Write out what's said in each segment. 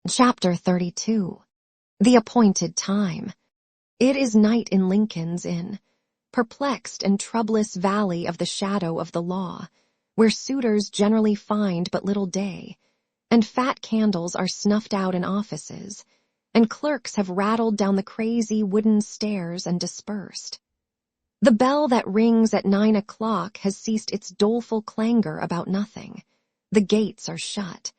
Chapter 32. The Appointed Time. It is night in Lincoln's Inn, perplexed and troublous valley of the shadow of the law, where suitors generally find but little day, and fat candles are snuffed out in offices, and clerks have rattled down the crazy wooden stairs and dispersed. The bell that rings at 9 o'clock has ceased its doleful clangor about nothing. The gates are shut,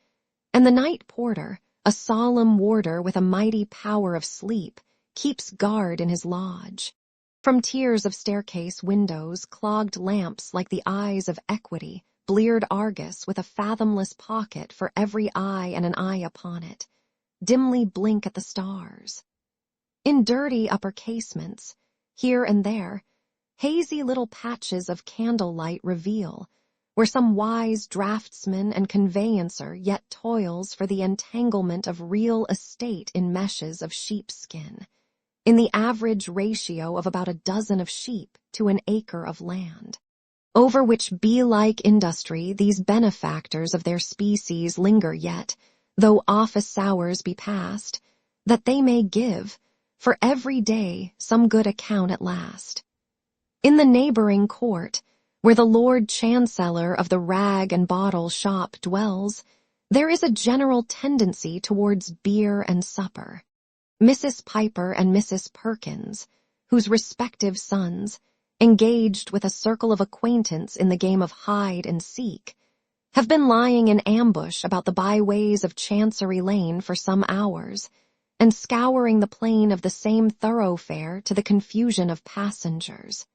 and the night porter, a solemn warder with a mighty power of sleep, keeps guard in his lodge. From tiers of staircase windows, clogged lamps like the eyes of equity, bleared Argus with a fathomless pocket for every eye and an eye upon it, dimly blink at the stars. In dirty upper casements, here and there, hazy little patches of candlelight reveal where some wise draftsman and conveyancer yet toils for the entanglement of real estate in meshes of sheepskin, in the average ratio of about a dozen of sheep to an acre of land, over which bee-like industry these benefactors of their species linger yet, though office hours be past, that they may give, for every day, some good account at last. In the neighboring court, where the Lord Chancellor of the rag and bottle shop dwells, there is a general tendency towards beer and supper. Mrs. Piper and Mrs. Perkins, whose respective sons, engaged with a circle of acquaintance in the game of hide and seek, have been lying in ambush about the byways of Chancery Lane for some hours, and scouring the plain of the same thoroughfare to the confusion of passengers.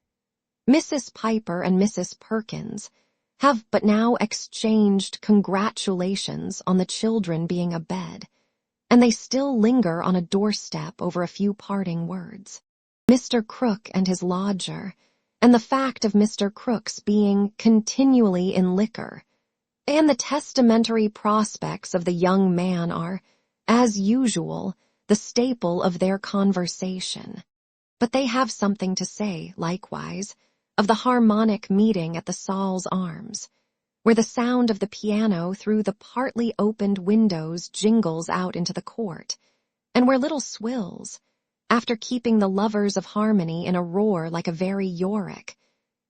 Mrs. Piper and Mrs. Perkins have but now exchanged congratulations on the children being abed, and they still linger on a doorstep over a few parting words. Mr. Crook and his lodger, and the fact of Mr. Crook's being continually in liquor, and the testamentary prospects of the young man are, as usual, the staple of their conversation. But they have something to say, likewise, of the harmonic meeting at the Saul's Arms, where the sound of the piano through the partly opened windows jingles out into the court, and where little swills, after keeping the lovers of harmony in a roar like a very Yorick,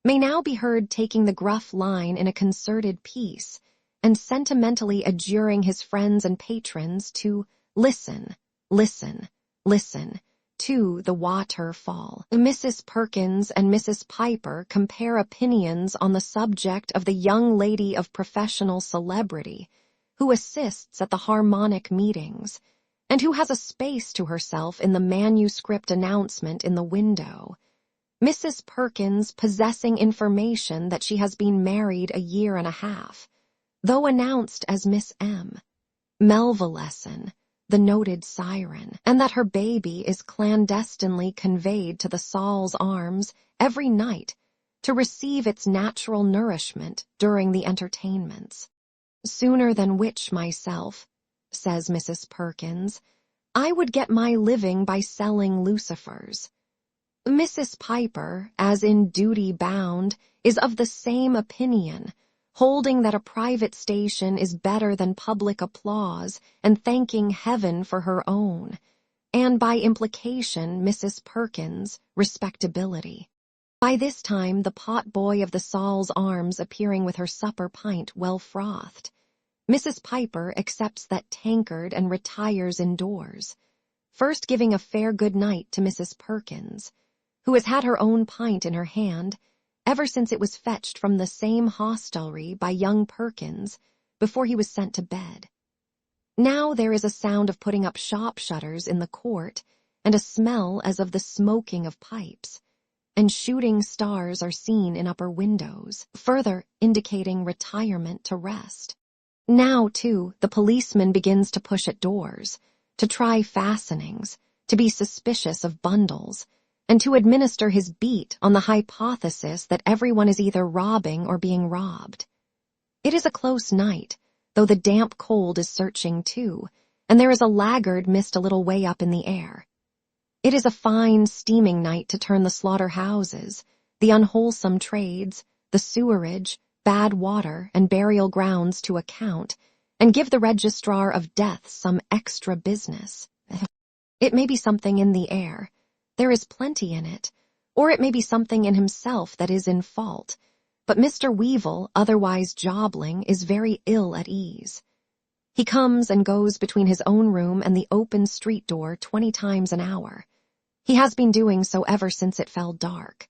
may now be heard taking the gruff line in a concerted piece, and sentimentally adjuring his friends and patrons to listen, listen, listen, to the waterfall. Mrs. Perkins and Mrs. Piper compare opinions on the subject of the young lady of professional celebrity who assists at the harmonic meetings, and who has a space to herself in the manuscript announcement in the window. Mrs. Perkins possessing information that she has been married a year and a half, though announced as Miss M. Melvilleson, the noted siren, and that her baby is clandestinely conveyed to the Saul's Arms every night to receive its natural nourishment during the entertainments. Sooner than which myself, says Mrs. Perkins, I would get my living by selling lucifers. Mrs. Piper, as in duty bound, is of the same opinion, holding that a private station is better than public applause and thanking heaven for her own, and by implication Mrs. Perkins' respectability. By this time the pot-boy of the Saul's Arms appearing with her supper pint well frothed, Mrs. Piper accepts that tankard and retires indoors, first giving a fair good night to Mrs. Perkins, who has had her own pint in her hand ever since it was fetched from the same hostelry by young Perkins before he was sent to bed. Now there is a sound of putting up shop shutters in the court, and a smell as of the smoking of pipes, and shooting stars are seen in upper windows, further indicating retirement to rest. Now, too, the policeman begins to push at doors, to try fastenings, to be suspicious of bundles, and to administer his beat on the hypothesis that everyone is either robbing or being robbed. It is a close night, though the damp cold is searching too, and there is a laggard mist a little way up in the air. It is a fine, steaming night to turn the slaughter-houses, the unwholesome trades, the sewerage, bad water, and burial grounds to account, and give the registrar of death some extra business. It may be something in the air. There is plenty in it. Or it may be something in himself that is in fault. But Mr. Weevil, otherwise Jobling, is very ill at ease. He comes and goes between his own room and the open street door 20 times an hour. He has been doing so ever since it fell dark.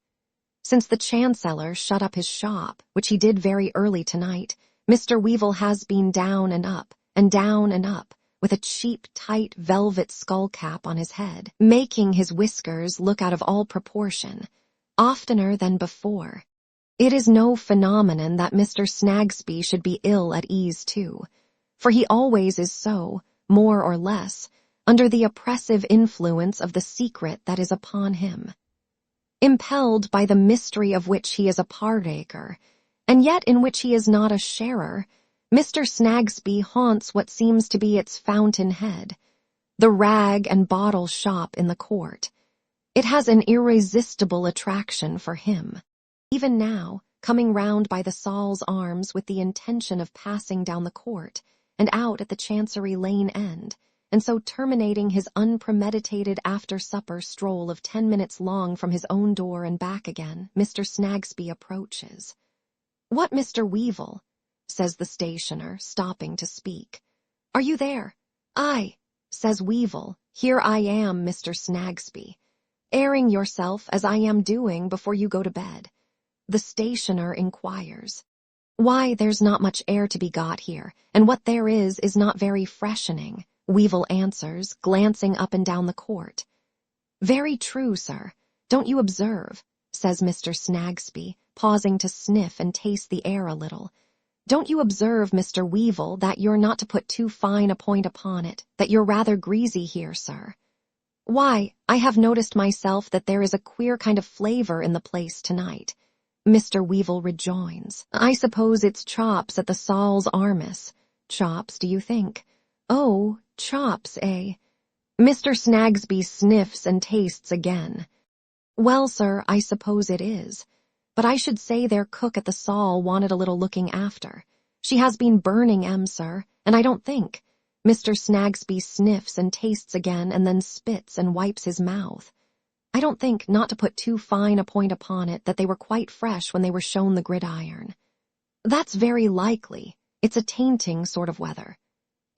Since the Chancellor shut up his shop, which he did very early tonight, Mr. Weevil has been down and up, with a cheap, tight velvet skull cap on his head, making his whiskers look out of all proportion, oftener than before. It is no phenomenon that Mr. Snagsby should be ill at ease too, for he always is so, more or less, under the oppressive influence of the secret that is upon him. Impelled by the mystery of which he is a partaker, and yet in which he is not a sharer, Mr. Snagsby haunts what seems to be its fountainhead, the rag and bottle shop in the court. It has an irresistible attraction for him. Even now, coming round by the Saul's Arms with the intention of passing down the court and out at the Chancery Lane end, and so terminating his unpremeditated after-supper stroll of 10 minutes long from his own door and back again, Mr. Snagsby approaches. "What, Mr. Weevil?" says the stationer, stopping to speak. "Are you there?" "Aye," says Weevil, "here I am, Mr. Snagsby. Airing yourself as I am doing before you go to bed." The stationer inquires. "Why, there's not much air to be got here, and what there is not very freshening," Weevil answers, glancing up and down the court. "Very true, sir. Don't you observe," says Mr. Snagsby, pausing to sniff and taste the air a little. "Don't you observe, Mr. Weevil, that you're not to put too fine a point upon it, that you're rather greasy here, sir?" "Why, I have noticed myself that there is a queer kind of flavor in the place tonight," Mr. Weevil rejoins. "I suppose it's chops at the Saul's Arms." "Chops, do you think?" "Oh, chops, eh?" Mr. Snagsby sniffs and tastes again. "Well, sir, I suppose it is. But I should say their cook at the Saul wanted a little looking after. She has been burning 'em, sir, and I don't think—" Mr. Snagsby sniffs and tastes again and then spits and wipes his mouth. "I don't think, not to put too fine a point upon it, that they were quite fresh when they were shown the gridiron." "That's very likely. It's a tainting sort of weather."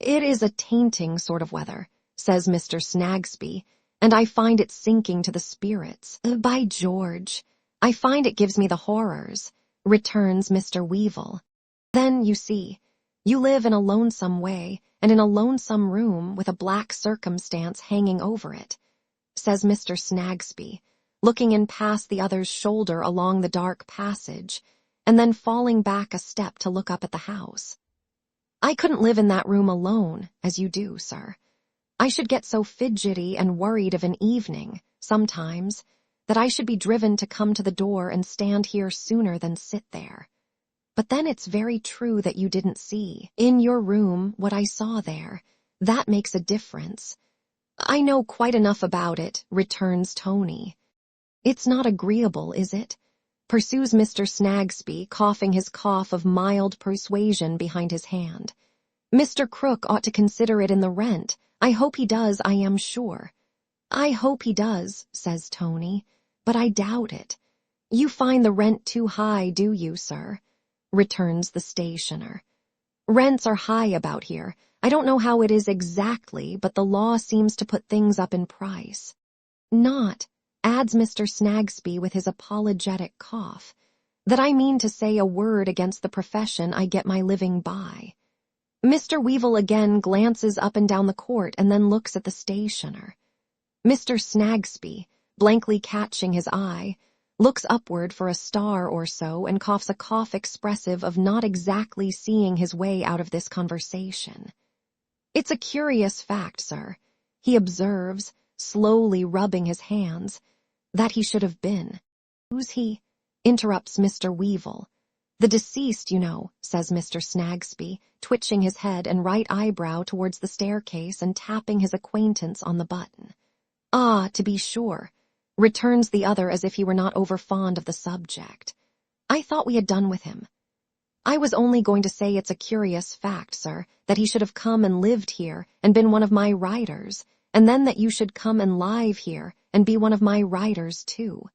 "It is a tainting sort of weather," says Mr. Snagsby, "and I find it sinking to the spirits. By George, I find it gives me the horrors," returns Mr. Weevil. "Then, you see, you live in a lonesome way, and in a lonesome room with a black circumstance hanging over it," says Mr. Snagsby, looking in past the other's shoulder along the dark passage, and then falling back a step to look up at the house. "I couldn't live in that room alone, as you do, sir. I should get so fidgety and worried of an evening, sometimes, that I should be driven to come to the door and stand here sooner than sit there. But then it's very true that you didn't see, in your room, what I saw there. That makes a difference." "I know quite enough about it," returns Tony. "It's not agreeable, is it?" pursues Mr. Snagsby, coughing his cough of mild persuasion behind his hand. "Mr. Crook ought to consider it in the rent. I hope he does, I am sure." "I hope he does," says Tony, "but I doubt it." "You find the rent too high, do you, sir?" returns the stationer. "Rents are high about here. I don't know how it is exactly, but the law seems to put things up in price. Not," adds Mr. Snagsby with his apologetic cough, "that I mean to say a word against the profession I get my living by." Mr. Weevil again glances up and down the court and then looks at the stationer. Mr. Snagsby, blankly catching his eye, looks upward for a star or so and coughs a cough expressive of not exactly seeing his way out of this conversation. "It's a curious fact, sir," he observes, slowly rubbing his hands, "that he should have been." "Who's he?" interrupts Mr. Weevil. "The deceased, you know," says Mr. Snagsby, twitching his head and right eyebrow towards the staircase and tapping his acquaintance on the button. "Ah, to be sure," returns the other as if he were not over fond of the subject. "I thought we had done with him." I was only going to say it's a curious fact, sir, that he should have come and lived here and been one of my writers, and then that you should come and live here and be one of my writers too.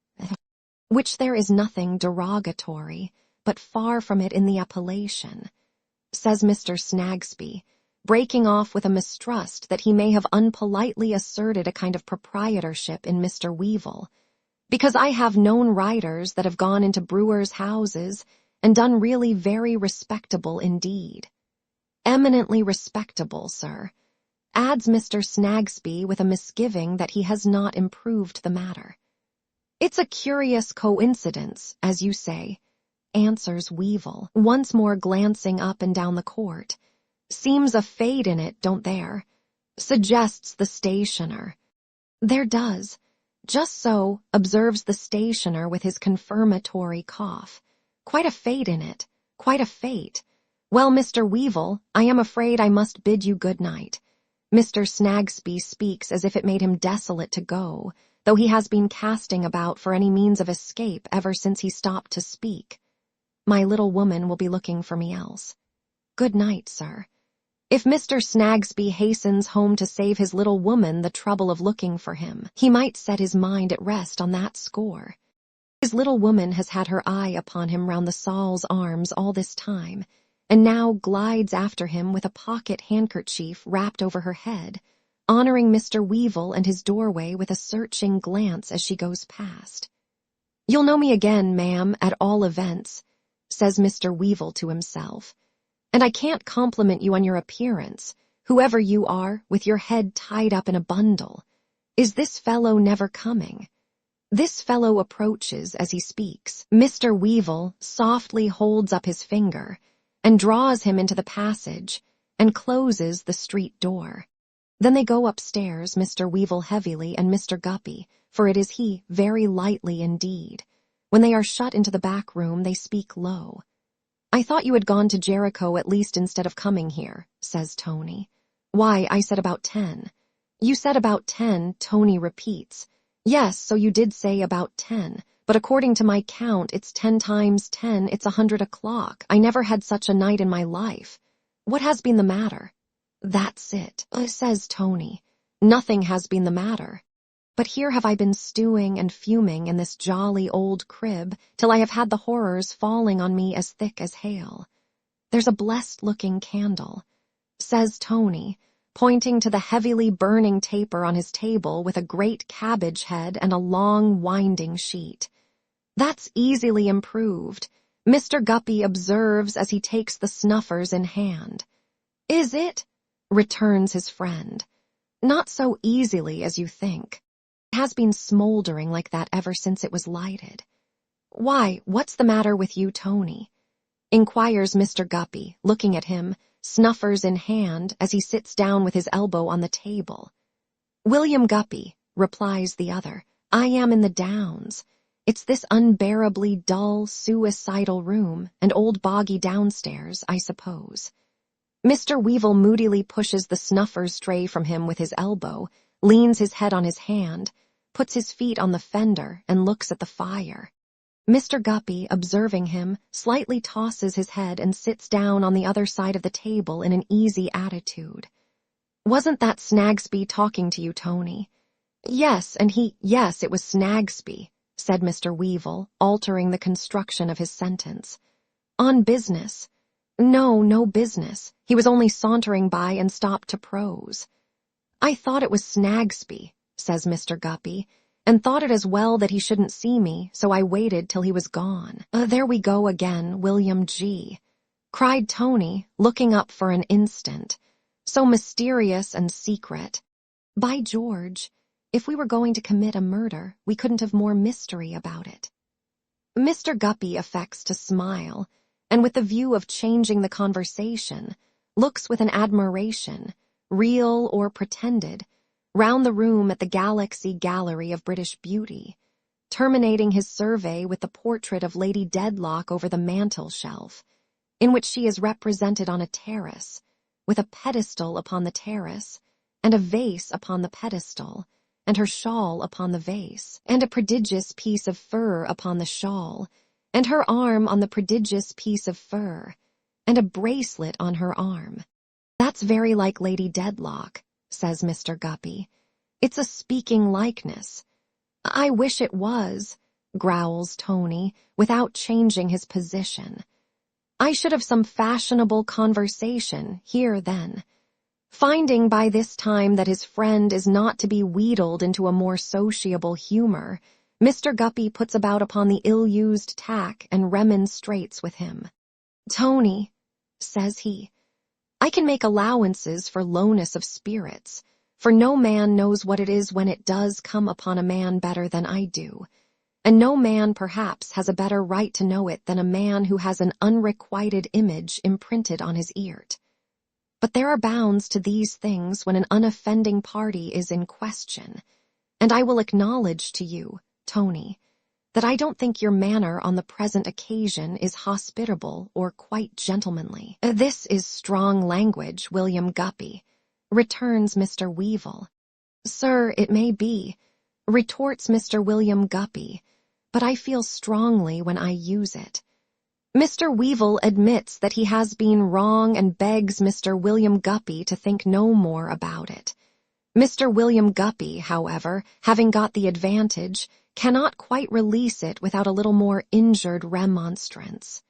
Which there is nothing derogatory, but far from it in the appellation, says Mr. Snagsby, breaking off with a mistrust that he may have unpolitely asserted a kind of proprietorship in Mr. Weevil, because I have known writers that have gone into brewers' houses and done really very respectable indeed. Eminently respectable, sir, adds Mr. Snagsby with a misgiving that he has not improved the matter. It's a curious coincidence, as you say, answers Weevil, once more glancing up and down the court. Seems a fade in it, don't there? Suggests the stationer. There does. Just so, observes the stationer with his confirmatory cough. Quite a fade in it, quite a fate. Well, Mr. Weevil, I am afraid I must bid you good night. Mr. Snagsby speaks as if it made him desolate to go, though he has been casting about for any means of escape ever since he stopped to speak. My little woman will be looking for me else. Good night, sir. If Mr. Snagsby hastens home to save his little woman the trouble of looking for him, he might set his mind at rest on that score. His little woman has had her eye upon him round the Saul's arms all this time, and now glides after him with a pocket handkerchief wrapped over her head, honoring Mr. Weevil and his doorway with a searching glance as she goes past. You'll know me again, ma'am, at all events, says Mr. Weevil to himself. And I can't compliment you on your appearance, whoever you are, with your head tied up in a bundle. Is this fellow never coming? This fellow approaches as he speaks. Mr. Weevil softly holds up his finger and draws him into the passage and closes the street door. Then they go upstairs, Mr. Weevil heavily and Mr. Guppy, for it is he, very lightly indeed. When they are shut into the back room, they speak low. I thought you had gone to Jericho at least instead of coming here, says Tony. Why, I said about 10. You said about 10, Tony repeats. Yes, so you did say about 10, but according to my count, it's 10 times 10, it's 100 o'clock. I never had such a night in my life. What has been the matter? That's it, says Tony. Nothing has been the matter. But here have I been stewing and fuming in this jolly old crib till I have had the horrors falling on me as thick as hail. There's a blessed-looking candle, says Tony, pointing to the heavily burning taper on his table with a great cabbage head and a long winding sheet. That's easily improved, Mr. Guppy observes as he takes the snuffers in hand. Is it? Returns his friend. Not so easily as you think. It has been smoldering like that ever since it was lighted. Why, what's the matter with you, Tony? Inquires Mr. Guppy, looking at him, snuffers in hand, as he sits down with his elbow on the table. William Guppy, replies the other, I am in the Downs. It's this unbearably dull, suicidal room, and old Boggy downstairs, I suppose. Mr. Weevil moodily pushes the snuffers tray from him with his elbow, leans his head on his hand, puts his feet on the fender, and looks at the fire. Mr. Guppy, observing him, slightly tosses his head and sits down on the other side of the table in an easy attitude. Wasn't that Snagsby talking to you, Tony? Yes, it was Snagsby, said Mr. Weevil, altering the construction of his sentence. On business. No business. He was only sauntering by and stopped to prose. I thought it was Snagsby, says Mr. Guppy, and thought it as well that he shouldn't see me, so I waited till he was gone. There we go again, William G., cried Tony, looking up for an instant. So mysterious and secret. By George, if we were going to commit a murder, we couldn't have more mystery about it. Mr. Guppy affects to smile, and with the view of changing the conversation, looks with an admiration, real or pretended, round the room at the Galaxy Gallery of British Beauty, terminating his survey with the portrait of Lady Dedlock over the mantel-shelf, in which she is represented on a terrace, with a pedestal upon the terrace, and a vase upon the pedestal, and her shawl upon the vase, and a prodigious piece of fur upon the shawl, and her arm on the prodigious piece of fur, and a bracelet on her arm. "That's very like Lady Dedlock," says Mr. Guppy. "It's a speaking likeness." "I wish it was," growls Tony, without changing his position. "I should have some fashionable conversation here then." Finding by this time that his friend is not to be wheedled into a more sociable humor, Mr. Guppy puts about upon the ill-used tack and remonstrates with him. "Tony," says he, "I can make allowances for lowness of spirits, for no man knows what it is when it does come upon a man better than I do, and no man perhaps has a better right to know it than a man who has an unrequited image imprinted on his ear. But there are bounds to these things when an unoffending party is in question, and I will acknowledge to you, Tony, that I don't think your manner on the present occasion is hospitable or quite gentlemanly." "This is strong language, William Guppy," returns Mr. Weevil. "Sir, it may be," retorts Mr. William Guppy, "but I feel strongly when I use it." Mr. Weevil admits that he has been wrong and begs Mr. William Guppy to think no more about it. Mr. William Guppy, however, having got the advantage, cannot quite release it without a little more injured remonstrance.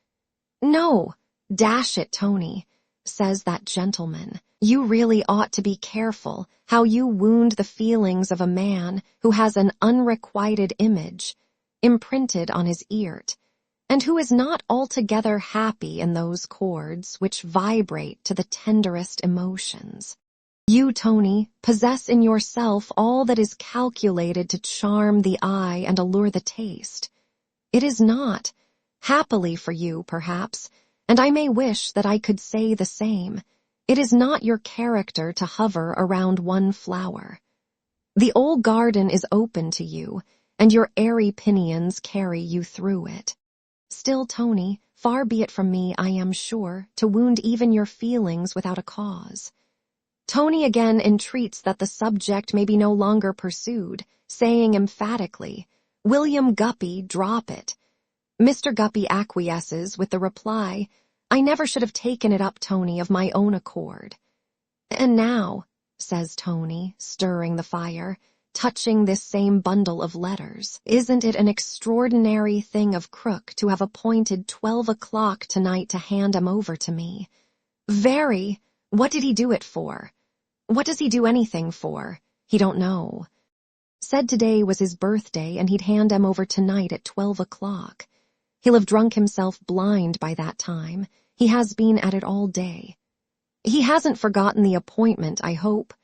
"No, dash it, Tony," says that gentleman, "you really ought to be careful how you wound the feelings of a man who has an unrequited image imprinted on his ear, and who is not altogether happy in those chords which vibrate to the tenderest emotions. You, Tony, possess in yourself all that is calculated to charm the eye and allure the taste. It is not, happily for you, perhaps, and I may wish that I could say the same, it is not your character to hover around one flower. The old garden is open to you, and your airy pinions carry you through it. Still, Tony, far be it from me, I am sure, to wound even your feelings without a cause." Tony again entreats that the subject may be no longer pursued, saying emphatically, "William Guppy, drop it." Mr. Guppy acquiesces with the reply, "I never should have taken it up, Tony, of my own accord." "And now," says Tony, stirring the fire, touching this same bundle of letters, "isn't it an extraordinary thing of Crook to have appointed 12 o'clock tonight to hand 'em over to me?" "Very. What did he do it for?" "What does he do anything for?" "He don't know. Said today was his birthday and he'd hand 'em over tonight at 12 o'clock. He'll have drunk himself blind by that time. He has been at it all day." "He hasn't forgotten the appointment, I hope?"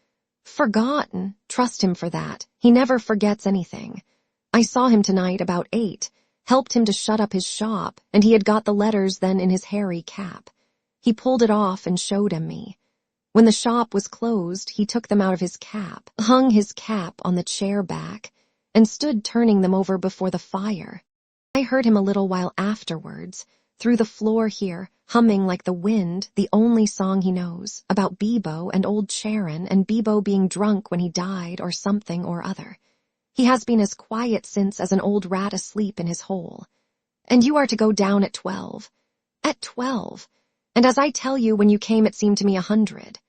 "Forgotten? Trust him for that. He never forgets anything. I saw him tonight about 8, helped him to shut up his shop, and he had got the letters then in his hairy cap. He pulled it off and showed 'em me. When the shop was closed, he took them out of his cap, hung his cap on the chair back, and stood turning them over before the fire. I heard him a little while afterwards, through the floor here, humming like the wind the only song he knows, about Bebo and old Charon and Bebo being drunk when he died or something or other. He has been as quiet since as an old rat asleep in his hole. And you are to go down at 12. At 12. And as I tell you, when you came it seemed to me 100.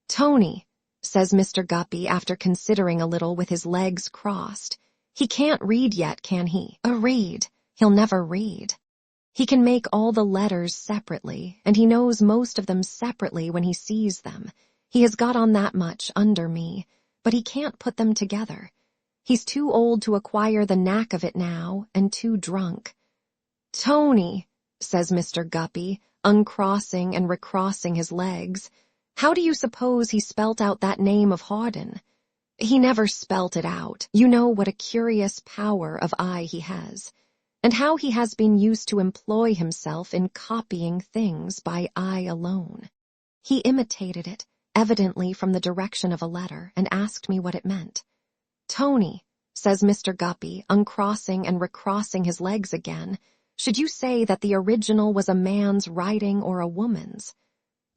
"Tony," says Mr. Guppy after considering a little with his legs crossed, "he can't read yet, can he?" "Read? He'll never read. He can make all the letters separately, and he knows most of them separately when he sees them. He has got on that much under me, but he can't put them together. He's too old to acquire the knack of it now, and too drunk." "Tony," says Mr. Guppy, uncrossing and recrossing his legs, "how do you suppose he spelt out that name of Hawdon?" "He never spelt it out. You know what a curious power of eye he has, and how he has been used to employ himself in copying things by eye alone. He imitated it, evidently from the direction of a letter, and asked me what it meant." "Tony," says Mr. Guppy, uncrossing and recrossing his legs again, "should you say that the original was a man's writing or a woman's?"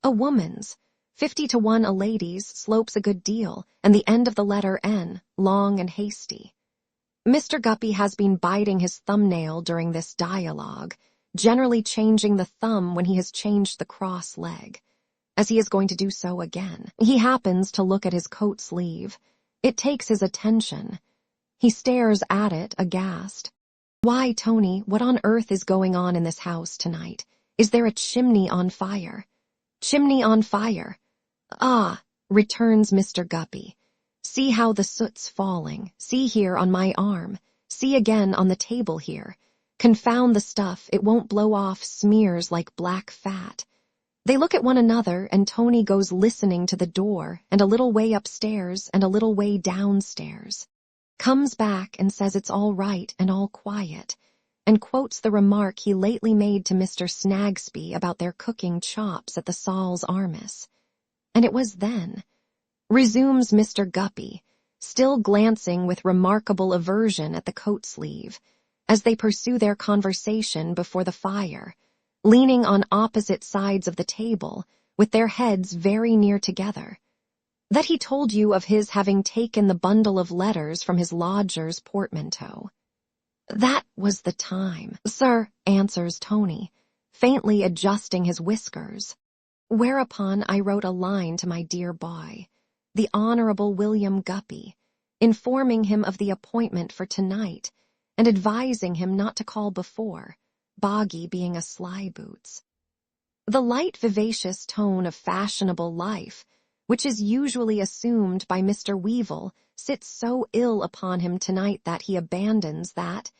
"A woman's. 50 to 1 a lady's slopes a good deal, and the end of the letter N, long and hasty." Mr. Guppy has been biting his thumbnail during this dialogue, generally changing the thumb when he has changed the cross leg, as he is going to do so again. He happens to look at his coat sleeve. It takes his attention. He stares at it, aghast. "Why, Tony, what on earth is going on in this house tonight? Is there a chimney on fire?" "Chimney on fire? Ah," returns Mr. Guppy. "See how the soot's falling. See here on my arm. See again on the table here. Confound the stuff, it won't blow off, smears like black fat." They look at one another, and Tony goes listening to the door, and a little way upstairs and a little way downstairs. Comes back and says it's all right and all quiet, and quotes the remark he lately made to Mr. Snagsby about their cooking chops at the Saul's Armis. "And it was then," resumes Mr. Guppy, still glancing with remarkable aversion at the coat sleeve, as they pursue their conversation before the fire, leaning on opposite sides of the table, with their heads very near together, "that he told you of his having taken the bundle of letters from his lodger's portmanteau." "That was the time, sir," answers Tony, faintly adjusting his whiskers. "Whereupon I wrote a line to my dear boy, the Honorable William Guppy, informing him of the appointment for tonight, and advising him not to call before, Boggy being a slyboots." The light, vivacious tone of fashionable life, which is usually assumed by Mr. Weevil, sits so ill upon him tonight that he abandons that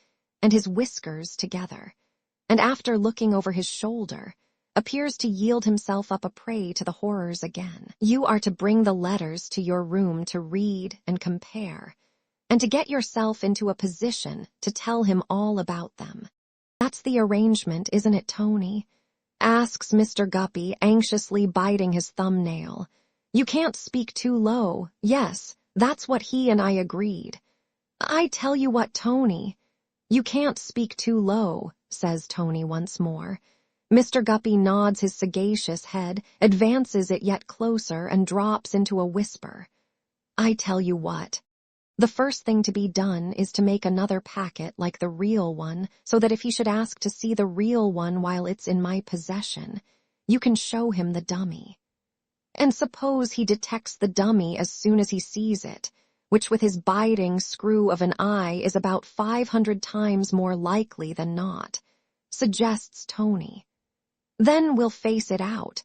and his whiskers together, and after looking over his shoulder, appears to yield himself up a prey to the horrors again. "You are to bring the letters to your room to read and compare, and to get yourself into a position to tell him all about them. That's the arrangement, isn't it, Tony?" asks Mr. Guppy, anxiously biting his thumbnail. "You can't speak too low. Yes, that's what he and I agreed." "I tell you what, Tony." "You can't speak too low," says Tony once more. Mr. Guppy nods his sagacious head, advances it yet closer, and drops into a whisper. "I tell you what. The first thing to be done is to make another packet like the real one, so that if he should ask to see the real one while it's in my possession, you can show him the dummy. And suppose he detects the dummy as soon as he sees it, which with his biting screw of an eye is about 500 times more likely than not," suggests Tony. "Then we'll face it out.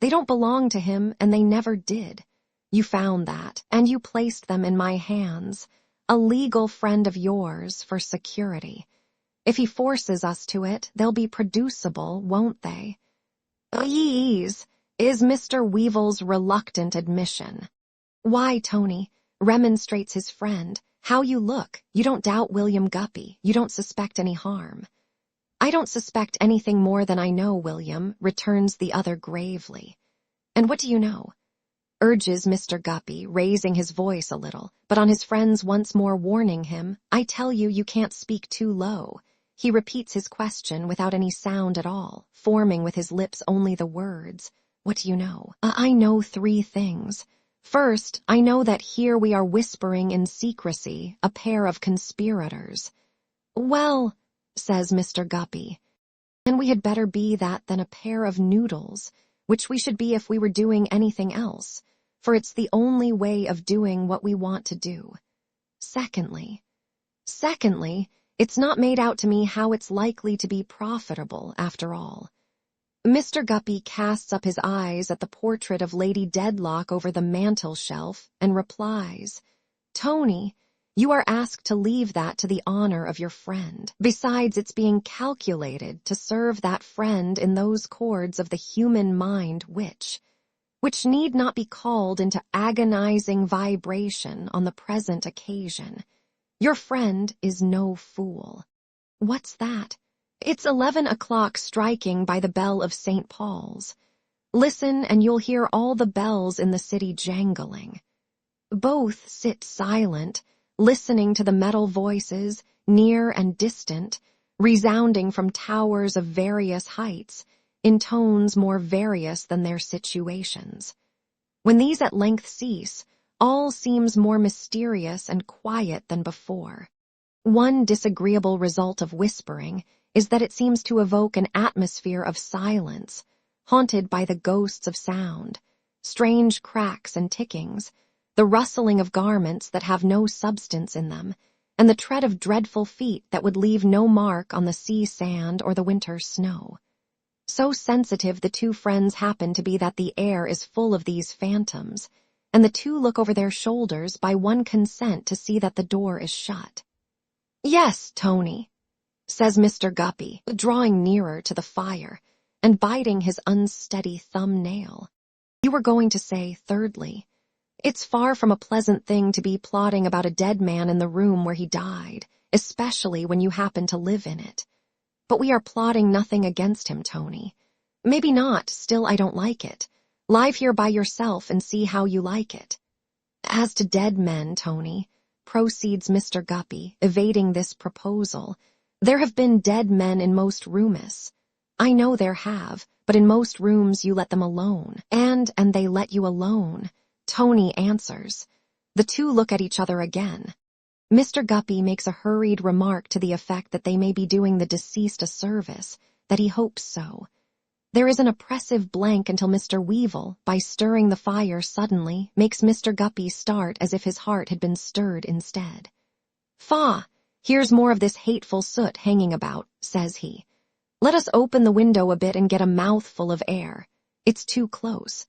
They don't belong to him, and they never did. You found that, and you placed them in my hands, a legal friend of yours, for security. If he forces us to it, they'll be producible, won't they?" "Yees," is Mr. Weevil's reluctant admission. "Why, Tony," remonstrates his friend, "how you look. You don't doubt William Guppy. You don't suspect any harm." "I don't suspect anything more than I know, William," returns the other gravely. "And what do you know?" urges Mr. Guppy, raising his voice a little, but on his friend's once more warning him, "I tell you, you can't speak too low." He repeats his question without any sound at all, forming with his lips only the words, "What do you know?" "I know 3 things. First, I know that here we are whispering in secrecy, a pair of conspirators." "Well," says Mr. Guppy, "and we had better be that than a pair of noodles, which we should be if we were doing anything else, for it's the only way of doing what we want to do. Secondly, it's not made out to me how it's likely to be profitable, after all." Mr. Guppy casts up his eyes at the portrait of Lady Dedlock over the mantel-shelf and replies, "Tony, you are asked to leave that to the honor of your friend. Besides, it's being calculated to serve that friend in those chords of the human mind which need not be called into agonizing vibration on the present occasion. Your friend is no fool." "What's that?" "It's 11 o'clock striking by the bell of St. Paul's. Listen, and you'll hear all the bells in the city jangling." Both sit silent, listening to the metal voices, near and distant, resounding from towers of various heights, in tones more various than their situations. When these at length cease, all seems more mysterious and quiet than before. One disagreeable result of whispering is that it seems to evoke an atmosphere of silence, haunted by the ghosts of sound, strange cracks and tickings, the rustling of garments that have no substance in them, and the tread of dreadful feet that would leave no mark on the sea sand or the winter snow. So sensitive the two friends happen to be that the air is full of these phantoms, and the two look over their shoulders by one consent to see that the door is shut. "Yes, Tony," says Mr. Guppy, drawing nearer to the fire and biting his unsteady thumb-nail. "You were going to say, thirdly, it's far from a pleasant thing to be plotting about a dead man in the room where he died, especially when you happen to live in it. But we are plotting nothing against him, Tony. Maybe not, still I don't like it. Live here by yourself and see how you like it. As to dead men, Tony," proceeds Mr. Guppy, evading this proposal, "there have been dead men in most rooms. I know there have, but in most rooms you let them alone. And they let you alone," Tony answers. The two look at each other again. Mr. Guppy makes a hurried remark to the effect that they may be doing the deceased a service, that he hopes so. There is an oppressive blank until Mr. Weevil, by stirring the fire suddenly, makes Mr. Guppy start as if his heart had been stirred instead. "Faugh! Here's more of this hateful soot hanging about," says he. "Let us open the window a bit and get a mouthful of air. It's too close."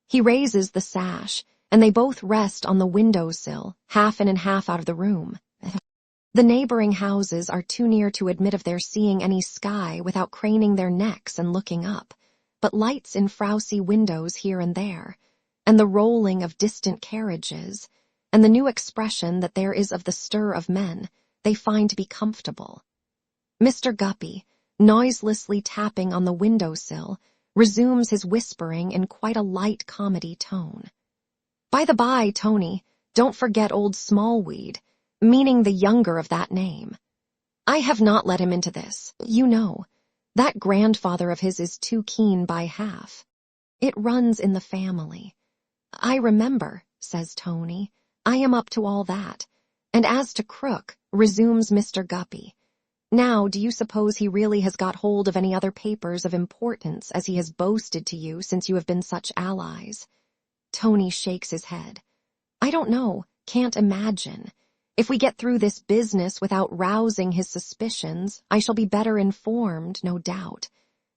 He raises the sash, and they both rest on the window-sill, half in and half out of the room. The neighboring houses are too near to admit of their seeing any sky without craning their necks and looking up, but lights in frowsy windows here and there, and the rolling of distant carriages, and the new expression that there is of the stir of men, they find to be comfortable. Mr. Guppy, noiselessly tapping on the window-sill, resumes his whispering in quite a light comedy tone. "By the by, Tony, don't forget old Smallweed, meaning the younger of that name. I have not let him into this, you know. That grandfather of his is too keen by half. It runs in the family." "I remember," says Tony. "I am up to all that. And as to Crook," resumes Mr. Guppy, "now do you suppose he really has got hold of any other papers of importance as he has boasted to you since you have been such allies?" Tony shakes his head. "I don't know, can't imagine. If we get through this business without rousing his suspicions, I shall be better informed, no doubt.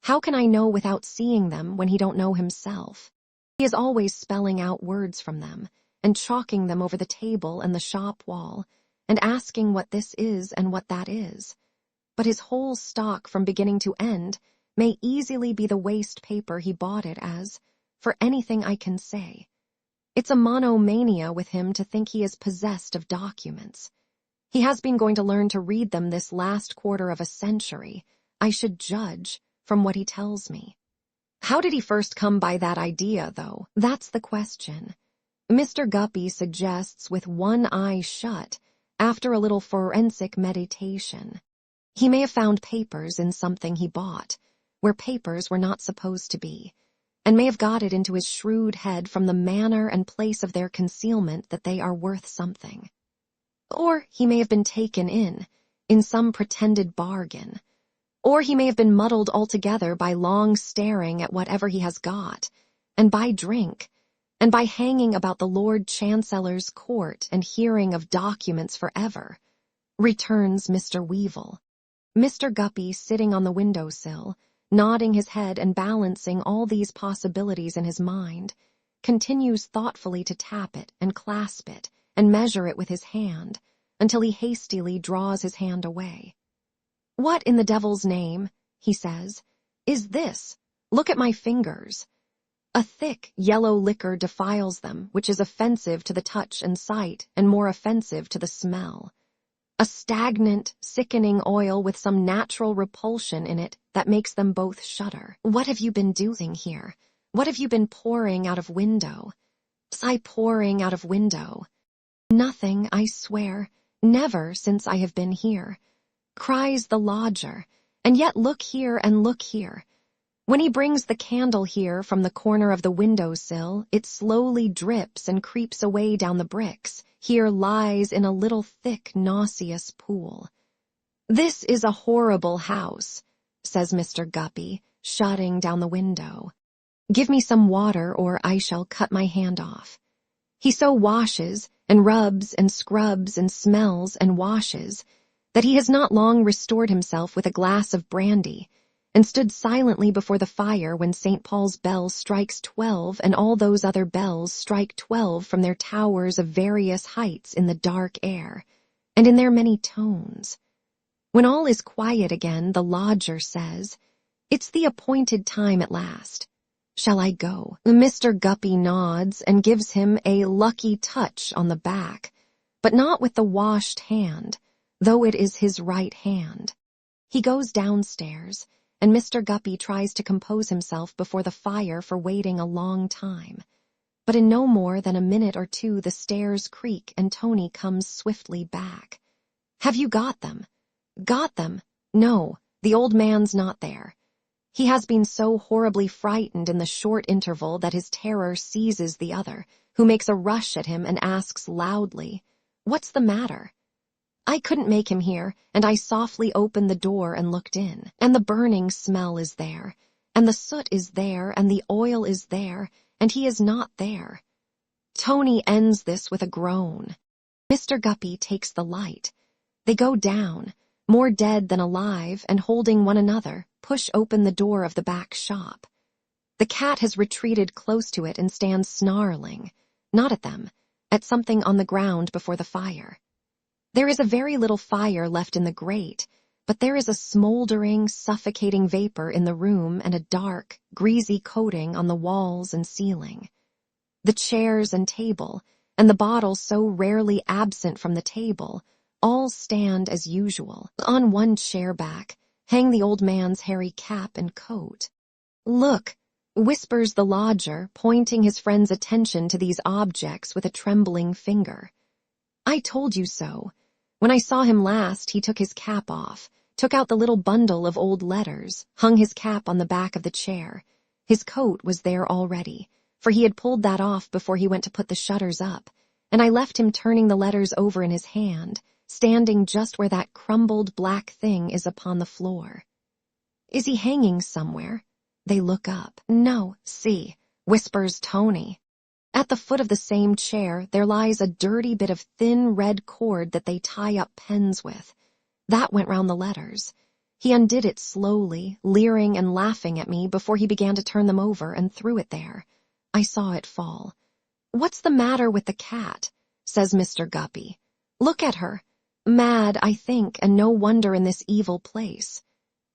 How can I know without seeing them when he don't know himself? He is always spelling out words from them, and chalking them over the table and the shop wall, and asking what this is and what that is. But his whole stock from beginning to end may easily be the waste paper he bought it as, for anything I can say. It's a monomania with him to think he is possessed of documents. He has been going to learn to read them this last quarter of a century, I should judge, from what he tells me. How did he first come by that idea, though? That's the question. Mr. Guppy suggests with one eye shut, after a little forensic meditation. He may have found papers in something he bought, where papers were not supposed to be, and may have got it into his shrewd head from the manner and place of their concealment that they are worth something. Or he may have been taken in some pretended bargain. Or he may have been muddled altogether by long staring at whatever he has got, and by drink, and by hanging about the Lord Chancellor's court and hearing of documents forever, returns Mr. Weevil. Mr. Guppy, sitting on the window-sill, nodding his head and balancing all these possibilities in his mind, continues thoughtfully to tap it and clasp it and measure it with his hand, until he hastily draws his hand away. "What in the devil's name," he says, "is this? Look at my fingers. A thick, yellow liquor defiles them, which is offensive to the touch and sight, and more offensive to the smell. A stagnant, sickening oil with some natural repulsion in it that makes them both shudder. What have you been doing here? What have you been pouring out of window? Sigh, pouring out of window. Nothing, I swear, never since I have been here," cries the lodger, "and yet look here and look here. When he brings the candle here from the corner of the window-sill, it slowly drips and creeps away down the bricks, here lies in a little thick, nauseous pool. "This is a horrible house," says Mr. Guppy, shutting down the window. "Give me some water or I shall cut my hand off." He so washes and rubs and scrubs and smells and washes that he has not long restored himself with a glass of brandy, and stood silently before the fire when St. Paul's bell strikes 12 and all those other bells strike 12 from their towers of various heights in the dark air, and in their many tones. When all is quiet again, the lodger says, "It's the appointed time at last. Shall I go?" Mr. Guppy nods and gives him a lucky touch on the back, but not with the washed hand, though it is his right hand. He goes downstairs, and Mr. Guppy tries to compose himself before the fire for waiting a long time. But in no more than a minute or two the stairs creak and Tony comes swiftly back. "Have you got them?" "Got them? No, the old man's not there." He has been so horribly frightened in the short interval that his terror seizes the other, who makes a rush at him and asks loudly, "What's the matter?" "I couldn't make him hear, and I softly opened the door and looked in, and the burning smell is there, and the soot is there, and the oil is there, and he is not there." Tony ends this with a groan. Mr. Guppy takes the light. They go down, more dead than alive, and holding one another, push open the door of the back shop. The cat has retreated close to it and stands snarling, not at them, at something on the ground before the fire. There is a very little fire left in the grate, but there is a smoldering, suffocating vapor in the room and a dark, greasy coating on the walls and ceiling. The chairs and table, and the bottle so rarely absent from the table, all stand as usual. On one chair back hang the old man's hairy cap and coat. "Look," whispers the lodger, pointing his friend's attention to these objects with a trembling finger. "I told you so. When I saw him last, he took his cap off, took out the little bundle of old letters, hung his cap on the back of the chair. His coat was there already, for he had pulled that off before he went to put the shutters up, and I left him turning the letters over in his hand, standing just where that crumbled black thing is upon the floor." "Is he hanging somewhere?" They look up. "No, see," whispers Tony. At the foot of the same chair there lies a dirty bit of thin red cord that they tie up pens with. That went round the letters. He undid it slowly, leering and laughing at me before he began to turn them over and threw it there. I saw it fall. "What's the matter with the cat?" says Mr. Guppy. "Look at her. Mad, I think, and no wonder in this evil place."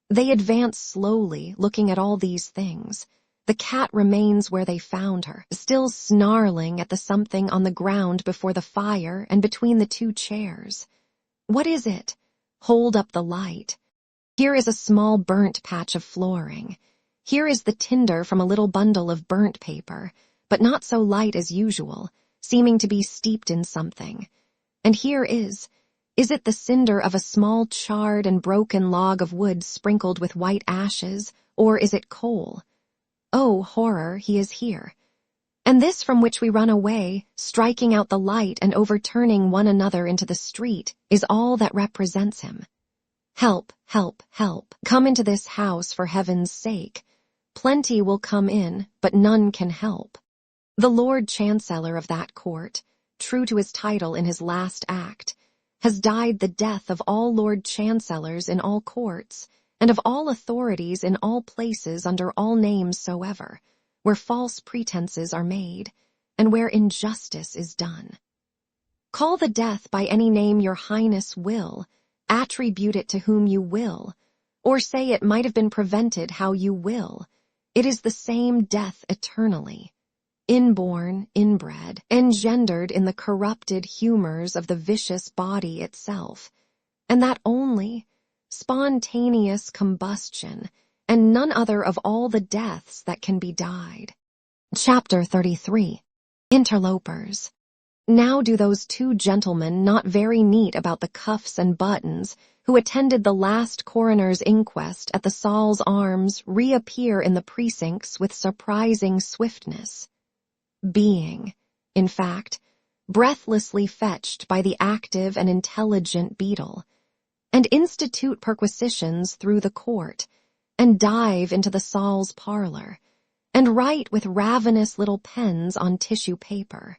They advance slowly, looking at all these things. The cat remains where they found her, still snarling at the something on the ground before the fire and between the two chairs. "What is it?" Hold up the light. Here is a small burnt patch of flooring. Here is the tinder from a little bundle of burnt paper, but not so light as usual, seeming to be steeped in something. And here is it the cinder of a small charred and broken log of wood sprinkled with white ashes, or is it coal? Oh, horror, he is here. And this from which we run away, striking out the light and overturning one another into the street, is all that represents him. "Help, help, help. Come into this house for heaven's sake. Plenty will come in, but none can help." The Lord Chancellor of that court, true to his title in his last act, has died the death of all Lord Chancellors in all courts, and of all authorities in all places under all names soever, where false pretenses are made, and where injustice is done. Call the death by any name your highness will, attribute it to whom you will, or say it might have been prevented how you will. It is the same death eternally. Inborn, inbred, engendered in the corrupted humors of the vicious body itself, and that only, spontaneous combustion, and none other of all the deaths that can be died. Chapter 33. Interlopers. Now do those two gentlemen not very neat about the cuffs and buttons, who attended the last coroner's inquest at the Saul's Arms, reappear in the precincts with surprising swiftness. Being, in fact, breathlessly fetched by the active and intelligent beadle. and institute perquisitions through the court, and dive into the Saul's parlor, and write with ravenous little pens on tissue paper.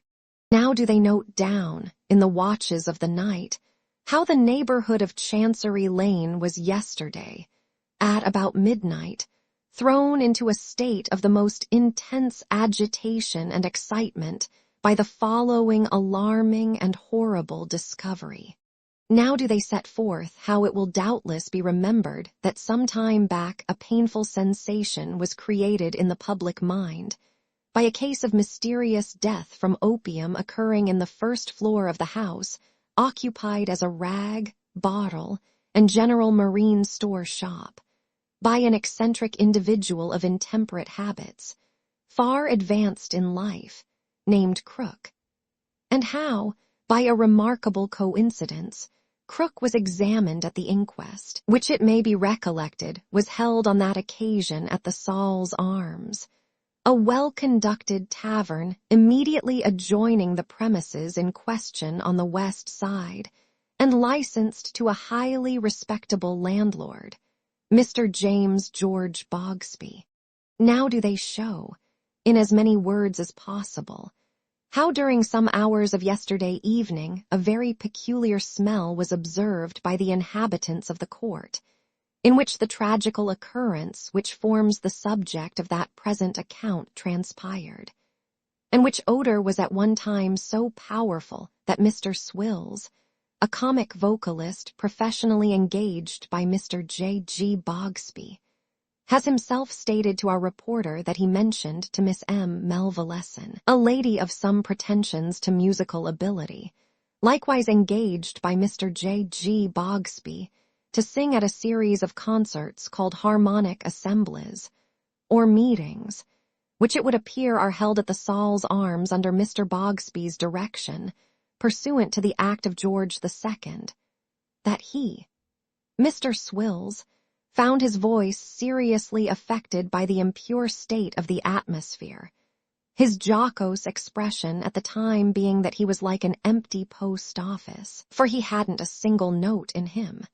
Now do they note down, in the watches of the night, how the neighborhood of Chancery Lane was yesterday, at about midnight, thrown into a state of the most intense agitation and excitement by the following alarming and horrible discovery. Now do they set forth how it will doubtless be remembered that some time back a painful sensation was created in the public mind by a case of mysterious death from opium occurring in the first floor of the house, occupied as a rag, bottle, and general marine store shop, by an eccentric individual of intemperate habits, far advanced in life, named Crook, and how, by a remarkable coincidence, Crook was examined at the inquest, which it may be recollected was held on that occasion at the Saul's Arms, a well-conducted tavern immediately adjoining the premises in question on the west side, and licensed to a highly respectable landlord, Mr. James George Bogsby. Now do they show, in as many words as possible, how during some hours of yesterday evening a very peculiar smell was observed by the inhabitants of the court, in which the tragical occurrence which forms the subject of that present account transpired, and which odor was at one time so powerful that Mr. Swills, a comic vocalist professionally engaged by Mr. J. G. Bogsby, has himself stated to our reporter that he mentioned to Miss M. Melvilleson, a lady of some pretensions to musical ability, likewise engaged by Mr. J. G. Bogsby, to sing at a series of concerts called harmonic assemblies, or meetings, which it would appear are held at the Saul's Arms under Mr. Bogsby's direction, pursuant to the Act of George II, that he, Mr. Swills, found his voice seriously affected by the impure state of the atmosphere, his jocose expression at the time being that he was like an empty post office, for he hadn't a single note in him.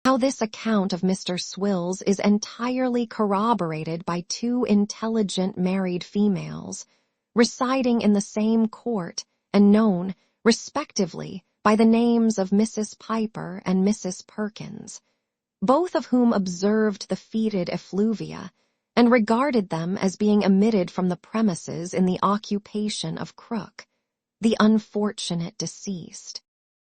How this account of Mr. Swills is entirely corroborated by two intelligent married females, residing in the same court and known, respectively, by the names of Mrs. Piper and Mrs. Perkins, both of whom observed the fetid effluvia and regarded them as being emitted from the premises in the occupation of Crook, the unfortunate deceased.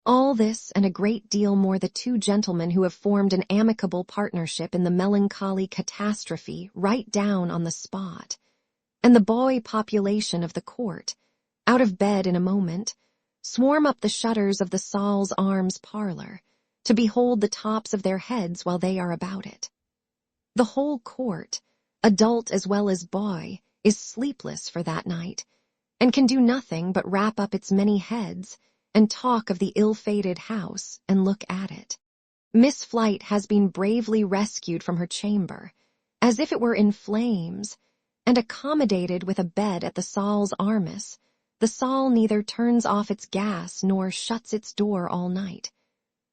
All this and a great deal more the two gentlemen who have formed an amicable partnership in the melancholy catastrophe write down on the spot, and the boy population of the court, out of bed in a moment, swarm up the shutters of the Saul's Arms parlor, to behold the tops of their heads while they are about it. The whole court, adult as well as boy, is sleepless for that night, and can do nothing but wrap up its many heads, and talk of the ill-fated house, and look at it. Miss Flite has been bravely rescued from her chamber, as if it were in flames, and accommodated with a bed at the Saul's Arms. The Saul neither turns off its gas nor shuts its door all night,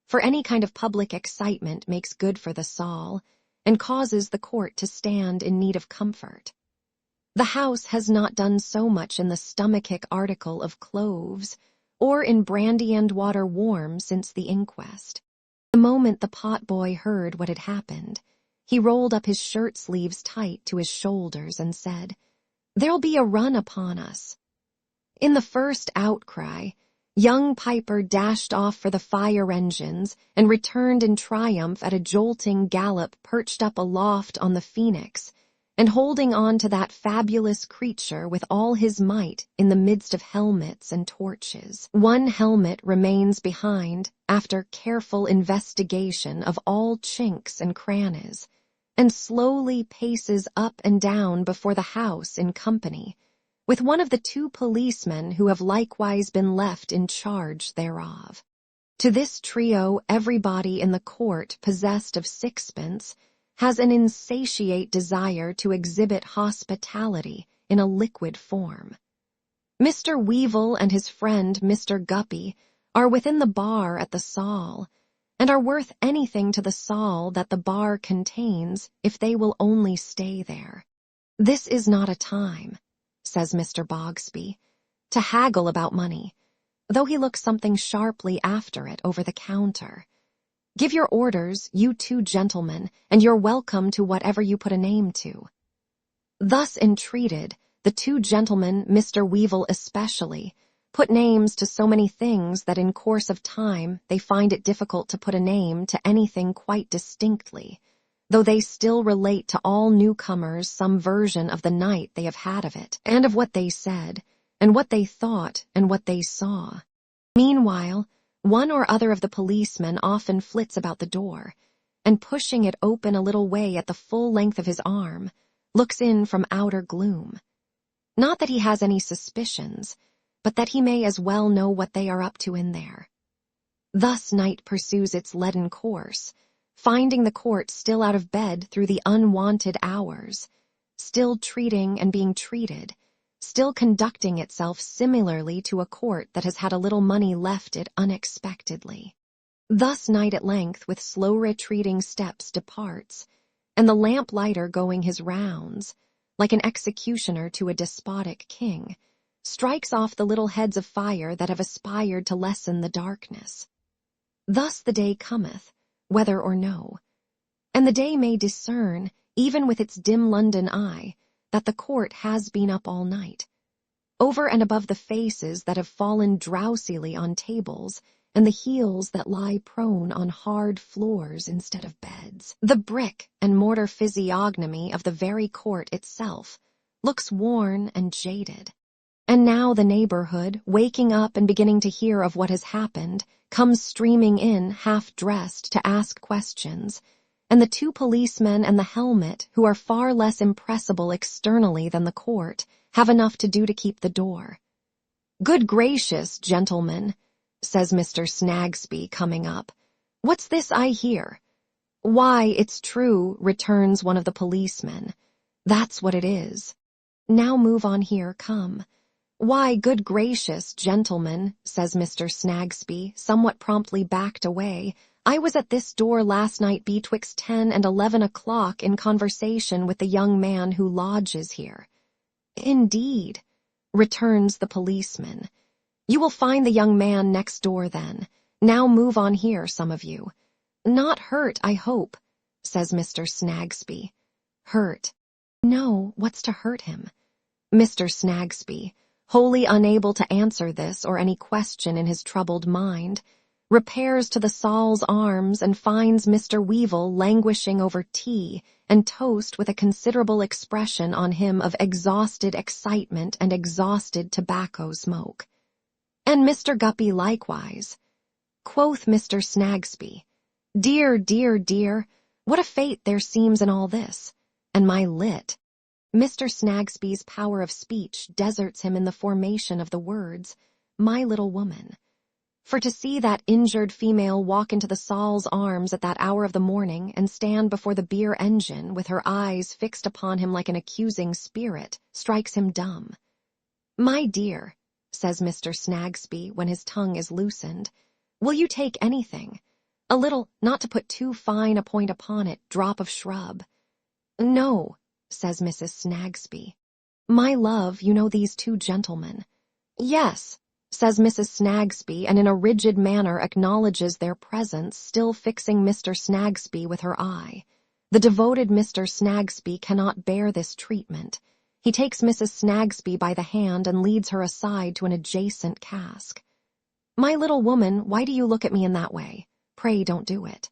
for any kind of public excitement makes good for the Saul, and causes the court to stand in need of comfort. The house has not done so much in the stomachic article of cloves, or in brandy and water warm since the inquest. The moment the potboy heard what had happened, he rolled up his shirt sleeves tight to his shoulders and said, "There'll be a run upon us." In the first outcry, young Piper dashed off for the fire engines and returned in triumph at a jolting gallop, perched up aloft on the Phoenix, and holding on to that fabulous creature with all his might in the midst of helmets and torches. One helmet remains behind after careful investigation of all chinks and crannies, and slowly paces up and down before the house in company, with one of the two policemen who have likewise been left in charge thereof. To this trio everybody in the court possessed of sixpence has an insatiate desire to exhibit hospitality in a liquid form. Mr. Weevil and his friend Mr. Guppy are within the bar at the Saul, and are worth anything to the soul that the bar contains if they will only stay there. This is not a time, says Mr. Bogsby, to haggle about money, though he looks something sharply after it over the counter. Give your orders, you two gentlemen, and you're welcome to whatever you put a name to. Thus entreated, the two gentlemen, Mr. Weevil especially, put names to so many things that in course of time they find it difficult to put a name to anything quite distinctly, though they still relate to all newcomers some version of the night they have had of it, and of what they said, and what they thought, and what they saw. Meanwhile, one or other of the policemen often flits about the door, and pushing it open a little way at the full length of his arm, looks in from outer gloom. Not that he has any suspicions, but that he may as well know what they are up to in there. Thus night pursues its leaden course, finding the court still out of bed through the unwonted hours, still treating and being treated, still conducting itself similarly to a court that has had a little money left it unexpectedly. Thus night at length with slow retreating steps departs, and the lamplighter going his rounds, like an executioner to a despotic king, strikes off the little heads of fire that have aspired to lessen the darkness. Thus the day cometh, whether or no, and the day may discern, even with its dim London eye, that the court has been up all night, over and above the faces that have fallen drowsily on tables, and the heels that lie prone on hard floors instead of beds. The brick and mortar physiognomy of the very court itself looks worn and jaded. And now the neighborhood, waking up and beginning to hear of what has happened, comes streaming in half-dressed to ask questions, and the two policemen and the helmet, who are far less impressible externally than the court, have enough to do to keep the door. "Good gracious, gentlemen," says Mr. Snagsby, coming up. "What's this I hear?" "Why, it's true," returns one of the policemen. "That's what it is." "Now move on here, come." "Why, good gracious, gentlemen," says Mr. Snagsby, somewhat promptly backed away, "I was at this door last night betwixt 10 and 11 o'clock in conversation with the young man who lodges here." "Indeed," returns the policeman. "You will find the young man next door then. Now move on here, some of you." "Not hurt, I hope," says Mr. Snagsby. "Hurt? No, what's to hurt him?" Mr. Snagsby, wholly unable to answer this or any question in his troubled mind, repairs to the Saul's Arms and finds Mr. Weevil languishing over tea and toast with a considerable expression on him of exhausted excitement and exhausted tobacco smoke. "And Mr. Guppy likewise." Quoth Mr. Snagsby, "Dear, dear, dear, what a fate there seems in all this, and my lit." Mr. Snagsby's power of speech deserts him in the formation of the words, "my little woman." For to see that injured female walk into the Saul's Arms at that hour of the morning and stand before the beer engine with her eyes fixed upon him like an accusing spirit strikes him dumb. "My dear," says Mr. Snagsby when his tongue is loosened, "will you take anything? A little, not to put too fine a point upon it, drop of shrub." "No," says Mrs. Snagsby. "My love, you know these two gentlemen." "Yes," says Mrs. Snagsby, and in a rigid manner acknowledges their presence, still fixing Mr. Snagsby with her eye. The devoted Mr. Snagsby cannot bear this treatment. He takes Mrs. Snagsby by the hand and leads her aside to an adjacent cask. "My little woman, why do you look at me in that way? Pray don't do it."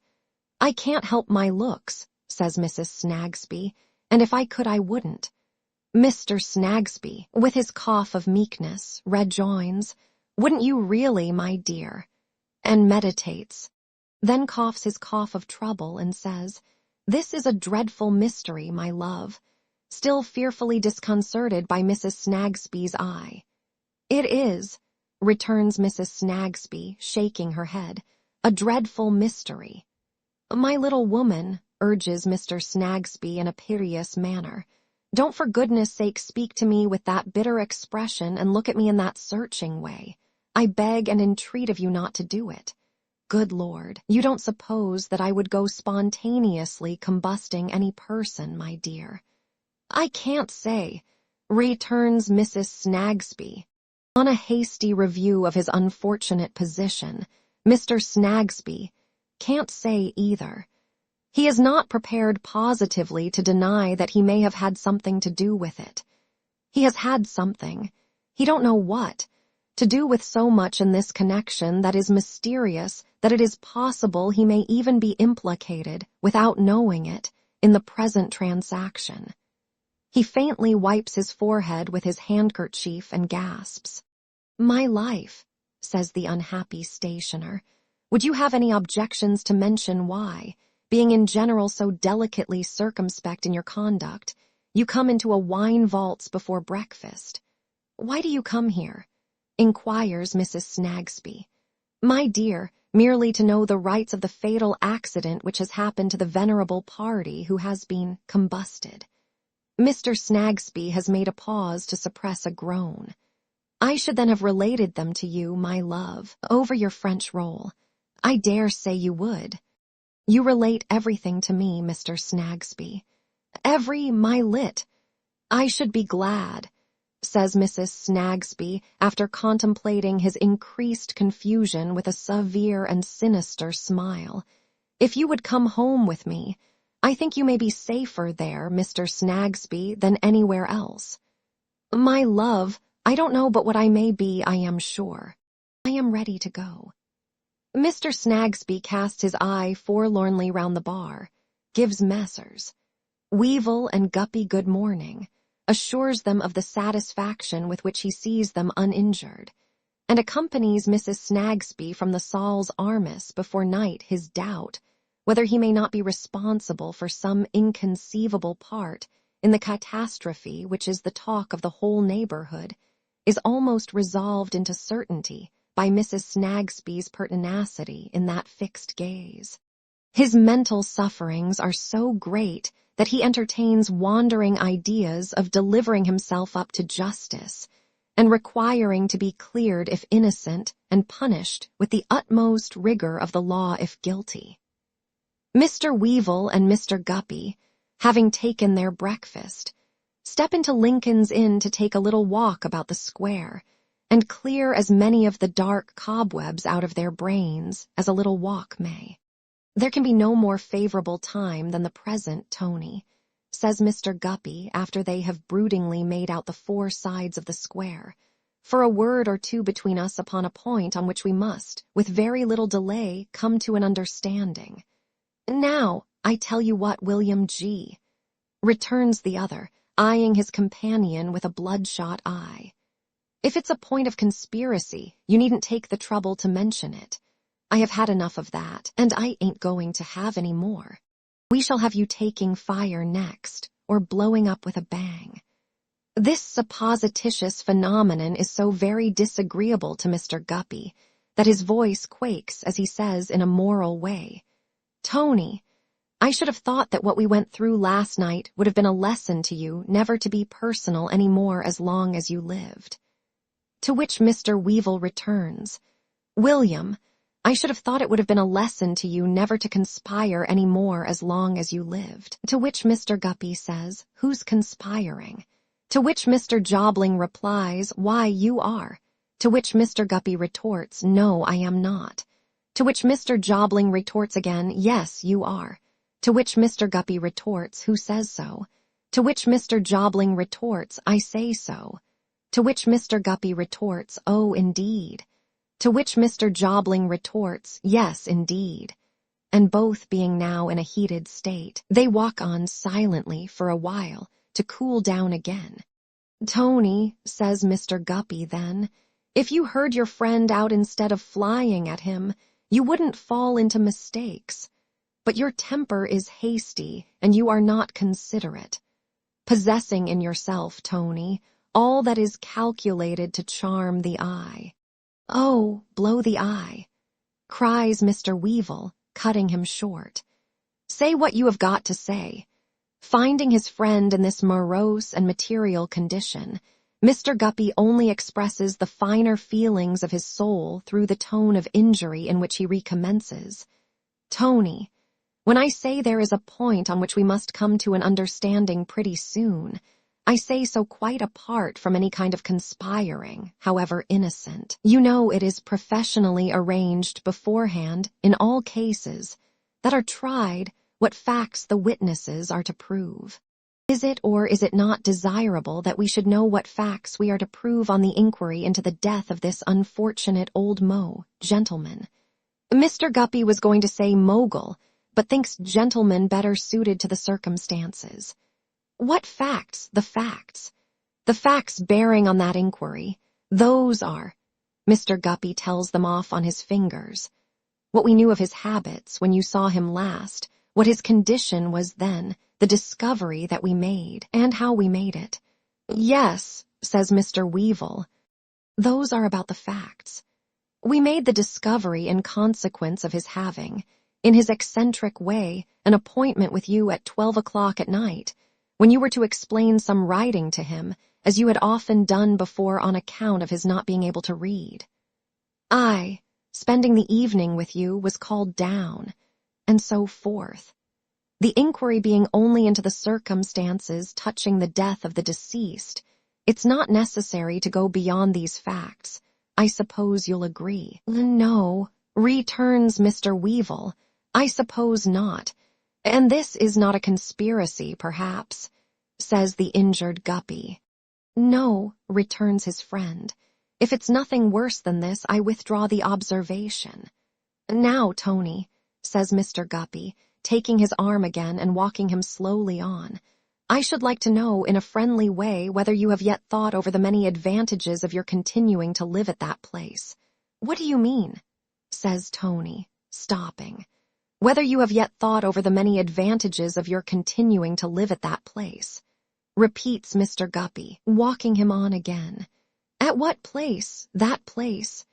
"I can't help my looks," says Mrs. Snagsby, "and if I could I wouldn't." Mr. Snagsby, with his cough of meekness, rejoins, "Wouldn't you really, my dear?" and meditates. Then coughs his cough of trouble and says, "This is a dreadful mystery, my love," still fearfully disconcerted by Mrs. Snagsby's eye. "It is," returns Mrs. Snagsby, shaking her head, "a dreadful mystery." "My little woman," urges Mr. Snagsby in a piteous manner, "don't for goodness sake speak to me with that bitter expression and look at me in that searching way. I beg and entreat of you not to do it. Good Lord, you don't suppose that I would go spontaneously combusting any person, my dear. I can't say, returns Mrs. Snagsby. On a hasty review of his unfortunate position, Mr. Snagsby can't say either. He is not prepared positively to deny that he may have had something to do with it. He has had something, he don't know what, to do with so much in this connection that is mysterious that it is possible he may even be implicated, without knowing it, in the present transaction. He faintly wipes his forehead with his handkerchief and gasps. My life, says the unhappy stationer, would you have any objections to mention why, being in general so delicately circumspect in your conduct, you come into a wine vaults before breakfast? Why do you come here? Inquires Mrs. Snagsby. My dear, merely to know the rights of the fatal accident which has happened to the venerable party who has been combusted. Mr. Snagsby has made a pause to suppress a groan. I should then have related them to you, my love, over your French roll. I dare say you would. You relate everything to me, Mr. Snagsby. Every my lit. I should be glad, says Mrs. Snagsby, after contemplating his increased confusion with a severe and sinister smile. If you would come home with me, I think you may be safer there, Mr. Snagsby, than anywhere else. My love, I don't know but what I may be, I am sure. I am ready to go. Mr. Snagsby casts his eye forlornly round the bar, gives Messrs. Weevil and Guppy good morning, assures them of the satisfaction with which he sees them uninjured, and accompanies Mrs. Snagsby from the Saul's Armis before night his doubt whether he may not be responsible for some inconceivable part in the catastrophe which is the talk of the whole neighborhood, is almost resolved into certainty by Mrs. Snagsby's pertinacity in that fixed gaze. His mental sufferings are so great that he entertains wandering ideas of delivering himself up to justice, and requiring to be cleared if innocent and punished with the utmost rigor of the law if guilty. Mr. Weevil and Mr. Guppy, having taken their breakfast, step into Lincoln's Inn to take a little walk about the square, and clear as many of the dark cobwebs out of their brains as a little walk may. There can be no more favorable time than the present, Tony, says Mr. Guppy after they have broodingly made out the four sides of the square, for a word or two between us upon a point on which we must, with very little delay, come to an understanding. Now, I tell you what, William G., returns the other, eyeing his companion with a bloodshot eye. If it's a point of conspiracy, you needn't take the trouble to mention it. I have had enough of that, and I ain't going to have any more. We shall have you taking fire next, or blowing up with a bang. This supposititious phenomenon is so very disagreeable to Mr. Guppy that his voice quakes as he says in a moral way, Tony, I should have thought that what we went through last night would have been a lesson to you never to be personal any more as long as you lived. To which Mr. Weevil returns, William, I should have thought it would have been a lesson to you never to conspire any more as long as you lived. To which Mr. Guppy says, who's conspiring? To which Mr. Jobling replies, why, you are. To which Mr. Guppy retorts, no, I am not. To which Mr. Jobling retorts again, yes, you are. To which Mr. Guppy retorts, who says so? To which Mr. Jobling retorts, I say so. To which Mr. Guppy retorts, oh, indeed. To which Mr. Jobling retorts, yes, indeed. And both being now in a heated state, they walk on silently for a while to cool down again. Tony, says Mr. Guppy then, if you heard your friend out instead of flying at him, you wouldn't fall into mistakes. But your temper is hasty, and you are not considerate. Possessing in yourself, Tony, all that is calculated to charm the eye. Oh, blow the eye, cries Mr. Weevil, cutting him short. Say what you have got to say. Finding his friend in this morose and material condition, Mr. Guppy only expresses the finer feelings of his soul through the tone of injury in which he recommences. Tony, when I say there is a point on which we must come to an understanding pretty soon, I say so quite apart from any kind of conspiring, however innocent. You know it is professionally arranged beforehand, in all cases, that are tried, what facts the witnesses are to prove. Is it or is it not desirable that we should know what facts we are to prove on the inquiry into the death of this unfortunate old gentleman? Mr. Guppy was going to say mogul, but thinks gentleman better suited to the circumstances. What facts? The facts. The facts bearing on that inquiry. Those are. Mr. Guppy tells them off on his fingers. What we knew of his habits when you saw him last, what his condition was then, the discovery that we made, and how we made it. Yes, says Mr. Weevil. Those are about the facts. We made the discovery in consequence of his having, in his eccentric way, an appointment with you at 12 o'clock at night, when you were to explain some writing to him, as you had often done before on account of his not being able to read. I, spending the evening with you, was called down, and so forth. The inquiry being only into the circumstances touching the death of the deceased, it's not necessary to go beyond these facts. I suppose you'll agree. No, returns Mr. Weevil. I suppose not. And this is not a conspiracy, perhaps, says the injured Guppy. No, returns his friend. If it's nothing worse than this, I withdraw the observation. Now, Tony, says Mr. Guppy, taking his arm again and walking him slowly on, I should like to know in a friendly way whether you have yet thought over the many advantages of your continuing to live at that place. What do you mean? Says Tony, stopping. Whether you have yet thought over the many advantages of your continuing to live at that place, repeats Mr. Guppy, walking him on again. At what place? That place?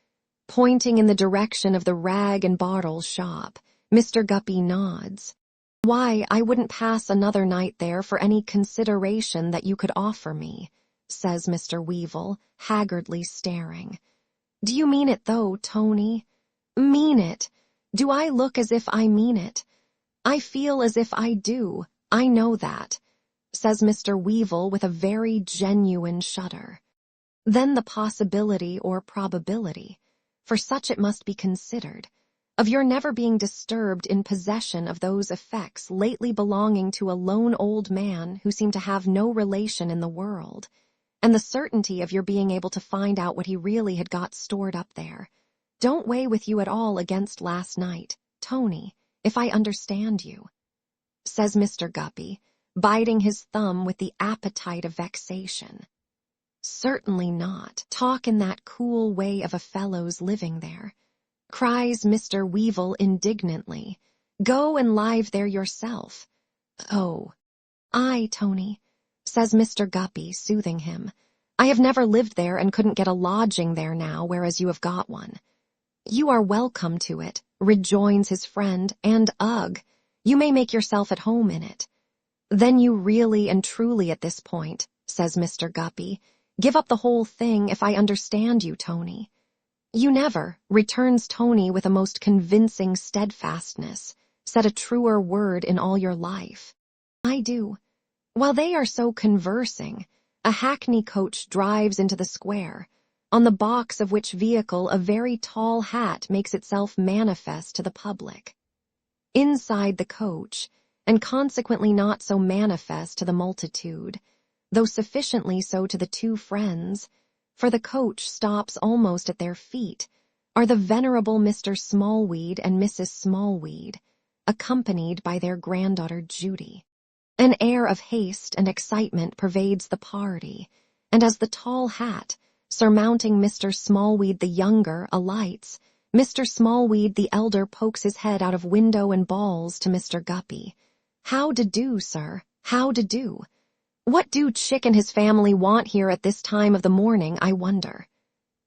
Pointing in the direction of the rag and bottle shop, Mr. Guppy nods. Why, I wouldn't pass another night there for any consideration that you could offer me, says Mr. Weevil, haggardly staring. Do you mean it, though, Tony? Mean it? Do I look as if I mean it? I feel as if I do, I know that, says Mr. Weevil with a very genuine shudder. Then the possibility or probability, for such it must be considered, of your never being disturbed in possession of those effects lately belonging to a lone old man who seemed to have no relation in the world, and the certainty of your being able to find out what he really had got stored up there, don't weigh with you at all against last night, Tony, if I understand you, says Mr. Guppy, biting his thumb with the appetite of vexation. Certainly not. Talk in that cool way of a fellow's living there, cries Mr. Weevil indignantly. Go and live there yourself. Oh, I, Tony, says Mr. Guppy, soothing him. I have never lived there and couldn't get a lodging there now, whereas you have got one. You are welcome to it, rejoins his friend, and ugh, you may make yourself at home in it. Then you really and truly at this point, says Mr. Guppy, give up the whole thing if I understand you, Tony. You never, returns Tony with a most convincing steadfastness, said a truer word in all your life. I do. While they are so conversing, a hackney coach drives into the square, on the box of which vehicle a very tall hat makes itself manifest to the public. Inside the coach, and consequently not so manifest to the multitude, though sufficiently so to the two friends, for the coach stops almost at their feet, are the venerable Mr. Smallweed and Mrs. Smallweed, accompanied by their granddaughter Judy. An air of haste and excitement pervades the party, and as the tall hat, surmounting Mr. Smallweed the younger, alights, Mr. Smallweed the elder pokes his head out of window and bawls to Mr. Guppy. How to do, sir? How to do? What do Chick and his family want here at this time of the morning, I wonder?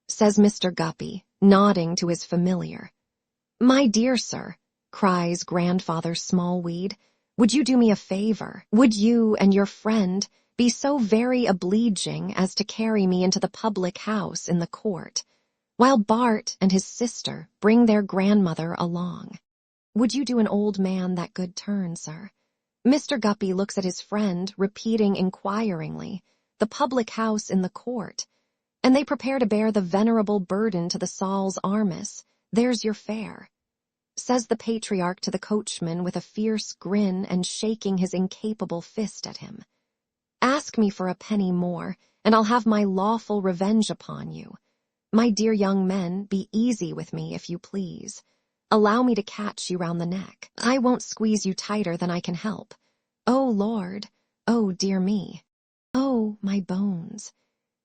Says Mr. Guppy, nodding to his familiar. My dear sir, cries Grandfather Smallweed, would you do me a favor? Would you and your friend be so very obliging as to carry me into the public house in the court, while Bart and his sister bring their grandmother along. Would you do an old man that good turn, sir? Mr. Guppy looks at his friend, repeating inquiringly, the public house in the court, and they prepare to bear the venerable burden to the Saul's armis. There's your fare, says the patriarch to the coachman with a fierce grin and shaking his incapable fist at him. Ask me for a penny more, and I'll have my lawful revenge upon you. My dear young men, be easy with me, if you please. Allow me to catch you round the neck. I won't squeeze you tighter than I can help. Oh, Lord! Oh, dear me! Oh, my bones!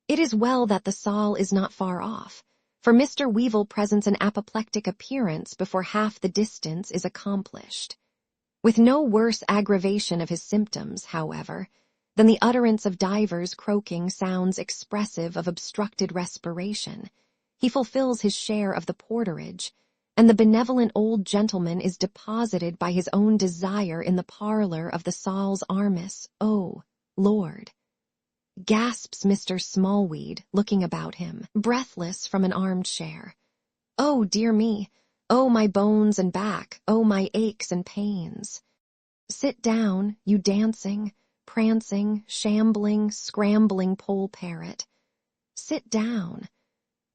It is well that the Saul is not far off, for Mr. Weevil presents an apoplectic appearance before half the distance is accomplished. With no worse aggravation of his symptoms, however, than the utterance of divers croaking sounds expressive of obstructed respiration, he fulfills his share of the porterage, and the benevolent old gentleman is deposited by his own desire in the parlor of the Saul's armis. Oh, Lord! Gasps Mr. Smallweed, looking about him, breathless from an armchair. Oh, dear me! Oh, my bones and back! Oh, my aches and pains! Sit down, you dancing, prancing, shambling, scrambling poll parrot. Sit down.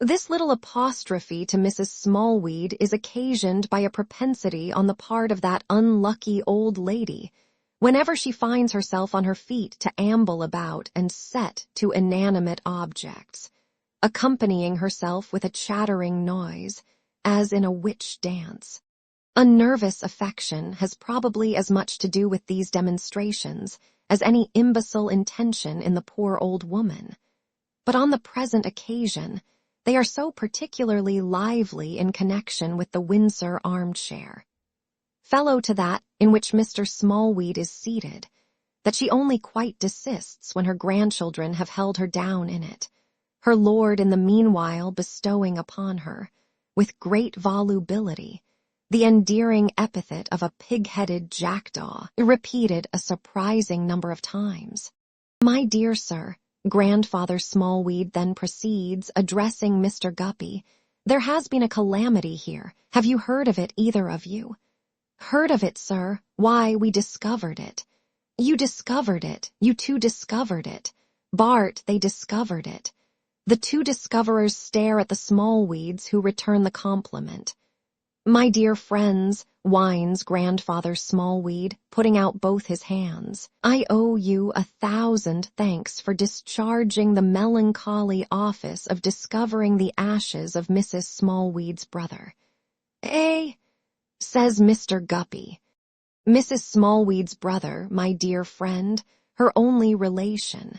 This little apostrophe to Mrs. Smallweed is occasioned by a propensity on the part of that unlucky old lady, whenever she finds herself on her feet, to amble about and set to inanimate objects, accompanying herself with a chattering noise, as in a witch dance. A nervous affection has probably as much to do with these demonstrations as any imbecile intention in the poor old woman. But on the present occasion, they are so particularly lively in connection with the Windsor armchair, fellow to that in which Mr. Smallweed is seated, that she only quite desists when her grandchildren have held her down in it, her lord in the meanwhile bestowing upon her, with great volubility, the endearing epithet of a pig-headed jackdaw, repeated a surprising number of times. My dear sir, Grandfather Smallweed then proceeds, addressing Mr. Guppy, there has been a calamity here. Have you heard of it, either of you? Heard of it, sir? Why, we discovered it. You discovered it. You two discovered it. Bart, they discovered it. The two discoverers stare at the Smallweeds, who return the compliment. My dear friends, whines Grandfather Smallweed, putting out both his hands, I owe you 1,000 thanks for discharging the melancholy office of discovering the ashes of Mrs. Smallweed's brother. Eh? Says Mr. Guppy. Mrs. Smallweed's brother, my dear friend, her only relation.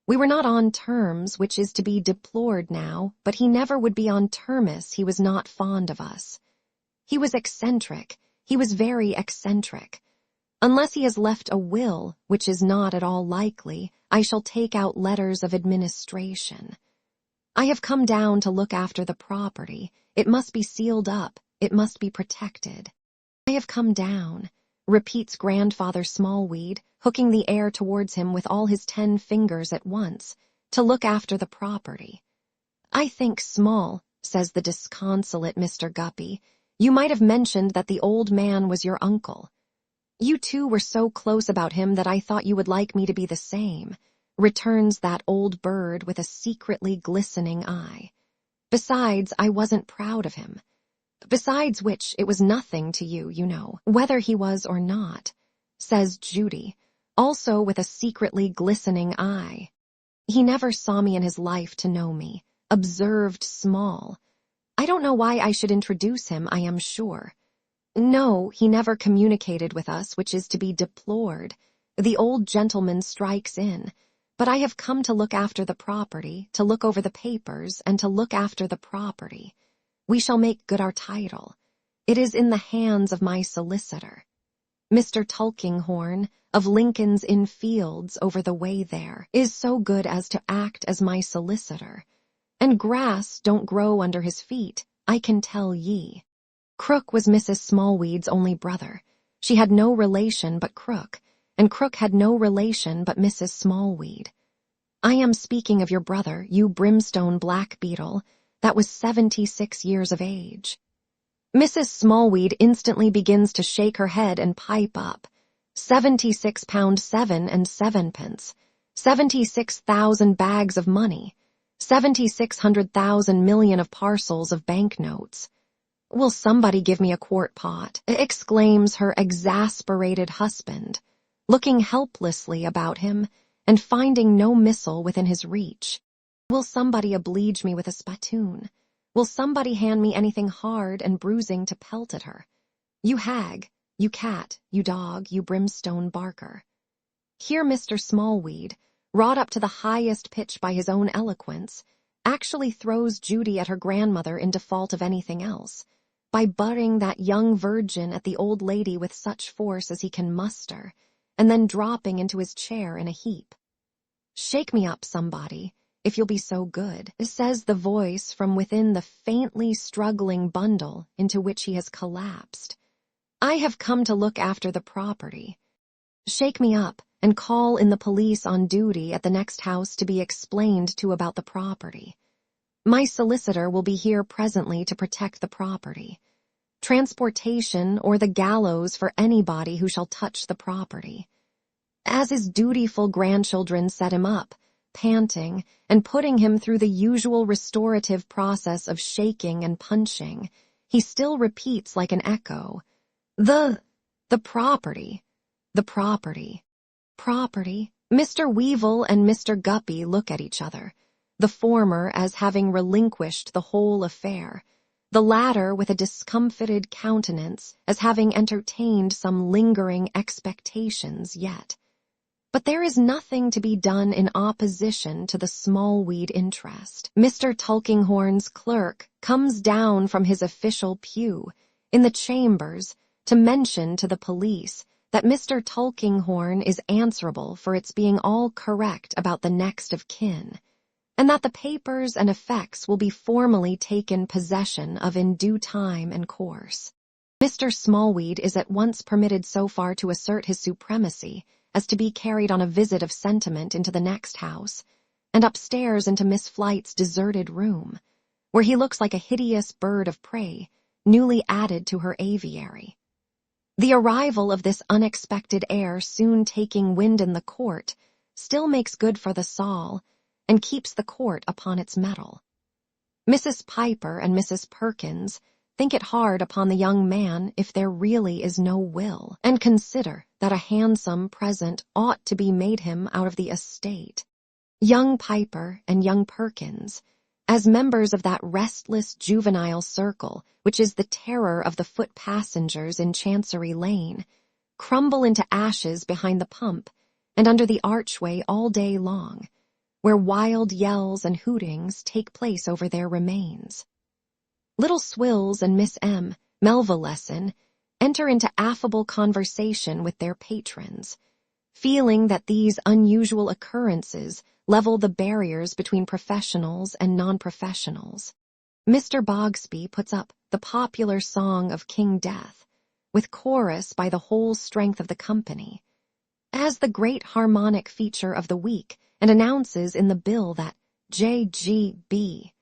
We were not on terms, which is to be deplored now, but he never would be on terms he was not fond of us. He was eccentric. He was very eccentric. Unless he has left a will, which is not at all likely, I shall take out letters of administration. I have come down to look after the property. It must be sealed up. It must be protected. I have come down, repeats Grandfather Smallweed, hooking the air towards him with all his 10 fingers at once, to look after the property. I think, Small, says the disconsolate Mr. Guppy, you might have mentioned that the old man was your uncle. You two were so close about him that I thought you would like me to be the same, returns that old bird with a secretly glistening eye. Besides, I wasn't proud of him. Besides which, it was nothing to you, you know, whether he was or not, says Judy, also with a secretly glistening eye. He never saw me in his life to know me, observed Small. I don't know why I should introduce him, I am sure. No, he never communicated with us, which is to be deplored. The old gentleman strikes in. But I have come to look after the property, to look over the papers, and to look after the property. We shall make good our title. It is in the hands of my solicitor. Mr. Tulkinghorn, of Lincoln's Inn Fields over the way there, is so good as to act as my solicitor. And grass don't grow under his feet, I can tell ye. Crook was Mrs. Smallweed's only brother. She had no relation but Crook, and Crook had no relation but Mrs. Smallweed. "I am speaking of your brother, you brimstone black beetle, that was 76 years of age." Mrs. Smallweed instantly begins to shake her head and pipe up. £76 7 and 7 pence, 76,000 bags of money, 7,600,000 million of parcels of banknotes. "Will somebody give me a quart pot?" exclaims her exasperated husband, looking helplessly about him and finding no missile within his reach. "Will somebody oblige me with a spittoon? Will somebody hand me anything hard and bruising to pelt at her? You hag, you cat, you dog, you brimstone barker." Here Mr. Smallweed, wrought up to the highest pitch by his own eloquence, actually throws Judy at her grandmother in default of anything else, by butting that young virgin at the old lady with such force as he can muster, and then dropping into his chair in a heap. "Shake me up, somebody, if you'll be so good," says the voice from within the faintly struggling bundle into which he has collapsed. "I have come to look after the property. Shake me up and call in the police on duty at the next house to be explained to about the property. My solicitor will be here presently to protect the property. Transportation or the gallows for anybody who shall touch the property." As his dutiful grandchildren set him up, panting, and putting him through the usual restorative process of shaking and punching, he still repeats like an echo, The property, the property, property." Mr. Weevil and Mr. Guppy look at each other, the former as having relinquished the whole affair, the latter with a discomfited countenance as having entertained some lingering expectations yet. But there is nothing to be done in opposition to the Smallweed interest. Mr. Tulkinghorn's clerk comes down from his official pew in the chambers to mention to the police that Mr. Tulkinghorn is answerable for its being all correct about the next of kin, and that the papers and effects will be formally taken possession of in due time and course. Mr. Smallweed is at once permitted so far to assert his supremacy as to be carried on a visit of sentiment into the next house, and upstairs into Miss Flight's deserted room, where he looks like a hideous bird of prey, newly added to her aviary. The arrival of this unexpected heir soon taking wind in the court still makes good for the Saul, and keeps the court upon its mettle. Mrs. Piper and Mrs. Perkins think it hard upon the young man if there really is no will, and consider that a handsome present ought to be made him out of the estate. Young Piper and young Perkins, as members of that restless juvenile circle which is the terror of the foot passengers in Chancery Lane, crumble into ashes behind the pump and under the archway all day long, where wild yells and hootings take place over their remains. Little Swills and Miss M. Melvillesson enter into affable conversation with their patrons, feeling that these unusual occurrences level the barriers between professionals and non-professionals. Mr. Bogsby puts up the popular song of King Death, with chorus by the whole strength of the company, as the great harmonic feature of the week, and announces in the bill that J.G.B.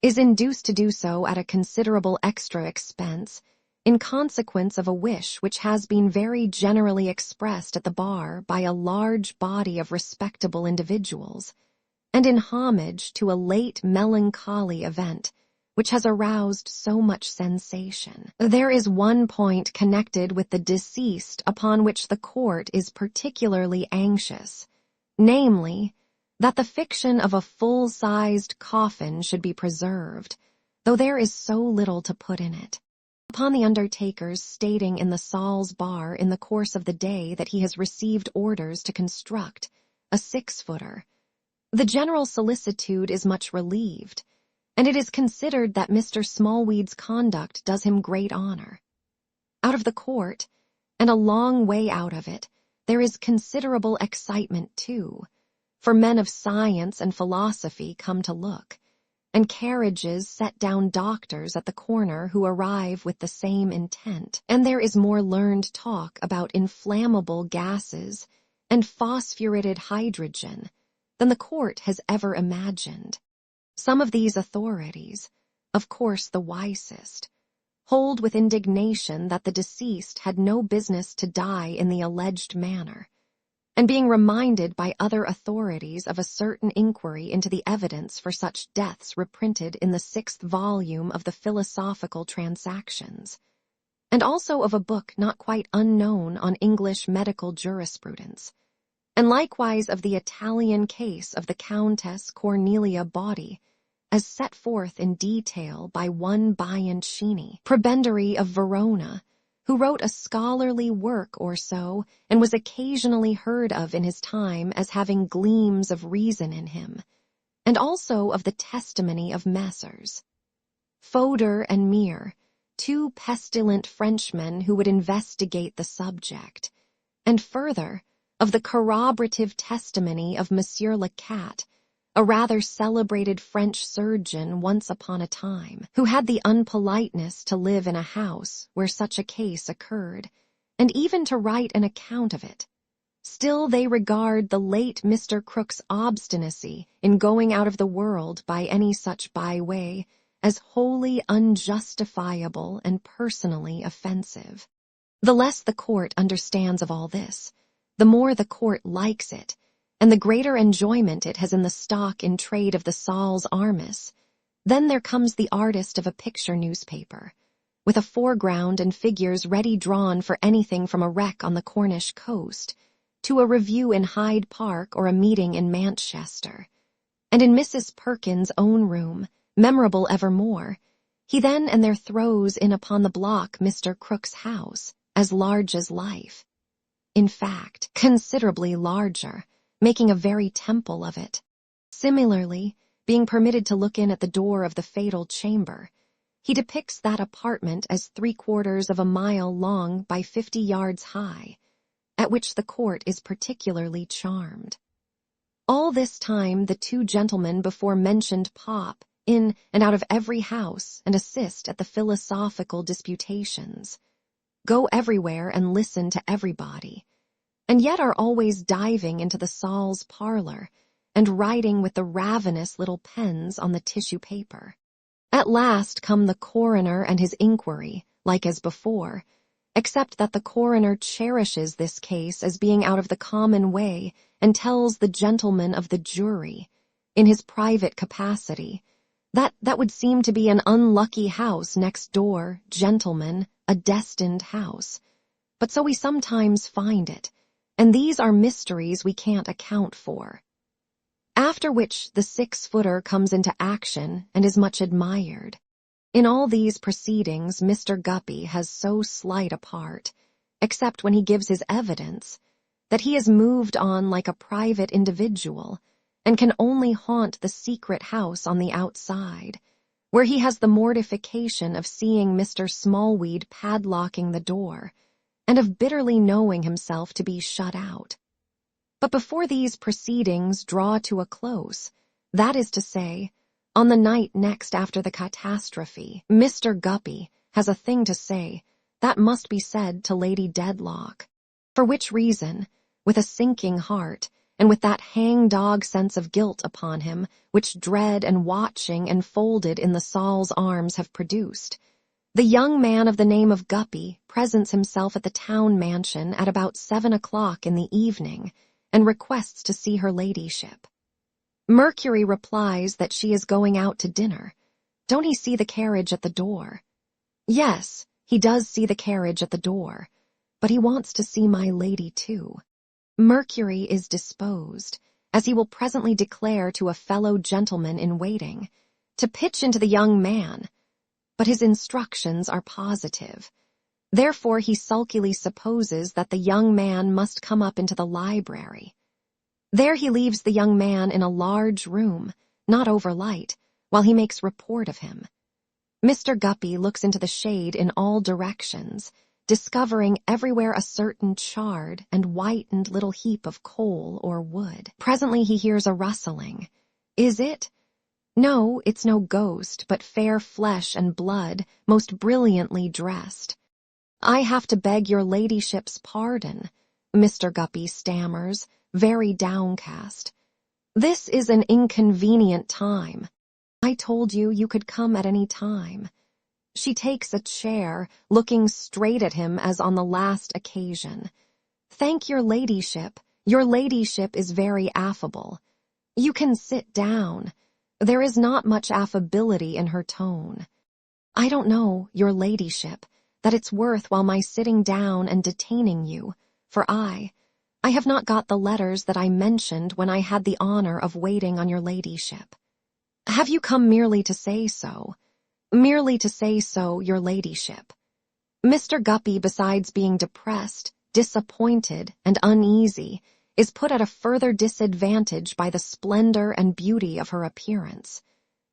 is induced to do so at a considerable extra expense in consequence of a wish which has been very generally expressed at the bar by a large body of respectable individuals, and in homage to a late melancholy event which has aroused so much sensation. There is one point connected with the deceased upon which the court is particularly anxious, namely, that the fiction of a full-sized coffin should be preserved, though there is so little to put in it. Upon the undertaker's stating in the Saul's bar in the course of the day that he has received orders to construct a 6-footer, the general solicitude is much relieved, and it is considered that Mr. Smallweed's conduct does him great honor. Out of the court, and a long way out of it, there is considerable excitement too, for men of science and philosophy come to look, and carriages set down doctors at the corner who arrive with the same intent, and there is more learned talk about inflammable gases and phosphorated hydrogen than the court has ever imagined. Some of these authorities, of course the wisest, hold with indignation that the deceased had no business to die in the alleged manner, and being reminded by other authorities of a certain inquiry into the evidence for such deaths reprinted in the 6th volume of the Philosophical Transactions, and also of a book not quite unknown on English medical jurisprudence, and likewise of the Italian case of the Countess Cornelia Body, as set forth in detail by one Bianchini, prebendary of Verona, who wrote a scholarly work or so and was occasionally heard of in his time as having gleams of reason in him, and also of the testimony of Messrs. Fodor and Mere, 2 pestilent Frenchmen who would investigate the subject, and further, of the corroborative testimony of Monsieur Lecat, a rather celebrated French surgeon once upon a time, who had the unpoliteness to live in a house where such a case occurred, and even to write an account of it. Still they regard the late Mr. Crook's obstinacy in going out of the world by any such byway as wholly unjustifiable and personally offensive. The less the court understands of all this, the more the court likes it, and the greater enjoyment it has in the stock in trade of the Sal's Armis. Then there comes the artist of a picture newspaper, with a foreground and figures ready drawn for anything from a wreck on the Cornish coast, to a review in Hyde Park or a meeting in Manchester. And in Mrs. Perkins' own room, memorable evermore, he then and there throws in upon the block Mr. Crook's house, as large as life. In fact, considerably larger, making a very temple of it. Similarly, being permitted to look in at the door of the fatal chamber, he depicts that apartment as 3/4 of a mile long by 50 yards high, at which the court is particularly charmed. All this time the 2 gentlemen before mentioned pop in and out of every house and assist at the philosophical disputations, go everywhere and listen to everybody, and yet are always diving into the Sal's parlor and writing with the ravenous little pens on the tissue paper. At last come the coroner and his inquiry, like as before, except that the coroner cherishes this case as being out of the common way and tells the gentleman of the jury, in his private capacity, that would seem to be an unlucky house next door, gentlemen, a destined house. But so we sometimes find it, and these are mysteries we can't account for. After which the 6-footer comes into action and is much admired. In all these proceedings Mr. Guppy has so slight a part, except when he gives his evidence, that he is moved on like a private individual, and can only haunt the secret house on the outside, where he has the mortification of seeing Mr. Smallweed padlocking the door, and of bitterly knowing himself to be shut out. But before these proceedings draw to a close, that is to say, on the night next after the catastrophe, Mr. Guppy has a thing to say that must be said to Lady Dedlock, for which reason, with a sinking heart, and with that hang-dog sense of guilt upon him which dread and watching enfolded in the Sal's arms have produced, the young man of the name of Guppy presents himself at the town mansion at about 7 o'clock in the evening, and requests to see her ladyship. Mercury replies that she is going out to dinner. Don't he see the carriage at the door? Yes, he does see the carriage at the door, but he wants to see my lady too. Mercury is disposed, as he will presently declare to a fellow gentleman in waiting, to pitch into the young man, but his instructions are positive. Therefore he sulkily supposes that the young man must come up into the library. There he leaves the young man in a large room, not overlight, while he makes report of him. Mr. Guppy looks into the shade in all directions, discovering everywhere a certain charred and whitened little heap of coal or wood. Presently he hears a rustling. Is it? No, it's no ghost, but fair flesh and blood, most brilliantly dressed. I have to beg your ladyship's pardon, Mr. Guppy stammers, very downcast. This is an inconvenient time. I told you you could come at any time. She takes a chair, looking straight at him as on the last occasion. Thank your ladyship. Your ladyship is very affable. You can sit down. There is not much affability in her tone. I don't know, your ladyship, that it's worth while my sitting down and detaining you, for I have not got the letters that I mentioned when I had the honor of waiting on your ladyship. Have you come merely to say so? Merely to say so, your ladyship. Mr. Guppy, besides being depressed, disappointed, and uneasy, is put at a further disadvantage by the splendor and beauty of her appearance.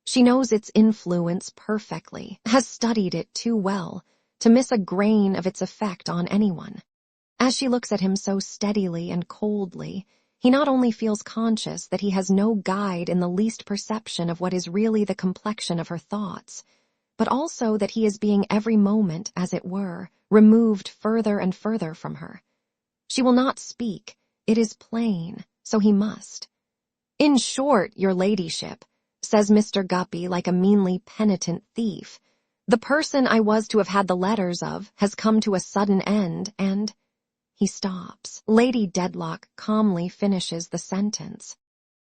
She knows its influence perfectly, has studied it too well, to miss a grain of its effect on anyone. As she looks at him so steadily and coldly, he not only feels conscious that he has no guide in the least perception of what is really the complexion of her thoughts, but also that he is being every moment, as it were, removed further and further from her. She will not speak, it is plain, so he must. In short, your ladyship, says Mr. Guppy like a meanly penitent thief, the person I was to have had the letters of has come to a sudden end, and... He stops. Lady Dedlock calmly finishes the sentence.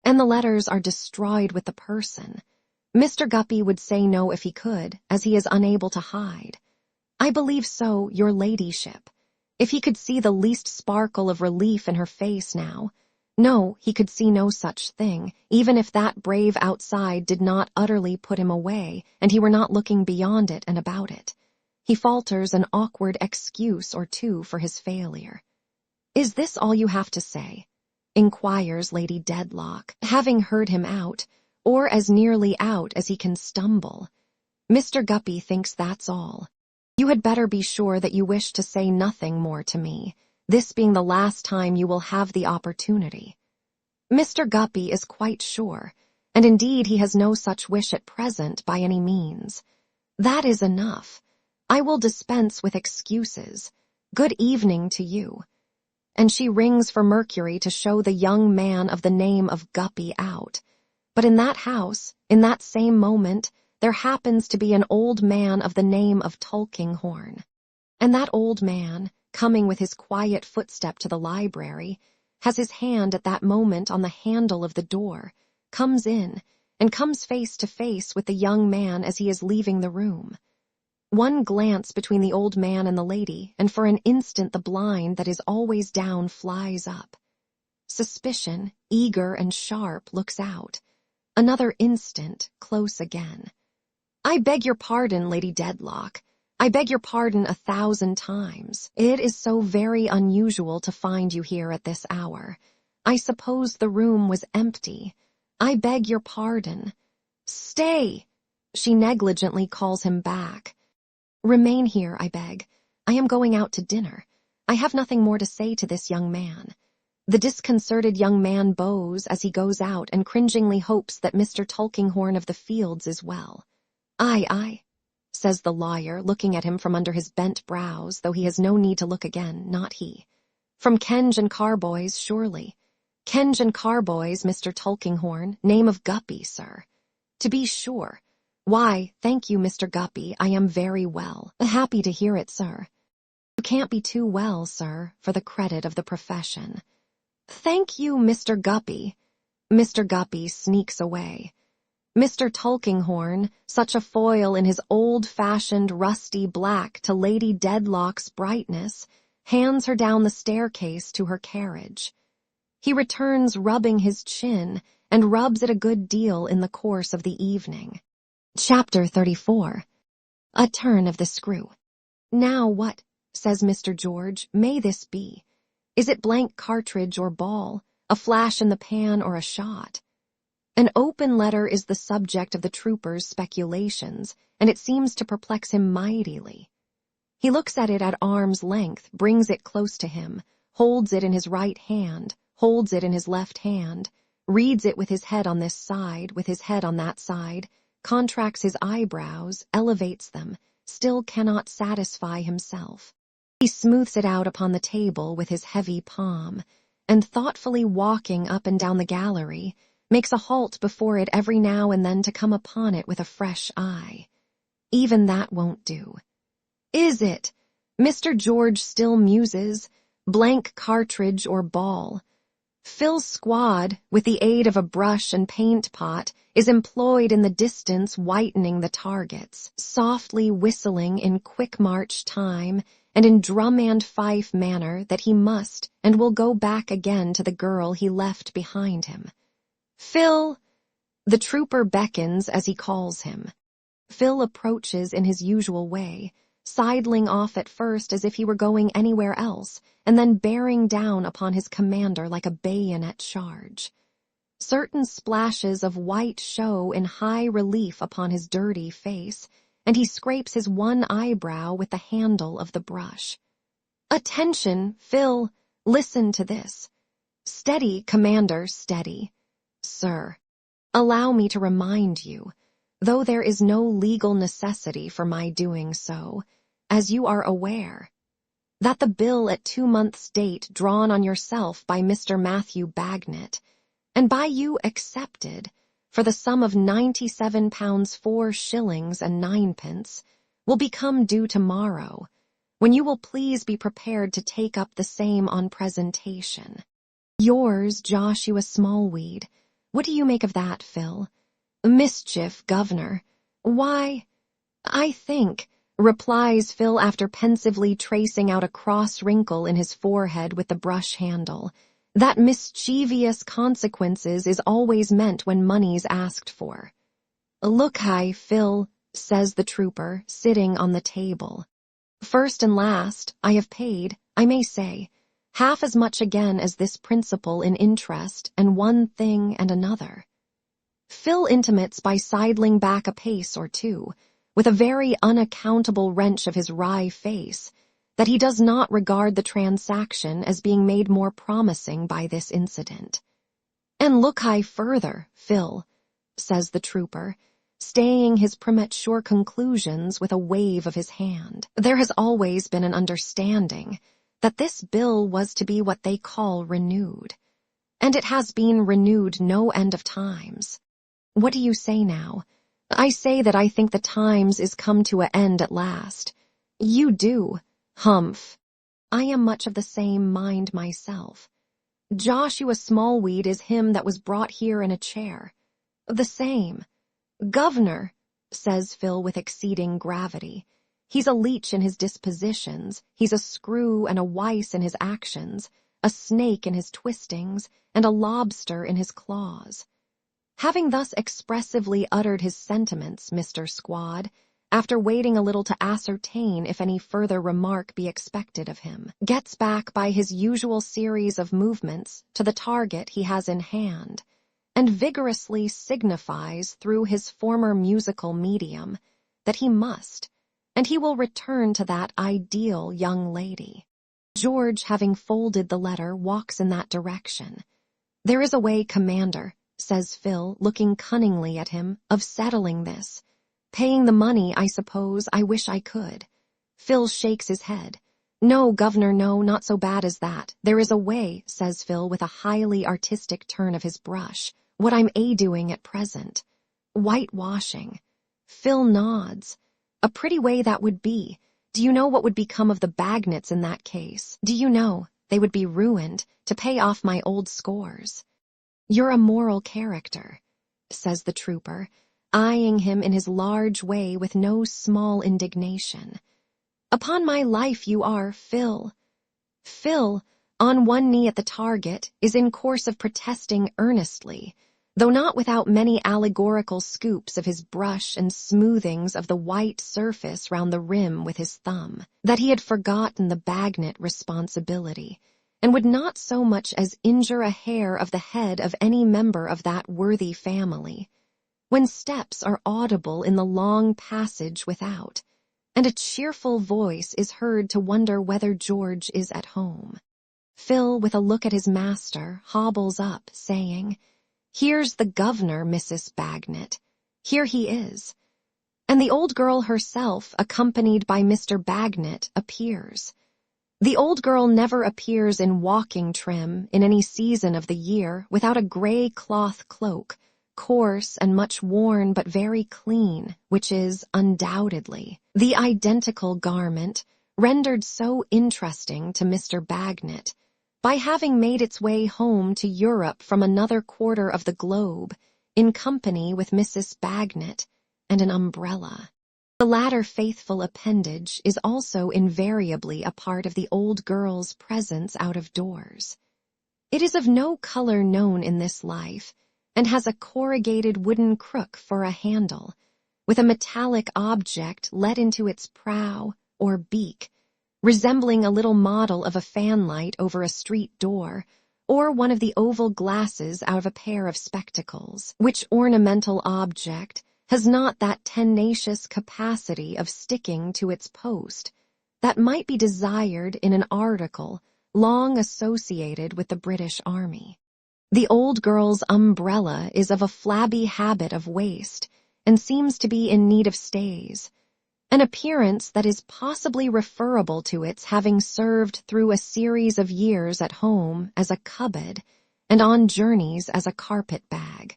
And the letters are destroyed with the person. Mr. Guppy would say no if he could, as he is unable to hide. I believe so, your ladyship. If he could see the least sparkle of relief in her face now. No, he could see no such thing, even if that brave outside did not utterly put him away, and he were not looking beyond it and about it. He falters an awkward excuse or two for his failure. Is this all you have to say? Inquires Lady Dedlock, having heard him out, or as nearly out as he can stumble. Mr. Guppy thinks that's all. You had better be sure that you wish to say nothing more to me, this being the last time you will have the opportunity. Mr. Guppy is quite sure, and indeed he has no such wish at present by any means. That is enough. I will dispense with excuses. Good evening to you. And she rings for Mercury to show the young man of the name of Guppy out. But in that house, in that same moment, there happens to be an old man of the name of Tulkinghorn. And that old man, coming with his quiet footstep to the library, has his hand at that moment on the handle of the door, comes in, and comes face to face with the young man as he is leaving the room. One glance between the old man and the lady, and for an instant the blind that is always down flies up. Suspicion, eager and sharp, looks out. Another instant, close again. I beg your pardon, Lady Dedlock. I beg your pardon 1,000 times. It is so very unusual to find you here at this hour. I suppose the room was empty. I beg your pardon. Stay! She negligently calls him back. Remain here, I beg. I am going out to dinner. I have nothing more to say to this young man. The disconcerted young man bows as he goes out and cringingly hopes that Mr. Tulkinghorn of the Fields is well. Aye, says the lawyer, looking at him from under his bent brows, though he has no need to look again, not he. From Kenge and Carboy's, surely. Kenge and Carboy's, Mr. Tulkinghorn, name of Guppy, sir. To be sure. Why, thank you, Mr. Guppy, I am very well. Happy to hear it, sir. You can't be too well, sir, for the credit of the profession. Thank you, Mr. Guppy. Mr. Guppy sneaks away. Mr. Tulkinghorn, such a foil in his old-fashioned rusty black to Lady Dedlock's brightness, hands her down the staircase to her carriage. He returns rubbing his chin, and rubs it a good deal in the course of the evening. Chapter 34. A turn of the screw. Now what, says Mr. George, may this be? Is it blank cartridge or ball, a flash in the pan or a shot? An open letter is the subject of the trooper's speculations, and it seems to perplex him mightily. He looks at it at arm's length, brings it close to him, holds it in his right hand, holds it in his left hand, reads it with his head on this side, with his head on that side, contracts his eyebrows, elevates them, still cannot satisfy himself. He smooths it out upon the table with his heavy palm, and thoughtfully walking up and down the gallery, makes a halt before it every now and then to come upon it with a fresh eye. Even that won't do. Is it? Mr. George still muses, blank cartridge or ball. Phil's squad, with the aid of a brush and paint pot, is employed in the distance whitening the targets, softly whistling in quick march time and in drum and fife manner that he must and will go back again to the girl he left behind him. Phil! The trooper beckons as he calls him. Phil approaches in his usual way, sidling off at first as if he were going anywhere else, and then bearing down upon his commander like a bayonet charge. Certain splashes of white show in high relief upon his dirty face, and he scrapes his one eyebrow with the handle of the brush. Attention, Phil! Listen to this. Steady, Commander, steady. Sir, allow me to remind you, though there is no legal necessity for my doing so, as you are aware, that the bill at 2 months' date drawn on yourself by Mr. Matthew Bagnet, and by you accepted, for the sum of £97 4 shillings and 9pence, will become due tomorrow, when you will please be prepared to take up the same on presentation. Yours, Joshua Smallweed. What do you make of that, Phil? Mischief, Governor. Why, I think, replies Phil after pensively tracing out a cross wrinkle in his forehead with the brush handle, that mischievous consequences is always meant when money's asked for. Look, Phil, says the trooper, sitting on the table. First and last, I have paid, I may say, half as much again as this principal in interest and one thing and another. Phil intimates by sidling back a pace or two, with a very unaccountable wrench of his wry face, that he does not regard the transaction as being made more promising by this incident. And look further, Phil, says the trooper, staying his premature conclusions with a wave of his hand. There has always been an understanding that this bill was to be what they call renewed, and it has been renewed no end of times. What do you say now? I say that I think the times is come to an end at last. You do. Humph. I am much of the same mind myself. Joshua Smallweed is him that was brought here in a chair. The same. Governor, says Phil with exceeding gravity. He's a leech in his dispositions, he's a screw and a wice in his actions, a snake in his twistings, and a lobster in his claws. Having thus expressively uttered his sentiments, Mr. Squad, after waiting a little to ascertain if any further remark be expected of him, gets back by his usual series of movements to the target he has in hand, and vigorously signifies through his former musical medium that he must, and he will return to that ideal young lady. George, having folded the letter, walks in that direction. There is a way, Commander, says Phil, looking cunningly at him, of settling this. Paying the money, I suppose. I wish I could. Phil shakes his head. No, Governor, no, not so bad as that. There is a way, says Phil with a highly artistic turn of his brush. What I'm doing at present. Whitewashing. Phil nods. A pretty way that would be. Do you know what would become of the Bagnets in that case? Do you know? They would be ruined to pay off my old scores. You're a moral character, says the trooper, eyeing him in his large way with no small indignation. Upon my life you are, Phil. Phil, on one knee at the target, is in course of protesting earnestly, though not without many allegorical scoops of his brush and smoothings of the white surface round the rim with his thumb, that he had forgotten the Bagnet responsibility, and would not so much as injure a hair of the head of any member of that worthy family, when steps are audible in the long passage without, and a cheerful voice is heard to wonder whether George is at home. Phil, with a look at his master, hobbles up, saying, "Here's the governor, Mrs. Bagnet. Here he is." And the old girl herself, accompanied by Mr. Bagnet, appears. The old girl never appears in walking trim in any season of the year without a gray cloth cloak, coarse and much worn but very clean, which is, undoubtedly, the identical garment rendered so interesting to Mr. Bagnet by having made its way home to Europe from another quarter of the globe in company with Mrs. Bagnet and an umbrella. The latter faithful appendage is also invariably a part of the old girl's presence out of doors. It is of no color known in this life, and has a corrugated wooden crook for a handle, with a metallic object let into its prow or beak, resembling a little model of a fanlight over a street door, or one of the oval glasses out of a pair of spectacles, which ornamental object has not that tenacious capacity of sticking to its post that might be desired in an article long associated with the British Army. The old girl's umbrella is of a flabby habit of waist and seems to be in need of stays, an appearance that is possibly referable to its having served through a series of years at home as a cupboard and on journeys as a carpet bag.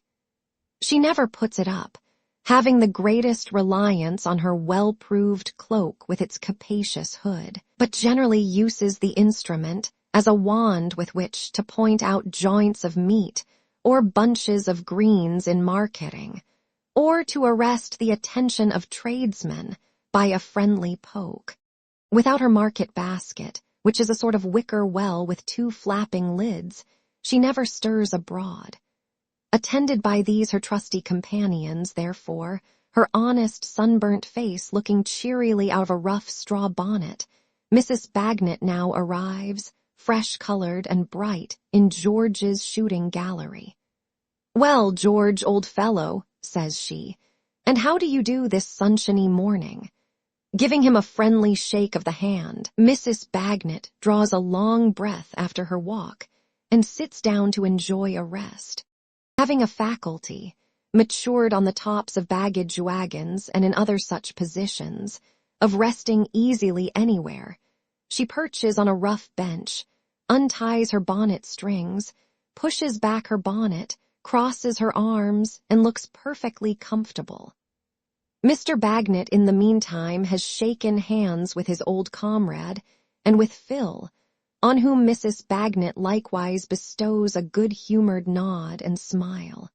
She never puts it up, having the greatest reliance on her well-proved cloak with its capacious hood, but generally uses the instrument as a wand with which to point out joints of meat or bunches of greens in marketing, or to arrest the attention of tradesmen by a friendly poke. Without her market basket, which is a sort of wicker well with two flapping lids, she never stirs abroad. Attended by these her trusty companions, therefore, her honest sunburnt face looking cheerily out of a rough straw bonnet, Mrs. Bagnet now arrives, fresh-colored and bright, in George's shooting gallery. "Well, George, old fellow," says she, "and how do you do this sunshiny morning?" Giving him a friendly shake of the hand, Mrs. Bagnet draws a long breath after her walk and sits down to enjoy a rest. Having a faculty, matured on the tops of baggage wagons and in other such positions, of resting easily anywhere, she perches on a rough bench, unties her bonnet strings, pushes back her bonnet, crosses her arms, and looks perfectly comfortable. Mr. Bagnet, in the meantime, has shaken hands with his old comrade, and with Phil, on whom Mrs. Bagnet likewise bestows a good-humored nod and smile.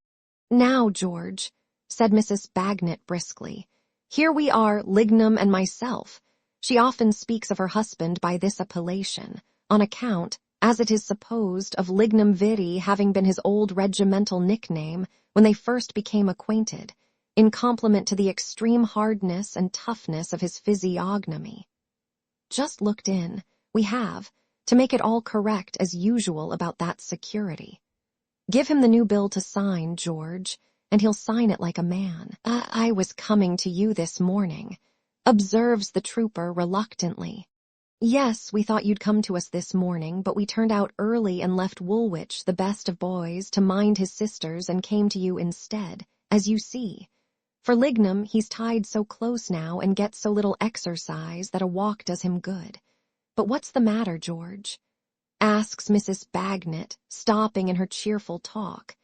"Now, George," said Mrs. Bagnet briskly, "here we are, Lignum and myself." She often speaks of her husband by this appellation, on account, as it is supposed, of Lignum Vitae having been his old regimental nickname when they first became acquainted, in compliment to the extreme hardness and toughness of his physiognomy. "Just looked in, we have, to make it all correct as usual about that security. Give him the new bill to sign, George, and he'll sign it like a man." I was coming to you this morning," observes the trooper reluctantly. "Yes, we thought you'd come to us this morning, but we turned out early and left Woolwich, the best of boys, to mind his sisters and came to you instead, as you see. For Lignum, he's tied so close now and gets so little exercise that a walk does him good. But what's the matter, George?" asks Mrs. Bagnet, stopping in her cheerful talk.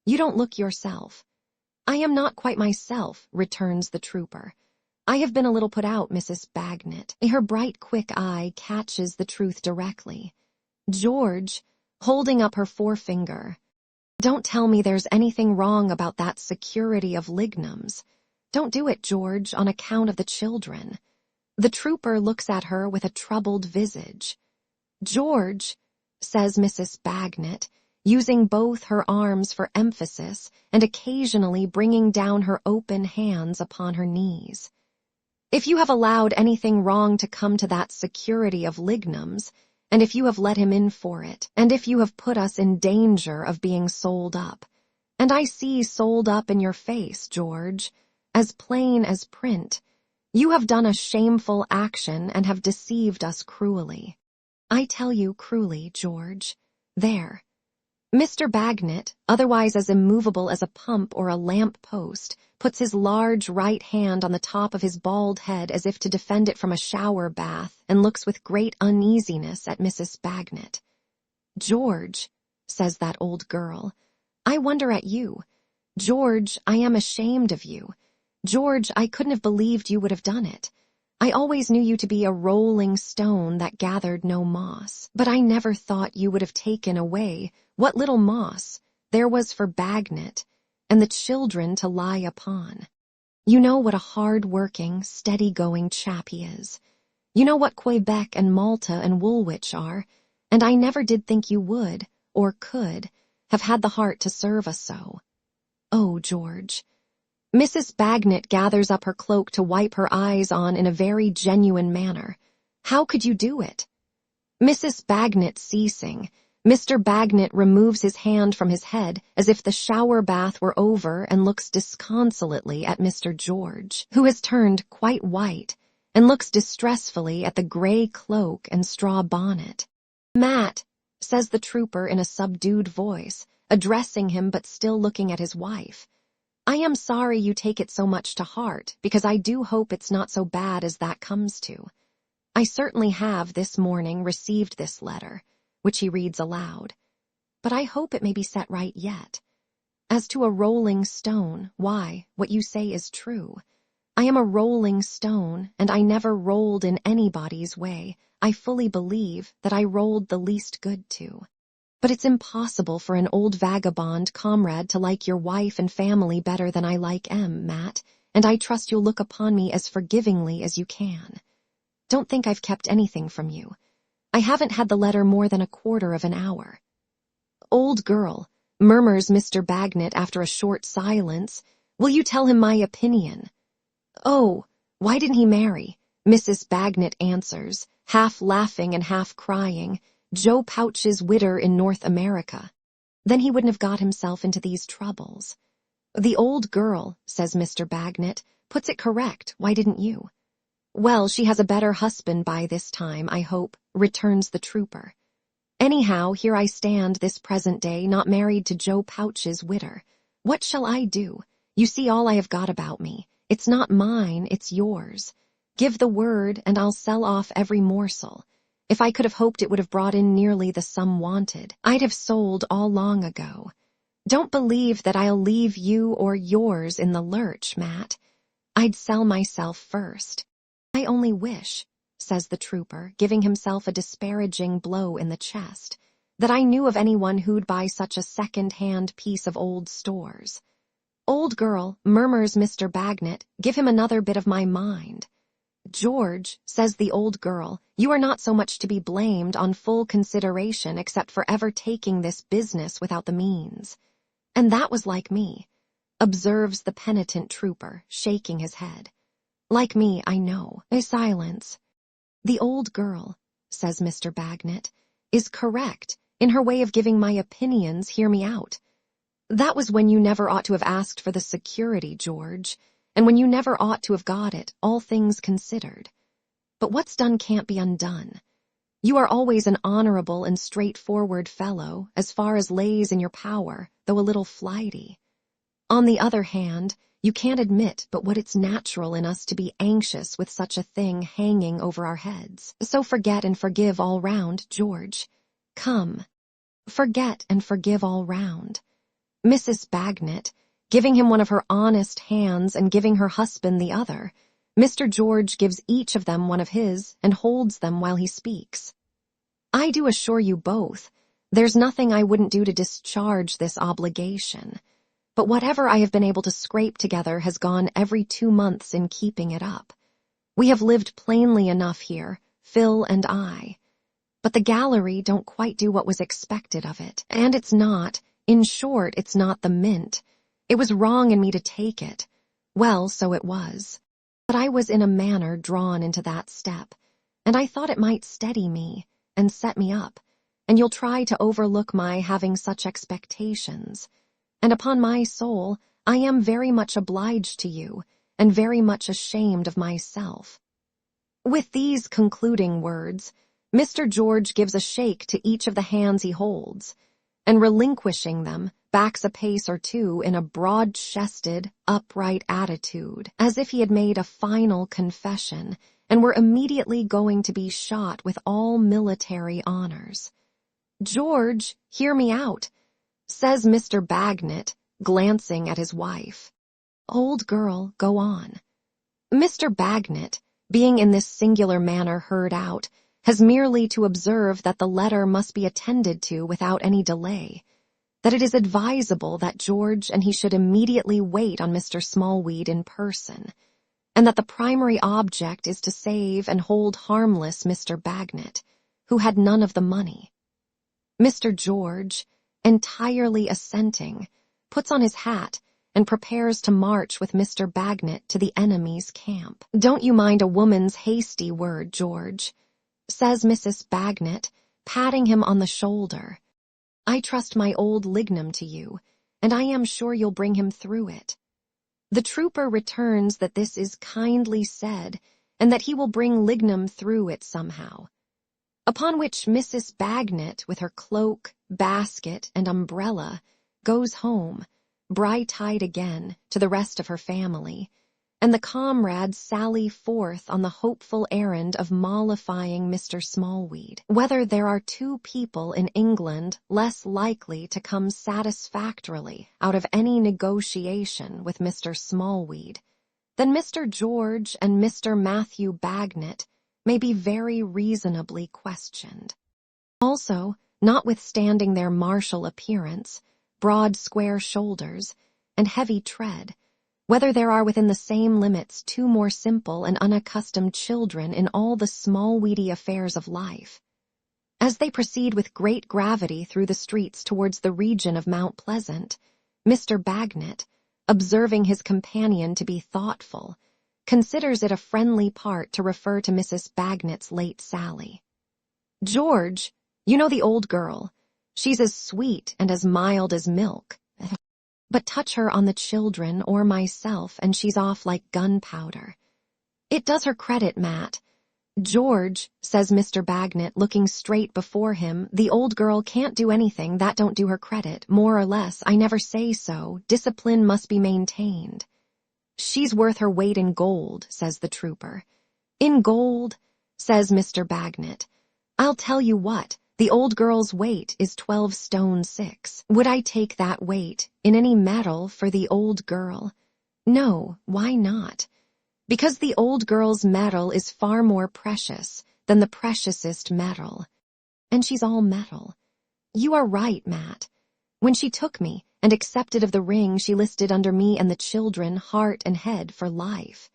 "You don't look yourself." "I am not quite myself," returns the trooper. "I have been a little put out, Mrs. Bagnet." Her bright, quick eye catches the truth directly. "George," holding up her forefinger, "don't tell me there's anything wrong about that security of Lignum's. Don't do it, George, on account of the children." The trooper looks at her with a troubled visage. "George," says Mrs. Bagnet, using both her arms for emphasis and occasionally bringing down her open hands upon her knees, "if you have allowed anything wrong to come to that security of Lignum's, and if you have let him in for it, and if you have put us in danger of being sold up, and I see sold up in your face, George, as plain as print, you have done a shameful action and have deceived us cruelly. I tell you cruelly, George. There. Mr. Bagnet, otherwise as immovable as a pump or a lamp post, puts his large right hand on the top of his bald head as if to defend it from a shower bath, and looks with great uneasiness at Mrs. Bagnet. "George," says that old girl, "I wonder at you. George, I am ashamed of you. George, I couldn't have believed you would have done it. I always knew you to be a rolling stone that gathered no moss, but I never thought you would have taken away what little moss there was for Bagnet and the children to lie upon. You know what a hard-working, steady-going chap he is. You know what Quebec and Malta and Woolwich are, and I never did think you would, or could, have had the heart to serve us so. Oh, George." Mrs. Bagnet gathers up her cloak to wipe her eyes on in a very genuine manner. "How could you do it?" Mrs. Bagnet ceasing, Mr. Bagnet removes his hand from his head as if the shower bath were over and looks disconsolately at Mr. George, who has turned quite white, and looks distressfully at the gray cloak and straw bonnet. "Matt," says the trooper in a subdued voice, addressing him but still looking at his wife, "I am sorry you take it so much to heart, because I do hope it's not so bad as that comes to. I certainly have this morning received this letter," which he reads aloud, "but I hope it may be set right yet. As to a rolling stone, why, what you say is true. I am a rolling stone, and I never rolled in anybody's way. I fully believe that I rolled the least good to. But it's impossible for an old vagabond comrade to like your wife and family better than I like Matt, and I trust you'll look upon me as forgivingly as you can. Don't think I've kept anything from you. I haven't had the letter more than a quarter of an hour." "Old girl," murmurs Mr. Bagnet after a short silence, "will you tell him my opinion?" "Oh, why didn't he marry?" Mrs. Bagnet answers, half laughing and half crying, "Joe Pouch's widder in North America. Then he wouldn't have got himself into these troubles." "The old girl," says Mr. Bagnet, "puts it correct. Why didn't you?" "Well, she has a better husband by this time, I hope," returns the trooper. "Anyhow, here I stand this present day, not married to Joe Pouch's widder. What shall I do? You see all I have got about me. It's not mine, it's yours. Give the word, and I'll sell off every morsel. If I could have hoped it would have brought in nearly the sum wanted, I'd have sold all long ago. Don't believe that I'll leave you or yours in the lurch, Matt. I'd sell myself first. I only wish," says the trooper, giving himself a disparaging blow in the chest, "that I knew of anyone who'd buy such a second-hand piece of old stores." "Old girl," murmurs Mr. Bagnet, "give him another bit of my mind." "George," says the old girl, "you are not so much to be blamed on full consideration except for ever taking this business without the means. And that was like me," observes the penitent trooper, shaking his head. "Like me, I know." A silence. "The old girl," says Mr. Bagnet, "is correct in her way of giving my opinions. Hear me out. That was when you never ought to have asked for the security, George, and when you never ought to have got it, all things considered. But what's done can't be undone. You are always an honorable and straightforward fellow, as far as lays in your power, though a little flighty. On the other hand, you can't admit but what it's natural in us to be anxious with such a thing hanging over our heads. So forget and forgive all round, George. Come, forget and forgive all round." Mrs. Bagnet, giving him one of her honest hands and giving her husband the other, Mr. George gives each of them one of his and holds them while he speaks. "I do assure you both, there's nothing I wouldn't do to discharge this obligation. But whatever I have been able to scrape together has gone every 2 months in keeping it up. We have lived plainly enough here, Phil and I. But the gallery don't quite do what was expected of it, and it's not, in short, it's not the mint. It was wrong in me to take it. Well, so it was. But I was in a manner drawn into that step, and I thought it might steady me and set me up, and you'll try to overlook my having such expectations. And upon my soul, I am very much obliged to you, and very much ashamed of myself." With these concluding words, Mr. George gives a shake to each of the hands he holds, and relinquishing them, backs a pace or two in a broad-chested, upright attitude, as if he had made a final confession and were immediately going to be shot with all military honors. "George, hear me out," says Mr. Bagnet, glancing at his wife. "Old girl, go on." Mr. Bagnet, being in this singular manner heard out, has merely to observe that the letter must be attended to without any delay, that it is advisable that George and he should immediately wait on Mr. Smallweed in person, and that the primary object is to save and hold harmless Mr. Bagnet, who had none of the money. Mr. George, entirely assenting, puts on his hat and prepares to march with Mr. Bagnet to the enemy's camp. "Don't you mind a woman's hasty word, George," says Mrs. Bagnet, patting him on the shoulder. "I trust my old Lignum to you, and I am sure you'll bring him through it." The trooper returns that this is kindly said, and that he will bring Lignum through it somehow. Upon which Mrs. Bagnet, with her cloak, basket, and umbrella, goes home, bright-eyed again, to the rest of her family, and the comrades sally forth on the hopeful errand of mollifying Mr. Smallweed. Whether there are two people in England less likely to come satisfactorily out of any negotiation with Mr. Smallweed than Mr. George and Mr. Matthew Bagnet may be very reasonably questioned. Also, notwithstanding their martial appearance, broad square shoulders, and heavy tread, whether there are within the same limits two more simple and unaccustomed children in all the small-weedy affairs of life. As they proceed with great gravity through the streets towards the region of Mount Pleasant, Mr. Bagnet, observing his companion to be thoughtful, considers it a friendly part to refer to Mrs. Bagnet's late sally. "George, you know the old girl. She's as sweet and as mild as milk. But touch her on the children or myself and she's off like gunpowder. It does her credit, Matt." "George," says Mr. Bagnet, looking straight before him, "the old girl can't do anything that don't do her credit, more or less. I never say so. Discipline must be maintained." "She's worth her weight in gold," says the trooper. "In gold?" says Mr. Bagnet. "I'll tell you what. The old girl's weight is 12 stone 6. Would I take that weight in any metal for the old girl? No, why not? Because the old girl's metal is far more precious than the preciousest metal. And she's all metal. You are right, Matt. When she took me and accepted of the ring, she listed under me and the children heart and head for life.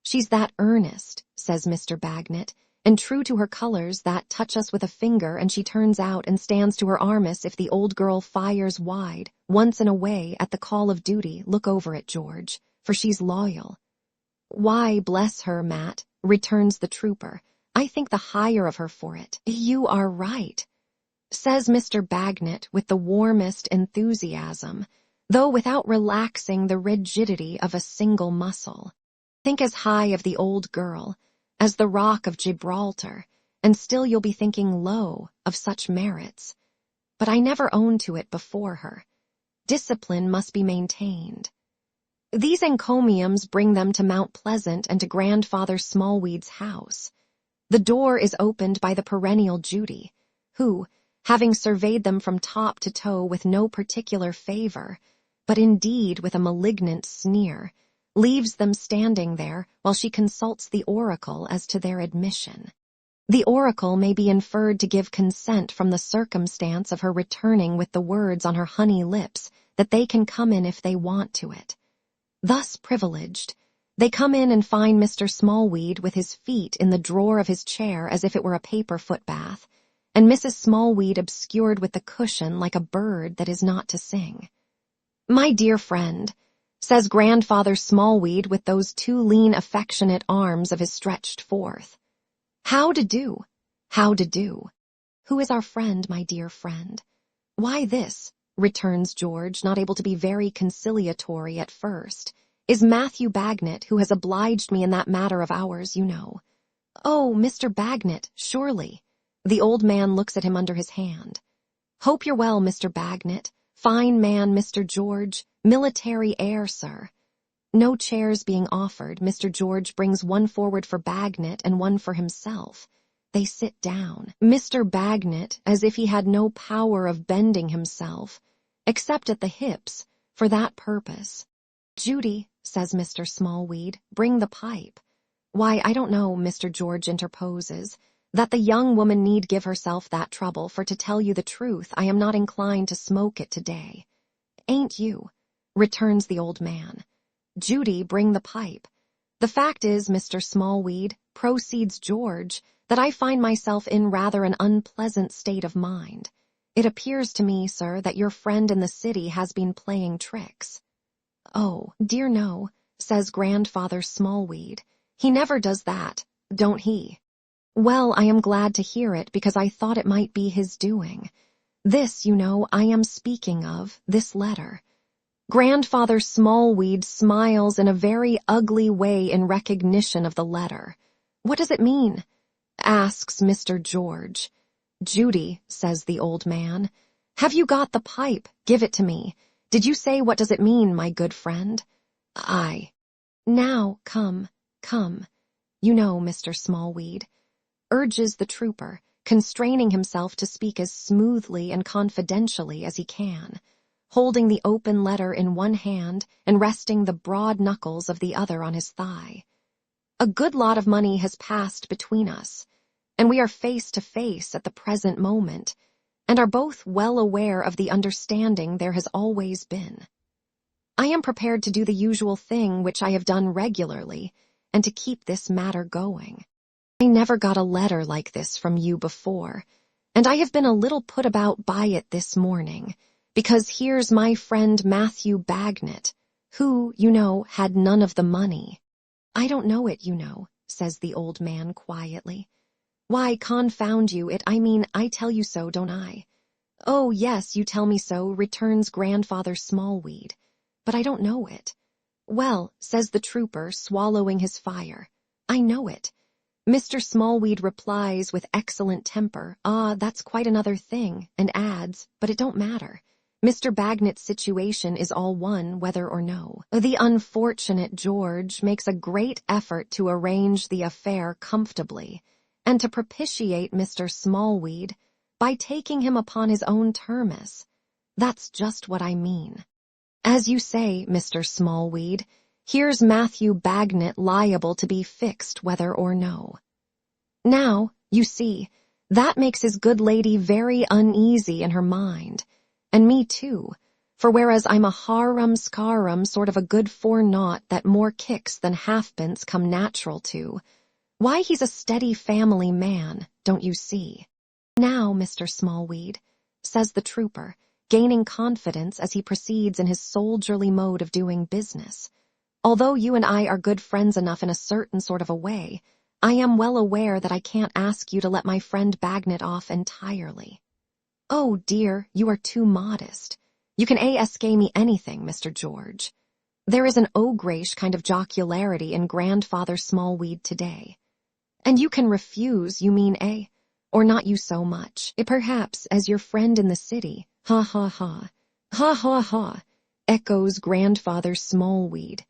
She's that earnest," says Mr. Bagnet, "and true to her colors that touch us with a finger and she turns out and stands to her armis if the old girl fires wide, once in a way at the call of duty. Look over it, George, for she's loyal." "Why, bless her, Matt," returns the trooper, "I think the higher of her for it." "You are right," says Mr. Bagnet with the warmest enthusiasm, though without relaxing the rigidity of a single muscle. "Think as high of the old girl as the Rock of Gibraltar, and still you'll be thinking low of such merits. But I never owned to it before her. Discipline must be maintained." These encomiums bring them to Mount Pleasant and to Grandfather Smallweed's house. The door is opened by the perennial Judy, who, having surveyed them from top to toe with no particular favor, but indeed with a malignant sneer, leaves them standing there while she consults the oracle as to their admission. The oracle may be inferred to give consent from the circumstance of her returning with the words on her honey lips that they can come in if they want to it. Thus privileged, they come in and find Mr. Smallweed with his feet in the drawer of his chair as if it were a paper footbath, and Mrs. Smallweed obscured with the cushion like a bird that is not to sing. "My dear friend," says Grandfather Smallweed with those two lean affectionate arms of his stretched forth. "How to do? How to do? Who is our friend, my dear friend?" "Why, this," returns George, not able to be very conciliatory at first, "is Matthew Bagnet, who has obliged me in that matter of ours, you know." "Oh, Mr. Bagnet, surely." The old man looks at him under his hand. Hope you're well, Mr. Bagnet. Fine man, Mr. George. Military air, sir. No chairs being offered, Mr. George brings one forward for Bagnet and one for himself. They sit down. Mr. Bagnet, as if he had no power of bending himself, except at the hips, for that purpose. Judy, says Mr. Smallweed, bring the pipe. Why, I don't know, Mr. George interposes, that the young woman need give herself that trouble, for to tell you the truth, I am not inclined to smoke it today. Ain't you? Returns the old man. Judy, bring the pipe. The fact is, Mr. Smallweed, proceeds George, that I find myself in rather an unpleasant state of mind. It appears to me, sir, that your friend in the city has been playing tricks. Oh, dear no, says Grandfather Smallweed. He never does that, don't he? Well, I am glad to hear it, because I thought it might be his doing. This, you know, I am speaking of, this letter. Grandfather Smallweed smiles in a very ugly way in recognition of the letter. What does it mean? Asks Mr. George. Judy, says the old man, have you got the pipe? Give it to me. Did you say what does it mean, my good friend? Aye. Now, come. You know, Mr. Smallweed, urges the trooper, constraining himself to speak as smoothly and confidentially as he can, holding the open letter in one hand and resting the broad knuckles of the other on his thigh. A good lot of money has passed between us, and we are face to face at the present moment, and are both well aware of the understanding there has always been. I am prepared to do the usual thing which I have done regularly, and to keep this matter going. I never got a letter like this from you before, and I have been a little put about by it this morning, because here's my friend Matthew Bagnet, who, you know, had none of the money. I don't know it, you know, says the old man quietly. Why, confound you, I tell you so, don't I? Oh, yes, you tell me so, returns Grandfather Smallweed, but I don't know it. Well, says the trooper, swallowing his fire, I know it. Mr. Smallweed replies with excellent temper, that's quite another thing, and adds, but it don't matter. Mr. Bagnet's situation is all one, whether or no. The unfortunate George makes a great effort to arrange the affair comfortably, and to propitiate Mr. Smallweed by taking him upon his own terms. That's just what I mean. As you say, Mr. Smallweed, here's Matthew Bagnet liable to be fixed whether or no. Now, you see, that makes his good lady very uneasy in her mind, and me too, for whereas I'm a harum-scarum sort of a good for-naught that more kicks than halfpence come natural to, why, he's a steady family man, don't you see? Now, Mr. Smallweed, says the trooper, gaining confidence as he proceeds in his soldierly mode of doing business. Although you and I are good friends enough in a certain sort of a way, I am well aware that I can't ask you to let my friend Bagnet off entirely. Oh, dear, you are too modest. You can ask me anything, Mr. George. There is an ogreish kind of jocularity in Grandfather Smallweed today. And you can refuse, you mean, or not you so much. Perhaps, as your friend in the city, ha ha ha, ha ha ha, echoes Grandfather Smallweed,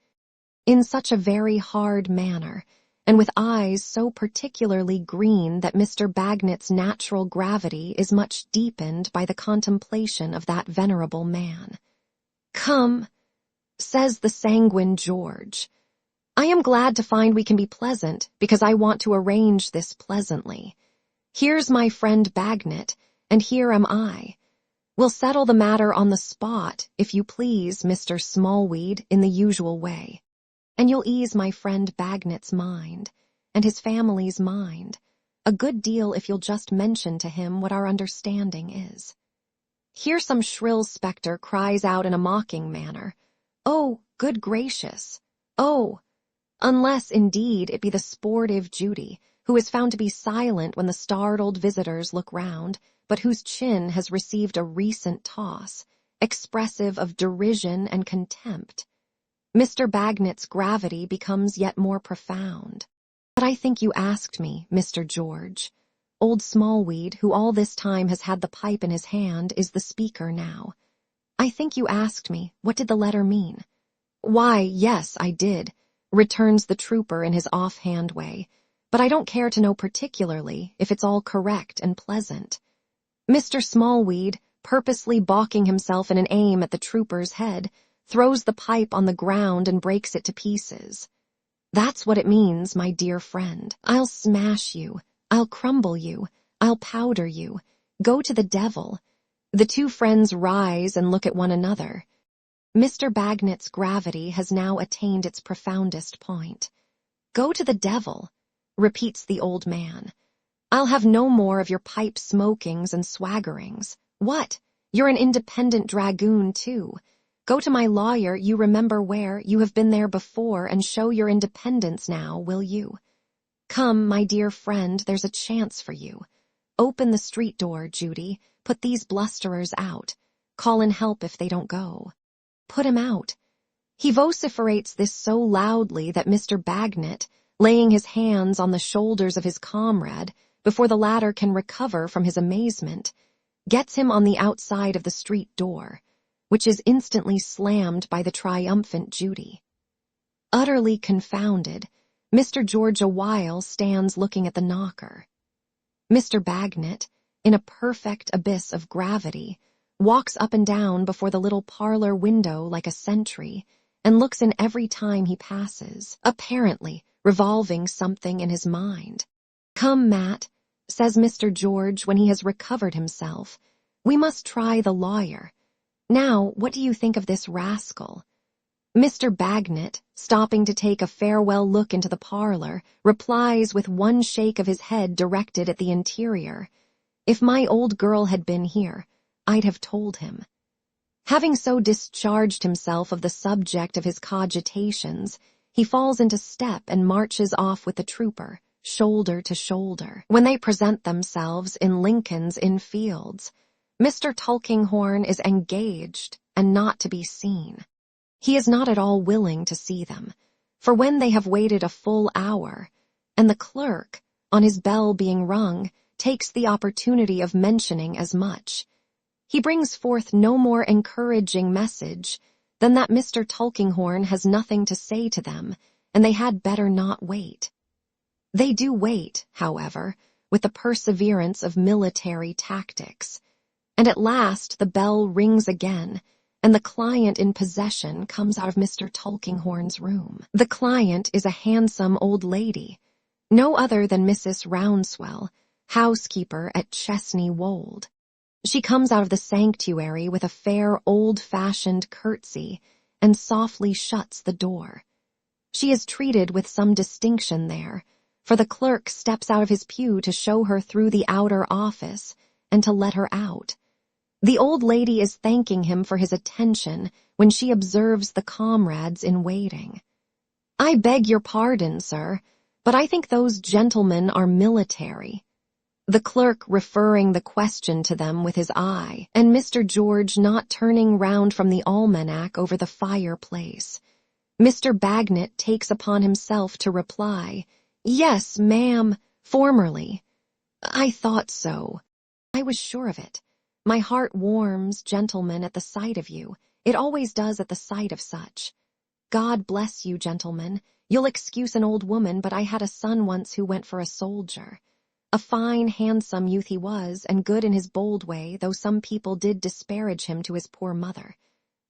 in such a very hard manner, and with eyes so particularly green that Mr. Bagnet's natural gravity is much deepened by the contemplation of that venerable man. Come, says the sanguine George, I am glad to find we can be pleasant, because I want to arrange this pleasantly. Here's my friend Bagnet, and here am I. We'll settle the matter on the spot, if you please, Mr. Smallweed, in the usual way. And you'll ease my friend Bagnet's mind, and his family's mind, a good deal if you'll just mention to him what our understanding is. Here some shrill spectre cries out in a mocking manner, Oh, good gracious! Oh! Unless, indeed, it be the sportive Judy, who is found to be silent when the startled visitors look round, but whose chin has received a recent toss, expressive of derision and contempt. Mr. Bagnet's gravity becomes yet more profound. But I think you asked me, Mr. George. Old Smallweed, who all this time has had the pipe in his hand, is the speaker now. "I think you asked me, what did the letter mean?" "Why, yes, I did," returns the trooper in his offhand way, "but I don't care to know particularly if it's all correct and pleasant." Mr. Smallweed, purposely balking himself in an aim at the trooper's head, throws the pipe on the ground and breaks it to pieces. "That's what it means, my dear friend. I'll smash you. I'll crumble you. I'll powder you. Go to the devil." The two friends rise and look at one another. Mr. Bagnet's gravity has now attained its profoundest point. "Go to the devil," repeats the old man. "I'll have no more of your pipe smokings and swaggerings. What? You're an independent dragoon, too. Go to my lawyer, you remember where, you have been there before, and show your independence now, will you? Come, my dear friend, there's a chance for you. Open the street door, Judy. Put these blusterers out. Call in help if they don't go. Put him out." He vociferates this so loudly that Mr. Bagnet, laying his hands on the shoulders of his comrade before the latter can recover from his amazement, gets him on the outside of the street door, which is instantly slammed by the triumphant Judy. Utterly confounded, Mr. George a while stands looking at the knocker. Mr. Bagnet, in a perfect abyss of gravity, walks up and down before the little parlor window like a sentry, and looks in every time he passes, apparently revolving something in his mind. "Come, Matt," says Mr. George when he has recovered himself, "we must try the lawyer. Now, what do you think of this rascal?" Mr. Bagnet, stopping to take a farewell look into the parlor, replies with one shake of his head directed at the interior, "If my old girl had been here, I'd have told him." Having so discharged himself of the subject of his cogitations, he falls into step and marches off with the trooper, shoulder to shoulder. When they present themselves in Lincoln's Inn Fields, Mr. Tulkinghorn is engaged and not to be seen. He is not at all willing to see them, for when they have waited a full hour, and the clerk, on his bell being rung, takes the opportunity of mentioning as much, he brings forth no more encouraging message than that Mr. Tulkinghorn has nothing to say to them, and they had better not wait. They do wait, however, with the perseverance of military tactics, and at last the bell rings again, and the client in possession comes out of Mr. Tulkinghorn's room. The client is a handsome old lady, no other than Mrs. Rounswell, housekeeper at Chesney Wold. She comes out of the sanctuary with a fair old-fashioned curtsy and softly shuts the door. She is treated with some distinction there, for the clerk steps out of his pew to show her through the outer office and to let her out. The old lady is thanking him for his attention when she observes the comrades in waiting. "I beg your pardon, sir, but I think those gentlemen are military," the clerk referring the question to them with his eye, and Mr. George not turning round from the almanac over the fireplace. Mr. Bagnet takes upon himself to reply, "Yes, ma'am, formerly." "I thought so. I was sure of it. My heart warms, gentlemen, at the sight of you. It always does at the sight of such. God bless you, gentlemen. You'll excuse an old woman, but I had a son once who went for a soldier. A fine, handsome youth he was, and good in his bold way, though some people did disparage him to his poor mother.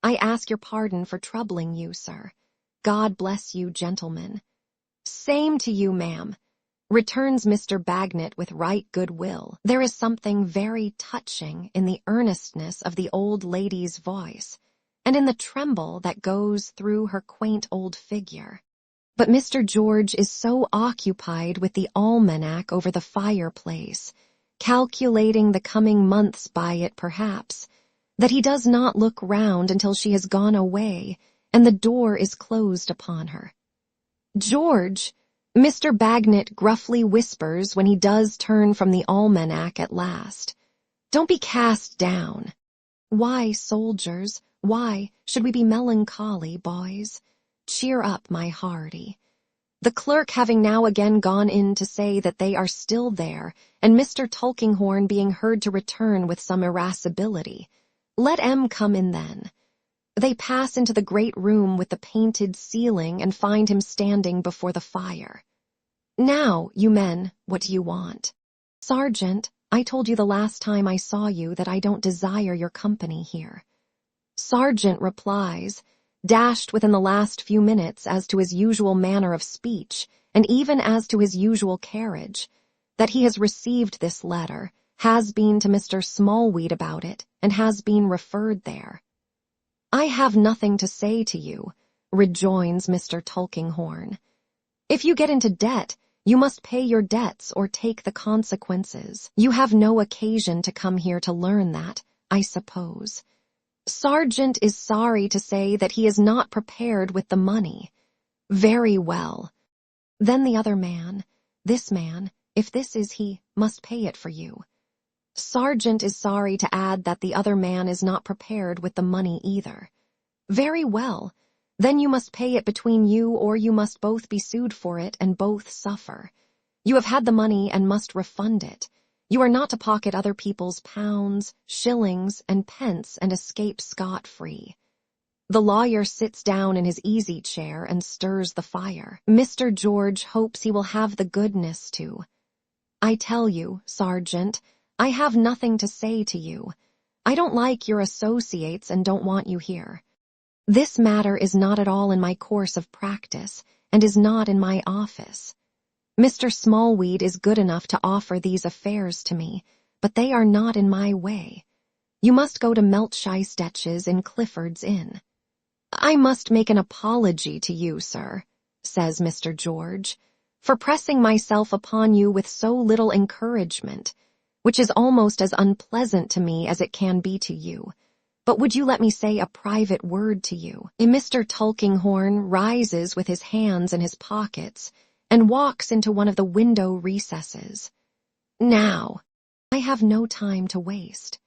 I ask your pardon for troubling you, sir. God bless you, gentlemen." "Same to you, ma'am," returns Mr. Bagnet with right good will. There is something very touching in the earnestness of the old lady's voice, and in the tremble that goes through her quaint old figure. But Mr. George is so occupied with the almanac over the fireplace, calculating the coming months by it perhaps, that he does not look round until she has gone away and the door is closed upon her. "George," Mr. Bagnet gruffly whispers when he does turn from the almanac at last, "don't be cast down. Why, soldiers, why should we be melancholy, boys? Cheer up, my hearty. the clerk having now again gone in to say that they are still there, and Mr. Tulkinghorn being heard to return with some irascibility. Let M come in then. They pass into the great room with the painted ceiling and find him standing before the fire. Now, you men, what do you want? Sergeant, I told you the last time I saw you that I don't desire your company here. Sergeant replies, dashed within the last few minutes as to his usual manner of speech, and even as to his usual carriage, that he has received this letter, has been to Mr. Smallweed about it, and has been referred there. I have nothing to say to you, rejoins Mr. Tulkinghorn. If you get into debt, you must pay your debts or take the consequences. You have no occasion to come here to learn that, I suppose. Sergeant is sorry to say that he is not prepared with the money. Very well. Then the other man, this man, if this is he, must pay it for you. Sergeant is sorry to add that the other man is not prepared with the money either. Very well. Then you must pay it between you, or you must both be sued for it and both suffer. You have had the money and must refund it. You are not to pocket other people's pounds, shillings, and pence and escape scot-free. The lawyer sits down in his easy chair and stirs the fire. Mr. George hopes he will have the goodness to. I tell you, Sergeant, I have nothing to say to you. I don't like your associates and don't want you here. This matter is not at all in my course of practice, and is not in my office. Mr. Smallweed is good enough to offer these affairs to me, but they are not in my way. You must go to Melchystetch's in Clifford's Inn. I must make an apology to you, sir, says Mr. George, for pressing myself upon you with so little encouragement, which is almost as unpleasant to me as it can be to you. But would you let me say a private word to you? Mr. Tulkinghorn rises with his hands in his pockets and walks into one of the window recesses. Now, I have no time to waste.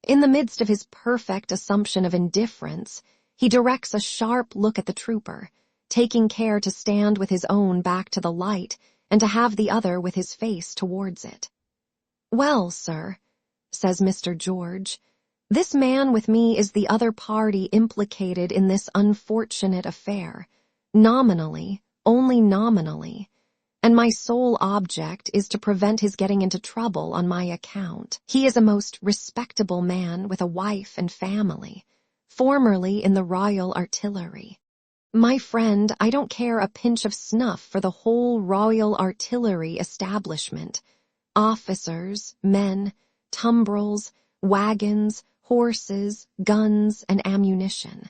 In the midst of his perfect assumption of indifference, he directs a sharp look at the trooper, taking care to stand with his own back to the light and to have the other with his face towards it. Well, sir, says Mr. George, this man with me is the other party implicated in this unfortunate affair, nominally, only nominally, and my sole object is to prevent his getting into trouble on my account. He is a most respectable man with a wife and family, formerly in the Royal Artillery. My friend, I don't care a pinch of snuff for the whole Royal Artillery establishment, officers, men, tumbrils, wagons, horses, guns, and ammunition.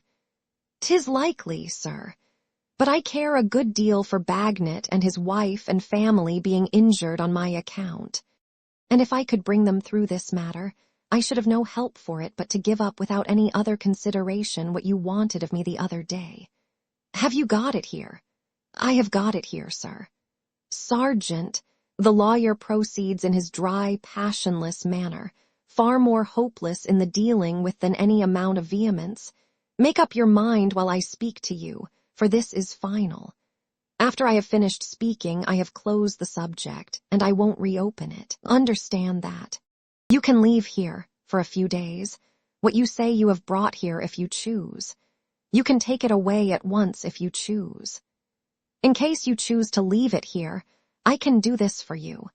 'Tis likely, sir, but I care a good deal for Bagnet and his wife and family being injured on my account. And if I could bring them through this matter, I should have no help for it but to give up without any other consideration what you wanted of me the other day. Have you got it here? I have got it here, sir. Sergeant, the lawyer proceeds in his dry, passionless manner, far more hopeless in the dealing with than any amount of vehemence. Make up your mind while I speak to you, for this is final. After I have finished speaking, I have closed the subject, and I won't reopen it. Understand that. You can leave here, for a few days, what you say you have brought here if you choose. You can take it away at once if you choose. In case you choose to leave it here, I can do this for you.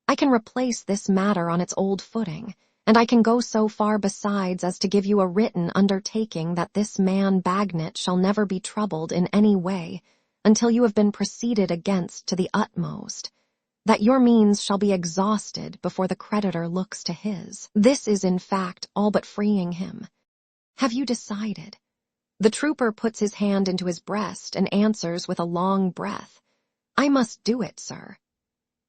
I can replace this matter on its old footing, and I can go so far besides as to give you a written undertaking that this man Bagnet shall never be troubled in any way until you have been proceeded against to the utmost, that your means shall be exhausted before the creditor looks to his. This is in fact all but freeing him. Have you decided? The trooper puts his hand into his breast and answers with a long breath, I must do it, sir.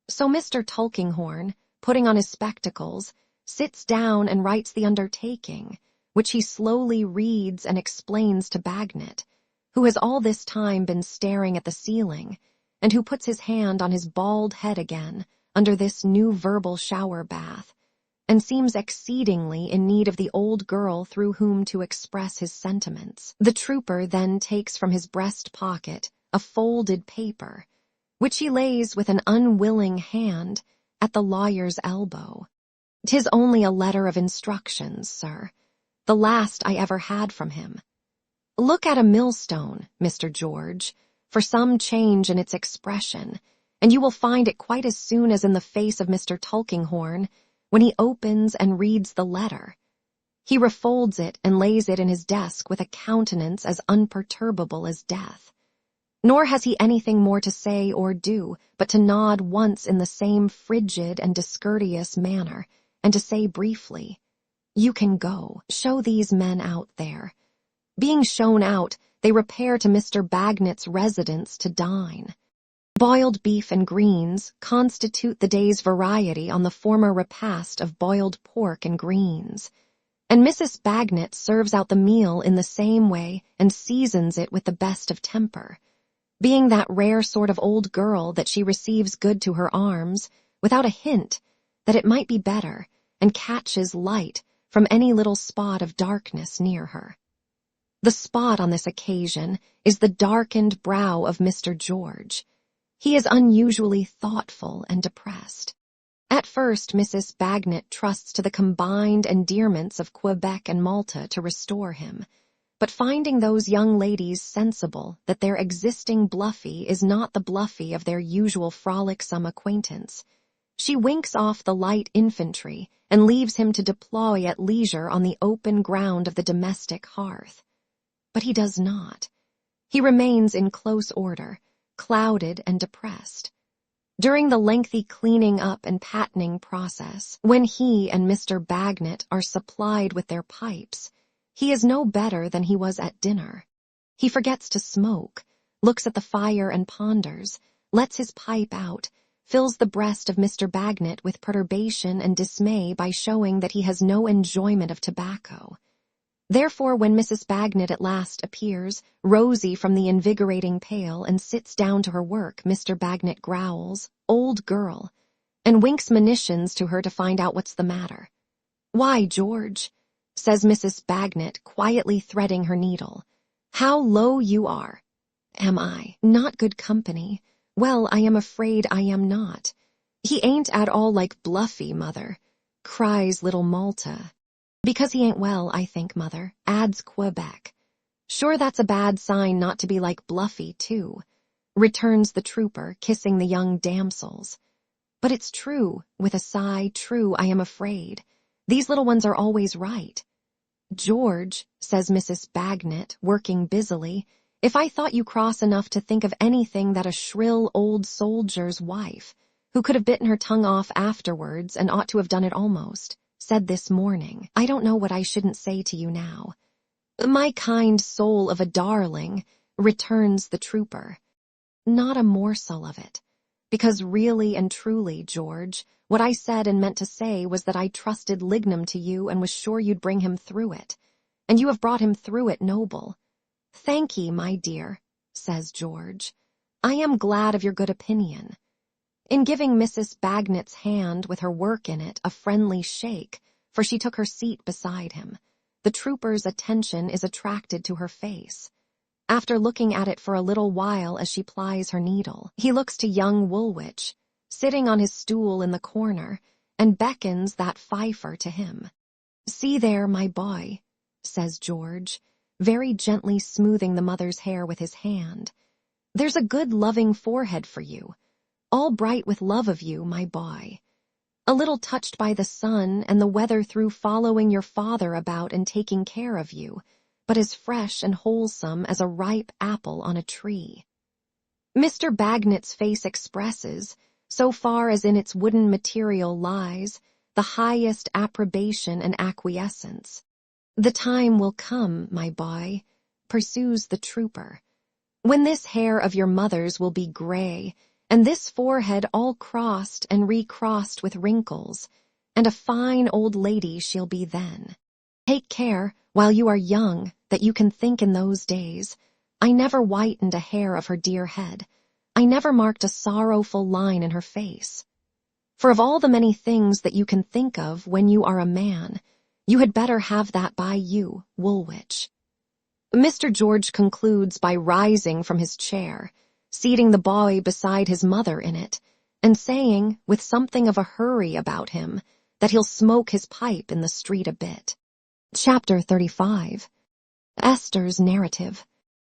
So Mr. Tulkinghorn, putting on his spectacles, sits down and writes the undertaking, which he slowly reads and explains to Bagnet, who has all this time been staring at the ceiling, and who puts his hand on his bald head again under this new verbal shower bath, and seems exceedingly in need of the old girl through whom to express his sentiments. The trooper then takes from his breast pocket a folded paper, which he lays with an unwilling hand at the lawyer's elbow. "'Tis only a letter of instructions, sir, the last I ever had from him. Look at a millstone, Mr. George, for some change in its expression, and you will find it quite as soon as in the face of Mr. Tulkinghorn when he opens and reads the letter. He refolds it and lays it in his desk with a countenance as unperturbable as death. Nor has he anything more to say or do but to nod once in the same frigid and discourteous manner, and to say briefly, 'You can go, show these men out there.' Being shown out, they repair to Mr. Bagnet's residence to dine. Boiled beef and greens constitute the day's variety on the former repast of boiled pork and greens, and Mrs. Bagnet serves out the meal in the same way and seasons it with the best of temper, being that rare sort of old girl that she receives good to her arms without a hint that it might be better, and catches light from any little spot of darkness near her. The spot on this occasion is the darkened brow of Mr. George. He is unusually thoughtful and depressed. At first, Mrs. Bagnet trusts to the combined endearments of Quebec and Malta to restore him, but finding those young ladies sensible that their existing Bluffy is not the Bluffy of their usual frolicsome acquaintance, she winks off the light infantry and leaves him to deploy at leisure on the open ground of the domestic hearth. But he does not. He remains in close order, clouded and depressed. During the lengthy cleaning up and pattening process, when he and Mr. Bagnet are supplied with their pipes, he is no better than he was at dinner. He forgets to smoke, looks at the fire and ponders, lets his pipe out, fills the breast of Mr. Bagnet with perturbation and dismay by showing that he has no enjoyment of tobacco. Therefore, when Mrs. Bagnet at last appears, rosy from the invigorating pail, and sits down to her work, Mr. Bagnet growls, "Old girl," and winks monitions to her to find out what's the matter. "Why, George," says Mrs. Bagnet, quietly threading her needle, "how low you are." "Am I not good company? Well, I am afraid I am not. He ain't at all like Bluffy, mother," cries little Malta. "Because he ain't well, I think, mother," adds Quebec. "Sure that's a bad sign not to be like Bluffy, too," returns the trooper, kissing the young damsels. "But it's true," with a sigh, "true, I am afraid. These little ones are always right." "George," says Mrs. Bagnet, working busily, "if I thought you cross enough to think of anything that a shrill old soldier's wife, who could have bitten her tongue off afterwards and ought to have done it almost, said this morning, I don't know what I shouldn't say to you now." "My kind soul of a darling," returns the trooper. "Not a morsel of it. Because really and truly, George, what I said and meant to say was that I trusted Lignum to you and was sure you'd bring him through it. And you have brought him through it noble." "Thank ye, my dear," says George. "I am glad of your good opinion." In giving Mrs. Bagnet's hand with her work in it a friendly shake, for she took her seat beside him, the trooper's attention is attracted to her face. After looking at it for a little while as she plies her needle, he looks to young Woolwich, sitting on his stool in the corner, and beckons that fifer to him. "See there, my boy," says George, very gently smoothing the mother's hair with his hand. "There's a good loving forehead for you, all bright with love of you, my boy. A little touched by the sun and the weather through following your father about and taking care of you, but as fresh and wholesome as a ripe apple on a tree." Mr. Bagnet's face expresses, so far as in its wooden material lies, the highest approbation and acquiescence. "The time will come, my boy," pursues the trooper, "when this hair of your mother's will be gray, and this forehead all crossed and recrossed with wrinkles, and a fine old lady she'll be then. Take care, while you are young, that you can think in those days. I never whitened a hair of her dear head. I never marked a sorrowful line in her face. For of all the many things that you can think of when you are a man, you had better have that by you, Woolwich." Mr. George concludes by rising from his chair, seating the boy beside his mother in it, and saying, with something of a hurry about him, that he'll smoke his pipe in the street a bit. Chapter 35. Esther's narrative.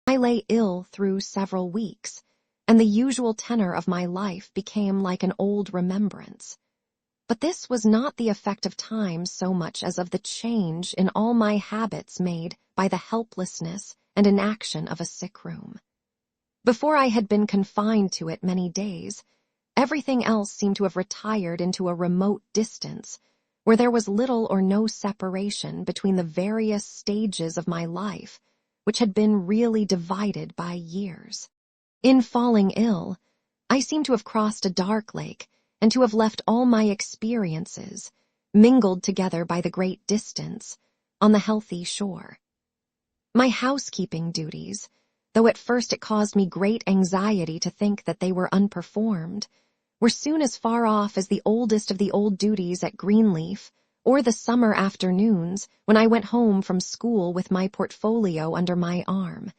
I lay ill through several weeks, and the usual tenor of my life became like an old remembrance. But this was not the effect of time so much as of the change in all my habits made by the helplessness and inaction of a sick room. Before I had been confined to it many days, everything else seemed to have retired into a remote distance, where there was little or no separation between the various stages of my life, which had been really divided by years. In falling ill, I seemed to have crossed a dark lake, and to have left all my experiences, mingled together by the great distance, on the healthy shore. My housekeeping duties, though at first it caused me great anxiety to think that they were unperformed, were soon as far off as the oldest of the old duties at Greenleaf, or the summer afternoons when I went home from school with my portfolio under my arm,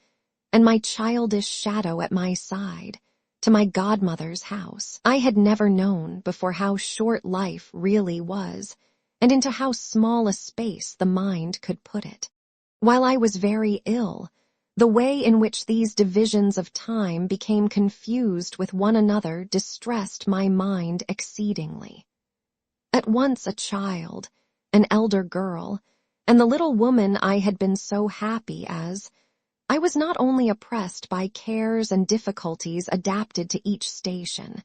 and my childish shadow at my side, to my godmother's house. I had never known before how short life really was, and into how small a space the mind could put it. While I was very ill, the way in which these divisions of time became confused with one another distressed my mind exceedingly. At once a child, an elder girl, and the little woman I had been so happy as, I was not only oppressed by cares and difficulties adapted to each station,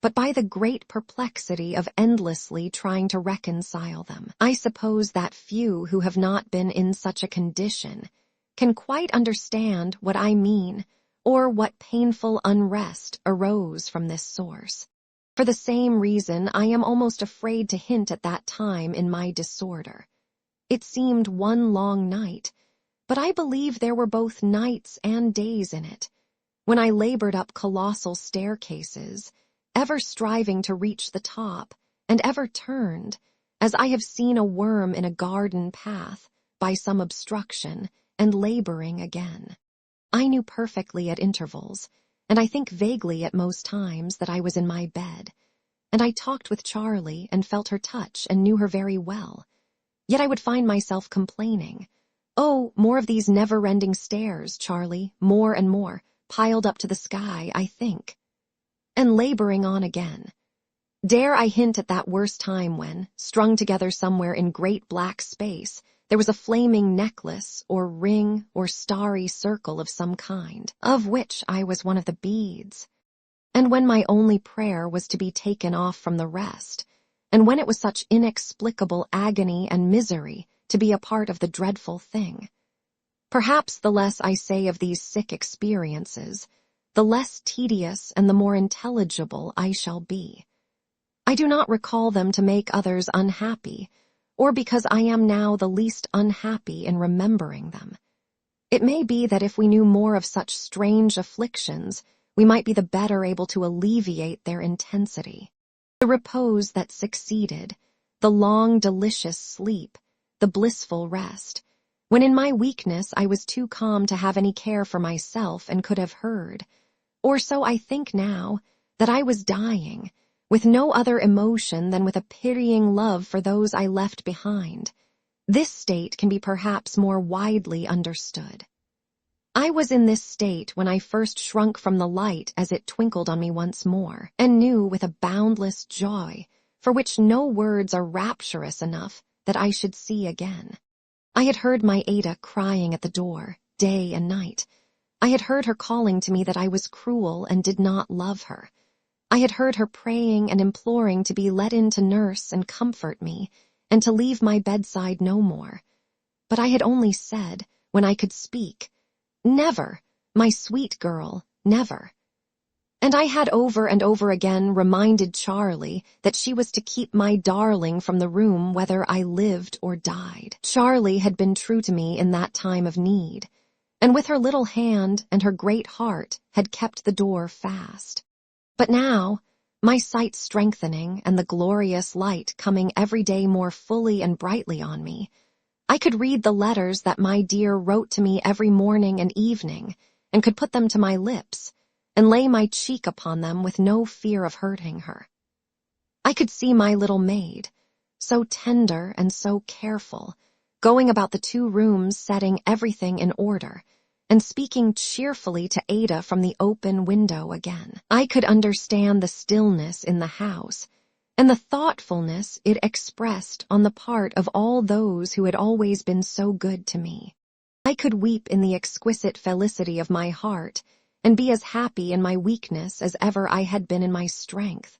but by the great perplexity of endlessly trying to reconcile them. I suppose that few who have not been in such a condition can quite understand what I mean, or what painful unrest arose from this source. For the same reason, I am almost afraid to hint at that time in my disorder. It seemed one long night, but I believe there were both nights and days in it, when I labored up colossal staircases, ever striving to reach the top, and ever turned, as I have seen a worm in a garden path, by some obstruction, and laboring again. I knew perfectly at intervals, and I think vaguely at most times, that I was in my bed, and I talked with Charlie and felt her touch and knew her very well. Yet I would find myself complaining, "Oh, more of these never-ending stairs, Charlie, more and more, piled up to the sky, I think," and laboring on again. Dare I hint at that worst time when, strung together somewhere in great black space, there was a flaming necklace or ring or starry circle of some kind, of which I was one of the beads, and when my only prayer was to be taken off from the rest, and when it was such inexplicable agony and misery to be a part of the dreadful thing. Perhaps the less I say of these sick experiences, the less tedious and the more intelligible I shall be. I do not recall them to make others unhappy, or because I am now the least unhappy in remembering them. It may be that if we knew more of such strange afflictions, we might be the better able to alleviate their intensity. The repose that succeeded, the long delicious sleep, the blissful rest, when in my weakness I was too calm to have any care for myself and could have heard, or so I think now, that I was dying, with no other emotion than with a pitying love for those I left behind. This state can be perhaps more widely understood. I was in this state when I first shrunk from the light as it twinkled on me once more, and knew with a boundless joy, for which no words are rapturous enough, that I should see again. I had heard my Ada crying at the door, day and night. I had heard her calling to me that I was cruel and did not love her. I had heard her praying and imploring to be let in to nurse and comfort me, and to leave my bedside no more. But I had only said, when I could speak, "Never, my sweet girl, never." And I had over and over again reminded Charlie that she was to keep my darling from the room whether I lived or died. Charlie had been true to me in that time of need, and with her little hand and her great heart had kept the door fast. But now, my sight strengthening and the glorious light coming every day more fully and brightly on me, I could read the letters that my dear wrote to me every morning and evening, and could put them to my lips, and lay my cheek upon them with no fear of hurting her. I could see my little maid, so tender and so careful, going about the 2 rooms setting everything in order, and speaking cheerfully to Ada from the open window again. I could understand the stillness in the house, and the thoughtfulness it expressed on the part of all those who had always been so good to me. I could weep in the exquisite felicity of my heart, and be as happy in my weakness as ever I had been in my strength.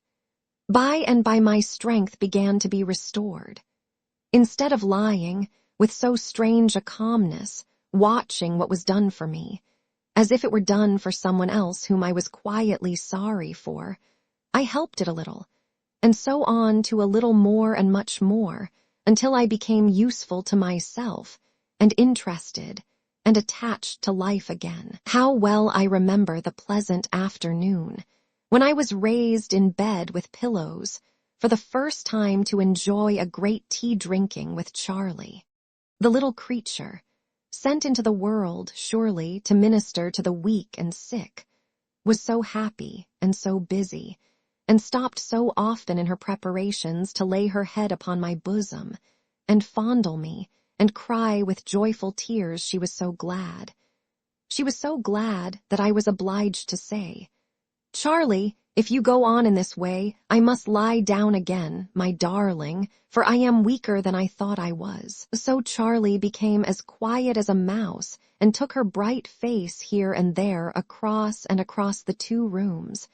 By and by my strength began to be restored. Instead of lying, with so strange a calmness, watching what was done for me, as if it were done for someone else whom I was quietly sorry for, I helped it a little, and so on to a little more and much more, until I became useful to myself, and interested, and attached to life again. How well I remember the pleasant afternoon, when I was raised in bed with pillows, for the first time to enjoy a great tea drinking with Charlie. The little creature, sent into the world, surely, to minister to the weak and sick, was so happy and so busy, and stopped so often in her preparations to lay her head upon my bosom, and fondle me, and cry with joyful tears she was so glad. She was so glad that I was obliged to say, "Charlie, if you go on in this way, I must lie down again, my darling, for I am weaker than I thought I was." So Charlie became as quiet as a mouse, and took her bright face here and there across and across the 2 rooms,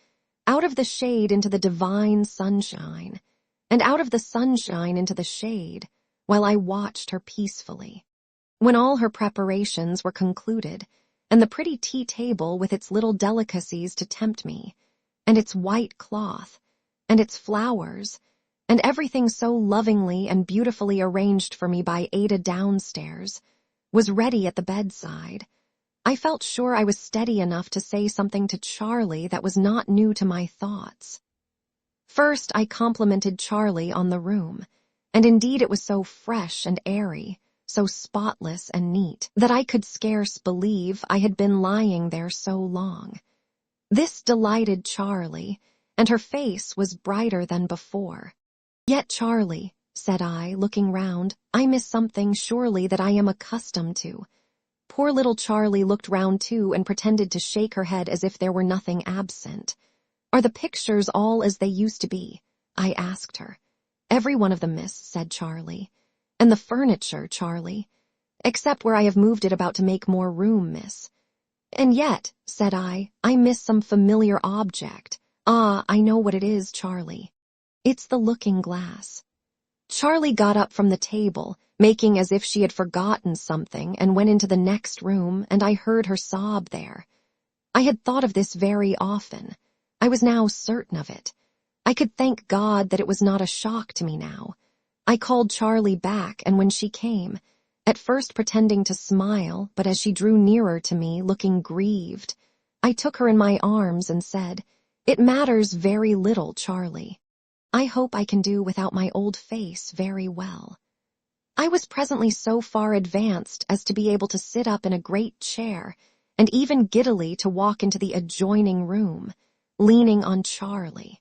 out of the shade into the divine sunshine, and out of the sunshine into the shade, while I watched her peacefully. When all her preparations were concluded, and the pretty tea table with its little delicacies to tempt me, and its white cloth, and its flowers, and everything so lovingly and beautifully arranged for me by Ada downstairs, was ready at the bedside, I felt sure I was steady enough to say something to Charlie that was not new to my thoughts. First I complimented Charlie on the room, and indeed it was so fresh and airy, so spotless and neat, that I could scarce believe I had been lying there so long. This delighted Charlie, and her face was brighter than before. "Yet, Charlie," said I, looking round, "I miss something surely that I am accustomed to." Poor little Charlie looked round too and pretended to shake her head as if there were nothing absent. "Are the pictures all as they used to be?" I asked her. "Every one of them, miss," said Charlie. "And the furniture, Charlie?" "Except where I have moved it about to make more room, miss." "And yet," said I miss some familiar object." "Ah, I know what it is, Charlie. It's the looking-glass." Charlie got up from the table, making as if she had forgotten something, and went into the next room, and I heard her sob there. I had thought of this very often. I was now certain of it. I could thank God that it was not a shock to me now. I called Charlie back, and when she came, at first pretending to smile, but as she drew nearer to me, looking grieved, I took her in my arms and said, "It matters very little, Charlie. I hope I can do without my old face very well." I was presently so far advanced as to be able to sit up in a great chair, and even giddily to walk into the adjoining room, leaning on Charlie.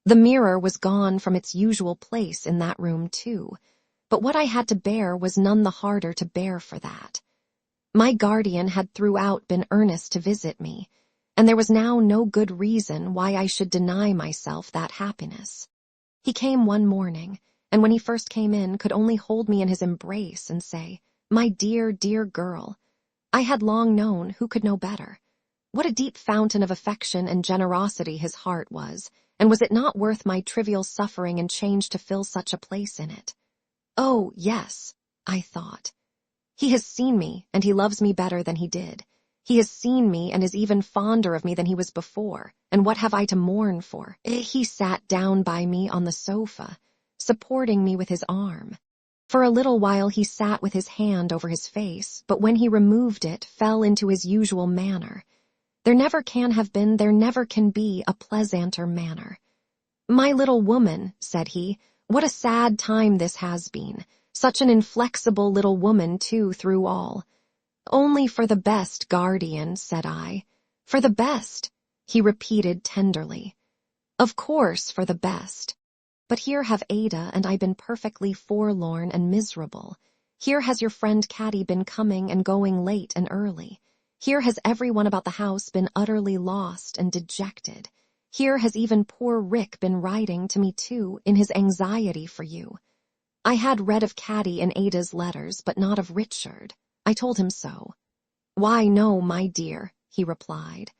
The mirror was gone from its usual place in that room too, but what I had to bear was none the harder to bear for that. My guardian had throughout been earnest to visit me, and there was now no good reason why I should deny myself that happiness. He came one morning, and when he first came in could only hold me in his embrace and say, "My dear, dear girl." I had long known who could know better. What a deep fountain of affection and generosity his heart was, and was it not worth my trivial suffering and change to fill such a place in it? "Oh, yes," I thought. "He has seen me, and he loves me better than he did. He has seen me and is even fonder of me than he was before, and what have I to mourn for?" He sat down by me on the sofa, supporting me with his arm. For a little while he sat with his hand over his face, but when he removed it, fell into his usual manner. There never can be a pleasanter manner. "My little woman," said he, "what a sad time this has been. Such an inflexible little woman, too, through all." "Only for the best, guardian," said I. "For the best. he repeated tenderly. Of course, for the best. But here have Ada and I been perfectly forlorn and miserable. Here has your friend Caddy been coming and going late and early. Here has everyone about the house been utterly lost and dejected. Here has even poor Rick been writing to me too in his anxiety for you. I had read of Caddy in Ada's letters, but not of Richard. I told him so. Why, no, my dear, he replied.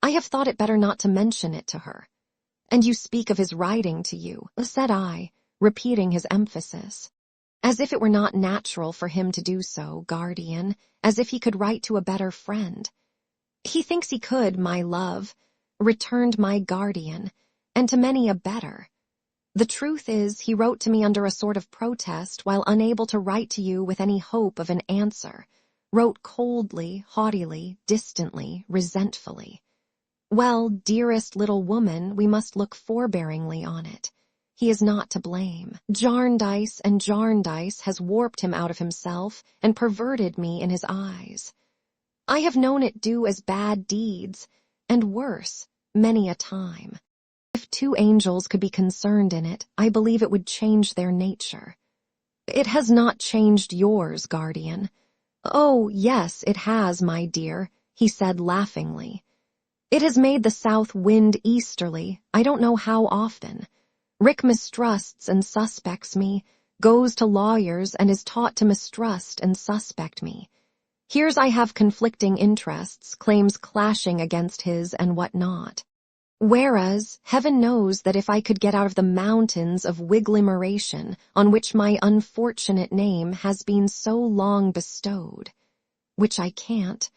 I have thought it better not to mention it to her. And you speak of his writing to you, said I, repeating his emphasis. As if it were not natural for him to do so, guardian, as if he could write to a better friend. He thinks he could, my love, returned my guardian, and to many a better. The truth is, he wrote to me under a sort of protest while unable to write to you with any hope of an answer, wrote coldly, haughtily, distantly, resentfully. Well, dearest little woman, we must look forbearingly on it. He is not to blame. Jarndyce and Jarndyce has warped him out of himself and perverted me in his eyes. I have known it do as bad deeds, and worse, many a time. If two angels could be concerned in it, I believe it would change their nature. It has not changed yours, guardian. Oh, yes, it has, my dear, he said laughingly. It has made the south wind easterly, I don't know how often. Rick mistrusts and suspects me, goes to lawyers and is taught to mistrust and suspect me. Here's I have conflicting interests, claims clashing against his and what not. Whereas, heaven knows that if I could get out of the mountains of wiglimeration on which my unfortunate name has been so long bestowed, which I can't,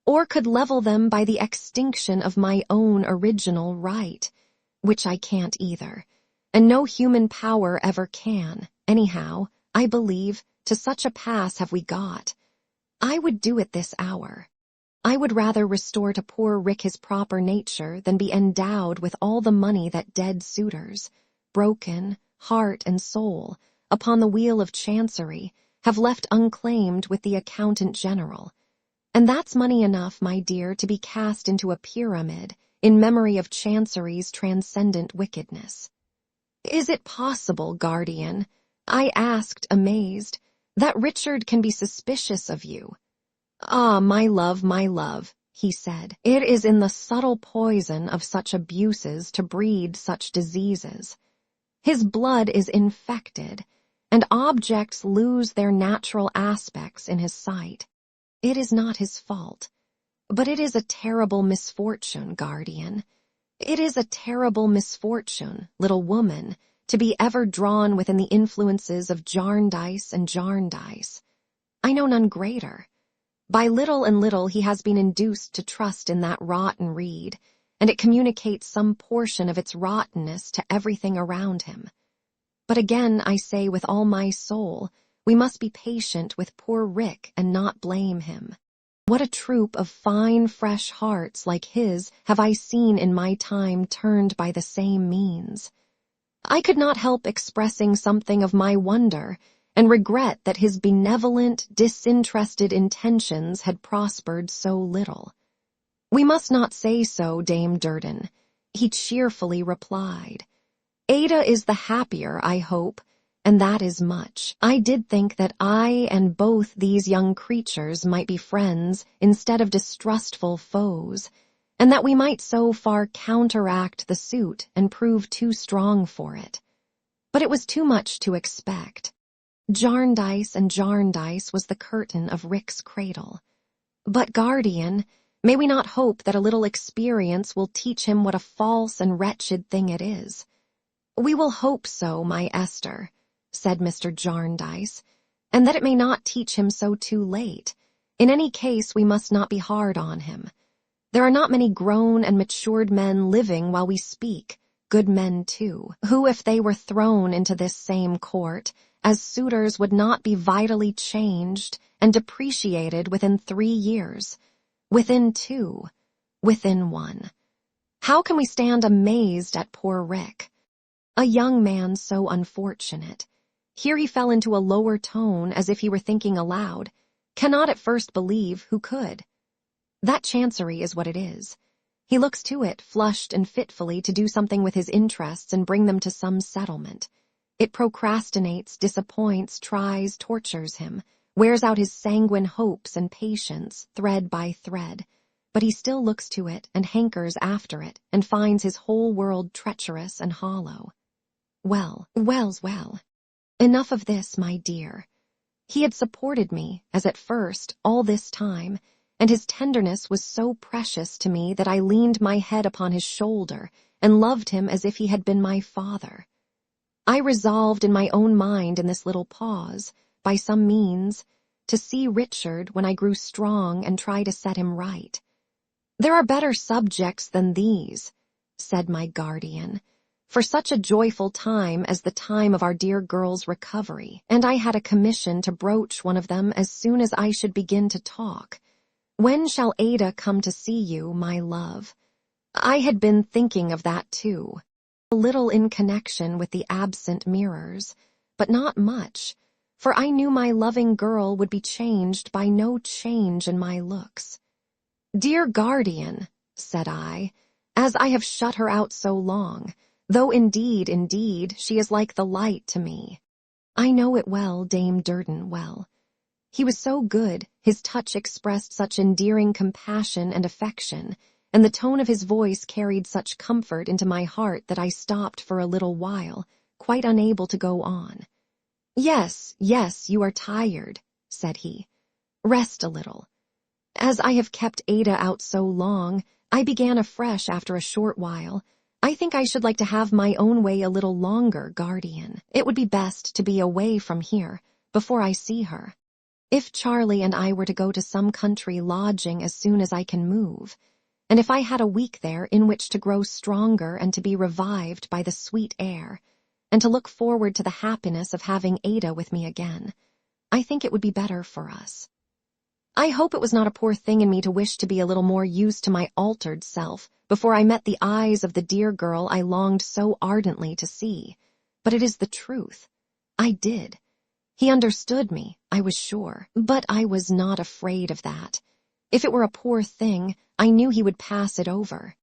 or could level them by the extinction of my own original right, which I can't either, and no human power ever can, anyhow, I believe, to such a pass have we got. I would do it this hour. I would rather restore to poor Rick his proper nature than be endowed with all the money that dead suitors, broken, heart and soul, upon the wheel of chancery, have left unclaimed with the accountant general. And that's money enough, my dear, to be cast into a pyramid in memory of Chancery's transcendent wickedness. Is it possible, guardian, I asked, amazed, that Richard can be suspicious of you? Ah, my love, he said, it is in the subtle poison of such abuses to breed such diseases. His blood is infected, and objects lose their natural aspects in his sight. It is not his fault, but it is a terrible misfortune, guardian. It is a terrible misfortune, little woman, to be ever drawn within the influences of Jarndyce and Jarndyce. I know none greater. By little and little he has been induced to trust in that rotten reed, and it communicates some portion of its rottenness to everything around him. But again I say with all my soul, we must be patient with poor Rick and not blame him. What a troop of fine, fresh hearts like his have I seen in my time turned by the same means. I could not help expressing something of my wonder and regret that his benevolent, disinterested intentions had prospered so little. We must not say so, Dame Durden, he cheerfully replied. Ada is the happier, I hope, and that is much. I did think that I and both these young creatures might be friends instead of distrustful foes, and that we might so far counteract the suit and prove too strong for it. But it was too much to expect. Jarndyce and Jarndyce was the curtain of Rick's cradle. But, guardian, may we not hope that a little experience will teach him what a false and wretched thing it is? We will hope so, my Esther, said Mr. Jarndyce, and that it may not teach him so too late. In any case, we must not be hard on him. There are not many grown and matured men living while we speak, good men too, who, if they were thrown into this same court, as suitors would not be vitally changed and depreciated within 3 years, within 2, within 1. How can we stand amazed at poor Rick? A young man so unfortunate. Here he fell into a lower tone as if he were thinking aloud. Cannot at first believe who could. That chancery is what it is. He looks to it, flushed and fitfully, to do something with his interests and bring them to some settlement. It procrastinates, disappoints, tries, tortures him, wears out his sanguine hopes and patience, thread by thread. But he still looks to it and hankers after it and finds his whole world treacherous and hollow. Well. Enough of this, my dear. He had supported me, as at first, all this time, and his tenderness was so precious to me that I leaned my head upon his shoulder and loved him as if he had been my father. I resolved in my own mind in this little pause, by some means, to see Richard when I grew strong and try to set him right. "There are better subjects than these," said my guardian, "for such a joyful time as the time of our dear girl's recovery, and I had a commission to broach one of them as soon as I should begin to talk. When shall Ada come to see you, my love?" I had been thinking of that too, a little in connection with the absent mirrors, but not much, for I knew my loving girl would be changed by no change in my looks. "Dear guardian," said I, "as I have shut her out so long, though indeed, she is like the light to me. I know it well, Dame Durden, well. He was so good, his touch expressed such endearing compassion and affection, and the tone of his voice carried such comfort into my heart that I stopped for a little while, quite unable to go on. Yes, you are tired," said he. "Rest a little. As I have kept Ada out so long, I began afresh after a short while. I think I should like to have my own way a little longer, guardian. It would be best to be away from here, before I see her. If Charlie and I were to go to some country lodging as soon as I can move, and if I had a week there in which to grow stronger and to be revived by the sweet air, and to look forward to the happiness of having Ada with me again, I think it would be better for us. I hope it was not a poor thing in me to wish to be a little more used to my altered self before I met the eyes of the dear girl I longed so ardently to see, but it is the truth. I did. He understood me, I was sure, but I was not afraid of that. If it were a poor thing, I knew he would pass it over.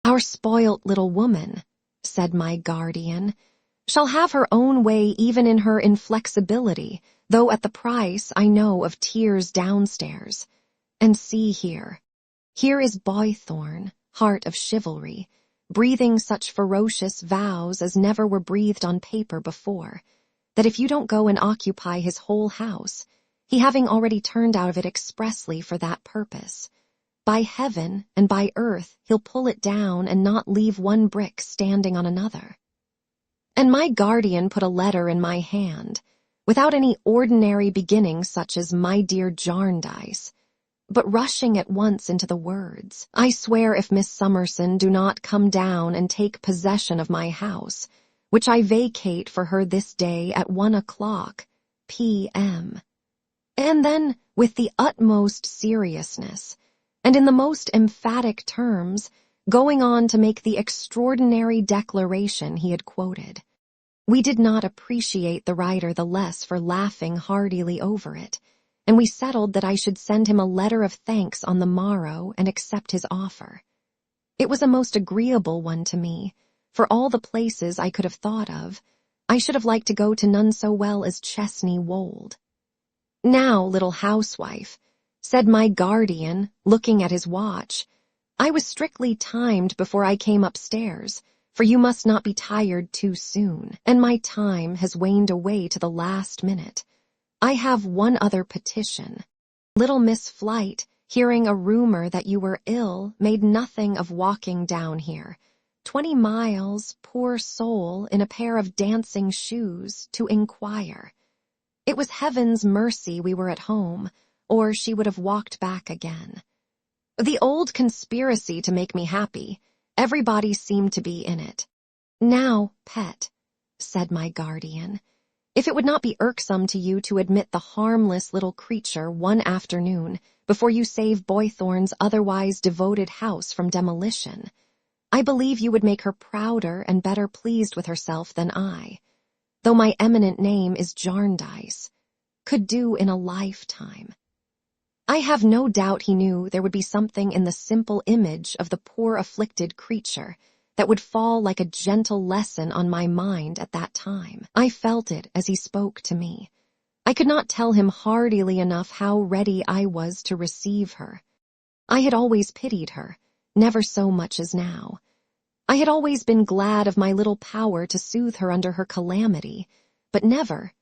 "Our spoilt little woman," said my guardian, "shall have her own way even in her inflexibility, though at the price, I know, of tears downstairs. And see here. Here is Boythorn, heart of chivalry, breathing such ferocious vows as never were breathed on paper before, that if you don't go and occupy his whole house, he having already turned out of it expressly for that purpose, by heaven and by earth he'll pull it down and not leave one brick standing on another." And my guardian put a letter in my hand, without any ordinary beginning such as "My dear Jarndyce," but rushing at once into the words, "I swear if Miss Summerson do not come down and take possession of my house, which I vacate for her this day at 1:00 p.m. And then, with the utmost seriousness, and in the most emphatic terms, going on to make the extraordinary declaration he had quoted. We did not appreciate the writer the less for laughing heartily over it, and we settled that I should send him a letter of thanks on the morrow and accept his offer. It was a most agreeable one to me. For all the places I could have thought of, I should have liked to go to none so well as Chesney Wold. "Now, little housewife," said my guardian, looking at his watch, "I was strictly timed before I came upstairs, for you must not be tired too soon, and my time has waned away to the last minute. I have one other petition. Little Miss Flight, hearing a rumor that you were ill, made nothing of walking down here, 20 miles, poor soul, in a pair of dancing shoes, to inquire. It was heaven's mercy we were at home, or she would have walked back again. The old conspiracy to make me happy, everybody seemed to be in it. Now, pet," said my guardian, "if it would not be irksome to you to admit the harmless little creature one afternoon before you save Boythorn's otherwise devoted house from demolition, I believe you would make her prouder and better pleased with herself than I, though my eminent name is Jarndyce, could do in a lifetime. I have no doubt he knew there would be something in the simple image of the poor afflicted creature that would fall like a gentle lesson on my mind at that time. I felt it as he spoke to me. I could not tell him heartily enough how ready I was to receive her. I had always pitied her, never so much as now. I had always been glad of my little power to soothe her under her calamity, but never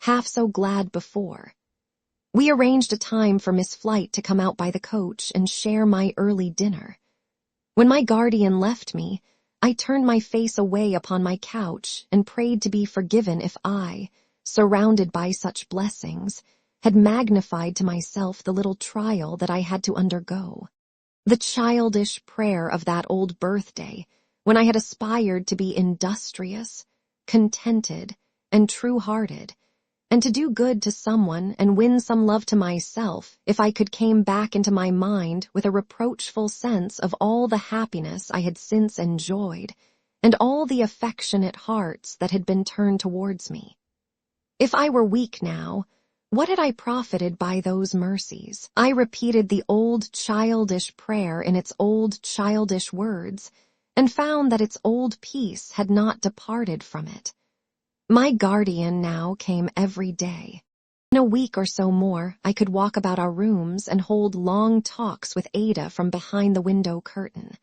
half so glad before. We arranged a time for Miss Flite to come out by the coach and share my early dinner. When my guardian left me, I turned my face away upon my couch and prayed to be forgiven if I, surrounded by such blessings, had magnified to myself the little trial that I had to undergo. The childish prayer of that old birthday, when I had aspired to be industrious, contented, and true-hearted, and to do good to someone and win some love to myself if I could came back into my mind with a reproachful sense of all the happiness I had since enjoyed, and all the affectionate hearts that had been turned towards me. If I were weak now, what had I profited by those mercies? I repeated the old childish prayer in its old childish words, and found that its old peace had not departed from it. My guardian now came every day. In a week or so more, I could walk about our rooms and hold long talks with Ada from behind the window curtain.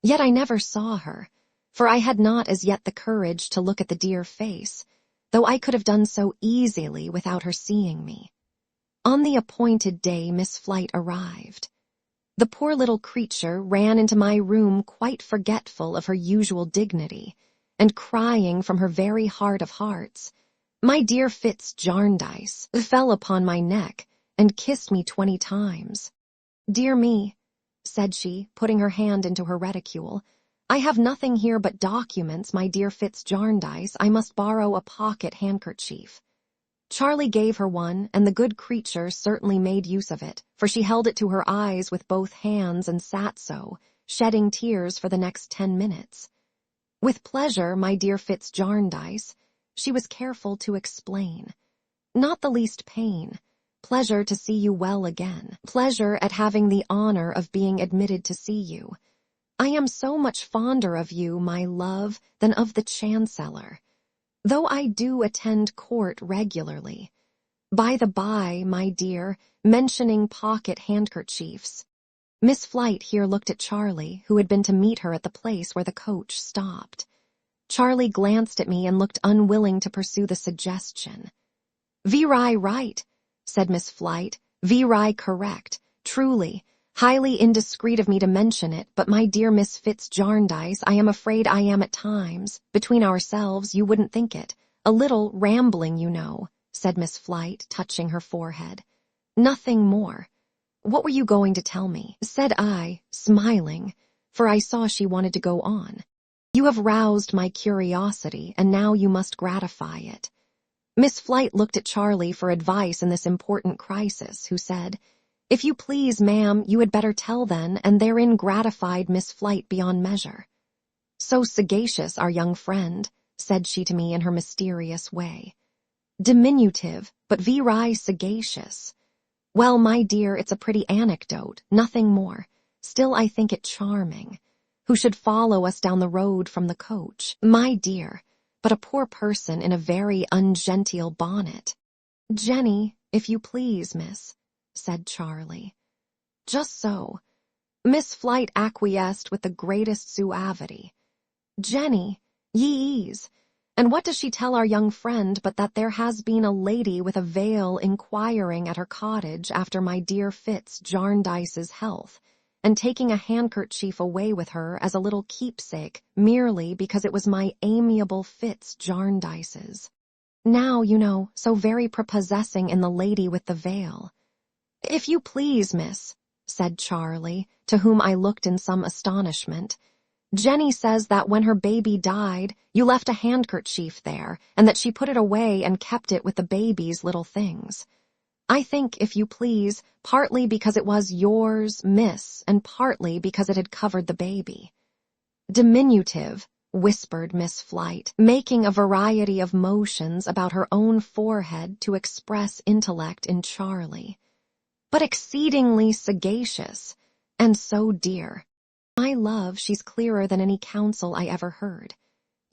Yet I never saw her, for I had not as yet the courage to look at the dear face, though I could have done so easily without her seeing me. On the appointed day Miss Flite arrived. The poor little creature ran into my room quite forgetful of her usual dignity, and crying from her very heart of hearts, "My dear Fitz Jarndyce," fell upon my neck and kissed me 20 times. "Dear me," said she, putting her hand into her reticule, "I have nothing here but documents, my dear Fitz Jarndyce. I must borrow a pocket handkerchief." Charlie gave her one, and the good creature certainly made use of it, for she held it to her eyes with both hands and sat so, shedding tears for the next 10 minutes. "With pleasure, my dear Fitz Jarndyce," she was careful to explain. "Not the least pain. Pleasure to see you well again. Pleasure at having the honor of being admitted to see you. I am so much fonder of you, my love, than of the Chancellor, though I do attend court regularly. By the by, my dear, mentioning pocket handkerchiefs." Miss Flite here looked at Charlie, who had been to meet her at the place where the coach stopped. Charlie glanced at me and looked unwilling to pursue the suggestion. "Very right," said Miss Flite, "very correct. Truly, highly indiscreet of me to mention it, but my dear Miss Fitz Jarndyce, I am afraid I am at times, between ourselves, you wouldn't think it, a little rambling, you know," said Miss Flite, touching her forehead. "Nothing more. What were you going to tell me?" said I, smiling, for I saw she wanted to go on. "You have roused my curiosity, and now you must gratify it." Miss Flite looked at Charlie for advice in this important crisis, who said, "If you please, ma'am, you had better tell then," and therein gratified Miss Flite beyond measure. "So sagacious, our young friend," said she to me in her mysterious way. "Diminutive, but very sagacious. Well, my dear, it's a pretty anecdote, nothing more. Still I think it charming. Who should follow us down the road from the coach, my dear, but a poor person in a very ungenteel bonnet." "Jenny, if you please, miss," said Charlie. "Just so." Miss Flite acquiesced with the greatest suavity. "Jenny, ye ease. And what does she tell our young friend but that there has been a lady with a veil inquiring at her cottage after my dear Fitz Jarndyce's health, and taking a handkerchief away with her as a little keepsake merely because it was my amiable Fitz Jarndyce's. Now, you know, so very prepossessing in the lady with the veil." "If you please, miss," said Charlie, to whom I looked in some astonishment, "Jenny says that when her baby died, you left a handkerchief there, and that she put it away and kept it with the baby's little things. I think, if you please, partly because it was yours, miss, and partly because it had covered the baby." "Diminutive," whispered Miss Flite, making a variety of motions about her own forehead to express intellect in Charlie. but exceedingly sagacious, and so dear. My love, she's clearer than any counsel I ever heard.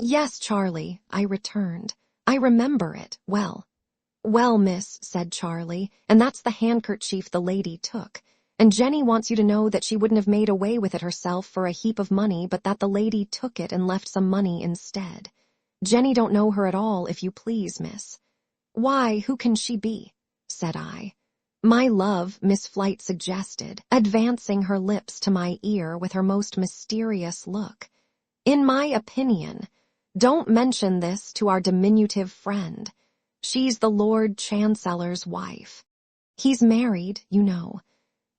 Yes, Charlie, I returned. I remember it well. Well, miss, said Charlie, and that's the handkerchief the lady took. And Jenny wants you to know that she wouldn't have made away with it herself for a heap of money, but that the lady took it and left some money instead. Jenny don't know her at all, if you please, miss. Why, who can she be? Said I. My love, Miss Flight suggested, advancing her lips to my ear with her most mysterious look. In my opinion, don't mention this to our diminutive friend. She's the Lord Chancellor's wife. He's married, you know,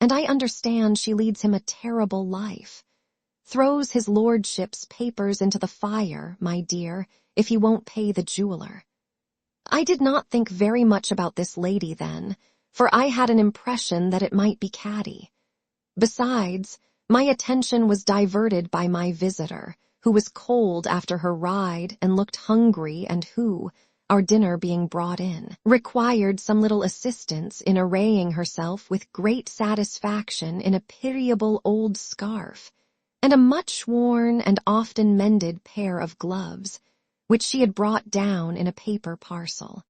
and I understand she leads him a terrible life. Throws his lordship's papers into the fire, my dear, if he won't pay the jeweler. I did not think very much about this lady then, for I had an impression that it might be catty. Besides, my attention was diverted by my visitor, who was cold after her ride and looked hungry and who, our dinner being brought in, required some little assistance in arraying herself with great satisfaction in a pitiable old scarf, and a much-worn and often-mended pair of gloves, which she had brought down in a paper parcel.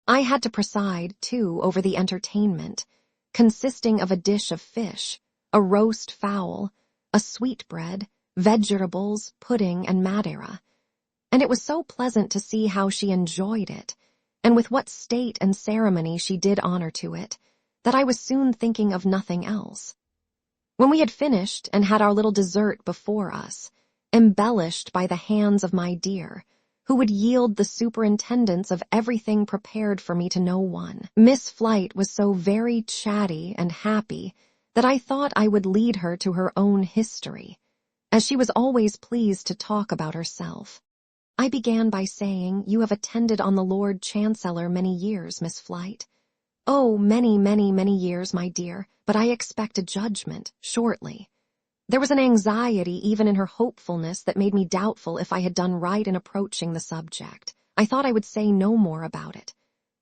I had to preside, too, over the entertainment, consisting of a dish of fish, a roast fowl, a sweetbread, vegetables, pudding, and madeira, and it was so pleasant to see how she enjoyed it, and with what state and ceremony she did honor to it, that I was soon thinking of nothing else. When we had finished and had our little dessert before us, embellished by the hands of my dear, who would yield the superintendence of everything prepared for me to no one, Miss Flight was so very chatty and happy that I thought I would lead her to her own history, as she was always pleased to talk about herself. I began by saying, you have attended on the Lord Chancellor many years, Miss Flight. Oh, many, many, many years, my dear, but I expect a judgment, shortly. There was an anxiety even in her hopefulness that made me doubtful if I had done right in approaching the subject. I thought I would say no more about it.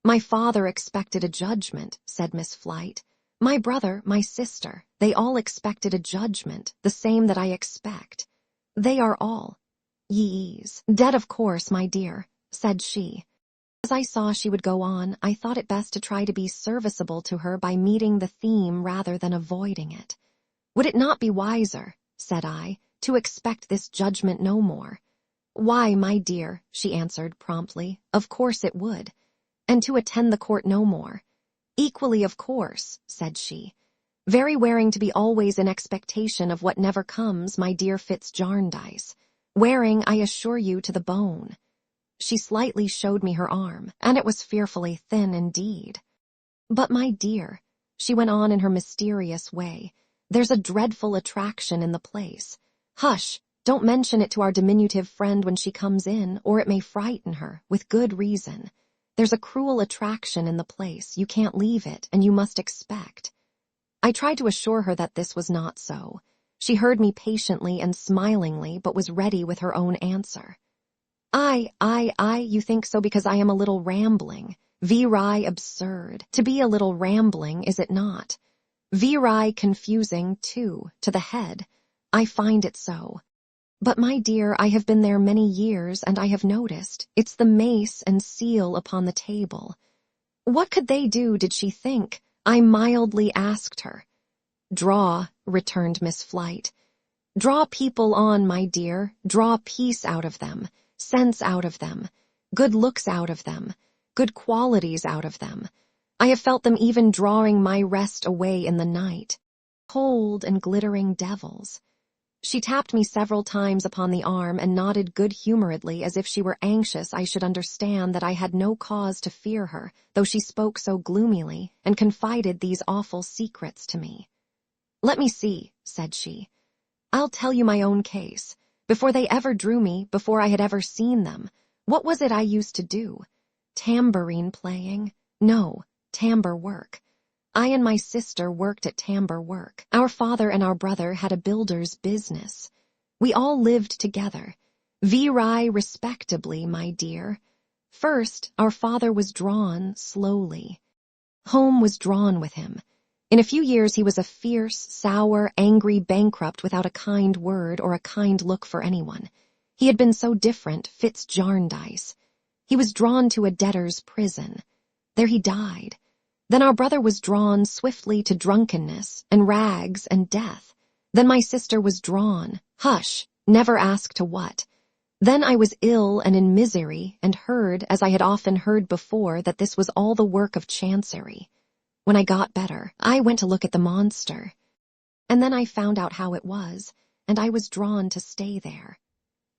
My father expected a judgment, said Miss Flight. My brother, my sister, they all expected a judgment, the same that I expect. They are all. Yees. Dead, of course, my dear, said she. As I saw she would go on, I thought it best to try to be serviceable to her by meeting the theme rather than avoiding it. Would it not be wiser, said I, to expect this judgment no more? Why, my dear, she answered promptly, of course it would. And to attend the court no more. Equally of course, said she. Very wearing to be always in expectation of what never comes, my dear Fitz-Jarndyce. Wearing, I assure you, to the bone. She slightly showed me her arm, and it was fearfully thin indeed. But, my dear, she went on in her mysterious way, there's a dreadful attraction in the place. Hush, don't mention it to our diminutive friend when she comes in, or it may frighten her, with good reason. There's a cruel attraction in the place, you can't leave it, and you must expect. I tried to assure her that this was not so. She heard me patiently and smilingly, but was ready with her own answer. You think so because I am a little rambling. Viri absurd. To be a little rambling, is it not? Viri confusing, too, to the head. I find it so. But, my dear, I have been there many years, and I have noticed. It's the mace and seal upon the table. What could they do, did she think? I mildly asked her. Draw, returned Miss Flight. Draw people on, my dear. Draw peace out of them, sense out of them, good looks out of them, good qualities out of them. I have felt them even drawing my rest away in the night. Cold and glittering devils. She tapped me several times upon the arm and nodded good-humoredly as if she were anxious I should understand that I had no cause to fear her, though she spoke so gloomily and confided these awful secrets to me. Let me see, said she. I'll tell you my own case. Before they ever drew me, before I had ever seen them, what was it I used to do? Tambourine playing? No, tambour work. I and my sister worked at tambour work. Our father and our brother had a builder's business. We all lived together. Viri respectably, my dear. First, our father was drawn slowly. Home was drawn with him. In a few years he was a fierce, sour, angry bankrupt without a kind word or a kind look for anyone. He had been so different, Fitz-Jarndyce. He was drawn to a debtor's prison. There he died. Then our brother was drawn swiftly to drunkenness and rags and death. Then my sister was drawn, hush, never ask to what. Then I was ill and in misery and heard, as I had often heard before, that this was all the work of chancery. When I got better, I went to look at the monster. And then I found out how it was, and I was drawn to stay there.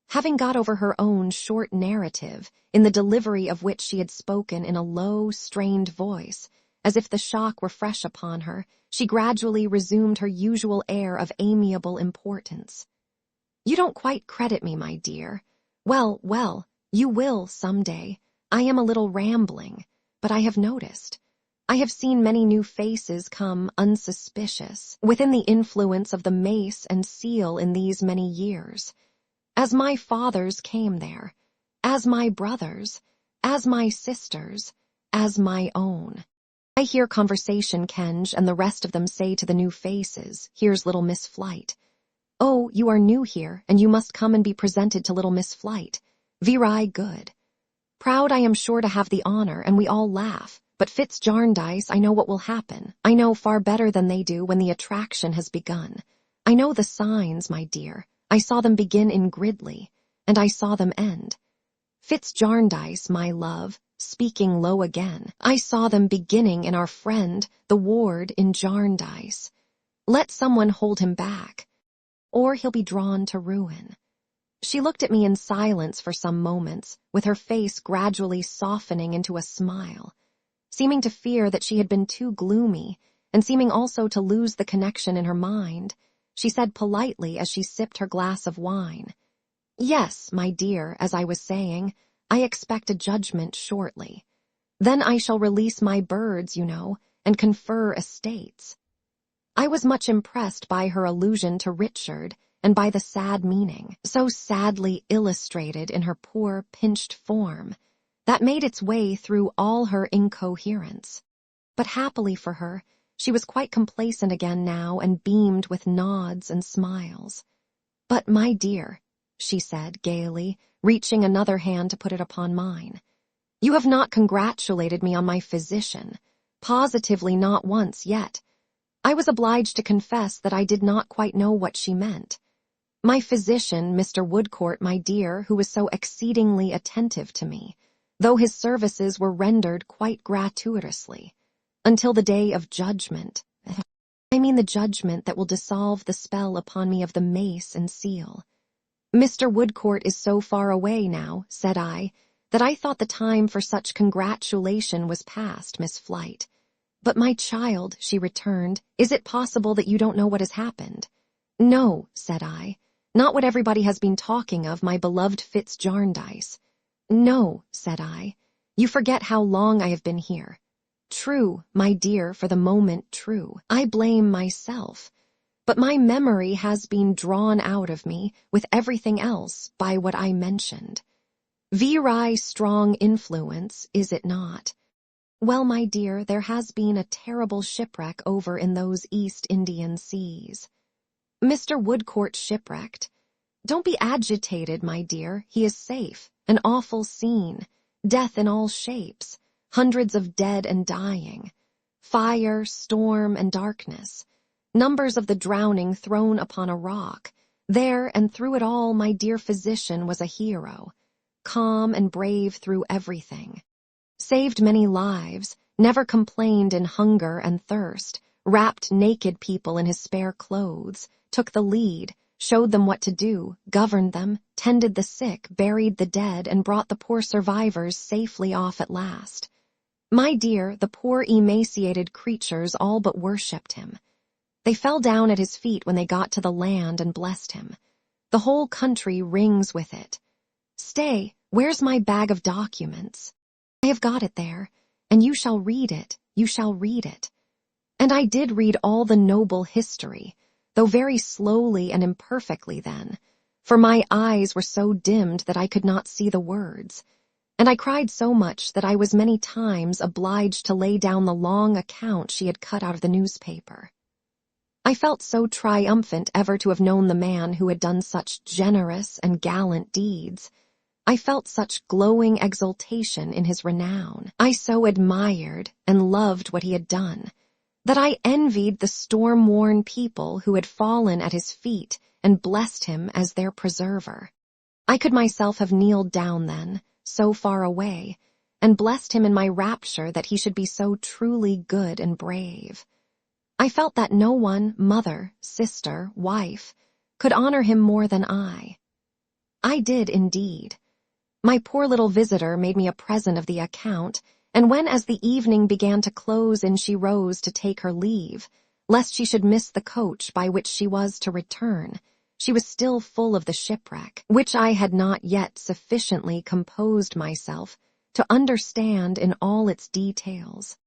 Having got over her own short narrative, in the delivery of which she had spoken in a low, strained voice, as if the shock were fresh upon her, she gradually resumed her usual air of amiable importance. "You don't quite credit me, my dear. Well, you will some day. I am a little rambling, but I have noticed. I have seen many new faces come unsuspicious within the influence of the mace and seal in these many years. As my fathers came there, as my brothers, as my sisters, as my own. I hear conversation, Kenge, and the rest of them say to the new faces, 'Here's little Miss Flight. Oh, you are new here, and you must come and be presented to little Miss Flight. Very good. Proud I am sure to have the honor, and we all laugh. But Fitz-Jarndyce, I know what will happen. I know far better than they do when the attraction has begun. I know the signs, my dear. I saw them begin in Gridley, and I saw them end. Fitz-Jarndyce, my love, speaking low again, I saw them beginning in our friend, the ward in Jarndyce. Let someone hold him back, or he'll be drawn to ruin." She looked at me in silence for some moments, with her face gradually softening into a smile. Seeming to fear that she had been too gloomy, and seeming also to lose the connection in her mind, she said politely as she sipped her glass of wine, "Yes, my dear, as I was saying, I expect a judgment shortly. Then I shall release my birds, you know, and confer estates." I was much impressed by her allusion to Richard and by the sad meaning, so sadly illustrated in her poor, pinched form, that made its way through all her incoherence. But happily for her, she was quite complacent again now and beamed with nods and smiles. "But, my dear," she said gaily, reaching another hand to put it upon mine, "you have not congratulated me on my physician, positively not once yet." I was obliged to confess that I did not quite know what she meant. My physician, Mr. Woodcourt, my dear, who was so exceedingly attentive to me, though his services were rendered quite gratuitously, until the day of judgment. I mean the judgment that will dissolve the spell upon me of the mace and seal. "Mr. Woodcourt is so far away now," said I, "that I thought the time for such congratulation was past, Miss Flight. But my child," she returned, "is it possible that you don't know what has happened?" "No," said I, "not what everybody has been talking of, my beloved Fitz-Jarndyce." "No," said I, "you forget how long I have been here." "True, my dear, for the moment true. I blame myself. But my memory has been drawn out of me, with everything else, by what I mentioned. Very strong influence, is it not? Well, my dear, there has been a terrible shipwreck over in those East Indian seas." "Mr. Woodcourt shipwrecked? Don't be agitated, my dear. He is safe. An awful scene. Death in all shapes. Hundreds of dead and dying. Fire, storm, and darkness. Numbers of the drowning thrown upon a rock. There and through it all my dear physician was a hero. Calm and brave through everything. Saved many lives, never complained in hunger and thirst, wrapped naked people in his spare clothes, took the lead, showed them what to do, governed them, tended the sick, buried the dead, and brought the poor survivors safely off at last. My dear, the poor emaciated creatures all but worshipped him. They fell down at his feet when they got to the land and blessed him. The whole country rings with it. Stay, where's my bag of documents? I have got it there, and you shall read it, you shall read it. And I did read all the noble history, though very slowly and imperfectly then, for my eyes were so dimmed that I could not see the words. and I cried so much that I was many times obliged to lay down the long account she had cut out of the newspaper. I felt so triumphant ever to have known the man who had done such generous and gallant deeds. I felt such glowing exultation in his renown. I so admired and loved what he had done, that I envied the storm-worn people who had fallen at his feet and blessed him as their preserver. I could myself have kneeled down then, so far away, and blessed him in my rapture that he should be so truly good and brave. I felt that no one, mother, sister, wife, could honor him more than I. I did indeed. My poor little visitor made me a present of the account, and when as the evening began to close and she rose to take her leave, lest she should miss the coach by which she was to return, she was still full of the shipwreck, which I had not yet sufficiently composed myself to understand in all its details.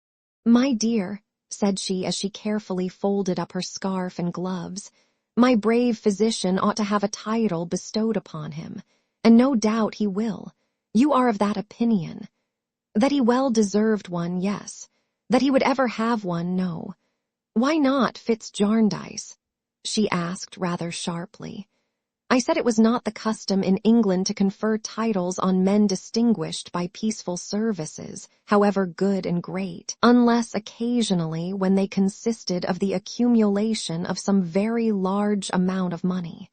"My dear," said she as she carefully folded up her scarf and gloves, "my brave physician ought to have a title bestowed upon him, and no doubt he will. You are of that opinion. That he well deserved one, yes. That he would ever have one, no. Why not Fitz-Jarndyce?" she asked rather sharply. I said it was not the custom in England to confer titles on men distinguished by peaceful services, however good and great, unless occasionally when they consisted of the accumulation of some very large amount of money.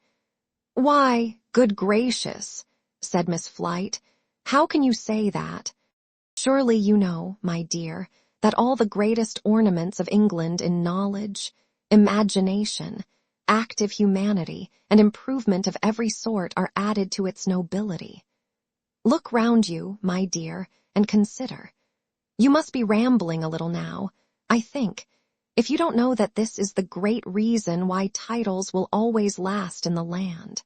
"Why, good gracious," said Miss Flite, "how can you say that? Surely you know, my dear, that all the greatest ornaments of England in knowledge, imagination, active humanity, and improvement of every sort are added to its nobility. Look round you, my dear, and consider. You must be rambling a little now, I think, if you don't know that this is the great reason why titles will always last in the land."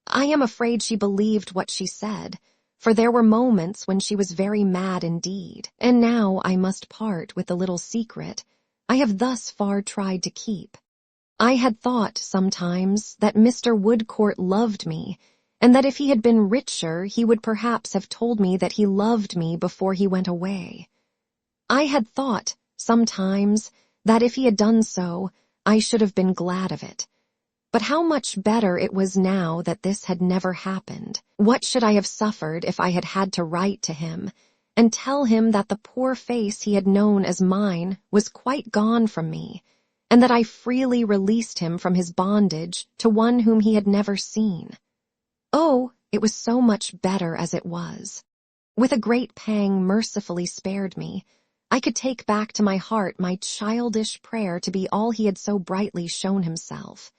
I am afraid she believed what she said, for there were moments when she was very mad indeed, and now I must part with the little secret I have thus far tried to keep. I had thought sometimes that Mr. Woodcourt loved me, and that if he had been richer he would perhaps have told me that he loved me before he went away. I had thought sometimes that if he had done so, I should have been glad of it. But how much better it was now that this had never happened. What should I have suffered if I had had to write to him and tell him that the poor face he had known as mine was quite gone from me, and that I freely released him from his bondage to one whom he had never seen? Oh, it was so much better as it was. With a great pang mercifully spared me, I could take back to my heart my childish prayer to be all he had so brightly shown himself.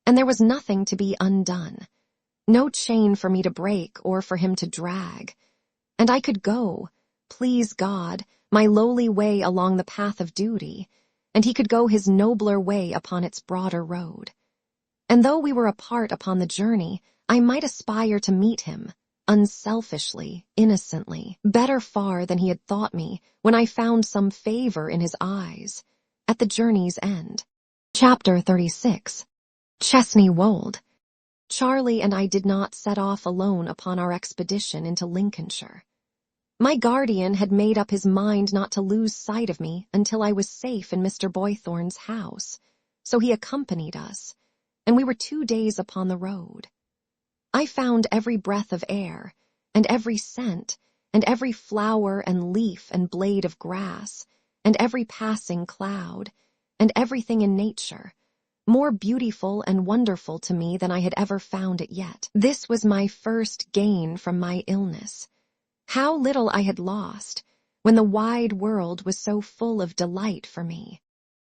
And there was nothing to be undone, no chain for me to break or for him to drag. And I could go, please God, my lowly way along the path of duty, and he could go his nobler way upon its broader road. And though we were apart upon the journey, I might aspire to meet him, unselfishly, innocently, better far than he had thought me when I found some favor in his eyes, at the journey's end. Chapter 36. Chesney Wold. Charlie and I did not set off alone upon our expedition into Lincolnshire. My guardian had made up his mind not to lose sight of me until I was safe in Mr. Boythorn's house, so he accompanied us, and we were 2 days upon the road. I found every breath of air, and every scent, and every flower and leaf and blade of grass, and every passing cloud, and everything in nature, more beautiful and wonderful to me than I had ever found it yet. This was my first gain from my illness. How little I had lost, when the wide world was so full of delight for me.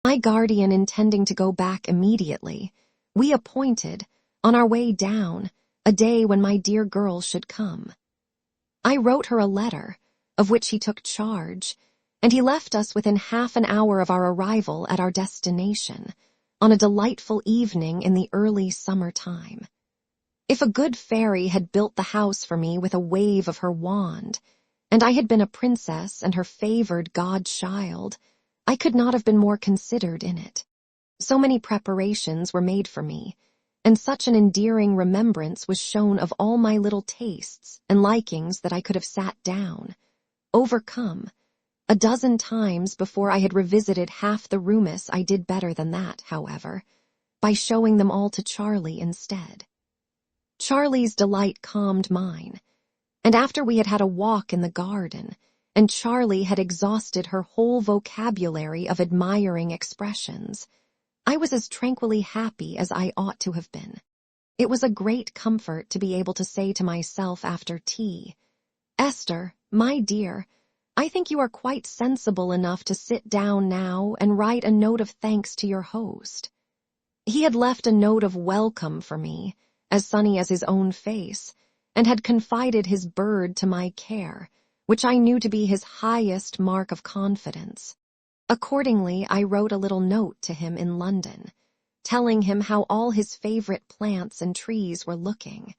My guardian intending to go back immediately, we appointed, on our way down, a day when my dear girl should come. I wrote her a letter, of which he took charge, and he left us within half an hour of our arrival at our destination, on a delightful evening in the early summer time. If a good fairy had built the house for me with a wave of her wand, and I had been a princess and her favored godchild, I could not have been more considered in it. So many preparations were made for me, and such an endearing remembrance was shown of all my little tastes and likings that I could have sat down, overcome. A dozen times before I had revisited half the rooms. I did better than that, however, by showing them all to Charlie instead. Charlie's delight calmed mine, and after we had had a walk in the garden, and Charlie had exhausted her whole vocabulary of admiring expressions, I was as tranquilly happy as I ought to have been. It was a great comfort to be able to say to myself after tea, "Esther, my dear, I think you are quite sensible enough to sit down now and write a note of thanks to your host." He had left a note of welcome for me, as sunny as his own face, and had confided his bird to my care, which I knew to be his highest mark of confidence. Accordingly, I wrote a little note to him in London, telling him how all his favorite plants and trees were looking,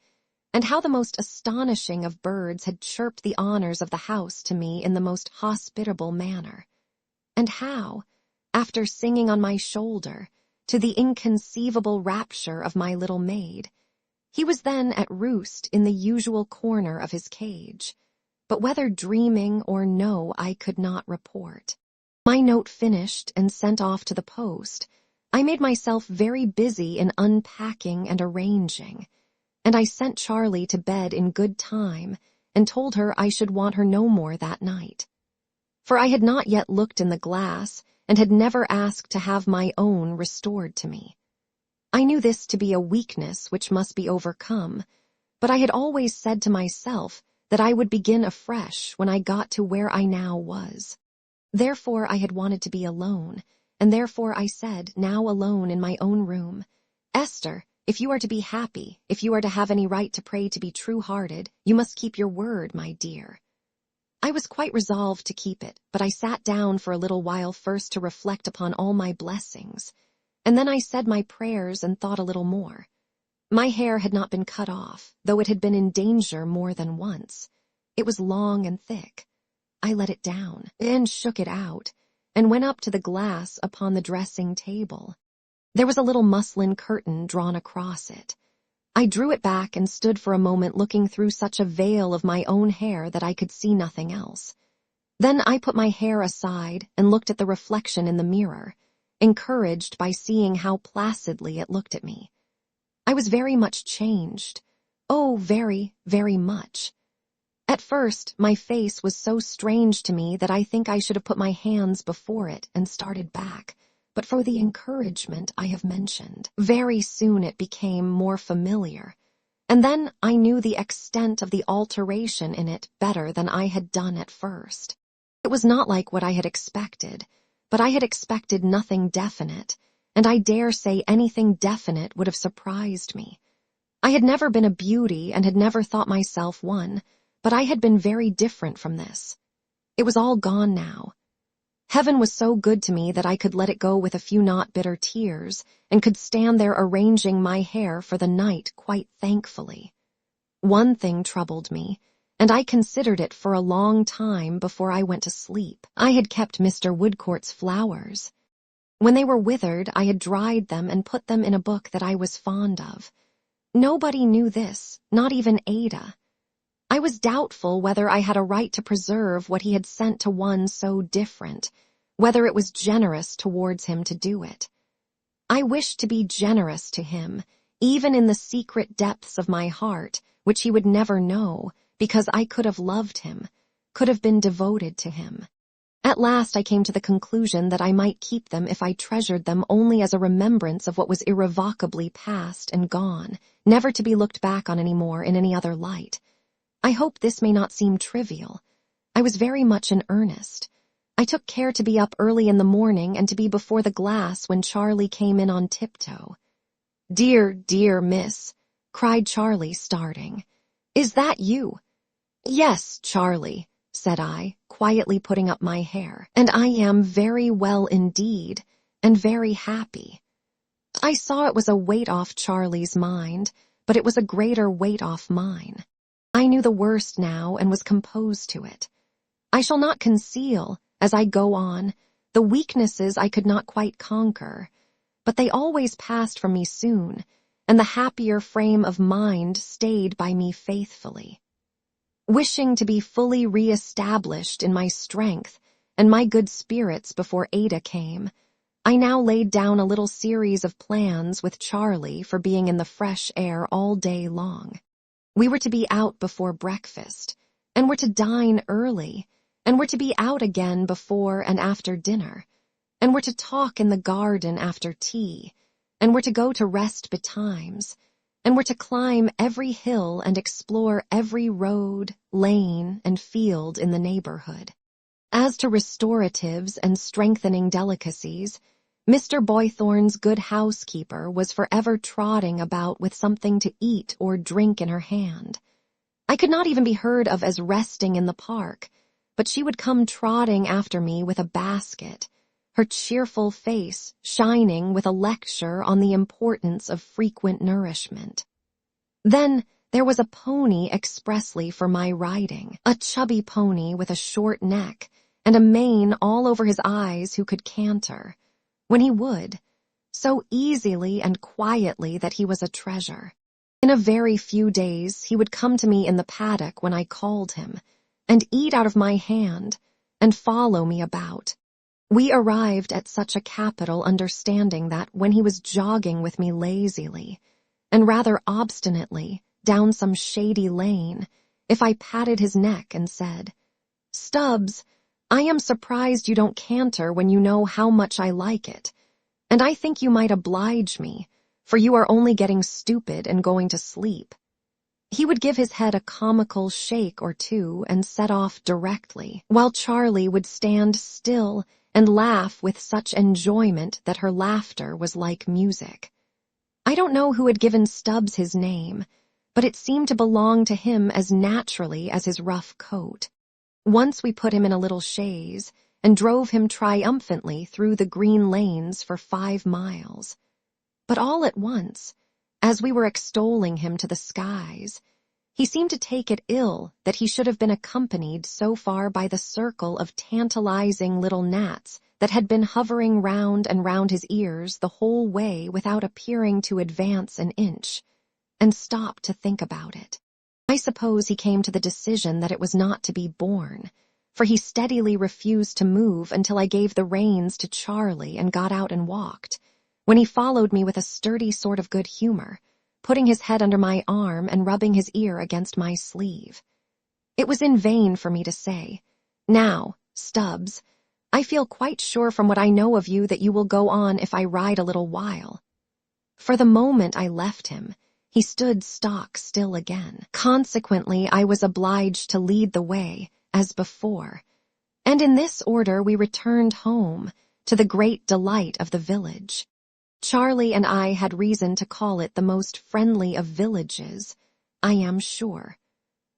and how the most astonishing of birds had chirped the honors of the house to me in the most hospitable manner, and how, after singing on my shoulder, to the inconceivable rapture of my little maid, he was then at roost in the usual corner of his cage, but whether dreaming or no I could not report. My note finished and sent off to the post, I made myself very busy in unpacking and arranging, and I sent Charlie to bed in good time and told her I should want her no more that night. For I had not yet looked in the glass and had never asked to have my own restored to me. I knew this to be a weakness which must be overcome, but I had always said to myself that I would begin afresh when I got to where I now was. Therefore I had wanted to be alone, and therefore I said, now alone in my own room, "Esther, if you are to be happy, if you are to have any right to pray to be true-hearted, you must keep your word, my dear." I was quite resolved to keep it, but I sat down for a little while first to reflect upon all my blessings, and then I said my prayers and thought a little more. My hair had not been cut off, though it had been in danger more than once. It was long and thick. I let it down, and shook it out, and went up to the glass upon the dressing table. There was a little muslin curtain drawn across it. I drew it back and stood for a moment looking through such a veil of my own hair that I could see nothing else. Then I put my hair aside and looked at the reflection in the mirror, encouraged by seeing how placidly it looked at me. I was very much changed. Oh, very, very much. At first, my face was so strange to me that I think I should have put my hands before it and started back, but for the encouragement I have mentioned. Very soon it became more familiar, and then I knew the extent of the alteration in it better than I had done at first. It was not like what I had expected, but I had expected nothing definite, and I dare say anything definite would have surprised me. I had never been a beauty and had never thought myself one, but I had been very different from this. It was all gone now. Heaven was so good to me that I could let it go with a few not bitter tears, and could stand there arranging my hair for the night quite thankfully. One thing troubled me, and I considered it for a long time before I went to sleep. I had kept Mr. Woodcourt's flowers. When they were withered, I had dried them and put them in a book that I was fond of. Nobody knew this, not even Ada. I was doubtful whether I had a right to preserve what he had sent to one so different, whether it was generous towards him to do it. I wished to be generous to him, even in the secret depths of my heart, which he would never know, because I could have loved him, could have been devoted to him. At last I came to the conclusion that I might keep them if I treasured them only as a remembrance of what was irrevocably past and gone, never to be looked back on any more in any other light. I hope this may not seem trivial. I was very much in earnest. I took care to be up early in the morning and to be before the glass when Charlie came in on tiptoe. "Dear, dear miss," cried Charlie, starting. "Is that you?" "Yes, Charlie," said I, quietly putting up my hair, "and I am very well indeed, and very happy." I saw it was a weight off Charlie's mind, but it was a greater weight off mine. I knew the worst now and was composed to it. I shall not conceal, as I go on, the weaknesses I could not quite conquer, but they always passed from me soon, and the happier frame of mind stayed by me faithfully. Wishing to be fully re-established in my strength and my good spirits before Ada came, I now laid down a little series of plans with Charlie for being in the fresh air all day long. We were to be out before breakfast, and were to dine early, and were to be out again before and after dinner, and were to talk in the garden after tea, and were to go to rest betimes, and were to climb every hill and explore every road, lane, and field in the neighborhood. As to restoratives and strengthening delicacies, Mr. Boythorn's good housekeeper was forever trotting about with something to eat or drink in her hand. I could not even be heard of as resting in the park, but she would come trotting after me with a basket, her cheerful face shining with a lecture on the importance of frequent nourishment. Then there was a pony expressly for my riding, a chubby pony with a short neck and a mane all over his eyes who could canter, when he would, so easily and quietly that he was a treasure. In a very few days he would come to me in the paddock when I called him, and eat out of my hand, and follow me about. We arrived at such a capital understanding that when he was jogging with me lazily, and rather obstinately, down some shady lane, if I patted his neck and said, "Stubbs, I am surprised you don't canter when you know how much I like it, and I think you might oblige me, for you are only getting stupid and going to sleep," he would give his head a comical shake or two and set off directly, while Charlie would stand still and laugh with such enjoyment that her laughter was like music. I don't know who had given Stubbs his name, but it seemed to belong to him as naturally as his rough coat. Once we put him in a little chaise and drove him triumphantly through the green lanes for 5 miles. But all at once, as we were extolling him to the skies, he seemed to take it ill that he should have been accompanied so far by the circle of tantalizing little gnats that had been hovering round and round his ears the whole way without appearing to advance an inch, and stopped to think about it. I suppose he came to the decision that it was not to be borne, for he steadily refused to move until I gave the reins to Charlie and got out and walked, when he followed me with a sturdy sort of good humor, putting his head under my arm and rubbing his ear against my sleeve. It was in vain for me to say, "Now, Stubbs, I feel quite sure from what I know of you that you will go on if I ride a little while." For the moment I left him, he stood stock still again. Consequently, I was obliged to lead the way, as before, and in this order we returned home, to the great delight of the village. Charlie and I had reason to call it the most friendly of villages, I am sure,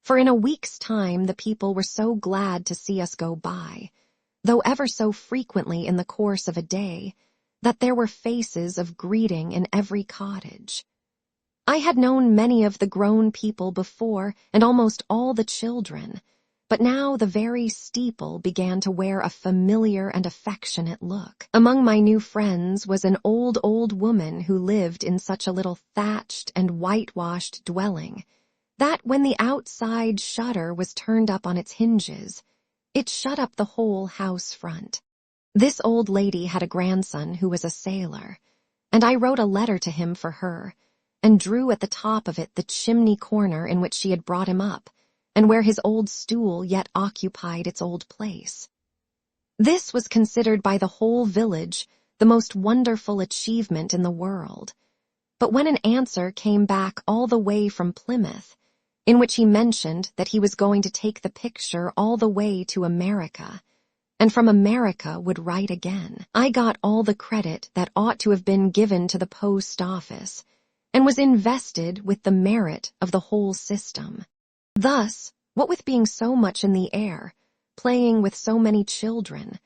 for in a week's time the people were so glad to see us go by, though ever so frequently in the course of a day, that there were faces of greeting in every cottage. I had known many of the grown people before, and almost all the children, but now the very steeple began to wear a familiar and affectionate look. Among my new friends was an old woman who lived in such a little thatched and whitewashed dwelling that when the outside shutter was turned up on its hinges, it shut up the whole house front. This old lady had a grandson who was a sailor, and I wrote a letter to him for her, and drew at the top of it the chimney corner in which she had brought him up, and where his old stool yet occupied its old place. This was considered by the whole village the most wonderful achievement in the world. But when an answer came back all the way from Plymouth, in which he mentioned that he was going to take the picture all the way to America, and from America would write again, I got all the credit that ought to have been given to the post office, and was invested with the merit of the whole system. Thus, what with being so much in the air, playing with so many children,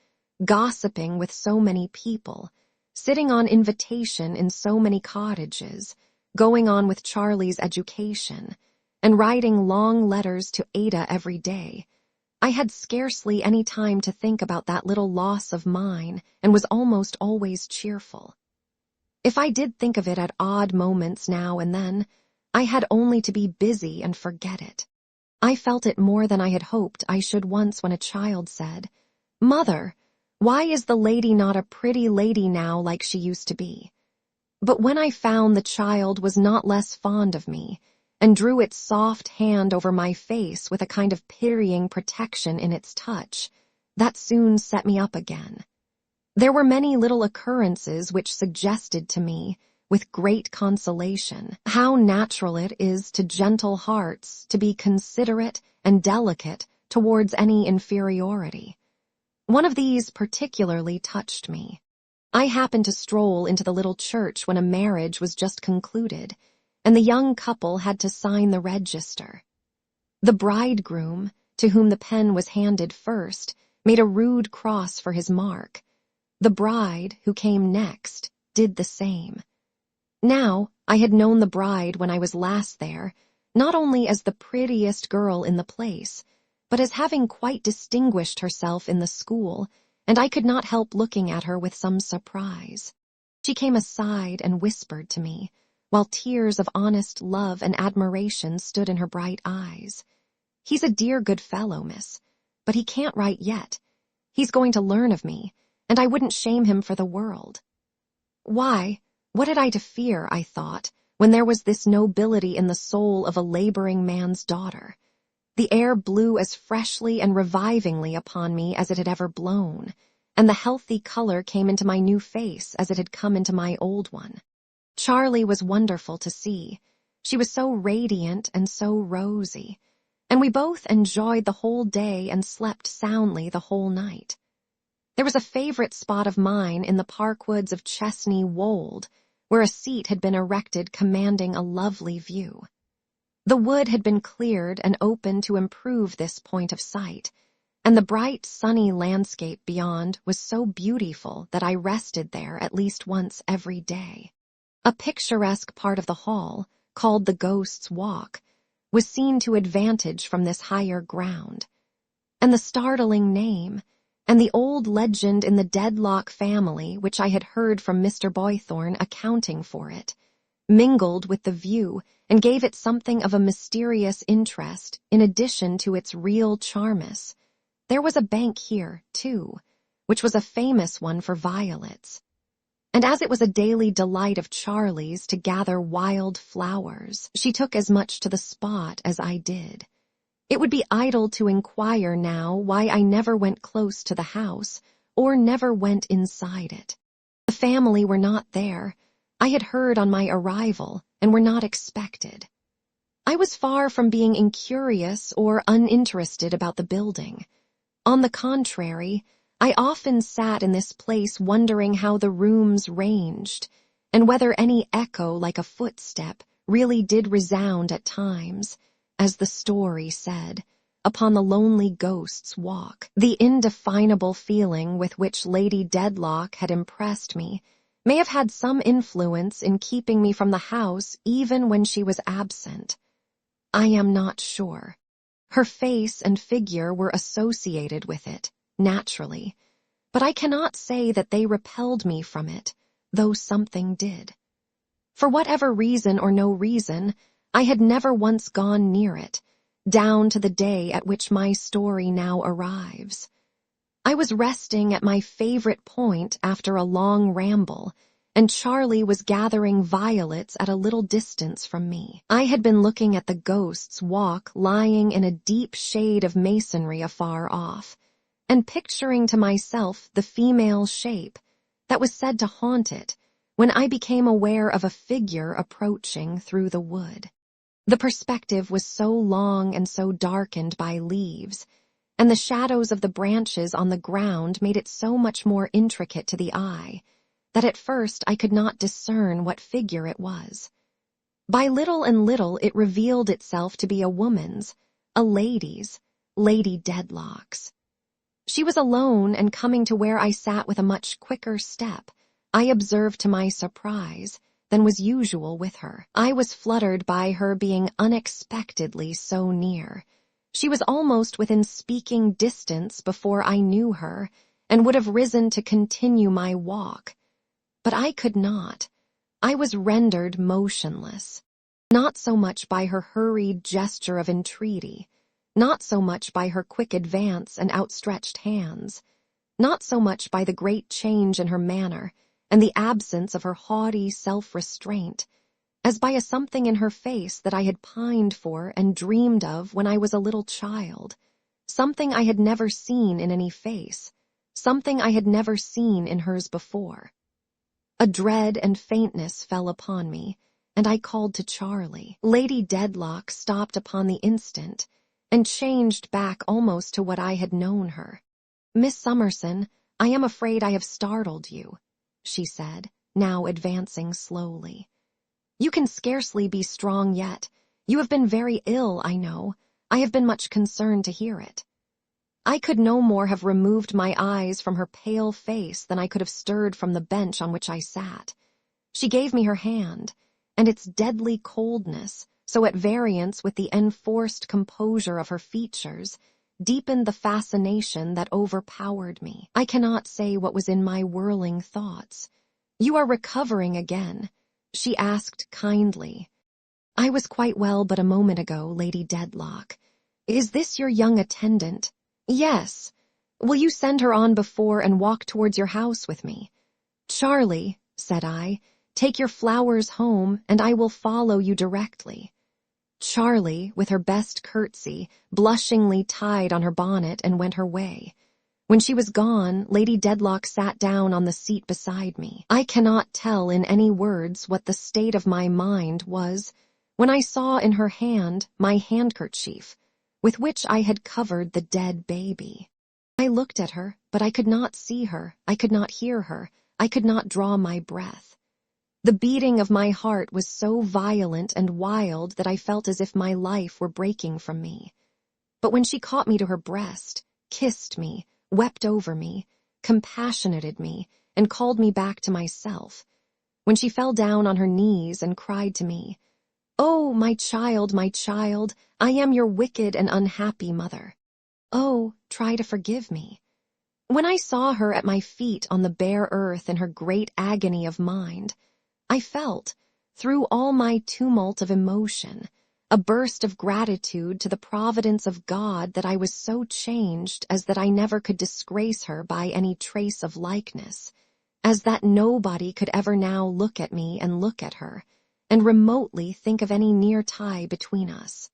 gossiping with so many people, sitting on invitation in so many cottages, going on with Charlie's education, and writing long letters to Ada every day, I had scarcely any time to think about that little loss of mine, and was almost always cheerful. If I did think of it at odd moments now and then, I had only to be busy and forget it. I felt it more than I had hoped I should once when a child said, "Mother, why is the lady not a pretty lady now like she used to be?" But when I found the child was not less fond of me, and drew its soft hand over my face with a kind of pitying protection in its touch, that soon set me up again. There were many little occurrences which suggested to me, with great consolation, how natural it is to gentle hearts to be considerate and delicate towards any inferiority. One of these particularly touched me. I happened to stroll into the little church when a marriage was just concluded, and the young couple had to sign the register. The bridegroom, to whom the pen was handed first, made a rude cross for his mark. The bride, who came next, did the same. Now, I had known the bride when I was last there, not only as the prettiest girl in the place, but as having quite distinguished herself in the school, and I could not help looking at her with some surprise. She came aside and whispered to me, while tears of honest love and admiration stood in her bright eyes. "He's a dear good fellow, miss, but he can't write yet. He's going to learn of me, and I wouldn't shame him for the world." Why, what had I to fear, I thought, when there was this nobility in the soul of a laboring man's daughter? The air blew as freshly and revivingly upon me as it had ever blown, and the healthy color came into my new face as it had come into my old one. Charlie was wonderful to see. She was so radiant and so rosy, and we both enjoyed the whole day and slept soundly the whole night. There was a favorite spot of mine in the park woods of Chesney Wold, where a seat had been erected commanding a lovely view. The wood had been cleared and opened to improve this point of sight, and the bright, sunny landscape beyond was so beautiful that I rested there at least once every day. A picturesque part of the hall, called the Ghost's Walk, was seen to advantage from this higher ground, and the startling name, and the old legend in the Dedlock family which I had heard from Mr. Boythorn accounting for it, mingled with the view and gave it something of a mysterious interest in addition to its real charmus. There was a bank here, too, which was a famous one for violets, and as it was a daily delight of Charlie's to gather wild flowers, she took as much to the spot as I did. It would be idle to inquire now why I never went close to the house, or never went inside it. The family were not there. I had heard on my arrival, and were not expected. I was far from being incurious or uninterested about the building. On the contrary, I often sat in this place wondering how the rooms ranged, and whether any echo like a footstep really did resound at times, as the story said, upon the lonely Ghost's Walk. The indefinable feeling with which Lady Dedlock had impressed me may have had some influence in keeping me from the house even when she was absent. I am not sure. Her face and figure were associated with it, naturally, but I cannot say that they repelled me from it, though something did. For whatever reason or no reason, I had never once gone near it, down to the day at which my story now arrives. I was resting at my favorite point after a long ramble, and Charlie was gathering violets at a little distance from me. I had been looking at the Ghost's Walk lying in a deep shade of masonry afar off, and picturing to myself the female shape that was said to haunt it, when I became aware of a figure approaching through the wood. The perspective was so long and so darkened by leaves, and the shadows of the branches on the ground made it so much more intricate to the eye, that at first I could not discern what figure it was. By little and little it revealed itself to be a woman's, a lady's, Lady Dedlock's. She was alone, and coming to where I sat with a much quicker step, I observed to my surprise than was usual with her. I was fluttered by her being unexpectedly so near. She was almost within speaking distance before I knew her, and would have risen to continue my walk. But I could not. I was rendered motionless, not so much by her hurried gesture of entreaty, not so much by her quick advance and outstretched hands, not so much by the great change in her manner and the absence of her haughty self-restraint, as by a something in her face that I had pined for and dreamed of when I was a little child, something I had never seen in any face, something I had never seen in hers before. A dread and faintness fell upon me, and I called to Charlie. Lady Dedlock stopped upon the instant and changed back almost to what I had known her. "Miss Summerson, I am afraid I have startled you," she said, now advancing slowly. "You can scarcely be strong yet. You have been very ill, I know. I have been much concerned to hear it." I could no more have removed my eyes from her pale face than I could have stirred from the bench on which I sat. She gave me her hand, and its deadly coldness, so at variance with the enforced composure of her features, deepened the fascination that overpowered me. I cannot say what was in my whirling thoughts. "You are recovering again?" she asked kindly. "I was quite well but a moment ago, Lady Dedlock. Is this your young attendant?" "Yes. Will you send her on before and walk towards your house with me?" "Charlie," said I, "take your flowers home, and I will follow you directly." Charlie, with her best curtsy, blushingly tied on her bonnet and went her way. When she was gone, Lady Dedlock sat down on the seat beside me. I cannot tell in any words what the state of my mind was when I saw in her hand my handkerchief, with which I had covered the dead baby. I looked at her, but I could not see her, I could not hear her, I could not draw my breath. The beating of my heart was so violent and wild that I felt as if my life were breaking from me. But when she caught me to her breast, kissed me, wept over me, compassionated me, and called me back to myself, when she fell down on her knees and cried to me, "Oh, my child, I am your wicked and unhappy mother. Oh, try to forgive me." When I saw her at my feet on the bare earth in her great agony of mind, I felt, through all my tumult of emotion, a burst of gratitude to the providence of God that I was so changed as that I never could disgrace her by any trace of likeness, as that nobody could ever now look at me and look at her, and remotely think of any near tie between us.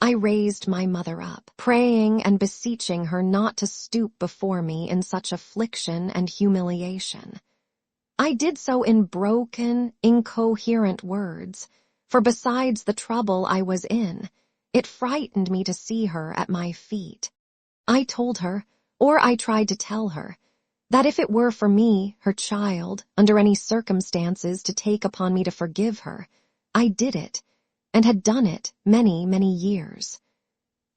I raised my mother up, praying and beseeching her not to stoop before me in such affliction and humiliation. I did so in broken, incoherent words, for besides the trouble I was in, it frightened me to see her at my feet. I told her, or I tried to tell her, that if it were for me, her child, under any circumstances to take upon me to forgive her, I did it, and had done it many, many years.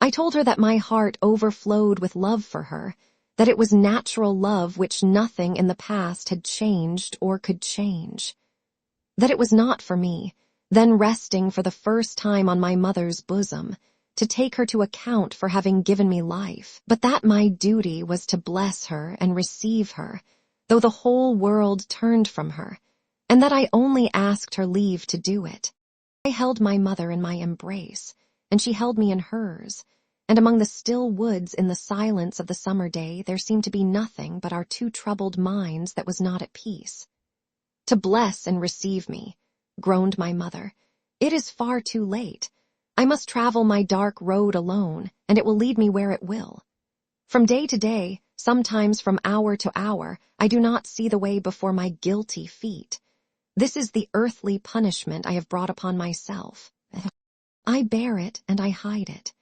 I told her that my heart overflowed with love for her, that it was natural love which nothing in the past had changed or could change. That it was not for me, then resting for the first time on my mother's bosom, to take her to account for having given me life, but that my duty was to bless her and receive her, though the whole world turned from her, and that I only asked her leave to do it. I held my mother in my embrace, and she held me in hers, and among the still woods in the silence of the summer day there seemed to be nothing but our two troubled minds that was not at peace. "To bless and receive me," groaned my mother. "It is far too late. I must travel my dark road alone, and it will lead me where it will. From day to day, sometimes from hour to hour, I do not see the way before my guilty feet. This is the earthly punishment I have brought upon myself. I bear it and I hide it."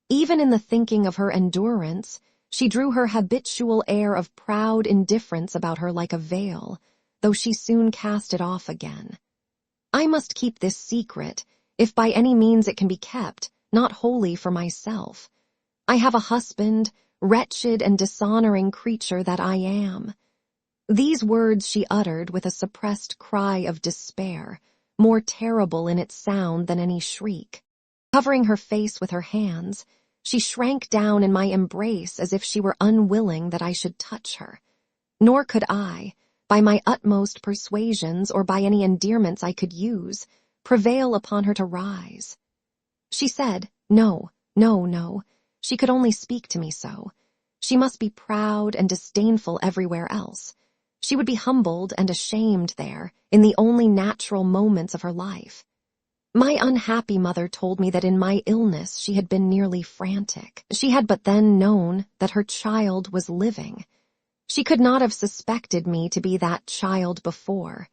Even in the thinking of her endurance, she drew her habitual air of proud indifference about her like a veil, though she soon cast it off again. I must keep this secret, if by any means it can be kept, not wholly for myself. I have a husband, wretched and dishonoring creature that I am. These words she uttered with a suppressed cry of despair, more terrible in its sound than any shriek. Covering her face with her hands, she shrank down in my embrace as if she were unwilling that I should touch her. Nor could I, by my utmost persuasions or by any endearments I could use, prevail upon her to rise. She said, no, no, no, she could only speak to me so. She must be proud and disdainful everywhere else. She would be humbled and ashamed there, in the only natural moments of her life. My unhappy mother told me that in my illness she had been nearly frantic. She had but then known that her child was living. She could not have suspected me to be that child before.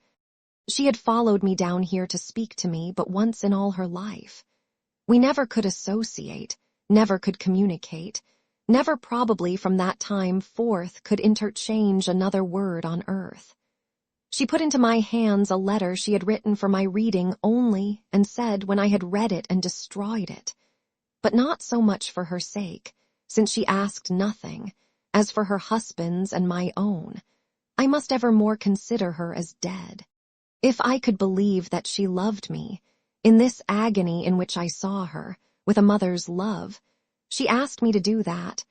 She had followed me down here to speak to me but once in all her life. We never could associate, never could communicate, never probably from that time forth could interchange another word on earth. She put into my hands a letter she had written for my reading only, and said when I had read it and destroyed it, but not so much for her sake, since she asked nothing, as for her husband's and my own. I must evermore consider her as dead. If I could believe that she loved me, in this agony in which I saw her, with a mother's love, she asked me to do that,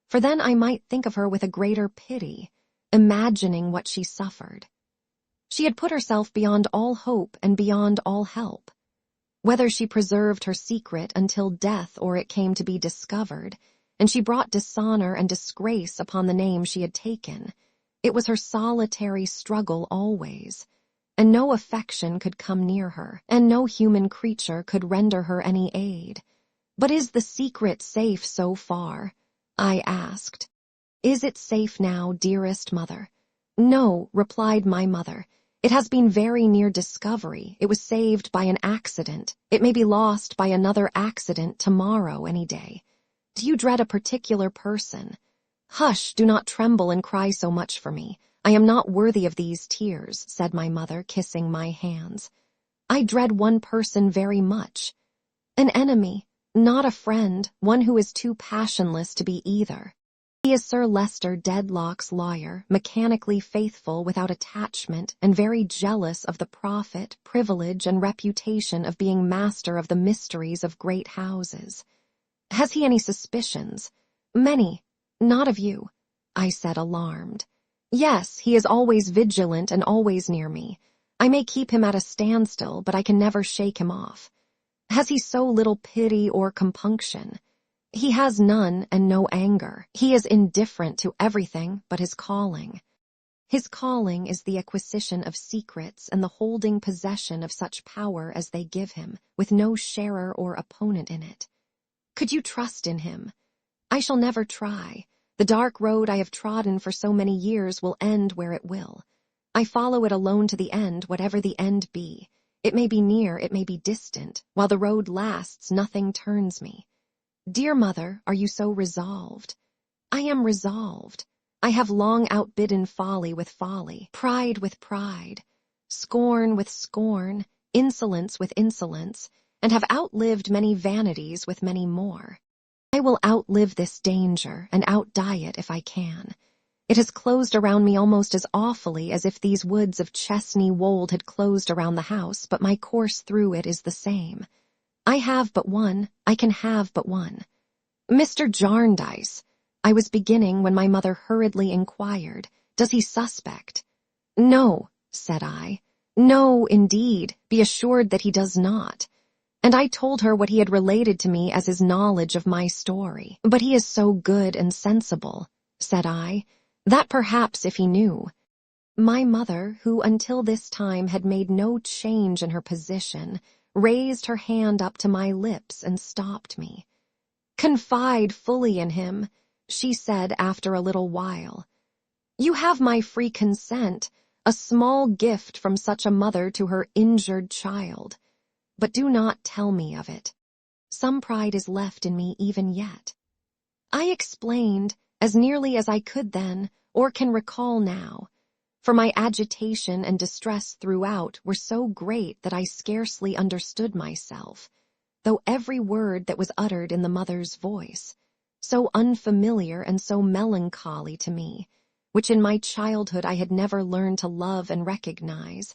for then I might think of her with a greater pity, imagining what she suffered. She had put herself beyond all hope and beyond all help. Whether she preserved her secret until death or it came to be discovered, and she brought dishonor and disgrace upon the name she had taken, it was her solitary struggle always, and no affection could come near her, and no human creature could render her any aid. But is the secret safe so far? I asked. Is it safe now, dearest mother? No, replied my mother. It has been very near discovery. It was saved by an accident. It may be lost by another accident tomorrow any day. Do you dread a particular person? Hush, do not tremble and cry so much for me. I am not worthy of these tears, said my mother, kissing my hands. I dread one person very much. An enemy, not a friend, one who is too passionless to be either. He is Sir Leicester Dedlock's lawyer, mechanically faithful without attachment and very jealous of the profit, privilege, and reputation of being master of the mysteries of great houses. Has he any suspicions? Many. Not of you, I said, alarmed. Yes, he is always vigilant and always near me. I may keep him at a standstill, but I can never shake him off. Has he so little pity or compunction? He has none and no anger. He is indifferent to everything but his calling. His calling is the acquisition of secrets and the holding possession of such power as they give him, with no sharer or opponent in it. Could you trust in him? I shall never try. The dark road I have trodden for so many years will end where it will. I follow it alone to the end, whatever the end be. It may be near, it may be distant. While the road lasts, nothing turns me. Dear mother, are you so resolved? I am resolved. I have long outbidden folly with folly, pride with pride, scorn with scorn, insolence with insolence, and have outlived many vanities with many more. I will outlive this danger and outdie it if I can. It has closed around me almost as awfully as if these woods of Chesney Wold had closed around the house, but my course through it is the same. I have but one, I can have but one. Mr. Jarndyce, I was beginning when my mother hurriedly inquired, does he suspect? No, said I. No, indeed, be assured that he does not. And I told her what he had related to me as his knowledge of my story. But he is so good and sensible, said I, that perhaps if he knew. My mother, who until this time had made no change in her position, raised her hand up to my lips and stopped me. Confide fully in him, she said after a little while. You have my free consent, a small gift from such a mother to her injured child. But do not tell me of it. Some pride is left in me even yet. I explained, as nearly as I could then, or can recall now, for my agitation and distress throughout were so great that I scarcely understood myself, though every word that was uttered in the mother's voice, so unfamiliar and so melancholy to me, which in my childhood I had never learned to love and recognize,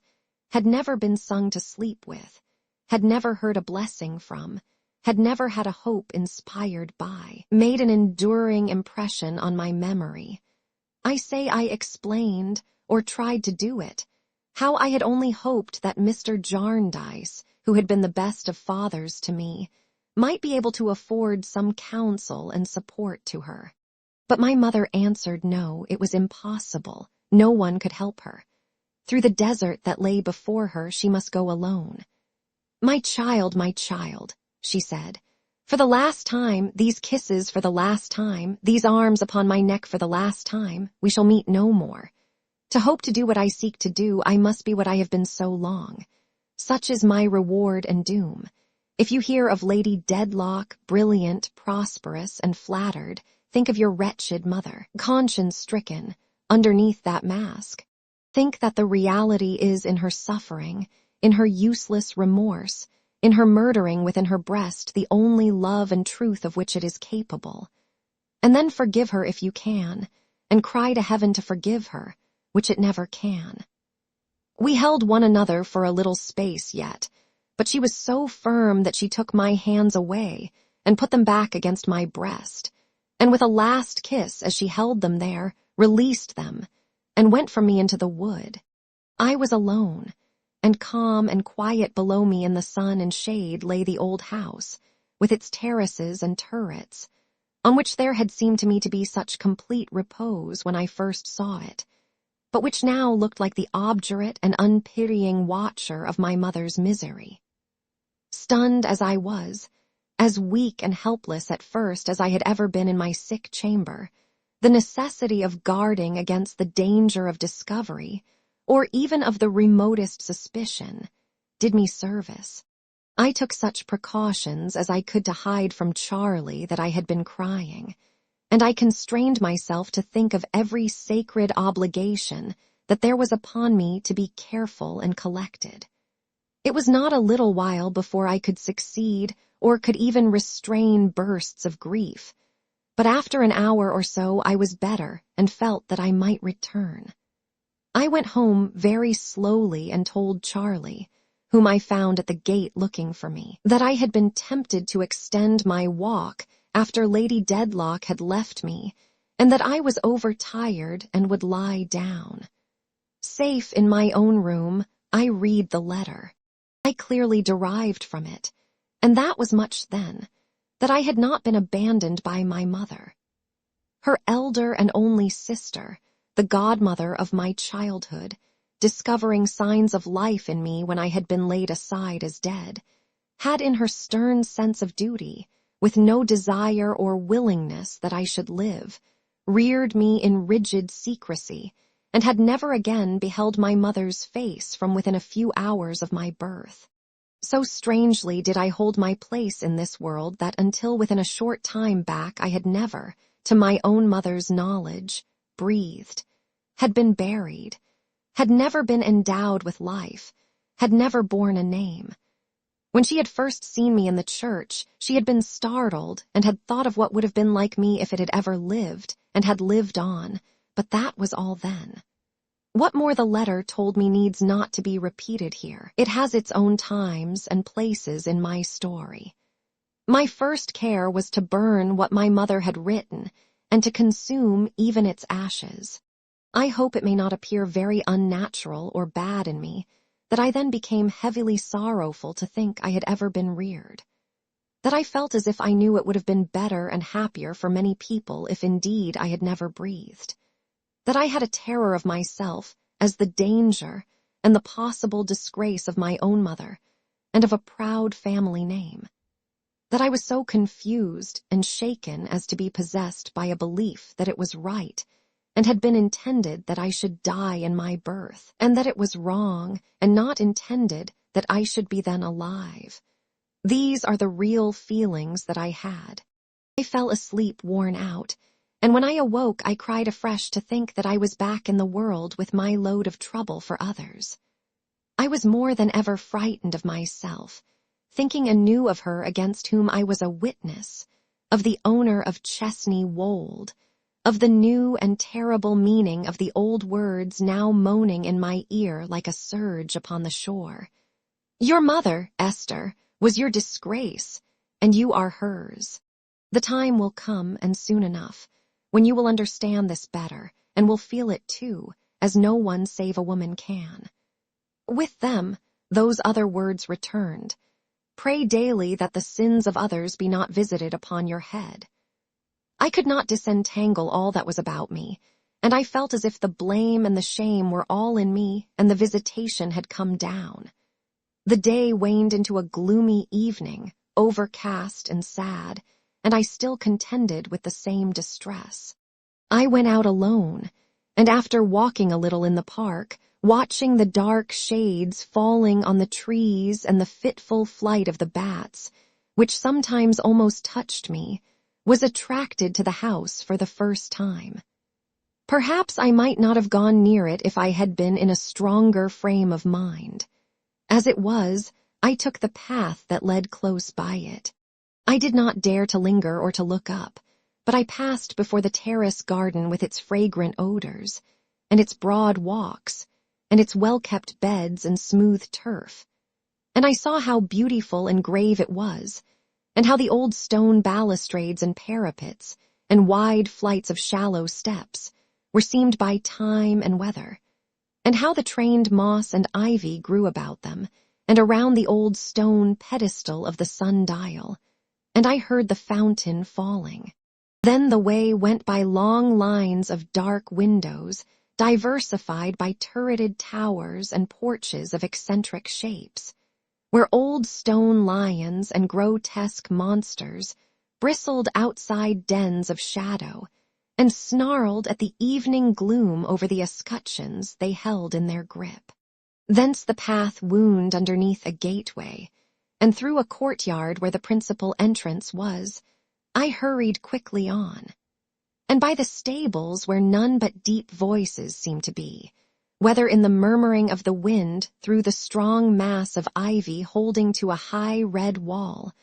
had never been sung to sleep with, had never heard a blessing from, had never had a hope inspired by, made an enduring impression on my memory. I say I explained, or tried to do it, how I had only hoped that Mr. Jarndyce, who had been the best of fathers to me, might be able to afford some counsel and support to her. But my mother answered no, it was impossible. No one could help her. Through the desert that lay before her, she must go alone. My child, she said. For the last time, these kisses for the last time, these arms upon my neck for the last time, we shall meet no more. To hope to do what I seek to do, I must be what I have been so long. Such is my reward and doom. If you hear of Lady Dedlock, brilliant, prosperous, and flattered, think of your wretched mother, conscience-stricken, underneath that mask. Think that the reality is in her suffering, in her useless remorse, in her murdering within her breast the only love and truth of which it is capable. And then forgive her if you can, and cry to heaven to forgive her, which it never can. We held one another for a little space yet, but she was so firm that she took my hands away and put them back against my breast, and with a last kiss as she held them there, released them, and went from me into the wood. I was alone, and calm and quiet below me in the sun and shade lay the old house, with its terraces and turrets, on which there had seemed to me to be such complete repose when I first saw it, but which now looked like the obdurate and unpitying watcher of my mother's misery. Stunned as I was, as weak and helpless at first as I had ever been in my sick chamber, the necessity of guarding against the danger of discovery, or even of the remotest suspicion, did me service. I took such precautions as I could to hide from Charlie that I had been crying, and I constrained myself to think of every sacred obligation that there was upon me to be careful and collected. It was not a little while before I could succeed or could even restrain bursts of grief, but after an hour or so I was better and felt that I might return. I went home very slowly and told Charlie, whom I found at the gate looking for me, that I had been tempted to extend my walk after Lady Dedlock had left me, and that I was overtired and would lie down. Safe in my own room, I read the letter. I clearly derived from it, and that was much then, that I had not been abandoned by my mother. Her elder and only sister, the godmother of my childhood, discovering signs of life in me when I had been laid aside as dead, had in her stern sense of duty, with no desire or willingness that I should live, reared me in rigid secrecy, and had never again beheld my mother's face from within a few hours of my birth. So strangely did I hold my place in this world that until within a short time back I had never, to my own mother's knowledge, breathed, had been buried, had never been endowed with life, had never borne a name. When she had first seen me in the church, she had been startled and had thought of what would have been like me if it had ever lived, and had lived on, but that was all then. What more the letter told me needs not to be repeated here. It has its own times and places in my story. My first care was to burn what my mother had written, and to consume even its ashes. I hope it may not appear very unnatural or bad in me, that I then became heavily sorrowful to think I had ever been reared. That I felt as if I knew it would have been better and happier for many people if indeed I had never breathed. That I had a terror of myself as the danger and the possible disgrace of my own mother, and of a proud family name. That I was so confused and shaken as to be possessed by a belief that it was right, and had been intended that I should die in my birth, and that it was wrong and not intended that I should be then alive. These are the real feelings that I had. I fell asleep worn out, and when I awoke I cried afresh to think that I was back in the world with my load of trouble for others. I was more than ever frightened of myself, thinking anew of her against whom I was a witness, of the owner of Chesney Wold, of the new and terrible meaning of the old words now moaning in my ear like a surge upon the shore. Your mother, Esther, was your disgrace, and you are hers. The time will come, and soon enough, when you will understand this better, and will feel it too, as no one save a woman can. With them, those other words returned. Pray daily that the sins of others be not visited upon your head. I could not disentangle all that was about me, and I felt as if the blame and the shame were all in me and the visitation had come down. The day waned into a gloomy evening, overcast and sad, and I still contended with the same distress. I went out alone, and after walking a little in the park, watching the dark shades falling on the trees and the fitful flight of the bats, which sometimes almost touched me, was attracted to the house for the first time. Perhaps I might not have gone near it if I had been in a stronger frame of mind. As it was, I took the path that led close by it. I did not dare to linger or to look up, but I passed before the terrace garden with its fragrant odors, and its broad walks, and its well-kept beds and smooth turf. And I saw how beautiful and grave it was, and how the old stone balustrades and parapets, and wide flights of shallow steps, were seamed by time and weather, and how the trained moss and ivy grew about them, and around the old stone pedestal of the sun-dial, and I heard the fountain falling. Then the way went by long lines of dark windows, diversified by turreted towers and porches of eccentric shapes, where old stone lions and grotesque monsters bristled outside dens of shadow, and snarled at the evening gloom over the escutcheons they held in their grip. Thence the path wound underneath a gateway, and through a courtyard where the principal entrance was, I hurried quickly on. And by the stables where none but deep voices seemed to be, whether in the murmuring of the wind through the strong mass of ivy holding to a high red wall,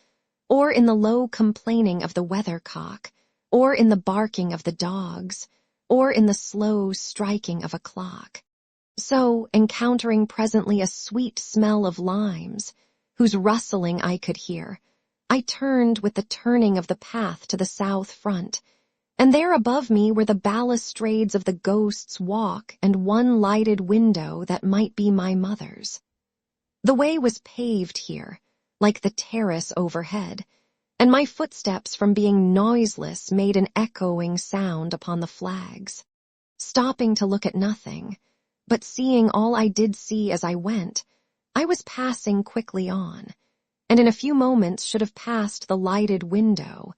or in the low complaining of the weathercock, or in the barking of the dogs, or in the slow striking of a clock. So, encountering presently a sweet smell of limes, whose rustling I could hear, I turned with the turning of the path to the south front, and there above me were the balustrades of the Ghost's Walk and one lighted window that might be my mother's. The way was paved here, like the terrace overhead, and my footsteps from being noiseless made an echoing sound upon the flags. Stopping to look at nothing, but seeing all I did see as I went, I was passing quickly on, and in a few moments should have passed the lighted window,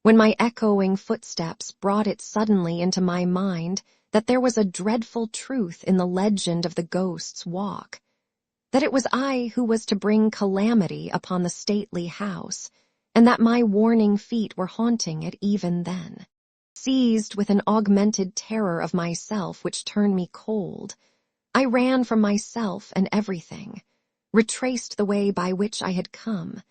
when my echoing footsteps brought it suddenly into my mind that there was a dreadful truth in the legend of the Ghost's Walk, that it was I who was to bring calamity upon the stately house, and that my warning feet were haunting it even then. Seized with an augmented terror of myself which turned me cold, I ran from myself and everything, retraced the way by which I had come,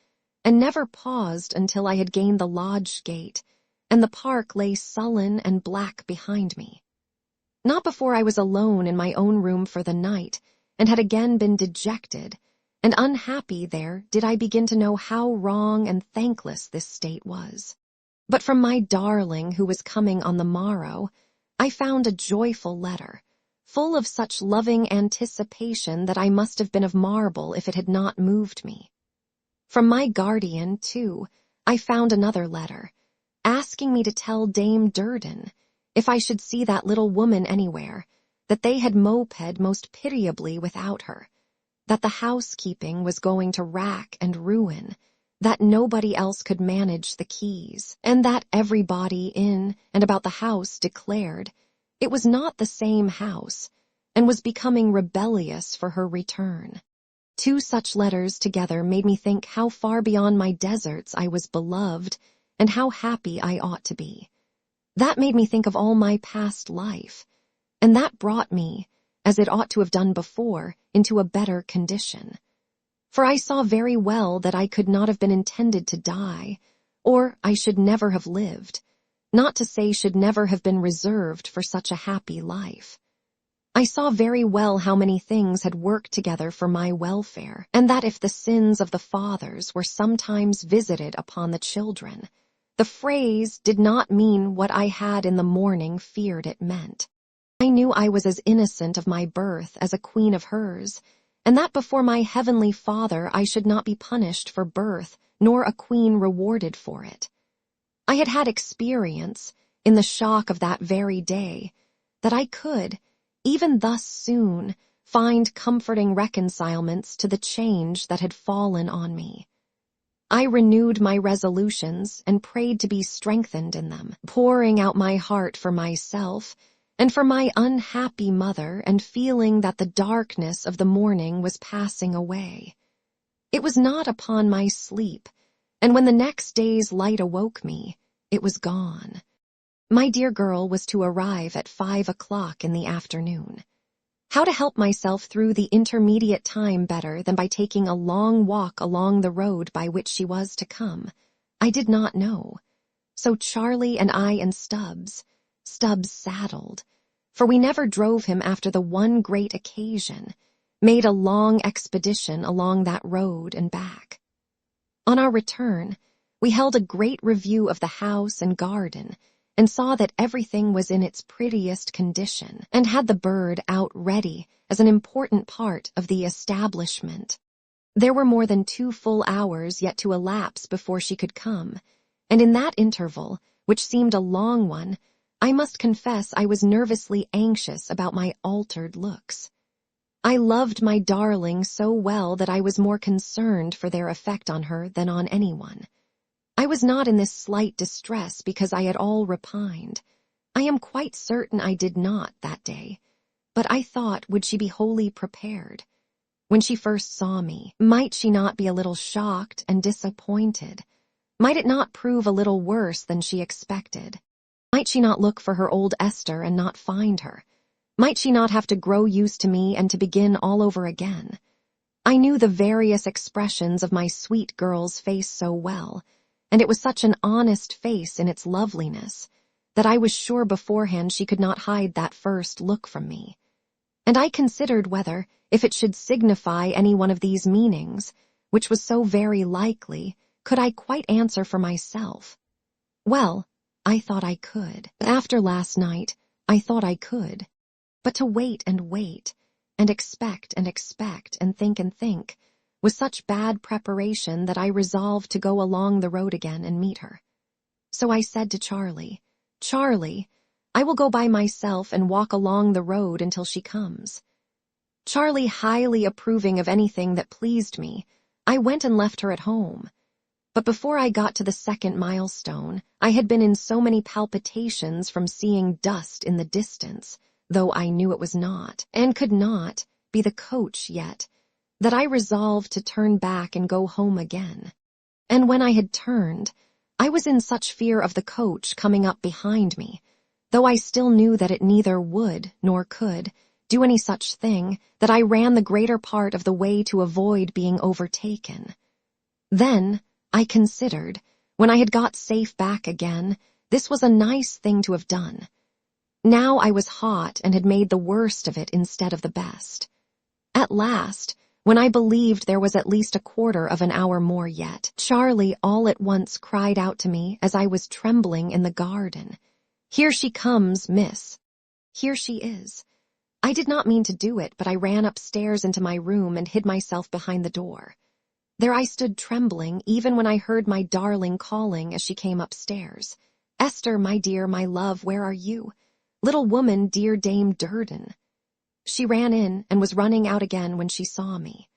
and never paused until I had gained the lodge gate, and the park lay sullen and black behind me. Not before I was alone in my own room for the night, and had again been dejected, and unhappy there did I begin to know how wrong and thankless this state was. But from my darling who was coming on the morrow, I found a joyful letter, full of such loving anticipation that I must have been of marble if it had not moved me. From my guardian, too, I found another letter, asking me to tell Dame Durden, if I should see that little woman anywhere, that they had moped most pitiably without her, that the housekeeping was going to rack and ruin, that nobody else could manage the keys, and that everybody in and about the house declared it was not the same house, and was becoming rebellious for her return. 2 such letters together made me think how far beyond my deserts I was beloved, and how happy I ought to be. That made me think of all my past life, and that brought me, as it ought to have done before, into a better condition. For I saw very well that I could not have been intended to die, or I should never have lived, not to say should never have been reserved for such a happy life. I saw very well how many things had worked together for my welfare, and that if the sins of the fathers were sometimes visited upon the children, the phrase did not mean what I had in the morning feared it meant. I knew I was as innocent of my birth as a queen of hers, and that before my heavenly Father I should not be punished for birth, nor a queen rewarded for it. I had had experience, in the shock of that very day, that I could, even thus soon, find comforting reconcilements to the change that had fallen on me. I renewed my resolutions and prayed to be strengthened in them, pouring out my heart for myself and for my unhappy mother, and feeling that the darkness of the morning was passing away. It was not upon my sleep, and when the next day's light awoke me, it was gone. My dear girl was to arrive at 5 o'clock in the afternoon. How to help myself through the intermediate time better than by taking a long walk along the road by which she was to come, I did not know. So Charlie and I and Stubbs saddled, for we never drove him after the one great occasion, made a long expedition along that road and back. On our return, we held a great review of the house and garden, and saw that everything was in its prettiest condition, and had the bird out ready as an important part of the establishment. There were more than 2 full hours yet to elapse before she could come, and in that interval, which seemed a long one, I must confess I was nervously anxious about my altered looks. I loved my darling so well that I was more concerned for their effect on her than on anyone. I was not in this slight distress because I at all repined. I am quite certain I did not that day, but I thought, would she be wholly prepared? When she first saw me, might she not be a little shocked and disappointed? Might it not prove a little worse than she expected? Might she not look for her old Esther and not find her? Might she not have to grow used to me and to begin all over again? I knew the various expressions of my sweet girl's face so well, and it was such an honest face in its loveliness, that I was sure beforehand she could not hide that first look from me. And I considered whether, if it should signify any one of these meanings, which was so very likely, could I quite answer for myself. Well, I thought I could. After last night, I thought I could. But to wait, and expect, and think, was such bad preparation that I resolved to go along the road again and meet her. So I said to Charlie, "Charlie, I will go by myself and walk along the road until she comes." Charlie highly approving of anything that pleased me, I went and left her at home. But before I got to the second milestone, I had been in so many palpitations from seeing dust in the distance, though I knew it was not, and could not, be the coach yet, that I resolved to turn back and go home again. And when I had turned, I was in such fear of the coach coming up behind me, though I still knew that it neither would nor could do any such thing, that I ran the greater part of the way to avoid being overtaken. Then I considered, when I had got safe back again, this was a nice thing to have done. Now I was hot and had made the worst of it instead of the best. At last, when I believed there was at least a quarter of an hour more yet, Charlie all at once cried out to me as I was trembling in the garden, "Here she comes, miss." "Here she is." I did not mean to do it, but I ran upstairs into my room and hid myself behind the door. There I stood trembling, even when I heard my darling calling as she came upstairs. "Esther, my dear, my love, where are you? Little woman, dear Dame Durden." She ran in and was running out again when she saw me.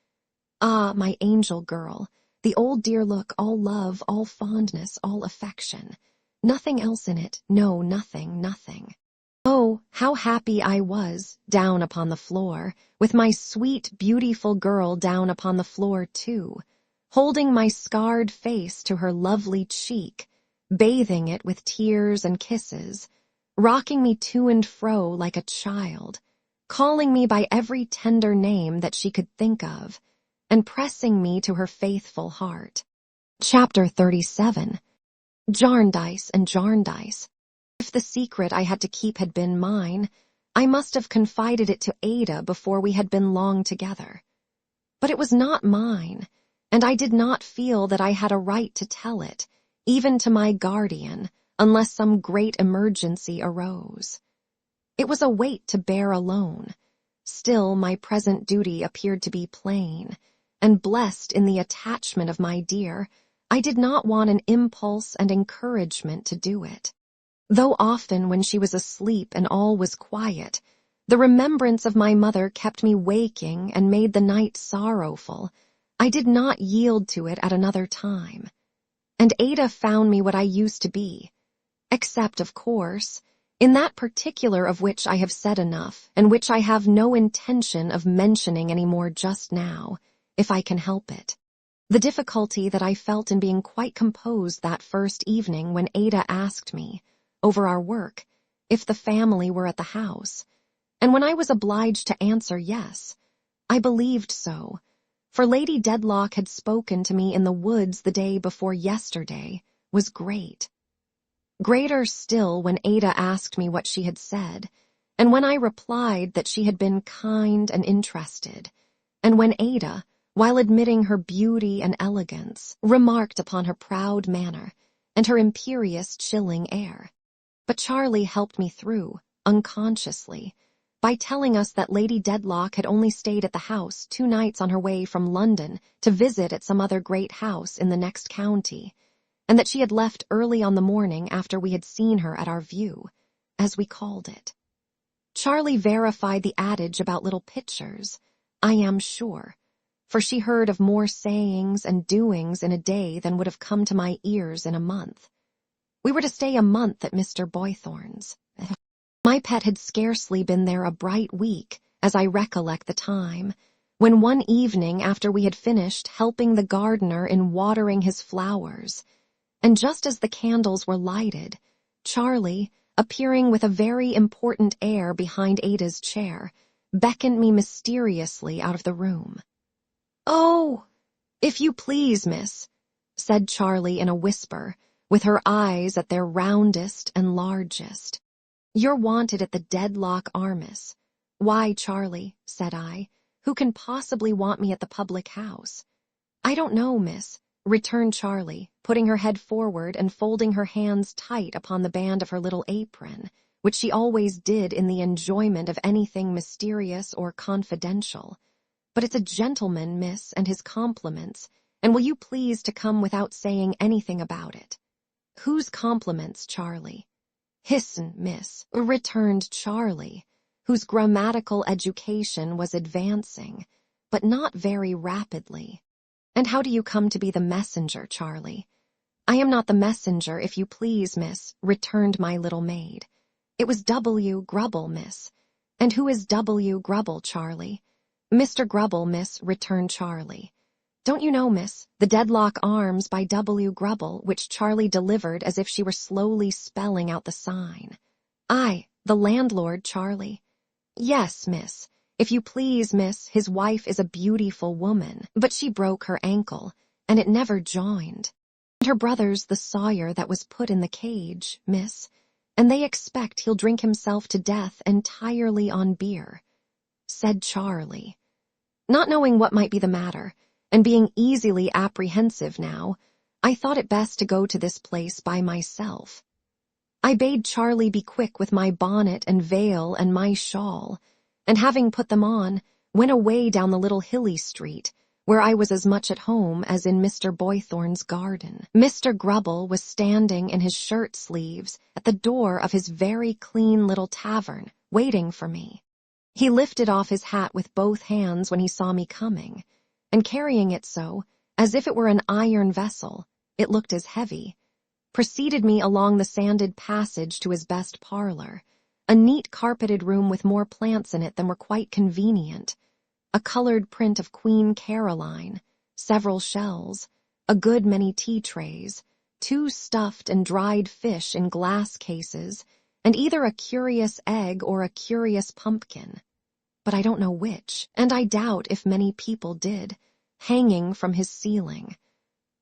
Ah, my angel girl, the old dear look, all love, all fondness, all affection. Nothing else in it, no, nothing. Oh, how happy I was, down upon the floor, with my sweet, beautiful girl down upon the floor too, holding my scarred face to her lovely cheek, bathing it with tears and kisses, rocking me to and fro like a child, calling me by every tender name that she could think of, and pressing me to her faithful heart. Chapter 37. Jarndyce and Jarndyce. If the secret I had to keep had been mine, I must have confided it to Ada before we had been long together. But it was not mine, and I did not feel that I had a right to tell it, even to my guardian, unless some great emergency arose. It was a weight to bear alone. Still, my present duty appeared to be plain, and blessed in the attachment of my dear, I did not want an impulse and encouragement to do it. Though often when she was asleep and all was quiet, the remembrance of my mother kept me waking and made the night sorrowful, I did not yield to it at another time. And Ada found me what I used to be, except, of course, in that particular of which I have said enough, and which I have no intention of mentioning any more just now, if I can help it. The difficulty that I felt in being quite composed that first evening when Ada asked me, over our work, if the family were at the house, and when I was obliged to answer yes, I believed so, for Lady Dedlock had spoken to me in the woods the day before yesterday, was great. Greater still when Ada asked me what she had said, and when I replied that she had been kind and interested, and when Ada, while admitting her beauty and elegance, remarked upon her proud manner and her imperious, chilling air. But Charlie helped me through, unconsciously, by telling us that Lady Dedlock had only stayed at the house 2 nights on her way from London to visit at some other great house in the next county, and that she had left early on the morning after we had seen her at our view, as we called it. Charlie verified the adage about little pictures, I am sure, for she heard of more sayings and doings in a day than would have come to my ears in a month. We were to stay a month at Mr. Boythorn's. My pet had scarcely been there a bright week, as I recollect the time, when one evening after we had finished helping the gardener in watering his flowers, and just as the candles were lighted, Charlie, appearing with a very important air behind Ada's chair, beckoned me mysteriously out of the room. "Oh, if you please, miss," said Charlie in a whisper, with her eyes at their roundest and largest. "You're wanted at the Dedlock Arms." "Why, Charlie," said I, "who can possibly want me at the public house?" "I don't know, miss," returned Charlie, putting her head forward and folding her hands tight upon the band of her little apron, which she always did in the enjoyment of anything mysterious or confidential. "But it's a gentleman, miss, and his compliments, and will you please to come without saying anything about it?" "Whose compliments, Charlie?" "His'n, miss," returned Charlie, whose grammatical education was advancing, but not very rapidly. "And how do you come to be the messenger, Charlie?" "I am not the messenger, if you please, miss," returned my little maid. "It was W. Grubble, miss." "And who is W. Grubble, Charlie?" "Mr. Grubble, miss," returned Charlie. "Don't you know, miss, the Dedlock Arms by W. Grubble, which Charlie delivered as if she were slowly spelling out the sign?" "Aye, the landlord, Charlie." "Yes, miss. If you please, miss, his wife is a beautiful woman, but she broke her ankle, and it never joined. And her brother's the sawyer that was put in the cage, miss, and they expect he'll drink himself to death entirely on beer," said Charlie. Not knowing what might be the matter, and being easily apprehensive now, I thought it best to go to this place by myself. I bade Charlie be quick with my bonnet and veil and my shawl, and having put them on, went away down the little hilly street, where I was as much at home as in Mr. Boythorn's garden. Mr. Grubble was standing in his shirt sleeves at the door of his very clean little tavern, waiting for me. He lifted off his hat with both hands when he saw me coming, and carrying it so, as if it were an iron vessel, it looked as heavy, preceded me along the sanded passage to his best parlor, a neat carpeted room with more plants in it than were quite convenient, a colored print of Queen Caroline, several shells, a good many tea trays, 2 stuffed and dried fish in glass cases, and either a curious egg or a curious pumpkin, but I don't know which, and I doubt if many people did, hanging from his ceiling.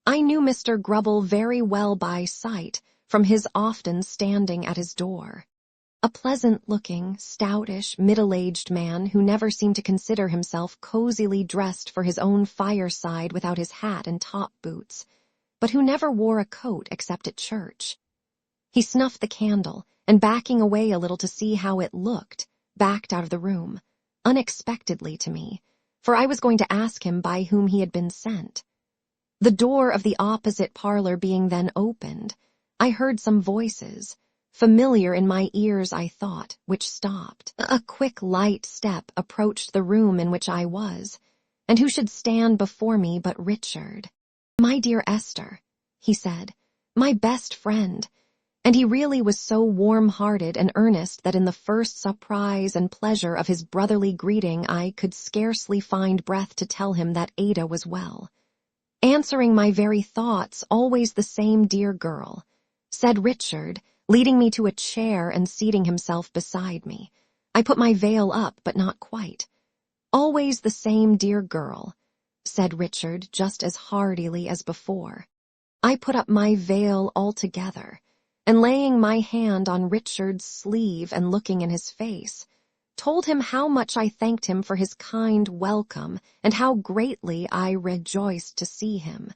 I knew Mr. Grubble very well by sight from his often standing at his door. A pleasant-looking, stoutish, middle-aged man who never seemed to consider himself cozily dressed for his own fireside without his hat and top boots, but who never wore a coat except at church. He snuffed the candle, and backing away a little to see how it looked, backed out of the room, unexpectedly to me, for I was going to ask him by whom he had been sent. The door of the opposite parlor being then opened, I heard some voices, familiar in my ears I thought, which stopped. A quick, light step approached the room in which I was, and who should stand before me but Richard. "My dear Esther," he said, "my best friend," and he really was so warm-hearted and earnest that in the first surprise and pleasure of his brotherly greeting I could scarcely find breath to tell him that Ada was well. "Answering my very thoughts, always the same dear girl," said Richard, leading me to a chair and seating himself beside me. I put my veil up, but not quite. "Always the same dear girl," said Richard just as heartily as before. I put up my veil altogether, and laying my hand on Richard's sleeve and looking in his face, told him how much I thanked him for his kind welcome and how greatly I rejoiced to see him,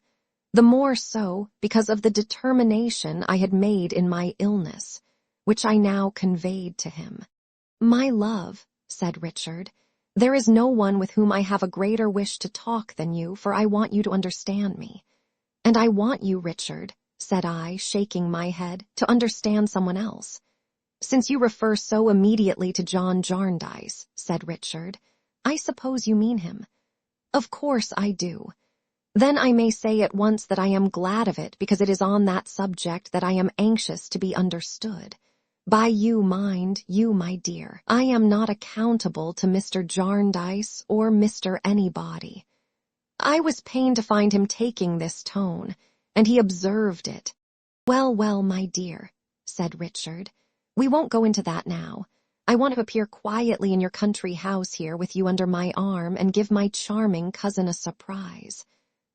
the more so because of the determination I had made in my illness, which I now conveyed to him. "My love," said Richard, "there is no one with whom I have a greater wish to talk than you, for I want you to understand me." "And I want you, Richard," said I, shaking my head, "to understand someone else." "Since you refer so immediately to John Jarndyce," said Richard, "I suppose you mean him." "Of course I do." "Then I may say at once that I am glad of it, because it is on that subject that I am anxious to be understood. By you, mind, you, my dear. I am not accountable to Mr. Jarndyce or Mr. Anybody." I was pained to find him taking this tone, and he observed it. "Well, well, my dear," said Richard, "we won't go into that now. I want to appear quietly in your country house here with you under my arm and give my charming cousin a surprise.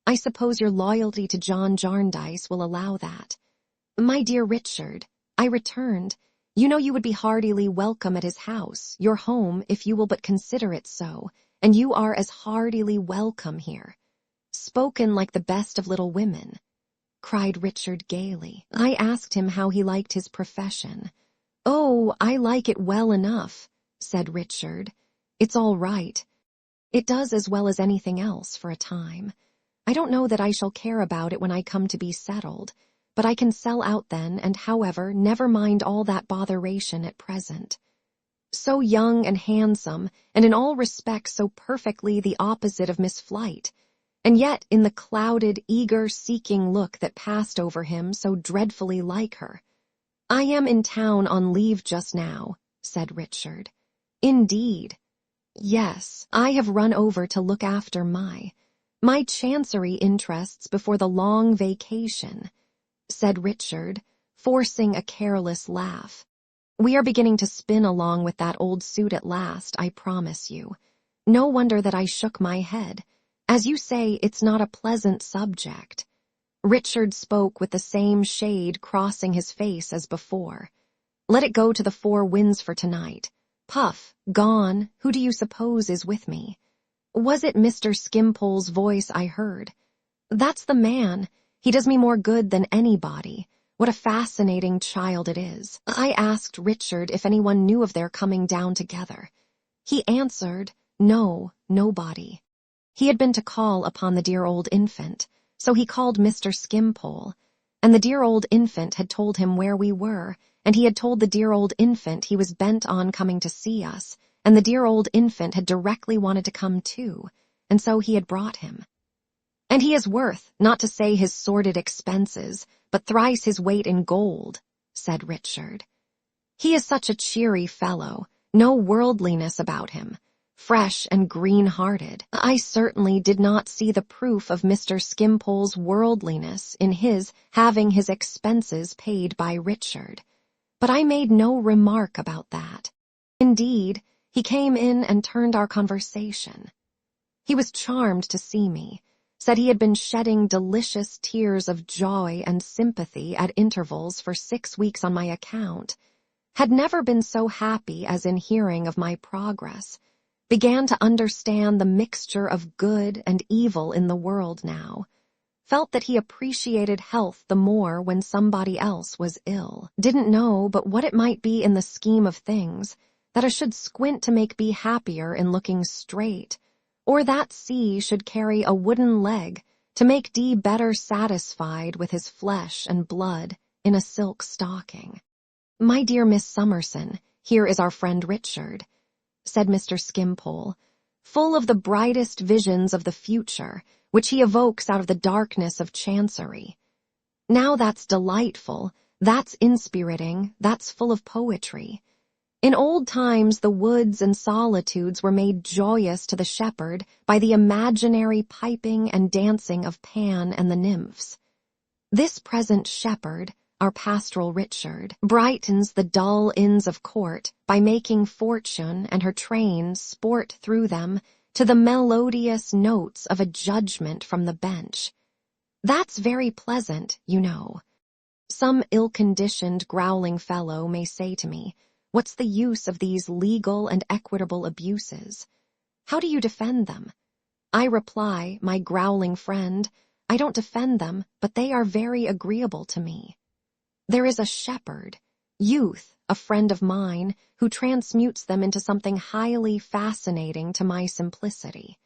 I suppose your loyalty to John Jarndyce will allow that." "My dear Richard," I returned, "you know you would be heartily welcome at his house, your home, if you will but consider it so, and you are as heartily welcome here." "Spoken like the best of little women," cried Richard gaily. I asked him how he liked his profession. "Oh, I like it well enough," said Richard. "It's all right. It does as well as anything else for a time. I don't know that I shall care about it when I come to be settled, but I can sell out then, and however, never mind all that botheration at present." So young and handsome, and in all respects so perfectly the opposite of Miss Flite, and yet in the clouded, eager, seeking look that passed over him so dreadfully like her. "I am in town on leave just now," said Richard. "Indeed." "Yes, I have run over to look after my chancery interests before the long vacation," said Richard, forcing a careless laugh. "We are beginning to spin along with that old suit at last, I promise you. No wonder that I shook my head. As you say, it's not a pleasant subject." Richard spoke with the same shade crossing his face as before. "Let it go to the four winds for tonight. Puff, gone, who do you suppose is with me?" "Was it Mr. Skimpole's voice I heard?" "That's the man. He does me more good than anybody. What a fascinating child it is." I asked Richard if anyone knew of their coming down together. He answered, no, nobody. He had been to call upon the dear old infant, so he called Mr. Skimpole, and the dear old infant had told him where we were, and he had told the dear old infant he was bent on coming to see us, and the dear old infant had directly wanted to come too, and so he had brought him. "And he is worth, not to say his sordid expenses, but thrice his weight in gold," said Richard. "He is such a cheery fellow, no worldliness about him, fresh and green-hearted." I certainly did not see the proof of Mr. Skimpole's worldliness in his having his expenses paid by Richard, but I made no remark about that. Indeed, he came in and turned our conversation. He was charmed to see me, said he had been shedding delicious tears of joy and sympathy at intervals for 6 weeks on my account, had never been so happy as in hearing of my progress, began to understand the mixture of good and evil in the world now, felt that he appreciated health the more when somebody else was ill. Didn't know but what it might be in the scheme of things, that I should squint to make B happier in looking straight, or that C should carry a wooden leg to make D better satisfied with his flesh and blood in a silk stocking. "My dear Miss Summerson, here is our friend Richard," said Mr. Skimpole, full of the brightest visions of the future, which he evokes out of the darkness of Chancery. "Now that's delightful, that's inspiriting, that's full of poetry. In old times the woods and solitudes were made joyous to the shepherd by the imaginary piping and dancing of Pan and the nymphs. This present shepherd, our pastoral Richard, brightens the dull inns of court by making Fortune and her train sport through them to the melodious notes of a judgment from the bench. That's very pleasant, you know. Some ill-conditioned, growling fellow may say to me, 'What's the use of these legal and equitable abuses? How do you defend them?' I reply, my growling friend, I don't defend them, but they are very agreeable to me. There is a shepherd, youth, a friend of mine, who transmutes them into something highly fascinating to my simplicity.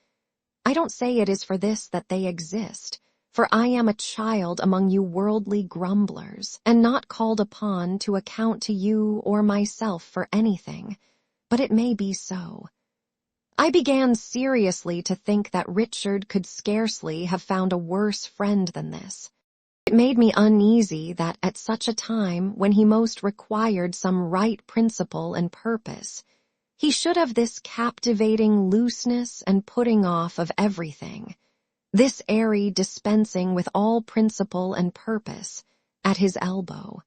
I don't say it is for this that they exist, for I am a child among you worldly grumblers, and not called upon to account to you or myself for anything, but it may be so. I began seriously to think that Richard could scarcely have found a worse friend than this. It made me uneasy that at such a time when he most required some right principle and purpose, he should have this captivating looseness and putting off of everything, this airy dispensing with all principle and purpose, at his elbow.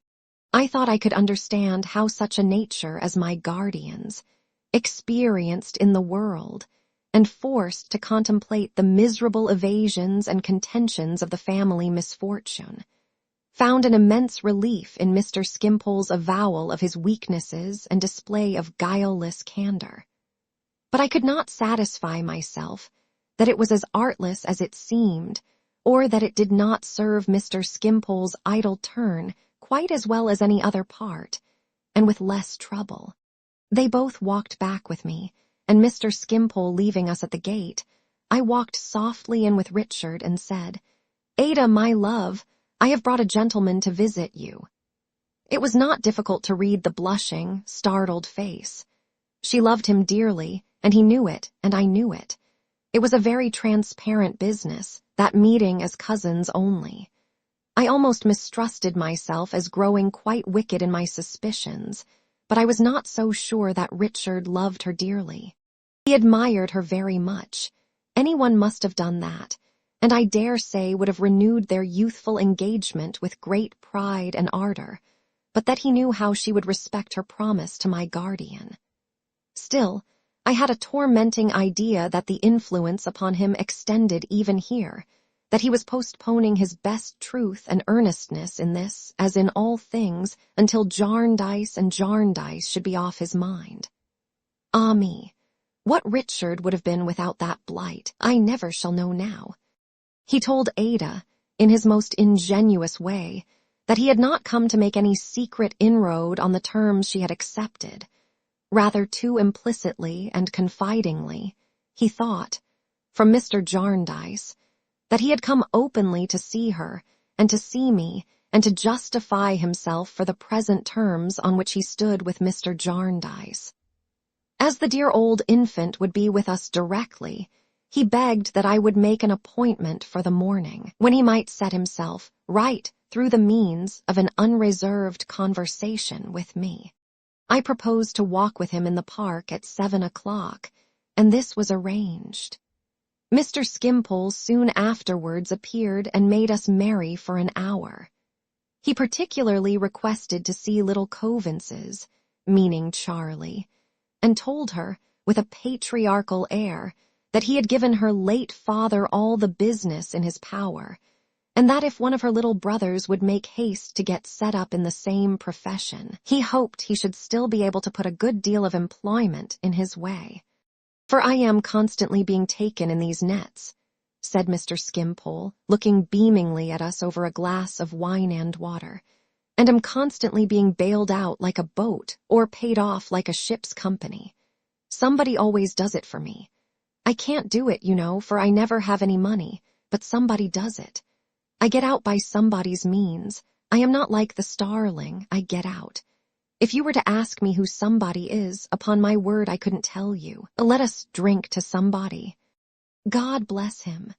I thought I could understand how such a nature as my guardian's, experienced in the world, and forced to contemplate the miserable evasions and contentions of the family misfortune, found an immense relief in Mr. Skimpole's avowal of his weaknesses and display of guileless candor. But I could not satisfy myself that it was as artless as it seemed, or that it did not serve Mr. Skimpole's idle turn quite as well as any other part, and with less trouble. They both walked back with me, and Mr. Skimpole leaving us at the gate, I walked softly in with Richard and said, "Ada, my love, I have brought a gentleman to visit you." It was not difficult to read the blushing, startled face. She loved him dearly, and he knew it, and I knew it. It was a very transparent business, that meeting as cousins only. I almost mistrusted myself as growing quite wicked in my suspicions, but I was not so sure that Richard loved her dearly. He admired her very much. Anyone must have done that, and I dare say would have renewed their youthful engagement with great pride and ardor, but that he knew how she would respect her promise to my guardian. Still, I had a tormenting idea that the influence upon him extended even here, that he was postponing his best truth and earnestness in this, as in all things, until Jarndyce and Jarndyce should be off his mind. Ah me! What Richard would have been without that blight, I never shall know now. He told Ada, in his most ingenuous way, that he had not come to make any secret inroad on the terms she had accepted. Rather too implicitly and confidingly, he thought, from Mr. Jarndyce, that he had come openly to see her, and to see me, and to justify himself for the present terms on which he stood with Mr. Jarndyce. As the dear old infant would be with us directly, he begged that I would make an appointment for the morning, when he might set himself right through the means of an unreserved conversation with me. I proposed to walk with him in the park at 7 o'clock, and this was arranged. Mr. Skimpole soon afterwards appeared and made us merry for an hour. He particularly requested to see little Coavinses, meaning Charlie, and told her, with a patriarchal air, that he had given her late father all the business in his power, and that if one of her little brothers would make haste to get set up in the same profession, he hoped he should still be able to put a good deal of employment in his way. For I am constantly being taken in these nets. said Mr. Skimpole, looking beamingly at us over a glass of wine and water, "and am constantly being bailed out like a boat or paid off like a ship's company. Somebody always does it for me. I can't do it, you know, for I never have any money, but somebody does it. I get out by somebody's means. I am not like the starling, I get out. If you were to ask me who somebody is, upon my word I couldn't tell you. Let us drink to somebody." God bless him.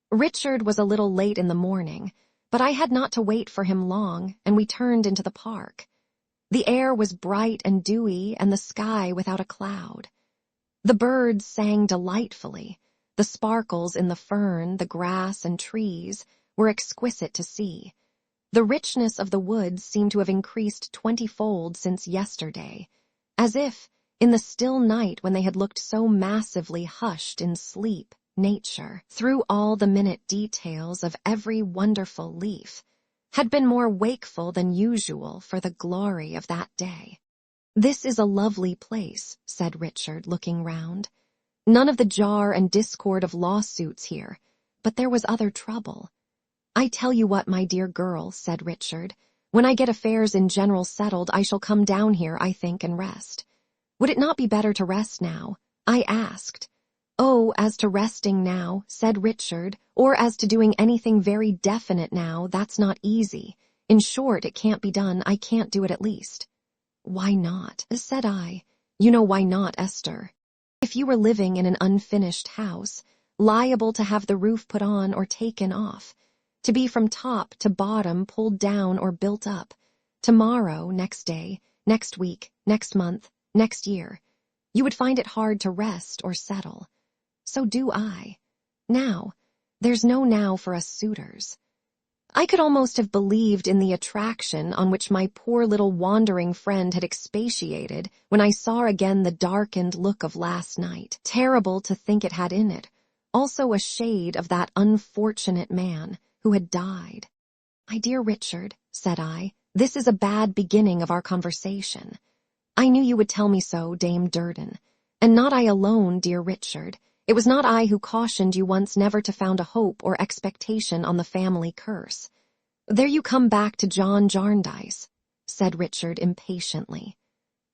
Richard was a little late in the morning, but I had not to wait for him long, and we turned into the park. The air was bright and dewy, and the sky without a cloud. The birds sang delightfully. The sparkles in the fern, the grass, and trees were exquisite to see. The richness of the woods seemed to have increased 20-fold since yesterday, as if, in the still night when they had looked so massively hushed in sleep, nature, through all the minute details of every wonderful leaf, had been more wakeful than usual for the glory of that day. "This is a lovely place," said Richard, looking round. "None of the jar and discord of lawsuits here, but there was other trouble. I tell you what, my dear girl," said Richard, "when I get affairs in general settled, I shall come down here, I think, and rest." "Would it not be better to rest now?" I asked. "Oh, as to resting now," said Richard, "or as to doing anything very definite now, that's not easy. In short, it can't be done. I can't do it at least." "Why not?" said I. "You know why not, Esther. If you were living in an unfinished house, liable to have the roof put on or taken off, to be from top to bottom pulled down or built up, tomorrow, next day, next week, next month, next year, you would find it hard to rest or settle. So do I. Now, there's no now for us suitors." I could almost have believed in the attraction on which my poor little wandering friend had expatiated when I saw again the darkened look of last night, terrible to think it had in it, also a shade of that unfortunate man who had died. "My dear Richard," said I, "this is a bad beginning of our conversation. I knew you would tell me so, Dame Durden, and not I alone, dear Richard. It was not I who cautioned you once never to found a hope or expectation on the family curse." "There you come back to John Jarndyce," said Richard impatiently.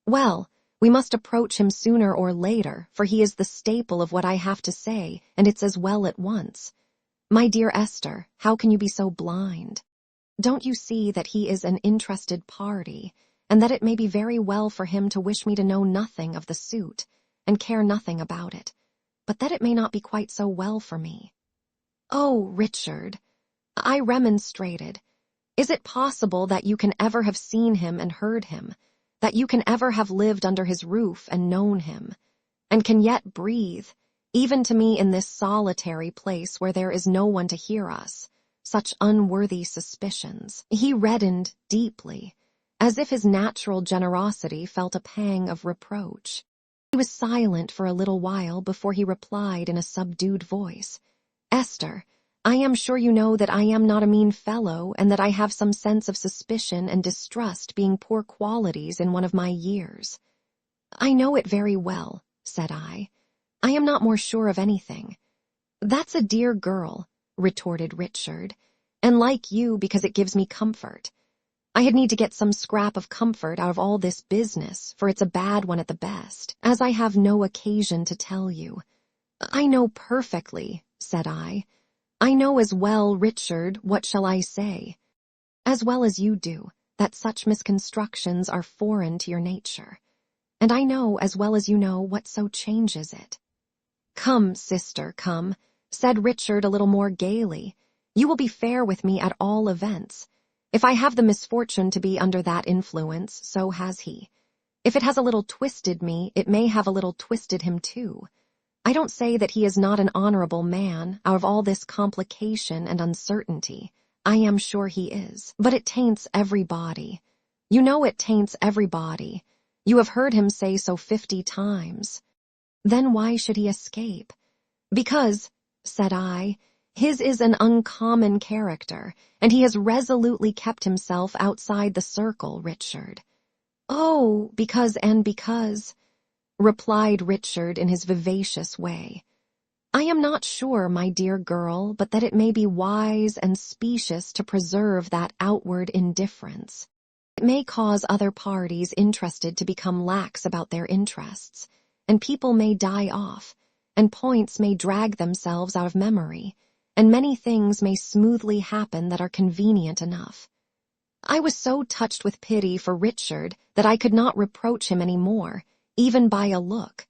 "Well, we must approach him sooner or later, for he is the staple of what I have to say, and it's as well at once. My dear Esther, how can you be so blind? Don't you see that he is an interested party, and that it may be very well for him to wish me to know nothing of the suit, and care nothing about it, but that it may not be quite so well for me?" "Oh, Richard," I remonstrated, "is it possible that you can ever have seen him and heard him, that you can ever have lived under his roof and known him, and can yet breathe, even to me in this solitary place where there is no one to hear us, such unworthy suspicions?" He reddened deeply, as if his natural generosity felt a pang of reproach. He was silent for a little while before he replied in a subdued voice, "Esther, I am sure you know that I am not a mean fellow, and that I have some sense of suspicion and distrust being poor qualities in one of my years." "I know it very well," said I. "I am not more sure of anything." "That's a dear girl," retorted Richard, "and like you because it gives me comfort. I had need to get some scrap of comfort out of all this business, for it's a bad one at the best, as I have no occasion to tell you." "I know perfectly," said I. "I know as well, Richard, what shall I say? As well as you do, that such misconstructions are foreign to your nature. And I know as well as you know what so changes it." "Come, sister, come," said Richard a little more gaily. "You will be fair with me at all events. If I have the misfortune to be under that influence, so has he. If it has a little twisted me, it may have a little twisted him too. I don't say that he is not an honorable man, out of all this complication and uncertainty. I am sure he is. But it taints everybody. You know it taints everybody. You have heard him say so 50 times. Then why should he escape?" "Because," said I, "his is an uncommon character, and he has resolutely kept himself outside the circle, Richard." "Oh, because," replied Richard in his vivacious way. I am not sure, my dear girl, but that it may be wise and specious to preserve that outward indifference. It may cause other parties interested to become lax about their interests, and people may die off, and points may drag themselves out of memory, and many things may smoothly happen that are convenient enough. I was so touched with pity for Richard that I could not reproach him any more, even by a look.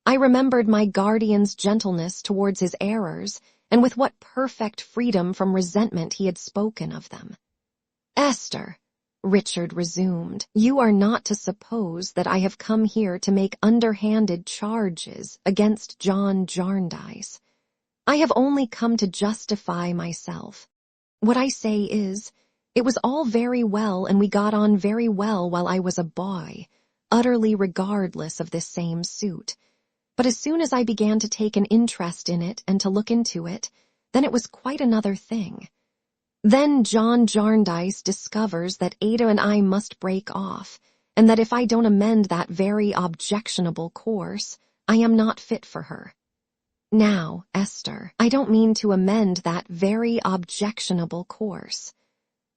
I remembered my guardian's gentleness towards his errors, and with what perfect freedom from resentment he had spoken of them. "Esther," Richard resumed, "you are not to suppose that I have come here to make underhanded charges against John Jarndyce. I have only come to justify myself. What I say is, it was all very well and we got on very well while I was a boy, utterly regardless of this same suit. But as soon as I began to take an interest in it and to look into it, then it was quite another thing. Then John Jarndyce discovers that Ada and I must break off, and that if I don't amend that very objectionable course, I am not fit for her. Now, Esther, I don't mean to amend that very objectionable course.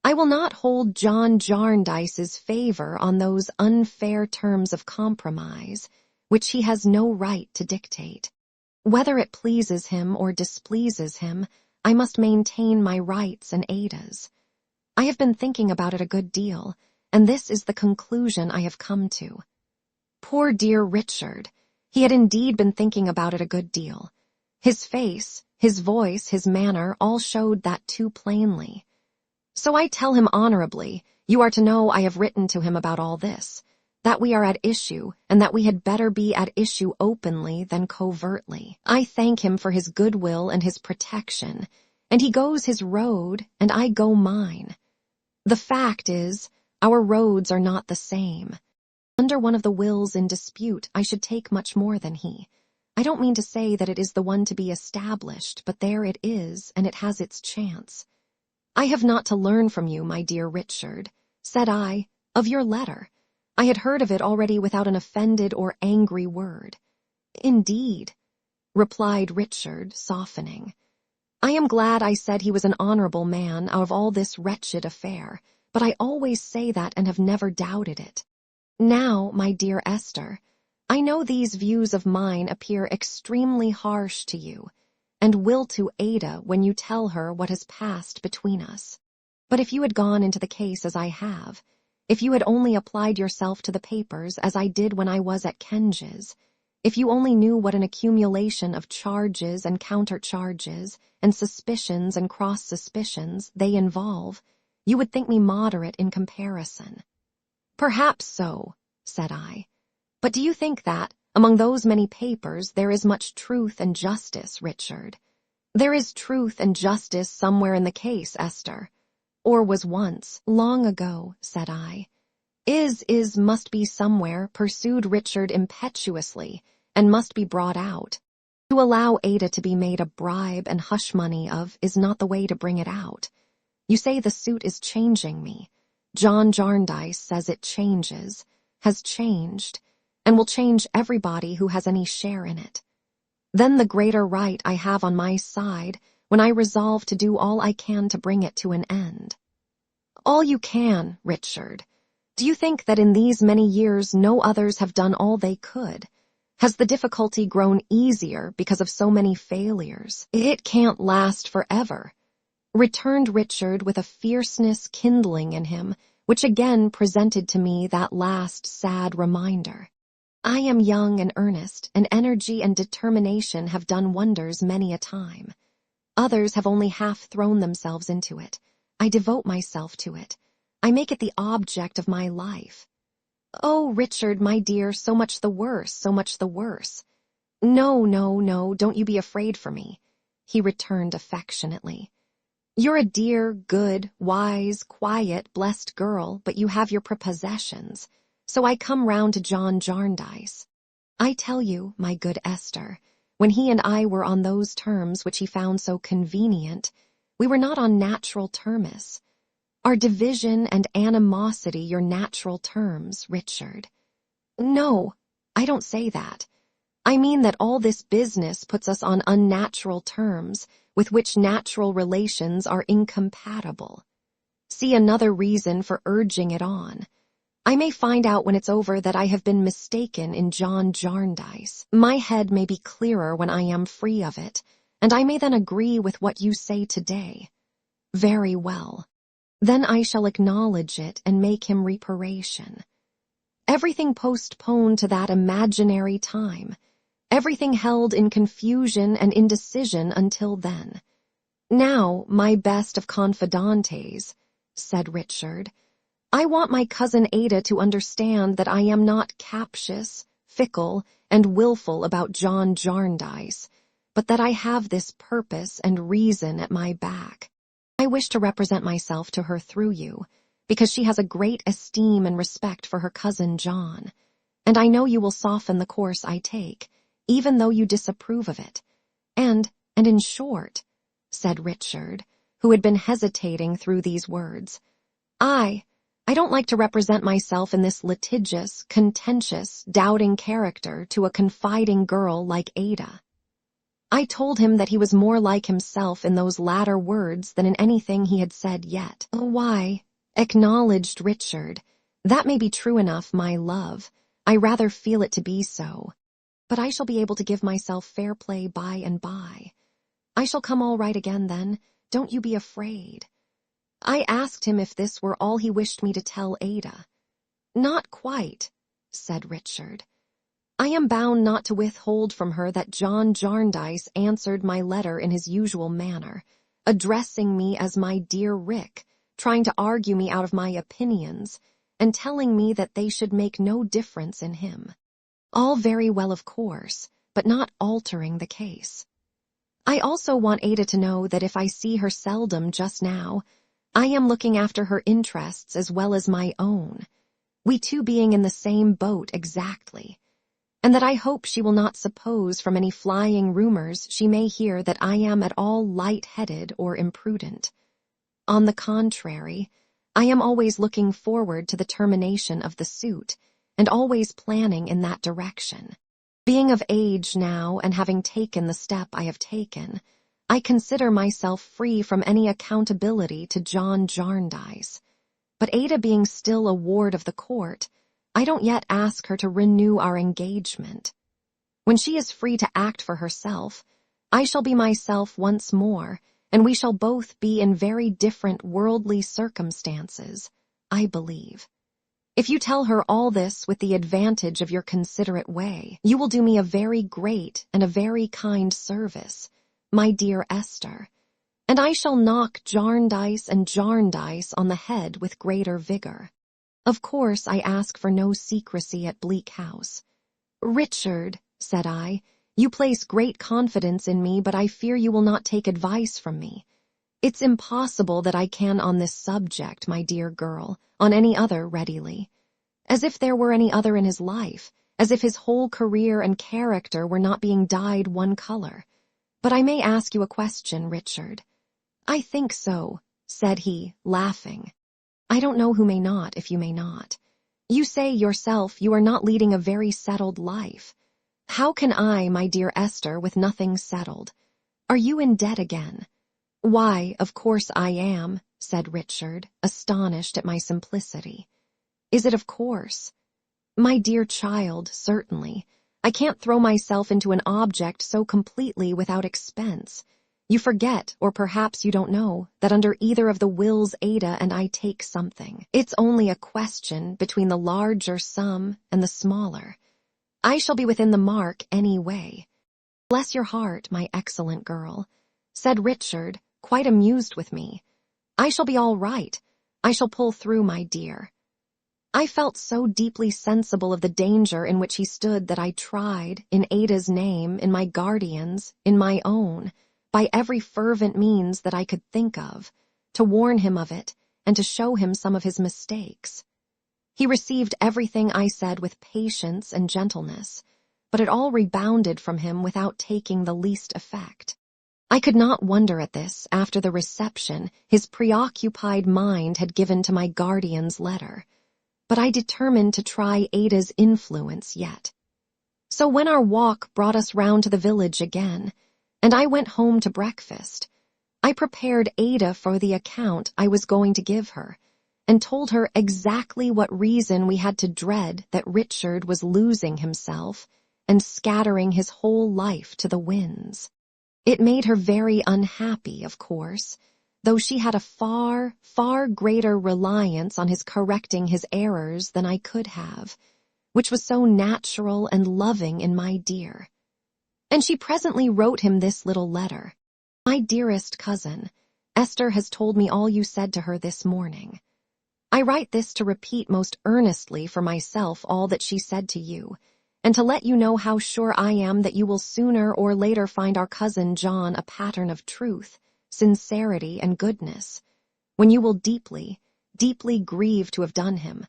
I will not hold John Jarndyce's favor on those unfair terms of compromise, which he has no right to dictate. Whether it pleases him or displeases him, I must maintain my rights and Ada's. I have been thinking about it a good deal, and this is the conclusion I have come to." Poor dear Richard! He had indeed been thinking about it a good deal. His face, his voice, his manner all showed that too plainly. "So I tell him honorably, you are to know I have written to him about all this, that we are at issue, and that we had better be at issue openly than covertly. I thank him for his goodwill and his protection, and he goes his road, and I go mine. The fact is, our roads are not the same. Under one of the wills in dispute, I should take much more than he. I don't mean to say that it is the one to be established, but there it is, and it has its chance. I have not to learn from you, my dear Richard," said I, "of your letter. I had heard of it already without an offended or angry word." "Indeed," replied Richard, softening. "I am glad I said he was an honorable man out of all this wretched affair, but I always say that and have never doubted it. Now, my dear Esther, I know these views of mine appear extremely harsh to you, and will to Ada when you tell her what has passed between us. But if you had gone into the case as I have, if you had only applied yourself to the papers as I did when I was at Kenge's, if you only knew what an accumulation of charges and counter-charges and suspicions and cross-suspicions they involve, you would think me moderate in comparison." "Perhaps so," said I. "But do you think that, among those many papers, there is much truth and justice, Richard? There is truth and justice somewhere in the case, Esther. Or was once, long ago," said I. Is must be somewhere," pursued Richard impetuously, "and must be brought out. To allow Ada to be made a bribe and hush money of is not the way to bring it out. You say the suit is changing me. John Jarndyce says it changes, has changed, and will change everybody who has any share in it. Then the greater right I have on my side when I resolve to do all I can to bring it to an end." "All you can, Richard. Do you think that in these many years no others have done all they could? Has the difficulty grown easier because of so many failures? It can't last forever," returned Richard with a fierceness kindling in him, which again presented to me that last sad reminder. "I am young and earnest, and energy and determination have done wonders many a time. Others have only half thrown themselves into it. I devote myself to it. I make it the object of my life." "Oh, Richard, my dear, so much the worse, so much the worse." No, don't you be afraid for me," he returned affectionately. "You're a dear, good, wise, quiet, blessed girl, but you have your prepossessions. So I come round to John Jarndyce. I tell you, my good Esther, when he and I were on those terms which he found so convenient, we were not on natural terms. Are division and animosity your natural terms, Richard?" "No, I don't say that. I mean that all this business puts us on unnatural terms with which natural relations are incompatible. See another reason for urging it on. I may find out when it's over that I have been mistaken in John Jarndyce. My head may be clearer when I am free of it, and I may then agree with what you say today. Very well. Then I shall acknowledge it and make him reparation. Everything postponed to that imaginary time. Everything held in confusion and indecision until then. Now, my best of confidantes, said Richard, I want my cousin Ada to understand that I am not captious, fickle, and willful about John Jarndyce, but that I have this purpose and reason at my back. I wish to represent myself to her through you, because she has a great esteem and respect for her cousin John, and I know you will soften the course I take, even though you disapprove of it. And in short, said Richard, who had been hesitating through these words, I don't like to represent myself in this litigious, contentious, doubting character to a confiding girl like Ada. I told him that he was more like himself in those latter words than in anything he had said yet. Oh, why, acknowledged Richard, that may be true enough, my love. I rather feel it to be so. But I shall be able to give myself fair play by and by. I shall come all right again then, don't you be afraid. I asked him if this were all he wished me to tell Ada. Not quite, said Richard. I am bound not to withhold from her that John Jarndyce answered my letter in his usual manner, addressing me as my dear Rick, trying to argue me out of my opinions, and telling me that they should make no difference in him. All very well, of course, but not altering the case. I also want Ada to know that if I see her seldom just now, I am looking after her interests as well as my own, we two being in the same boat exactly, and that I hope she will not suppose from any flying rumors she may hear that I am at all light-headed or imprudent. On the contrary, I am always looking forward to the termination of the suit, and always planning in that direction. Being of age now and having taken the step I have taken, I consider myself free from any accountability to John Jarndyce. But Ada being still a ward of the court, I don't yet ask her to renew our engagement. When she is free to act for herself, I shall be myself once more, and we shall both be in very different worldly circumstances, I believe. If you tell her all this with the advantage of your considerate way, you will do me a very great and a very kind service, my dear Esther, and I shall knock Jarndyce and Jarndyce on the head with greater vigor. Of course, I ask for no secrecy at Bleak House. Richard, said I, you place great confidence in me, but I fear you will not take advice from me. It's impossible that I can on this subject, my dear girl, on any other readily. As if there were any other in his life, as if his whole career and character were not being dyed one color. But I may ask you a question, Richard. I think so, said he, laughing. I don't know who may not, if you may not. You say yourself you are not leading a very settled life. How can I, my dear Esther, with nothing settled? Are you in debt again? Why, of course I am, said Richard, astonished at my simplicity. Is it of course? My dear child, certainly. I can't throw myself into an object so completely without expense. You forget, or perhaps you don't know, that under either of the wills Ada and I take something. It's only a question between the larger sum and the smaller. I shall be within the mark anyway. Bless your heart, my excellent girl, said Richard, quite amused with me. I shall be all right. I shall pull through, my dear. I felt so deeply sensible of the danger in which he stood that I tried, in Ada's name, in my guardian's, in my own, by every fervent means that I could think of, to warn him of it and to show him some of his mistakes. He received everything I said with patience and gentleness, but it all rebounded from him without taking the least effect. I could not wonder at this after the reception his preoccupied mind had given to my guardian's letter, but I determined to try Ada's influence yet. So when our walk brought us round to the village again, and I went home to breakfast, I prepared Ada for the account I was going to give her, and told her exactly what reason we had to dread that Richard was losing himself and scattering his whole life to the winds. It made her very unhappy, of course, though she had a far, far greater reliance on his correcting his errors than I could have, which was so natural and loving in my dear. And she presently wrote him this little letter. My dearest cousin, Esther has told me all you said to her this morning. I write this to repeat most earnestly for myself all that she said to you, and to let you know how sure I am that you will sooner or later find our cousin John a pattern of truth, sincerity, and goodness, when you will deeply, deeply grieve to have done him,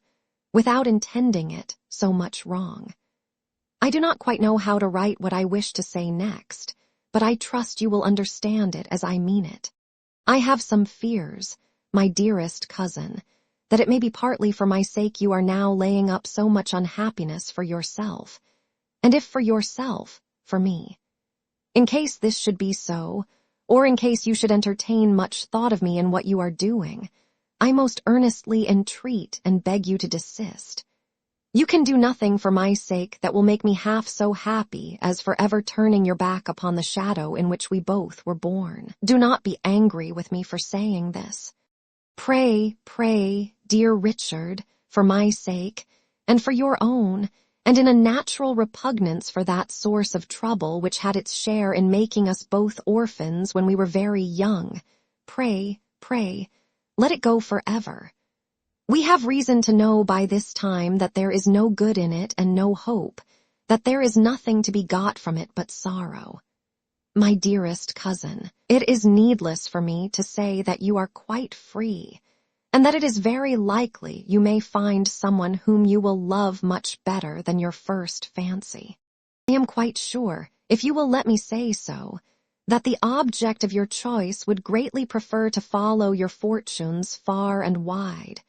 without intending it, so much wrong. I do not quite know how to write what I wish to say next, but I trust you will understand it as I mean it. I have some fears, my dearest cousin, that it may be partly for my sake you are now laying up so much unhappiness for yourself, and if for yourself, for me. In case this should be so, or in case you should entertain much thought of me in what you are doing, I most earnestly entreat and beg you to desist. You can do nothing for my sake that will make me half so happy as for ever turning your back upon the shadow in which we both were born. Do not be angry with me for saying this. Pray, pray, dear Richard, for my sake, and for your own, and in a natural repugnance for that source of trouble which had its share in making us both orphans when we were very young, pray, pray, let it go forever. We have reason to know by this time that there is no good in it and no hope, that there is nothing to be got from it but sorrow. My dearest cousin, it is needless for me to say that you are quite free, and that it is very likely you may find someone whom you will love much better than your first fancy. I am quite sure, if you will let me say so, that the object of your choice would greatly prefer to follow your fortunes far and wide,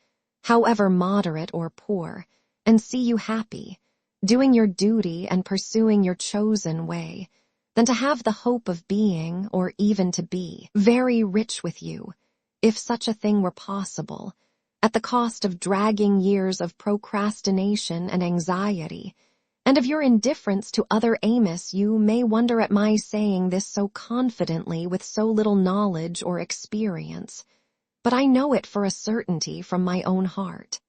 however moderate or poor, and see you happy, doing your duty and pursuing your chosen way, than to have the hope of being, or even to be, very rich with you, if such a thing were possible, at the cost of dragging years of procrastination and anxiety, and of your indifference to other aims. You may wonder at my saying this so confidently with so little knowledge or experience, but I know it for a certainty from my own heart.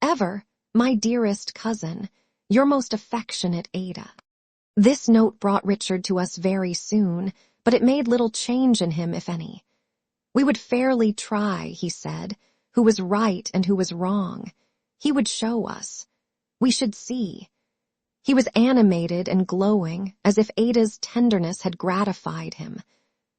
Ever, my dearest cousin, your most affectionate Ada. This note brought Richard to us very soon, but it made little change in him, if any. We would fairly try, he said, who was right and who was wrong. He would show us. We should see. He was animated and glowing, as if Ada's tenderness had gratified him.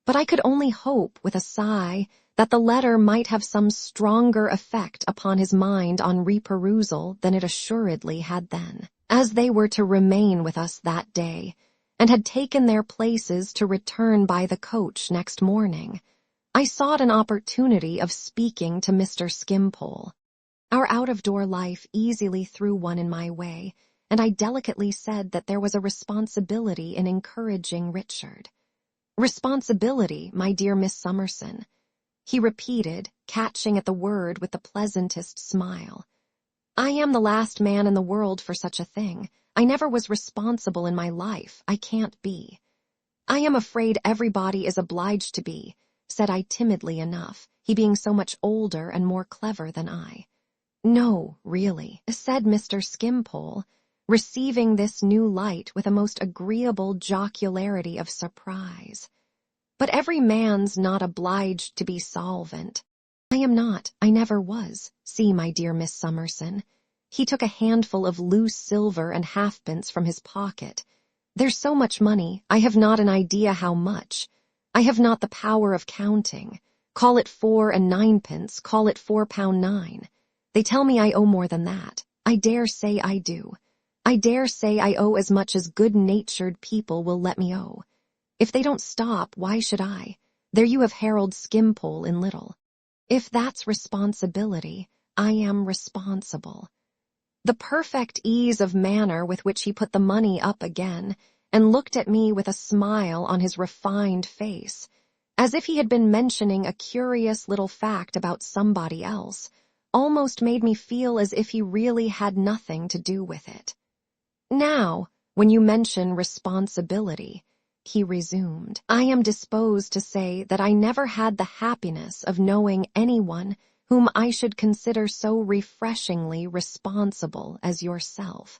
But I could only hope, with a sigh, that the letter might have some stronger effect upon his mind on reperusal than it assuredly had then, as they were to remain with us that day, and had taken their places to return by the coach next morning. I sought an opportunity of speaking to Mr. Skimpole. Our out-of-door life easily threw one in my way, and I delicately said that there was a responsibility in encouraging Richard. Responsibility, my dear Miss Summerson, he repeated, catching at the word with the pleasantest smile. I am the last man in the world for such a thing. I never was responsible in my life. I can't be. I am afraid everybody is obliged to be, said I timidly enough, he being so much older and more clever than I. No, really, said Mr. Skimpole, receiving this new light with a most agreeable jocularity of surprise. But every man's not obliged to be solvent. I am not, I never was. See, my dear Miss Summerson. He took a handful of loose silver and halfpence from his pocket. There's so much money, I have not an idea how much. I have not the power of counting. Call it 4 and 9pence, call it £4.9. They tell me I owe more than that. I dare say I do. I dare say I owe as much as good-natured people will let me owe. If they don't stop, why should I? There you have Harold Skimpole in little. If that's responsibility, I am responsible. The perfect ease of manner with which he put the money up again and looked at me with a smile on his refined face, as if he had been mentioning a curious little fact about somebody else, almost made me feel as if he really had nothing to do with it. Now, when you mention responsibility, he resumed, I am disposed to say that I never had the happiness of knowing anyone whom I should consider so refreshingly responsible as yourself.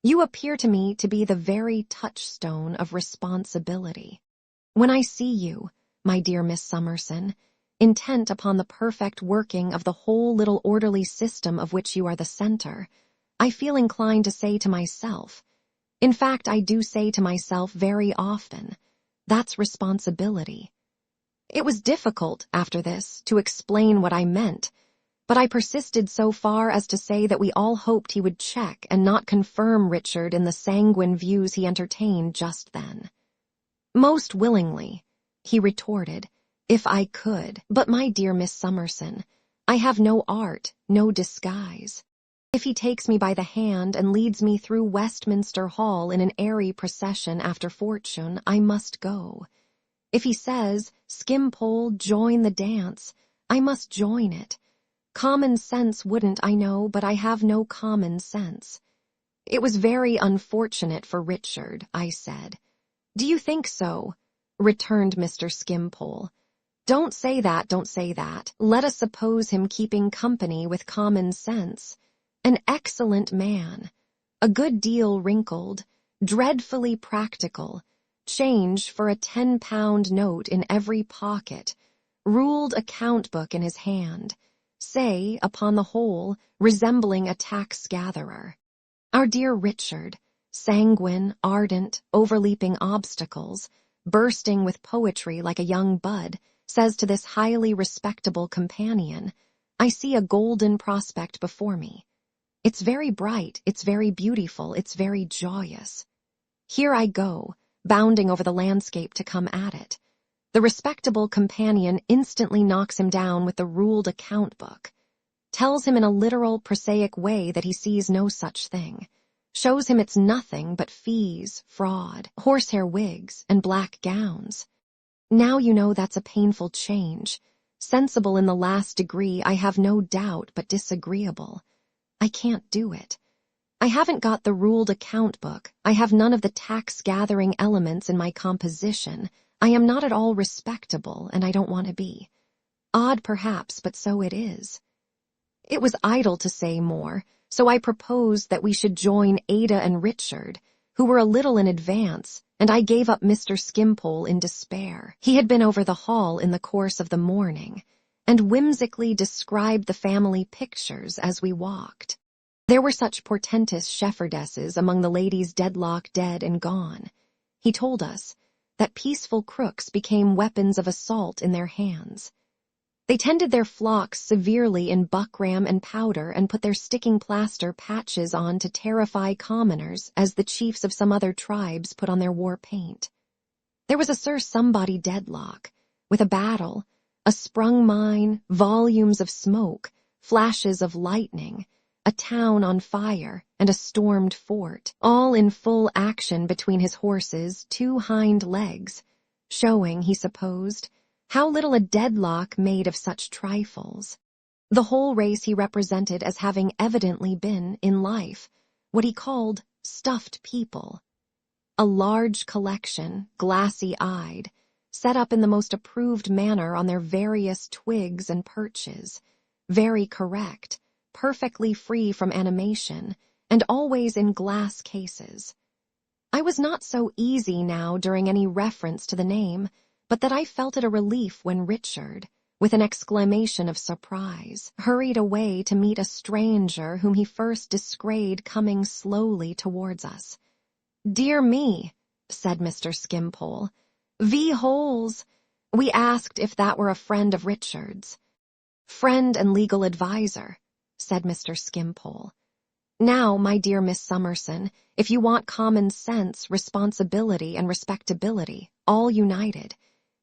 You appear to me to be the very touchstone of responsibility. When I see you, my dear Miss Summerson, intent upon the perfect working of the whole little orderly system of which you are the center, I feel inclined to say to myself, in fact, I do say to myself very often, that's responsibility. It was difficult, after this, to explain what I meant, but I persisted so far as to say that we all hoped he would check and not confirm Richard in the sanguine views he entertained just then. Most willingly, he retorted, if I could, but my dear Miss Summerson, I have no art, no disguise. If he takes me by the hand and leads me through Westminster Hall in an airy procession after fortune, I must go. If he says, Skimpole, join the dance, I must join it. Common sense wouldn't, I know, but I have no common sense. It was very unfortunate for Richard, I said. Do you think so? Returned Mr. Skimpole. Don't say that, don't say that. Let us suppose him keeping company with common sense. An excellent man, a good deal wrinkled, dreadfully practical, change for a 10-pound note in every pocket, ruled account book in his hand, say, upon the whole, resembling a tax-gatherer. Our dear Richard, sanguine, ardent, overleaping obstacles, bursting with poetry like a young bud, says to this highly respectable companion, I see a golden prospect before me. It's very bright, it's very beautiful, it's very joyous. Here I go, bounding over the landscape to come at it. The respectable companion instantly knocks him down with the ruled account book, tells him in a literal, prosaic way that he sees no such thing, shows him it's nothing but fees, fraud, horsehair wigs, and black gowns. Now you know that's a painful change, sensible in the last degree, I have no doubt, but disagreeable. I can't do it. I haven't got the ruled account book. I have none of the tax-gathering elements in my composition. I am not at all respectable, and I don't want to be. Odd perhaps, but so it is. It was idle to say more, so I proposed that we should join Ada and Richard, who were a little in advance, and I gave up Mr. Skimpole in despair. He had been over the hall in the course of the morning, and whimsically described the family pictures as we walked. There were such portentous shepherdesses among the ladies Dedlock dead and gone. He told us that peaceful crooks became weapons of assault in their hands. They tended their flocks severely in buckram and powder and put their sticking plaster patches on to terrify commoners as the chiefs of some other tribes put on their war paint. There was a Sir Somebody Dedlock, with a battle, a sprung mine, volumes of smoke, flashes of lightning, a town on fire, and a stormed fort, all in full action between his horses' 2 hind legs, showing, he supposed, how little a Dedlock made of such trifles. The whole race he represented as having evidently been, in life, what he called stuffed people. A large collection, glassy-eyed, set up in the most approved manner on their various twigs and perches, very correct, perfectly free from animation, and always in glass cases. I was not so easy now during any reference to the name, but that I felt it a relief when Richard, with an exclamation of surprise, hurried away to meet a stranger whom he first descried coming slowly towards us. "Dear me," said Mr. Skimpole, "V. holes." We asked if that were a friend of Richard's. "Friend and legal adviser," said Mr. Skimpole. "Now, my dear Miss Summerson, if you want common sense, responsibility, and respectability, all united,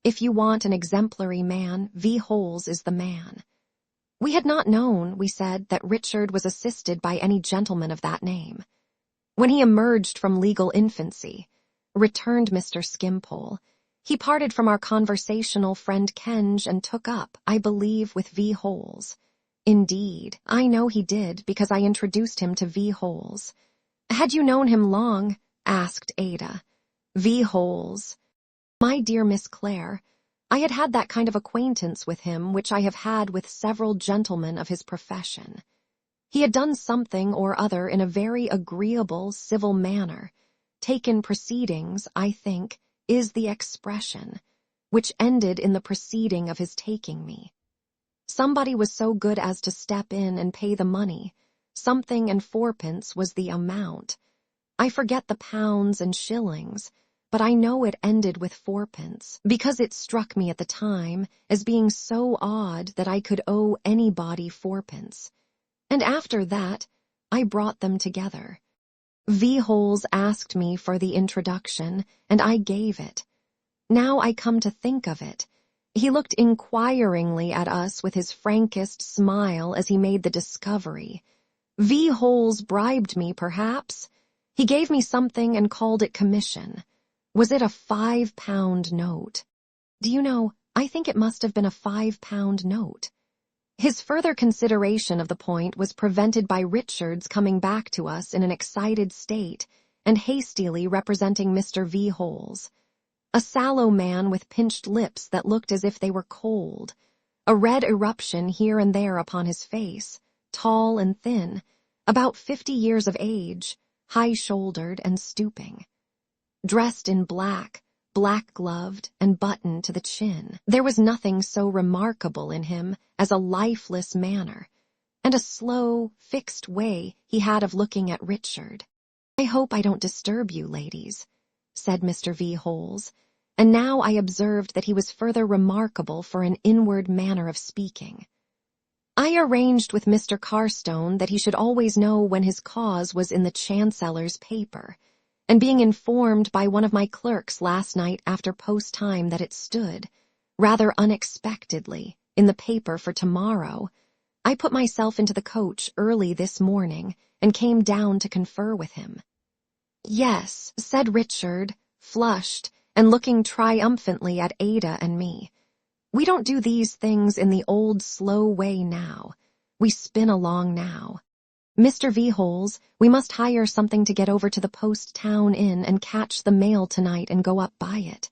if you want an exemplary man, V. Holes is the man. We had not known, we said, that Richard was assisted by any gentleman of that name. When he emerged from legal infancy, returned Mr. Skimpole, he parted from our conversational friend Kenge and took up, I believe, with V. Holes. Indeed, I know he did, because I introduced him to V. Holes. Had you known him long? Asked Ada. V. Holes. My dear Miss Clare, I had had that kind of acquaintance with him which I have had with several gentlemen of his profession. He had done something or other in a very agreeable, civil manner, taken proceedings, I think, is the expression, which ended in the proceeding of his taking me. Somebody was so good as to step in and pay the money. Something and fourpence was the amount. I forget the pounds and shillings, but I know it ended with fourpence, because it struck me at the time as being so odd that I could owe anybody fourpence. And after that, I brought them together. V. Holes asked me for the introduction, and I gave it. Now I come to think of it, he looked inquiringly at us with his frankest smile as he made the discovery. V. Holes bribed me, perhaps. He gave me something and called it commission. Was it a £5 note? Do you know, I think it must have been a £5 note. His further consideration of the point was prevented by Richard's coming back to us in an excited state and hastily representing Mr. V. Holes. A sallow man with pinched lips that looked as if they were cold, a red eruption here and there upon his face, tall and thin, about 50 years of age, high-shouldered and stooping. Dressed in black, black-gloved and buttoned to the chin. There was nothing so remarkable in him as a lifeless manner, and a slow, fixed way he had of looking at Richard. "I hope I don't disturb you, ladies," said Mr. V. Holes, and now I observed that he was further remarkable for an inward manner of speaking. I arranged with Mr. Carstone that he should always know when his cause was in the Chancellor's paper, and being informed by one of my clerks last night after post-time that it stood, rather unexpectedly, in the paper for tomorrow, I put myself into the coach early this morning and came down to confer with him. "Yes," said Richard, flushed and looking triumphantly at Ada and me. "We don't do these things in the old slow way now. We spin along now. Mr. V. Holes, we must hire something to get over to the Post-Town Inn and catch the mail tonight and go up by it."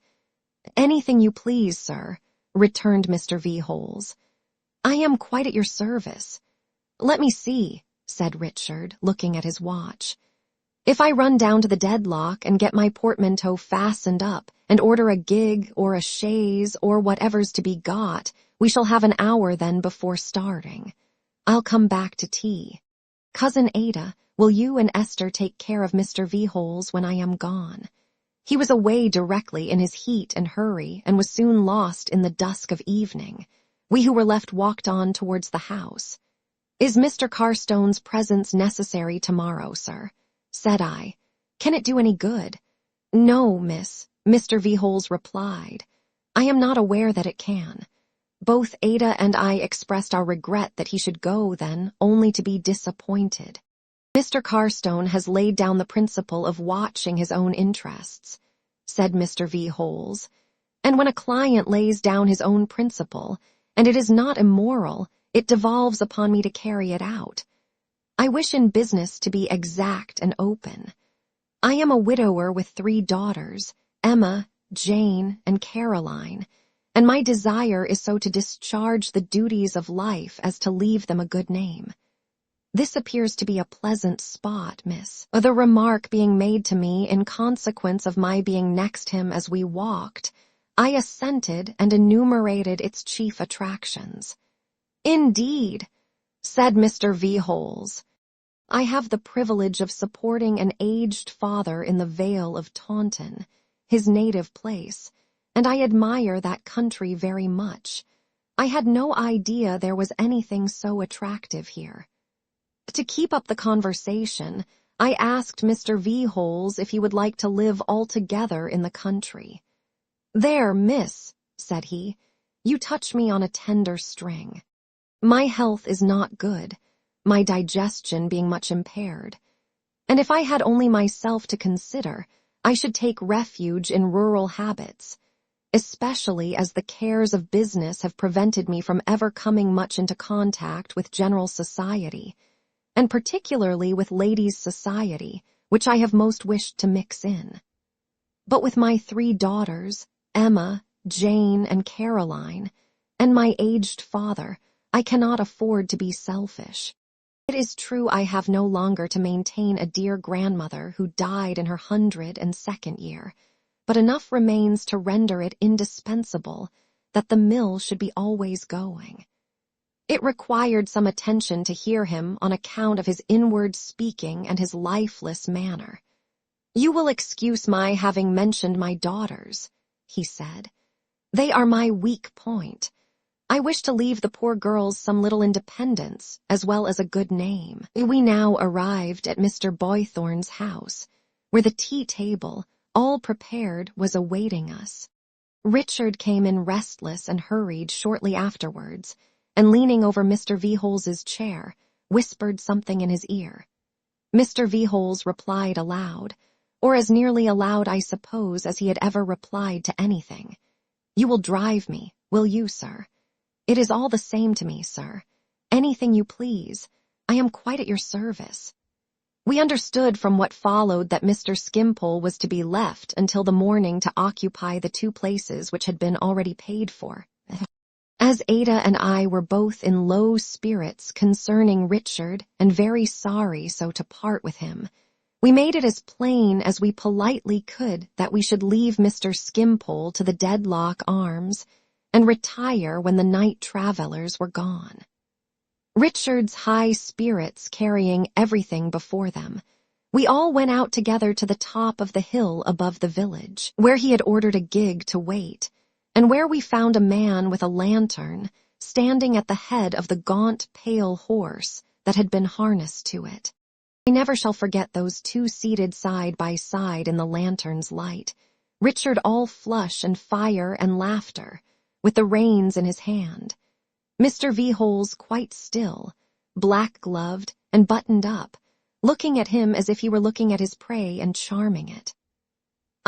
"Anything you please, sir," returned Mr. V. Holes. "I am quite at your service." "Let me see," said Richard, looking at his watch. "If I run down to the Deadlock and get my portmanteau fastened up and order a gig or a chaise or whatever's to be got, we shall have an hour then before starting. I'll come back to tea. Cousin Ada, will you and Esther take care of Mr. V. Holes when I am gone?" He was away directly in his heat and hurry and was soon lost in the dusk of evening. We who were left walked on towards the house. "Is Mr. Carstone's presence necessary tomorrow, sir?" said I. "Can it do any good?" "No, miss," Mr. V. Holes replied. "I am not aware that it can." Both Ada and I expressed our regret that he should go then, only to be disappointed. "Mr. Carstone has laid down the principle of watching his own interests," said Mr. V. Holes, "and when a client lays down his own principle, and it is not immoral, it devolves upon me to carry it out. I wish in business to be exact and open. I am a widower with 3 daughters, Emma, Jane, and Caroline, and my desire is so to discharge the duties of life as to leave them a good name. This appears to be a pleasant spot, miss," the remark being made to me in consequence of my being next him as we walked. I assented and enumerated its chief attractions. "Indeed," said Mr. V. Holes, "I have the privilege of supporting an aged father in the Vale of Taunton, his native place, and I admire that country very much. I had no idea there was anything so attractive here." To keep up the conversation, I asked Mr. V. Holes if he would like to live altogether in the country. "There, miss," said he, "you touch me on a tender string. My health is not good, my digestion being much impaired. And if I had only myself to consider, I should take refuge in rural habits, especially as the cares of business have prevented me from ever coming much into contact with general society, and particularly with ladies' society, which I have most wished to mix in. But with my 3 daughters, Emma, Jane, and Caroline, and my aged father, I cannot afford to be selfish. It is true I have no longer to maintain a dear grandmother who died in her 102nd year, but enough remains to render it indispensable that the mill should be always going. It required some attention to hear him on account of his inward speaking and his lifeless manner. "You will excuse my having mentioned my daughters," he said. "They are my weak point. I wish to leave the poor girls some little independence, as well as a good name." We now arrived at Mr. Boythorn's house, where the tea-table, all prepared, was awaiting us. Richard came in restless and hurried shortly afterwards, and leaning over Mr. Veholes's chair, whispered something in his ear. Mr. Veholes replied aloud, or as nearly aloud, I suppose, as he had ever replied to anything. "You will drive me, will you, sir?" "It is all the same to me, sir. Anything you please. I am quite at your service." We understood from what followed that Mr. Skimpole was to be left until the morning to occupy the 2 places which had been already paid for. As Ada and I were both in low spirits concerning Richard and very sorry so to part with him, we made it as plain as we politely could that we should leave Mr. Skimpole to the Dedlock Arms and retire when the night travellers were gone. Richard's high spirits carrying everything before them, we all went out together to the top of the hill above the village, where he had ordered a gig to wait, and where we found a man with a lantern standing at the head of the gaunt, pale horse that had been harnessed to it. I never shall forget those 2 seated side by side in the lantern's light, Richard all flush and fire and laughter, with the reins in his hand. Mr. Veholes quite still, black-gloved and buttoned up, looking at him as if he were looking at his prey and charming it.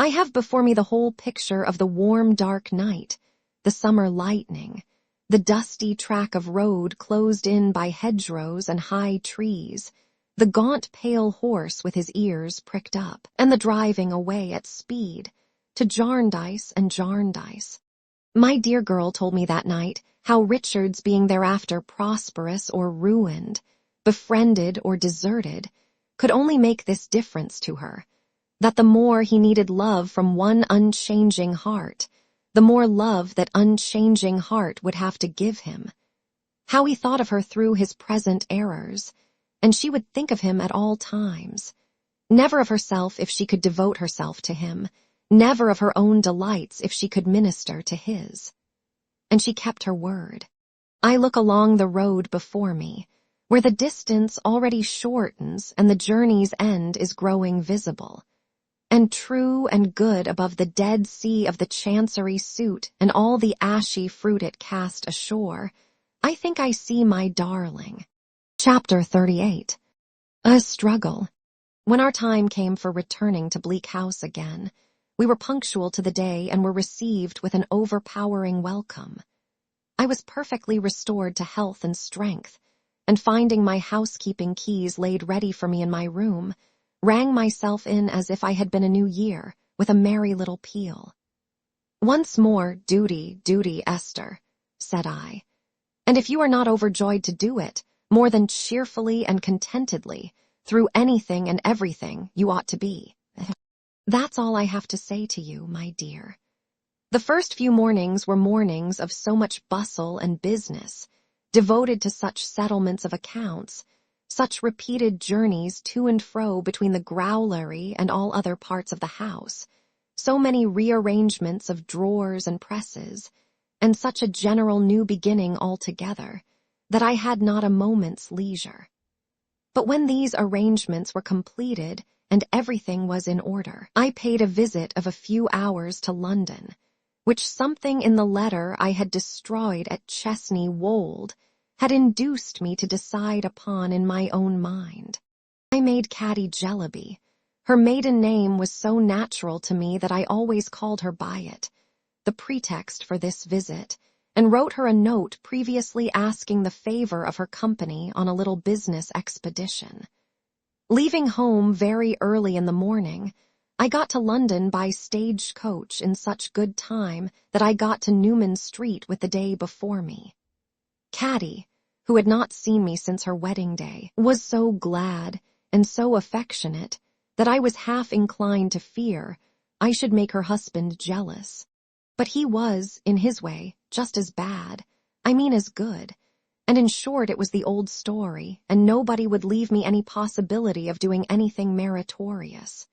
I have before me the whole picture of the warm, dark night, the summer lightning, the dusty track of road closed in by hedgerows and high trees, the gaunt, pale horse with his ears pricked up, and the driving away at speed to Jarndyce and Jarndyce. My dear girl told me that night how Richard's being thereafter prosperous or ruined, befriended or deserted, could only make this difference to her, that the more he needed love from one unchanging heart, the more love that unchanging heart would have to give him. How he thought of her through his present errors, and she would think of him at all times, never of herself if she could devote herself to him, never of her own delights if she could minister to his. And she kept her word. I look along the road before me, where the distance already shortens and the journey's end is growing visible, and true and good above the dead sea of the chancery suit and all the ashy fruit it cast ashore, I think I see my darling. Chapter 38. A struggle. When our time came for returning to Bleak House again, we were punctual to the day and were received with an overpowering welcome. I was perfectly restored to health and strength, and finding my housekeeping keys laid ready for me in my room, rang myself in as if I had been a new year, with a merry little peal. "Once more, duty, duty, Esther," said I, "and if you are not overjoyed to do it, more than cheerfully and contentedly, through anything and everything, you ought to be. That's all I have to say to you, my dear." The first few mornings were mornings of so much bustle and business, devoted to such settlements of accounts, such repeated journeys to and fro between the growlery and all other parts of the house, so many rearrangements of drawers and presses, and such a general new beginning altogether, that I had not a moment's leisure. But when these arrangements were completed and everything was in order, I paid a visit of a few hours to London, which something in the letter I had destroyed at Chesney Wold had induced me to decide upon in my own mind. I made Caddy Jellaby. Her maiden name was so natural to me that I always called her by it, the pretext for this visit, and wrote her a note previously asking the favor of her company on a little business expedition. Leaving home very early in the morning, I got to London by stagecoach in such good time that I got to Newman Street with the day before me. Caddy, who had not seen me since her wedding day, was so glad and so affectionate that I was half inclined to fear I should make her husband jealous. But he was, in his way, just as bad, I mean as good, and in short it was the old story, and nobody would leave me any possibility of doing anything meritorious.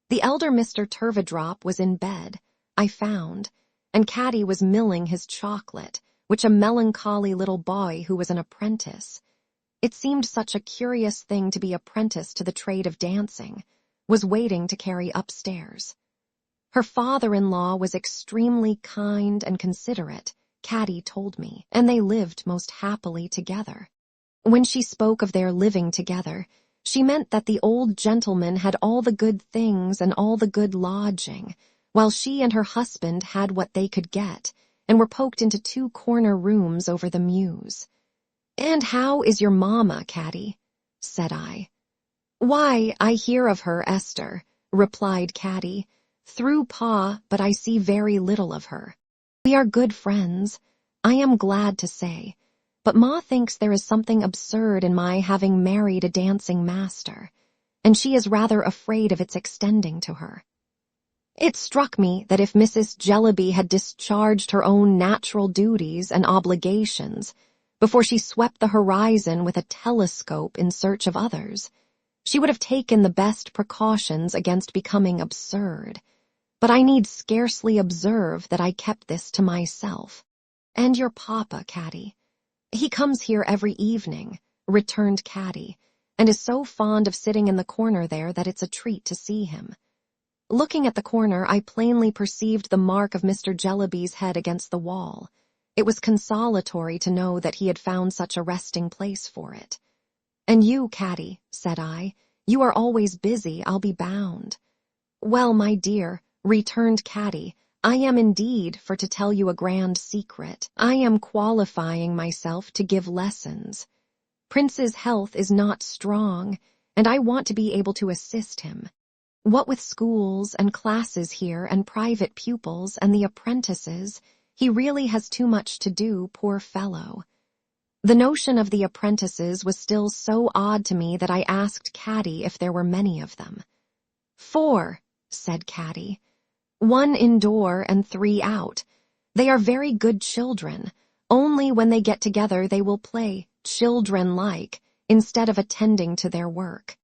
The elder Mr. Turveydrop was in bed, I found, and Caddy was milling his chocolate, which a melancholy little boy who was an apprentice, it seemed such a curious thing to be apprenticed to the trade of dancing, was waiting to carry upstairs. Her father-in-law was extremely kind and considerate, Caddy told me, and they lived most happily together. When she spoke of their living together, she meant that the old gentleman had all the good things and all the good lodging, while she and her husband had what they could get, and were poked into 2 corner rooms over the mews. "And how is your mamma, Caddy?" said I. "Why, I hear of her, Esther," replied Caddy, "through Pa, but I see very little of her. We are good friends, I am glad to say, but Ma thinks there is something absurd in my having married a dancing master, and she is rather afraid of its extending to her." It struck me that if Mrs. Jellaby had discharged her own natural duties and obligations before she swept the horizon with a telescope in search of others, she would have taken the best precautions against becoming absurd. But I need scarcely observe that I kept this to myself. "And your papa, Caddy?" "He comes here every evening," returned Caddy, "and is so fond of sitting in the corner there that it's a treat to see him." Looking at the corner, I plainly perceived the mark of Mr. Jellaby's head against the wall. It was consolatory to know that he had found such a resting place for it. "And you, Caddy," said I, "you are always busy, I'll be bound." "Well, my dear," returned Caddy, "I am indeed, for to tell you a grand secret, I am qualifying myself to give lessons. Prince's health is not strong, and I want to be able to assist him. What with schools and classes here and private pupils and the apprentices, he really has too much to do, poor fellow." The notion of the apprentices was still so odd to me that I asked Caddy if there were many of them. "4," said Caddy. "1 indoor and 3 out. They are very good children, only when they get together they will play children-like instead of attending to their work.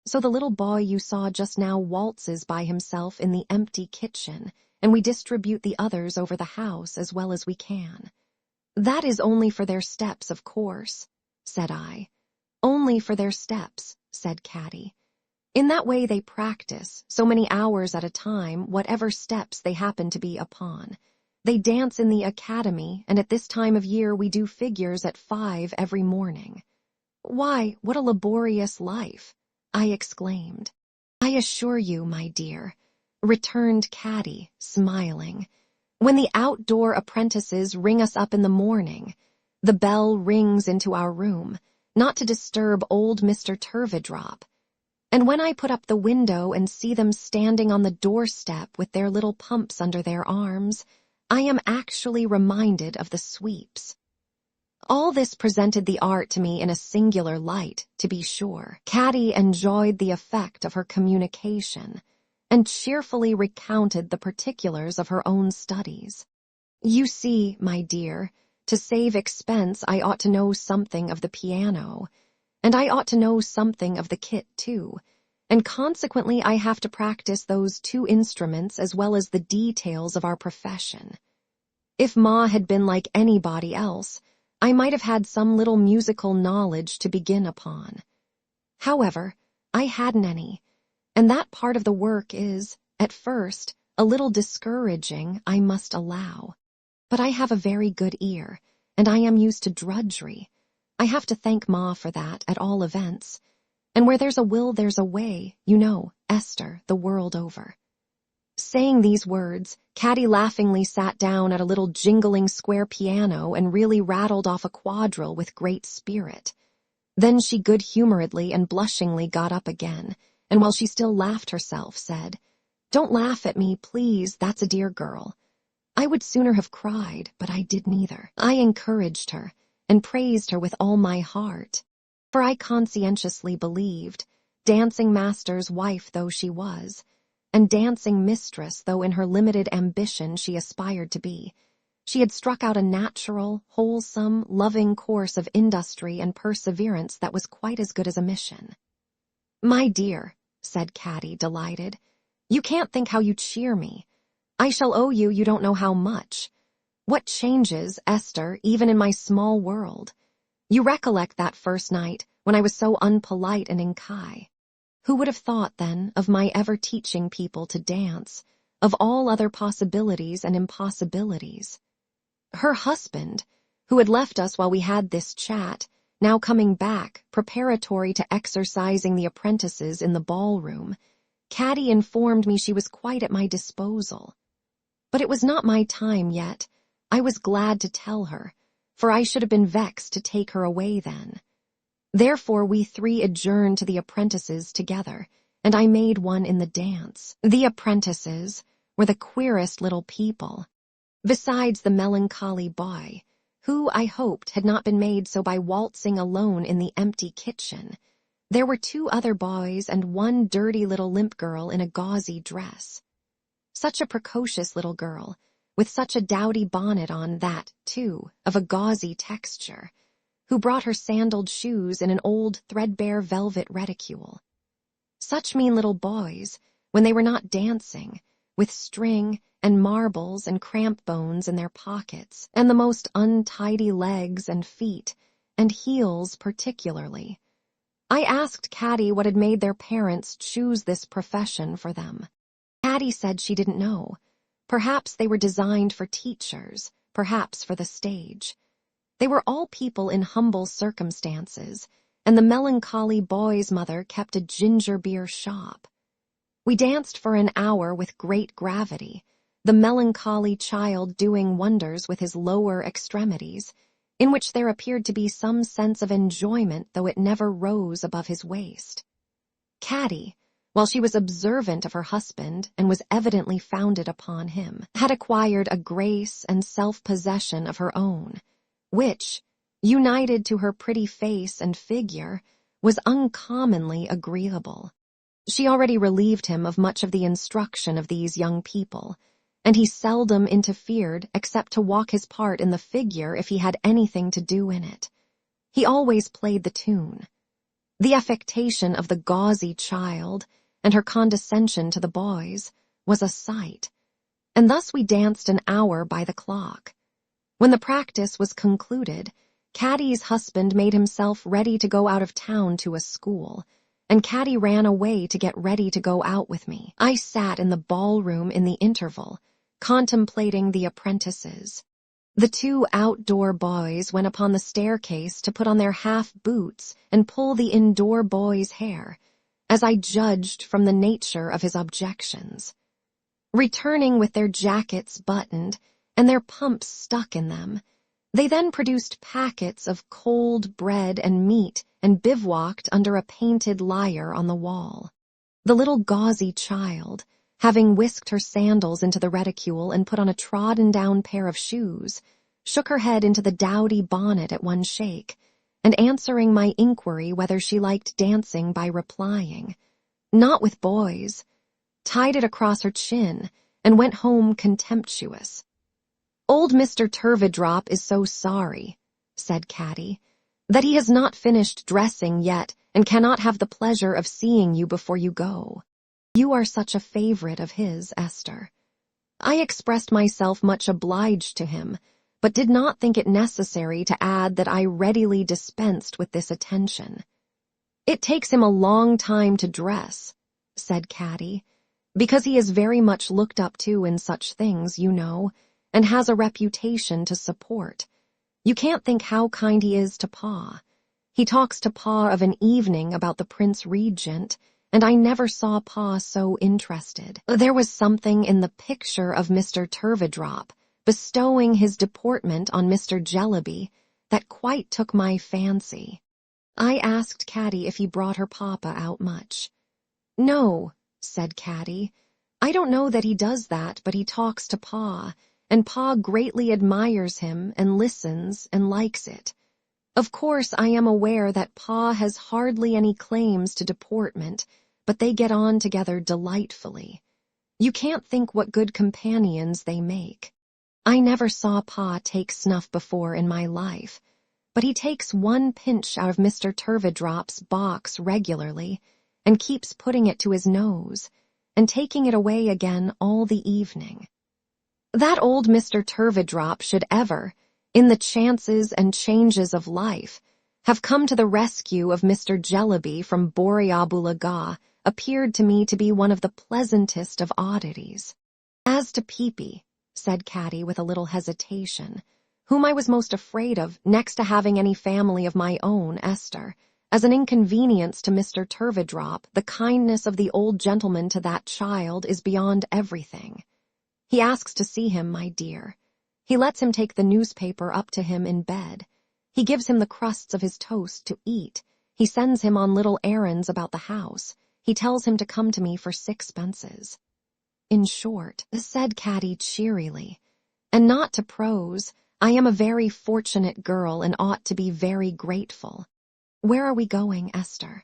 So the little boy you saw just now waltzes by himself in the empty kitchen, and we distribute the others over the house as well as we can." "That is only for their steps, of course," said I. "Only for their steps," said Caddy. "In that way they practice, so many hours at a time, whatever steps they happen to be upon. They dance in the academy, and at this time of year we do figures at 5 every morning." "Why, what a laborious life!" I exclaimed. "I assure you, my dear," returned Caddy, smiling, "when the outdoor apprentices ring us up in the morning, the bell rings into our room, not to disturb old Mr. Turveydrop. And when I put up the window and see them standing on the doorstep with their little pumps under their arms, I am actually reminded of the sweeps." All this presented the art to me in a singular light, to be sure. Caddy enjoyed the effect of her communication, and cheerfully recounted the particulars of her own studies. "You see, my dear, to save expense I ought to know something of the piano, and I ought to know something of the kit too, and consequently I have to practice those 2 instruments as well as the details of our profession. If Ma had been like anybody else, I might have had some little musical knowledge to begin upon. However, I hadn't any, and that part of the work is, at first, a little discouraging, I must allow. But I have a very good ear, and I am used to drudgery. I have to thank Ma for that, at all events. And where there's a will, there's a way, you know, Esther, the world over." Saying these words, Caddy laughingly sat down at a little jingling square piano and really rattled off a quadrille with great spirit. Then she good-humoredly and blushingly got up again, and while she still laughed herself, said, "Don't laugh at me, please, that's a dear girl. I would sooner have cried, but I did neither. I encouraged her, and praised her with all my heart, for I conscientiously believed, dancing master's wife though she was, and dancing mistress though in her limited ambition she aspired to be, she had struck out a natural, wholesome, loving course of industry and perseverance that was quite as good as a mission." "My dear," said Caddy, delighted, "you can't think how you cheer me. I shall owe you don't know how much. What changes, Esther, even in my small world. You recollect that first night when I was so unpolite and inky. Who would have thought, then, of my ever teaching people to dance, of all other possibilities and impossibilities? Her husband, who had left us while we had this chat, now coming back, preparatory to exercising the apprentices in the ballroom, Caddy informed me she was quite at my disposal. But it was not my time yet. I was glad to tell her, for I should have been vexed to take her away then. Therefore we three adjourned to the apprentices together, and I made one in the dance. The apprentices were the queerest little people, besides the melancholy boy, who, I hoped, had not been made so by waltzing alone in the empty kitchen. There were 2 other boys and 1 dirty little limp girl in a gauzy dress. Such a precocious little girl, with such a dowdy bonnet on that, too, of a gauzy texture, who brought her sandaled shoes in an old threadbare velvet reticule. Such mean little boys, when they were not dancing, with string and marbles and cramp bones in their pockets, and the most untidy legs and feet, and heels particularly. I asked Caddy what had made their parents choose this profession for them. Caddy said she didn't know. Perhaps they were designed for teachers, perhaps for the stage. They were all people in humble circumstances, and the melancholy boy's mother kept a ginger beer shop. We danced for an hour with great gravity, the melancholy child doing wonders with his lower extremities, in which there appeared to be some sense of enjoyment, though it never rose above his waist. Caddy, while she was observant of her husband and was evidently founded upon him, had acquired a grace and self-possession of her own, which, united to her pretty face and figure, was uncommonly agreeable. She already relieved him of much of the instruction of these young people, and he seldom interfered except to walk his part in the figure if he had anything to do in it. He always played the tune. The affectation of the gauzy child, and her condescension to the boys, was a sight, and thus we danced an hour by the clock. When the practice was concluded, Caddy's husband made himself ready to go out of town to a school, and Caddy ran away to get ready to go out with me. I sat in the ballroom in the interval, contemplating the apprentices. The 2 outdoor boys went upon the staircase to put on their half boots and pull the indoor boy's hair, as I judged from the nature of his objections. Returning with their jackets buttoned, and their pumps stuck in them, they then produced packets of cold bread and meat and bivouacked under a painted lyre on the wall. The little gauzy child, having whisked her sandals into the reticule and put on a trodden-down pair of shoes, shook her head into the dowdy bonnet at one shake, and answering my inquiry whether she liked dancing by replying, "Not with boys," tied it across her chin and went home contemptuous. "Old Mr. Turveydrop is so sorry," said Caddy, "that he has not finished dressing yet and cannot have the pleasure of seeing you before you go. You are such a favorite of his, Esther." I expressed myself much obliged to him, but did not think it necessary to add that I readily dispensed with this attention. "It takes him a long time to dress," said Caddy, "because he is very much looked up to in such things, you know, and has a reputation to support. You can't think how kind he is to Pa, He talks to Pa of an evening about the Prince Regent, and I never saw Pa so interested. There was something in the picture of Mr. Turveydrop bestowing his deportment on Mr. Jellyby that quite took my fancy. I asked Caddy if he brought her papa out much. "No," said Caddy. "I don't know that he does that, but he talks to Pa, and Pa greatly admires him and listens and likes it. Of course, I am aware that Pa has hardly any claims to deportment, but they get on together delightfully. You can't think what good companions they make. I never saw Pa take snuff before in my life, but he takes one pinch out of Mr. Turveydrop's box regularly and keeps putting it to his nose and taking it away again all the evening. That old Mr. Turveydrop should ever, in the chances and changes of life, have come to the rescue of Mr. Jellyby from Borrioboola appeared to me to be one of the pleasantest of oddities. As to Peepy," said Caddy with a little hesitation, "whom I was most afraid of, next to having any family of my own, Esther, as an inconvenience to Mr. Turveydrop, the kindness of the old gentleman to that child is beyond everything. He asks to see him, my dear. He lets him take the newspaper up to him in bed. He gives him the crusts of his toast to eat. He sends him on little errands about the house. He tells him to come to me for sixpences. In short," said Caddy cheerily, "and not to prose, I am a very fortunate girl and ought to be very grateful. Where are we going, Esther?"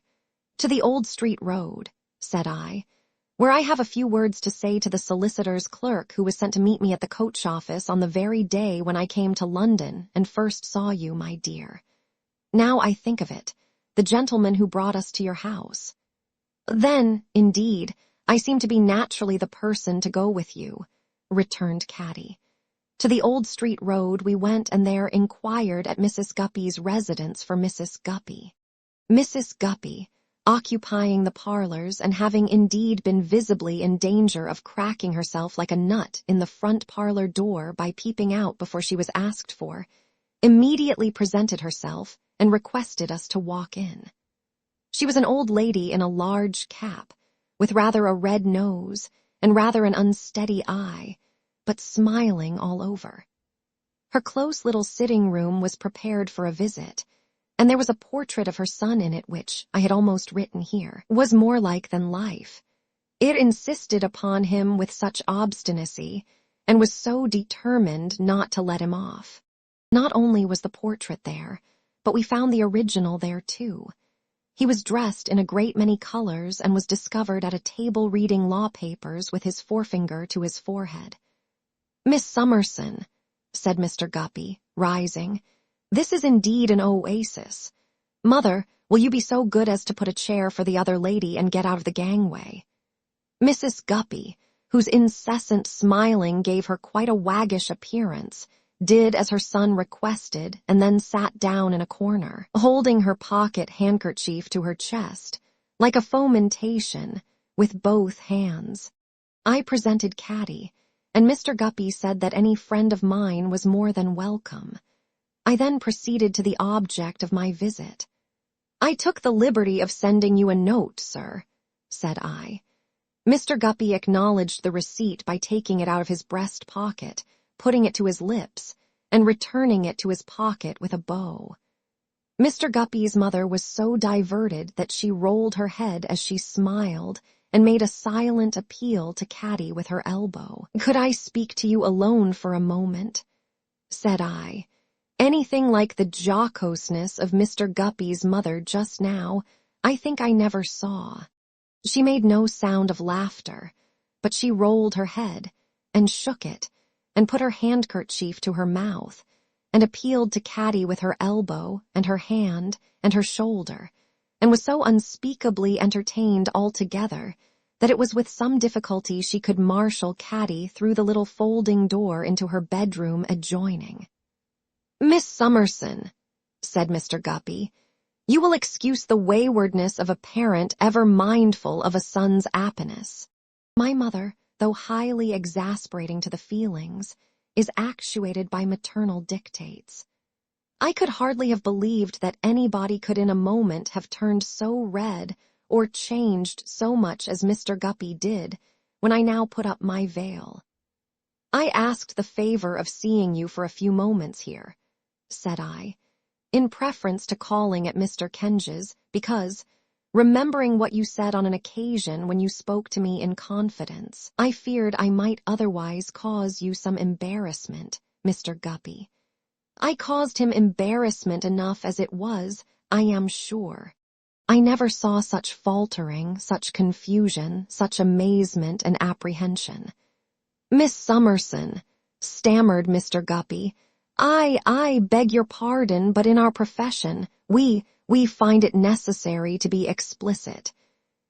"To the Old Street Road," said I, "where I have a few words to say to the solicitor's clerk who was sent to meet me at the coach office on the very day when I came to London and first saw you, my dear. Now I think of it, the gentleman who brought us to your house. Then, indeed, I seem to be naturally the person to go with you," returned Caddy. To the Old Street Road we went and there inquired at Mrs. Guppy's residence for Mrs. Guppy. Mrs. Guppy, occupying the parlors and having indeed been visibly in danger of cracking herself like a nut in the front parlor door by peeping out before she was asked for, immediately presented herself and requested us to walk in. She was an old lady in a large cap, with rather a red nose and rather an unsteady eye, but smiling all over. Her close little sitting room was prepared for a visit, and there was a portrait of her son in it which, I had almost written here, was more like than life. It insisted upon him with such obstinacy, and was so determined not to let him off. Not only was the portrait there, but we found the original there too. He was dressed in a great many colors and was discovered at a table reading law papers with his forefinger to his forehead. "Miss Summerson," said Mr. Guppy, rising, "this is indeed an oasis. Mother, will you be so good as to put a chair for the other lady and get out of the gangway?" Mrs. Guppy, whose incessant smiling gave her quite a waggish appearance, did as her son requested and then sat down in a corner, holding her pocket handkerchief to her chest, like a fomentation, with both hands. I presented Caddy, and Mr. Guppy said that any friend of mine was more than welcome. I then proceeded to the object of my visit. "I took the liberty of sending you a note, sir," said I. Mr. Guppy acknowledged the receipt by taking it out of his breast pocket, putting it to his lips, and returning it to his pocket with a bow. Mr. Guppy's mother was so diverted that she rolled her head as she smiled and made a silent appeal to Caddy with her elbow. "Could I speak to you alone for a moment?" said I. Anything like the jocoseness of Mr. Guppy's mother just now, I think I never saw. She made no sound of laughter, but she rolled her head, and shook it, and put her handkerchief to her mouth, and appealed to Caddy with her elbow, and her hand, and her shoulder, and was so unspeakably entertained altogether that it was with some difficulty she could marshal Caddy through the little folding door into her bedroom adjoining. "Miss Summerson," said Mr. Guppy, "you will excuse the waywardness of a parent ever mindful of a son's happiness. My mother, though highly exasperating to the feelings, is actuated by maternal dictates. I could hardly have believed that anybody could in a moment have turned so red or changed so much as Mr. Guppy did when I now put up my veil. "I asked the favor of seeing you for a few moments here," said I, in preference to calling at Mr. Kenge's, because, remembering what you said on an occasion when you spoke to me in confidence, I feared I might otherwise cause you some embarrassment, Mr. Guppy. I caused him embarrassment enough as it was, I am sure. I never saw such faltering, such confusion, such amazement and apprehension. "Miss Summerson," stammered Mr. Guppy, I beg your pardon, but in our profession, we find it necessary to be explicit.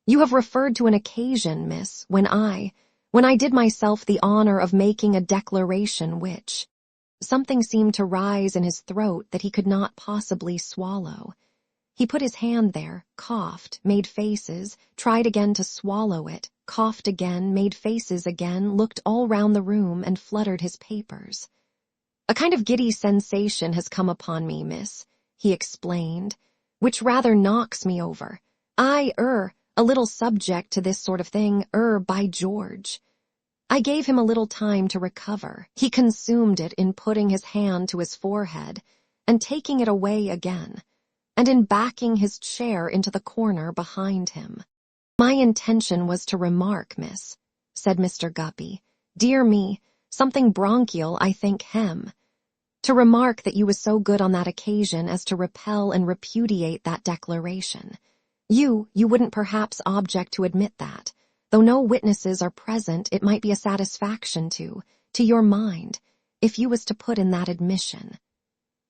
You have referred to an occasion, miss, when I did myself the honor of making a declaration which—" Something seemed to rise in his throat that he could not possibly swallow. He put his hand there, coughed, made faces, tried again to swallow it, coughed again, made faces again, looked all round the room, and fluttered his papers. "A kind of giddy sensation has come upon me, miss," he explained, "which rather knocks me over. A little subject to this sort of thing, by George." I gave him a little time to recover. He consumed it in putting his hand to his forehead and taking it away again, and in backing his chair into the corner behind him. "My intention was to remark, miss," said Mr. Guppy. "Dear me, something bronchial, I think, to remark that you was so good on that occasion as to repel and repudiate that declaration. You wouldn't perhaps object to admit that. Though no witnesses are present, it might be a satisfaction to your mind, if you was to put in that admission."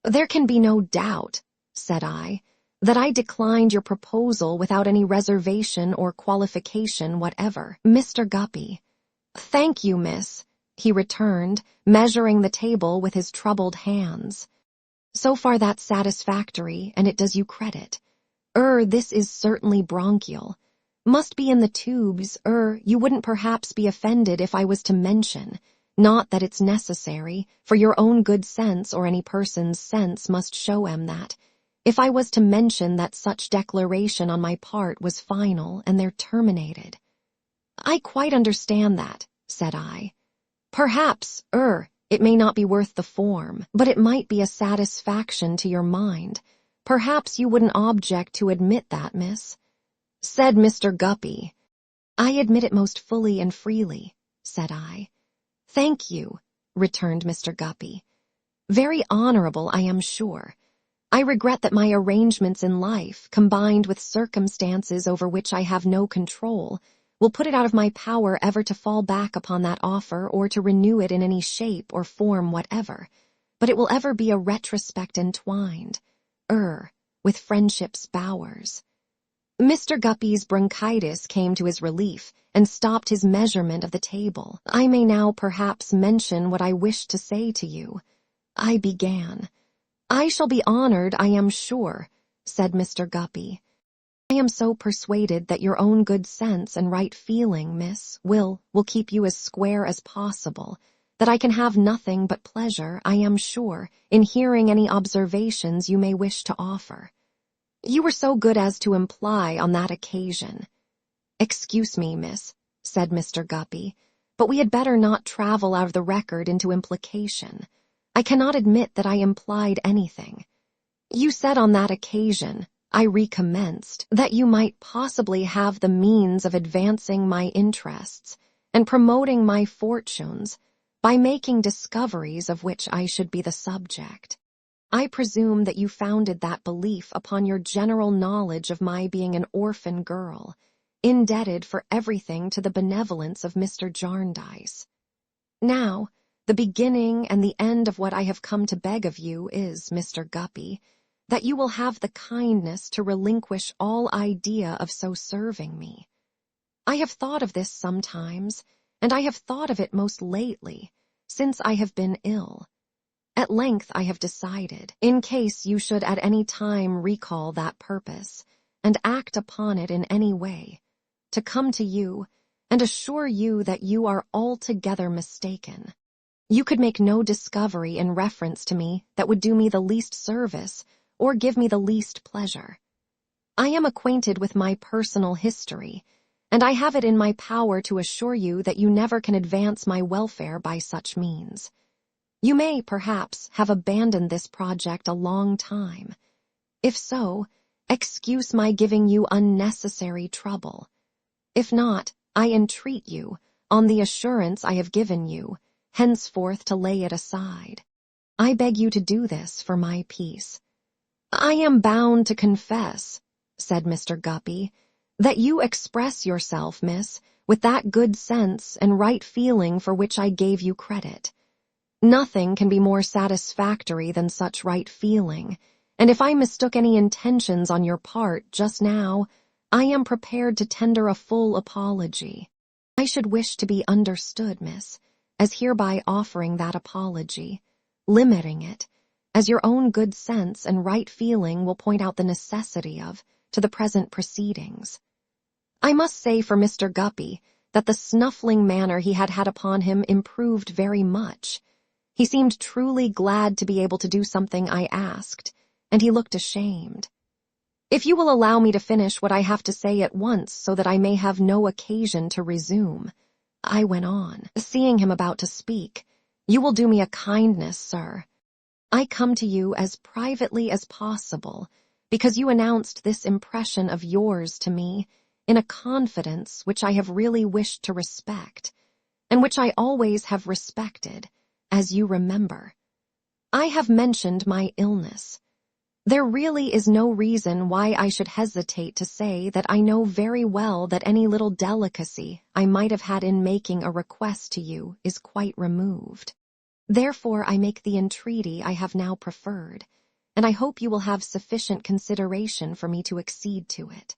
"There can be no doubt," said I, "that I declined your proposal without any reservation or qualification whatever." Mr. Guppy— "Thank you, miss," he returned, measuring the table with his troubled hands. "So far that's satisfactory, and it does you credit. This is certainly bronchial. Must be in the tubes. You wouldn't perhaps be offended if I was to mention, not that it's necessary, for your own good sense or any person's sense must show that, if I was to mention that such declaration on my part was final and they're terminated." "I quite understand that," said I. "Perhaps, it may not be worth the form, but it might be a satisfaction to your mind. Perhaps you wouldn't object to admit that, miss," said Mr. Guppy. "I admit it most fully and freely," said I. "Thank you," returned Mr. Guppy. "Very honorable, I am sure. I regret that my arrangements in life, combined with circumstances over which I have no control, will put it out of my power ever to fall back upon that offer or to renew it in any shape or form whatever, but it will ever be a retrospect entwined, with friendship's bowers." Mr. Guppy's bronchitis came to his relief and stopped his measurement of the table. "I may now perhaps mention what I wished to say to you," I began. "I shall be honored, I am sure," said Mr. Guppy. "I am so persuaded that your own good sense and right feeling, miss, will keep you as square as possible, that I can have nothing but pleasure, I am sure, in hearing any observations you may wish to offer. You were so good as to imply on that occasion—" "Excuse me, miss," said Mr. Guppy, "but we had better not travel out of the record into implication. I cannot admit that I implied anything. You said on that occasion," I recommenced, "that you might possibly have the means of advancing my interests and promoting my fortunes by making discoveries of which I should be the subject. I presume that you founded that belief upon your general knowledge of my being an orphan girl, indebted for everything to the benevolence of Mr. Jarndyce. Now, the beginning and the end of what I have come to beg of you is, Mr. Guppy, that you will have the kindness to relinquish all idea of so serving me. I have thought of this sometimes, and I have thought of it most lately, since I have been ill. At length I have decided, in case you should at any time recall that purpose, and act upon it in any way, to come to you and assure you that you are altogether mistaken. You could make no discovery in reference to me that would do me the least service or give me the least pleasure. I am acquainted with my personal history, and I have it in my power to assure you that you never can advance my welfare by such means. You may, perhaps, have abandoned this project a long time. If so, excuse my giving you unnecessary trouble. If not, I entreat you, on the assurance I have given you, henceforth to lay it aside. I beg you to do this for my peace. I am bound to confess, said Mr. Guppy, that you express yourself, miss, with that good sense and right feeling for which I gave you credit. Nothing can be more satisfactory than such right feeling, and if I mistook any intentions on your part just now, I am prepared to tender a full apology. I should wish to be understood, miss, as hereby offering that apology, limiting it, as your own good sense and right feeling will point out the necessity of, to the present proceedings. I must say for Mr. Guppy that the snuffling manner he had had upon him improved very much. He seemed truly glad to be able to do something I asked, and he looked ashamed. If you will allow me to finish what I have to say at once so that I may have no occasion to resume, I went on, seeing him about to speak, you will do me a kindness, sir. I come to you as privately as possible, because you announced this impression of yours to me in a confidence which I have really wished to respect, and which I always have respected, as you remember. I have mentioned my illness. There really is no reason why I should hesitate to say that I know very well that any little delicacy I might have had in making a request to you is quite removed. Therefore I make the entreaty I have now preferred, and I hope you will have sufficient consideration for me to accede to it.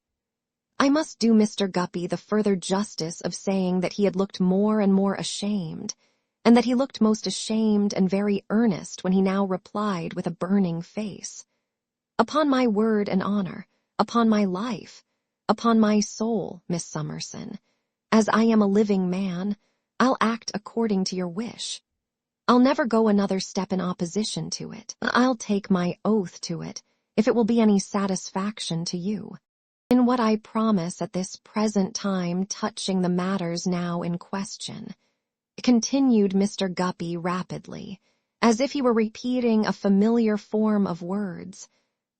I must do Mr. Guppy the further justice of saying that he had looked more and more ashamed, and that he looked most ashamed and very earnest when he now replied with a burning face. Upon my word and honor, upon my life, upon my soul, Miss Summerson, as I am a living man, I'll act according to your wish. I'll never go another step in opposition to it. I'll take my oath to it, if it will be any satisfaction to you. In what I promise at this present time touching the matters now in question, continued Mr. Guppy rapidly, as if he were repeating a familiar form of words,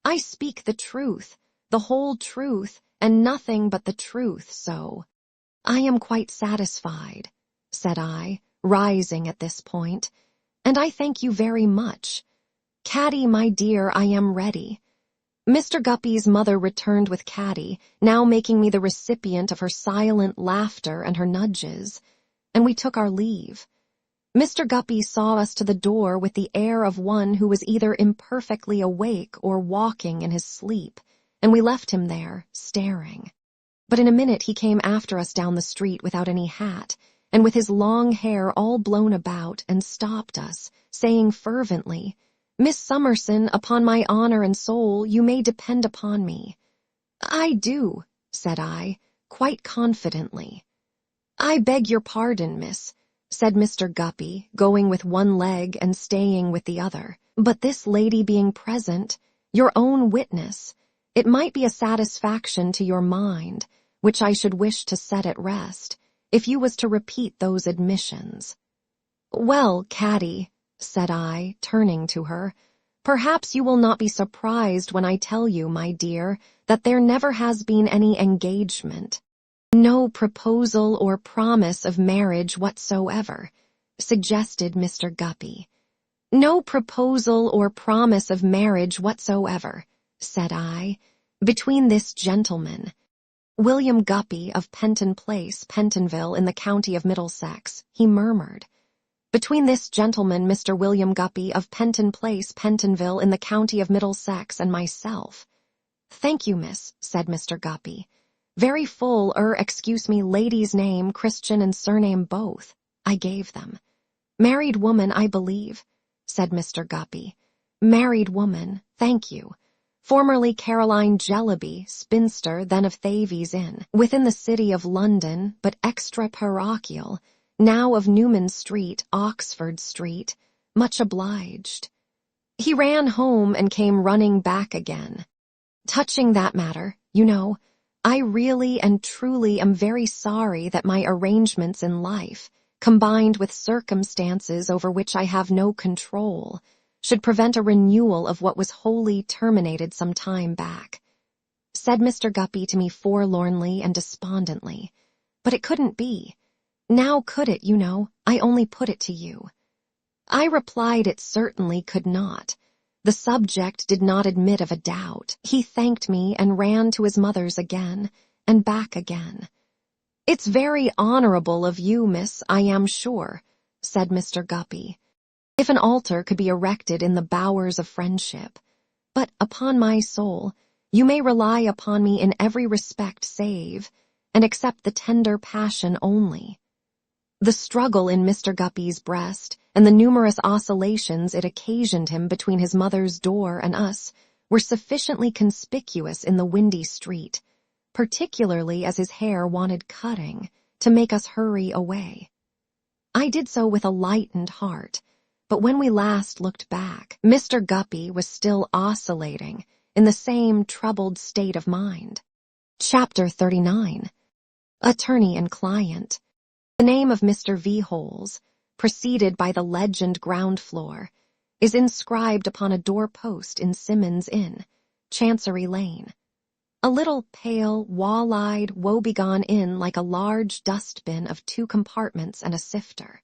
I speak the truth, the whole truth, and nothing but the truth, so. I am quite satisfied, said I, rising at this point, and I thank you very much. Caddy, my dear, I am ready. Mr. Guppy's mother returned with Caddy, now making me the recipient of her silent laughter and her nudges, and we took our leave. Mr. Guppy saw us to the door with the air of one who was either imperfectly awake or walking in his sleep, and we left him there, staring. But in a minute he came after us down the street without any hat, and with his long hair all blown about, and stopped us, saying fervently, Miss Summerson, upon my honor and soul, you may depend upon me. I do, said I, quite confidently. I beg your pardon, miss, said Mr. Guppy, going with one leg and staying with the other. But this lady being present, your own witness, it might be a satisfaction to your mind, which I should wish to set at rest, if you was to repeat those admissions. Well, Caddy, said I, turning to her, perhaps you will not be surprised when I tell you, my dear, that there never has been any engagement. No proposal or promise of marriage whatsoever, suggested Mr. Guppy. No proposal or promise of marriage whatsoever, said I, between this gentleman, William Guppy of Penton Place, Pentonville, in the county of Middlesex, he murmured. Between this gentleman, Mr. William Guppy of Penton Place, Pentonville, in the county of Middlesex, and myself. Thank you, miss, said Mr. Guppy. Very full, excuse me, lady's name, Christian and surname both. I gave them. Married woman, I believe, said Mr. Guppy. Married woman, thank you. Formerly Caroline Jellaby, spinster, then of Thavies Inn, within the city of London, but extra-parochial, now of Newman Street, Oxford Street, much obliged. He ran home and came running back again. Touching that matter, you know, I really and truly am very sorry that my arrangements in life, combined with circumstances over which I have no control, should prevent a renewal of what was wholly terminated some time back. Said Mr. Guppy to me forlornly and despondently, but it couldn't be. Now could it, you know, I only put it to you. I replied it certainly could not. The subject did not admit of a doubt. He thanked me and ran to his mother's again, and back again. "It's very honorable of you, miss, I am sure," said Mr. Guppy. "If an altar could be erected in the bowers of friendship. But, upon my soul, you may rely upon me in every respect save, and except the tender passion only." The struggle in Mr. Guppy's breast, and the numerous oscillations it occasioned him between his mother's door and us, were sufficiently conspicuous in the windy street, particularly as his hair wanted cutting, to make us hurry away. I did so with a lightened heart, but when we last looked back, Mr. Guppy was still oscillating in the same troubled state of mind. Chapter 39. Attorney and Client. The name of Mr. V. Holes, preceded by the legend ground floor, is inscribed upon a door-post in Symonds Inn, Chancery Lane. A little pale, wall-eyed, woebegone inn like a large dustbin of 2 compartments and a sifter.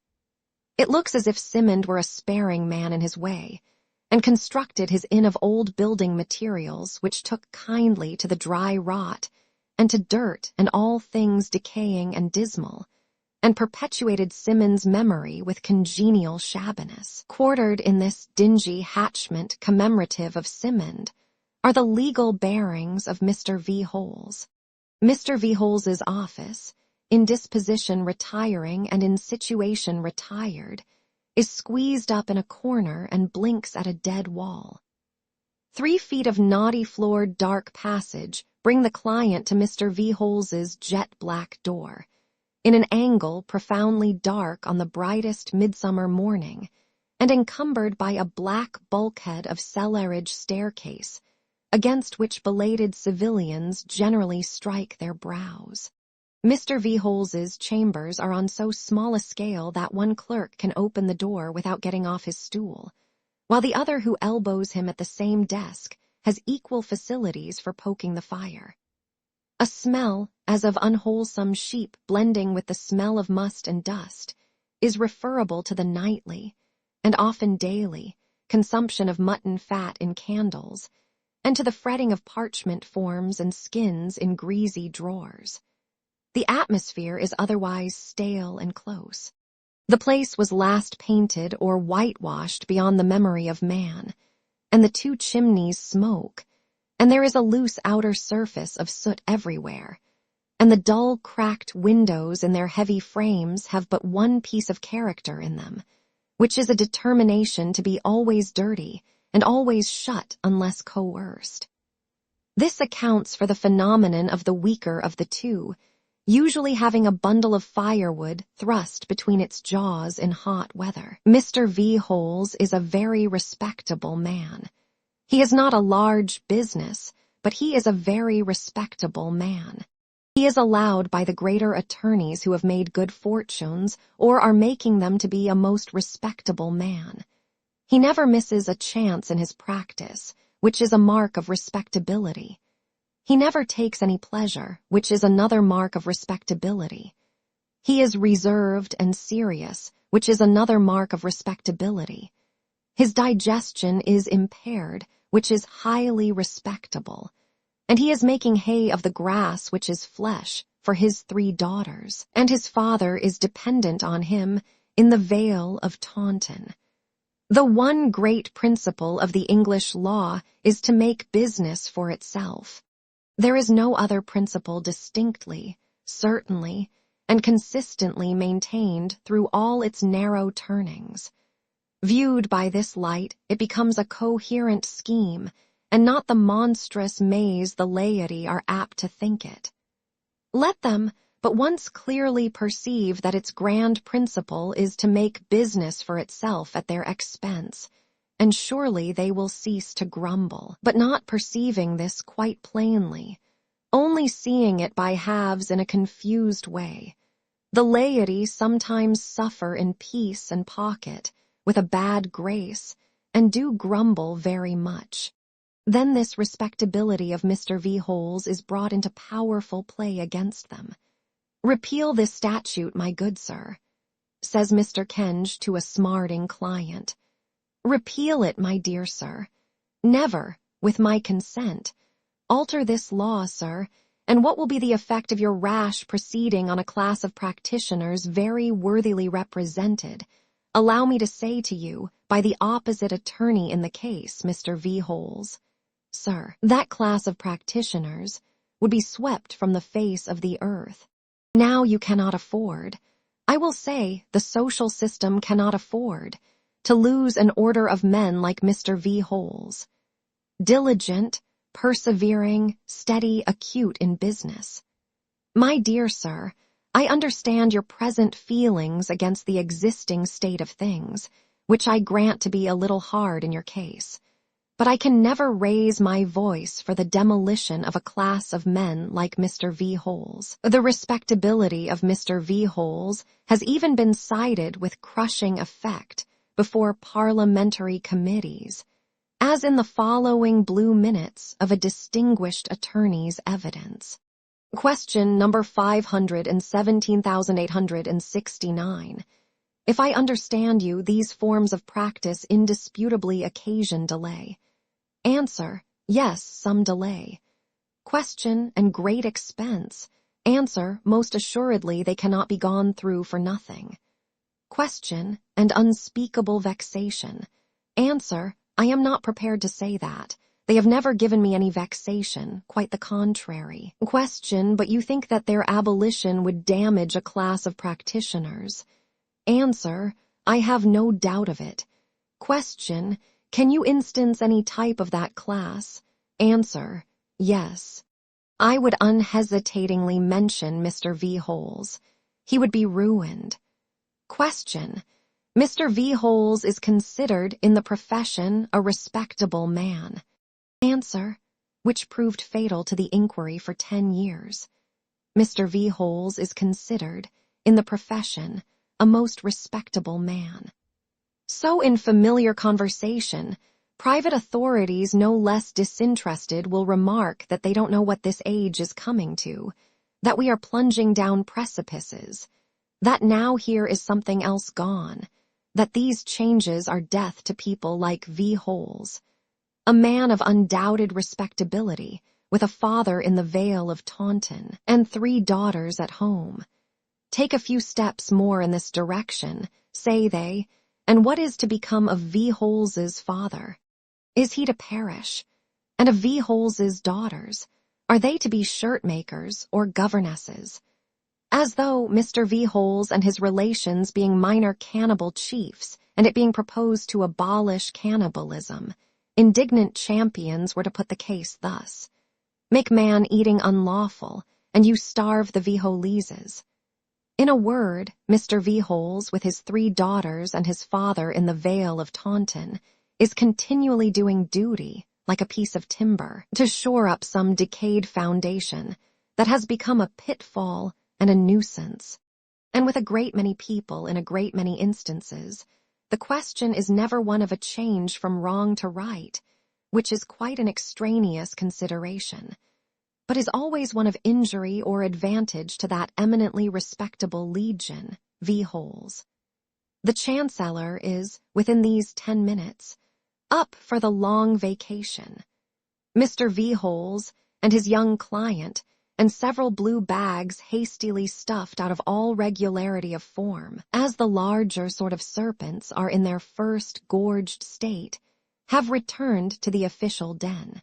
It looks as if Symonds were a sparing man in his way, and constructed his inn of old building materials which took kindly to the dry rot, and to dirt and all things decaying and dismal, and perpetuated Symonds' memory with congenial shabbiness. Quartered in this dingy hatchment commemorative of Symonds are the legal bearings of Mr. V. Holes. Mr. V. Holes's office, in disposition retiring and in situation retired, is squeezed up in a corner and blinks at a dead wall. 3 feet of knotty-floored dark passage bring the client to Mr. V. Holes's jet-black door, in an angle profoundly dark on the brightest midsummer morning, and encumbered by a black bulkhead of cellarage staircase, against which belated civilians generally strike their brows. Mr. V. Holes's chambers are on so small a scale that one clerk can open the door without getting off his stool, while the other who elbows him at the same desk has equal facilities for poking the fire. A smell, as of unwholesome sheep blending with the smell of must and dust, is referable to the nightly, and often daily, consumption of mutton fat in candles, and to the fretting of parchment forms and skins in greasy drawers. The atmosphere is otherwise stale and close. The place was last painted or whitewashed beyond the memory of man, and the 2 chimneys smoke, and there is a loose outer surface of soot everywhere, and the dull cracked windows in their heavy frames have but one piece of character in them, which is a determination to be always dirty and always shut unless coerced. This accounts for the phenomenon of the weaker of the 2, usually having a bundle of firewood thrust between its jaws in hot weather. Mr. V. Holes is a very respectable man. He is not a large business, but he is a very respectable man. He is allowed by the greater attorneys who have made good fortunes or are making them to be a most respectable man. He never misses a chance in his practice, which is a mark of respectability. He never takes any pleasure, which is another mark of respectability. He is reserved and serious, which is another mark of respectability. His digestion is impaired, which is highly respectable, and he is making hay of the grass which is flesh for his 3 daughters, and his father is dependent on him in the Vale of Taunton. The one great principle of the English law is to make business for itself. There is no other principle distinctly, certainly, and consistently maintained through all its narrow turnings. Viewed by this light, it becomes a coherent scheme, and not the monstrous maze the laity are apt to think it. Let them, but once clearly perceive that its grand principle is to make business for itself at their expense, and surely they will cease to grumble, but not perceiving this quite plainly, only seeing it by halves in a confused way. The laity sometimes suffer in peace and pocket, with a bad grace, and do grumble very much. Then this respectability of Mr. V. Holes is brought into powerful play against them. "Repeal this statute, my good sir," says Mr. Kenge to a smarting client. "Repeal it, my dear sir. Never, with my consent. Alter this law, sir, and what will be the effect of your rash proceeding on a class of practitioners very worthily represented? Allow me to say to you, by the opposite attorney in the case, Mr. V. Holes. Sir, that class of practitioners would be swept from the face of the earth. Now you cannot afford, I will say the social system cannot afford, to lose an order of men like Mr. V. Holes. Diligent, persevering, steady, acute in business. My dear sir, I understand your present feelings against the existing state of things, which I grant to be a little hard in your case. But I can never raise my voice for the demolition of a class of men like Mr. V. Holes. The respectability of Mr. V. Holes has even been cited with crushing effect before parliamentary committees, as in the following blue minutes of a distinguished attorney's evidence. Question number 517,869. If I understand you, these forms of practice indisputably occasion delay. Answer, yes, some delay. Question, and great expense. Answer, most assuredly they cannot be gone through for nothing. Question, and unspeakable vexation. Answer, I am not prepared to say that. They have never given me any vexation, quite the contrary. Question, but you think that their abolition would damage a class of practitioners. Answer, I have no doubt of it. Question, can you instance any type of that class? Answer, yes. I would unhesitatingly mention Mr. V. Holes. He would be ruined. Question, Mr. V. Holes is considered in the profession a respectable man. Answer, which proved fatal to the inquiry for 10 years. Mr. V. Holes is considered, in the profession, a most respectable man. So in familiar conversation, private authorities no less disinterested will remark that they don't know what this age is coming to, that we are plunging down precipices, that now here is something else gone, that these changes are death to people like V. Holes, a man of undoubted respectability, with a father in the Vale of Taunton, and 3 daughters at home. Take a few steps more in this direction, say they, and what is to become of V. Holes's father? Is he to perish? And of V. Holes's daughters, are they to be shirt makers or governesses? As though Mr. V. Holes and his relations being minor cannibal chiefs, and it being proposed to abolish cannibalism, indignant champions were to put the case thus: make man eating unlawful, and you starve the V. Holeses. In a word, Mr. V. Holes, with his 3 daughters and his father in the Vale of Taunton, is continually doing duty, like a piece of timber, to shore up some decayed foundation that has become a pitfall and a nuisance. And with a great many people in a great many instances, the question is never one of a change from wrong to right, which is quite an extraneous consideration, but is always one of injury or advantage to that eminently respectable legion, V. Holes. The Chancellor is, within these 10 minutes, up for the long vacation. Mr. V. Holes and his young client, and several blue bags hastily stuffed out of all regularity of form, as the larger sort of serpents are in their first gorged state, have returned to the official den.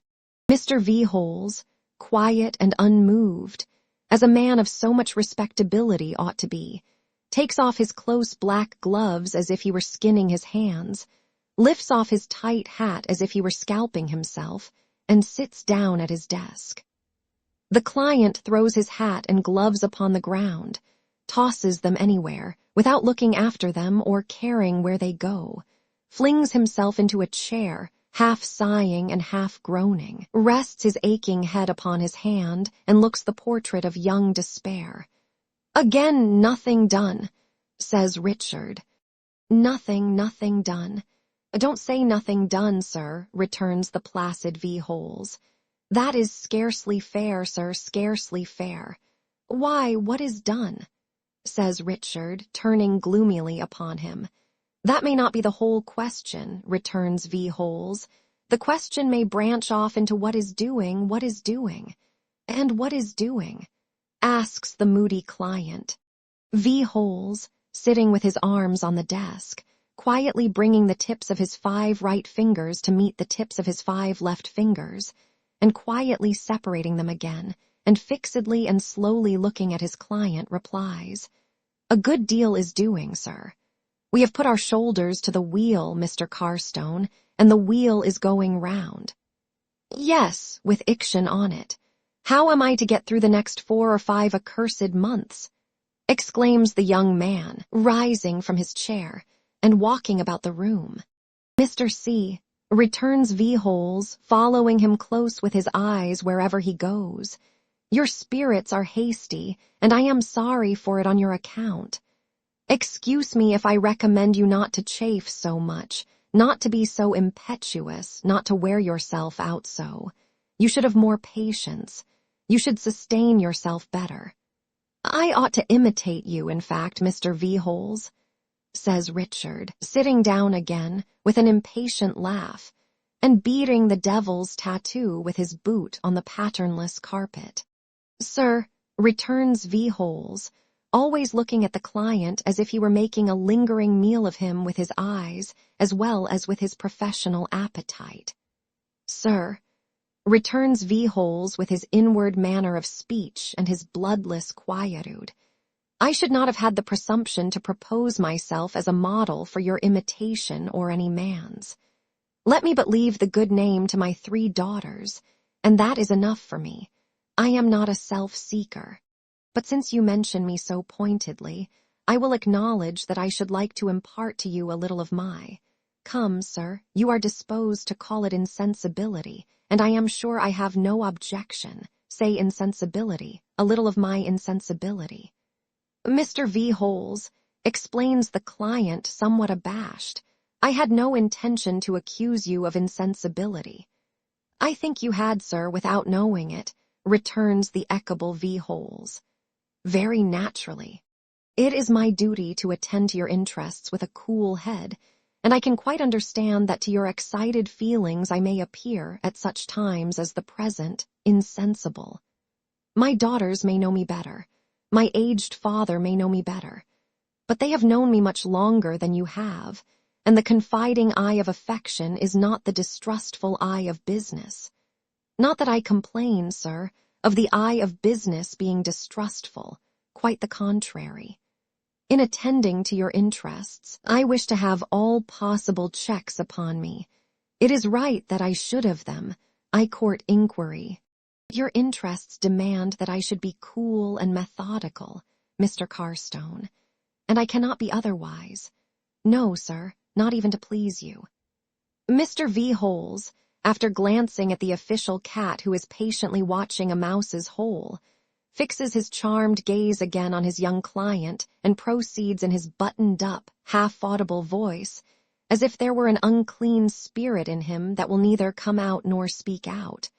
Mr. V. Holes, quiet and unmoved, as a man of so much respectability ought to be, takes off his close black gloves as if he were skinning his hands, lifts off his tight hat as if he were scalping himself, and sits down at his desk. The client throws his hat and gloves upon the ground, tosses them anywhere, without looking after them or caring where they go, flings himself into a chair, half sighing and half groaning, rests his aching head upon his hand, and looks the portrait of young despair. "Again nothing done," says Richard. "Nothing done." "Don't say nothing done, sir," returns the placid V. Holes. "That is scarcely fair, sir, scarcely fair." "Why, what is done?" says Richard, turning gloomily upon him. "That may not be the whole question," returns V. Holes. "The question may branch off into what is doing, what is doing." "And what is doing?" asks the moody client. V. Holes, sitting with his arms on the desk, quietly bringing the tips of his 5 right fingers to meet the tips of his 5 left fingers, and quietly separating them again, and fixedly and slowly looking at his client, replies, "A good deal is doing, sir. We have put our shoulders to the wheel, Mr. Carstone, and the wheel is going round." "Yes, with iction on it. How am I to get through the next 4 or 5 accursed months?" exclaims the young man, rising from his chair and walking about the room. "Mr. C," returns V. Holes, following him close with his eyes wherever he goes, "your spirits are hasty, and I am sorry for it on your account. Excuse me if I recommend you not to chafe so much, not to be so impetuous, not to wear yourself out so. You should have more patience. You should sustain yourself better." "I ought to imitate you, in fact, Mr. V. Holes," says Richard, sitting down again with an impatient laugh, and beating the devil's tattoo with his boot on the patternless carpet. "Sir," returns V. Holes, always looking at the client as if he were making a lingering meal of him with his eyes as well as with his professional appetite. "Sir," returns V. Holes with his inward manner of speech and his bloodless quietude, "I should not have had the presumption to propose myself as a model for your imitation or any man's. Let me but leave the good name to my 3 daughters, and that is enough for me. I am not a self-seeker. But since you mention me so pointedly, I will acknowledge that I should like to impart to you a little of my— Come, sir, you are disposed to call it insensibility, and I am sure I have no objection. Say insensibility, a little of my insensibility." Mr. V. Holes, explains the client, somewhat abashed, "I had no intention to accuse you of insensibility." "I think you had, sir, without knowing it," returns the equable V. Holes. "Very naturally. It is my duty to attend to your interests with a cool head, and I can quite understand that to your excited feelings I may appear, at such times as the present, insensible. My daughters may know me better. My aged father may know me better. But they have known me much longer than you have, and the confiding eye of affection is not the distrustful eye of business. Not that I complain, sir, of the eye of business being distrustful, quite the contrary. In attending to your interests, I wish to have all possible checks upon me. It is right that I should have them. I court inquiry. Your interests demand that I should be cool and methodical, Mr. Carstone, and I cannot be otherwise. No, sir, not even to please you." Mr. V. Holes, after glancing at the official cat who is patiently watching a mouse's hole, fixes his charmed gaze again on his young client and proceeds in his buttoned-up, half-audible voice, as if there were an unclean spirit in him that will neither come out nor speak out.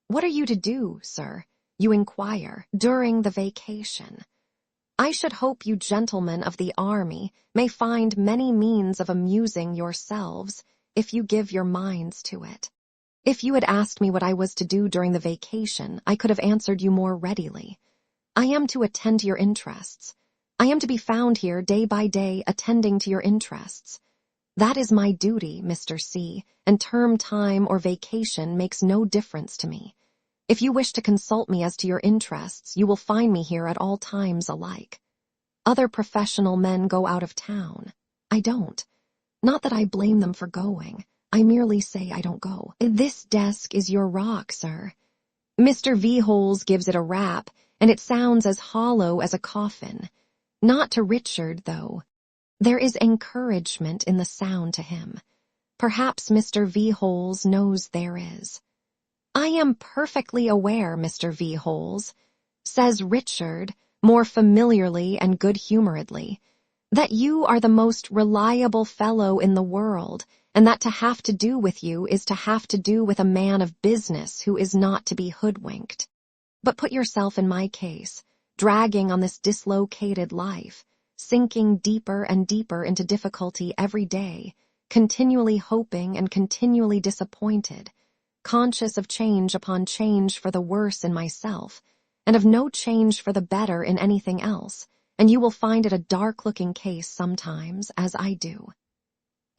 "What are you to do, sir?" you inquire, "during the vacation? I should hope you gentlemen of the army may find many means of amusing yourselves if you give your minds to it. If you had asked me what I was to do during the vacation, I could have answered you more readily. I am to attend to your interests. I am to be found here day by day attending to your interests. That is my duty, Mr. C., and term time or vacation makes no difference to me. If you wish to consult me as to your interests, you will find me here at all times alike. Other professional men go out of town. I don't. Not that I blame them for going. I merely say I don't go. This desk is your rock, sir. Mr. V. Holes gives it a rap, and it sounds as hollow as a coffin. Not to Richard, though. There is encouragement in the sound to him. Perhaps Mr. V. Holes knows there is. I am perfectly aware, Mr. V. Holes, says Richard, more familiarly and good-humoredly, that you are the most reliable fellow in the world, and that to have to do with you is to have to do with a man of business who is not to be hoodwinked. But put yourself in my case, dragging on this dislocated life, sinking deeper and deeper into difficulty every day, continually hoping and continually disappointed, conscious of change upon change for the worse in myself, and of no change for the better in anything else, and you will find it a dark-looking case sometimes, as I do.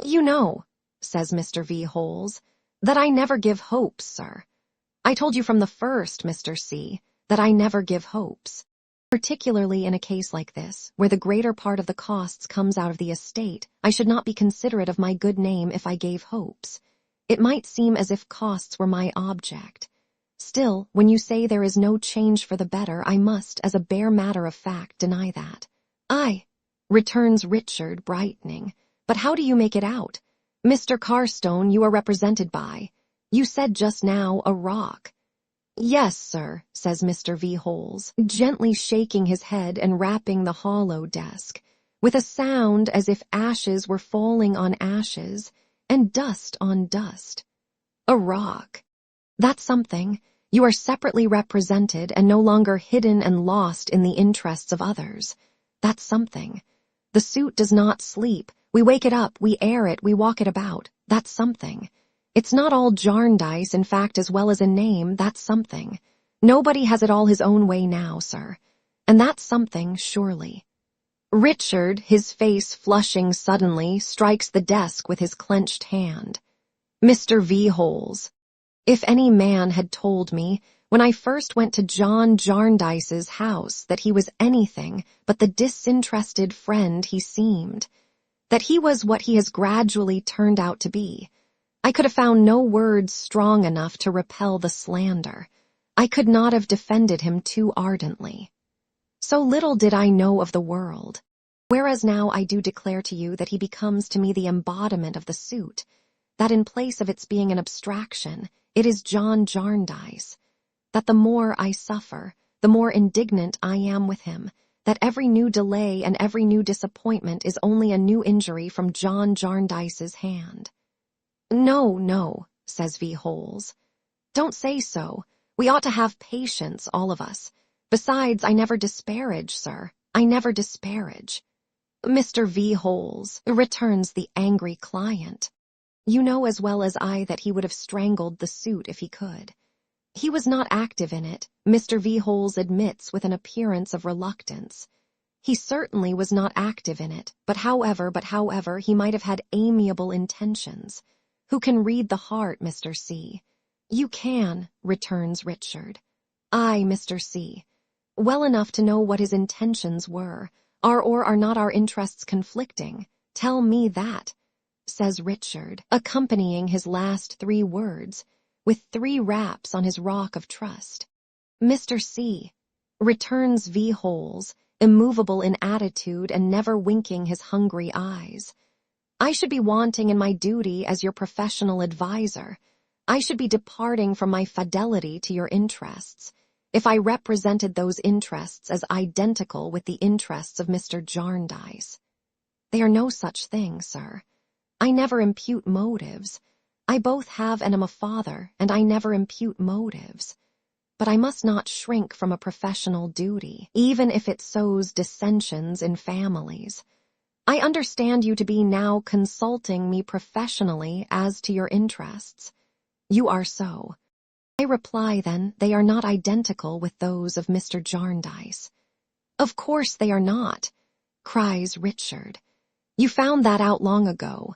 You know, says Mr. V. Holes, that I never give hopes, sir. I told you from the first, Mr. C., that I never give hopes. Particularly in a case like this, where the greater part of the costs comes out of the estate, I should not be considerate of my good name if I gave hopes. It might seem as if costs were my object. Still, when you say there is no change for the better, I must, as a bare matter of fact, deny that. Aye, returns Richard, brightening. But how do you make it out? Mr. Carstone, you are represented by. You said just now a rock. Yes, sir, says Mr. V. Holes, gently shaking his head and rapping the hollow desk, with a sound as if ashes were falling on ashes and dust on dust. A rock. That's something. You are separately represented and no longer hidden and lost in the interests of others. That's something. The suit does not sleep. We wake it up, we air it, we walk it about. That's something. It's not all Jarndyce, in fact, as well as in name, that's something. Nobody has it all his own way now, sir. And that's something, surely. Richard, his face flushing suddenly, strikes the desk with his clenched hand. Mr. V. Holes, if any man had told me, when I first went to John Jarndyce's house, that he was anything but the disinterested friend he seemed, that he was what he has gradually turned out to be, I could have found no words strong enough to repel the slander. I could not have defended him too ardently. So little did I know of the world. Whereas now I do declare to you that he becomes to me the embodiment of the suit, that in place of its being an abstraction, it is John Jarndyce, that the more I suffer, the more indignant I am with him, that every new delay and every new disappointment is only a new injury from John Jarndyce's hand. No, no, says V. Holes. Don't say so. We ought to have patience, all of us. Besides, I never disparage, sir. I never disparage. Mr. V. Holes, returns the angry client. You know as well as I that he would have strangled the suit if he could. He was not active in it, Mr. V. Holes admits with an appearance of reluctance. He certainly was not active in it, but however, he might have had amiable intentions. Who can read the heart, Mr. C.? You can, returns Richard. Aye, Mr. C. Well enough to know what his intentions were. Are or are not our interests conflicting? Tell me that, says Richard, accompanying his last 3 words with 3 raps on his rock of trust. Mr. C. returns V. Holes, immovable in attitude and never winking his hungry eyes. I should be wanting in my duty as your professional adviser. I should be departing from my fidelity to your interests, if I represented those interests as identical with the interests of Mr. Jarndyce. They are no such thing, sir. I never impute motives. I both have and am a father, and I never impute motives. But I must not shrink from a professional duty, even if it sows dissensions in families. I understand you to be now consulting me professionally as to your interests. You are so. I reply, then, they are not identical with those of Mr. Jarndyce. Of course they are not, cries Richard. You found that out long ago.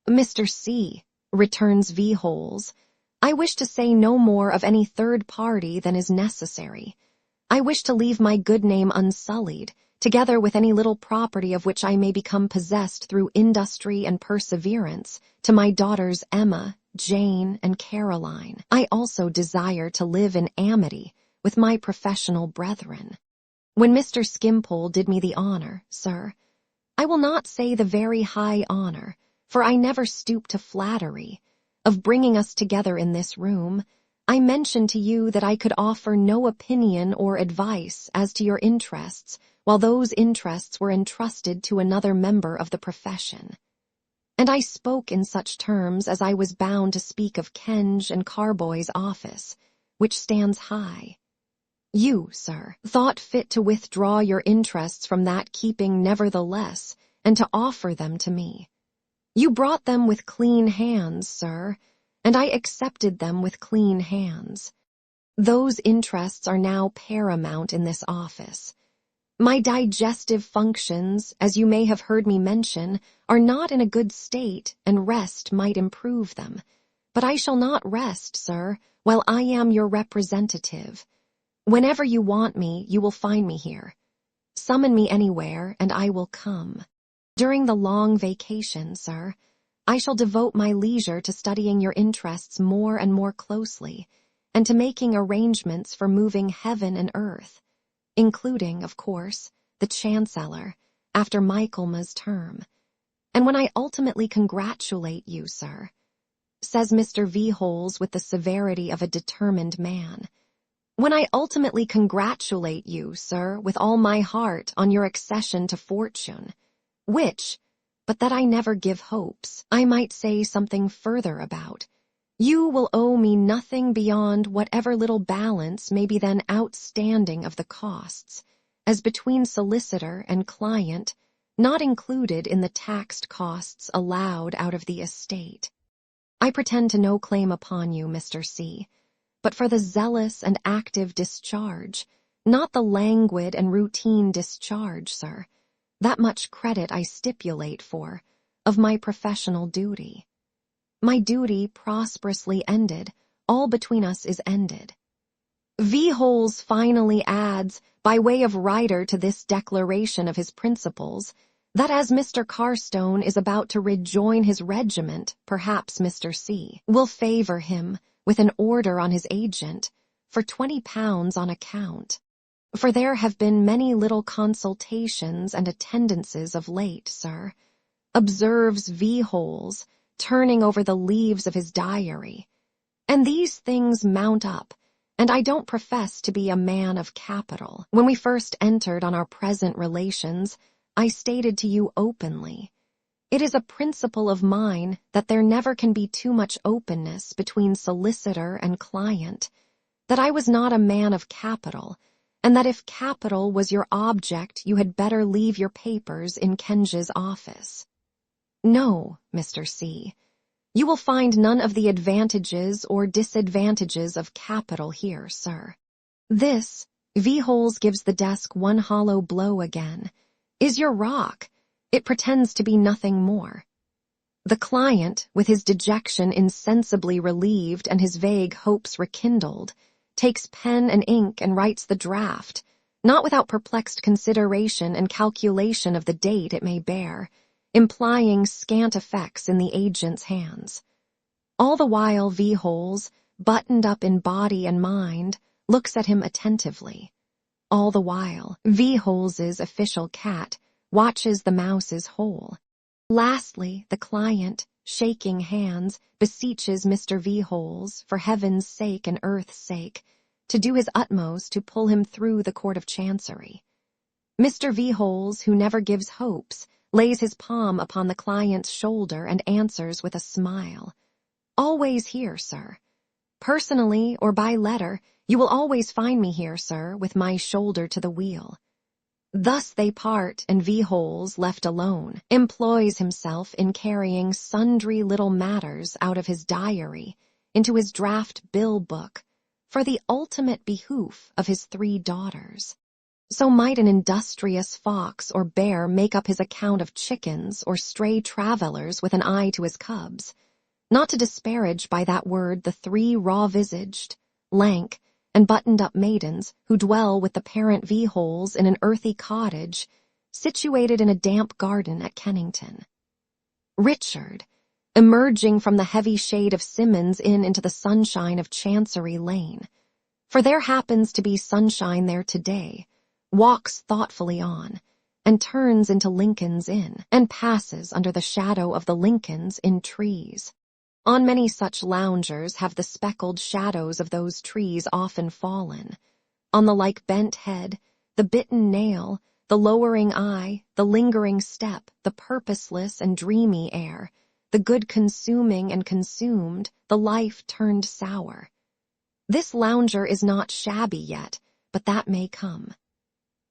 Mr. C., returns V. Holes, I wish to say no more of any third party than is necessary. I wish to leave my good name unsullied, together with any little property of which I may become possessed through industry and perseverance, to my daughters Emma, Jane, and Caroline. I also desire to live in amity with my professional brethren. When Mr. Skimpole did me the honor, sir, I will not say the very high honor, for I never stoop to flattery, of bringing us together in this room, I mentioned to you that I could offer no opinion or advice as to your interests, while those interests were entrusted to another member of the profession. And I spoke in such terms as I was bound to speak of Kenge and Carboy's office, which stands high. You, sir, thought fit to withdraw your interests from that keeping nevertheless, and to offer them to me. You brought them with clean hands, sir, and I accepted them with clean hands. Those interests are now paramount in this office. My digestive functions, as you may have heard me mention, are not in a good state, and rest might improve them. But I shall not rest, sir, while I am your representative. Whenever you want me, you will find me here. Summon me anywhere, and I will come. During the long vacation, sir, I shall devote my leisure to studying your interests more and more closely, and to making arrangements for moving heaven and earth, including, of course, the Chancellor, after Michaelmas term. And when I ultimately congratulate you, sir, says Mr. V. Holes with the severity of a determined man, when I ultimately congratulate you, sir, with all my heart on your accession to fortune, which, but that I never give hopes, I might say something further about, you will owe me nothing beyond whatever little balance may be then outstanding of the costs, as between solicitor and client, not included in the taxed costs allowed out of the estate. I pretend to no claim upon you, Mr. C., but for the zealous and active discharge, not the languid and routine discharge, sir, that much credit I stipulate for, of my professional duty. My duty prosperously ended, all between us is ended. V. Holes finally adds, by way of rider to this declaration of his principles, that as Mr. Carstone is about to rejoin his regiment, perhaps Mr. C. will favor him with an order on his agent for £20 on account. For there have been many little consultations and attendances of late, sir, observes V. Holes, turning over the leaves of his diary. And these things mount up, and I don't profess to be a man of capital. When we first entered on our present relations, I stated to you openly, it is a principle of mine that there never can be too much openness between solicitor and client, that I was not a man of capital, and that if capital was your object, you had better leave your papers in Kenge's office. No, Mr. C., you will find none of the advantages or disadvantages of capital here, sir. This, V. Holes gives the desk one hollow blow again, is your rock. It pretends to be nothing more. The client, with his dejection insensibly relieved and his vague hopes rekindled, takes pen and ink and writes the draft, not without perplexed consideration and calculation of the date it may bear, implying scant effects in the agent's hands. All the while V. Holes, buttoned up in body and mind, looks at him attentively. All the while, V. Holes's official cat watches the mouse's hole. Lastly, the client, shaking hands, beseeches Mr. V. Holes, for heaven's sake and earth's sake, to do his utmost to pull him through the Court of Chancery. Mr. V. Holes, who never gives hopes, lays his palm upon the client's shoulder and answers with a smile. Always here, sir. Personally or by letter, you will always find me here, sir, with my shoulder to the wheel. Thus they part, and V. Holes, left alone, employs himself in carrying sundry little matters out of his diary into his draft bill book for the ultimate behoof of his 3 daughters. So might an industrious fox or bear make up his account of chickens or stray travellers with an eye to his cubs, not to disparage by that word the 3 raw-visaged, lank, and buttoned-up maidens who dwell with the parent V. Holes in an earthy cottage situated in a damp garden at Kennington. Richard, emerging from the heavy shade of Simmons into the sunshine of Chancery Lane. For there happens to be sunshine there today, walks thoughtfully on, and turns into Lincoln's Inn, and passes under the shadow of the Lincolns in trees. On many such loungers have the speckled shadows of those trees often fallen. On the like bent head, the bitten nail, the lowering eye, the lingering step, the purposeless and dreamy air, the good consuming and consumed, the life turned sour. This lounger is not shabby yet, but that may come.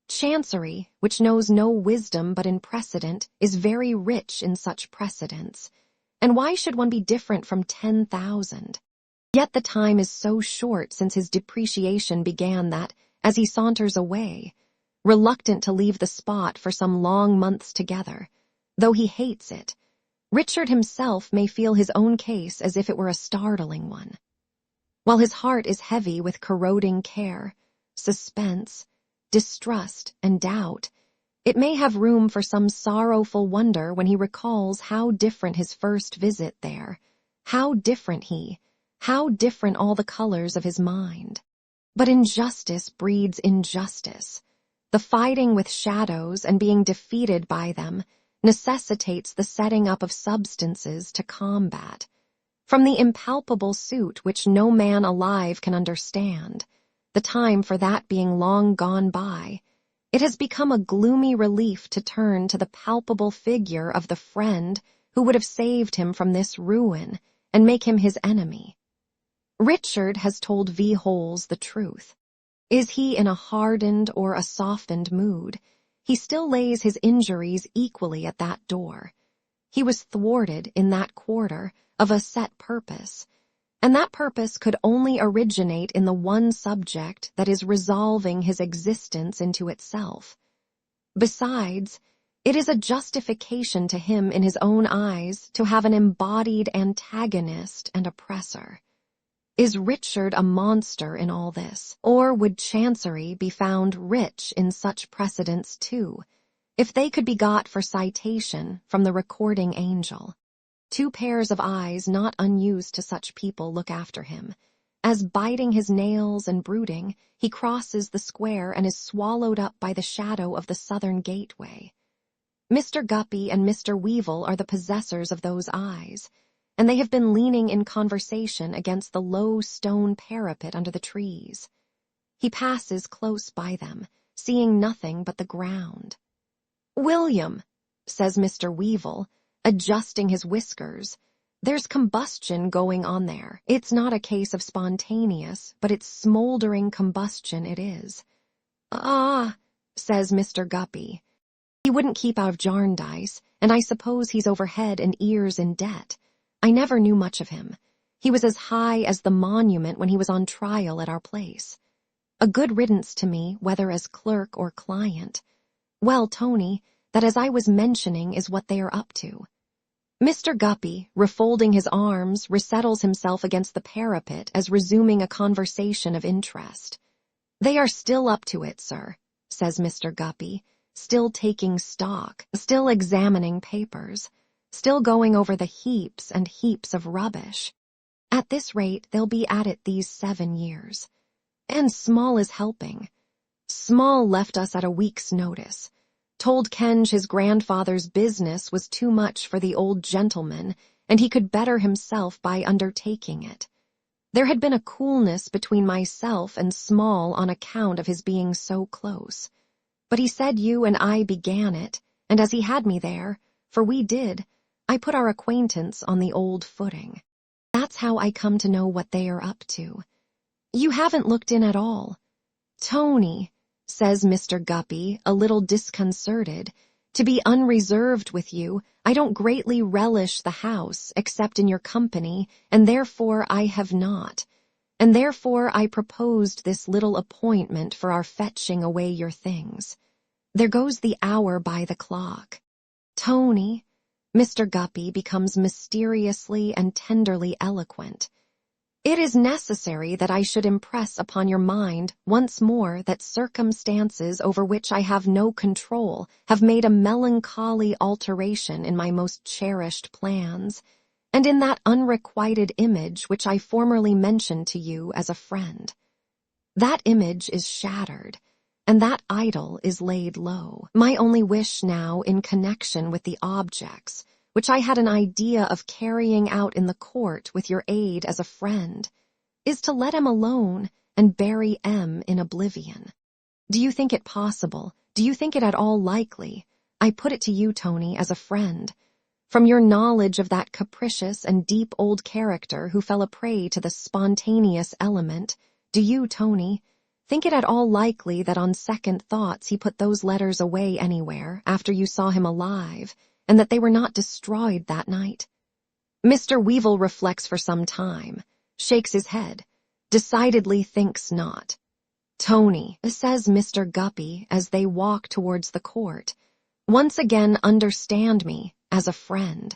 Chancery, which knows no wisdom but in precedent, is very rich in such precedents. And why should one be different from 10,000? Yet the time is so short since his depreciation began that, as he saunters away, reluctant to leave the spot for some long months together, though he hates it, Richard himself may feel his own case as if it were a startling one. While his heart is heavy with corroding care, suspense, distrust, and doubt, it may have room for some sorrowful wonder when he recalls how different his first visit there, how different all the colors of his mind. But injustice breeds injustice. The fighting with shadows and being defeated by them necessitates the setting up of substances to combat. From the impalpable suit which no man alive can understand, the time for that being long gone by, it has become a gloomy relief to turn to the palpable figure of the friend who would have saved him from this ruin and make him his enemy. Richard has told V. Holes the truth. Is he in a hardened or a softened mood, he still lays his injuries equally at that door. He was thwarted in that quarter of a set purpose, and that purpose could only originate in the one subject that is resolving his existence into itself. Besides, it is a justification to him in his own eyes to have an embodied antagonist and oppressor. Is Richard a monster in all this, or would Chancery be found rich in such precedents too, if they could be got for citation from the recording angel? 2 pairs of eyes not unused to such people look after him, as biting his nails and brooding, he crosses the square and is swallowed up by the shadow of the southern gateway. Mr. Guppy and Mr. Weevil are the possessors of those eyes, and they have been leaning in conversation against the low stone parapet under the trees. He passes close by them, seeing nothing but the ground. "William," says Mr. Weevil, adjusting his whiskers, "there's combustion going on there. It's not a case of spontaneous, but it's smoldering combustion it is." "Ah," says Mr. Guppy. "He wouldn't keep out of Jarndyce, and I suppose he's over head and ears in debt. I never knew much of him. He was as high as the monument when he was on trial at our place. A good riddance to me, whether as clerk or client. Well, Tony, that as I was mentioning is what they are up to." Mr. Guppy, refolding his arms, resettles himself against the parapet as resuming a conversation of interest. "They are still up to it, sir," says Mr. Guppy, still taking stock, still examining papers, still going over the heaps and heaps of rubbish. "At this rate, they'll be at it these 7 years. And Small is helping. Small left us at a week's notice. Told Kenge his grandfather's business was too much for the old gentleman, and he could better himself by undertaking it. There had been a coolness between myself and Small on account of his being so close. But he said you and I began it, and as he had me there, for we did, I put our acquaintance on the old footing. That's how I come to know what they are up to. You haven't looked in at all." "Tony," says Mr. Guppy, a little disconcerted, "to be unreserved with you, I don't greatly relish the house except in your company, and therefore I have not. And therefore I proposed this little appointment for our fetching away your things. There goes the hour by the clock. Tony," Mr. Guppy becomes mysteriously and tenderly eloquent, "it is necessary that I should impress upon your mind once more that circumstances over which I have no control have made a melancholy alteration in my most cherished plans, and in that unrequited image which I formerly mentioned to you as a friend. That image is shattered, and that idol is laid low. My only wish now in connection with the objects, which I had an idea of carrying out in the court with your aid as a friend, is to let M alone and bury M in oblivion. Do you think it possible? Do you think it at all likely? I put it to you, Tony, as a friend. From your knowledge of that capricious and deep old character who fell a prey to the spontaneous element, do you, Tony, think it at all likely that on second thoughts he put those letters away anywhere after you saw him alive, and that they were not destroyed that night? Mr. Weevil reflects for some time, shakes his head, decidedly thinks not. Tony, says Mr. Guppy as they walk towards the court, once again understand me as a friend.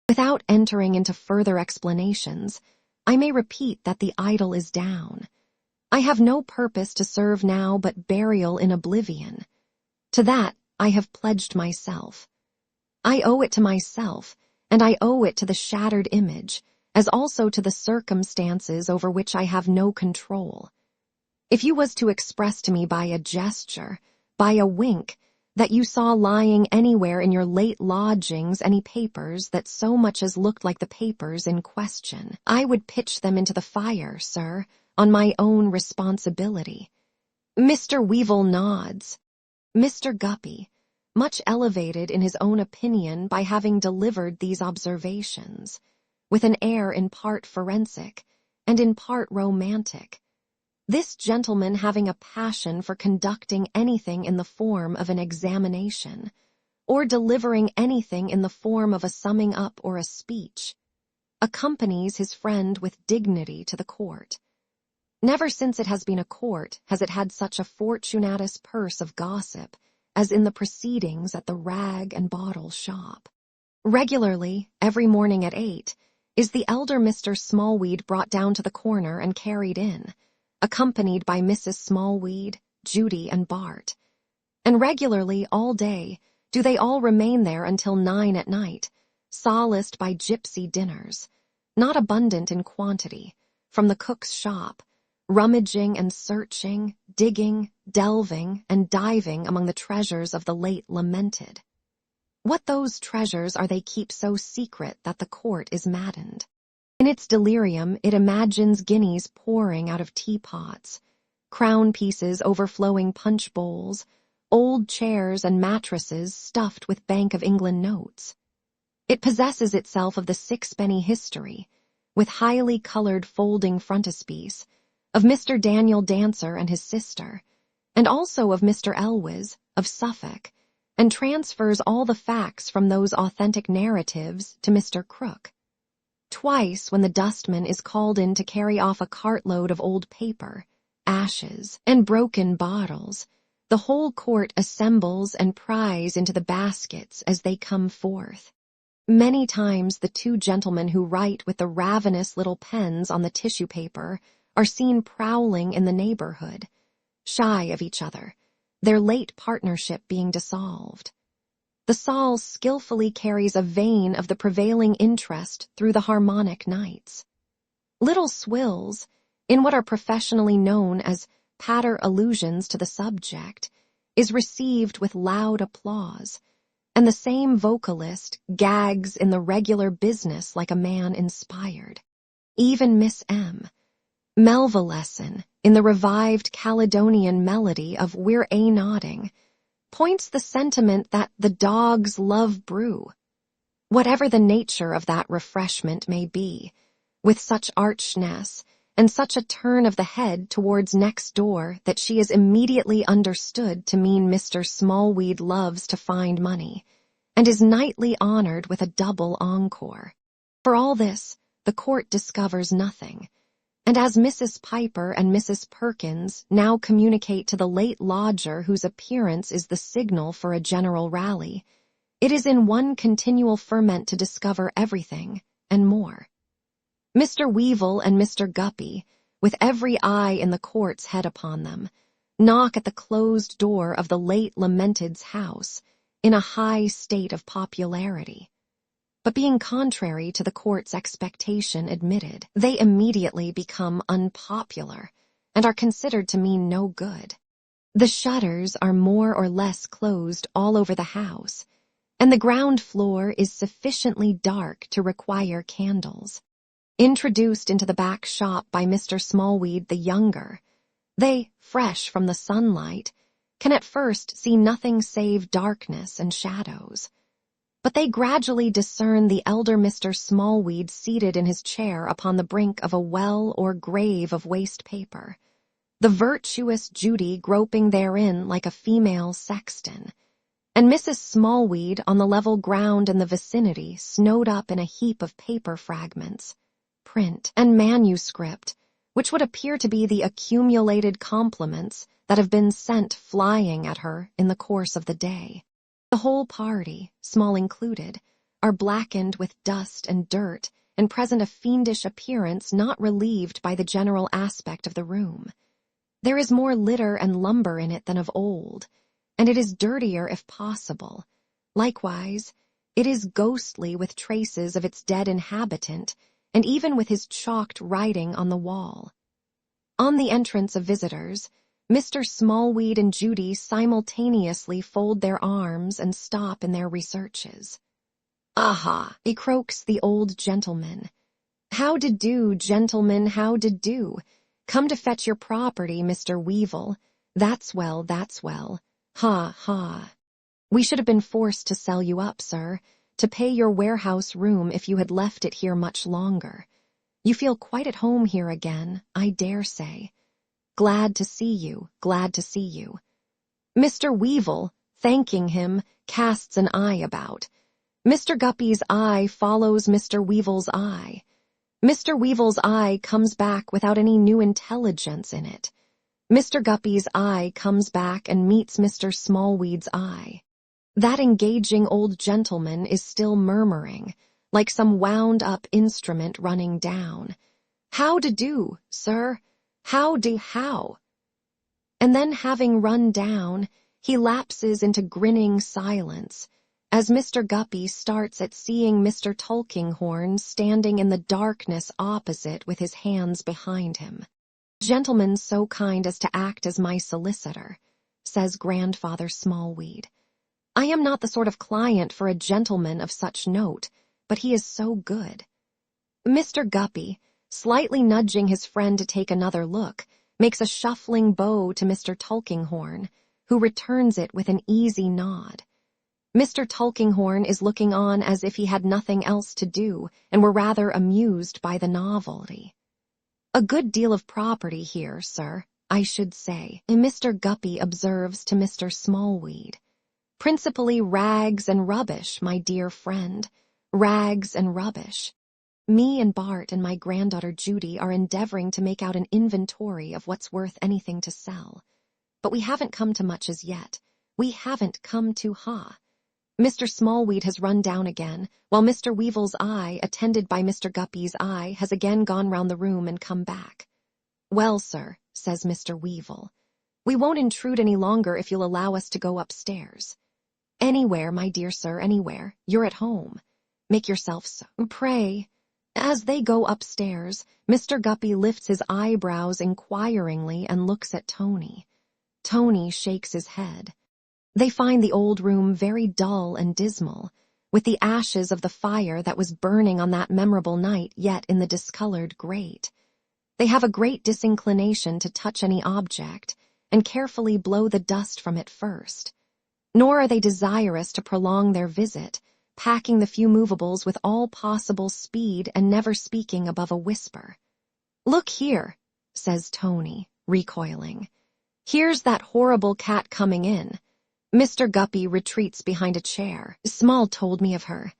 Without entering into further explanations, I may repeat that the idol is down. I have no purpose to serve now but burial in oblivion. To that I have pledged myself. I owe it to myself, and I owe it to the shattered image, as also to the circumstances over which I have no control. If you was to express to me by a gesture, by a wink, that you saw lying anywhere in your late lodgings any papers that so much as looked like the papers in question, I would pitch them into the fire, sir, on my own responsibility. Mr. Weevil nods. Mr. Guppy, much elevated in his own opinion by having delivered these observations, with an air in part forensic and in part romantic, this gentleman having a passion for conducting anything in the form of an examination, or delivering anything in the form of a summing up or a speech, accompanies his friend with dignity to the court. Never since it has been a court has it had such a fortunatus purse of gossip as in the proceedings at the rag and bottle shop. Regularly, every morning at 8, is the elder Mr. Smallweed brought down to the corner and carried in, accompanied by Mrs. Smallweed, Judy, and Bart. And regularly all day do they all remain there until 9 at night, solaced by gypsy dinners, not abundant in quantity, from the cook's shop, rummaging and searching, digging, delving, and diving among the treasures of the late lamented. What those treasures are they keep so secret that the court is maddened. In its delirium it imagines guineas pouring out of teapots, crown pieces overflowing punch bowls, old chairs and mattresses stuffed with Bank of England notes. It possesses itself of the sixpenny history, with highly colored folding frontispiece, of Mr. Daniel Dancer and his sister, and also of Mr. Elwes, of Suffolk, and transfers all the facts from those authentic narratives to Mr. Crook. Twice, when the dustman is called in to carry off a cartload of old paper, ashes, and broken bottles, the whole court assembles and pries into the baskets as they come forth. Many times the two gentlemen who write with the ravenous little pens on the tissue paper are seen prowling in the neighborhood, shy of each other, their late partnership being dissolved. The saul skillfully carries a vein of the prevailing interest through the harmonic nights. Little swills, in what are professionally known as patter allusions to the subject, is received with loud applause, and the same vocalist gags in the regular business like a man inspired. Even Miss M. Melvillesson, in the revived Caledonian melody of We're A-Nodding, points the sentiment that the dogs love brew. Whatever the nature of that refreshment may be, with such archness and such a turn of the head towards next door that she is immediately understood to mean Mr. Smallweed loves to find money, and is nightly honored with a double encore. For all this, the court discovers nothing, and as Mrs. Piper and Mrs. Perkins now communicate to the late lodger whose appearance is the signal for a general rally, it is in one continual ferment to discover everything, and more. Mr. Weevil and Mr. Guppy, with every eye in the court's head upon them, knock at the closed door of the late lamented's house, in a high state of popularity. but being contrary to the court's expectation admitted, they immediately become unpopular and are considered to mean no good. The shutters are more or less closed all over the house, and the ground floor is sufficiently dark to require candles. Introduced into the back shop by Mr. Smallweed the younger, they, fresh from the sunlight, can at first see nothing save darkness and shadows. But they gradually discern the elder Mr. Smallweed seated in his chair upon the brink of a well or grave of waste paper, the virtuous Judy groping therein like a female sexton, and Mrs. Smallweed on the level ground in the vicinity snowed up in a heap of paper fragments, print, and manuscript, which would appear to be the accumulated compliments that have been sent flying at her in the course of the day. The whole party, Small included, are blackened with dust and dirt and present a fiendish appearance not relieved by the general aspect of the room. There is more litter and lumber in it than of old, and it is dirtier if possible. Likewise, it is ghostly with traces of its dead inhabitant, and even with his chalked writing on the wall. On the entrance of visitors, Mr. Smallweed and Judy simultaneously fold their arms and stop in their researches. "Aha!" croaks the old gentleman. "How-de-do, gentlemen, how-de-do? Come to fetch your property, Mr. Weevil. That's well, that's well. Ha, ha. We should have been forced to sell you up, sir, to pay your warehouse room if you had left it here much longer. You feel quite at home here again, I dare say. Glad to see you, glad to see you." Mr. Weevil, thanking him, casts an eye about. Mr. Guppy's eye follows Mr. Weevil's eye. Mr. Weevil's eye comes back without any new intelligence in it. Mr. Guppy's eye comes back and meets Mr. Smallweed's eye. That engaging old gentleman is still murmuring, like some wound-up instrument running down. "How-de-do, sir? How? And then, having run down, he lapses into grinning silence, as Mr. Guppy starts at seeing Mr. Tulkinghorn standing in the darkness opposite with his hands behind him. "Gentleman so kind as to act as my solicitor," says Grandfather Smallweed. "I am not the sort of client for a gentleman of such note, but he is so good." Mr. Guppy, slightly nudging his friend to take another look, makes a shuffling bow to Mr. Tulkinghorn, who returns it with an easy nod. Mr. Tulkinghorn is looking on as if he had nothing else to do and were rather amused by the novelty. "A good deal of property here, sir, I should say," Mr. Guppy observes to Mr. Smallweed. "Principally rags and rubbish, my dear friend, rags and rubbish. Me and Bart and my granddaughter Judy are endeavoring to make out an inventory of what's worth anything to sell. But we haven't come to much as yet. We haven't come to Mr. Smallweed has run down again, while Mr. Weevil's eye, attended by Mr. Guppy's eye, has again gone round the room and come back. "Well, sir," says Mr. Weevil, "we won't intrude any longer if you'll allow us to go upstairs." "Anywhere, my dear sir, anywhere. You're at home. Make yourself so. Pray." As they go upstairs, Mr. Guppy lifts his eyebrows inquiringly and looks at Tony. Tony shakes his head. They find the old room very dull and dismal, with the ashes of the fire that was burning on that memorable night yet in the discolored grate. They have a great disinclination to touch any object, and carefully blow the dust from it first. Nor are they desirous to prolong their visit, packing the few movables with all possible speed and never speaking above a whisper. "Look here," says Tony, recoiling. "Here's that horrible cat coming in." Mr. Guppy retreats behind a chair. "Small told me of her.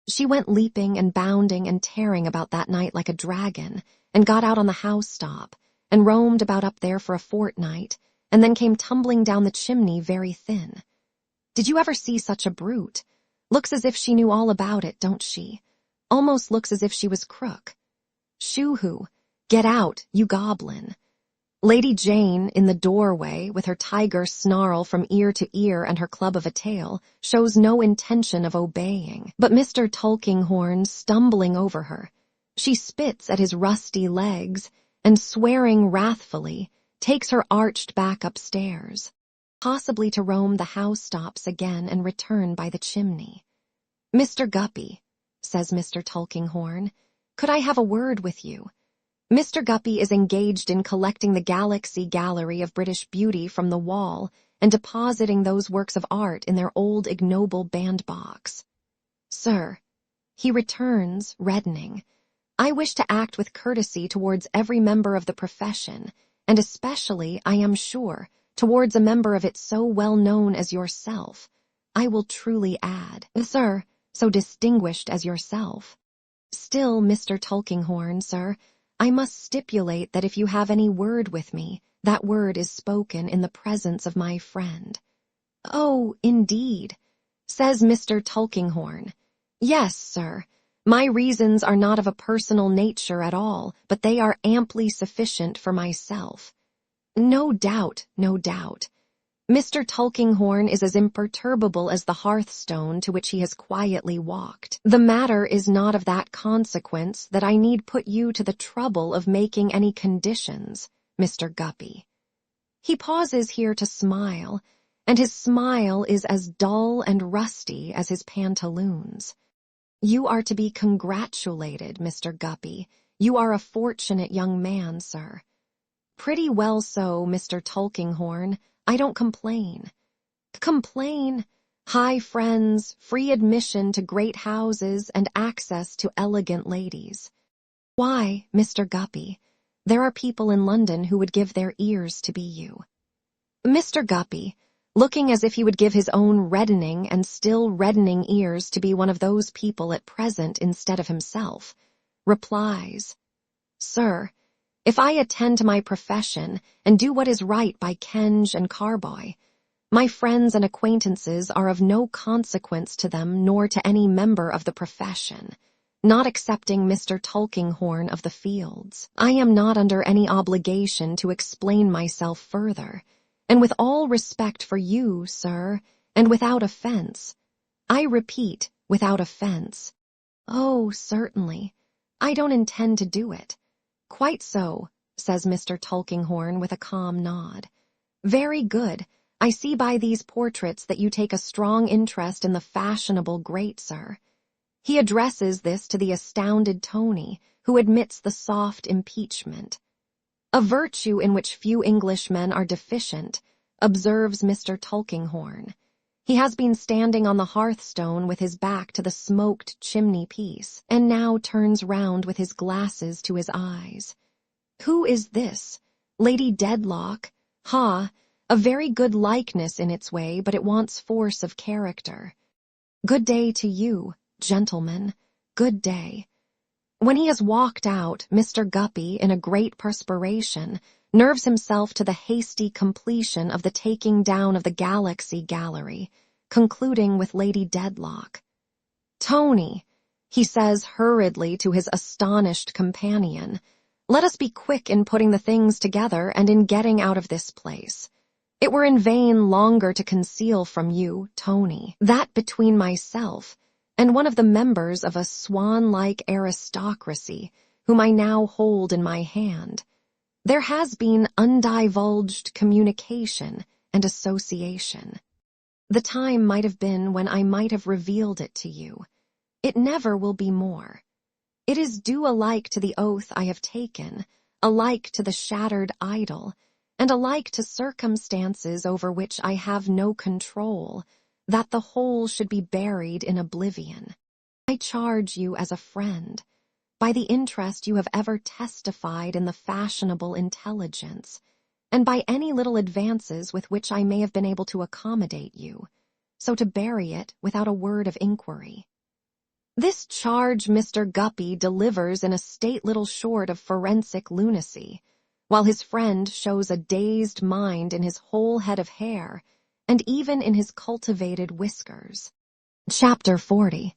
She went leaping and bounding and tearing about that night like a dragon, and got out on the house-top, and roamed about up there for a fortnight, and then came tumbling down the chimney very thin. Did you ever see such a brute? Looks as if she knew all about it, don't she? Almost looks as if she was crook. Shoo-hoo, get out, you goblin." Lady Jane, in the doorway, with her tiger snarl from ear to ear and her club of a tail, shows no intention of obeying. But Mr. Tulkinghorn, stumbling over her, she spits at his rusty legs and, swearing wrathfully, takes her arched back upstairs, possibly to roam the housetops again and return by the chimney. "Mr. Guppy," says Mr. Tulkinghorn, "could I have a word with you?" Mr. Guppy is engaged in collecting the Galaxy Gallery of British Beauty from the wall and depositing those works of art in their old ignoble bandbox. "Sir," he returns, reddening, "I wish to act with courtesy towards every member of the profession, and especially, I am sure, towards a member of it so well known as yourself. I will truly add, sir, so distinguished as yourself. Still, Mr. Tulkinghorn, sir, I must stipulate that if you have any word with me, that word is spoken in the presence of my friend." "Oh, indeed," says Mr. Tulkinghorn. "Yes, sir. My reasons are not of a personal nature at all, but they are amply sufficient for myself." "No doubt, no doubt." Mr. Tulkinghorn is as imperturbable as the hearthstone to which he has quietly walked. "The matter is not of that consequence that I need put you to the trouble of making any conditions, Mr. Guppy." He pauses here to smile, and his smile is as dull and rusty as his pantaloons. "You are to be congratulated, Mr. Guppy. You are a fortunate young man, sir." "Pretty well so, Mr. Tulkinghorn. I don't complain." "Complain? High friends, free admission to great houses, and access to elegant ladies. Why, Mr. Guppy, there are people in London who would give their ears to be you." Mr. Guppy, looking as if he would give his own reddening and still reddening ears to be one of those people at present instead of himself, replies, "Sir, if I attend to my profession and do what is right by Kenge and Carboy, my friends and acquaintances are of no consequence to them nor to any member of the profession, not excepting Mr. Tulkinghorn of the Fields. I am not under any obligation to explain myself further, and with all respect for you, sir, and without offense. I repeat, without offense." "Oh, certainly. I don't intend to do it." "Quite so," says Mr. Tulkinghorn with a calm nod. "Very good. I see by these portraits that you take a strong interest in the fashionable great, sir." He addresses this to the astounded Tony, who admits the soft impeachment. "A virtue in which few Englishmen are deficient," observes Mr. Tulkinghorn. He has been standing on the hearthstone with his back to the smoked chimney-piece, and now turns round with his glasses to his eyes. "Who is this? Lady Dedlock? Ha! A very good likeness in its way, but it wants force of character. Good day to you, gentlemen. Good day." When he has walked out, Mr. Guppy, in a great perspiration, nerves himself to the hasty completion of the taking down of the Galaxy Gallery, concluding with Lady Dedlock. "Tony," he says hurriedly to his astonished companion, "let us be quick in putting the things together and in getting out of this place. It were in vain longer to conceal from you, Tony, that between myself and one of the members of a swan-like aristocracy whom I now hold in my hand, there has been undivulged communication and association. The time might have been when I might have revealed it to you. It never will be more. It is due alike to the oath I have taken, alike to the shattered idol, and alike to circumstances over which I have no control, that the whole should be buried in oblivion. I charge you as a friend, by the interest you have ever testified in the fashionable intelligence, and by any little advances with which I may have been able to accommodate you, so to bury it without a word of inquiry." This charge Mr. Guppy delivers in a state little short of forensic lunacy, while his friend shows a dazed mind in his whole head of hair, and even in his cultivated whiskers. Chapter 40.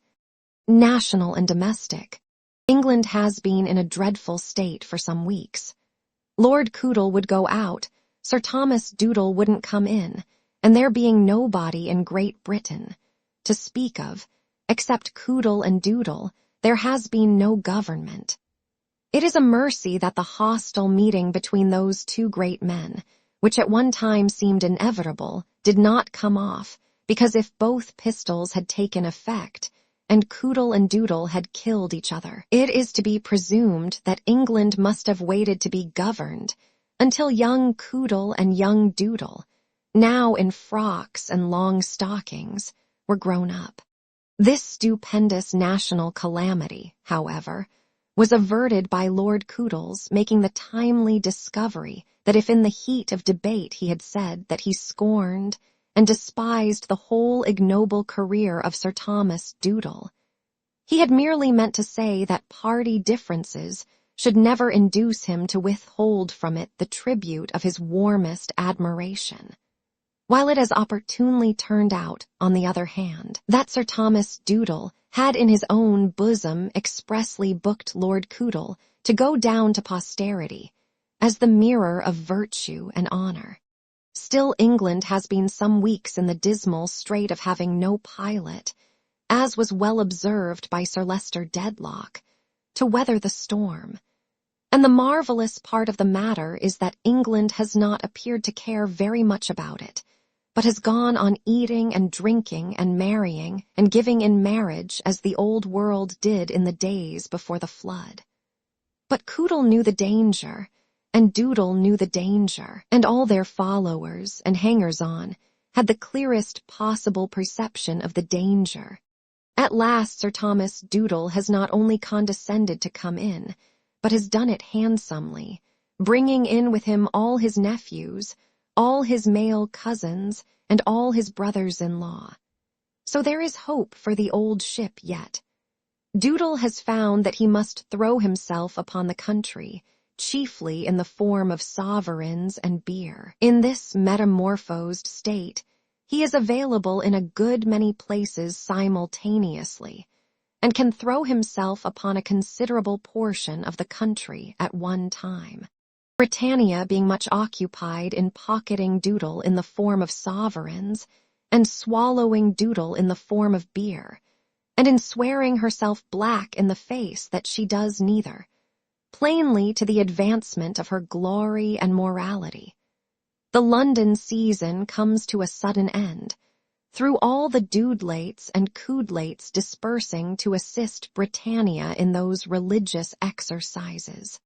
National and domestic. England has been in a dreadful state for some weeks. Lord Coodle would go out, Sir Thomas Doodle wouldn't come in, and there being nobody in Great Britain to speak of, except Coodle and Doodle, there has been no government. It is a mercy that the hostile meeting between those two great men, which at one time seemed inevitable, did not come off, because if both pistols had taken effect, and Coodle and Doodle had killed each other, it is to be presumed that England must have waited to be governed until young Coodle and young Doodle, now in frocks and long stockings, were grown up. This stupendous national calamity, however, was averted by Lord Coodle's making the timely discovery that if in the heat of debate he had said that he scorned and despised the whole ignoble career of Sir Thomas Doodle, he had merely meant to say that party differences should never induce him to withhold from it the tribute of his warmest admiration. While it has opportunely turned out, on the other hand, that Sir Thomas Doodle had in his own bosom expressly booked Lord Coodle to go down to posterity as the mirror of virtue and honor. Still England has been some weeks in the dismal strait of having no pilot, as was well observed by Sir Leicester Dedlock, to weather the storm. And the marvelous part of the matter is that England has not appeared to care very much about it, but has gone on eating and drinking and marrying and giving in marriage as the old world did in the days before the flood. But Coodle knew the danger, and Doodle knew the danger, and all their followers and hangers-on had the clearest possible perception of the danger. At last Sir Thomas Doodle has not only condescended to come in, but has done it handsomely, bringing in with him all his nephews, all his male cousins, and all his brothers-in-law. So there is hope for the old ship yet. Doodle has found that he must throw himself upon the country, chiefly in the form of sovereigns and beer. In this metamorphosed state, he is available in a good many places simultaneously, and can throw himself upon a considerable portion of the country at one time. Britannia being much occupied in pocketing Doodle in the form of sovereigns, and swallowing Doodle in the form of beer, and in swearing herself black in the face that she does neither, plainly to the advancement of her glory and morality. The London season comes to a sudden end, through all the Doodlates and Coodlates dispersing to assist Britannia in those religious exercises.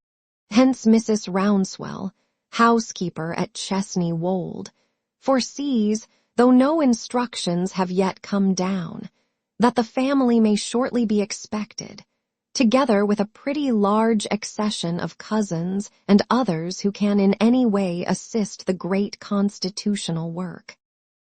Hence Mrs. Rouncewell, housekeeper at Chesney Wold, foresees, though no instructions have yet come down, that the family may shortly be expected, together with a pretty large accession of cousins and others who can in any way assist the great constitutional work.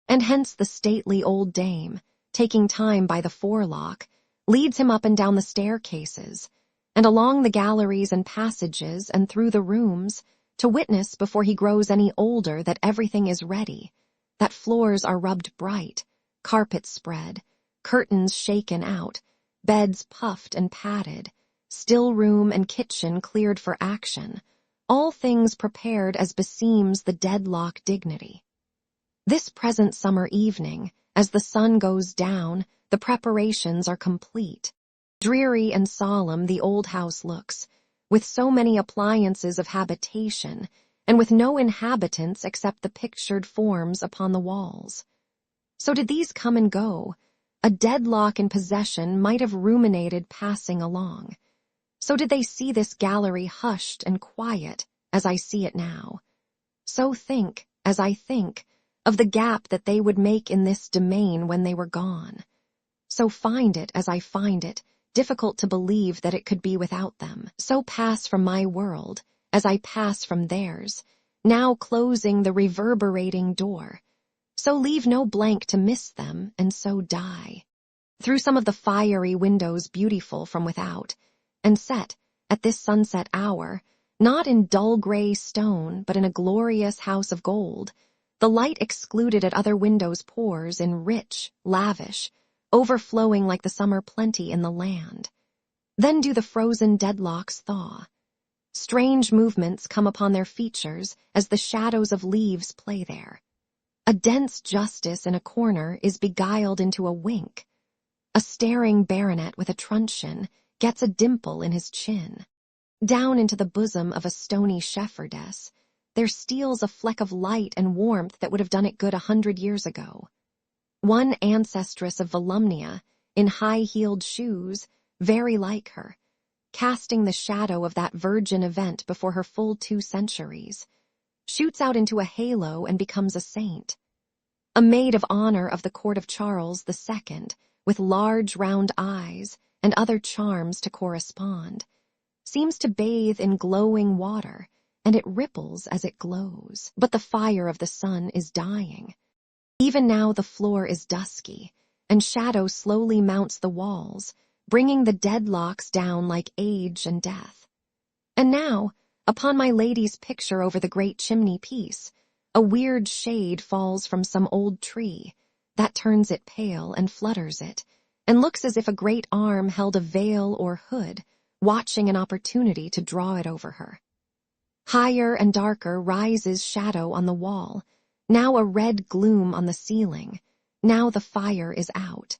And hence the stately old dame, taking time by the forelock, leads him up and down the staircases, and along the galleries and passages and through the rooms, to witness before he grows any older that everything is ready, that floors are rubbed bright, carpets spread, curtains shaken out, beds puffed and padded, still room and kitchen cleared for action, all things prepared as beseems the Dedlock dignity. This present summer evening, as the sun goes down, the preparations are complete. Dreary and solemn the old house looks, with so many appliances of habitation, and with no inhabitants except the pictured forms upon the walls. So did these come and go, a Dedlock in possession might have ruminated passing along. So did they see this gallery hushed and quiet, as I see it now. So think, as I think, of the gap that they would make in this domain when they were gone. So find it, as I find it, difficult to believe that it could be without them. So pass from my world, as I pass from theirs, now closing the reverberating door. So leave no blank to miss them, and so die. Through some of the fiery windows beautiful from without, and set, at this sunset hour, not in dull gray stone, but in a glorious house of gold, the light excluded at other windows pours in rich, lavish, overflowing like the summer plenty in the land. Then do the frozen deadlocks thaw. Strange movements come upon their features as the shadows of leaves play there. A dense justice in a corner is beguiled into a wink. A staring baronet with a truncheon gets a dimple in his chin. Down into the bosom of a stony shepherdess, there steals a fleck of light and warmth that would have done it good 100 years ago. One ancestress of Volumnia, in high-heeled shoes, very like her, casting the shadow of that virgin event before her full 2 centuries, shoots out into a halo and becomes a saint. A maid of honor of the court of Charles II, with large round eyes and other charms to correspond, seems to bathe in glowing water, and it ripples as it glows. But the fire of the sun is dying. Even now the floor is dusky, and shadow slowly mounts the walls, bringing the deadlocks down like age and death. And now, upon my lady's picture over the great chimney-piece, a weird shade falls from some old tree, that turns it pale and flutters it, and looks as if a great arm held a veil or hood, watching an opportunity to draw it over her. Higher and darker rises shadow on the wall, now a red gloom on the ceiling, now the fire is out.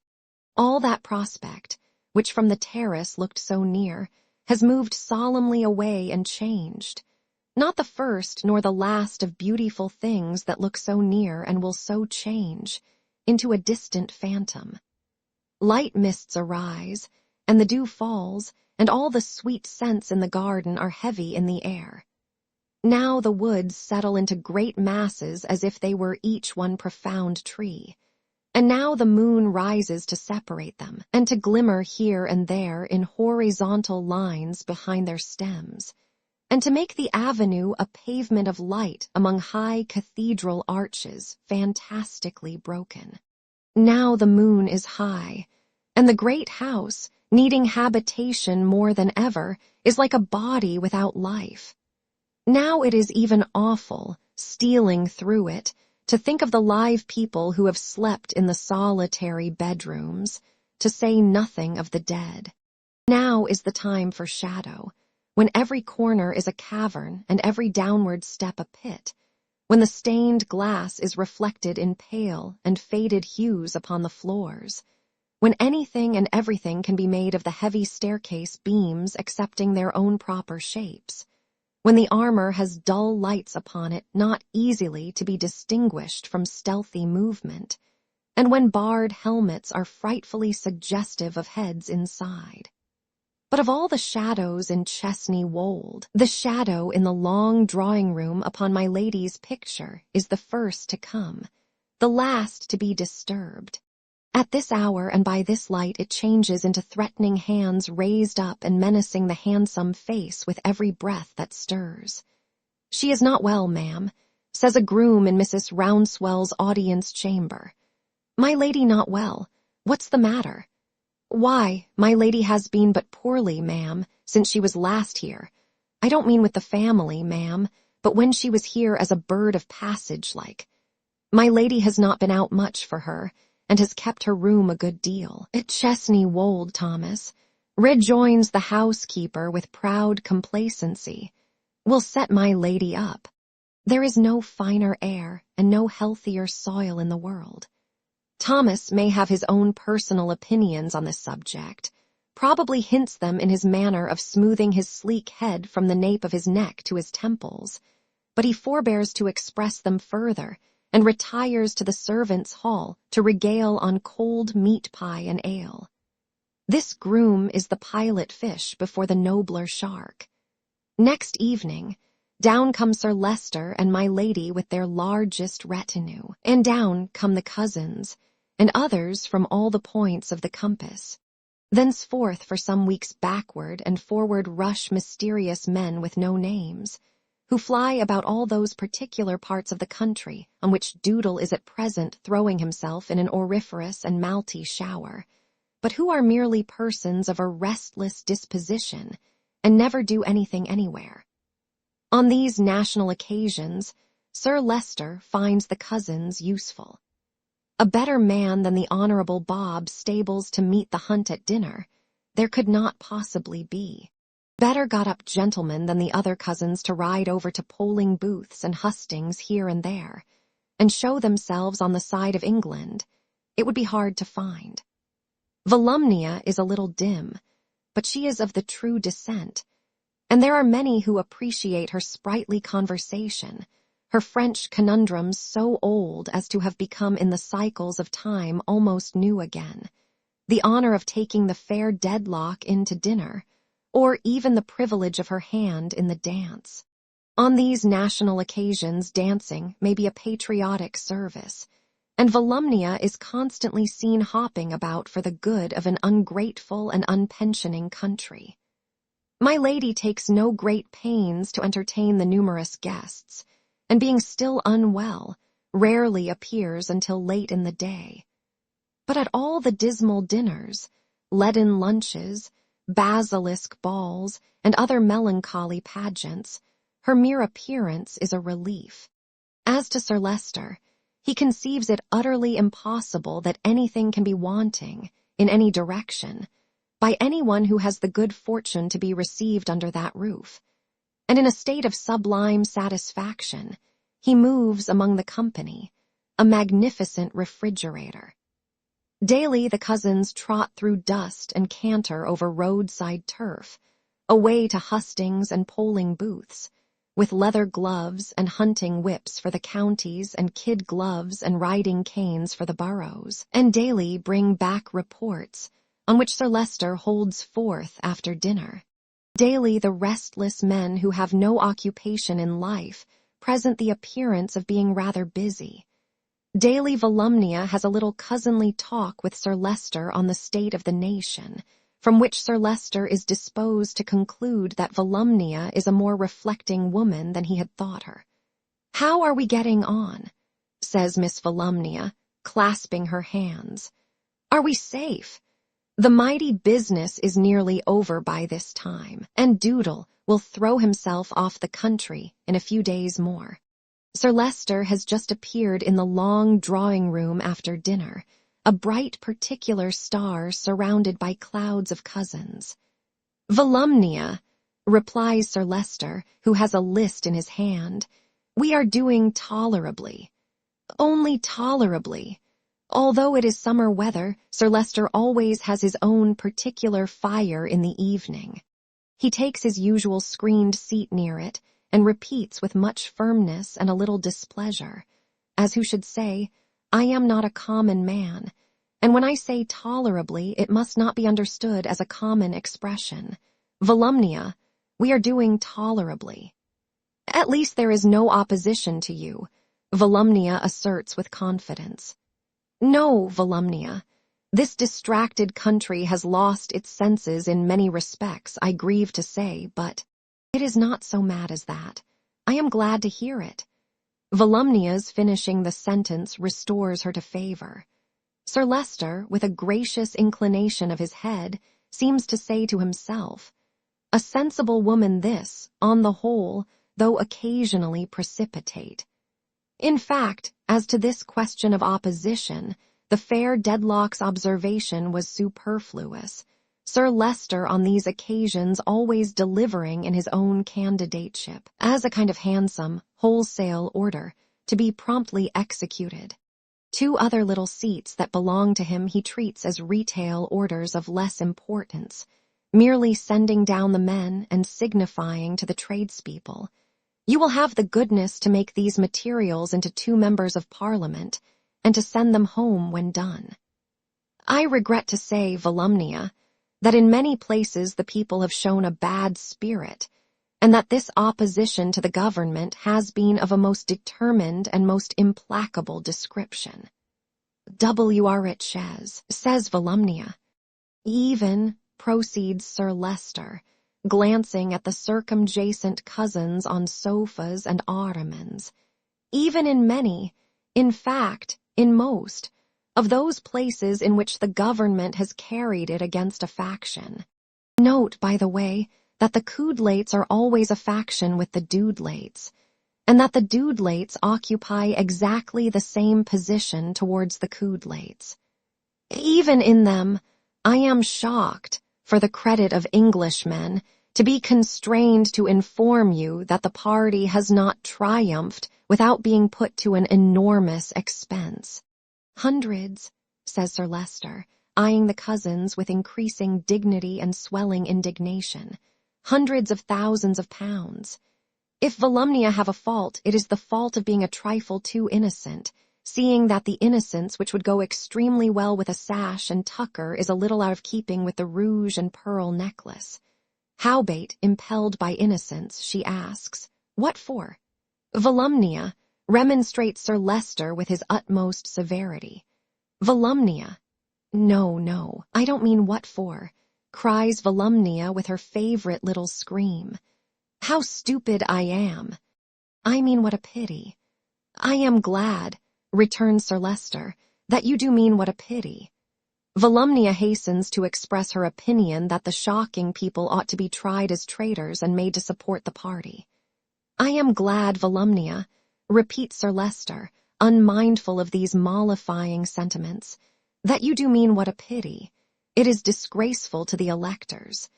All that prospect, which from the terrace looked so near, has moved solemnly away and changed. Not the first nor the last of beautiful things that look so near and will so change, into a distant phantom. Light mists arise, and the dew falls, and all the sweet scents in the garden are heavy in the air. Now the woods settle into great masses as if they were each one profound tree, and now the moon rises to separate them, and to glimmer here and there in horizontal lines behind their stems, and to make the avenue a pavement of light among high cathedral arches fantastically broken. Now the moon is high, and the great house, needing habitation more than ever, is like a body without life. Now it is even awful, stealing through it, to think of the live people who have slept in the solitary bedrooms, to say nothing of the dead. Now is the time for shadow, when every corner is a cavern and every downward step a pit, when the stained glass is reflected in pale and faded hues upon the floors, when anything and everything can be made of the heavy staircase beams accepting their own proper shapes, when the armor has dull lights upon it not easily to be distinguished from stealthy movement, and when barred helmets are frightfully suggestive of heads inside. But of all the shadows in Chesney Wold, the shadow in the long drawing-room upon my lady's picture is the first to come, the last to be disturbed. At this hour and by this light it changes into threatening hands raised up and menacing the handsome face with every breath that stirs. "She is not well, ma'am," says a groom in Mrs. Rouncewell's audience chamber. "My lady not well. What's the matter?" "Why, my lady has been but poorly, ma'am, since she was last here. I don't mean with the family, ma'am, but when she was here as a bird of passage like. My lady has not been out much for her, and has kept her room a good deal." "At Chesney Wold, Thomas," rejoins the housekeeper with proud complacency, "will set my lady up. There is no finer air and no healthier soil in the world." Thomas may have his own personal opinions on this subject, probably hints them in his manner of smoothing his sleek head from the nape of his neck to his temples, but he forbears to express them further, and retires to the servants' hall to regale on cold meat pie and ale. This groom is the pilot fish before the nobler shark. Next evening, down come Sir Leicester and my lady with their largest retinue, and down come the cousins, and others from all the points of the compass. Thenceforth for some weeks backward and forward rush mysterious men with no names, who fly about all those particular parts of the country on which Doodle is at present throwing himself in an auriferous and malty shower, but who are merely persons of a restless disposition, and never do anything anywhere. On these national occasions, Sir Leicester finds the cousins useful. A better man than the Honourable Bob stables to meet the hunt at dinner there could not possibly be. Better got up gentlemen than the other cousins to ride over to polling booths and hustings here and there, and show themselves on the side of England, it would be hard to find. Volumnia is a little dim, but she is of the true descent, and there are many who appreciate her sprightly conversation, her French conundrums so old as to have become in the cycles of time almost new again, the honor of taking the fair deadlock in to dinner, or even the privilege of her hand in the dance. On these national occasions, dancing may be a patriotic service, and Volumnia is constantly seen hopping about for the good of an ungrateful and unpensioning country. My lady takes no great pains to entertain the numerous guests, and being still unwell, rarely appears until late in the day. But at all the dismal dinners, leaden lunches, basilisk balls, and other melancholy pageants, her mere appearance is a relief. As to Sir Leicester, he conceives it utterly impossible that anything can be wanting, in any direction, by anyone who has the good fortune to be received under that roof, and in a state of sublime satisfaction, he moves among the company, a magnificent refrigerator. Daily the cousins trot through dust and canter over roadside turf, away to hustings and polling booths, with leather gloves and hunting whips for the counties and kid gloves and riding canes for the boroughs, and daily bring back reports, on which Sir Leicester holds forth after dinner. Daily the restless men who have no occupation in life present the appearance of being rather busy. Daily Volumnia has a little cousinly talk with Sir Leicester on the state of the nation, from which Sir Leicester is disposed to conclude that Volumnia is a more reflecting woman than he had thought her. "How are we getting on?" says Miss Volumnia, clasping her hands. "Are we safe? The mighty business is nearly over by this time, and Doodle will throw himself off the country in a few days more. Sir Leicester has just appeared in the long drawing-room after dinner, a bright particular star surrounded by clouds of cousins. "Volumnia," replies Sir Leicester, who has a list in his hand, "we are doing tolerably. Only tolerably. Although it is summer weather, Sir Leicester always has his own particular fire in the evening. He takes his usual screened seat near it, and repeats with much firmness and a little displeasure, as who should say, I am not a common man, and when I say tolerably, it must not be understood as a common expression. Volumnia, we are doing tolerably. At least there is no opposition to you," Volumnia asserts with confidence. "No, Volumnia, this distracted country has lost its senses in many respects, I grieve to say, but it is not so mad as that. I am glad to hear it." Volumnia's finishing the sentence restores her to favor. Sir Leicester, with a gracious inclination of his head, seems to say to himself, "A sensible woman this, on the whole, though occasionally precipitate." In fact, as to this question of opposition, the fair Dedlock's observation was superfluous, Sir Leicester on these occasions always delivering in his own candidateship, as a kind of handsome, wholesale order, to be promptly executed. 2 other little seats that belong to him he treats as retail orders of less importance, merely sending down the men and signifying to the tradespeople, "You will have the goodness to make these materials into 2 members of Parliament, and to send them home when done." I regret to say, Volumnia, that in many places the people have shown a bad spirit, and that this opposition to the government has been of a most determined and most implacable description. "W.R.H. says Volumnia. Even," proceeds Sir Leicester, glancing at the circumjacent cousins on sofas and ottomans, "even in many, in fact, in most, of those places in which the government has carried it against a faction. Note, by the way, that the Coodlates are always a faction with the Doodlates, and that the Doodlates occupy exactly the same position towards the Coodlates. Even in them, I am shocked, for the credit of Englishmen, to be constrained to inform you that the party has not triumphed without being put to an enormous expense. Hundreds, says Sir Leicester, eyeing the cousins with increasing dignity and swelling indignation. Hundreds of thousands of pounds. If Volumnia have a fault, it is the fault of being a trifle too innocent, seeing that the innocence which would go extremely well with a sash and tucker is a little out of keeping with the rouge and pearl necklace. Howbeit, impelled by innocence, she asks, "What for?" Volumnia, remonstrates Sir Leicester with his utmost severity. Volumnia, no, I don't mean what for, cries Volumnia with her favorite little scream. How stupid I am. I mean what a pity. I am glad, returns Sir Leicester, that you do mean what a pity. Volumnia hastens to express her opinion that the shocking people ought to be tried as traitors and made to support the party. I am glad, Volumnia, repeats Sir Leicester, unmindful of these mollifying sentiments, that you do mean what a pity. It is disgraceful to the electors.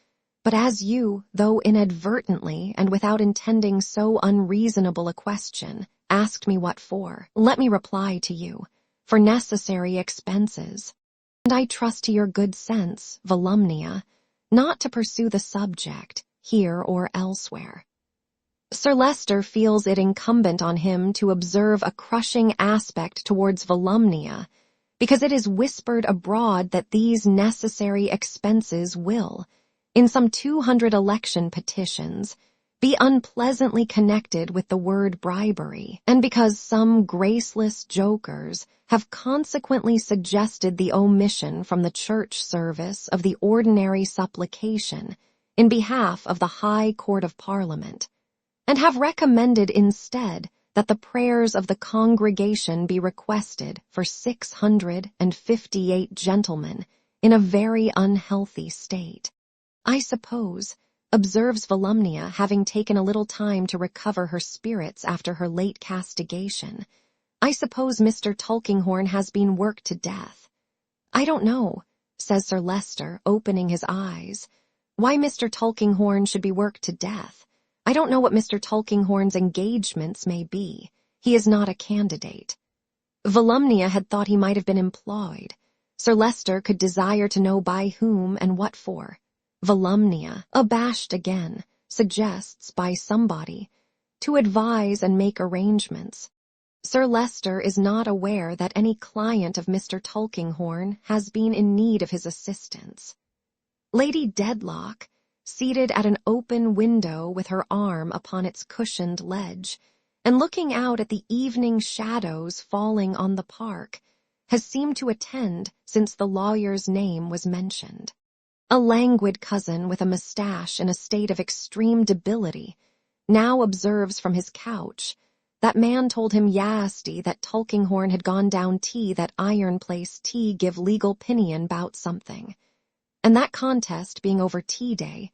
But as you, though inadvertently and without intending so unreasonable a question, asked me what for, let me reply to you, for necessary expenses. And I trust to your good sense, Volumnia, not to pursue the subject, here or elsewhere. Sir Leicester feels it incumbent on him to observe a crushing aspect towards Volumnia, because it is whispered abroad that these necessary expenses will, in some 200 election petitions, be unpleasantly connected with the word bribery, and because some graceless jokers have consequently suggested the omission from the church service of the ordinary supplication in behalf of the High Court of Parliament, and have recommended instead that the prayers of the congregation be requested for 658 gentlemen in a very unhealthy state. I suppose, observes Volumnia, having taken a little time to recover her spirits after her late castigation, I suppose Mr. Tulkinghorn has been worked to death. I don't know, says Sir Leicester, opening his eyes, why Mr. Tulkinghorn should be worked to death. I don't know what Mr. Tulkinghorn's engagements may be. He is not a candidate. Volumnia had thought he might have been employed. Sir Leicester could desire to know by whom and what for. Volumnia, abashed again, suggests by somebody to advise and make arrangements. Sir Leicester is not aware that any client of Mr. Tulkinghorn has been in need of his assistance. Lady Dedlock, seated at an open window with her arm upon its cushioned ledge, and looking out at the evening shadows falling on the park, has seemed to attend since the lawyer's name was mentioned. A languid cousin with a moustache in a state of extreme debility now observes from his couch that man told him yasty that Tulkinghorn had gone down tea that iron place tea give legal pinion bout something, and that contest being over tea day,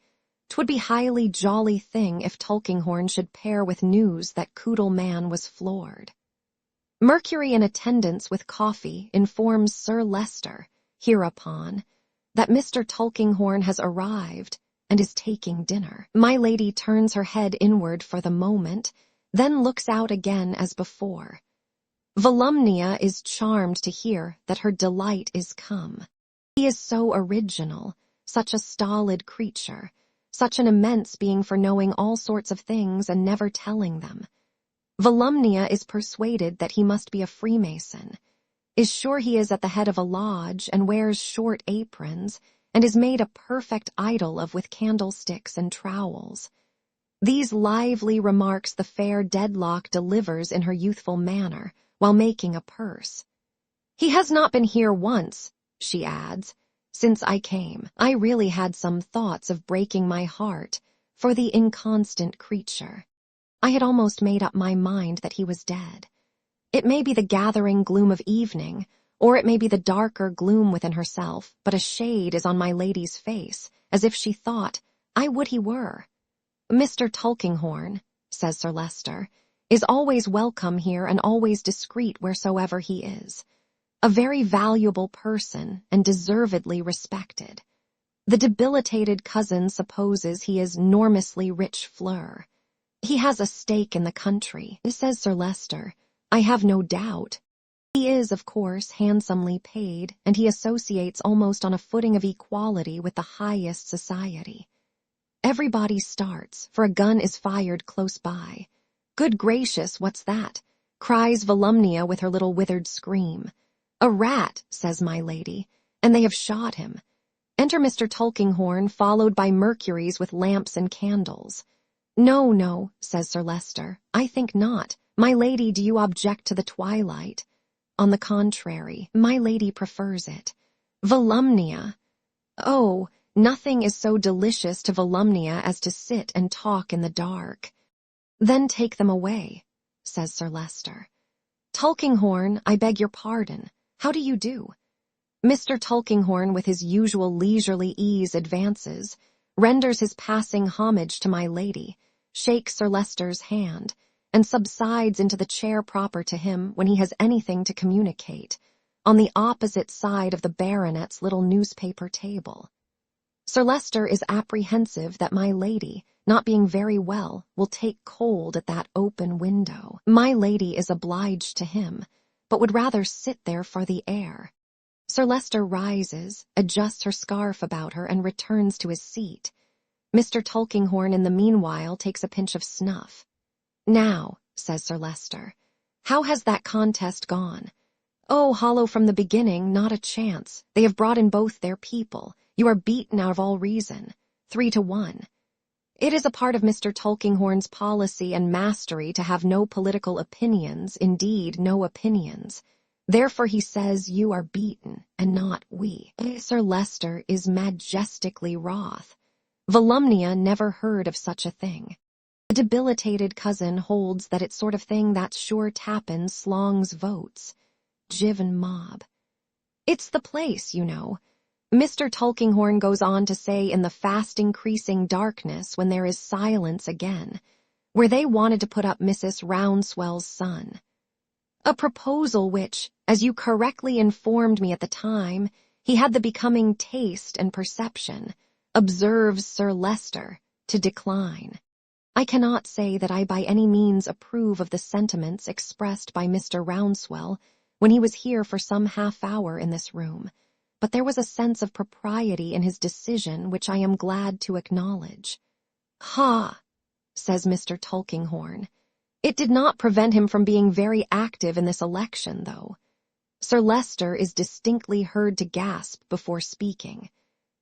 'twould be highly jolly thing if Tulkinghorn should pair with news that Coodle man was floored. Mercury in attendance with coffee informs Sir Leicester, hereupon, that Mr. Tulkinghorn has arrived and is taking dinner. My lady turns her head inward for the moment, then looks out again as before. Volumnia is charmed to hear that her delight is come. He is so original, such a stolid creature, such an immense being for knowing all sorts of things and never telling them. Volumnia is persuaded that he must be a Freemason, is sure he is at the head of a lodge and wears short aprons, and is made a perfect idol of with candlesticks and trowels. These lively remarks the fair Dedlock delivers in her youthful manner, while making a purse. He has not been here once, she adds, since I came. I really had some thoughts of breaking my heart for the inconstant creature. I had almost made up my mind that he was dead. It may be the gathering gloom of evening, or it may be the darker gloom within herself, but a shade is on my lady's face, as if she thought, I would he were. Mr. Tulkinghorn, says Sir Leicester, is always welcome here and always discreet wheresoever he is. A very valuable person and deservedly respected. The debilitated cousin supposes he is enormously rich Fleur. He has a stake in the country, says Sir Leicester. I have no doubt. He is, of course, handsomely paid, and he associates almost on a footing of equality with the highest society. Everybody starts, for a gun is fired close by. Good gracious, what's that? Cries Volumnia with her little withered scream. A rat, says my lady, and they have shot him. Enter Mr. Tulkinghorn, followed by Mercuries with lamps and candles. No, no, says Sir Leicester, I think not. My lady, do you object to the twilight? On the contrary, my lady prefers it. Volumnia. Oh, nothing is so delicious to Volumnia as to sit and talk in the dark. Then take them away, says Sir Leicester. Tulkinghorn, I beg your pardon. How do you do? Mr. Tulkinghorn, with his usual leisurely ease, advances, renders his passing homage to my lady, shakes Sir Leicester's hand, and subsides into the chair proper to him when he has anything to communicate, on the opposite side of the baronet's little newspaper table. Sir Leicester is apprehensive that my lady, not being very well, will take cold at that open window. My lady is obliged to him, but would rather sit there for the air. Sir Leicester rises, adjusts her scarf about her, and returns to his seat. Mr. Tulkinghorn in the meanwhile takes a pinch of snuff. Now, says Sir Leicester, how has that contest gone? Oh, hollow from the beginning, not a chance. They have brought in both their people. You are beaten out of all reason. 3-1. It is a part of Mr. Tulkinghorn's policy and mastery to have no political opinions, indeed no opinions. Therefore he says you are beaten, and not we. Sir Leicester is majestically wroth. Volumnia never heard of such a thing. The debilitated cousin holds that it's sort of thing that's sure tappin' slongs votes. Jiven mob. It's the place, you know. Mr. Tulkinghorn goes on to say in the fast-increasing darkness when there is silence again, where they wanted to put up Mrs. Rouncewell's son. A proposal which, as you correctly informed me at the time, he had the becoming taste and perception, observes Sir Leicester, to decline. I cannot say that I by any means approve of the sentiments expressed by Mr. Rouncewell when he was here for some half-hour in this room, but there was a sense of propriety in his decision which I am glad to acknowledge. Ha, says Mr. Tulkinghorn. It did not prevent him from being very active in this election, though. Sir Leicester is distinctly heard to gasp before speaking.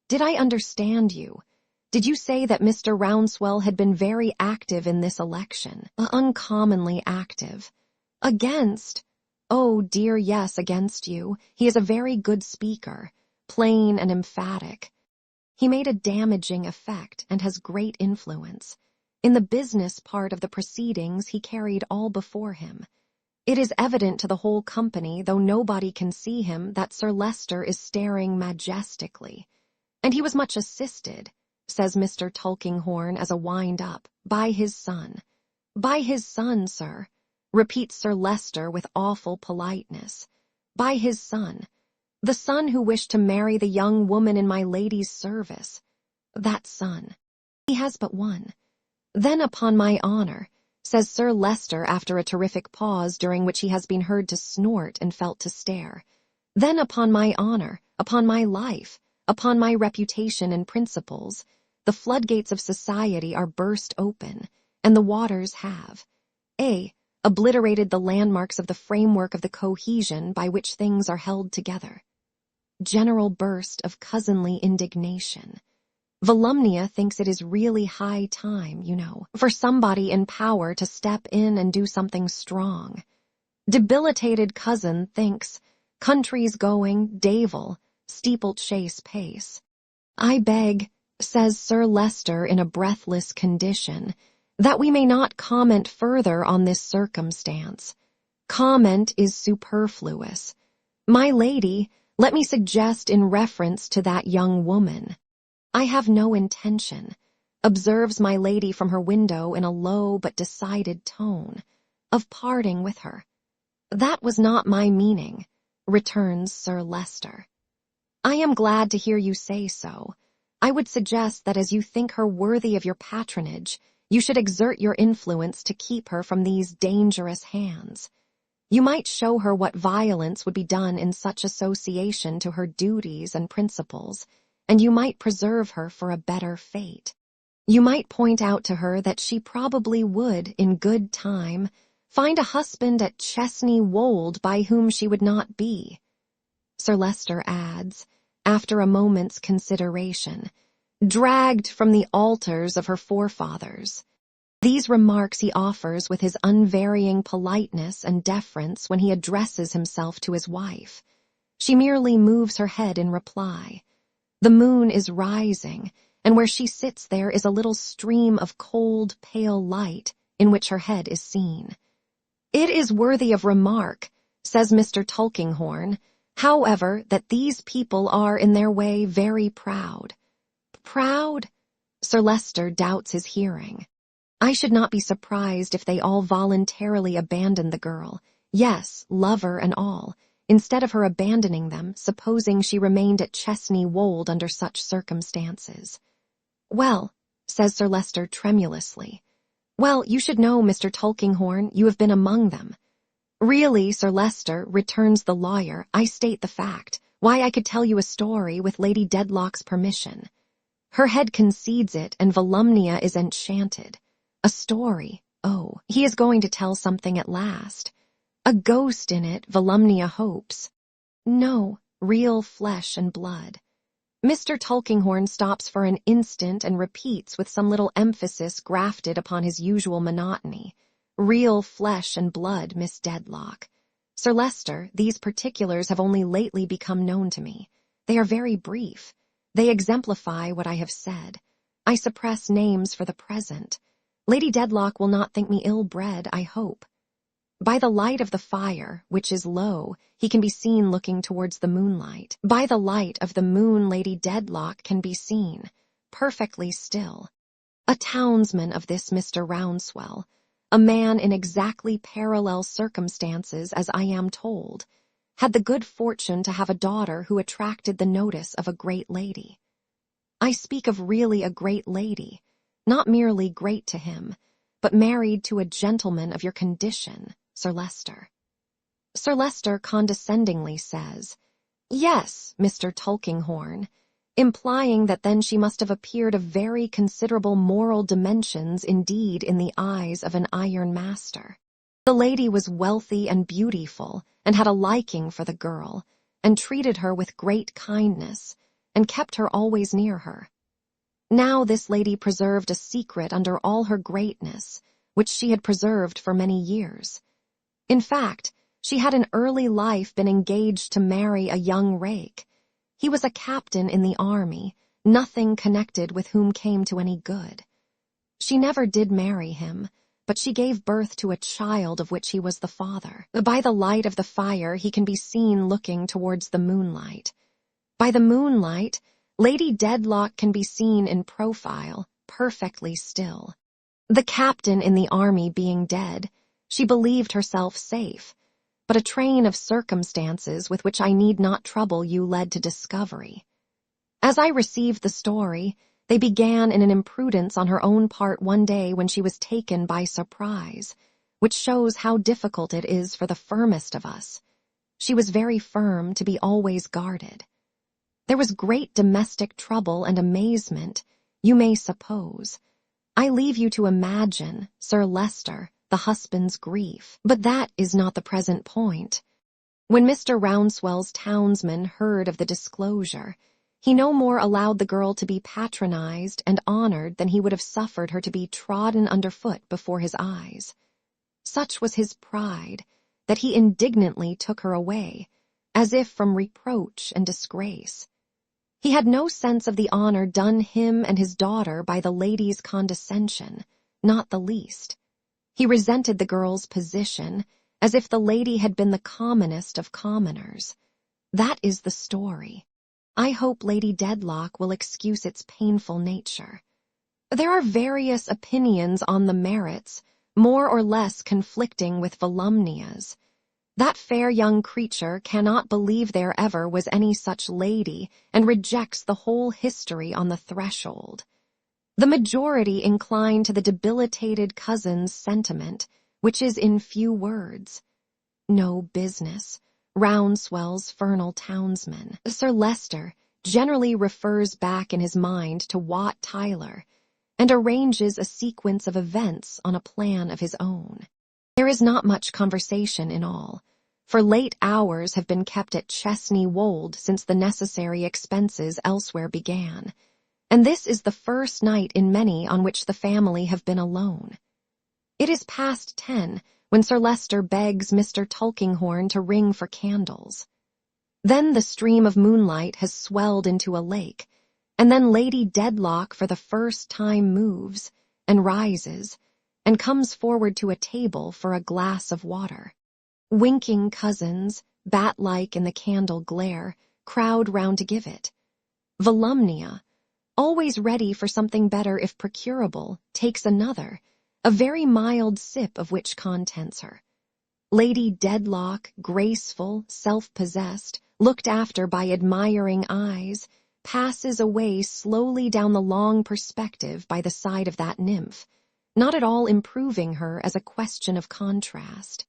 Did I understand you? Did you say that Mr. Rouncewell had been very active in this election? Uncommonly active. Against? Oh, dear, yes, against you. He is a very good speaker, plain and emphatic. He made a damaging effect and has great influence. In the business part of the proceedings he carried all before him. It is evident to the whole company, though nobody can see him, that Sir Leicester is staring majestically. And he was much assisted, says Mr. Tulkinghorn as a wind-up, by his son. By his son, sir, repeats Sir Leicester with awful politeness. By his son. The son who wished to marry the young woman in my lady's service. That son. He has but one. Then upon my honor, says Sir Leicester after a terrific pause during which he has been heard to snort and felt to stare. Then upon my honor, upon my life, upon my reputation and principles, the floodgates of society are burst open, and the waters have, A, obliterated the landmarks of the framework of the cohesion by which things are held together. General burst of cousinly indignation. Volumnia thinks it is really high time, you know, for somebody in power to step in and do something strong. Debilitated cousin thinks, country's going, Davil, steeplechase pace. I beg, says Sir Leicester in a breathless condition, that we may not comment further on this circumstance. Comment is superfluous. My lady, let me suggest in reference to that young woman. I have no intention, observes my lady from her window in a low but decided tone, of parting with her. That was not my meaning, returns Sir Leicester. I am glad to hear you say so. I would suggest that as you think her worthy of your patronage, you should exert your influence to keep her from these dangerous hands. You might show her what violence would be done in such association to her duties and principles, and you might preserve her for a better fate. You might point out to her that she probably would, in good time, find a husband at Chesney Wold by whom she would not be. Sir Leicester adds, after a moment's consideration, dragged from the altars of her forefathers. These remarks he offers with his unvarying politeness and deference when he addresses himself to his wife. She merely moves her head in reply. The moon is rising, and where she sits there is a little stream of cold, pale light in which her head is seen. It is worthy of remark, says Mr. Tulkinghorn, however, that these people are in their way very proud. Proud? Sir Leicester doubts his hearing. I should not be surprised if they all voluntarily abandoned the girl, yes, lover and all, instead of her abandoning them, supposing she remained at Chesney Wold under such circumstances. Well, says Sir Leicester tremulously, well, you should know, Mr. Tulkinghorn, you have been among them. Really, Sir Leicester, returns the lawyer, I state the fact. Why, I could tell you a story with Lady Dedlock's permission. Her head concedes it, and Volumnia is enchanted. A story. Oh, he is going to tell something at last. A ghost in it, Volumnia hopes. No, real flesh and blood. Mr. Tulkinghorn stops for an instant and repeats with some little emphasis grafted upon his usual monotony. Real flesh and blood, Miss Dedlock. Sir Leicester, these particulars have only lately become known to me. They are very brief. They exemplify what I have said. I suppress names for the present. Lady Dedlock will not think me ill-bred, I hope. By the light of the fire, which is low, he can be seen looking towards the moonlight. By the light of the moon, Lady Dedlock can be seen, perfectly still. A townsman of this Mr. Rouncewell, a man in exactly parallel circumstances as I am told, had the good fortune to have a daughter who attracted the notice of a great lady. I speak of really a great lady, not merely great to him, but married to a gentleman of your condition, Sir Leicester. Sir Leicester condescendingly says, Yes, Mr. Tulkinghorn, implying that then she must have appeared of very considerable moral dimensions indeed in the eyes of an iron master. The lady was wealthy and beautiful, and had a liking for the girl, and treated her with great kindness, and kept her always near her. Now this lady preserved a secret under all her greatness, which she had preserved for many years. In fact, she had in early life been engaged to marry a young rake. He was a captain in the army, nothing connected with whom came to any good. She never did marry him, but she gave birth to a child of which he was the father. By the light of the fire he can be seen looking towards the moonlight. By the moonlight, Lady Dedlock can be seen in profile, perfectly still. The captain in the army being dead, she believed herself safe, but a train of circumstances with which I need not trouble you led to discovery. As I received the story, they began in an imprudence on her own part one day when she was taken by surprise, which shows how difficult it is for the firmest of us. She was very firm to be always guarded. There was great domestic trouble and amazement, you may suppose. I leave you to imagine, Sir Leicester, the husband's grief, but that is not the present point. When Mr. Rouncewell's townsman heard of the disclosure, he no more allowed the girl to be patronized and honored than he would have suffered her to be trodden underfoot before his eyes. Such was his pride that he indignantly took her away, as if from reproach and disgrace. He had no sense of the honor done him and his daughter by the lady's condescension, not the least. He resented the girl's position, as if the lady had been the commonest of commoners. That is the story. I hope Lady Dedlock will excuse its painful nature. There are various opinions on the merits, more or less conflicting with Volumnia's. That fair young creature cannot believe there ever was any such lady, and rejects the whole history on the threshold. The majority incline to the debilitated cousin's sentiment, which is in few words. No business. Roundswell's Fernal townsman. Sir Leicester generally refers back in his mind to Wat Tyler, and arranges a sequence of events on a plan of his own. There is not much conversation in all, for late hours have been kept at Chesney Wold since the necessary expenses elsewhere began, and this is the first night in many on which the family have been alone. It is past 10 when Sir Leicester begs Mr. Tulkinghorn to ring for candles. Then the stream of moonlight has swelled into a lake, and then Lady Dedlock for the first time moves, and rises, and comes forward to a table for a glass of water. Winking cousins, bat-like in the candle glare, crowd round to give it. Volumnia, always ready for something better if procurable, takes another, a very mild sip of which contents her. Lady Dedlock, graceful, self-possessed, looked after by admiring eyes, passes away slowly down the long perspective by the side of that nymph, not at all improving her as a question of contrast.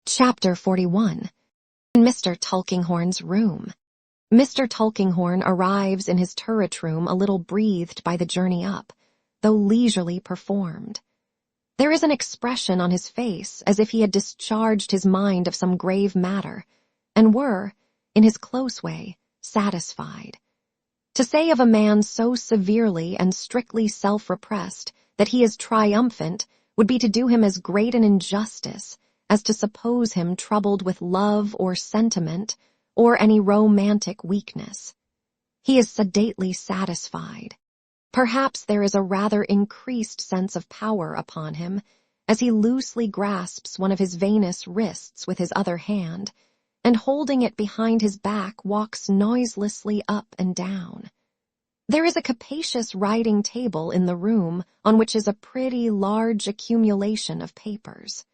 Chapter 41. In Mr. Tulkinghorn's room. Mr. Tulkinghorn arrives in his turret room a little breathed by the journey up, though leisurely performed. There is an expression on his face as if he had discharged his mind of some grave matter, and were, in his close way, satisfied. To say of a man so severely and strictly self-repressed that he is triumphant would be to do him as great an injustice as to suppose him troubled with love or sentiment or any romantic weakness. He is sedately satisfied. Perhaps there is a rather increased sense of power upon him, as he loosely grasps one of his veinous wrists with his other hand, and holding it behind his back walks noiselessly up and down. There is a capacious writing table in the room on which is a pretty large accumulation of papers.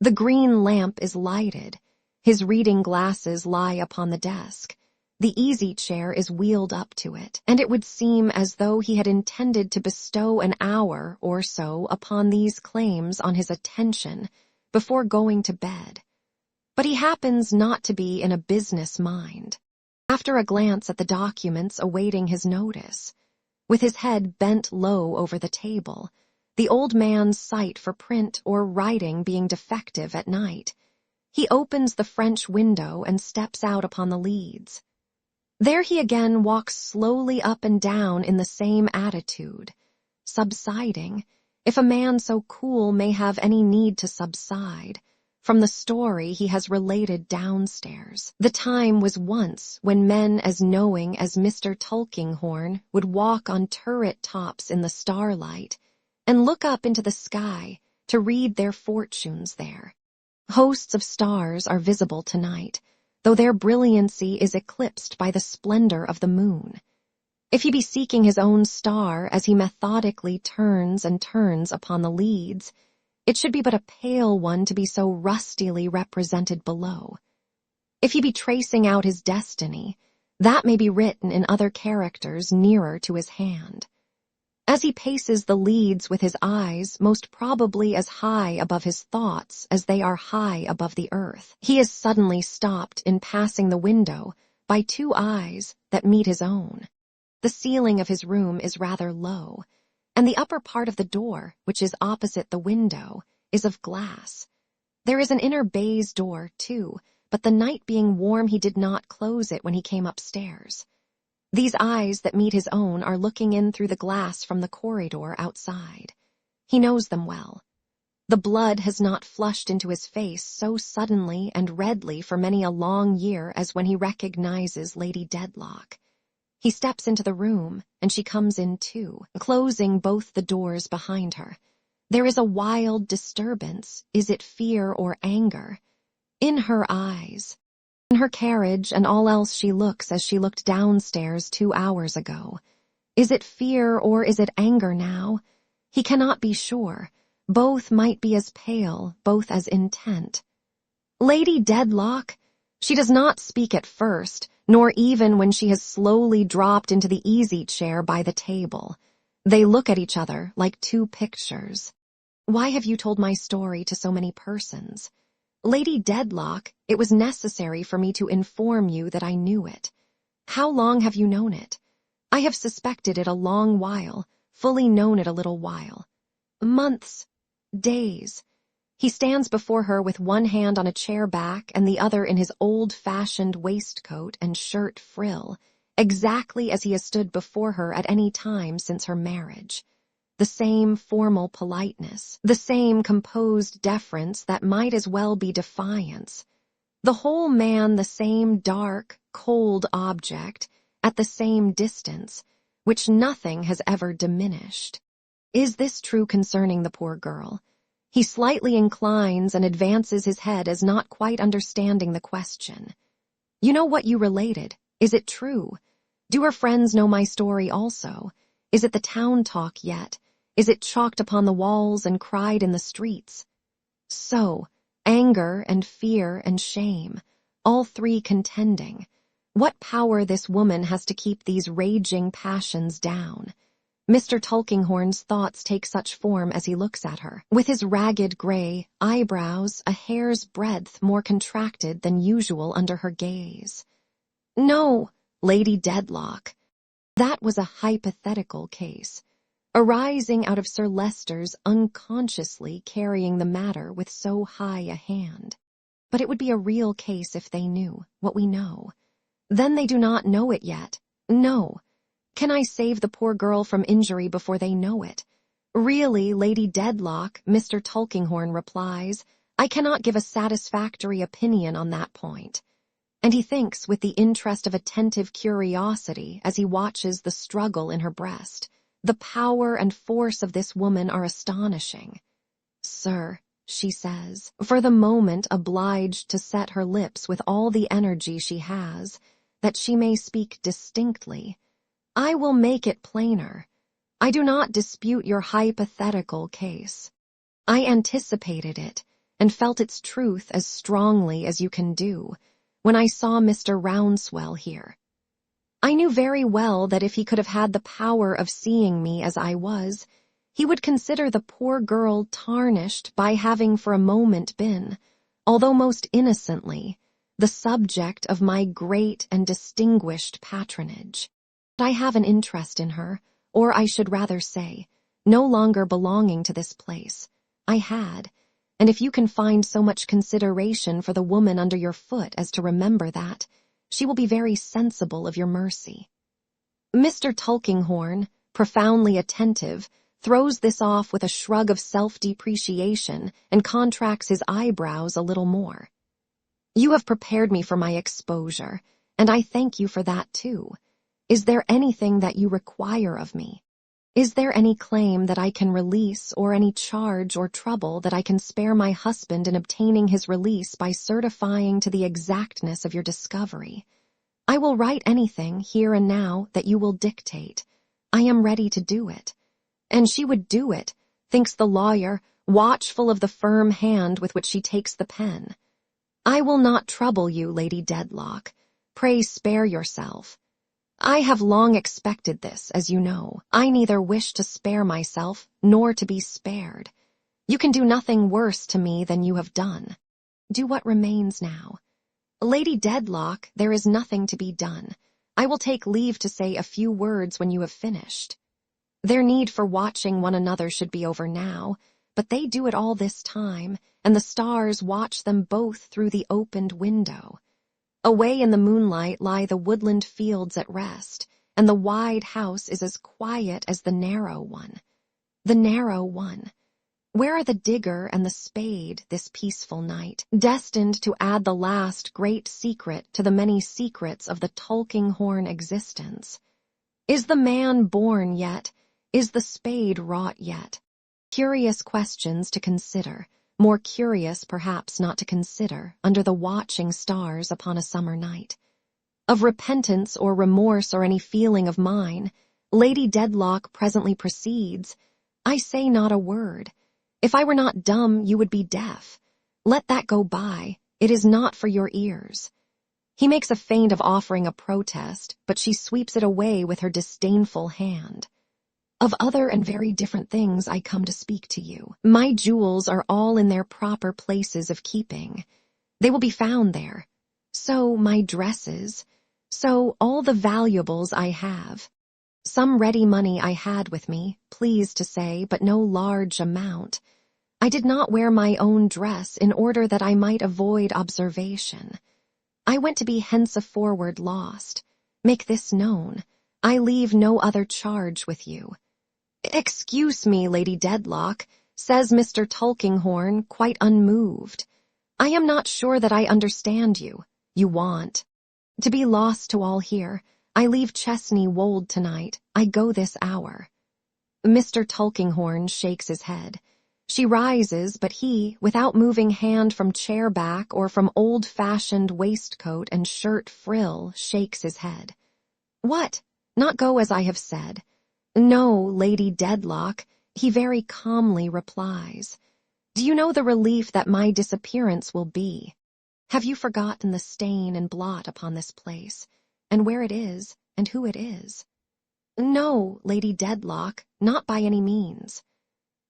The green lamp is lighted, his reading glasses lie upon the desk, the easy-chair is wheeled up to it, and it would seem as though he had intended to bestow an hour or so upon these claims on his attention before going to bed. But he happens not to be in a business mind. After a glance at the documents awaiting his notice, with his head bent low over the table, the old man's sight for print or writing being defective at night, he opens the French window and steps out upon the leads. There he again walks slowly up and down in the same attitude, subsiding, if a man so cool may have any need to subside, from the story he has related downstairs. The time was once when men as knowing as Mr. Tulkinghorn would walk on turret tops in the starlight and look up into the sky to read their fortunes there. Hosts of stars are visible tonight, though their brilliancy is eclipsed by the splendor of the moon. If he be seeking his own star as he methodically turns and turns upon the leads, it should be but a pale one to be so rustily represented below. If he be tracing out his destiny, that may be written in other characters nearer to his hand. As he paces the leads with his eyes most probably as high above his thoughts as they are high above the earth, he is suddenly stopped in passing the window by two eyes that meet his own. The ceiling of his room is rather low, and the upper part of the door, which is opposite the window, is of glass. There is an inner baize door, too, but the night being warm he did not close it when he came upstairs. These eyes that meet his own are looking in through the glass from the corridor outside. He knows them well. The blood has not flushed into his face so suddenly and redly for many a long year as when he recognizes Lady Dedlock. He steps into the room, and she comes in too, closing both the doors behind her. There is a wild disturbance, is it fear or anger, in her eyes. In her carriage and all else she looks as she looked downstairs 2 hours ago. Is it fear or is it anger now? He cannot be sure. Both might be as pale, both as intent. Lady Dedlock? She does not speak at first, nor even when she has slowly dropped into the easy chair by the table. They look at each other like two pictures. Why have you told my story to so many persons? Lady Dedlock, it was necessary for me to inform you that I knew it. How long have you known it? I have suspected it a long while, fully known it a little while. Months, days. He stands before her with one hand on a chair back and the other in his old-fashioned waistcoat and shirt frill, exactly as he has stood before her at any time since her marriage. The same formal politeness, the same composed deference that might as well be defiance. The whole man the same dark, cold object, at the same distance, which nothing has ever diminished. Is this true concerning the poor girl? He slightly inclines and advances his head as not quite understanding the question. You know what you related. Is it true? Do her friends know my story also? Is it the town talk yet? Is it chalked upon the walls and cried in the streets? So, anger and fear and shame, all three contending. What power this woman has to keep these raging passions down. Mr. Tulkinghorn's thoughts take such form as he looks at her, with his ragged gray eyebrows a hair's breadth more contracted than usual under her gaze. No, Lady Dedlock. That was a hypothetical case, arising out of Sir Leicester's unconsciously carrying the matter with so high a hand. But it would be a real case if they knew what we know. Then they do not know it yet. No. Can I save the poor girl from injury before they know it? Really, Lady Dedlock, Mr. Tulkinghorn replies, I cannot give a satisfactory opinion on that point. And he thinks with the interest of attentive curiosity as he watches the struggle in her breast. The power and force of this woman are astonishing. Sir, she says, for the moment obliged to set her lips with all the energy she has, that she may speak distinctly, I will make it plainer. I do not dispute your hypothetical case. I anticipated it and felt its truth as strongly as you can do when I saw Mr. Rouncewell here. I knew very well that if he could have had the power of seeing me as I was, he would consider the poor girl tarnished by having for a moment been, although most innocently, the subject of my great and distinguished patronage. I have an interest in her, or I should rather say, no longer belonging to this place. I had, and if you can find so much consideration for the woman under your foot as to remember that, she will be very sensible of your mercy. Mr. Tulkinghorn, profoundly attentive, throws this off with a shrug of self-depreciation and contracts his eyebrows a little more. You have prepared me for my exposure, and I thank you for that too. Is there anything that you require of me? Is there any claim that I can release or any charge or trouble that I can spare my husband in obtaining his release by certifying to the exactness of your discovery? I will write anything here and now that you will dictate. I am ready to do it. And she would do it, thinks the lawyer, watchful of the firm hand with which she takes the pen. I will not trouble you, Lady Dedlock. Pray spare yourself. I have long expected this, as you know. I neither wish to spare myself, nor to be spared. You can do nothing worse to me than you have done. Do what remains now. Lady Dedlock, there is nothing to be done. I will take leave to say a few words when you have finished. Their need for watching one another should be over now, but they do it all this time, and the stars watch them both through the opened window. Away in the moonlight lie the woodland fields at rest, and the wide house is as quiet as the narrow one. The narrow one. Where are the digger and the spade this peaceful night, destined to add the last great secret to the many secrets of the Tulkinghorn existence? Is the man born yet? Is the spade wrought yet? Curious questions to consider. More curious, perhaps, not to consider, under the watching stars upon a summer night. Of repentance or remorse or any feeling of mine, Lady Dedlock presently proceeds, I say not a word. If I were not dumb, you would be deaf. Let that go by. It is not for your ears. He makes a feint of offering a protest, but she sweeps it away with her disdainful hand. Of other and very different things I come to speak to you. My jewels are all in their proper places of keeping. They will be found there. So my dresses, so all the valuables I have. Some ready money I had with me, pleased to say, but no large amount. I did not wear my own dress in order that I might avoid observation. I went to be henceforward lost. Make this known. I leave no other charge with you. Excuse me, Lady Dedlock, says Mr. Tulkinghorn, quite unmoved. I am not sure that I understand you. You want to be lost to all here. I leave Chesney Wold tonight. I go this hour. Mr. Tulkinghorn shakes his head. She rises, but he, without moving hand from chair back or from old-fashioned waistcoat and shirt frill, shakes his head. What? Not go as I have said? No, Lady Dedlock, he very calmly replies. Do you know the relief that my disappearance will be? Have you forgotten the stain and blot upon this place, and where it is, and who it is? No, Lady Dedlock, not by any means.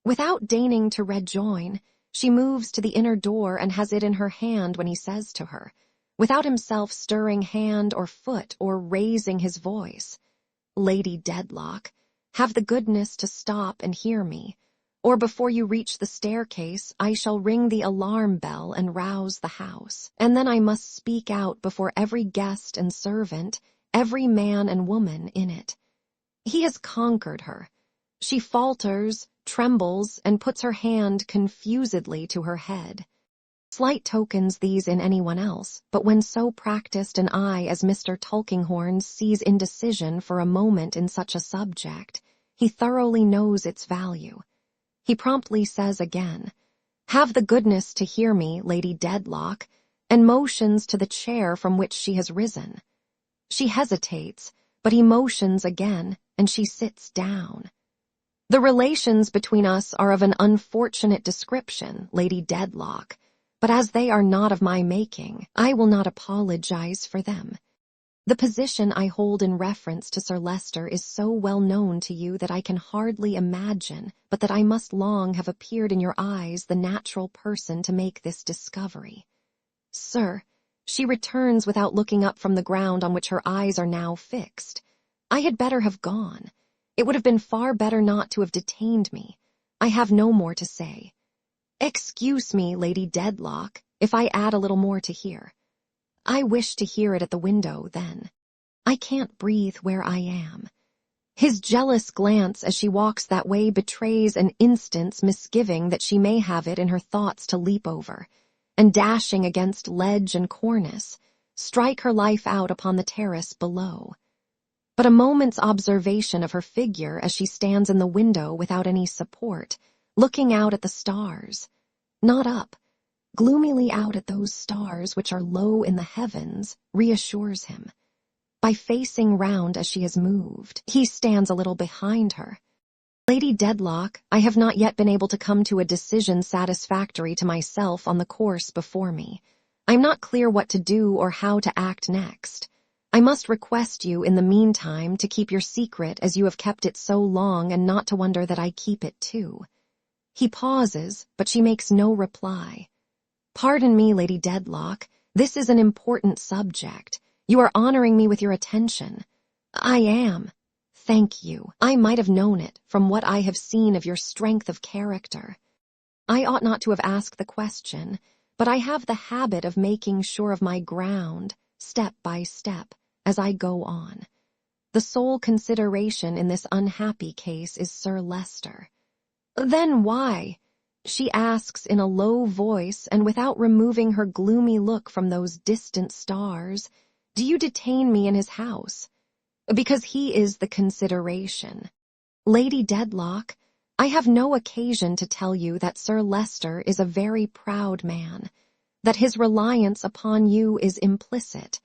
Without deigning to rejoin, she moves to the inner door and has it in her hand when he says to her, without himself stirring hand or foot or raising his voice, Lady Dedlock, have the goodness to stop and hear me, or before you reach the staircase I shall ring the alarm bell and rouse the house, and then I must speak out before every guest and servant, every man and woman in it. He has conquered her. She falters, trembles, and puts her hand confusedly to her head. Slight tokens these in anyone else, but when so practiced an eye as Mr. Tulkinghorn's sees indecision for a moment in such a subject, he thoroughly knows its value. He promptly says again, have the goodness to hear me, Lady Dedlock, and motions to the chair from which she has risen. She hesitates, but he motions again, and she sits down. The relations between us are of an unfortunate description, Lady Dedlock, but as they are not of my making, I will not apologize for them. The position I hold in reference to Sir Leicester is so well known to you that I can hardly imagine but that I must long have appeared in your eyes the natural person to make this discovery. Sir, she returns without looking up from the ground on which her eyes are now fixed. I had better have gone. It would have been far better not to have detained me. I have no more to say. Excuse me, Lady Dedlock, if I add a little more to hear. I wish to hear it at the window, then. I can't breathe where I am. His jealous glance as she walks that way betrays an instant's misgiving that she may have it in her thoughts to leap over, and dashing against ledge and cornice, strike her life out upon the terrace below. But a moment's observation of her figure as she stands in the window without any support, looking out at the stars, not up, gloomily out at those stars which are low in the heavens, reassures him. By facing round as she has moved, he stands a little behind her. Lady Dedlock, I have not yet been able to come to a decision satisfactory to myself on the course before me. I am not clear what to do or how to act next. I must request you in the meantime to keep your secret as you have kept it so long and not to wonder that I keep it too. He pauses, but she makes no reply. Pardon me, Lady Dedlock, this is an important subject. You are honoring me with your attention. I am. Thank you. I might have known it from what I have seen of your strength of character. I ought not to have asked the question, but I have the habit of making sure of my ground, step by step, as I go on. The sole consideration in this unhappy case is Sir Leicester. Then why? She asks in a low voice and without removing her gloomy look from those distant stars, do you detain me in his house? Because he is the consideration. Lady Dedlock, I have no occasion to tell you that Sir Leicester is a very proud man, that his reliance upon you is implicit,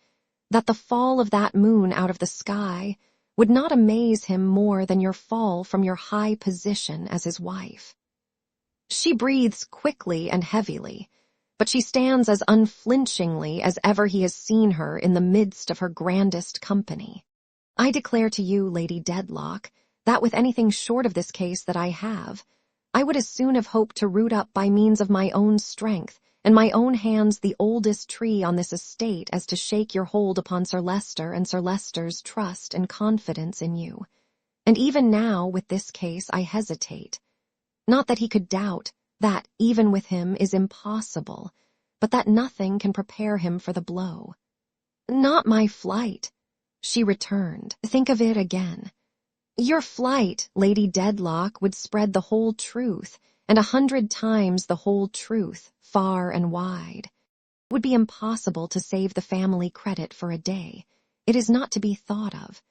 that the fall of that moon out of the sky would not amaze him more than your fall from your high position as his wife. She breathes quickly and heavily. but she stands as unflinchingly as ever he has seen her in the midst of her grandest company. I declare to you, Lady Dedlock, that with anything short of this case that I have, I would as soon have hoped to root up by means of my own strength and my own hands the oldest tree on this estate as to shake your hold upon Sir Leicester and Sir Leicester's trust and confidence in you. And even now, with this case, I hesitate. Not that he could doubt, that, even with him, is impossible, but that nothing can prepare him for the blow. Not my flight, she returned. Think of it again. Your flight, Lady Dedlock, would spread the whole truth, and 100 times the whole truth, far and wide. It would be impossible to save the family credit for a day. It is not to be thought of.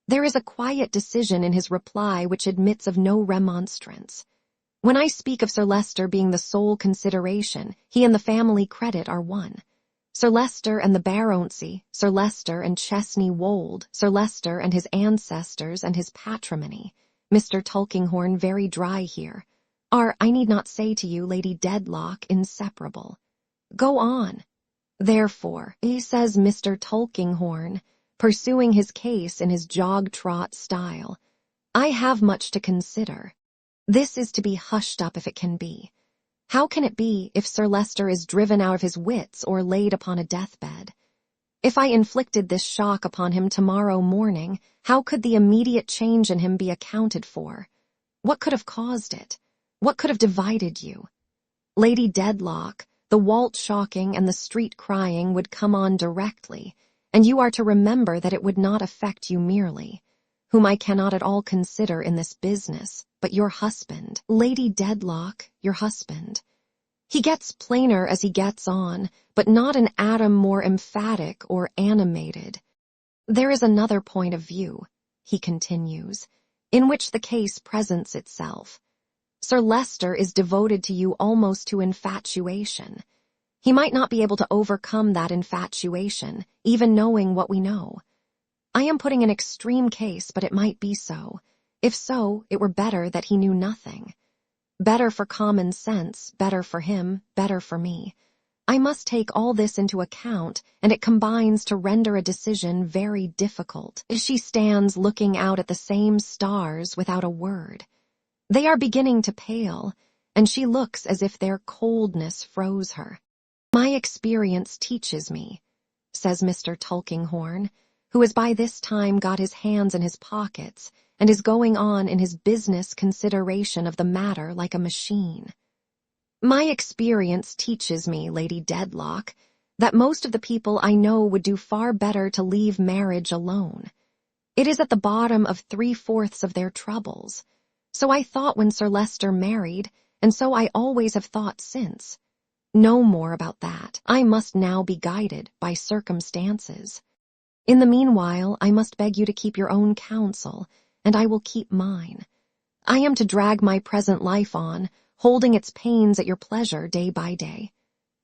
There is a quiet decision in his reply which admits of no remonstrance. When I speak of Sir Leicester being the sole consideration, he and the family credit are one. Sir Leicester and the baronetcy, Sir Leicester and Chesney Wold, Sir Leicester and his ancestors and his patrimony, Mr. Tulkinghorn very dry here, are, I need not say to you, Lady Dedlock, inseparable. Go on. Therefore, says Mr. Tulkinghorn, pursuing his case in his jog-trot style, I have much to consider. This is to be hushed up if it can be. How can it be if Sir Leicester is driven out of his wits or laid upon a deathbed? If I inflicted this shock upon him tomorrow morning, how could the immediate change in him be accounted for? What could have caused it? What could have divided you? Lady Dedlock, the Walt shocking and the street crying would come on directly, and you are to remember that it would not affect you merely, whom I cannot at all consider in this business, but your husband, Lady Dedlock, your husband. He gets plainer as he gets on, but not an atom more emphatic or animated. There is another point of view, he continues, in which the case presents itself. Sir Leicester is devoted to you almost to infatuation. He might not be able to overcome that infatuation, even knowing what we know. I am putting an extreme case, but it might be so. If so, it were better that he knew nothing. Better for common sense, better for him, better for me. I must take all this into account, and it combines to render a decision very difficult. She stands looking out at the same stars without a word. They are beginning to pale, and she looks as if their coldness froze her. My experience teaches me, says Mr. Tulkinghorn, who has by this time got his hands in his pockets and is going on in his business consideration of the matter like a machine. My experience teaches me, Lady Dedlock, that most of the people I know would do far better to leave marriage alone. It is at the bottom of 3/4 of their troubles. So I thought when Sir Leicester married, and so I always have thought since. No more about that. I must now be guided by circumstances. In the meanwhile, I must beg you to keep your own counsel, and I will keep mine. I am to drag my present life on, holding its pains at your pleasure day by day.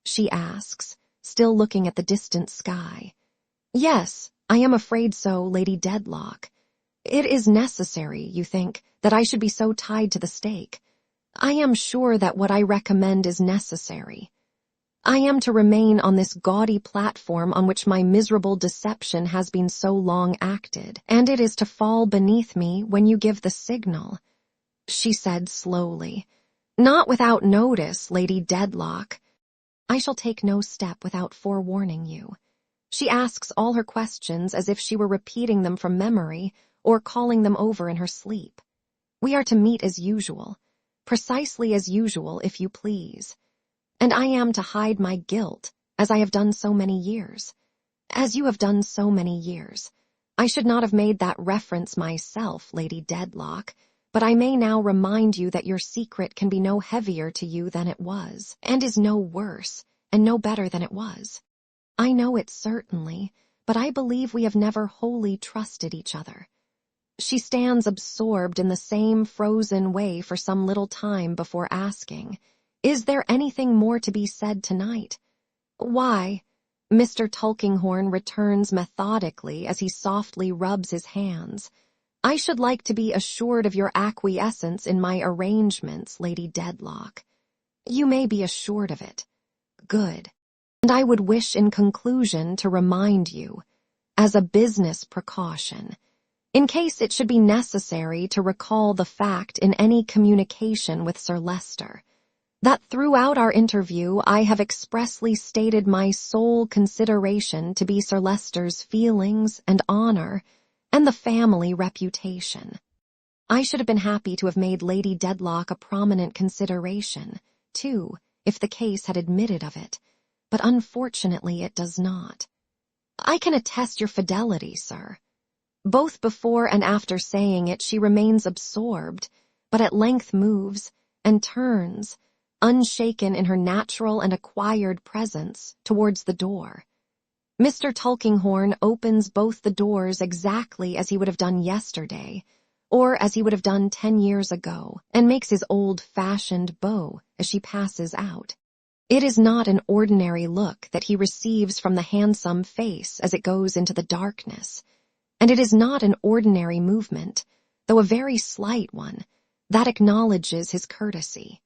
She asks, still looking at the distant sky. Yes, I am afraid so, Lady Dedlock. It is necessary, you think, that I should be so tied to the stake. I am sure that what I recommend is necessary. I am to remain on this gaudy platform on which my miserable deception has been so long acted, and it is to fall beneath me when you give the signal, she said slowly. Not without notice, Lady Dedlock. I shall take no step without forewarning you. She asks all her questions as if she were repeating them from memory or calling them over in her sleep. We are to meet as usual, precisely as usual, if you please. And I am to hide my guilt, as I have done so many years. As you have done so many years. I should not have made that reference myself, Lady Dedlock, but I may now remind you that your secret can be no heavier to you than it was, and is no worse, and no better than it was. I know it certainly, but I believe we have never wholly trusted each other. She stands absorbed in the same frozen way for some little time before asking, Is there anything more to be said tonight? Why, Mr. Tulkinghorn returns methodically as he softly rubs his hands, I should like to be assured of your acquiescence in my arrangements, Lady Dedlock. You may be assured of it. look good. And I would wish in conclusion to remind you, as a business precaution, in case it should be necessary to recall the fact in any communication with Sir Leicester, that throughout our interview I have expressly stated my sole consideration to be Sir Leicester's feelings and honor and the family reputation. I should have been happy to have made Lady Dedlock a prominent consideration, too, if the case had admitted of it, but unfortunately it does not. I can attest your fidelity, sir. Both before and after saying it she remains absorbed, but at length moves and turns, unshaken in her natural and acquired presence, towards the door. Mr. Tulkinghorn opens both the doors exactly as he would have done yesterday, or as he would have done 10 years ago, and makes his old-fashioned bow as she passes out. It is not an ordinary look that he receives from the handsome face as it goes into the darkness, and it is not an ordinary movement, though a very slight one, that acknowledges his courtesy.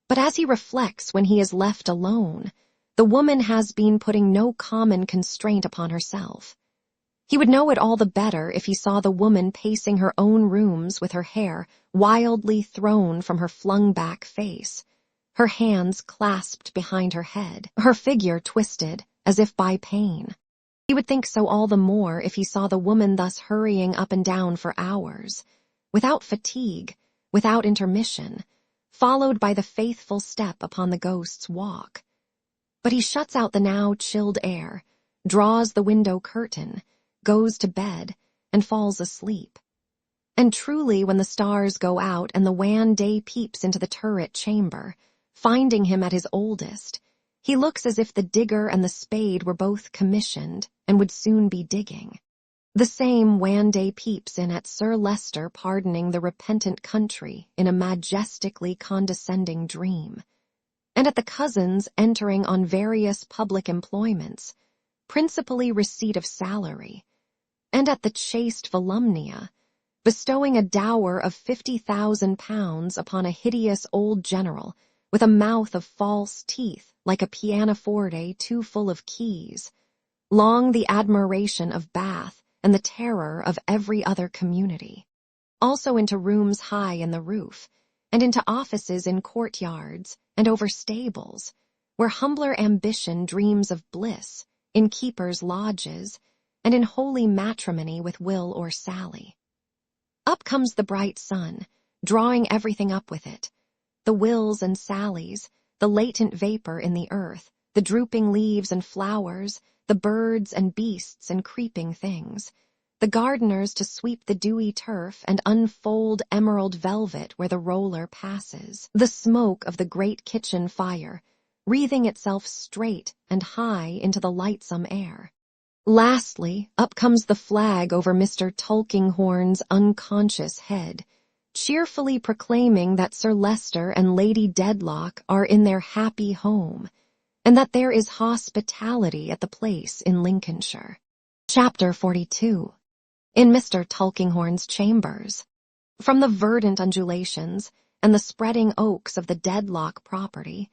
But as he reflects when he is left alone, the woman has been putting no common constraint upon herself. He would know it all the better if he saw the woman pacing her own rooms with her hair wildly thrown from her flung-back face, her hands clasped behind her head, her figure twisted as if by pain. He would think so all the more if he saw the woman thus hurrying up and down for hours, without fatigue, without intermission, followed by the faithful step upon the ghost's walk. But he shuts out the now chilled air, draws the window curtain, goes to bed, and falls asleep. And truly when the stars go out and the wan day peeps into the turret chamber, finding him at his oldest, he looks as if the digger and the spade were both commissioned and would soon be digging. The same wan day peeps in at Sir Leicester pardoning the repentant country in a majestically condescending dream, and at the cousins entering on various public employments, principally receipt of salary, and at the chaste Volumnia, bestowing a dower of £50,000 upon a hideous old general with a mouth of false teeth like a pianoforte too full of keys, long the admiration of Bath and the terror of every other community. Also into rooms high in the roof, and into offices in courtyards and over stables, where humbler ambition dreams of bliss, in keepers' lodges, and in holy matrimony with Will or Sally. Up comes the bright sun, drawing everything up with it, the Wills and Sallys, the latent vapor in the earth, the drooping leaves and flowers, the birds and beasts and creeping things, the gardeners to sweep the dewy turf and unfold emerald velvet where the roller passes, the smoke of the great kitchen fire, wreathing itself straight and high into the lightsome air. Lastly, up comes the flag over Mr. Tulkinghorn's unconscious head, cheerfully proclaiming that Sir Leicester and Lady Dedlock are in their happy home, and that there is hospitality at the place in Lincolnshire. Chapter 42. In Mr. Tulkinghorn's chambers. From the verdant undulations and the spreading oaks of the Dedlock property,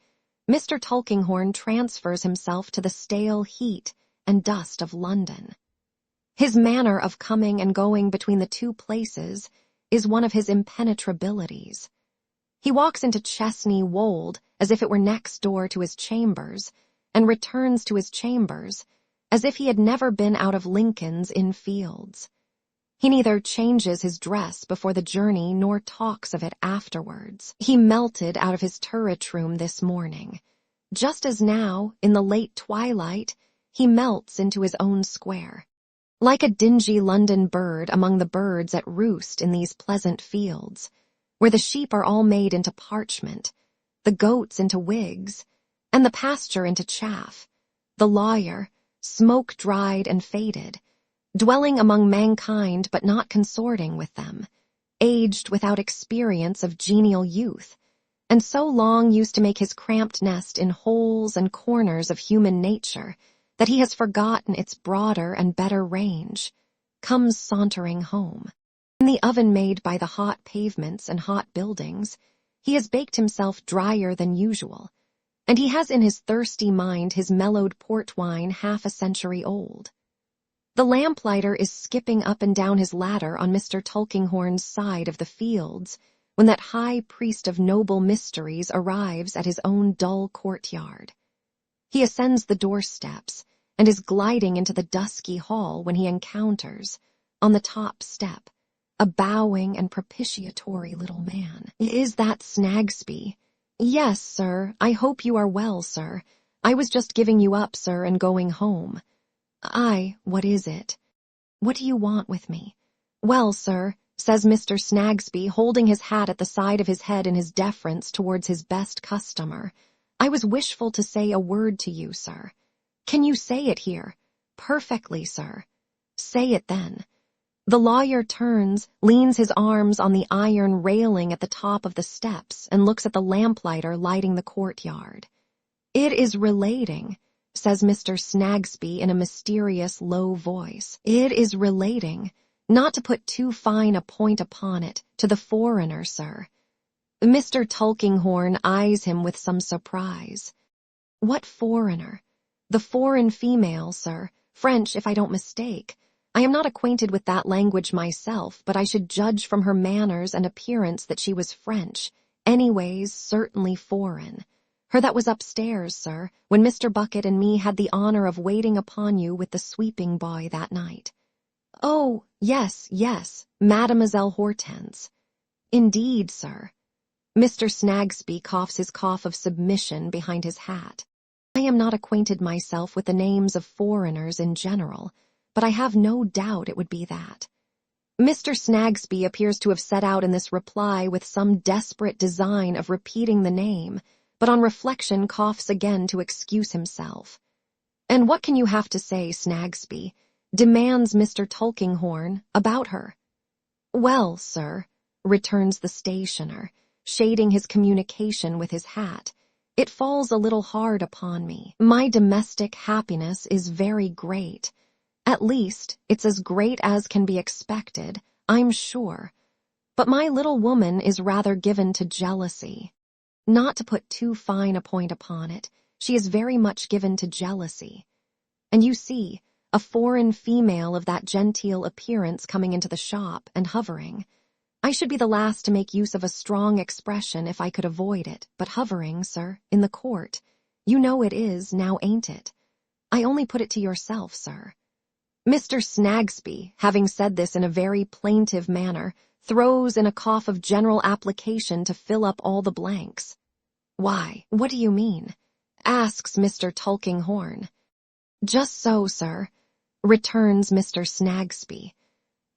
Mr. Tulkinghorn transfers himself to the stale heat and dust of London. His manner of coming and going between the two places is one of his impenetrabilities. He walks into Chesney Wold as if it were next door to his chambers, and returns to his chambers as if he had never been out of Lincoln's Inn Fields. He neither changes his dress before the journey nor talks of it afterwards. He melted out of his turret room this morning, just as now, in the late twilight, he melts into his own square. Like a dingy London bird among the birds at roost in these pleasant fields, where the sheep are all made into parchment, the goats into wigs, and the pasture into chaff, the lawyer, smoke-dried and faded, dwelling among mankind but not consorting with them, aged without experience of genial youth, and so long used to make his cramped nest in holes and corners of human nature that he has forgotten its broader and better range, comes sauntering home. In the oven made by the hot pavements and hot buildings, he has baked himself drier than usual, and he has in his thirsty mind his mellowed port wine half a century old. The lamplighter is skipping up and down his ladder on Mr. Tulkinghorn's side of the fields when that high priest of noble mysteries arrives at his own dull courtyard. He ascends the doorsteps and is gliding into the dusky hall when he encounters, on the top step, a bowing and propitiatory little man. "Is that Snagsby?" "Yes, sir. I hope you are well, sir. I was just giving you up, sir, and going home." "Aye, what is it?" "What do you want with me?" "Well, sir," says Mr. Snagsby, holding his hat at the side of his head in his deference towards his best customer, "I was wishful to say a word to you, sir." "Can you say it here?" "Perfectly, sir." "Say it then." The lawyer turns, leans his arms on the iron railing at the top of the steps, and looks at the lamplighter lighting the courtyard. "It is relating," says Mr. Snagsby in a mysterious low voice. "It is relating, not to put too fine a point upon it, to the foreigner, sir." Mr. Tulkinghorn eyes him with some surprise. "What foreigner?" "The foreign female, sir. French, if I don't mistake. I am not acquainted with that language myself, but I should judge from her manners and appearance that she was French. Anyways, certainly foreign. Her that was upstairs, sir, when Mr. Bucket and me had the honor of waiting upon you with the sweeping boy that night." "Oh, yes, yes, Mademoiselle Hortense." "Indeed, sir." Mr. Snagsby coughs his cough of submission behind his hat. "I am not acquainted myself with the names of foreigners in general, but I have no doubt it would be that." Mr. Snagsby appears to have set out in this reply with some desperate design of repeating the name, but on reflection coughs again to excuse himself. "And what can you have to say, Snagsby?" demands Mr. Tulkinghorn, "about her?" "Well, sir," returns the stationer, shading his communication with his hat, "it falls a little hard upon me. My domestic happiness is very great. At least, it's as great as can be expected, I'm sure. But my little woman is rather given to jealousy. Not to put too fine a point upon it, she is very much given to jealousy. And you see, a foreign female of that genteel appearance coming into the shop and hovering. I should be the last to make use of a strong expression if I could avoid it, but hovering, sir, in the court. You know it is, now ain't it? I only put it to yourself, sir." Mr. Snagsby, having said this in a very plaintive manner, throws in a cough of general application to fill up all the blanks. "Why, what do you mean?" asks Mr. Tulkinghorn. "Just so, sir," returns Mr. Snagsby.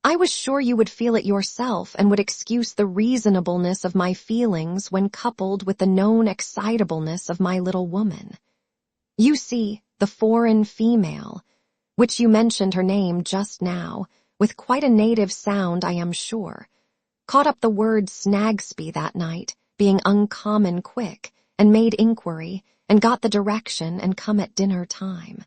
"I was sure you would feel it yourself and would excuse the reasonableness of my feelings when coupled with the known excitableness of my little woman. You see, the foreign female, which you mentioned her name just now, with quite a native sound, I am sure, caught up the word Snagsby that night, being uncommon quick, and made inquiry, and got the direction, and come at dinner time.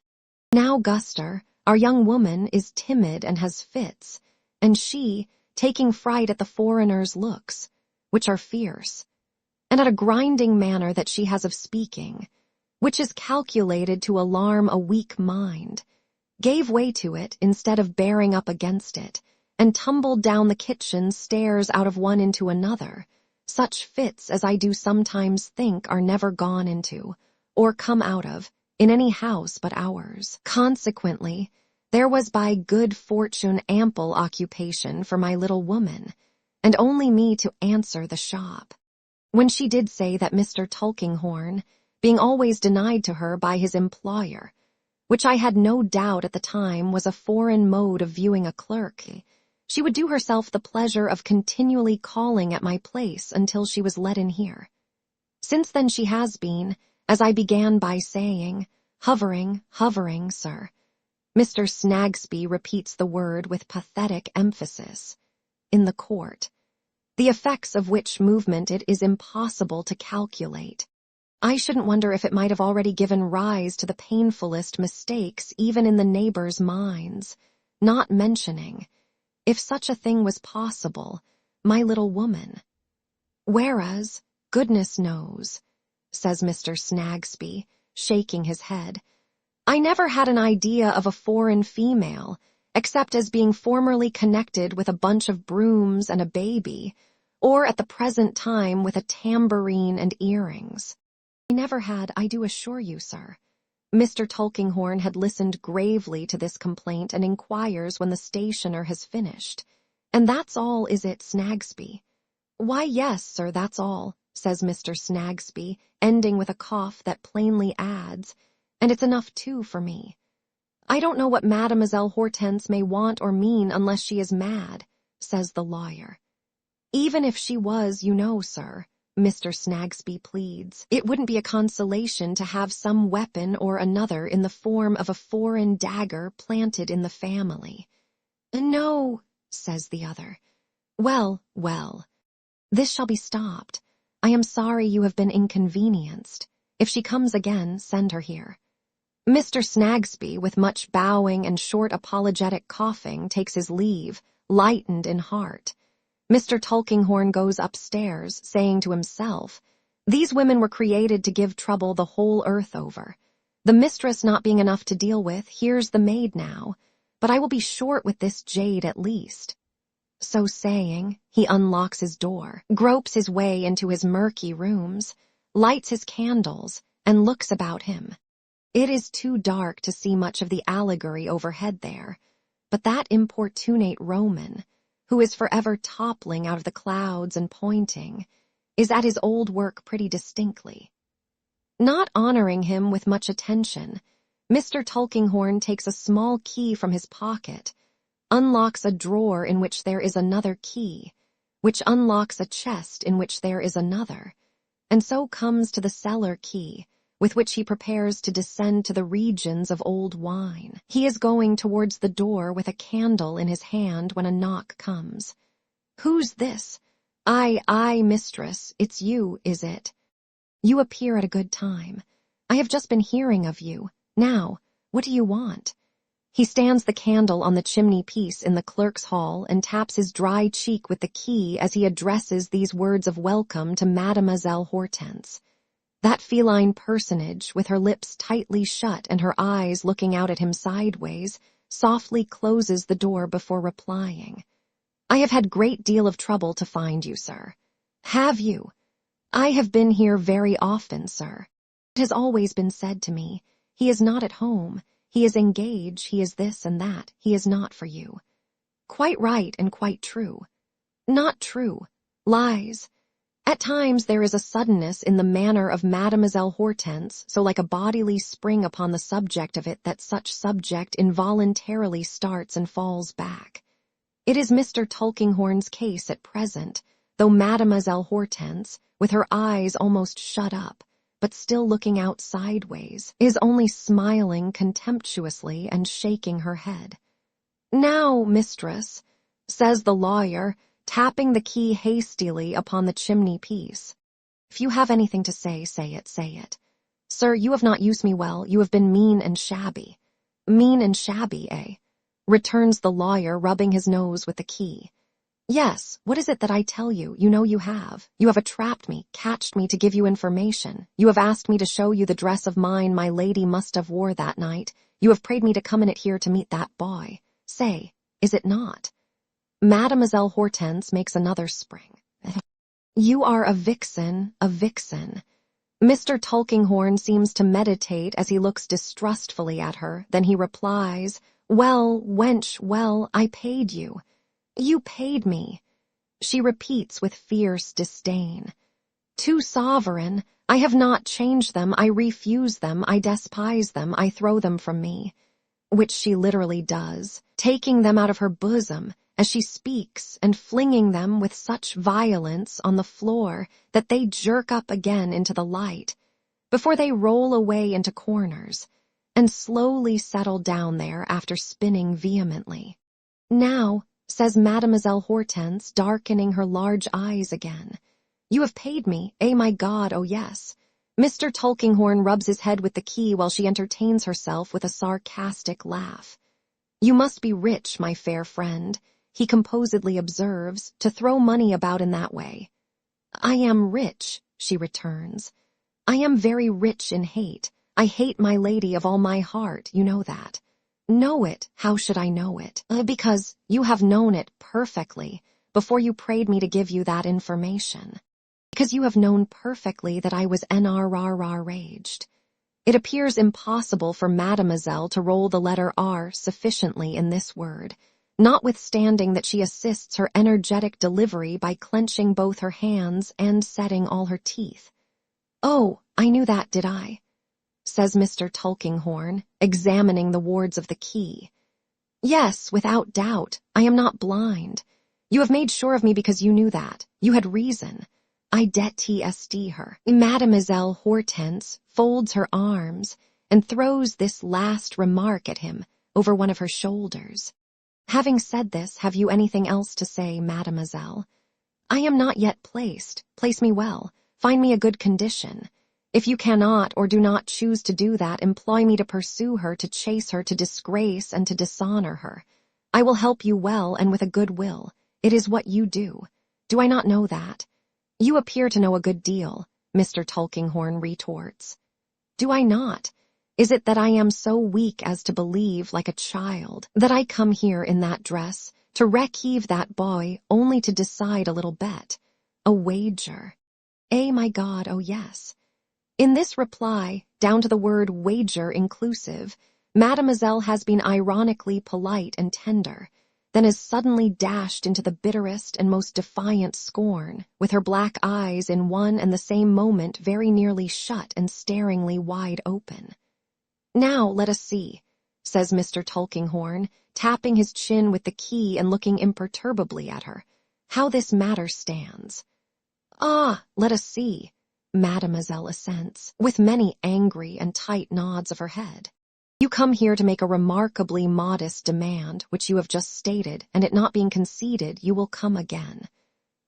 Now Guster, our young woman, is timid and has fits, and she, taking fright at the foreigner's looks, which are fierce, and at a grinding manner that she has of speaking, which is calculated to alarm a weak mind, gave way to it instead of bearing up against it, and tumbled down the kitchen stairs out of one into another, such fits as I do sometimes think are never gone into, or come out of, in any house but ours. Consequently, there was by good fortune ample occupation for my little woman, and only me to answer the shop. When she did say that Mr. Tulkinghorn, being always denied to her by his employer, which I had no doubt at the time was a foreign mode of viewing a clerk, she would do herself the pleasure of continually calling at my place until she was let in here. Since then she has been, as I began by saying, hovering, sir. Mr. Snagsby repeats the word with pathetic emphasis, in the court, the effects of which movement it is impossible to calculate. I shouldn't wonder if it might have already given rise to the painfulest mistakes even in the neighbors' minds, not mentioning, if such a thing was possible, my little woman. Whereas, goodness knows, says Mr. Snagsby, shaking his head. I never had an idea of a foreign female, except as being formerly connected with a bunch of brooms and a baby, or at the present time with a tambourine and earrings. I never had, I do assure you, sir. Mr. Tulkinghorn had listened gravely to this complaint and inquires when the stationer has finished. And that's all, is it, Snagsby? Why, yes, sir, that's all, says Mr. Snagsby, ending with a cough that plainly adds, and it's enough, too, for me. I don't know what Mademoiselle Hortense may want or mean unless she is mad, says the lawyer. Even if she was, you know, sir, Mr. Snagsby pleads, it wouldn't be a consolation to have some weapon or another in the form of a foreign dagger planted in the family. No, says the other. Well, well, this shall be stopped. I am sorry you have been inconvenienced. If she comes again, send her here. Mr. Snagsby, with much bowing and short apologetic coughing, takes his leave, lightened in heart. Mr. Tulkinghorn goes upstairs, saying to himself, these women were created to give trouble the whole earth over. The mistress not being enough to deal with, here's the maid now, but I will be short with this jade at least. So saying, he unlocks his door, gropes his way into his murky rooms, lights his candles, and looks about him. It is too dark to see much of the allegory overhead there, but that importunate Roman, who is forever toppling out of the clouds and pointing, is at his old work pretty distinctly. Not honoring him with much attention, Mr. Tulkinghorn takes a small key from his pocket, unlocks a drawer in which there is another key, which unlocks a chest in which there is another, and so comes to the cellar key, with which he prepares to descend to the regions of old wine. He is going towards the door with a candle in his hand when a knock comes. Who's this? Aye, mistress, it's you, is it? You appear at a good time. I have just been hearing of you. Now, what do you want? He stands the candle on the chimney-piece in the clerk's hall and taps his dry cheek with the key as he addresses these words of welcome to Mademoiselle Hortense. That feline personage, with her lips tightly shut and her eyes looking out at him sideways, softly closes the door before replying. I have had great deal of trouble to find you, sir. Have you? I have been here very often, sir. It has always been said to me, he is not at home, he is engaged, he is this and that, he is not for you. Quite right and quite true. Not true. Lies. At times there is a suddenness in the manner of Mademoiselle Hortense, so like a bodily spring upon the subject of it that such subject involuntarily starts and falls back. It is Mr. Tulkinghorn's case at present, though Mademoiselle Hortense, with her eyes almost shut up, but still looking out sideways, is only smiling contemptuously and shaking her head. Now, mistress, says the lawyer, tapping the key hastily upon the chimney-piece. If you have anything to say, say it, say it. Sir, you have not used me well, you have been mean and shabby. Mean and shabby, eh? Returns the lawyer, rubbing his nose with the key. Yes, what is it that I tell you? You know you have. You have attrapped me, catched me to give you information. You have asked me to show you the dress of mine my lady must have wore that night. You have prayed me to come in it here to meet that boy. Say, is it not? Mademoiselle Hortense makes another spring. You are a vixen, a vixen. Mr. Tulkinghorn seems to meditate as he looks distrustfully at her, then he replies, Well, wench, well, I paid you. You paid me. She repeats with fierce disdain. 2 sovereign, I have not changed them, I refuse them, I despise them, I throw them from me. Which she literally does, taking them out of her bosom, as she speaks and flinging them with such violence on the floor that they jerk up again into the light, before they roll away into corners, and slowly settle down there after spinning vehemently. Now, says Mademoiselle Hortense, darkening her large eyes again, you have paid me, eh, my God, oh yes. Mr. Tulkinghorn rubs his head with the key while she entertains herself with a sarcastic laugh. You must be rich, my fair friend, he composedly observes, to throw money about in that way. I am rich, she returns. I am very rich in hate. I hate my lady of all my heart, you know that. Know it, how should I know it? Because you have known it perfectly before you prayed me to give you that information. Because you have known perfectly that I was raged. It appears impossible for Mademoiselle to roll the letter R sufficiently in this word, notwithstanding that she assists her energetic delivery by clenching both her hands and setting all her teeth. Oh, I knew that, did I? Says Mr. Tulkinghorn, examining the wards of the key. Yes, without doubt. I am not blind. You have made sure of me because you knew that. You had reason. I detest her. Mademoiselle Hortense folds her arms and throws this last remark at him over one of her shoulders. Having said this, have you anything else to say, mademoiselle? I am not yet placed. Place me well. Find me a good condition. If you cannot or do not choose to do that, employ me to pursue her, to chase her, to disgrace and to dishonor her. I will help you well and with a good will. It is what you do. Do I not know that? You appear to know a good deal, Mr. Tulkinghorn retorts. Do I not? Is it that I am so weak as to believe, like a child, that I come here in that dress, to receive that boy, only to decide a little bet? A wager. My God, oh yes. In this reply, down to the word wager inclusive, Mademoiselle has been ironically polite and tender, then is suddenly dashed into the bitterest and most defiant scorn, with her black eyes in one and the same moment very nearly shut and staringly wide open. Now let us see, says Mr. Tulkinghorn, tapping his chin with the key and looking imperturbably at her, how this matter stands. Ah, let us see, Mademoiselle assents, with many angry and tight nods of her head. You come here to make a remarkably modest demand, which you have just stated, and it not being conceded, you will come again.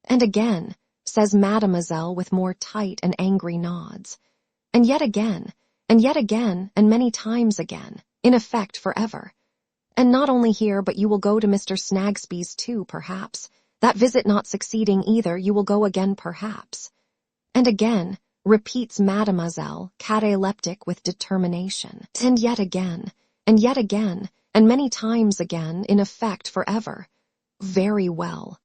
And again, says Mademoiselle with more tight and angry nods. And yet again, and many times again, in effect forever. And not only here, but you will go to Mr. Snagsby's too, perhaps. That visit not succeeding either, you will go again, perhaps. And again, repeats Mademoiselle, cataleptic with determination. And yet again, and many times again, in effect forever. Very well.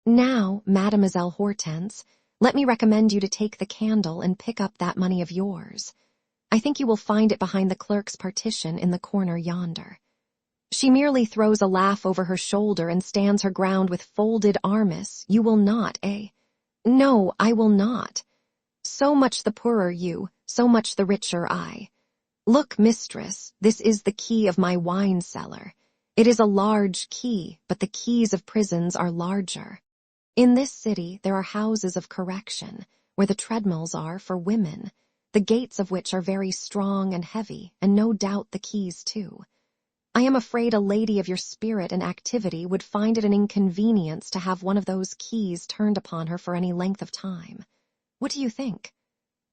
Now, Mademoiselle Hortense, let me recommend you to take the candle and pick up that money of yours. I think you will find it behind the clerk's partition in the corner yonder. She merely throws a laugh over her shoulder and stands her ground with folded arms. You will not, eh? No, I will not. So much the poorer you, so much the richer I. Look, mistress, this is the key of my wine cellar. It is a large key, but the keys of prisons are larger. In this city there are houses of correction, where the treadmills are for women, the gates of which are very strong and heavy, and no doubt the keys too. I am afraid a lady of your spirit and activity would find it an inconvenience to have one of those keys turned upon her for any length of time. What do you think?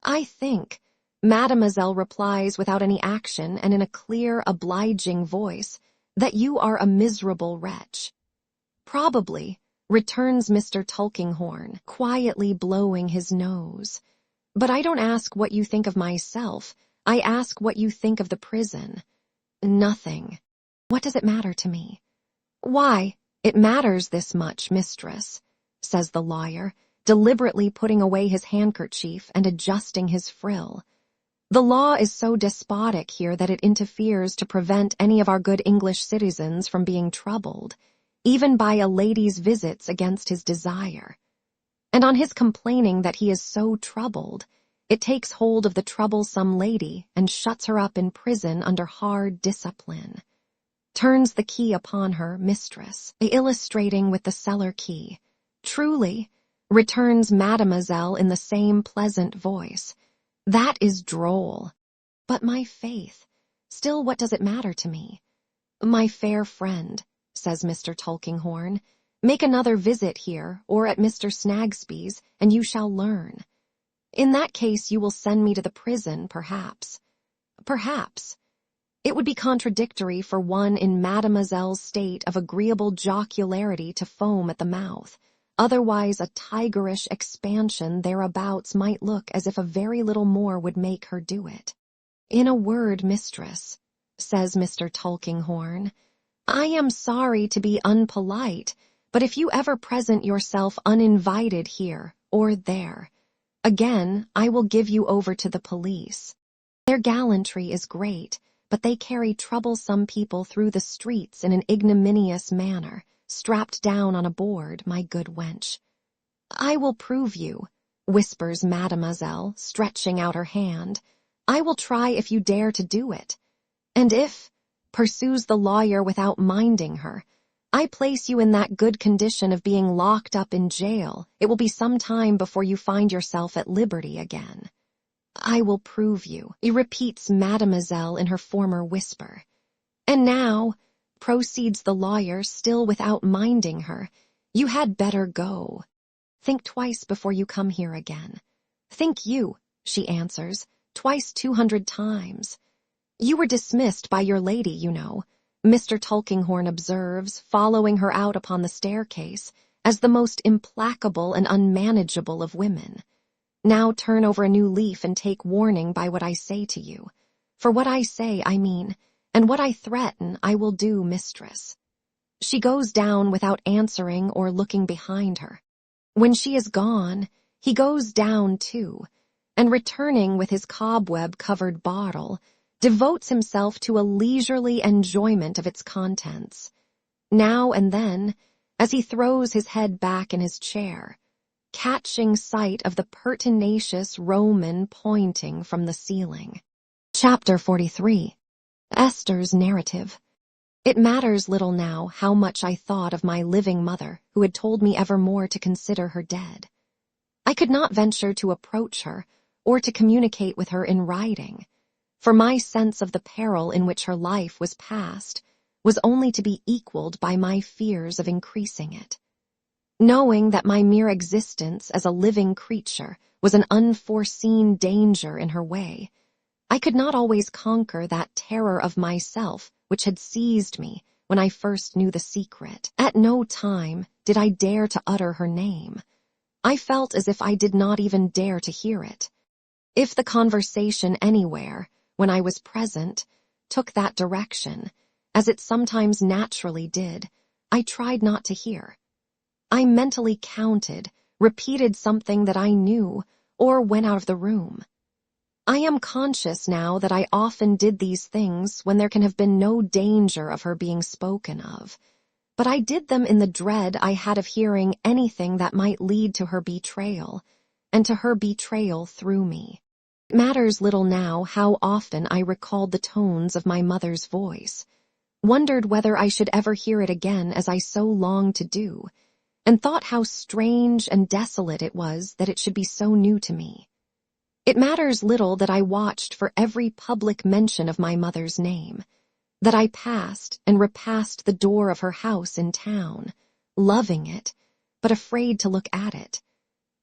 I think, Mademoiselle replies without any action and in a clear, obliging voice, that you are a miserable wretch. Probably, returns Mr. Tulkinghorn, quietly blowing his nose. But I don't ask what you think of myself. I ask what you think of the prison. Nothing. What does it matter to me? Why, it matters this much, mistress, says the lawyer, deliberately putting away his handkerchief and adjusting his frill. The law is so despotic here that it interferes to prevent any of our good English citizens from being troubled, even by a lady's visits against his desire. And on his complaining that he is so troubled, it takes hold of the troublesome lady and shuts her up in prison under hard discipline. Turns the key upon her, mistress, illustrating with the cellar key. Truly, returns Mademoiselle in the same pleasant voice. That is droll. But my faith, still what does it matter to me? My fair friend, says Mr. Tulkinghorn, make another visit here or at Mr. Snagsby's, and you shall learn. In that case you will send me to the prison, perhaps. Perhaps. It would be contradictory for one in Mademoiselle's state of agreeable jocularity to foam at the mouth. Otherwise, a tigerish expansion thereabouts might look as if a very little more would make her do it. In a word, mistress, says Mr. Tulkinghorn, I am sorry to be unpolite, but if you ever present yourself uninvited here or there, again I will give you over to the police. Their gallantry is great, but they carry troublesome people through the streets in an ignominious manner, strapped down on a board, my good wench. I will prove you, whispers Mademoiselle, stretching out her hand. I will try if you dare to do it. And if, pursues the lawyer without minding her, I place you in that good condition of being locked up in jail, it will be some time before you find yourself at liberty again. I will prove you, repeats Mademoiselle in her former whisper. And now, proceeds the lawyer, still without minding her, you had better go. Think twice before you come here again. Think you, she answers, twice 200 times. You were dismissed by your lady, you know, Mr. Tulkinghorn observes, following her out upon the staircase, as the most implacable and unmanageable of women. Now turn over a new leaf and take warning by what I say to you. For what I say, I mean, and what I threaten, I will do, mistress. She goes down without answering or looking behind her. When she is gone, he goes down too, and returning with his cobweb-covered bottle, devotes himself to a leisurely enjoyment of its contents. Now and then, as he throws his head back in his chair, catching sight of the pertinacious Roman pointing from the ceiling. Chapter 43. Esther's Narrative. It matters little now how much I thought of my living mother, who had told me evermore to consider her dead. I could not venture to approach her, or to communicate with her in writing, for my sense of the peril in which her life was passed was only to be equaled by my fears of increasing it. Knowing that my mere existence as a living creature was an unforeseen danger in her way, I could not always conquer that terror of myself which had seized me when I first knew the secret. At no time did I dare to utter her name. I felt as if I did not even dare to hear it. If the conversation anywhere, when I was present, took that direction, as it sometimes naturally did, I tried not to hear. I mentally counted, repeated something that I knew, or went out of the room. I am conscious now that I often did these things when there can have been no danger of her being spoken of, but I did them in the dread I had of hearing anything that might lead to her betrayal, and to her betrayal through me. It matters little now how often I recalled the tones of my mother's voice, wondered whether I should ever hear it again as I so longed to do, and thought how strange and desolate it was that it should be so new to me. It matters little that I watched for every public mention of my mother's name, that I passed and repassed the door of her house in town, loving it, but afraid to look at it,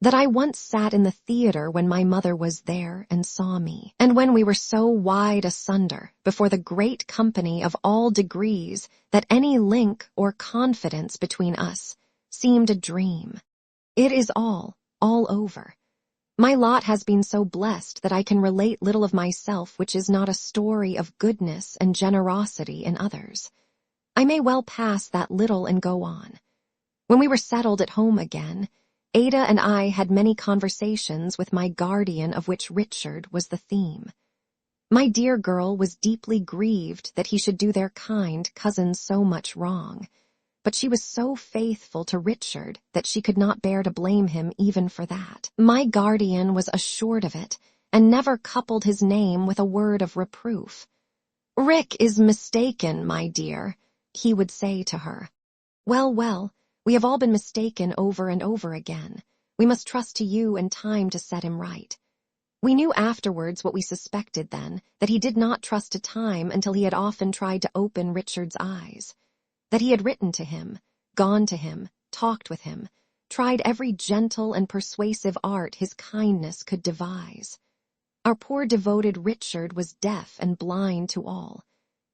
that I once sat in the theater when my mother was there and saw me, and when we were so wide asunder before the great company of all degrees that any link or confidence between us seemed a dream. It is all over. My lot has been so blessed that I can relate little of myself which is not a story of goodness and generosity in others. I may well pass that little and go on. When we were settled at home again, Ada and I had many conversations with my guardian of which Richard was the theme. My dear girl was deeply grieved that he should do their kind cousin so much wrong, but she was so faithful to Richard that she could not bear to blame him even for that. My guardian was assured of it, and never coupled his name with a word of reproof. "Rick is mistaken, my dear," he would say to her. Well, we have all been mistaken over and over again. We must trust to you and time to set him right. We knew afterwards what we suspected then, that he did not trust to time until he had often tried to open Richard's eyes, that he had written to him, gone to him, talked with him, tried every gentle and persuasive art his kindness could devise. Our poor devoted Richard was deaf and blind to all.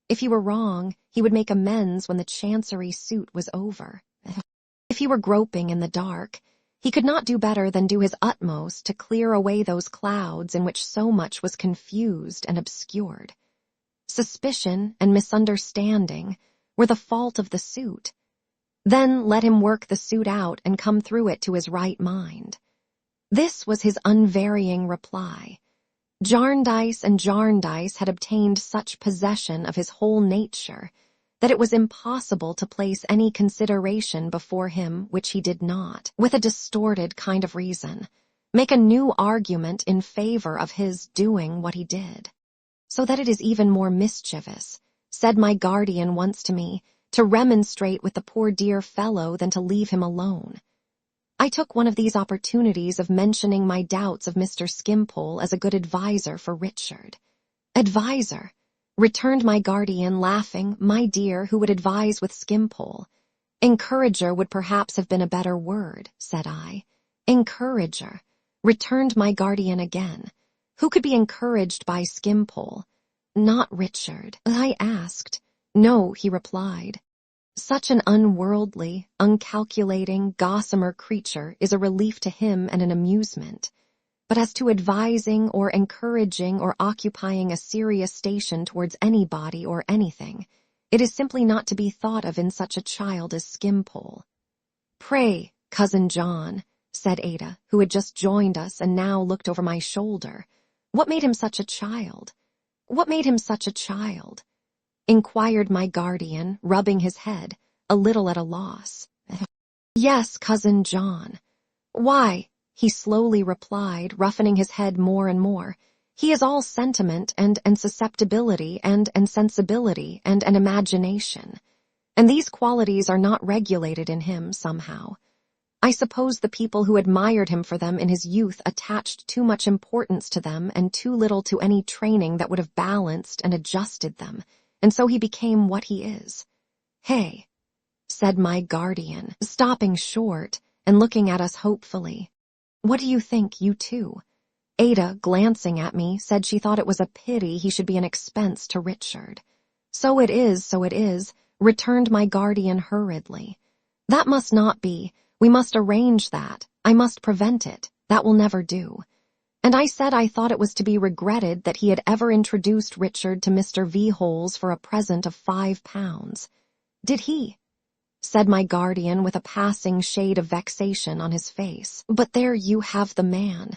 If he were wrong, he would make amends when the chancery suit was over. If If he were groping in the dark, he could not do better than do his utmost to clear away those clouds in which so much was confused and obscured. Suspicion and misunderstanding were the fault of the suit. Then let him work the suit out and come through it to his right mind. This was his unvarying reply. Jarndyce and Jarndyce had obtained such possession of his whole nature that it was impossible to place any consideration before him which he did not, with a distorted kind of reason, make a new argument in favor of his doing what he did. So that it is even more mischievous, said my guardian once to me, to remonstrate with the poor dear fellow than to leave him alone. I took one of these opportunities of mentioning my doubts of Mr. Skimpole as a good adviser for Richard. Adviser, returned my guardian, laughing, my dear, who would advise with Skimpole? Encourager would perhaps have been a better word, said I. Encourager, returned my guardian again. Who could be encouraged by Skimpole? Not Richard, I asked. No, he replied. Such an unworldly, uncalculating, gossamer creature is a relief to him and an amusement. But as to advising or encouraging or occupying a serious station towards anybody or anything, it is simply not to be thought of in such a child as Skimpole. Pray, Cousin John, said Ada, who had just joined us and now looked over my shoulder, what made him such a child? What made him such a child? Inquired my guardian, rubbing his head, a little at a loss. Yes, Cousin John. Why, he slowly replied, roughening his head more and more, he is all sentiment and susceptibility and sensibility and an imagination, and these qualities are not regulated in him somehow. I suppose the people who admired him for them in his youth attached too much importance to them and too little to any training that would have balanced and adjusted them, and so he became what he is. Hey, said my guardian, stopping short and looking at us hopefully. What do you think, you two? Ada, glancing at me, said she thought it was a pity he should be an expense to Richard. So it is, returned my guardian hurriedly. That must not be. We must arrange that. I must prevent it. That will never do. And I said I thought it was to be regretted that he had ever introduced Richard to Mr. V-Holes for a present of £5. Did he? Said my guardian with a passing shade of vexation on his face. But there you have the man.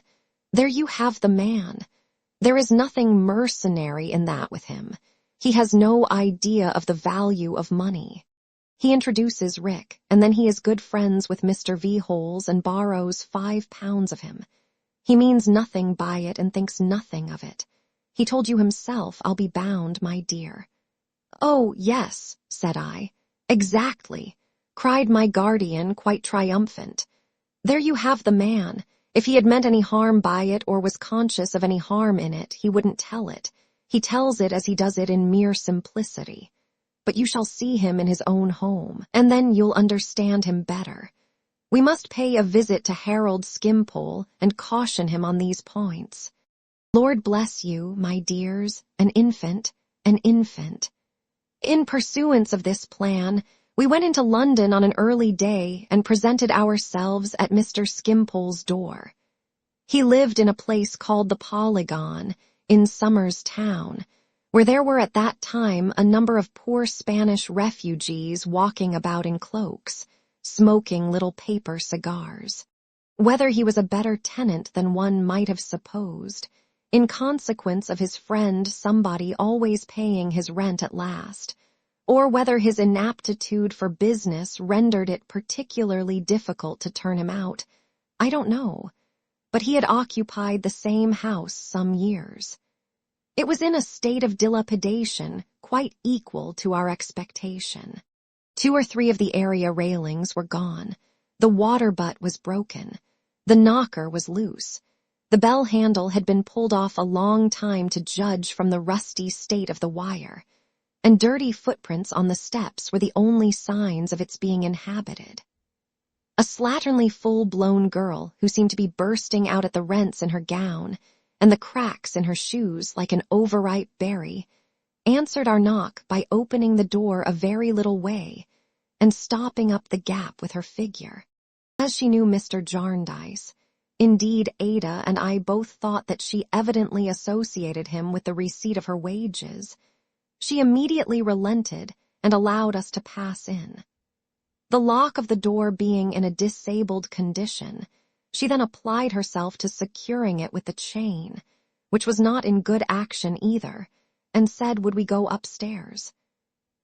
There you have the man. There is nothing mercenary in that with him. He has no idea of the value of money. He introduces Rick, and then he is good friends with Mr. V-Holes and borrows £5 of him. He means nothing by it and thinks nothing of it. He told you himself, I'll be bound, my dear. Oh, yes, said I. Exactly, cried my guardian, quite triumphant. There you have the man. If he had meant any harm by it or was conscious of any harm in it, he wouldn't tell it. He tells it as he does it in mere simplicity. But you shall see him in his own home, and then you'll understand him better. We must pay a visit to Harold Skimpole and caution him on these points. Lord bless you, my dears, an infant, an infant. In pursuance of this plan, we went into London on an early day and presented ourselves at Mr. Skimpole's door. He lived in a place called the Polygon, in Somers Town, where there were at that time a number of poor Spanish refugees walking about in cloaks, smoking little paper cigars. Whether he was a better tenant than one might have supposed, in consequence of his friend somebody always paying his rent at last, or whether his inaptitude for business rendered it particularly difficult to turn him out, I don't know, but he had occupied the same house some years. It was in a state of dilapidation quite equal to our expectation. 2 or 3 of the area railings were gone. The water butt was broken. The knocker was loose. The bell handle had been pulled off a long time to judge from the rusty state of the wire, and dirty footprints on the steps were the only signs of its being inhabited. A slatternly full-blown girl who seemed to be bursting out at the rents in her gown and the cracks in her shoes like an overripe berry, answered our knock by opening the door a very little way, and stopping up the gap with her figure. As she knew Mr. Jarndyce, indeed Ada and I both thought that she evidently associated him with the receipt of her wages, she immediately relented and allowed us to pass in. The lock of the door being in a disabled condition, she then applied herself to securing it with the chain, which was not in good action either, and said would we go upstairs.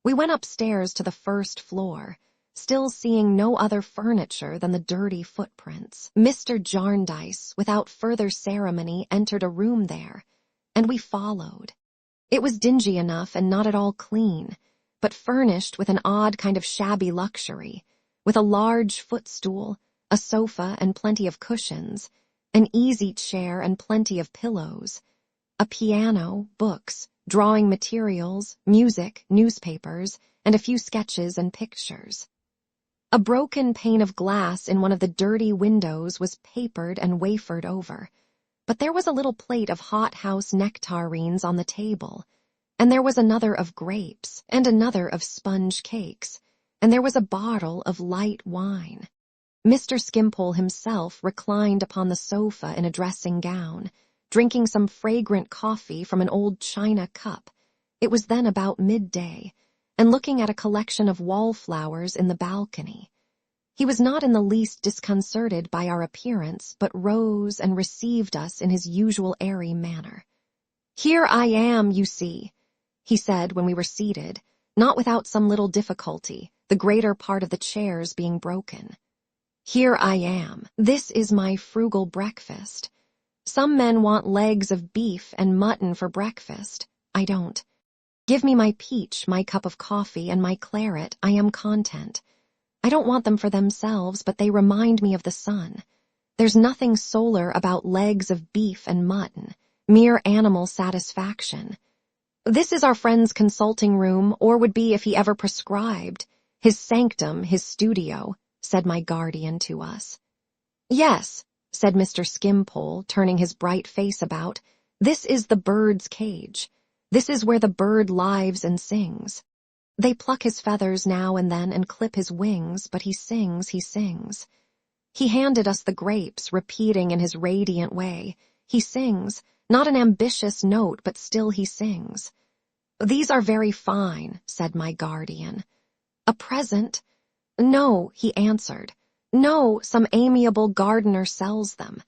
We went upstairs to the first floor, still seeing no other furniture than the dirty footprints. Mr. Jarndyce, without further ceremony, entered a room there, and we followed. It was dingy enough and not at all clean, but furnished with an odd kind of shabby luxury, with a large footstool, a sofa and plenty of cushions, an easy chair and plenty of pillows, a piano, books, drawing materials, music, newspapers, and a few sketches and pictures. A broken pane of glass in one of the dirty windows was papered and wafered over, but there was a little plate of hothouse nectarines on the table, and there was another of grapes, and another of sponge cakes, and there was a bottle of light wine. Mr. Skimpole himself reclined upon the sofa in a dressing gown, drinking some fragrant coffee from an old china cup. It was then about midday, and looking at a collection of wallflowers in the balcony. He was not in the least disconcerted by our appearance, but rose and received us in his usual airy manner. "Here I am, you see," he said when we were seated, not without some little difficulty, the greater part of the chairs being broken. "Here I am. This is my frugal breakfast. Some men want legs of beef and mutton for breakfast. I don't. Give me my peach, my cup of coffee, and my claret. I am content. I don't want them for themselves, but they remind me of the sun. There's nothing solar about legs of beef and mutton, mere animal satisfaction. This is our friend's consulting room, or would be if he ever prescribed. His sanctum, his studio," said my guardian to us. "Yes," said Mr. Skimpole, turning his bright face about, "this is the bird's cage. This is where the bird lives and sings. They pluck his feathers now and then and clip his wings, but he sings, he sings. He handed us the grapes, repeating in his radiant way, he sings, not an ambitious note, but still he sings. These are very fine," said my guardian. "A present?" "No," he answered. "No, some amiable gardener sells them.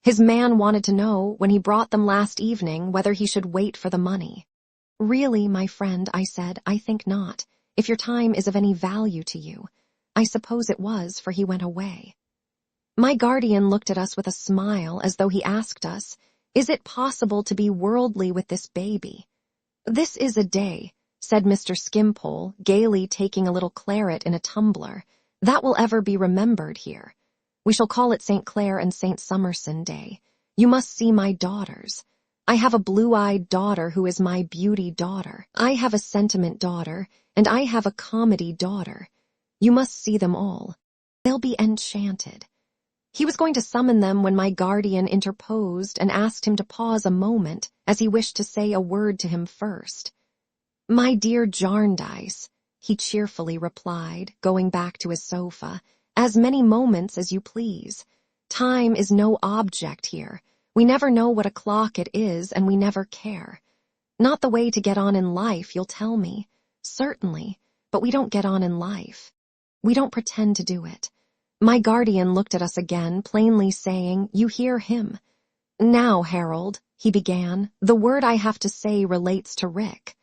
His man wanted to know, when he brought them last evening, whether he should wait for the money." "Really, my friend," I said, "I think not, if your time is of any value to you. I suppose it was, for he went away." My guardian looked at us with a smile, as though he asked us, "Is it possible to be worldly with this baby?" "This is a day," said Mr. Skimpole, gaily taking a little claret in a tumbler, "that will ever be remembered here. We shall call it St. Clair and St. Summerson Day. You must see my daughters. I have a blue-eyed daughter who is my beauty daughter. I have a sentiment daughter, and I have a comedy daughter. You must see them all. They'll be enchanted." He was going to summon them when my guardian interposed and asked him to pause a moment, as he wished to say a word to him first. "My dear Jarndyce," he cheerfully replied, going back to his sofa, "as many moments as you please. Time is no object here. We never know what o'clock it is, and we never care. Not the way to get on in life, you'll tell me. Certainly, but we don't get on in life. We don't pretend to do it." My guardian looked at us again, plainly saying, "You hear him." "Now, Harold," he began, "the word I have to say relates to Rick."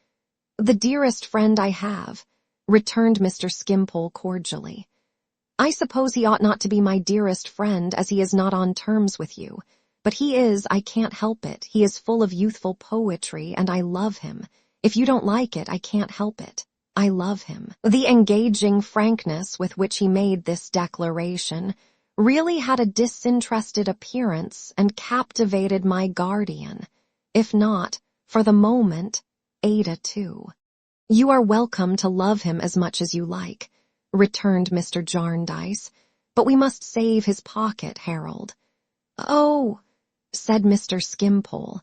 "The dearest friend I have," returned Mr. Skimpole cordially. "I suppose he ought not to be my dearest friend, as he is not on terms with you. But he is, I can't help it. He is full of youthful poetry, and I love him. If you don't like it, I can't help it. I love him." The engaging frankness with which he made this declaration really had a disinterested appearance and captivated my guardian, if not, for the moment, Ada too. "You are welcome to love him as much as you like," returned Mr. Jarndyce, "but we must save his pocket, Harold." "Oh," said Mr. Skimpole,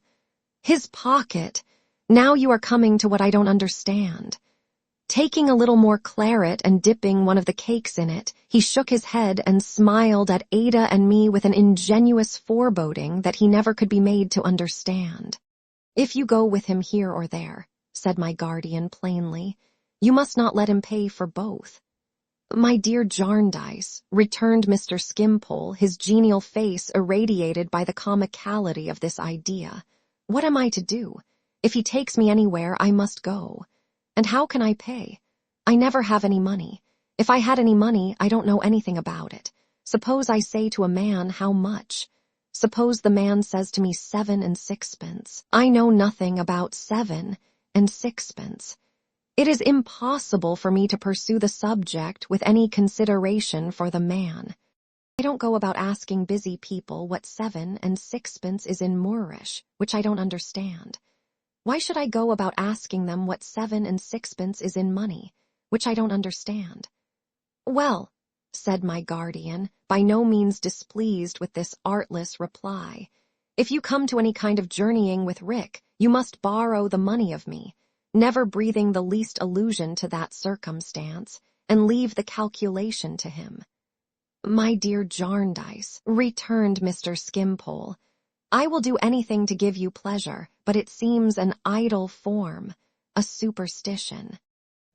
"his pocket. Now you are coming to what I don't understand. Taking a little more claret and dipping one of the cakes in it, he shook his head and smiled at Ada and me with an ingenuous foreboding that he never could be made to understand. "If you go with him here or there," said my guardian plainly, "you must not let him pay for both." "My dear Jarndyce," returned Mr. Skimpole, his genial face irradiated by the comicality of this idea, "what am I to do? If he takes me anywhere, I must go. And how can I pay? I never have any money. If I had any money, I don't know anything about it. Suppose I say to a man, how much? Suppose the man says to me 7 and 6pence. I know nothing about 7 and 6pence. It is impossible for me to pursue the subject with any consideration for the man. I don't go about asking busy people what 7 and 6pence is in Moorish, which I don't understand. Why should I go about asking them what 7 and 6pence is in money, which I don't understand?" "Well," said my guardian, by no means displeased with this artless reply, "if you come to any kind of journeying with Rick, you must borrow the money of me, never breathing the least allusion to that circumstance, and leave the calculation to him." "My dear Jarndyce," returned Mr. Skimpole, "I will do anything to give you pleasure, but it seems an idle form, a superstition.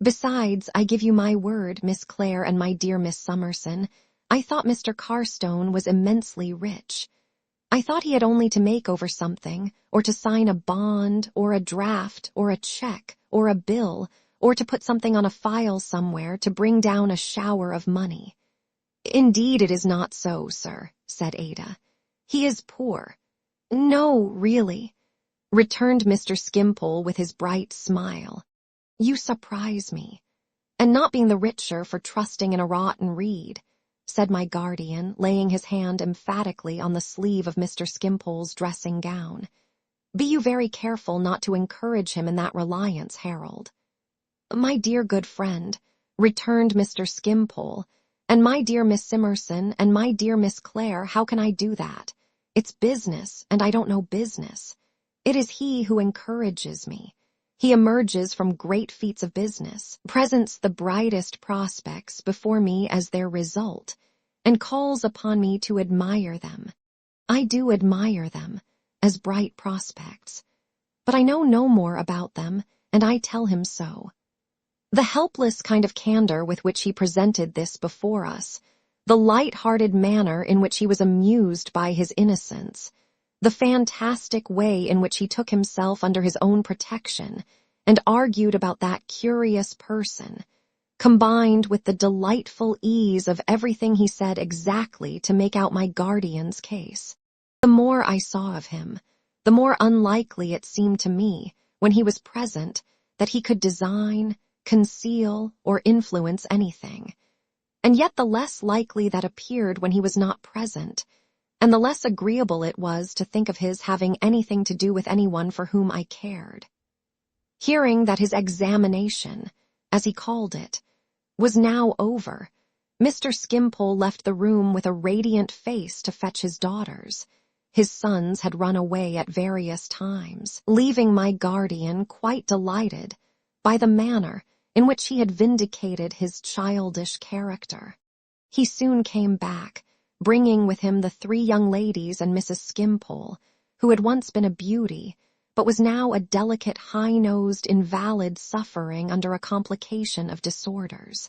Besides, I give you my word, Miss Clare and my dear Miss Summerson, I thought Mr. Carstone was immensely rich. I thought he had only to make over something, or to sign a bond, or a draft, or a check, or a bill, or to put something on a file somewhere to bring down a shower of money." "Indeed it is not so, sir," said Ada. "He is poor." "No, really," returned Mr. Skimpole with his bright smile. "You surprise me. And not being the richer for trusting in a rotten reed," said my guardian, laying his hand emphatically on the sleeve of Mr. Skimpole's dressing gown. "Be you very careful not to encourage him in that reliance, Harold." "My dear good friend," returned Mr. Skimpole, "and my dear Miss Simmerson and my dear Miss Clare, how can I do that? It's business, and I don't know business. It is he who encourages me. He emerges from great feats of business, presents the brightest prospects before me as their result, and calls upon me to admire them. I do admire them, as bright prospects, but I know no more about them, and I tell him so." The helpless kind of candor with which he presented this before us, the light-hearted manner in which he was amused by his innocence, the fantastic way in which he took himself under his own protection and argued about that curious person, combined with the delightful ease of everything he said exactly to make out my guardian's case. The more I saw of him, the more unlikely it seemed to me, when he was present, that he could design, conceal, or influence anything. And yet the less likely that appeared when he was not present, and the less agreeable it was to think of his having anything to do with anyone for whom I cared. Hearing that his examination, as he called it, was now over, Mr. Skimpole left the room with a radiant face to fetch his daughters. His sons had run away at various times, leaving my guardian quite delighted by the manner in which he had vindicated his childish character. He soon came back, bringing with him the 3 young ladies and Mrs. Skimpole, who had once been a beauty, but was now a delicate, high-nosed invalid suffering under a complication of disorders.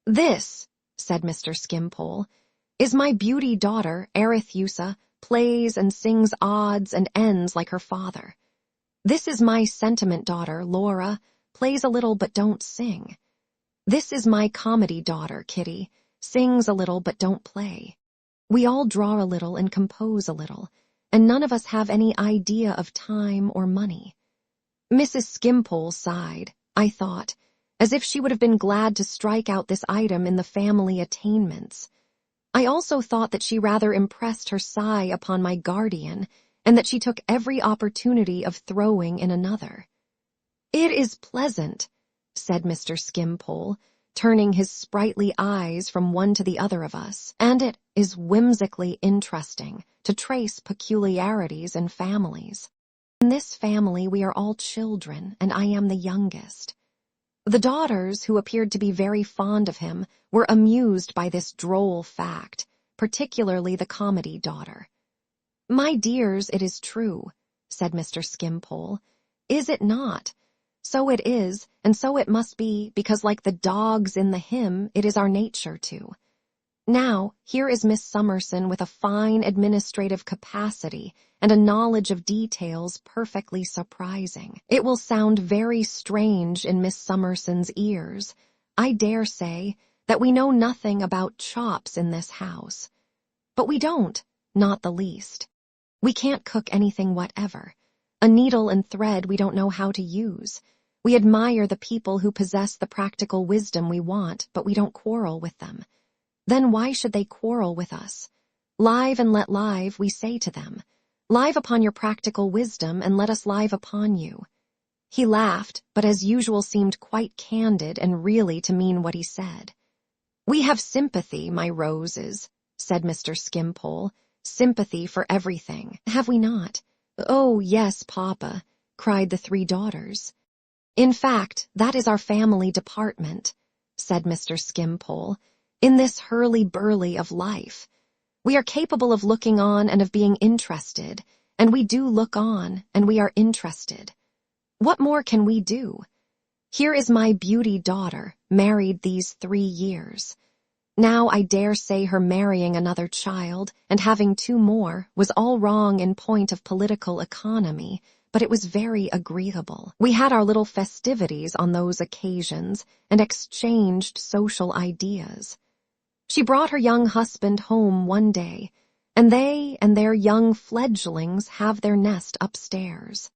"This," said Mr. Skimpole, "is my beauty daughter, Arethusa, plays and sings odds and ends like her father. This is my sentiment daughter, Laura, plays a little but don't sing. This is my comedy daughter, Kitty, sings a little but don't play. We all draw a little and compose a little, and none of us have any idea of time or money." Mrs. Skimpole sighed, I thought, as if she would have been glad to strike out this item in the family attainments. I also thought that she rather impressed her sigh upon my guardian, and that she took every opportunity of throwing in another. "It is pleasant," said Mr. Skimpole, turning his sprightly eyes from one to the other of us, "and it is whimsically interesting to trace peculiarities in families. In this family we are all children, and I am the youngest. The daughters, who appeared to be very fond of him, were amused by this droll fact, particularly the comedy daughter. "My dears, it is true," said Mr. Skimpole. "Is it not? So it is, and so it must be, because like the dogs in the hymn, it is our nature to. Now, here is Miss Summerson with a fine administrative capacity and a knowledge of details perfectly surprising. It will sound very strange in Miss Summerson's ears, I dare say, that we know nothing about chops in this house. But we don't, not the least. We can't cook anything whatever. A needle and thread we don't know how to use. We admire the people who possess the practical wisdom we want, but we don't quarrel with them. Then why should they quarrel with us? Live and let live, we say to them. Live upon your practical wisdom, and let us live upon you." He laughed, but as usual seemed quite candid and really to mean what he said. "We have sympathy, my roses," said Mr. Skimpole. "Sympathy for everything, have we not?" "Oh, yes, Papa," cried the three daughters. "In fact, that is our family department," said Mr. Skimpole. "In this hurly-burly of life, we are capable of looking on and of being interested, and we do look on, and we are interested. What more can we do? Here is my beauty daughter, married these 3 years. Now I dare say her marrying another child, and having 2 more, was all wrong in point of political economy, but it was very agreeable. We had our little festivities on those occasions, and exchanged social ideas. She brought her young husband home one day, and they and their young fledglings have their nest upstairs.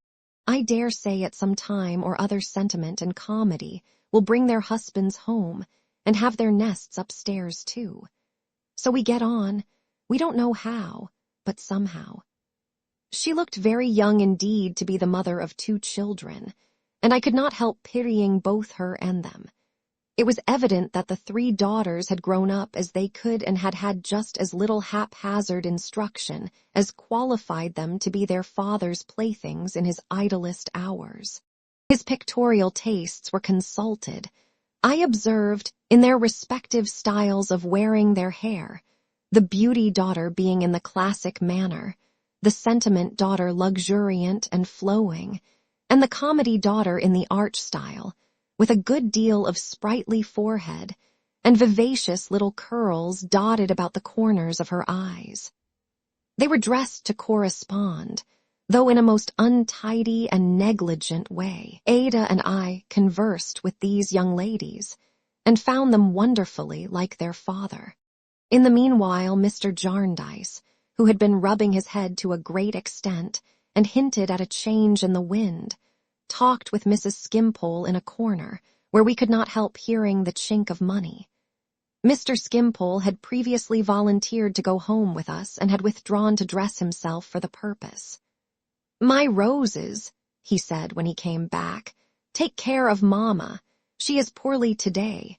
I dare say at some time or other sentiment and comedy will bring their husbands home, and have their nests upstairs too. So we get on, we don't know how, but somehow. She looked very young indeed to be the mother of 2 children, and I could not help pitying both her and them. It was evident that the 3 daughters had grown up as they could and had had just as little haphazard instruction as qualified them to be their father's playthings in his idlest hours. His pictorial tastes were consulted, I observed, in their respective styles of wearing their hair, the beauty daughter being in the classic manner, the sentiment daughter luxuriant and flowing, and the comedy daughter in the arch style, with a good deal of sprightly forehead, and vivacious little curls dotted about the corners of her eyes. They were dressed to correspond, though in a most untidy and negligent way. Ada and I conversed with these young ladies, and found them wonderfully like their father. In the meanwhile, Mr. Jarndyce, who had been rubbing his head to a great extent, and hinted at a change in the wind, talked with Mrs. Skimpole in a corner, where we could not help hearing the chink of money. Mr. Skimpole had previously volunteered to go home with us and had withdrawn to dress himself for the purpose. "My roses," he said when he came back, "take care of Mamma. She is poorly today.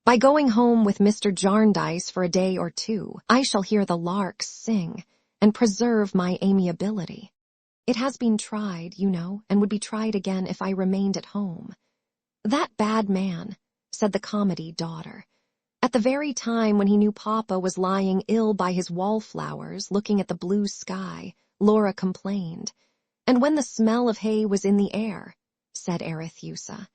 By going home with Mr. Jarndyce for a day or 2, I shall hear the larks sing, and preserve my amiability. It has been tried, you know, and would be tried again if I remained at home." "That bad man," said the comedy daughter. "At the very time when he knew Papa was lying ill by his wallflowers, looking at the blue sky, Laura complained. And when the smell of hay was in the air," said Arethusa.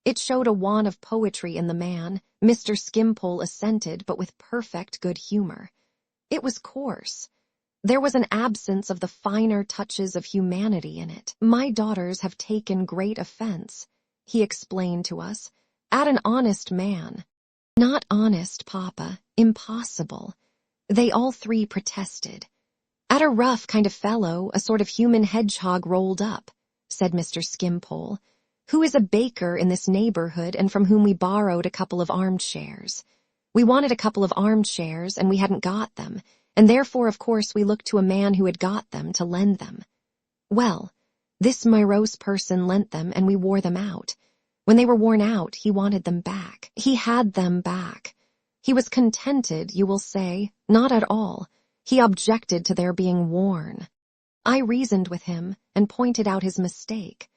It showed a want of poetry in the man. Mr. Skimpole assented, but with perfect good humor. It was coarse. There was an absence of the finer touches of humanity in it. "My daughters have taken great offense," he explained to us, "at an honest man." "Not honest, Papa. Impossible." They all 3 protested. "At a rough kind of fellow, a sort of human hedgehog rolled up," said Mr. Skimpole, "who is a baker in this neighborhood and from whom we borrowed a couple of armchairs. We wanted a couple of armchairs, and we hadn't got them, and therefore, of course, we looked to a man who had got them to lend them. Well, this morose person lent them, and we wore them out. When they were worn out, he wanted them back. He had them back. He was contented, you will say. Not at all. He objected to their being worn. I reasoned with him, and pointed out his mistake.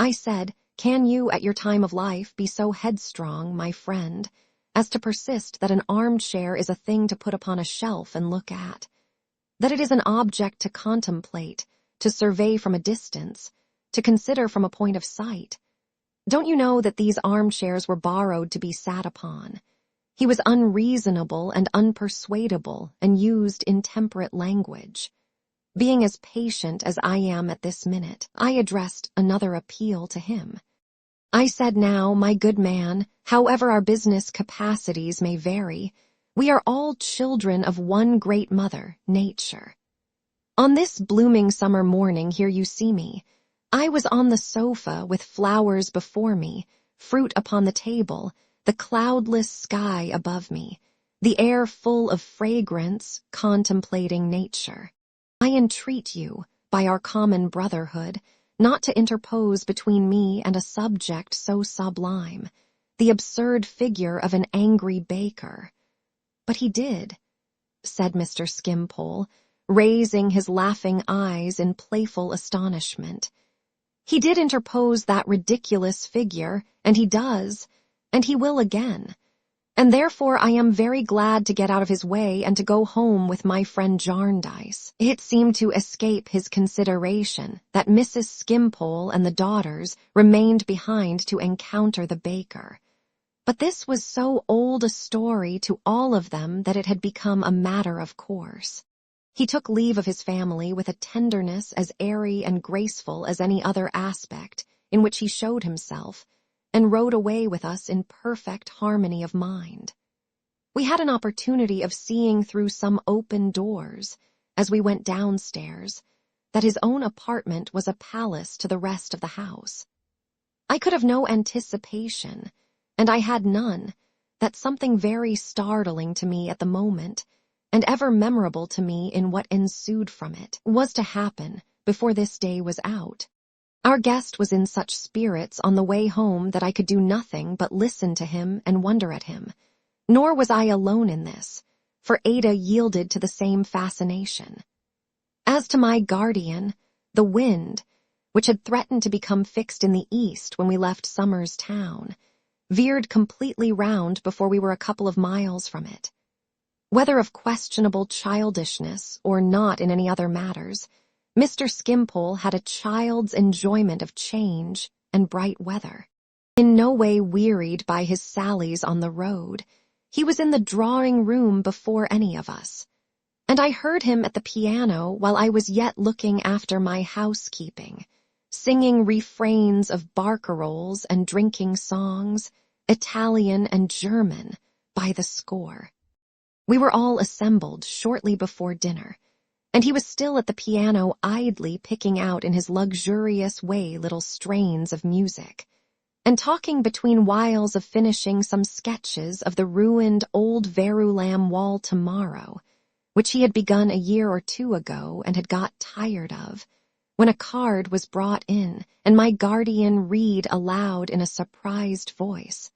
I said, Can you, at your time of life, be so headstrong, my friend, as to persist that an armchair is a thing to put upon a shelf and look at, that it is an object to contemplate, to survey from a distance, to consider from a point of sight? Don't you know that these armchairs were borrowed to be sat upon? He was unreasonable and unpersuadable and used intemperate language. Being as patient as I am at this minute, I addressed another appeal to him. I said, now, my good man, however our business capacities may vary, we are all children of one great mother, Nature. On this blooming summer morning here you see me. I was on the sofa with flowers before me, fruit upon the table, the cloudless sky above me, the air full of fragrance, contemplating nature. I entreat you, by our common brotherhood, not to interpose between me and a subject so sublime, the absurd figure of an angry baker. But he did, said Mr. Skimpole, raising his laughing eyes in playful astonishment. He did interpose that ridiculous figure, and he does, and he will again. And therefore I am very glad to get out of his way and to go home with my friend Jarndyce. It seemed to escape his consideration that Mrs. Skimpole and the daughters remained behind to encounter the baker. But this was so old a story to all of them that it had become a matter of course. He took leave of his family with a tenderness as airy and graceful as any other aspect in which he showed himself, and rode away with us in perfect harmony of mind. We had an opportunity of seeing through some open doors, as we went downstairs, that his own apartment was a palace to the rest of the house. I could have no anticipation, and I had none, that something very startling to me at the moment, and ever memorable to me in what ensued from it, was to happen before this day was out. Our guest was in such spirits on the way home that I could do nothing but listen to him and wonder at him. Nor was I alone in this, for Ada yielded to the same fascination. As to my guardian, the wind, which had threatened to become fixed in the east when we left Somers Town, veered completely round before we were a couple of miles from it. Whether of questionable childishness or not in any other matters, Mr. Skimpole had a child's enjoyment of change and bright weather. In no way wearied by his sallies on the road, he was in the drawing-room before any of us, and I heard him at the piano while I was yet looking after my housekeeping, singing refrains of barcarolles and drinking songs, Italian and German, by the score. We were all assembled shortly before dinner, and he was still at the piano idly picking out in his luxurious way little strains of music, and talking between whiles of finishing some sketches of the ruined old Verulam wall tomorrow, which he had begun a year or two ago and had got tired of, when a card was brought in, and my guardian read aloud in a surprised voice.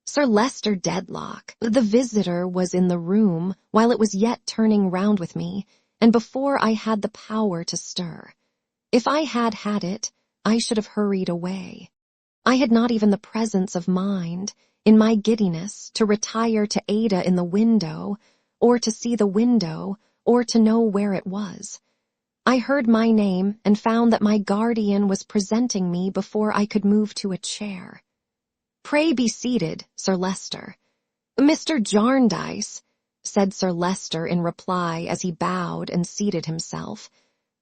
Sir Leicester Dedlock, the visitor, was in the room while it was yet turning round with me, and before I had the power to stir. If I had had it, I should have hurried away. I had not even the presence of mind, in my giddiness, to retire to Ada in the window, or to see the window, or to know where it was. I heard my name and found that my guardian was presenting me before I could move to a chair. "Pray be seated, Sir Leicester." "Mr. Jarndyce," said Sir Leicester in reply as he bowed and seated himself,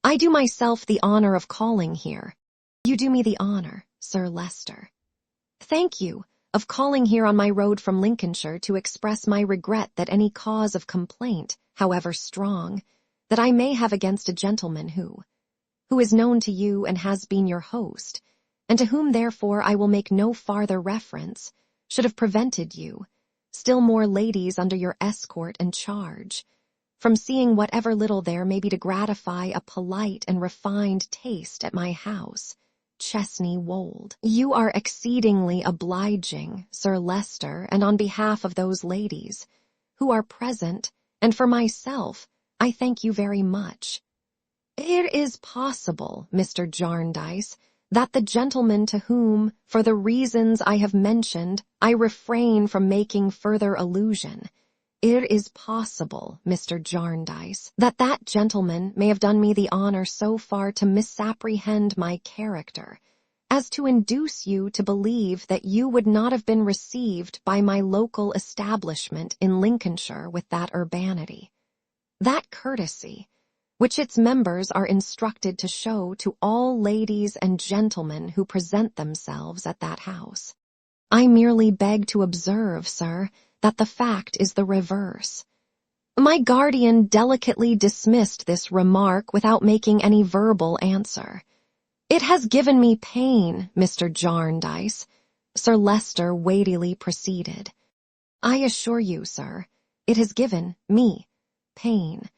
"I do myself the honor of calling here." "You do me the honor, Sir Leicester." "Thank you, of calling here on my road from Lincolnshire to express my regret that any cause of complaint, however strong, that I may have against a gentleman who is known to you and has been your host, and to whom therefore I will make no farther reference, should have prevented you, still more ladies under your escort and charge, from seeing whatever little there may be to gratify a polite and refined taste at my house, Chesney Wold. You are exceedingly obliging, Sir Leicester, and on behalf of those ladies who are present, and for myself, I thank you very much. It is possible, Mr. Jarndyce, that the gentleman to whom, for the reasons I have mentioned, I refrain from making further allusion, it is possible, Mr. Jarndyce, that that gentleman may have done me the honor so far to misapprehend my character as to induce you to believe that you would not have been received by my local establishment in Lincolnshire with that urbanity, that courtesy, which its members are instructed to show to all ladies and gentlemen who present themselves at that house. I merely beg to observe, sir, that the fact is the reverse. My guardian delicately dismissed this remark without making any verbal answer. It has given me pain, Mr. Jarndyce, Sir Leicester weightily proceeded. I assure you, sir, it has given me pain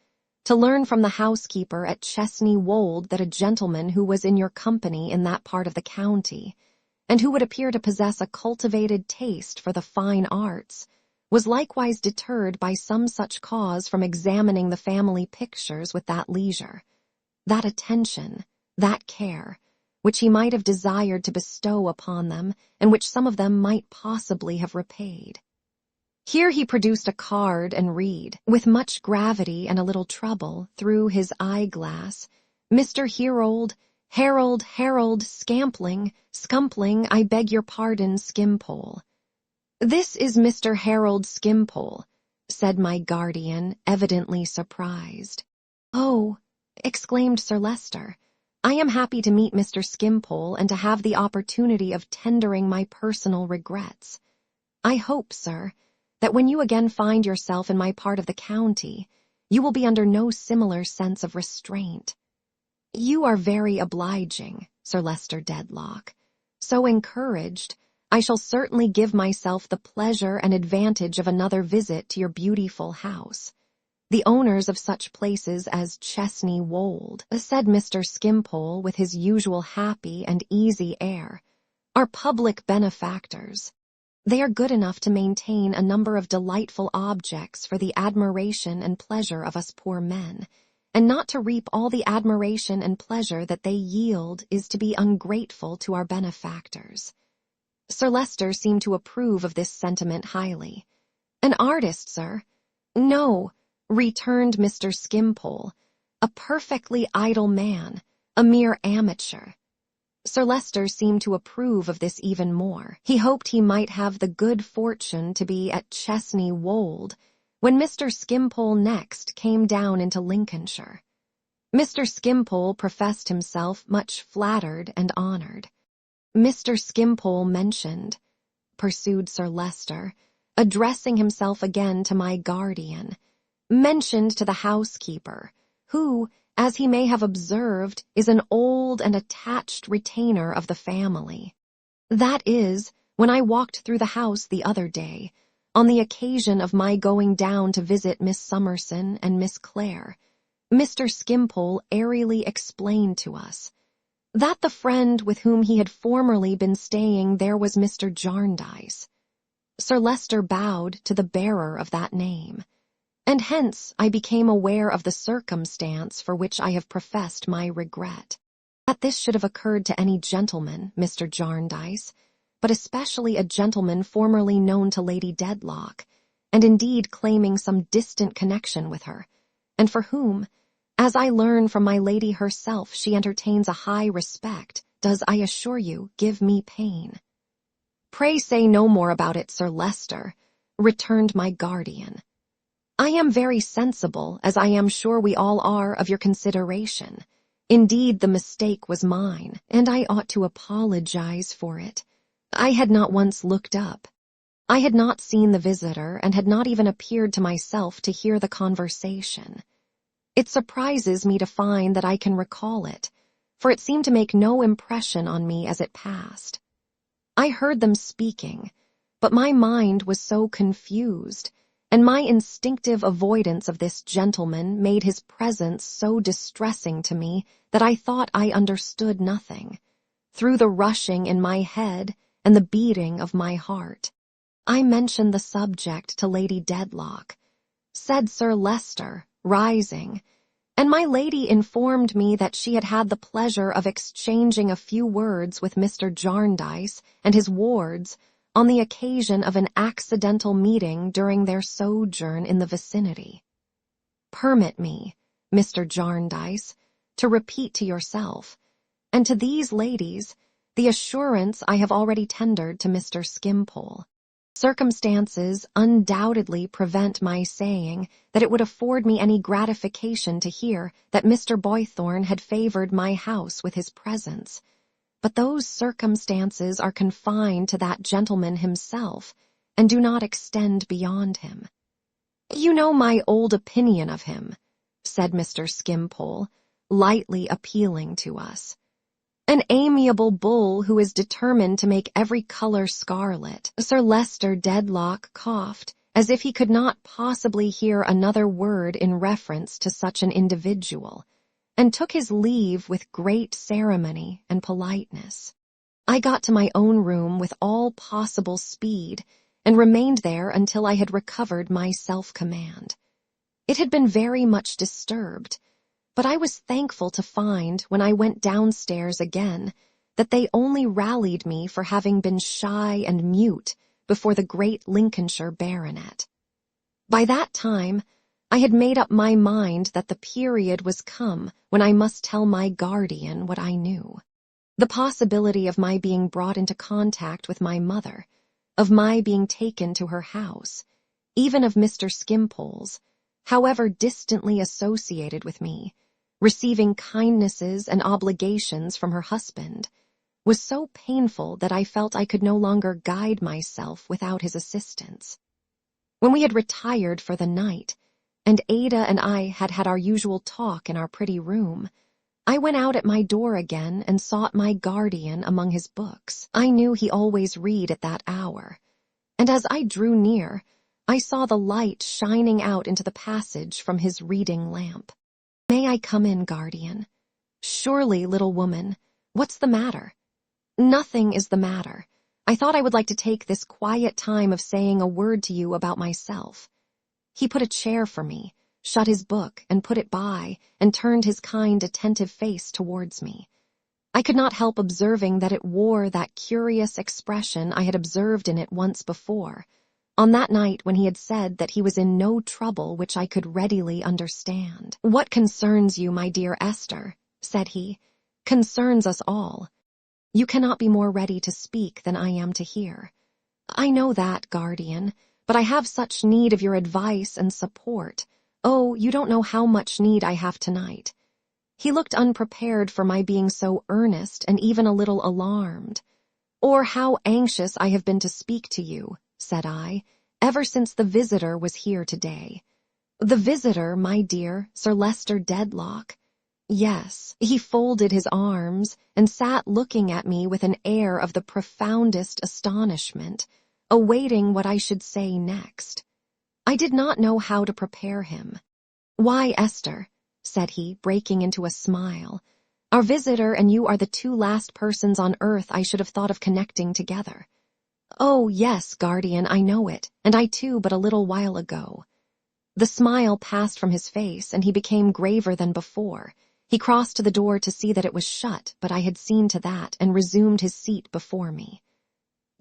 to learn from the housekeeper at Chesney Wold that a gentleman who was in your company in that part of the county, and who would appear to possess a cultivated taste for the fine arts, was likewise deterred by some such cause from examining the family pictures with that leisure, that attention, that care, which he might have desired to bestow upon them, and which some of them might possibly have repaid. Here he produced a card and read, with much gravity and a little trouble, through his eye-glass, Mr. Harold, Scumpling, I beg your pardon, Skimpole. This is Mr. Harold Skimpole, said my guardian, evidently surprised. Oh, exclaimed Sir Leicester, I am happy to meet Mr. Skimpole and to have the opportunity of tendering my personal regrets. I hope, sir, that when you again find yourself in my part of the county, you will be under no similar sense of restraint. You are very obliging, Sir Leicester Dedlock. So encouraged, I shall certainly give myself the pleasure and advantage of another visit to your beautiful house. The owners of such places as Chesney Wold, said Mr. Skimpole with his usual happy and easy air, are public benefactors. They are good enough to maintain a number of delightful objects for the admiration and pleasure of us poor men, and not to reap all the admiration and pleasure that they yield is to be ungrateful to our benefactors. Sir Leicester seemed to approve of this sentiment highly. An artist, sir? No, returned Mr. Skimpole, a perfectly idle man, a mere amateur. Sir Leicester seemed to approve of this even more. He hoped he might have the good fortune to be at Chesney Wold when Mr. Skimpole next came down into Lincolnshire. Mr. Skimpole professed himself much flattered and honored. Mr. Skimpole mentioned, pursued Sir Leicester, addressing himself again to my guardian, mentioned to the housekeeper, who, as he may have observed, is an old and attached retainer of the family. That is, when I walked through the house the other day, on the occasion of my going down to visit Miss Summerson and Miss Clare, Mr. Skimpole airily explained to us that the friend with whom he had formerly been staying there was Mr. Jarndyce. Sir Leicester bowed to the bearer of that name, and hence I became aware of the circumstance for which I have professed my regret. That this should have occurred to any gentleman, Mr. Jarndyce, but especially a gentleman formerly known to Lady Dedlock, and indeed claiming some distant connection with her, and for whom, as I learn from my lady herself, she entertains a high respect, does, I assure you, give me pain. Pray say no more about it, Sir Leicester, returned my guardian. I am very sensible, as I am sure we all are, of your consideration. Indeed, the mistake was mine, and I ought to apologize for it. I had not once looked up. I had not seen the visitor, and had not even appeared to myself to hear the conversation. It surprises me to find that I can recall it, for it seemed to make no impression on me as it passed. I heard them speaking, but my mind was so confused, and my instinctive avoidance of this gentleman made his presence so distressing to me that I thought I understood nothing, through the rushing in my head and the beating of my heart. I mentioned the subject to Lady Dedlock. Said Sir Leicester, rising, and my lady informed me that she had had the pleasure of exchanging a few words with Mr. Jarndyce and his wards on the occasion of an accidental meeting during their sojourn in the vicinity. Permit me, Mr. Jarndyce, to repeat to yourself, and to these ladies, the assurance I have already tendered to Mr. Skimpole. Circumstances undoubtedly prevent my saying that it would afford me any gratification to hear that Mr. Boythorn had favored my house with his presence, but those circumstances are confined to that gentleman himself, and do not extend beyond him. You know my old opinion of him, said Mr. Skimpole, lightly appealing to us. An amiable bull who is determined to make every color scarlet. Sir Leicester Dedlock coughed, as if he could not possibly hear another word in reference to such an individual, and took his leave with great ceremony and politeness. I got to my own room with all possible speed, and remained there until I had recovered my self-command. It had been very much disturbed, but I was thankful to find, when I went downstairs again, that they only rallied me for having been shy and mute before the great Lincolnshire baronet. By that time, I had made up my mind that the period was come when I must tell my guardian what I knew. The possibility of my being brought into contact with my mother, of my being taken to her house, even of Mr. Skimpole's, however distantly associated with me, receiving kindnesses and obligations from her husband, was so painful that I felt I could no longer guide myself without his assistance. When we had retired for the night, and Ada and I had had our usual talk in our pretty room, I went out at my door again and sought my guardian among his books. I knew he always read at that hour, and as I drew near, I saw the light shining out into the passage from his reading lamp. May I come in, guardian? Surely, little woman, what's the matter? Nothing is the matter. I thought I would like to take this quiet time of saying a word to you about myself. He put a chair for me, shut his book and put it by, and turned his kind, attentive face towards me. I could not help observing that it wore that curious expression I had observed in it once before, on that night when he had said that he was in no trouble which I could readily understand. What concerns you, my dear Esther, said he, concerns us all. You cannot be more ready to speak than I am to hear. I know that, guardian, but I have such need of your advice and support. Oh, you don't know how much need I have tonight. He looked unprepared for my being so earnest and even a little alarmed. Or how anxious I have been to speak to you, said I, ever since the visitor was here today. The visitor, my dear, Sir Leicester Dedlock. Yes, he folded his arms and sat looking at me with an air of the profoundest astonishment, awaiting what I should say next. I did not know how to prepare him. Why, Esther, said he, breaking into a smile, our visitor and you are the two last persons on earth I should have thought of connecting together. Oh, yes, guardian, I know it, and I too but a little while ago. The smile passed from his face, and he became graver than before. He crossed to the door to see that it was shut, but I had seen to that, and resumed his seat before me.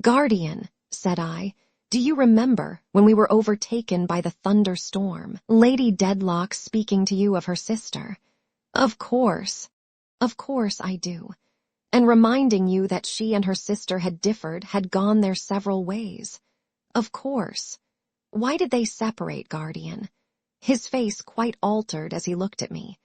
Guardian, said I, do you remember when we were overtaken by the thunderstorm, Lady Dedlock speaking to you of her sister? Of course I do. And reminding you that she and her sister had differed, had gone their several ways. Of course. Why did they separate, guardian? His face quite altered as he looked at me.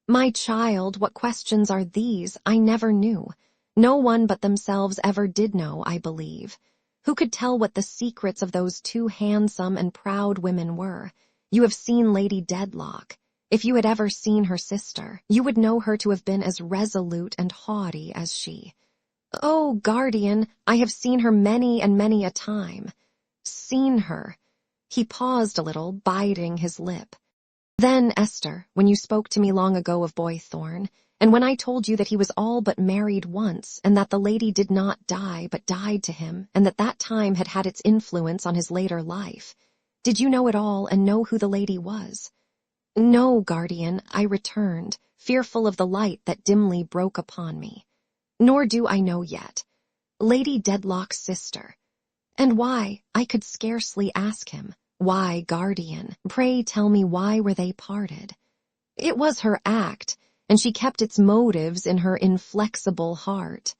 My child, what questions are these? I never knew. No one but themselves ever did know, I believe. Who could tell what the secrets of those two handsome and proud women were? You have seen Lady Dedlock. If you had ever seen her sister, you would know her to have been as resolute and haughty as she. Oh, guardian, I have seen her many and many a time. Seen her. He paused a little, biting his lip. Then, Esther, when you spoke to me long ago of Boythorn, and when I told you that he was all but married once, and that the lady did not die but died to him, and that time had had its influence on his later life, did you know it all and know who the lady was? No, guardian, I returned, fearful of the light that dimly broke upon me. Nor do I know yet. Lady Dedlock's sister. And why, I could scarcely ask him. Why, guardian, pray tell me why were they parted? It was her act, and she kept its motives in her inflexible heart.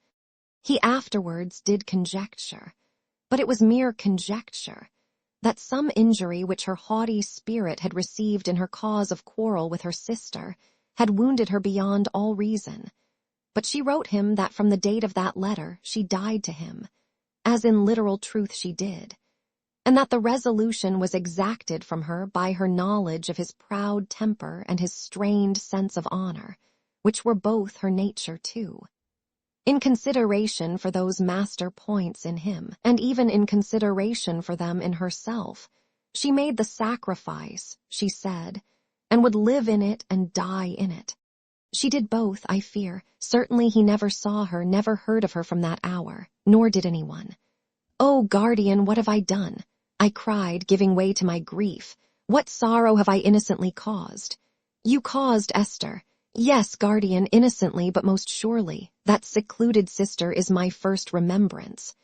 He afterwards did conjecture, but it was mere conjecture, that some injury which her haughty spirit had received in her cause of quarrel with her sister had wounded her beyond all reason. But she wrote him that from the date of that letter she died to him, as in literal truth she did, and that the resolution was exacted from her by her knowledge of his proud temper and his strained sense of honor, which were both her nature too. In consideration for those master points in him, and even in consideration for them in herself, she made the sacrifice, she said, and would live in it and die in it. She did both, I fear. Certainly he never saw her, never heard of her from that hour, nor did anyone. Oh, guardian, what have I done? I cried, giving way to my grief. What sorrow have I innocently caused? You caused, Esther. Yes, guardian, innocently, but most surely. That secluded sister is my first remembrance.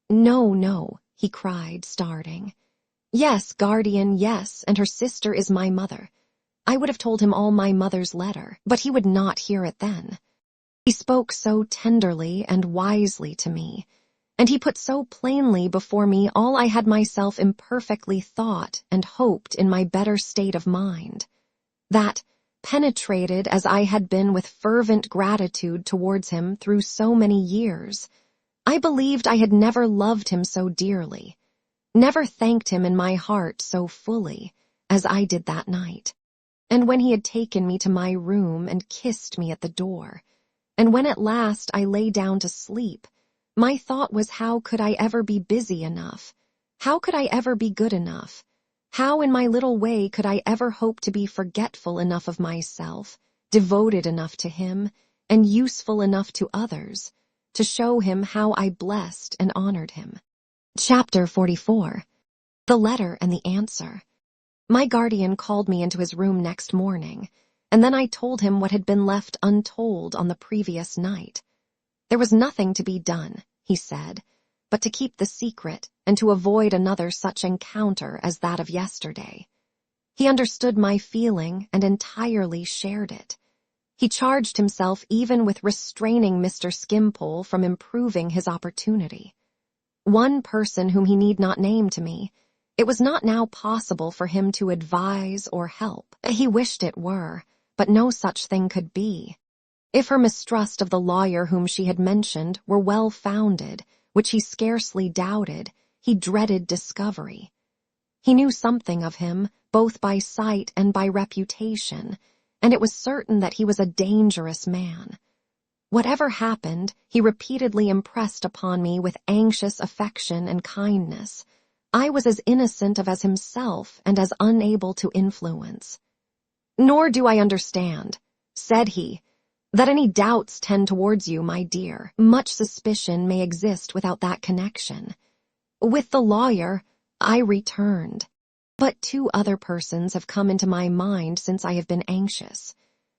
No, no, he cried, starting. Yes, guardian, yes, and her sister is my mother. I would have told him all my mother's letter, but he would not hear it then. He spoke so tenderly and wisely to me, and he put so plainly before me all I had myself imperfectly thought and hoped in my better state of mind, that, penetrated as I had been with fervent gratitude towards him through so many years, I believed I had never loved him so dearly, never thanked him in my heart so fully, as I did that night. And when he had taken me to my room and kissed me at the door, and when at last I lay down to sleep, my thought was, how could I ever be busy enough? How could I ever be good enough? How in my little way could I ever hope to be forgetful enough of myself, devoted enough to him, and useful enough to others, to show him how I blessed and honored him? Chapter 44. The Letter and the Answer. My guardian called me into his room next morning, and then I told him what had been left untold on the previous night. There was nothing to be done, he said, but to keep the secret and to avoid another such encounter as that of yesterday. He understood my feeling and entirely shared it. He charged himself even with restraining Mr. Skimpole from improving his opportunity. One person whom he need not name to me, it was not now possible for him to advise or help. He wished it were, but no such thing could be. If her mistrust of the lawyer whom she had mentioned were well-founded, which he scarcely doubted, he dreaded discovery. He knew something of him, both by sight and by reputation, and it was certain that he was a dangerous man. Whatever happened, he repeatedly impressed upon me with anxious affection and kindness. I was as innocent of as himself and as unable to influence. Nor do I understand, said he, that any doubts tend towards you, my dear. Much suspicion may exist without that connection. With the lawyer, I returned. But 2 other persons have come into my mind since I have been anxious.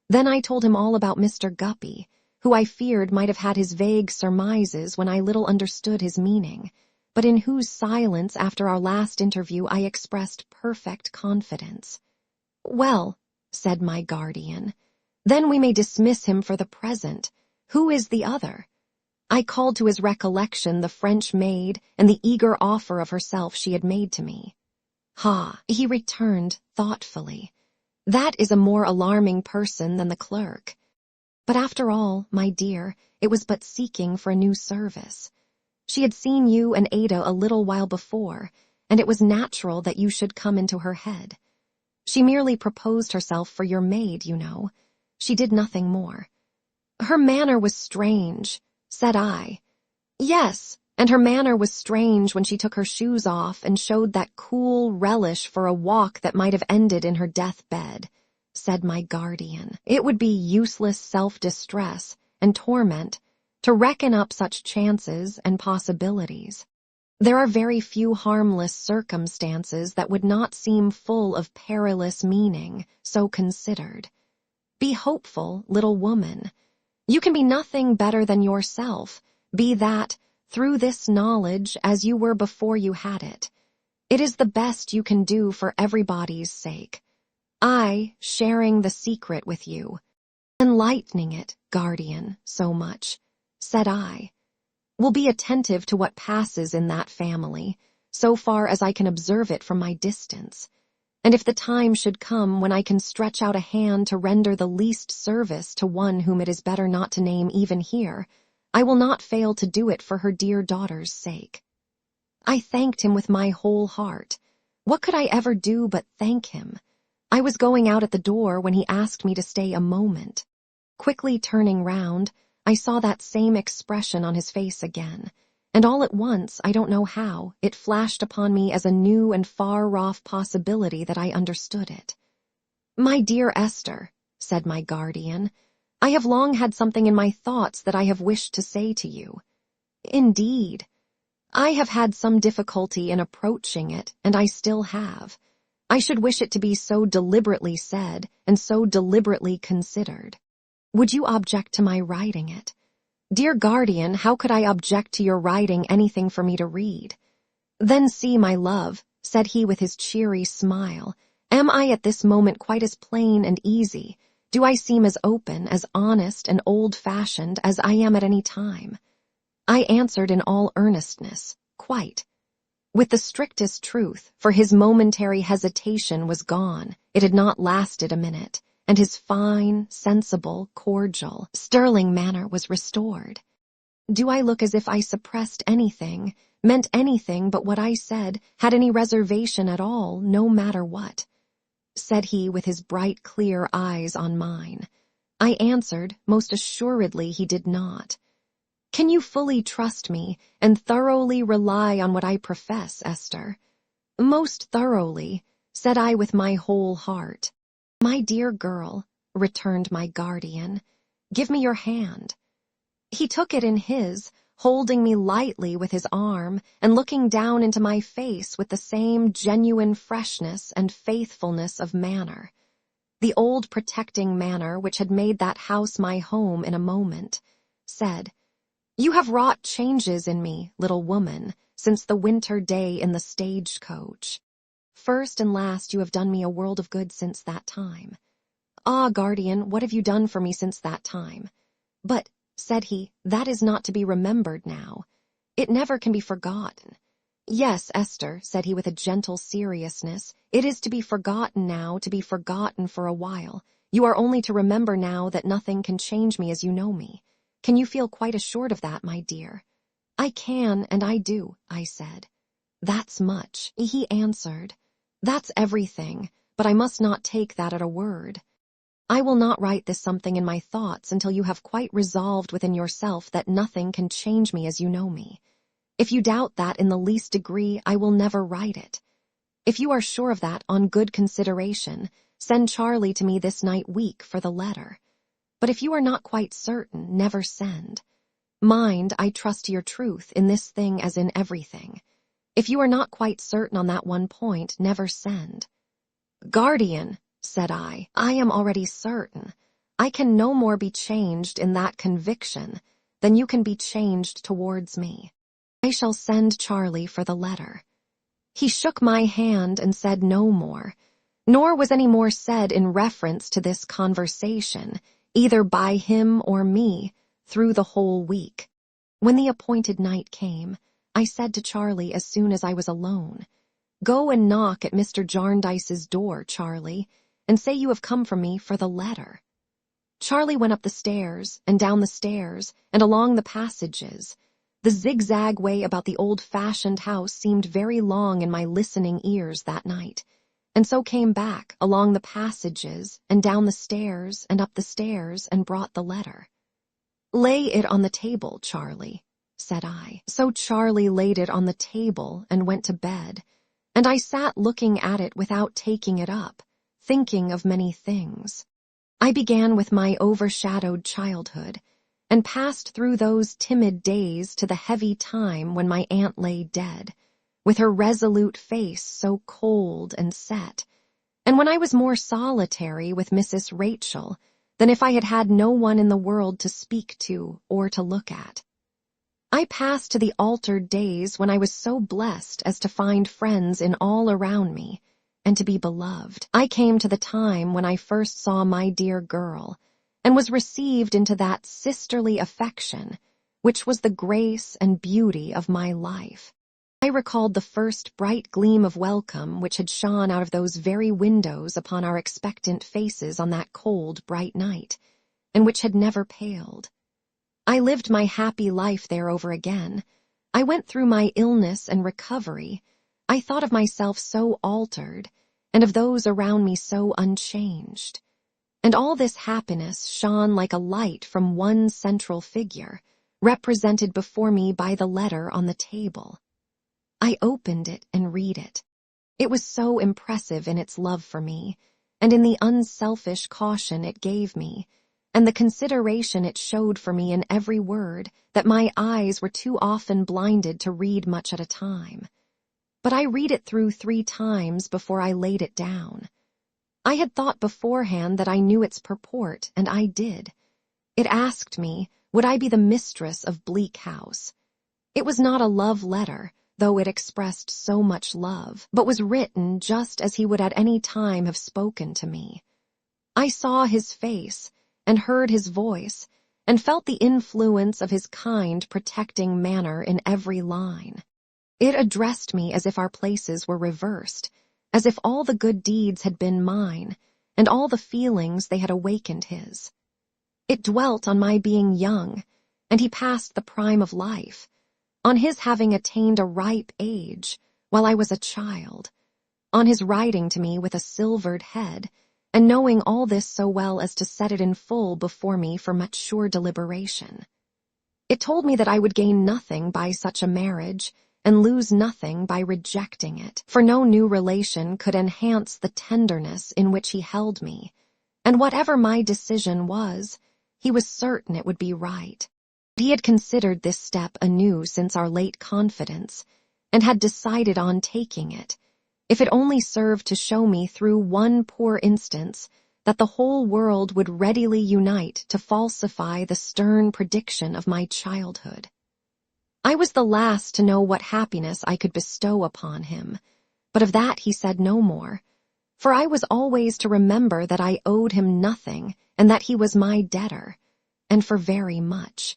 Then I told him all about Mr. Guppy, who I feared might have had his vague surmises when I little understood his meaning, but in whose silence after our last interview I expressed perfect confidence. Well, said my guardian, then we may dismiss him for the present. Who is the other? I called to his recollection the French maid and the eager offer of herself she had made to me. Ha, he returned thoughtfully. That is a more alarming person than the clerk. But after all, my dear, it was but seeking for a new service. She had seen you and Ada a little while before, and it was natural that you should come into her head. She merely proposed herself for your maid, you know. She did nothing more. Her manner was strange, said I. Yes, and her manner was strange when she took her shoes off and showed that cool relish for a walk that might have ended in her deathbed, said my guardian. It would be useless self-distress and torment to reckon up such chances and possibilities. There are very few harmless circumstances that would not seem full of perilous meaning, so considered. Be hopeful, little woman. You can be nothing better than yourself, be that, through this knowledge, as you were before you had it. It is the best you can do for everybody's sake. I, sharing the secret with you, enlightening it, guardian, so much, said I, will be attentive to what passes in that family, so far as I can observe it from my distance. And if the time should come when I can stretch out a hand to render the least service to one whom it is better not to name even here, I will not fail to do it for her dear daughter's sake. I thanked him with my whole heart. What could I ever do but thank him? I was going out at the door when he asked me to stay a moment. Quickly turning round, I saw that same expression on his face again, and all at once, I don't know how, it flashed upon me as a new and far-off possibility that I understood it. "My dear Esther," said my guardian, "I have long had something in my thoughts that I have wished to say to you. Indeed, I have had some difficulty in approaching it, and I still have. I should wish it to be so deliberately said and so deliberately considered. Would you object to my writing it? Dear guardian, how could I object to your writing anything for me to read? Then see, my love," said he with his cheery smile, "am I at this moment quite as plain and easy? Do I seem as open, as honest and old-fashioned as I am at any time?" I answered in all earnestness, "Quite." With the strictest truth, for his momentary hesitation was gone. It had not lasted a minute, and his fine, sensible, cordial, sterling manner was restored. Do I look as if I suppressed anything, meant anything but what I said, had any reservation at all, no matter what? Said he with his bright, clear eyes on mine. I answered, most assuredly he did not. Can you fully trust me and thoroughly rely on what I profess, Esther? Most thoroughly, said I with my whole heart. My dear girl, returned my guardian, give me your hand. He took it in his, holding me lightly with his arm and looking down into my face with the same genuine freshness and faithfulness of manner. The old protecting manner which had made that house my home in a moment, said, "You have wrought changes in me, little woman, since the winter day in the stagecoach. First and last you have done me a world of good since that time. Ah, guardian, what have you done for me since that time? But, said he, that is not to be remembered now. It never can be forgotten. Yes, Esther, said he with a gentle seriousness, it is to be forgotten now, to be forgotten for a while. You are only to remember now that nothing can change me as you know me. Can you feel quite assured of that, my dear?" "I can, and I do," I said. "That's much," he answered. "That's everything, but I must not take that at a word. I will not write this something in my thoughts until you have quite resolved within yourself that nothing can change me as you know me. If you doubt that in the least degree, I will never write it. If you are sure of that, on good consideration, send Charlie to me this night week for the letter. But if you are not quite certain, never send. Mind, I trust to your truth in this thing as in everything. If you are not quite certain on that one point, never send." "Guardian," said I am already certain. I can no more be changed in that conviction than you can be changed towards me. I shall send Charlie for the letter." He shook my hand and said no more, nor was any more said in reference to this conversation, either by him or me, through the whole week. When the appointed night came, I said to Charlie as soon as I was alone, "Go and knock at Mr. Jarndyce's door, Charlie, and say you have come from me for the letter." Charlie went up the stairs, and down the stairs, and along the passages. The zigzag way about the old-fashioned house seemed very long in my listening ears that night, and so came back along the passages and down the stairs and up the stairs and brought the letter. "Lay it on the table, Charlie," said I. So Charlie laid it on the table and went to bed, and I sat looking at it without taking it up, thinking of many things. I began with my overshadowed childhood, and passed through those timid days to the heavy time when my aunt lay dead, with her resolute face so cold and set, and when I was more solitary with Mrs. Rachel than if I had had no one in the world to speak to or to look at. I passed to the altered days when I was so blessed as to find friends in all around me, and to be beloved. I came to the time when I first saw my dear girl, and was received into that sisterly affection, which was the grace and beauty of my life. I recalled the first bright gleam of welcome which had shone out of those very windows upon our expectant faces on that cold, bright night, and which had never paled. I lived my happy life there over again. I went through my illness and recovery. I thought of myself so altered, and of those around me so unchanged. And all this happiness shone like a light from one central figure, represented before me by the letter on the table. I opened it and read it. It was so impressive in its love for me, and in the unselfish caution it gave me, and the consideration it showed for me in every word, that my eyes were too often blinded to read much at a time. But I read it through 3 times before I laid it down. I had thought beforehand that I knew its purport, and I did. It asked me, would I be the mistress of Bleak House? It was not a love letter, though it expressed so much love, but was written just as he would at any time have spoken to me. I saw his face, and heard his voice, and felt the influence of his kind, protecting manner in every line. It addressed me as if our places were reversed, as if all the good deeds had been mine, and all the feelings they had awakened his. It dwelt on my being young, and he passed the prime of life, on his having attained a ripe age, while I was a child, on his writing to me with a silvered head, and knowing all this so well as to set it in full before me for mature deliberation. It told me that I would gain nothing by such a marriage, and lose nothing by rejecting it, for no new relation could enhance the tenderness in which he held me, and whatever my decision was, he was certain it would be right. He had considered this step anew since our late confidence, and had decided on taking it, if it only served to show me through one poor instance that the whole world would readily unite to falsify the stern prediction of my childhood. I was the last to know what happiness I could bestow upon him, but of that he said no more, for I was always to remember that I owed him nothing, and that he was my debtor, and for very much.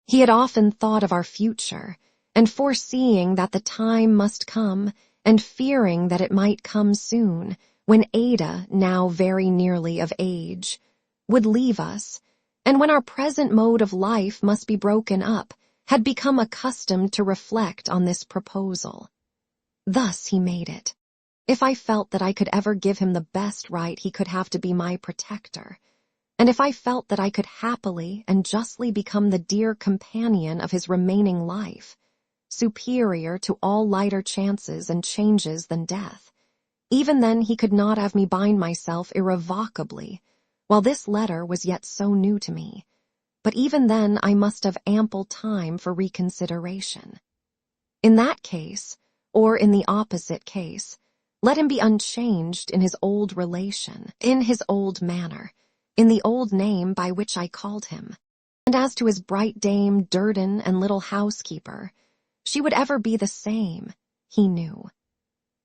He had often thought of our future, and foreseeing that the time must come, and fearing that it might come soon, when Ada, now very nearly of age, would leave us, and when our present mode of life must be broken up, had become accustomed to reflect on this proposal. Thus he made it. If I felt that I could ever give him the best right, he could have to be my protector, and if I felt that I could happily and justly become the dear companion of his remaining life, superior to all lighter chances and changes than death, even then he could not have me bind myself irrevocably, while this letter was yet so new to me, but even then I must have ample time for reconsideration. In that case, or in the opposite case, let him be unchanged in his old relation, in his old manner, in the old name by which I called him. And as to his bright dame Durden and little housekeeper, she would ever be the same, he knew.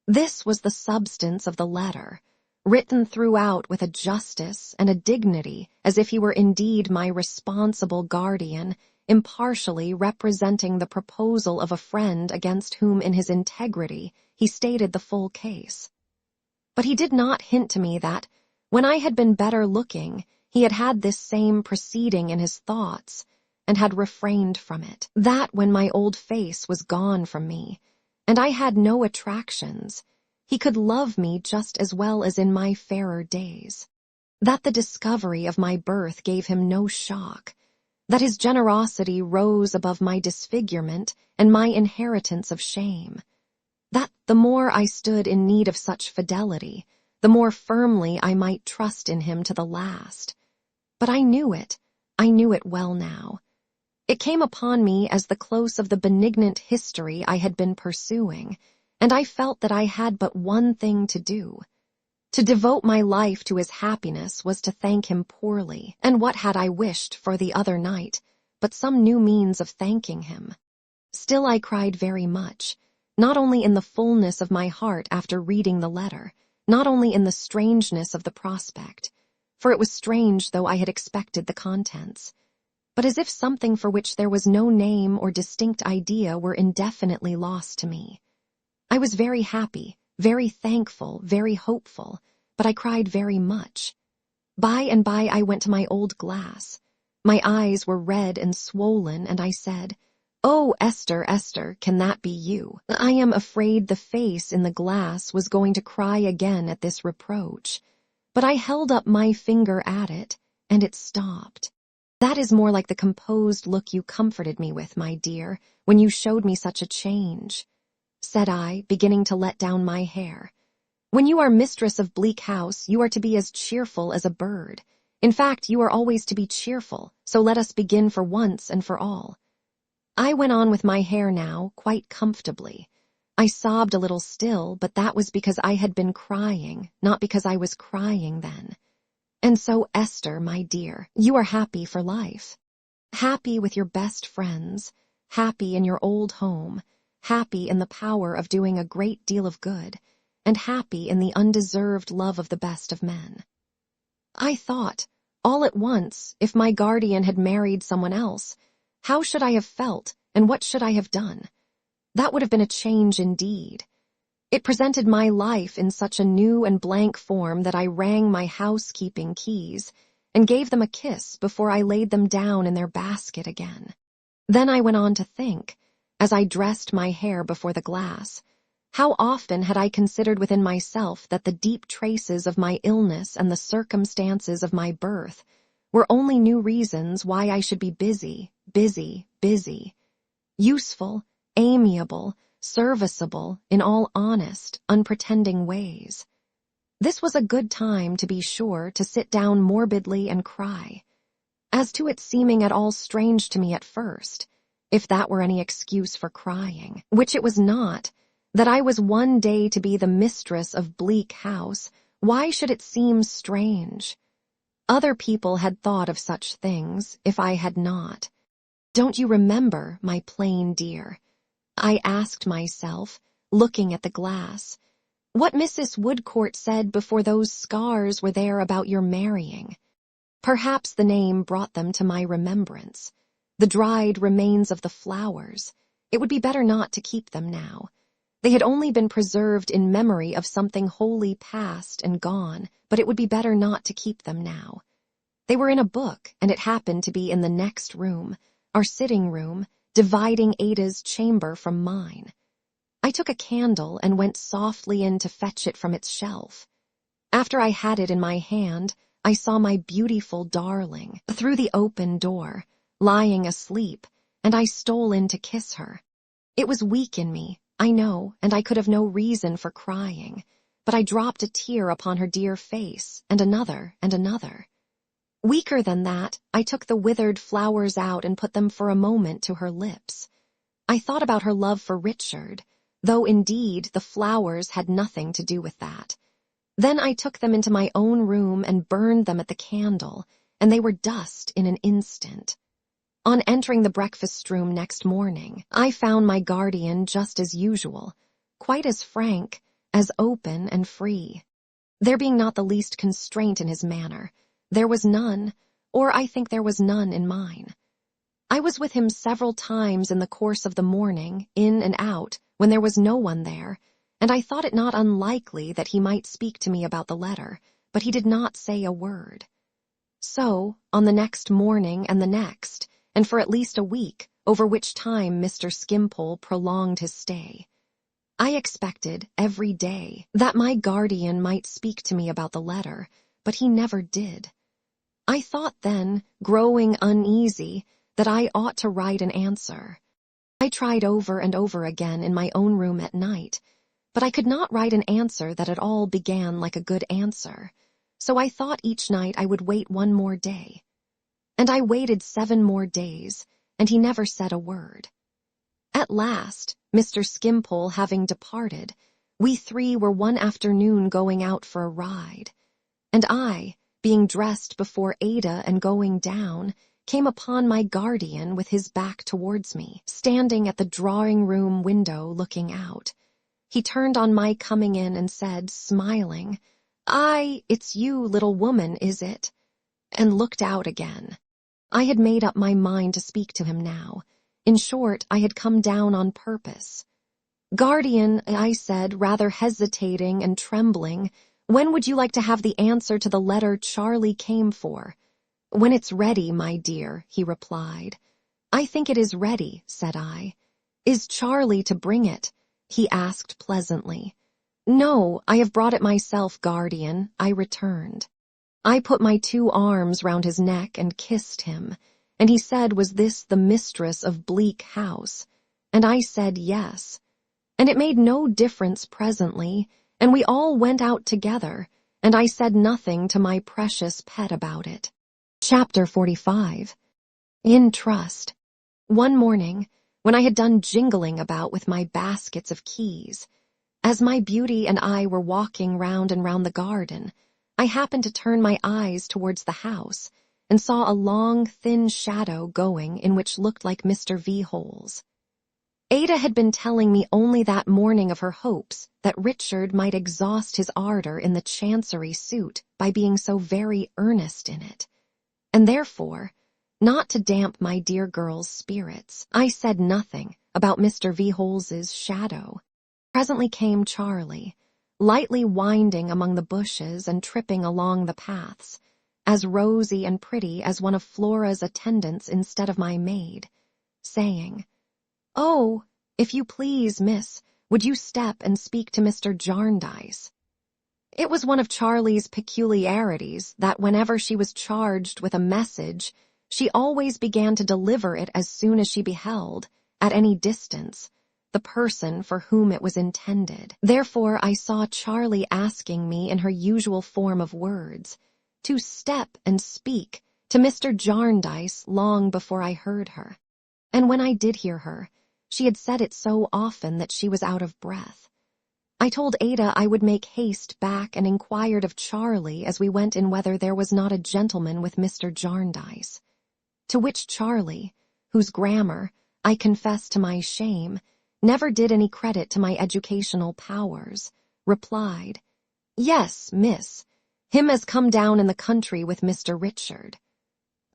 This was the substance of the letter, written throughout with a justice and a dignity as if he were indeed my responsible guardian, impartially representing the proposal of a friend against whom in his integrity he stated the full case. But he did not hint to me that, when I had been better looking, he had had this same proceeding in his thoughts, and had refrained from it. That when my old face was gone from me, and I had no attractions, he could love me just as well as in my fairer days. That the discovery of my birth gave him no shock, that his generosity rose above my disfigurement and my inheritance of shame, that the more I stood in need of such fidelity, the more firmly I might trust in him to the last. But I knew it well now, It came upon me as the close of the benignant history I had been pursuing, and I felt that I had but one thing to do. To devote my life to his happiness was to thank him poorly, and what had I wished for the other night but some new means of thanking him? Still I cried very much, not only in the fullness of my heart after reading the letter, not only in the strangeness of the prospect, for it was strange though I had expected the contents, but as if something for which there was no name or distinct idea were indefinitely lost to me. I was very happy, very thankful, very hopeful, but I cried very much. By and by I went to my old glass. My eyes were red and swollen, and I said, "Oh, Esther, Esther, can that be you?" I am afraid the face in the glass was going to cry again at this reproach, but I held up my finger at it, and it stopped. "That is more like the composed look you comforted me with, my dear, when you showed me such a change," said I, beginning to let down my hair. "When you are mistress of Bleak House, you are to be as cheerful as a bird. In fact, you are always to be cheerful, so let us begin for once and for all." I went on with my hair now, quite comfortably. I sobbed a little still, but that was because I had been crying, not because I was crying then. "And so, Esther, my dear, you are happy for life. Happy with your best friends, happy in your old home, happy in the power of doing a great deal of good, and happy in the undeserved love of the best of men." I thought, all at once, if my guardian had married someone else, how should I have felt, and what should I have done? That would have been a change indeed. It presented my life in such a new and blank form that I rang my housekeeping keys and gave them a kiss before I laid them down in their basket again. Then I went on to think, as I dressed my hair before the glass, how often had I considered within myself that the deep traces of my illness and the circumstances of my birth were only new reasons why I should be busy, busy, busy, useful, amiable, serviceable in all honest, unpretending ways. This was a good time, to be sure, to sit down morbidly and cry. As to its seeming at all strange to me at first, if that were any excuse for crying, which it was not, that I was one day to be the mistress of Bleak House, why should it seem strange? Other people had thought of such things, if I had not. "Don't you remember, my plain dear," I asked myself, looking at the glass, "what Mrs. Woodcourt said before those scars were there about your marrying?" Perhaps the name brought them to my remembrance. The dried remains of the flowers. It would be better not to keep them now. They had only been preserved in memory of something wholly past and gone, but it would be better not to keep them now. They were in a book, and it happened to be in the next room, our sitting room, dividing Ada's chamber from mine. I took a candle and went softly in to fetch it from its shelf. After I had it in my hand, I saw my beautiful darling through the open door, lying asleep, and I stole in to kiss her. It was weak in me, I know, and I could have no reason for crying, but I dropped a tear upon her dear face, and another, and another. Weaker than that, I took the withered flowers out and put them for a moment to her lips. I thought about her love for Richard, though indeed the flowers had nothing to do with that. Then I took them into my own room and burned them at the candle, and they were dust in an instant. On entering the breakfast room next morning, I found my guardian just as usual, quite as frank, as open and free. There being not the least constraint in his manner, there was none, or I think there was none in mine. I was with him several times in the course of the morning, in and out, when there was no one there, and I thought it not unlikely that he might speak to me about the letter, but he did not say a word. So, on the next morning and the next, and for at least a week, over which time Mr. Skimpole prolonged his stay, I expected, every day, that my guardian might speak to me about the letter, but he never did. I thought then, growing uneasy, that I ought to write an answer. I tried over and over again in my own room at night, but I could not write an answer that at all began like a good answer, so I thought each night I would wait one more day. And I waited 7 more days, and he never said a word. At last, Mr. Skimpole having departed, we three were one afternoon going out for a ride, and I, being dressed before Ada and going down, came upon my guardian with his back towards me, standing at the drawing-room window looking out. He turned on my coming in and said, smiling, "Aye, it's you, little woman, is it?" and looked out again. I had made up my mind to speak to him now. In short, I had come down on purpose. "Guardian," I said, rather hesitating and trembling, "when would you like to have the answer to the letter Charlie came for?" "When it's ready, my dear," he replied. "I think it is ready," said I. "Is Charlie to bring it?" he asked pleasantly. "No, I have brought it myself, guardian," I returned. I put my 2 arms round his neck and kissed him, and he said, was this the mistress of Bleak House? And I said yes. And it made no difference presently, and we all went out together, and I said nothing to my precious pet about it. Chapter 45. In Trust. One morning, when I had done jingling about with my baskets of keys, as my beauty and I were walking round and round the garden, I happened to turn my eyes towards the house, and saw a long, thin shadow going in which looked like Mr. V-holes. Ada had been telling me only that morning of her hopes that Richard might exhaust his ardor in the Chancery suit by being so very earnest in it, and therefore, not to damp my dear girl's spirits, I said nothing about Mr. V-holes's shadow. Presently came Charlie, lightly winding among the bushes and tripping along the paths, as rosy and pretty as one of Flora's attendants instead of my maid, saying, "Oh, if you please, miss, would you step and speak to Mr. Jarndyce?" It was one of Charlie's peculiarities that whenever she was charged with a message, she always began to deliver it as soon as she beheld, at any distance, the person for whom it was intended. Therefore I saw Charlie asking me in her usual form of words to step and speak to Mr. Jarndyce long before I heard her. And when I did hear her, she had said it so often that she was out of breath. I told Ada I would make haste back and inquired of Charlie as we went in whether there was not a gentleman with Mr. Jarndyce. To which Charlie, whose grammar, I confess to my shame, never did any credit to my educational powers, replied, "Yes, miss, him as come down in the country with Mr. Richard."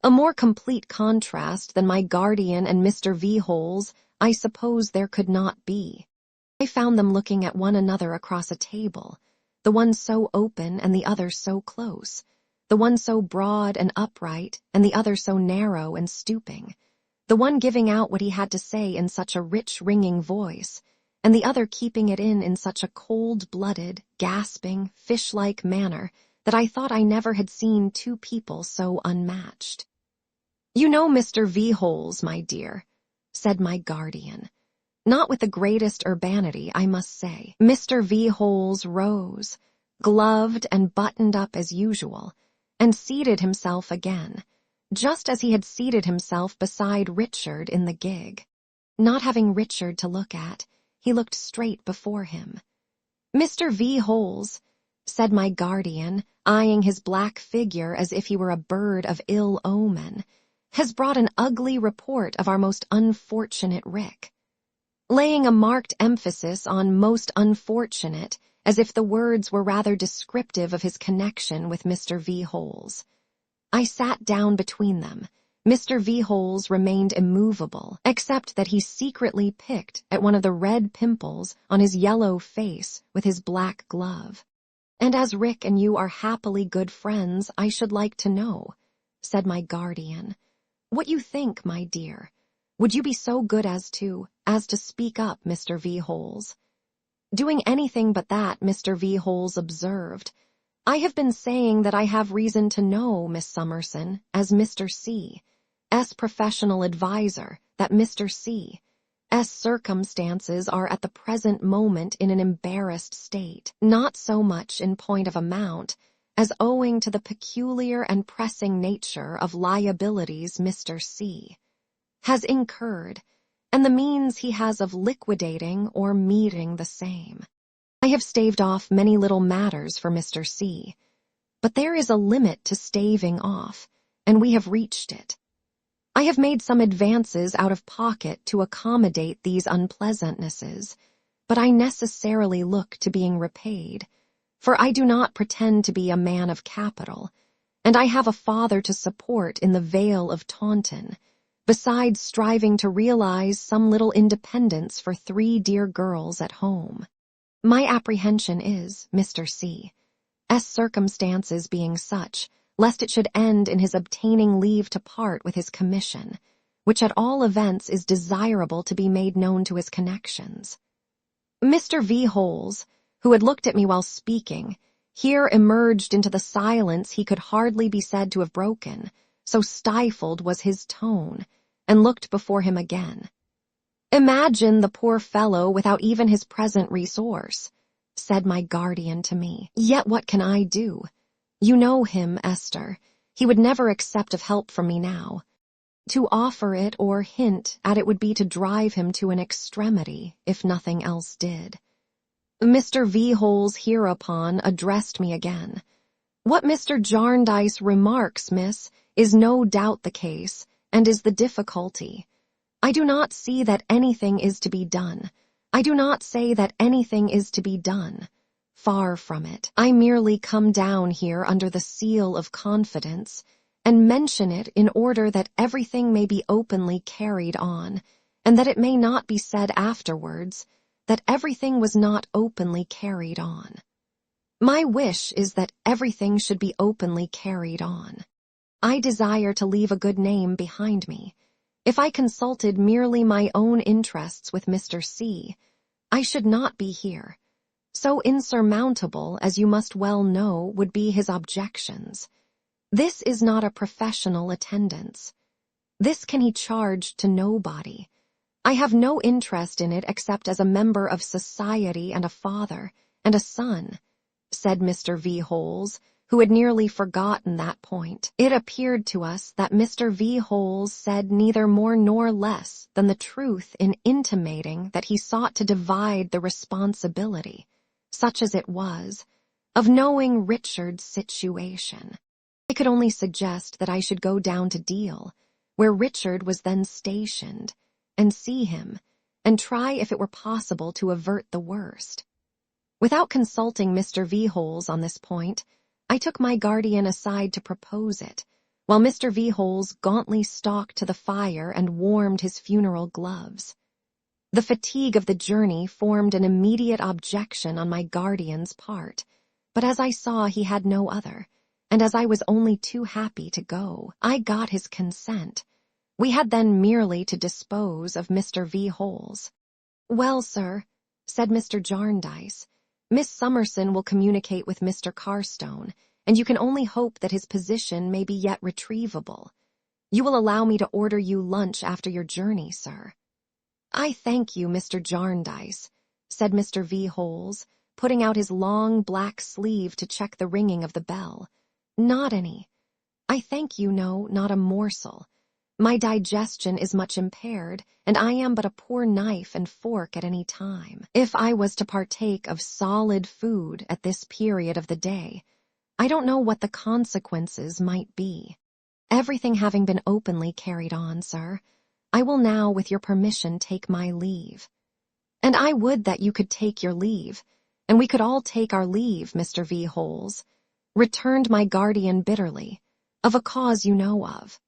A more complete contrast than my guardian and Mr. V-holes I suppose there could not be. I found them looking at one another across a table, the one so open and the other so close, the one so broad and upright and the other so narrow and stooping, the one giving out what he had to say in such a rich ringing voice, and the other keeping it in such a cold-blooded, gasping, fish-like manner that I thought I never had seen 2 people so unmatched. "You know Mr. V-holes, my dear," said my guardian. Not with the greatest urbanity, I must say. Mr. V-holes rose, gloved and buttoned up as usual, and seated himself again, just as he had seated himself beside Richard in the gig. Not having Richard to look at, he looked straight before him. "Mr. V-holes," said my guardian, eyeing his black figure as if he were a bird of ill omen, "has brought an ugly report of our most unfortunate Rick," laying a marked emphasis on "most unfortunate," as if the words were rather descriptive of his connection with Mr. V-holes. I sat down between them. Mr. V-holes remained immovable, except that he secretly picked at one of the red pimples on his yellow face with his black glove. "And as Rick and you are happily good friends, I should like to know," said my guardian, "what you think, my dear. Would you be so good as to speak up, Mr. V-holes?" Doing anything but that, Mr. V-holes observed, "I have been saying that I have reason to know, Miss Summerson, as Mr. C.'s professional adviser, that Mr. C.'s circumstances are at the present moment in an embarrassed state, not so much in point of amount, as owing to the peculiar and pressing nature of liabilities Mr. C. has incurred, and the means he has of liquidating or meeting the same. I have staved off many little matters for Mr. C, but there is a limit to staving off, and we have reached it. I have made some advances out of pocket to accommodate these unpleasantnesses, but I necessarily look to being repaid, for I do not pretend to be a man of capital, and I have a father to support in the Vale of Taunton, besides striving to realize some little independence for 3 dear girls at home. My apprehension is, Mr. C, as circumstances being such, lest it should end in his obtaining leave to part with his commission, which at all events is desirable to be made known to his connections. Mr. V. Holes, who had looked at me while speaking, here emerged into the silence he could hardly be said to have broken, so stifled was his tone, and looked before him again. "Imagine the poor fellow without even his present resource," said my guardian to me. "Yet what can I do? You know him, Esther. He would never accept of help from me now. To offer it or hint at it would be to drive him to an extremity, if nothing else did." Mr. V. Holes hereupon addressed me again. "What Mr. Jarndyce remarks, miss, is no doubt the case, and is the difficulty. I do not see that anything is to be done. I do not say that anything is to be done. Far from it. I merely come down here under the seal of confidence, and mention it in order that everything may be openly carried on, and that it may not be said afterwards that everything was not openly carried on. My wish is that everything should be openly carried on. I desire to leave a good name behind me. If I consulted merely my own interests with Mr. C, I should not be here. So insurmountable, as you must well know, would be his objections. This is not a professional attendance. This can he charge to nobody. I have no interest in it except as a member of society and a father and a son," said Mr. V. Holes, who had nearly forgotten that point. It appeared to us that Mr. V. Holes said neither more nor less than the truth in intimating that he sought to divide the responsibility, such as it was, of knowing Richard's situation. I could only suggest that I should go down to Deal, where Richard was then stationed, and see him, and try if it were possible to avert the worst. Without consulting Mr. V. Holes on this point, I took my guardian aside to propose it, while Mr. V. Holes gauntly stalked to the fire and warmed his funeral gloves. The fatigue of the journey formed an immediate objection on my guardian's part, but as I saw he had no other, and as I was only too happy to go, I got his consent. We had then merely to dispose of Mr. V. Holes. "Well, sir," said Mr. Jarndyce, "Miss Summerson will communicate with Mr. Carstone, and you can only hope that his position may be yet retrievable. You will allow me to order you lunch after your journey, sir." "I thank you, Mr. Jarndyce," said Mr. V. Holes, putting out his long black sleeve to check the ringing of the bell. "Not any. I thank you, no, not a morsel. My digestion is much impaired, and I am but a poor knife and fork at any time. If I was to partake of solid food at this period of the day, I don't know what the consequences might be. Everything having been openly carried on, sir, I will now, with your permission, take my leave." "And I would that you could take your leave, and we could all take our leave, Mr. V. Holes," returned my guardian bitterly, "of a cause you know of."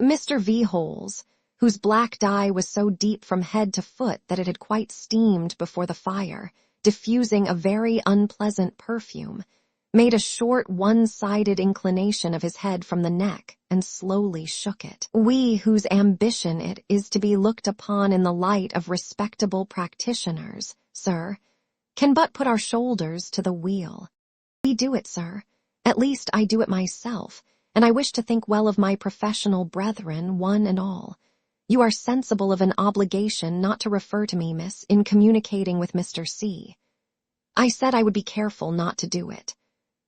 Mr. V. Holes, whose black dye was so deep from head to foot that it had quite steamed before the fire, diffusing a very unpleasant perfume, made a short one-sided inclination of his head from the neck and slowly shook it. "We whose ambition it is to be looked upon in the light of respectable practitioners, sir, can but put our shoulders to the wheel. We do it, sir. At least I do it myself, and I wish to think well of my professional brethren, one and all. You are sensible of an obligation not to refer to me, miss, in communicating with Mr. C. I said I would be careful not to do it.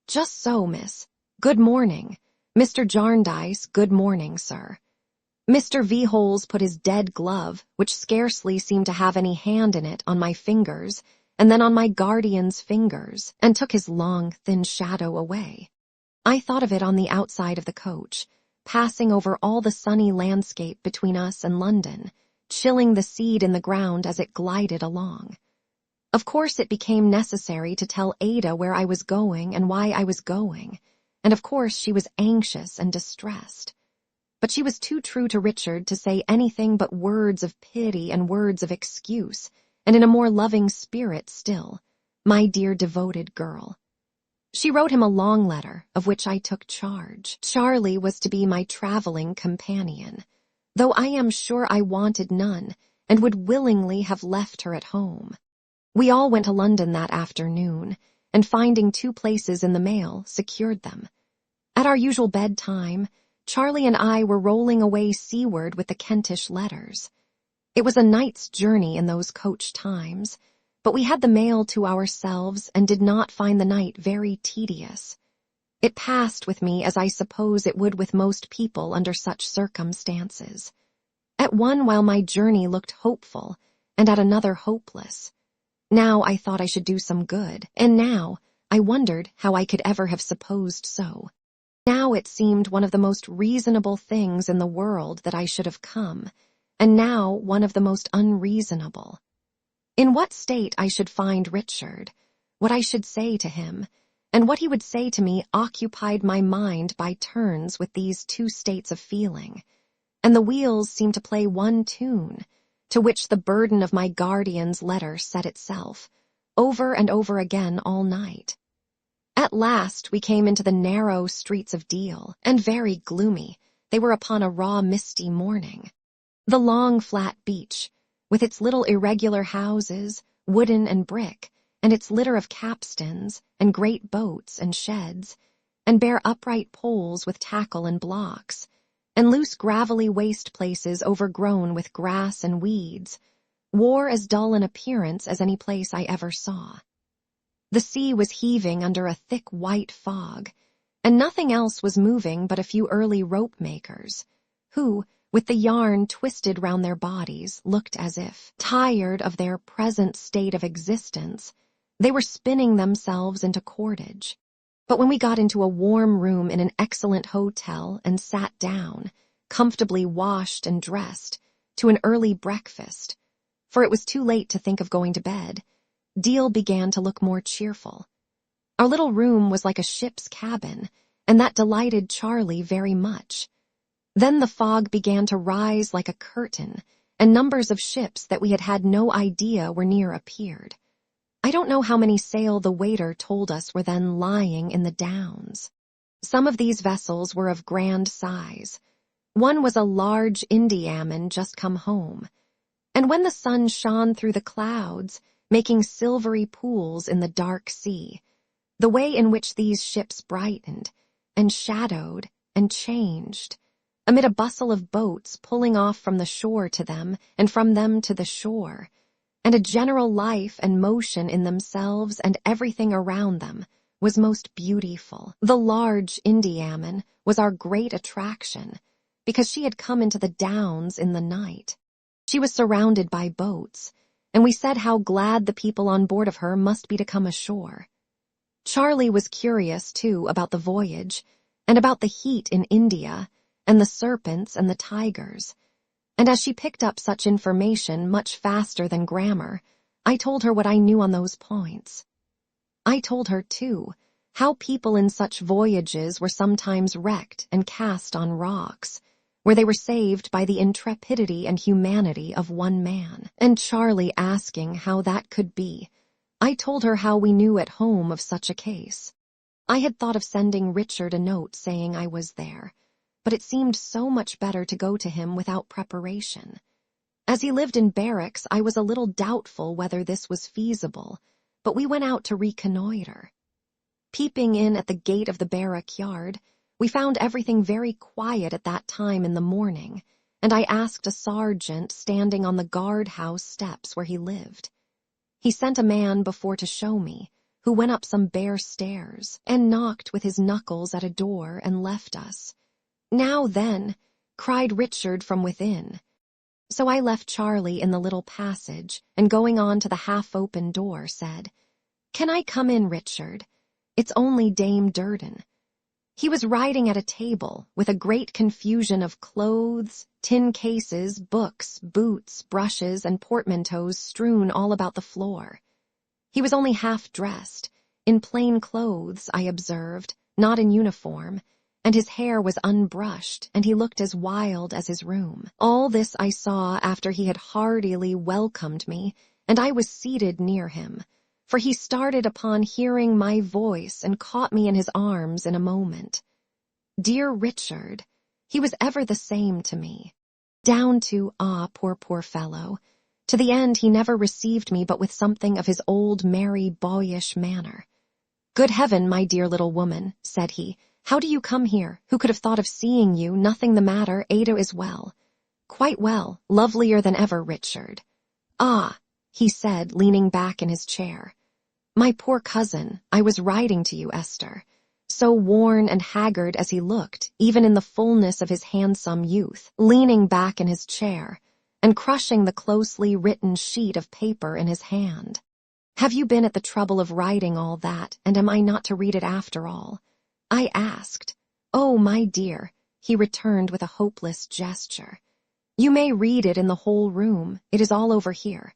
Just so, miss. Good morning. Mr. Jarndyce, good morning, sir." Mr. V-Holes put his dead glove, which scarcely seemed to have any hand in it, on my fingers, and then on my guardian's fingers, and took his long, thin shadow away. I thought of it on the outside of the coach, passing over all the sunny landscape between us and London, chilling the seed in the ground as it glided along. Of course it became necessary to tell Ada where I was going and why I was going, and of course she was anxious and distressed. But she was too true to Richard to say anything but words of pity and words of excuse, and in a more loving spirit still, "My dear devoted girl." She wrote him a long letter, of which I took charge. Charlie was to be my traveling companion, though I am sure I wanted none, and would willingly have left her at home. We all went to London that afternoon, and finding 2 places in the mail, secured them. At our usual bedtime, Charlie and I were rolling away seaward with the Kentish letters. It was a night's journey in those coach times, but we had the mail to ourselves and did not find the night very tedious. It passed with me as I suppose it would with most people under such circumstances. At one while my journey looked hopeful, and at another hopeless. Now I thought I should do some good, and now I wondered how I could ever have supposed so. Now it seemed one of the most reasonable things in the world that I should have come, and now one of the most unreasonable. In what state I should find Richard, what I should say to him, and what he would say to me occupied my mind by turns with these 2 states of feeling, and the wheels seemed to play one tune, to which the burden of my guardian's letter set itself, over and over again all night. At last we came into the narrow streets of Deal, and very gloomy. They were upon a raw, misty morning. The long, flat beach, with its little irregular houses, wooden and brick, and its litter of capstans, and great boats and sheds, and bare upright poles with tackle and blocks, and loose gravelly waste places overgrown with grass and weeds, wore as dull an appearance as any place I ever saw. The sea was heaving under a thick white fog, and nothing else was moving but a few early rope-makers, who, with the yarn twisted round their bodies, looked as if, tired of their present state of existence, they were spinning themselves into cordage. But when we got into a warm room in an excellent hotel and sat down, comfortably washed and dressed, to an early breakfast, for it was too late to think of going to bed, Deal began to look more cheerful. Our little room was like a ship's cabin, and that delighted Charlie very much. Then the fog began to rise like a curtain, and numbers of ships that we had had no idea were near appeared. I don't know how many sail the waiter told us were then lying in the Downs. Some of these vessels were of grand size. One was a large Indiaman just come home, and when the sun shone through the clouds, making silvery pools in the dark sea, the way in which these ships brightened, and shadowed, and changed, amid a bustle of boats pulling off from the shore to them, and from them to the shore, and a general life and motion in themselves and everything around them, was most beautiful. The large Indiaman was our great attraction, because she had come into the Downs in the night. She was surrounded by boats, and we said how glad the people on board of her must be to come ashore. Charlie was curious, too, about the voyage, and about the heat in India, and the serpents and the tigers, and as she picked up such information much faster than grammar, I told her what I knew on those points. I told her, too, how people in such voyages were sometimes wrecked and cast on rocks, where they were saved by the intrepidity and humanity of one man. And Charlie asking how that could be, I told her how we knew at home of such a case. I had thought of sending Richard a note saying I was there, but it seemed so much better to go to him without preparation. As he lived in barracks, I was a little doubtful whether this was feasible, but we went out to reconnoiter. Peeping in at the gate of the barrack yard, we found everything very quiet at that time in the morning, and I asked a sergeant standing on the guard-house steps where he lived. He sent a man before to show me, who went up some bare stairs, and knocked with his knuckles at a door and left us. Now then, cried Richard from within. So I left Charlie in the little passage, and going on to the half-open door, said, "Can I come in, Richard? It's only Dame Durden." He was writing at a table, with a great confusion of clothes, tin cases, books, boots, brushes, and portmanteaus strewn all about the floor. He was only half-dressed, in plain clothes, I observed, not in uniform, and his hair was unbrushed, and he looked as wild as his room. All this I saw after he had heartily welcomed me, and I was seated near him, for he started upon hearing my voice and caught me in his arms in a moment. Dear Richard, he was ever the same to me, down to, poor fellow. To the end he never received me but with something of his old merry boyish manner. "Good heaven, my dear little woman," said he, "how do you come here? Who could have thought of seeing you? Nothing the matter. Ada is well." "Quite well, lovelier than ever, Richard." "Ah," he said, leaning back in his chair. "My poor cousin, I was writing to you, Esther." So worn and haggard as he looked, even in the fullness of his handsome youth, leaning back in his chair, and crushing the closely written sheet of paper in his hand. "Have you been at the trouble of writing all that, and am I not to read it after all?" I asked. "Oh, my dear," he returned with a hopeless gesture. "You may read it in the whole room. It is all over here."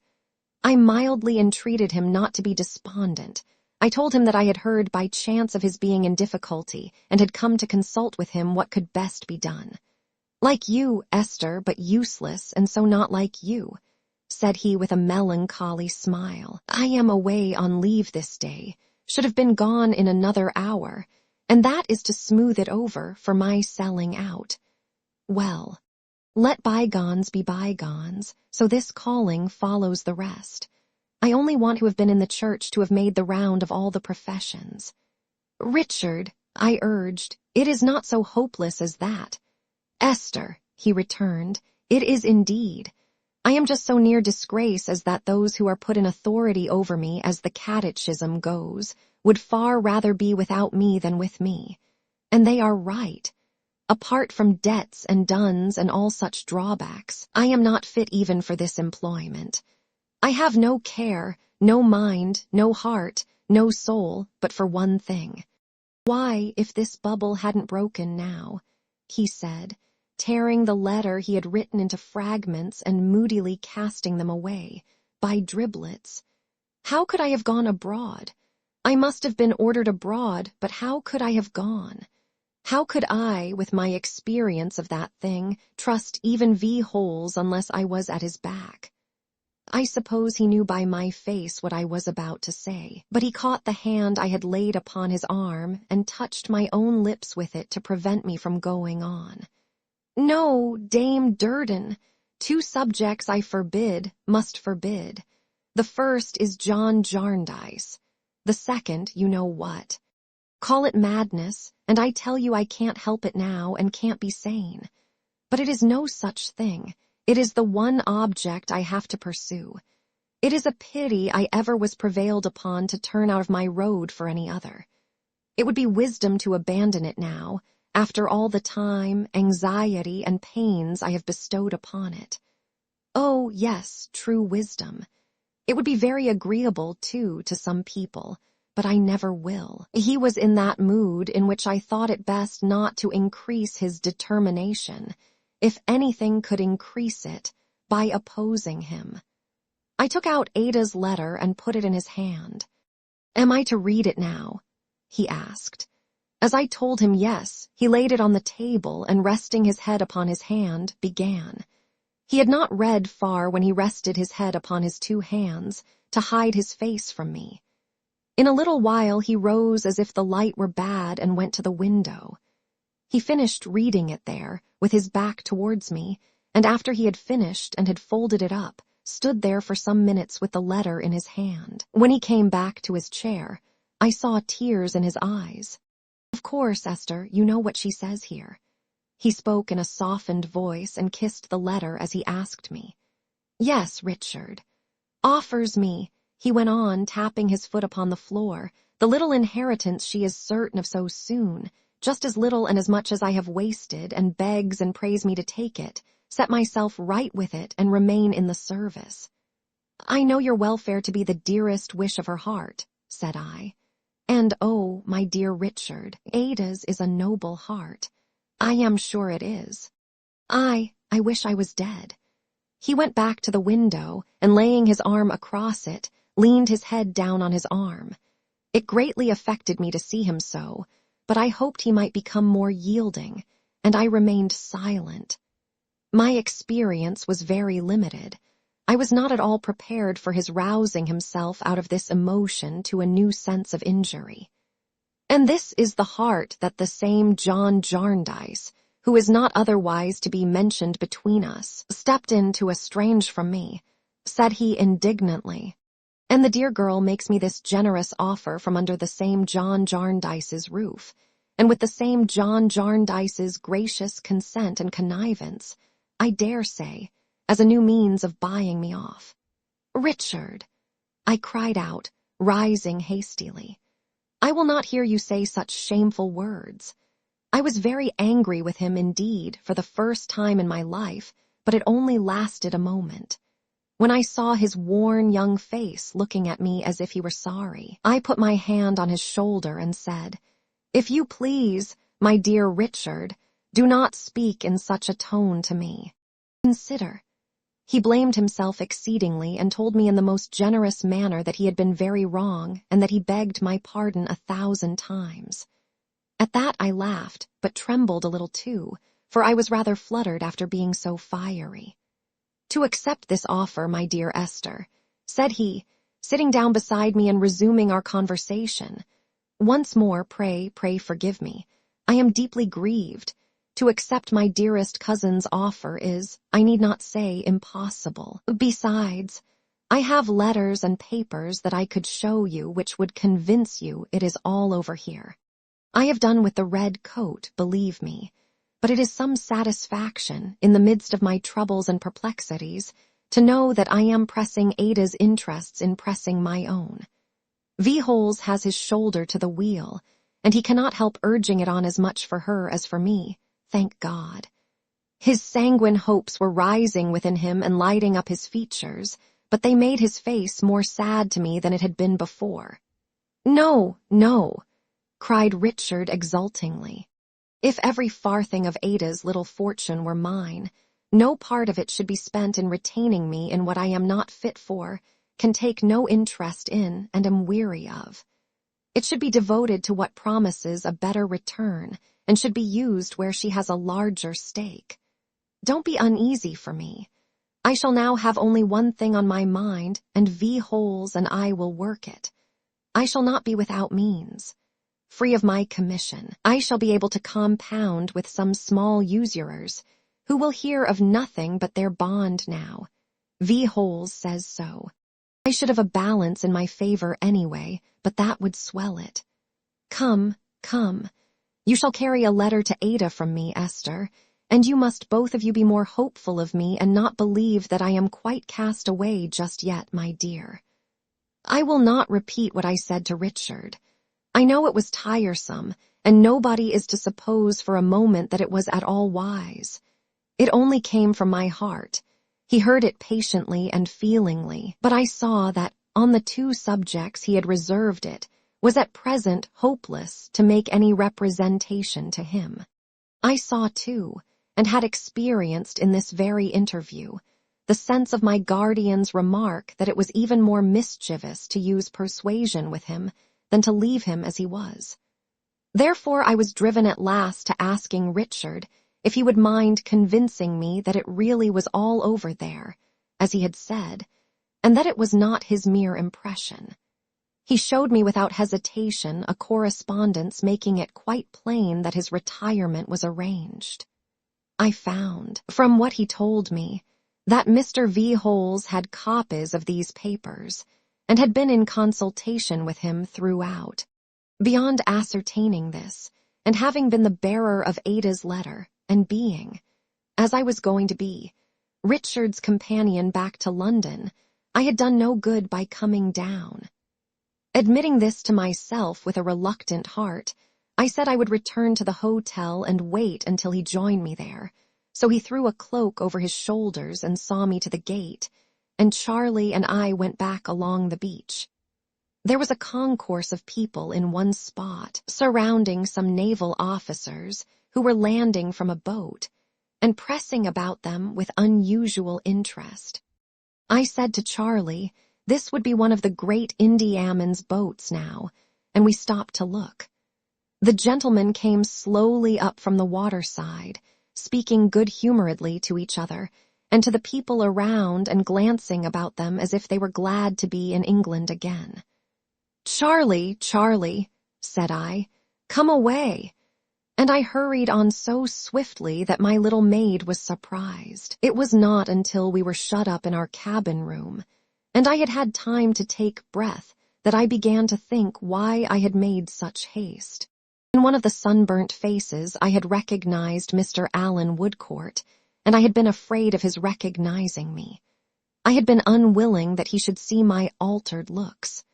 I mildly entreated him not to be despondent. I told him that I had heard by chance of his being in difficulty, and had come to consult with him what could best be done. "Like you, Esther, but useless, and so not like you," said he with a melancholy smile. "I am away on leave this day, should have been gone in another hour, and that is to smooth it over for my selling out. Well, let bygones be bygones, so this calling follows the rest. I only want to have been in the church to have made the round of all the professions." "Richard," I urged, "it is not so hopeless as that." "Esther," he returned, "it is indeed. I am just so near disgrace as that those who are put in authority over me, as the catechism goes, would far rather be without me than with me. And they are right. Apart from debts and duns and all such drawbacks, I am not fit even for this employment. I have no care, no mind, no heart, no soul, but for one thing. Why, if this bubble hadn't broken now," he said, tearing the letter he had written into fragments and moodily casting them away, by driblets. "How could I have gone abroad? I must have been ordered abroad, but how could I have gone? How could I, with my experience of that thing, trust even V-holes unless I was at his back?" I suppose he knew by my face what I was about to say, but he caught the hand I had laid upon his arm and touched my own lips with it to prevent me from going on. "No, Dame Durden, 2 subjects I must forbid. The first is John Jarndyce. The second, you know what. Call it madness, and I tell you I can't help it now and can't be sane. But it is no such thing. It is the one object I have to pursue. It is a pity I ever was prevailed upon to turn out of my road for any other. It would be wisdom to abandon it now, after all the time, anxiety, and pains I have bestowed upon it. Oh, yes, true wisdom. It would be very agreeable, too, to some people, but I never will." He was in that mood in which I thought it best not to increase his determination, if anything could increase it, by opposing him. I took out Ada's letter and put it in his hand. "Am I to read it now?" he asked. As I told him yes, he laid it on the table and, resting his head upon his hand, began. He had not read far when he rested his head upon his 2 hands to hide his face from me. In a little while he rose as if the light were bad and went to the window. He finished reading it there, with his back towards me, and after he had finished and had folded it up, stood there for some minutes with the letter in his hand. When he came back to his chair, I saw tears in his eyes. "Of course, Esther, you know what she says here." He spoke in a softened voice and kissed the letter as he asked me. "Yes, Richard. Offers me," he went on, tapping his foot upon the floor, "the little inheritance she is certain of so soon, just as little and as much as I have wasted, and begs and prays me to take it, set myself right with it, and remain in the service. I know your welfare to be the dearest wish of her heart, said I. And oh, my dear Richard, Ada's is a noble heart. I am sure it is. I wish I was dead. He went back to the window, and laying his arm across it, leaned his head down on his arm. It greatly affected me to see him so, but I hoped he might become more yielding, and I remained silent. My experience was very limited. I was not at all prepared for his rousing himself out of this emotion to a new sense of injury. And this is the heart that the same John Jarndyce, who is not otherwise to be mentioned between us, stepped in to estrange from me, said he indignantly. And the dear girl makes me this generous offer from under the same John Jarndyce's roof, and with the same John Jarndyce's gracious consent and connivance, I dare say, as a new means of buying me off. Richard, I cried out, rising hastily, I will not hear you say such shameful words. I was very angry with him indeed for the first time in my life, but it only lasted a moment. When I saw his worn young face looking at me as if he were sorry, I put my hand on his shoulder and said, If you please, my dear Richard, do not speak in such a tone to me. Consider. He blamed himself exceedingly and told me in the most generous manner that he had been very wrong and that he begged my pardon 1,000 times. At that I laughed, but trembled a little too, for I was rather fluttered after being so fiery. To accept this offer, my dear Esther, said he, sitting down beside me and resuming our conversation. Once more, pray forgive me. I am deeply grieved. To accept my dearest cousin's offer is, I need not say, impossible. Besides, I have letters and papers that I could show you which would convince you it is all over here. I have done with the red coat, believe me, but it is some satisfaction, in the midst of my troubles and perplexities, to know that I am pressing Ada's interests in pressing my own. V. Holes has his shoulder to the wheel, and he cannot help urging it on as much for her as for me, thank God. His sanguine hopes were rising within him and lighting up his features, but they made his face more sad to me than it had been before. No, no, cried Richard exultingly. If every farthing of Ada's little fortune were mine, no part of it should be spent in retaining me in what I am not fit for, can take no interest in, and am weary of. It should be devoted to what promises a better return, and should be used where she has a larger stake. Don't be uneasy for me. I shall now have only one thing on my mind, and V. Holes and I will work it. I shall not be without means. Free of my commission, I shall be able to compound with some small usurers, who will hear of nothing but their bond now. V. Holes says so. I should have a balance in my favor anyway, but that would swell it. Come, come. You shall carry a letter to Ada from me, Esther, and you must both of you be more hopeful of me and not believe that I am quite cast away just yet, my dear. I will not repeat what I said to Richard. I know it was tiresome, and nobody is to suppose for a moment that it was at all wise. It only came from my heart. He heard it patiently and feelingly, but I saw that, on the two subjects he had reserved it, was at present hopeless to make any representation to him. I saw, too, and had experienced in this very interview, the sense of my guardian's remark that it was even more mischievous to use persuasion with him than to leave him as he was. Therefore I was driven at last to asking Richard if he would mind convincing me that it really was all over there, as he had said, and that it was not his mere impression. He showed me without hesitation a correspondence making it quite plain that his retirement was arranged. I found, from what he told me, that Mr. V. Holes had copies of these papers, and had been in consultation with him throughout. Beyond ascertaining this, and having been the bearer of Ada's letter, and being, as I was going to be, Richard's companion back to London, I had done no good by coming down. Admitting this to myself with a reluctant heart, I said I would return to the hotel and wait until he joined me there, so he threw a cloak over his shoulders and saw me to the gate, and Charlie and I went back along the beach. There was a concourse of people in one spot, surrounding some naval officers who were landing from a boat, and pressing about them with unusual interest. I said to Charlie, this would be one of the great Indiaman's boats now, and we stopped to look. The gentlemen came slowly up from the waterside, speaking good-humoredly to each other, and to the people around and glancing about them as if they were glad to be in England again. "Charlie, Charlie," said I, "come away." And I hurried on so swiftly that my little maid was surprised. It was not until we were shut up in our cabin room, and I had had time to take breath, that I began to think why I had made such haste. In one of the sunburnt faces I had recognized Mr. Allan Woodcourt, and I had been afraid of his recognizing me. I had been unwilling that he should see my altered looks.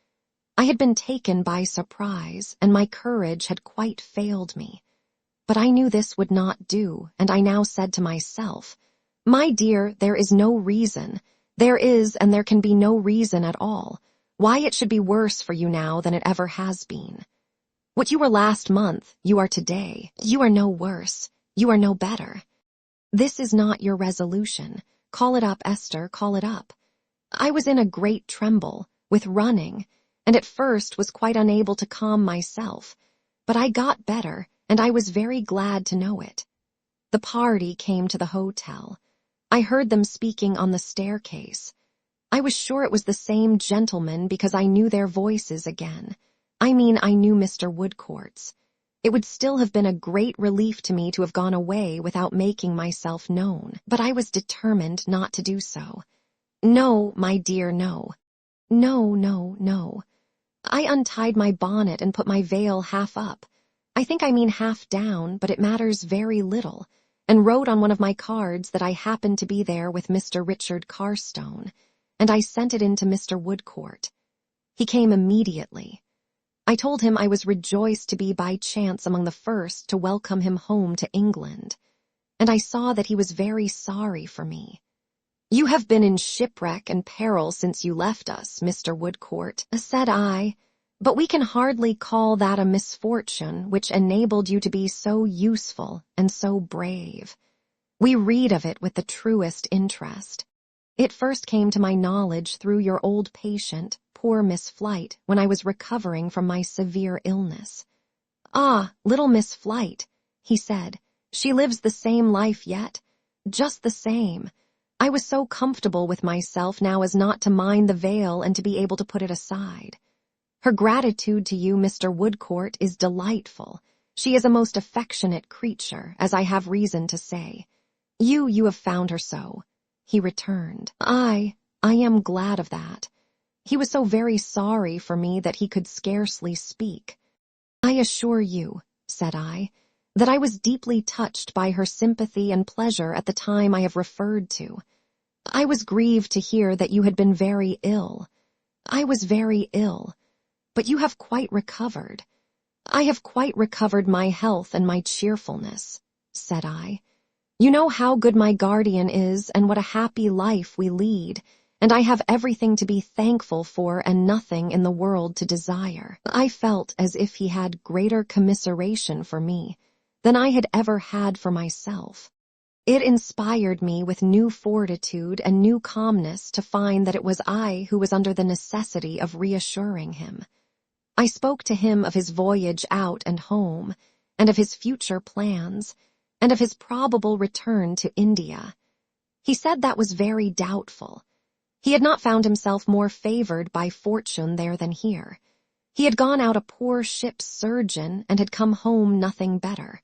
I had been taken by surprise, and my courage had quite failed me. But I knew this would not do, and I now said to myself, "My dear, there is no reason. There is, and there can be no reason at all, why it should be worse for you now than it ever has been. What you were last month, you are today. You are no worse. You are no better. This is not your resolution. Call it up, Esther, call it up." I was in a great tremble, with running, and at first was quite unable to calm myself, but I got better, and I was very glad to know it. The party came to the hotel. I heard them speaking on the staircase. I was sure it was the same gentleman because I knew their voices again. I mean, I knew Mr. Woodcourt's. It would still have been a great relief to me to have gone away without making myself known, but I was determined not to do so. No, my dear, no. No, no, no. I untied my bonnet and put my veil half up. I think I mean half down, but it matters very little, and wrote on one of my cards that I happened to be there with Mr. Richard Carstone, and I sent it in to Mr. Woodcourt. He came immediately. I told him I was rejoiced to be by chance among the first to welcome him home to England, and I saw that he was very sorry for me. "You have been in shipwreck and peril since you left us, Mr. Woodcourt," said I, "but we can hardly call that a misfortune which enabled you to be so useful and so brave. We read of it with the truest interest. It first came to my knowledge through your old patient, poor Miss Flight, when I was recovering from my severe illness." "Ah, little Miss Flight," he said, "she lives the same life yet? Just the same. I was so comfortable with myself now as not to mind the veil and to be able to put it aside. Her gratitude to you, Mr. Woodcourt, is delightful. She is a most affectionate creature, as I have reason to say. You have found her so," he returned. I am glad of that. He was so very sorry for me that he could scarcely speak. "I assure you," said I, "that I was deeply touched by her sympathy and pleasure at the time I have referred to. I was grieved to hear that you had been very ill. I was very ill, but you have quite recovered." "I have quite recovered my health and my cheerfulness," said I. "You know how good my guardian is and what a happy life we lead, and I have everything to be thankful for and nothing in the world to desire." I felt as if he had greater commiseration for me than I had ever had for myself. It inspired me with new fortitude and new calmness to find that it was I who was under the necessity of reassuring him. I spoke to him of his voyage out and home, and of his future plans, and of his probable return to India. He said that was very doubtful. He had not found himself more favored by fortune there than here. He had gone out a poor ship's surgeon and had come home nothing better.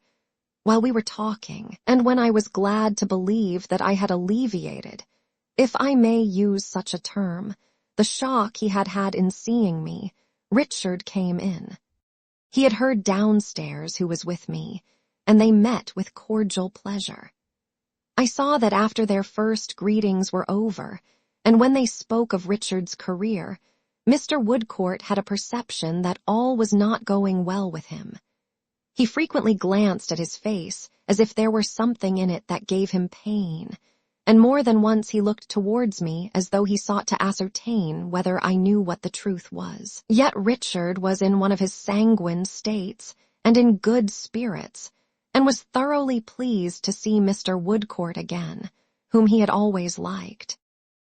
While we were talking, and when I was glad to believe that I had alleviated, if I may use such a term, the shock he had had in seeing me, Richard came in. He had heard downstairs who was with me, and they met with cordial pleasure. I saw that after their first greetings were over, and when they spoke of Richard's career, Mr. Woodcourt had a perception that all was not going well with him. He frequently glanced at his face as if there were something in it that gave him pain, and more than once he looked towards me as though he sought to ascertain whether I knew what the truth was. Yet Richard was in one of his sanguine states and in good spirits, and was thoroughly pleased to see Mr. Woodcourt again, whom he had always liked.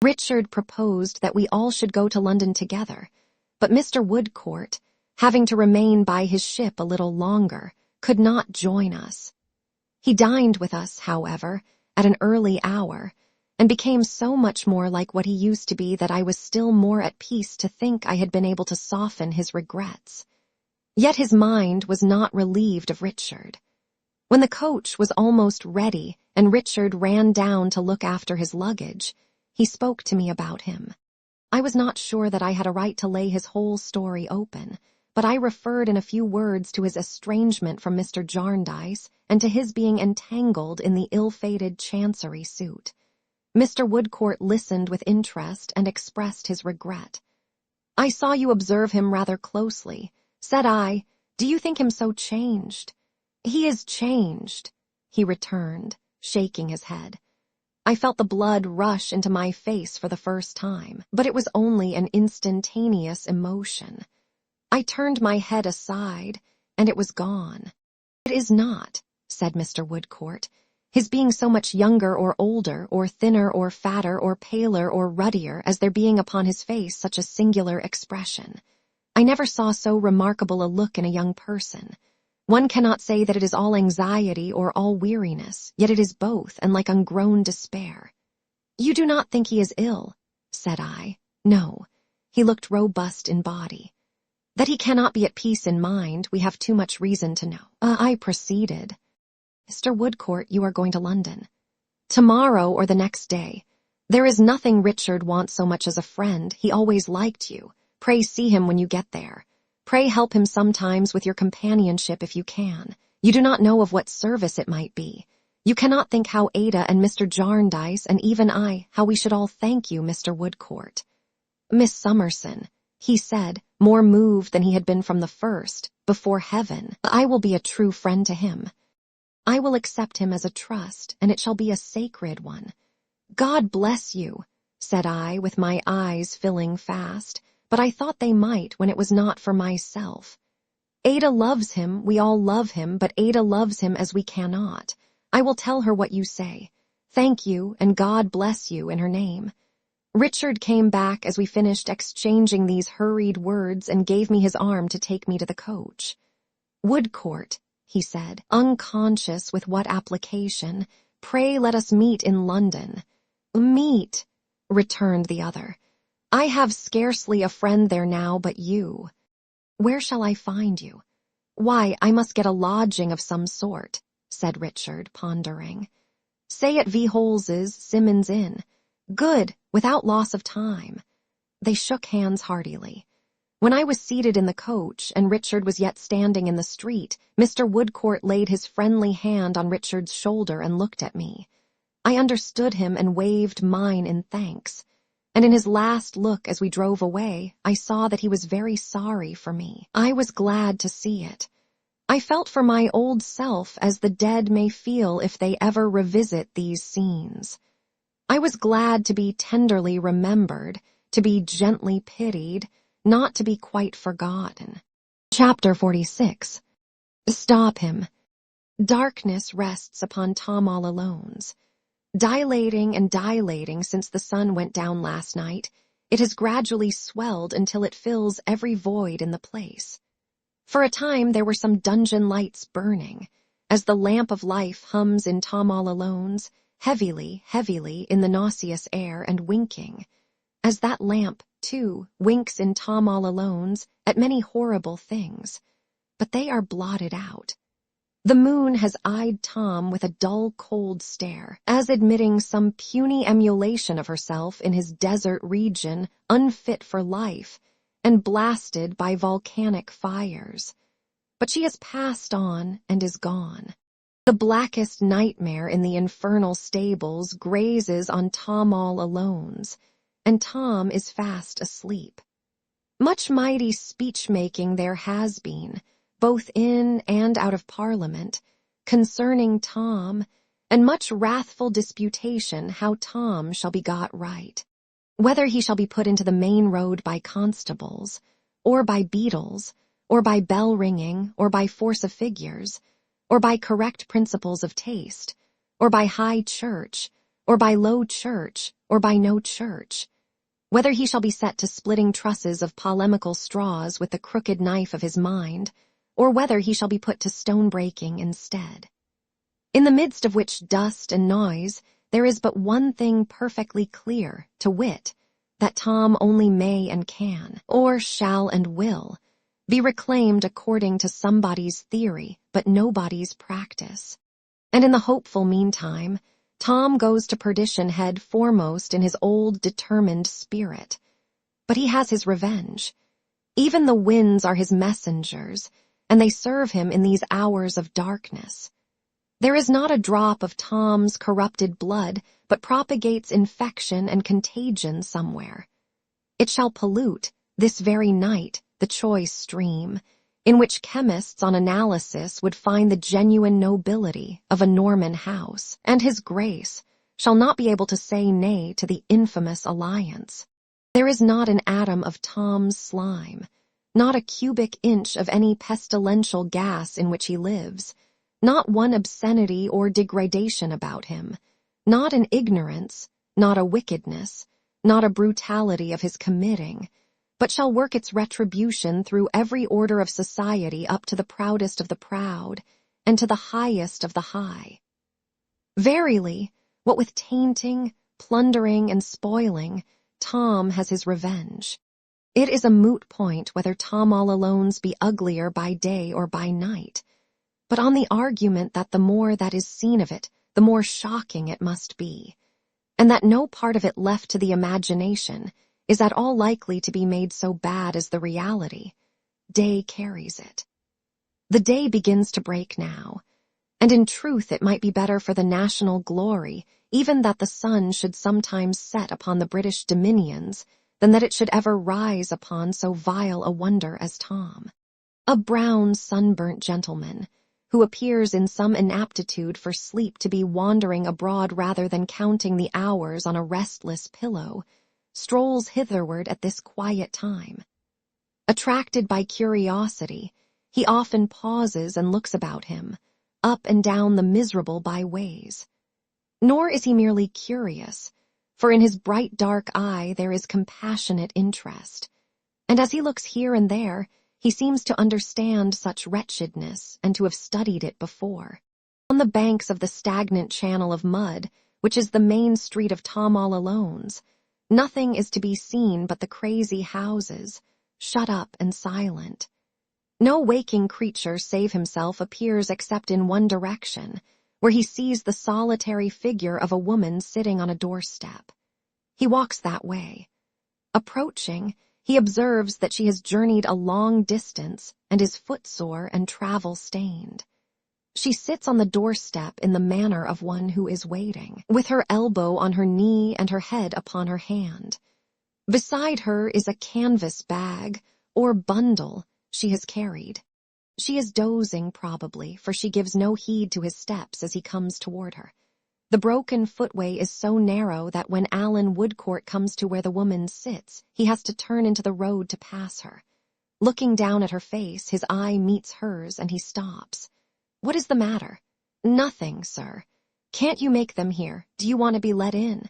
Richard proposed that we all should go to London together, but Mr. Woodcourt, having to remain by his ship a little longer, could not join us. He dined with us, however, at an early hour, and became so much more like what he used to be that I was still more at peace to think I had been able to soften his regrets. Yet his mind was not relieved of Richard. When the coach was almost ready and Richard ran down to look after his luggage, he spoke to me about him. I was not sure that I had a right to lay his whole story open, but I referred in a few words to his estrangement from Mr. Jarndyce and to his being entangled in the ill-fated Chancery suit. Mr. Woodcourt listened with interest and expressed his regret. "I saw you observe him rather closely," said I. "Do you think him so changed?" "He is changed," he returned, shaking his head. I felt the blood rush into my face for the first time, but it was only an instantaneous emotion. I turned my head aside, and it was gone. "It is not," said Mr. Woodcourt, "his being so much younger or older, or thinner or fatter or paler or ruddier as there being upon his face such a singular expression. I never saw so remarkable a look in a young person. One cannot say that it is all anxiety or all weariness, yet it is both, and like ungrown despair." "You do not think he is ill?" said I. "No, he looked robust in body." "That he cannot be at peace in mind, we have too much reason to know." I proceeded. "Mr. Woodcourt, you are going to London. Tomorrow or the next day. There is nothing Richard wants so much as a friend. He always liked you. Pray see him when you get there. Pray help him sometimes with your companionship if you can. You do not know of what service it might be. You cannot think how Ada and Mr. Jarndyce and even I, how we should all thank you, Mr. Woodcourt." "Miss Summerson," he said, more moved than he had been from the first, "before heaven, I will be a true friend to him. I will accept him as a trust, and it shall be a sacred one." "God bless you," said I, with my eyes filling fast, but I thought they might when it was not for myself. "Ada loves him, we all love him, but Ada loves him as we cannot. I will tell her what you say. Thank you, and God bless you in her name." Richard came back as we finished exchanging these hurried words and gave me his arm to take me to the coach. "Woodcourt," he said, unconscious with what application, "pray let us meet in London." "Meet," returned the other. "I have scarcely a friend there now but you." "Where shall I find you?" "Why, I must get a lodging of some sort," said Richard, pondering. "Say at V. Holes's, Symonds Inn." "Good, without loss of time." They shook hands heartily. When I was seated in the coach and Richard was yet standing in the street, Mr. Woodcourt laid his friendly hand on Richard's shoulder and looked at me. I understood him and waved mine in thanks, and in his last look as we drove away, I saw that he was very sorry for me. I was glad to see it. I felt for my old self as the dead may feel if they ever revisit these scenes. I was glad to be tenderly remembered, to be gently pitied, not to be quite forgotten. Chapter 46. Stop him. Darkness rests upon Tom all Alone's. Dilating and dilating since the sun went down last night, it has gradually swelled until it fills every void in the place. For a time there were some dungeon lights burning, as the lamp of life hums in Tom all Alone's, heavily, heavily in the nauseous air and winking, as that lamp, too, winks in Tom all Alone's at many horrible things, but they are blotted out. The moon has eyed Tom with a dull, cold stare, as admitting some puny emulation of herself in his desert region unfit for life and blasted by volcanic fires. But she has passed on and is gone. The blackest nightmare in the infernal stables grazes on Tom all Alone's, and Tom is fast asleep. Much mighty speech-making there has been, both in and out of Parliament, concerning Tom, and much wrathful disputation how Tom shall be got right, whether he shall be put into the main road by constables, or by beadles, or by bell-ringing, or by force of figures, or by correct principles of taste, or by high church, or by low church, or by no church, whether he shall be set to splitting trusses of polemical straws with the crooked knife of his mind, or whether he shall be put to stone-breaking instead. In the midst of which dust and noise there is but one thing perfectly clear, to wit, that Tom only may and can, or shall and will, be reclaimed according to somebody's theory, but nobody's practice. And in the hopeful meantime, Tom goes to perdition head foremost in his old determined spirit. But he has his revenge. Even the winds are his messengers, and they serve him in these hours of darkness. There is not a drop of Tom's corrupted blood but propagates infection and contagion somewhere. It shall pollute, this very night, the choice stream, in which chemists on analysis would find the genuine nobility of a Norman house, and his grace shall not be able to say nay to the infamous alliance. There is not an atom of Tom's slime, not a cubic inch of any pestilential gas in which he lives, not one obscenity or degradation about him, not an ignorance, not a wickedness, not a brutality of his committing, but shall work its retribution through every order of society up to the proudest of the proud, and to the highest of the high. Verily, what with tainting, plundering, and spoiling, Tom has his revenge. It is a moot point whether Tom all alones be uglier by day or by night, but on the argument that the more that is seen of it, the more shocking it must be, and that no part of it left to the imagination is at all likely to be made so bad as the reality, day carries it. The day begins to break now, and in truth it might be better for the national glory even that the sun should sometimes set upon the British dominions than that it should ever rise upon so vile a wonder as Tom. A brown, sunburnt gentleman, who appears in some inaptitude for sleep to be wandering abroad rather than counting the hours on a restless pillow, strolls hitherward at this quiet time. Attracted by curiosity, he often pauses and looks about him, up and down the miserable byways. Nor is he merely curious, for in his bright dark eye there is compassionate interest, and as he looks here and there, he seems to understand such wretchedness and to have studied it before. On the banks of the stagnant channel of mud, which is the main street of Tom all Alone's, nothing is to be seen but the crazy houses, shut up and silent. No waking creature save himself appears except in one direction, where he sees the solitary figure of a woman sitting on a doorstep. He walks that way. Approaching, he observes that she has journeyed a long distance and is footsore and travel-stained. She sits on the doorstep in the manner of one who is waiting, with her elbow on her knee and her head upon her hand. Beside her is a canvas bag, or bundle, she has carried. She is dozing, probably, for she gives no heed to his steps as he comes toward her. The broken footway is so narrow that when Alan Woodcourt comes to where the woman sits, he has to turn into the road to pass her. Looking down at her face, his eye meets hers and he stops. "What is the matter?" "Nothing, sir." "Can't you make them here? Do you want to be let in?"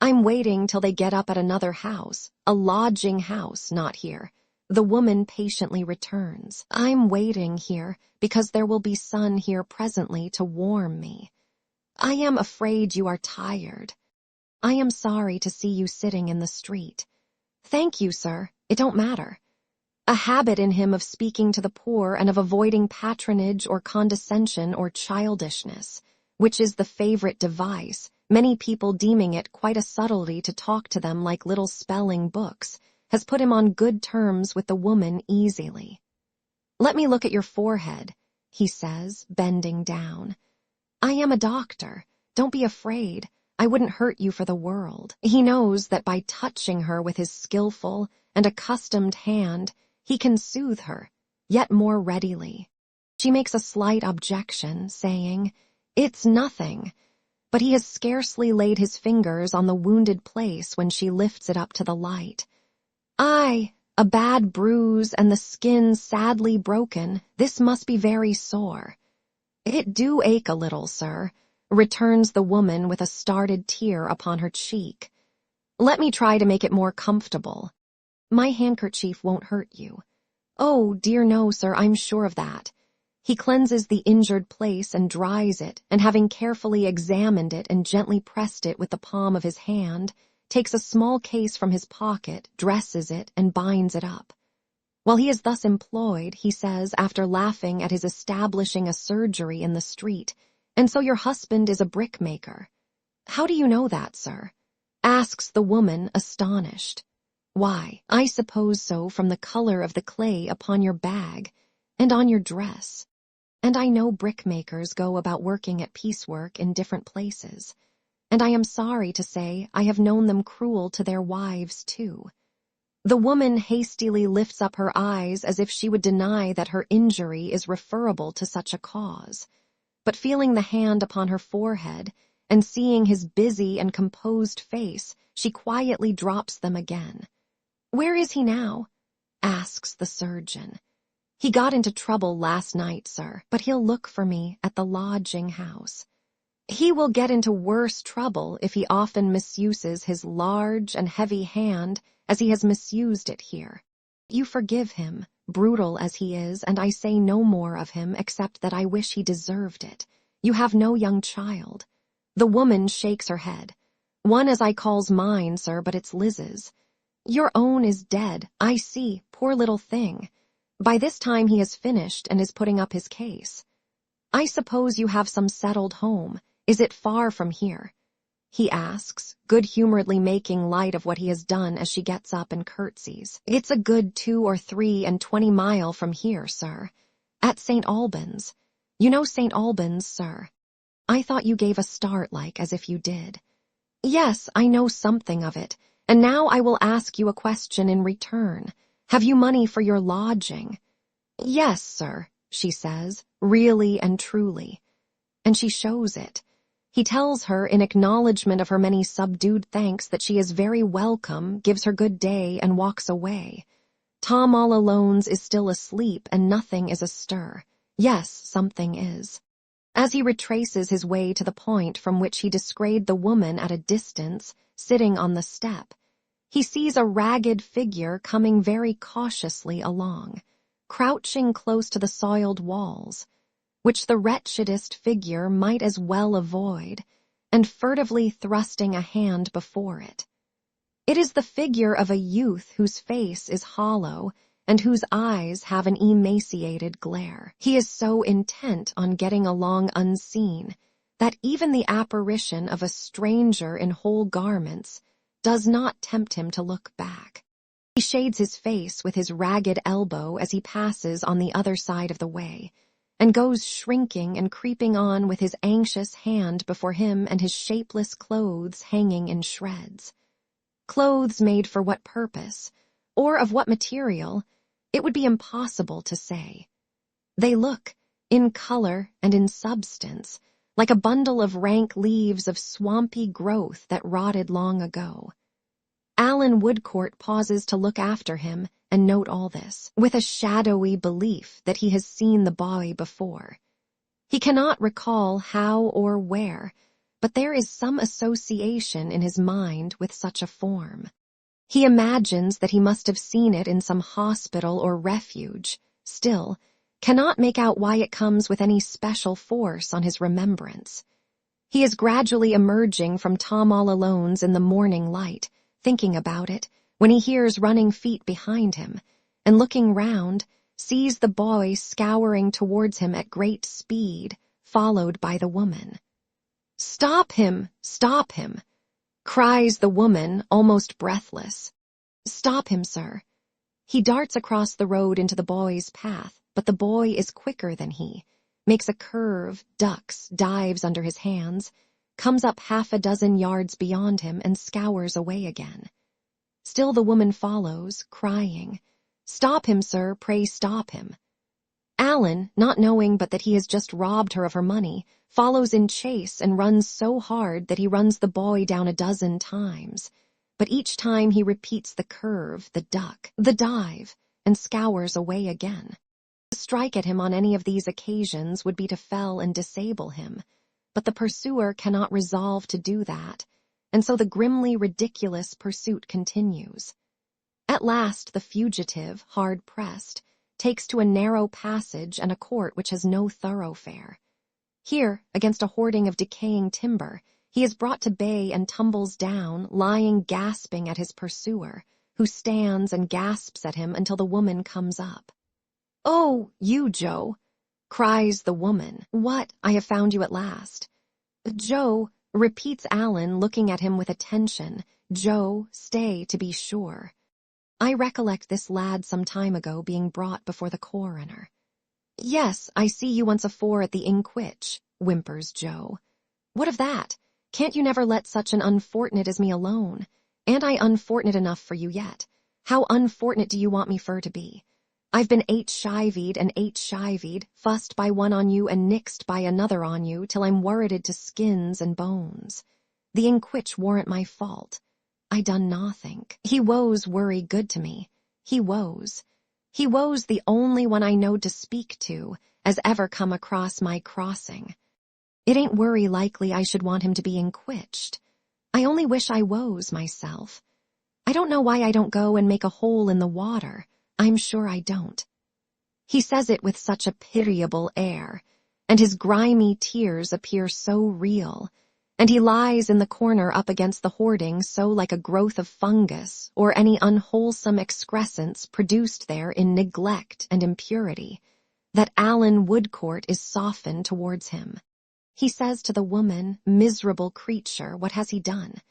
"I'm waiting till they get up at another house, a lodging house, not here." The woman patiently returns. "I'm waiting here because there will be sun here presently to warm me. I am afraid you are tired. I am sorry to see you sitting in the street." "Thank you, sir. It don't matter." A habit in him of speaking to the poor and of avoiding patronage or condescension or childishness, which is the favorite device, many people deeming it quite a subtlety to talk to them like little spelling books, has put him on good terms with the woman easily. "Let me look at your forehead," he says, bending down. "I am a doctor. Don't be afraid. I wouldn't hurt you for the world." He knows that by touching her with his skillful and accustomed hand, he can soothe her, yet more readily. She makes a slight objection, saying, "It's nothing," but he has scarcely laid his fingers on the wounded place when she lifts it up to the light. "Aye, a bad bruise and the skin sadly broken. This must be very sore." "It do ache a little, sir," returns the woman with a started tear upon her cheek. "Let me try to make it more comfortable." "My handkerchief won't hurt you." "Oh, dear no, sir, I'm sure of that." He cleanses the injured place and dries it, and having carefully examined it and gently pressed it with the palm of his hand, takes a small case from his pocket, dresses it, and binds it up. While he is thus employed, he says, after laughing at his establishing a surgery in the street, "And so your husband is a brickmaker." "How do you know that, sir?" asks the woman, astonished. "Why, I suppose so from the color of the clay upon your bag and on your dress. And I know brickmakers go about working at piecework in different places, and I am sorry to say I have known them cruel to their wives too." The woman hastily lifts up her eyes as if she would deny that her injury is referable to such a cause, but feeling the hand upon her forehead and seeing his busy and composed face, she quietly drops them again. "Where is he now?" asks the surgeon. "He got into trouble last night, sir, but he'll look for me at the lodging house." "He will get into worse trouble if he often misuses his large and heavy hand as he has misused it here. You forgive him, brutal as he is, and I say no more of him except that I wish he deserved it. You have no young child." The woman shakes her head. "One as I calls mine, sir, but it's Liz's." "Your own is dead, I see, poor little thing." By this time he has finished and is putting up his case. "I suppose you have some settled home. Is it far from here?" he asks, good-humoredly making light of what he has done as she gets up and curtsies. "It's a good 2 or 3 and 20 mile from here, sir. At St. Albans. You know St. Albans, sir? I thought you gave a start like as if you did." "Yes, I know something of it, and now I will ask you a question in return. Have you money for your lodging?" "Yes, sir," she says, really and truly. And she shows it. He tells her in acknowledgment of her many subdued thanks that she is very welcome, gives her good day, and walks away. Tom all alone's is still asleep, and nothing is astir. Yes, something is. As he retraces his way to the point from which he descried the woman at a distance, sitting on the step, he sees a ragged figure coming very cautiously along, crouching close to the soiled walls, which the wretchedest figure might as well avoid, and furtively thrusting a hand before it. It is the figure of a youth whose face is hollow and whose eyes have an emaciated glare. He is so intent on getting along unseen that even the apparition of a stranger in whole garments does not tempt him to look back. He shades his face with his ragged elbow as he passes on the other side of the way, and goes shrinking and creeping on with his anxious hand before him and his shapeless clothes hanging in shreds. Clothes made for what purpose, or of what material, it would be impossible to say. They look, in color and in substance, like a bundle of rank leaves of swampy growth that rotted long ago. Alan Woodcourt pauses to look after him and note all this, with a shadowy belief that he has seen the boy before. He cannot recall how or where, but there is some association in his mind with such a form. He imagines that he must have seen it in some hospital or refuge, still cannot make out why it comes with any special force on his remembrance. He is gradually emerging from Tom all alone's in the morning light, thinking about it, when he hears running feet behind him, and looking round, sees the boy scouring towards him at great speed, followed by the woman. "Stop him! Stop him!" cries the woman, almost breathless. "Stop him, sir." He darts across the road into the boy's path, but the boy is quicker than he, makes a curve, ducks, dives under his hands, comes up 6 yards beyond him, and scours away again. Still the woman follows, crying, "Stop him, sir, pray stop him." Alan, not knowing but that he has just robbed her of her money, follows in chase and runs so hard that he runs the boy down 12 times. But each time he repeats the curve, the duck, the dive, and scours away again. To strike at him on any of these occasions would be to fell and disable him, but the pursuer cannot resolve to do that, and so the grimly ridiculous pursuit continues. At last the fugitive, hard-pressed, takes to a narrow passage and a court which has no thoroughfare. Here, against a hoarding of decaying timber, he is brought to bay and tumbles down, lying gasping at his pursuer, who stands and gasps at him until the woman comes up. "Oh, you, Joe," cries the woman. "What, I have found you at last." "Joe," repeats Alan, looking at him with attention. "Joe, stay, to be sure. I recollect this lad some time ago being brought before the coroner." "Yes, I see you once afore at the Inquitch," whimpers Joe. "What of that? Can't you never let such an unfortunate as me alone? And I unfortunate enough for you yet. How unfortunate do you want me fur to be? I've been 8 and 8 fussed by one on you and nixed by another on you, till I'm worrited to skins and bones. The Inquitch warn't my fault. I done nothink. He woes worry good to me. He woes. He woes the only one I knowed to speak to, as ever come across my crossing. It ain't worry likely I should want him to be inquitched. I only wish I woes myself. I don't know why I don't go and make a hole in the water. I'm sure I don't." He says it with such a pitiable air, and his grimy tears appear so real, and he lies in the corner up against the hoarding so like a growth of fungus or any unwholesome excrescence produced there in neglect and impurity, that Alan Woodcourt is softened towards him. He says to the woman, "Miserable creature, what has he done?"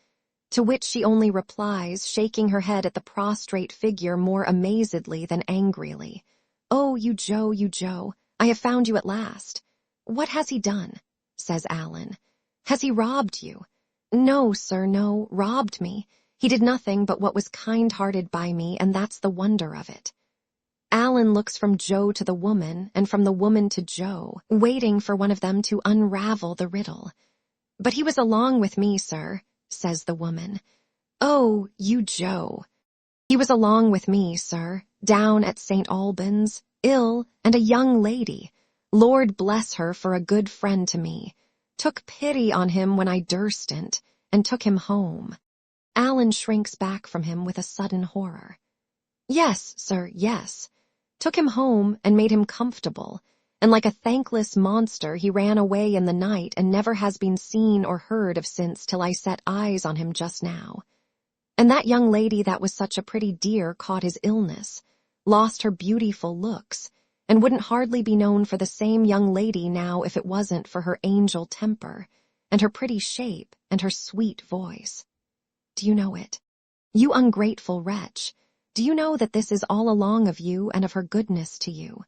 To which she only replies, shaking her head at the prostrate figure more amazedly than angrily, "Oh, you Joe, I have found you at last." "What has he done?" says Alan. "Has he robbed you?" "No, sir, no, robbed me. He did nothing but what was kind-hearted by me, and that's the wonder of it." Alan looks from Joe to the woman, and from the woman to Joe, waiting for one of them to unravel the riddle. "But he was along with me, sir," says the woman. "Oh, you Joe." "He was along with me, sir, down at St. Albans, ill, and a young lady, Lord bless her for a good friend to me, took pity on him when I durstn't, and took him home." Alan shrinks back from him with a sudden horror. "Yes, sir, yes. Took him home and made him comfortable, and like a thankless monster he ran away in the night and never has been seen or heard of since till I set eyes on him just now. And that young lady that was such a pretty dear caught his illness, lost her beautiful looks, and wouldn't hardly be known for the same young lady now if it wasn't for her angel temper, and her pretty shape, and her sweet voice. Do you know it? You ungrateful wretch, do you know that this is all along of you and of her goodness to you?"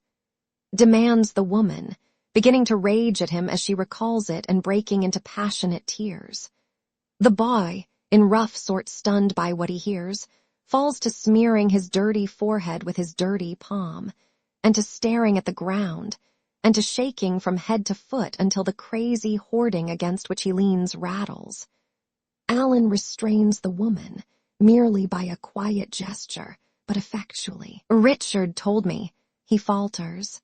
Demands the woman, beginning to rage at him as she recalls it and breaking into passionate tears. The boy, in rough sort stunned by what he hears, falls to smearing his dirty forehead with his dirty palm, and to staring at the ground, and to shaking from head to foot until the crazy hoarding against which he leans rattles. Alan restrains the woman, merely by a quiet gesture, but effectually. "Richard told me," he falters.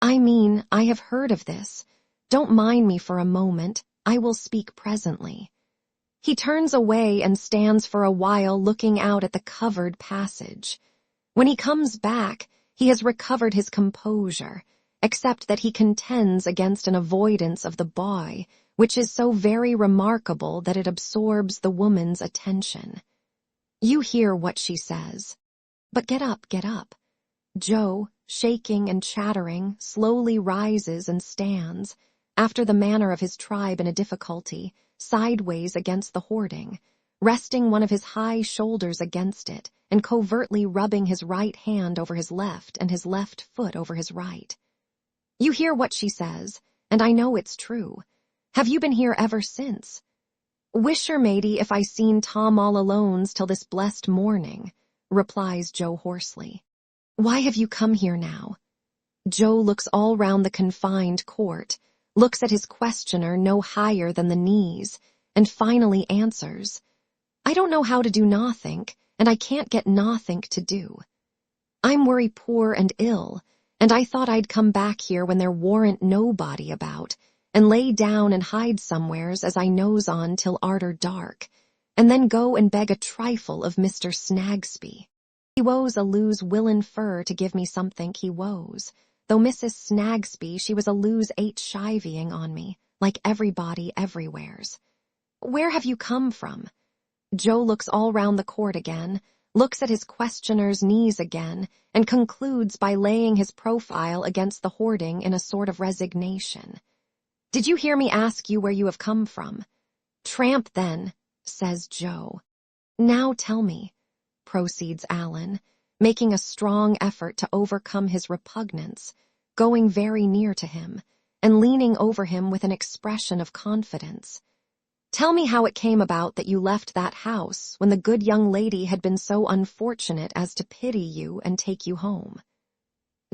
"I mean, I have heard of this. Don't mind me for a moment. I will speak presently." He turns away and stands for a while looking out at the covered passage. When he comes back, he has recovered his composure, except that he contends against an avoidance of the boy, which is so very remarkable that it absorbs the woman's attention. You hear what she says. But get up, get up. Joe, shaking and chattering, slowly rises and stands, after the manner of his tribe in a difficulty, sideways against the hoarding, resting one of his high shoulders against it, and covertly rubbing his right hand over his left and his left foot over his right. You hear what she says, and I know it's true. Have you been here ever since? Wish her, matey, if I seen Tom all alones till this blessed morning, replies Joe hoarsely. Why have you come here now? Joe looks all round the confined court, looks at his questioner no higher than the knees, and finally answers, "I don't know how to do nothink, and I can't get nothink to do. I'm worry poor and ill, and I thought I'd come back here when there warn't nobody about, and lay down and hide somewheres as I knows on till arter dark, and then go and beg a trifle of Mr. Snagsby. He woes a lose willin' fur to give me somethink he woes, though Mrs. Snagsby she was a lose 8 chivying on me, like everybody everywheres. Where have you come from?" Joe looks all round the court again, looks at his questioner's knees again, and concludes by laying his profile against the hoarding in a sort of resignation. "Did you hear me ask you where you have come from?" "Tramp, then," says Joe. "Now tell me," proceeds Alan, making a strong effort to overcome his repugnance, going very near to him, and leaning over him with an expression of confidence. "Tell me how it came about that you left that house when the good young lady had been so unfortunate as to pity you and take you home."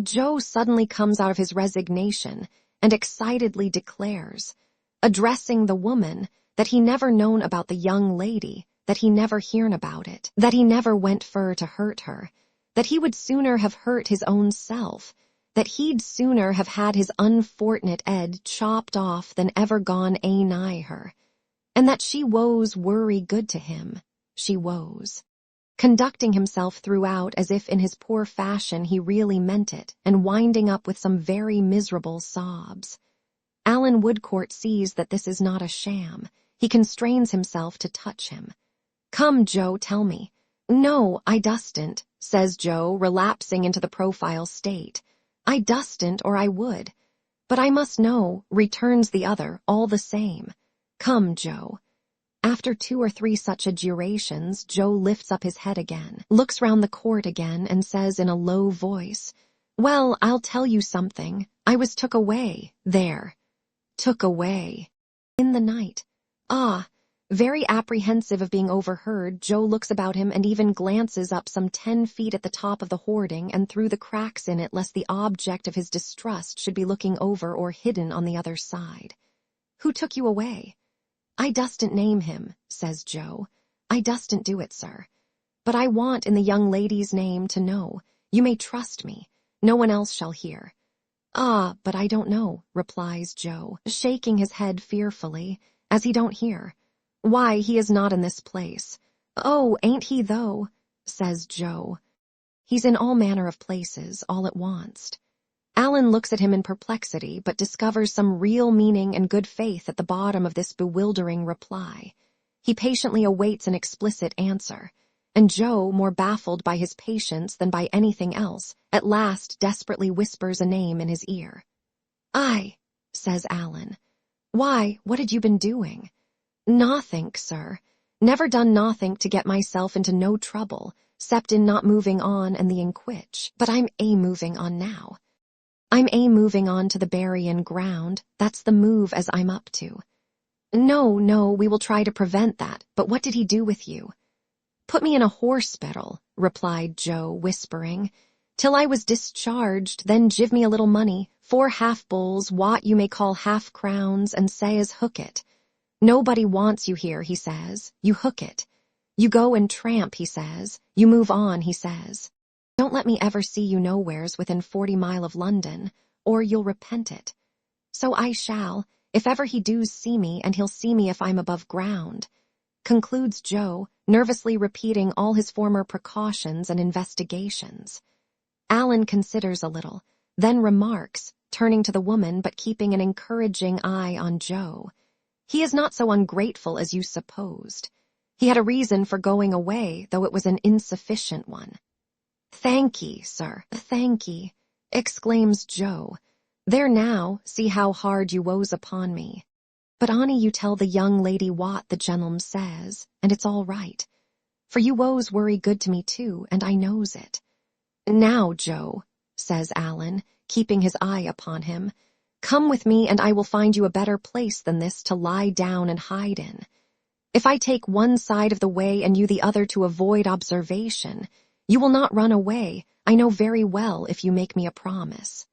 Joe suddenly comes out of his resignation and excitedly declares, addressing the woman, that he never known about the young lady, that he never hearn about it, that he never went fur to hurt her, that he would sooner have hurt his own self, that he'd sooner have had his unfort'nate 'ead chopped off than ever gone a-nigh her, and that she woes worry good to him, she woes, conducting himself throughout as if in his poor fashion he really meant it, and winding up with some very miserable sobs. Alan Woodcourt sees that this is not a sham. He constrains himself to touch him. "Come, Joe, tell me." "No, I dustn't," says Joe, relapsing into the profile state. "I dustn't, or I would. But I must know," returns the other, all the same. "Come, Joe." After 2 or 3 such adjurations, Joe lifts up his head again, looks round the court again, and says in a low voice, "Well, I'll tell you something. I was took away, there. Took away. In the night. Ah." Very apprehensive of being overheard, Joe looks about him and even glances up some 10 feet at the top of the hoarding and through the cracks in it, lest the object of his distrust should be looking over or hidden on the other side. "Who took you away?" "I dustn't name him," says Joe. "I dustn't do it, sir. But I want in the young lady's name to know. You may trust me. No one else shall hear." "Ah, but I don't know," replies Joe, shaking his head fearfully, as he don't hear. "Why, he is not in this place." "Oh, ain't he though?" says Joe. "He's in all manner of places, all at once." Alan looks at him in perplexity, but discovers some real meaning and good faith at the bottom of this bewildering reply. He patiently awaits an explicit answer, and Joe, more baffled by his patience than by anything else, at last desperately whispers a name in his ear. "Aye," says Alan. "Why, what had you been doing?" "Nothink, sir. Never done nothink to get myself into no trouble, 'cept in not moving on and the inquitch. But I'm moving on now. I'm moving on to the burying ground. That's the move as I'm up to." No, we will try to prevent that. But what did he do with you?" "Put me in a horspital," replied Joe, whispering, "till I was discharged, then give me a little money, 4 half-bulls, what you may call half-crowns, and say as hook it. Nobody wants you here, he says. You hook it. You go and tramp, he says. You move on, he says. Don't let me ever see you nowheres within 40 mile of London, or you'll repent it. So I shall, if ever he doos see me, and he'll see me if I'm above ground," concludes Joe, nervously repeating all his former precautions and investigations. Alan considers a little, then remarks, turning to the woman but keeping an encouraging eye on Joe, "He is not so ungrateful as you supposed. He had a reason for going away, though it was an insufficient one." "Thank ye, sir, thank ye," exclaims Joe. "There now, see how hard you woes upon me. But onny you tell the young lady what the gentleman says, and it's all right. For you woes worry good to me too, and I knows it." "Now, Joe," says Alan, keeping his eye upon him, "come with me and I will find you a better place than this to lie down and hide in. If I take one side of the way and you the other to avoid observation, you will not run away, I know very well, if you make me a promise."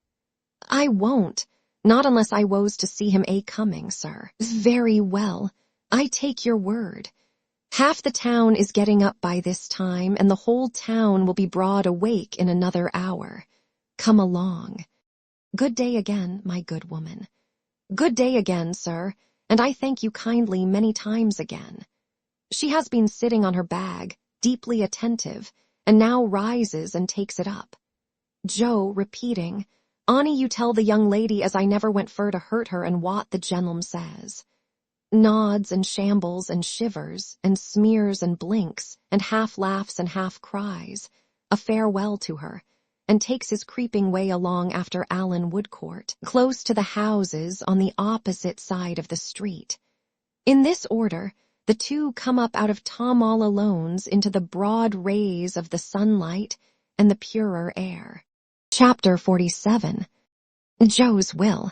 I won't, not unless I was to see him coming, sir. Very well, I take your word. Half the town is getting up by this time, and the whole town will be broad awake in another hour. Come along. Good day again, my good woman. Good day again, sir, and I thank you kindly many times again. She has been sitting on her bag, deeply attentive, and now rises and takes it up. Joe, repeating, Annie, you tell the young lady as I never went fur to hurt her and what the gentleman says. Nods and shambles and shivers and smears and blinks and half laughs and half cries, a farewell to her, and takes his creeping way along after Alan Woodcourt, close to the houses on the opposite side of the street. In this order, the two come up out of Tom all Alone's into the broad rays of the sunlight and the purer air. Chapter 47. Joe's Will.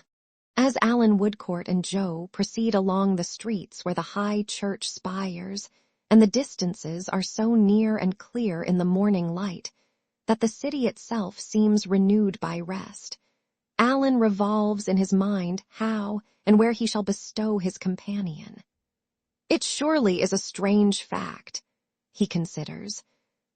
As Alan Woodcourt and Joe proceed along the streets where the high church spires and the distances are so near and clear in the morning light that the city itself seems renewed by rest, Alan revolves in his mind how and where he shall bestow his companion. It surely is a strange fact, he considers,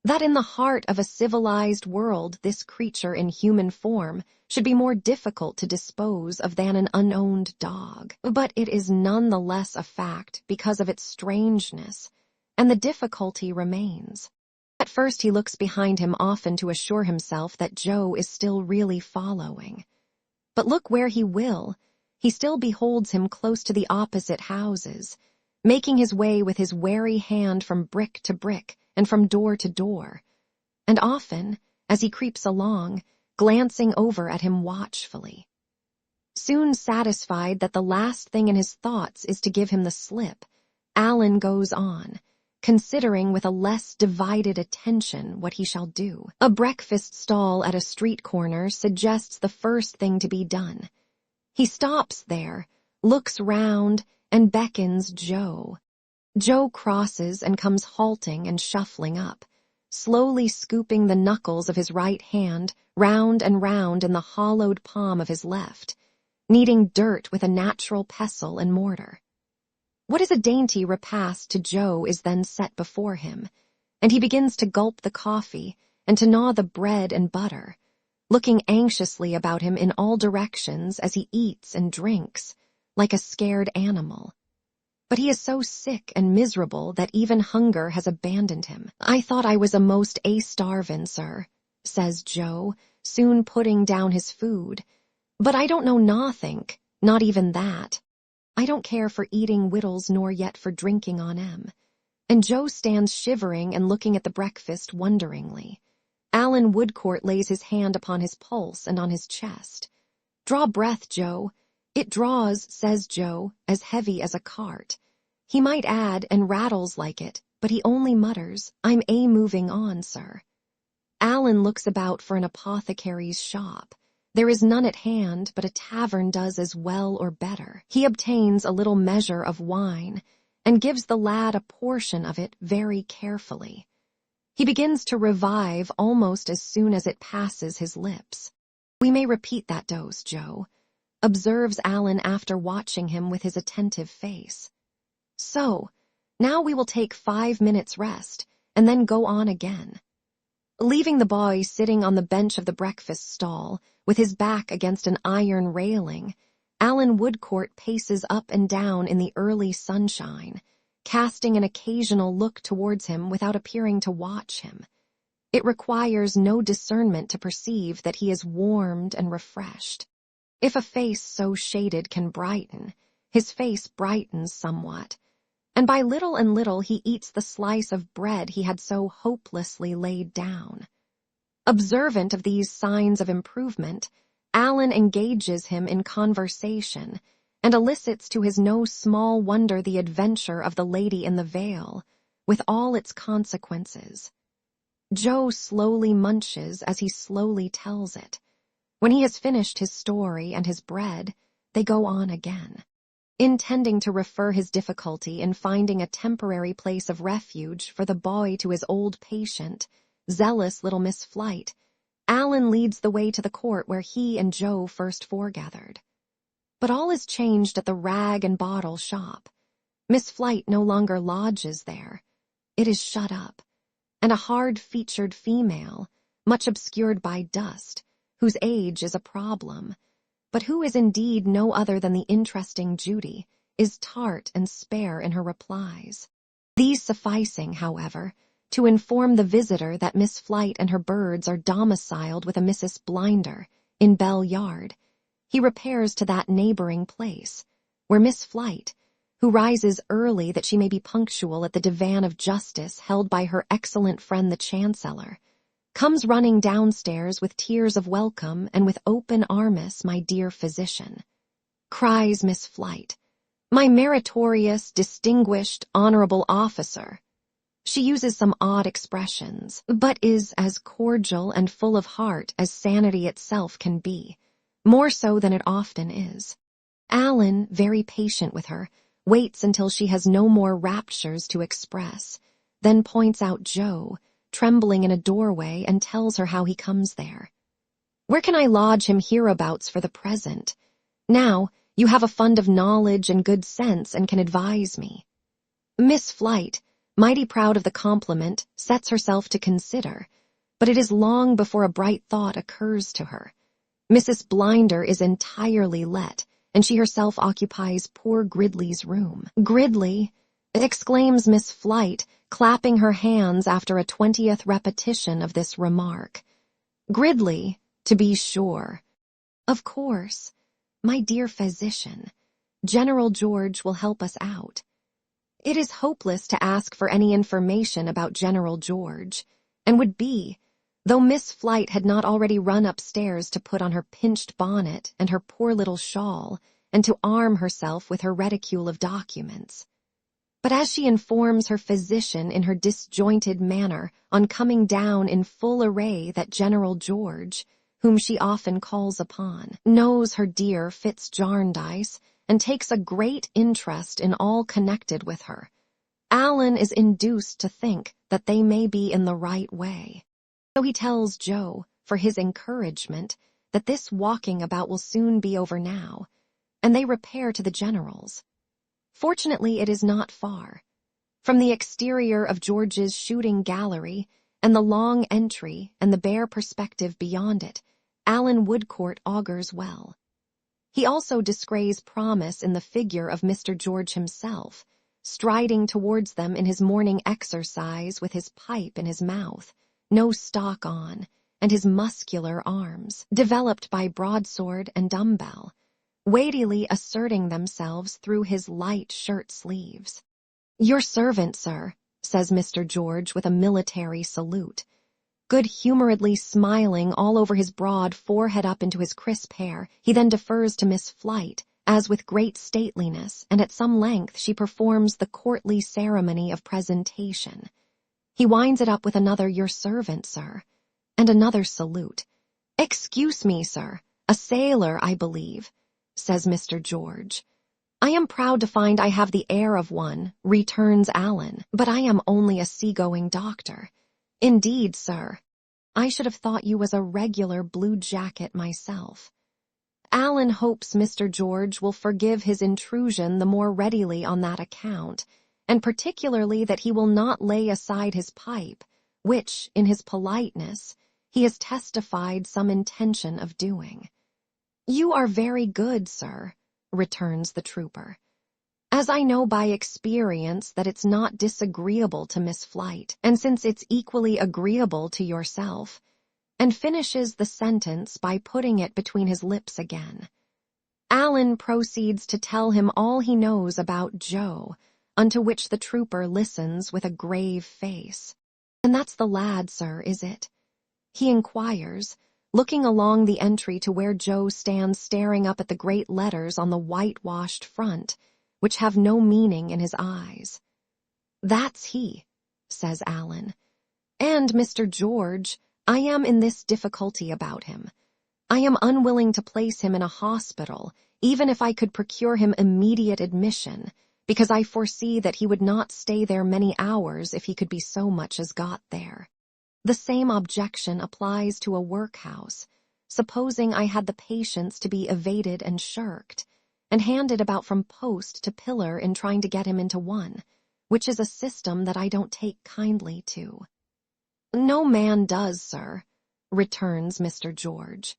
that in the heart of a civilized world this creature in human form should be more difficult to dispose of than an unowned dog. But it is none the less a fact because of its strangeness, and the difficulty remains. At first he looks behind him often to assure himself that Joe is still really following. But look where he will, he still beholds him close to the opposite houses, making his way with his wary hand from brick to brick and from door to door, and often, as he creeps along, glancing over at him watchfully. Soon satisfied that the last thing in his thoughts is to give him the slip, Alan goes on, considering with a less divided attention what he shall do. A breakfast stall at a street corner suggests the first thing to be done. He stops there, looks round, and beckons Joe. Joe crosses and comes halting and shuffling up, slowly scooping the knuckles of his right hand round and round in the hollowed palm of his left, kneading dirt with a natural pestle and mortar. What is a dainty repast to Joe is then set before him, and he begins to gulp the coffee and to gnaw the bread and butter, looking anxiously about him in all directions as he eats and drinks, like a scared animal. But he is so sick and miserable that even hunger has abandoned him. I thought I was a most starvin', sir, says Joe, soon putting down his food. But I don't know nothink, not even that. I don't care for eating wittles nor yet for drinking on 'em. And Joe stands shivering and looking at the breakfast wonderingly. Alan Woodcourt lays his hand upon his pulse and on his chest. Draw breath, Joe. It draws, says Joe, as heavy as a cart. He might add, and rattles like it, but he only mutters, I'm moving on, sir. Alan looks about for an apothecary's shop. There is none at hand, but a tavern does as well or better. He obtains a little measure of wine, and gives the lad a portion of it very carefully. He begins to revive almost as soon as it passes his lips. We may repeat that dose, Joe, observes Alan after watching him with his attentive face. So, now we will take 5 minutes rest, and then go on again. Leaving the boy sitting on the bench of the breakfast stall, with his back against an iron railing, Alan Woodcourt paces up and down in the early sunshine, casting an occasional look towards him without appearing to watch him. It requires no discernment to perceive that he is warmed and refreshed. If a face so shaded can brighten, his face brightens somewhat, and by little and little he eats the slice of bread he had so hopelessly laid down. Observant of these signs of improvement, Alan engages him in conversation, and elicits to his no small wonder the adventure of the lady in the veil, with all its consequences. Joe slowly munches as he slowly tells it. When he has finished his story and his bread, they go on again. Intending to refer his difficulty in finding a temporary place of refuge for the boy to his old patient, zealous little Miss Flight, Alan leads the way to the court where he and Joe first foregathered. But all is changed at the rag and bottle shop. Miss Flight no longer lodges there. It is shut up, and a hard-featured female, much obscured by dust, whose age is a problem, but who is indeed no other than the interesting Judy, is tart and spare in her replies. These sufficing, however, to inform the visitor that Miss Flight and her birds are domiciled with a Mrs. Blinder in Bell Yard, he repairs to that neighboring place, where Miss Flight, who rises early that she may be punctual at the divan of justice held by her excellent friend the Chancellor, comes running downstairs with tears of welcome and with open armis, my dear physician. Cries Miss Flight, my meritorious, distinguished, honorable officer. She uses some odd expressions, but is as cordial and full of heart as sanity itself can be, more so than it often is. Alan, very patient with her, waits until she has no more raptures to express, then points out Joe, trembling in a doorway, and tells her how he comes there. Where can I lodge him hereabouts for the present? Now, you have a fund of knowledge and good sense and can advise me. Miss Flight, mighty proud of the compliment, sets herself to consider, but it is long before a bright thought occurs to her. Mrs. Blinder is entirely let, and she herself occupies poor Gridley's room. Gridley, exclaims Miss Flight, clapping her hands after a 20th repetition of this remark. Gridley, to be sure. Of course, my dear physician, General George will help us out. It is hopeless to ask for any information about General George, and would be, though Miss Flight had not already run upstairs to put on her pinched bonnet and her poor little shawl, and to arm herself with her reticule of documents. But as she informs her physician in her disjointed manner on coming down in full array that General George, whom she often calls upon, knows her dear Fitz-Jarndyce and takes a great interest in all connected with her, Alan is induced to think that they may be in the right way. So he tells Joe, for his encouragement, that this walking about will soon be over now, and they repair to the General's. Fortunately, it is not far. From the exterior of George's shooting gallery and the long entry and the bare perspective beyond it, Alan Woodcourt augurs well. He also descries promise in the figure of Mr. George himself, striding towards them in his morning exercise with his pipe in his mouth, no stock on, and his muscular arms, developed by broadsword and dumbbell, weightily asserting themselves through his light shirt sleeves. Your servant, sir, says Mr. George with a military salute, good-humoredly smiling all over his broad forehead up into his crisp hair. He then defers to Miss Flight, as with great stateliness and at some length she performs the courtly ceremony of presentation. He winds it up with another your servant, sir, and another salute. Excuse me, sir, a sailor, I believe, says Mr. George. I am proud to find I have the air of one, returns Alan, but I am only a seagoing doctor. Indeed, sir, I should have thought you was a regular blue jacket myself. Alan hopes Mr. George will forgive his intrusion the more readily on that account, and particularly that he will not lay aside his pipe, which, in his politeness, he has testified some intention of doing. You are very good, sir, returns the trooper, as I know by experience that it's not disagreeable to Miss Flight, and since it's equally agreeable to yourself, and finishes the sentence by putting it between his lips again. Alan proceeds to tell him all he knows about Joe, unto which the trooper listens with a grave face. And that's the lad, sir, is it? He inquires, looking along the entry to where Joe stands staring up at the great letters on the whitewashed front, which have no meaning in his eyes. That's he, says Alan. And Mr. George, I am in this difficulty about him. I am unwilling to place him in a hospital, even if I could procure him immediate admission, because I foresee that he would not stay there many hours if he could be so much as got there. The same objection applies to a workhouse, supposing I had the patience to be evaded and shirked, and handed about from post to pillar in trying to get him into one, which is a system that I don't take kindly to. No man does, sir, returns Mr. George.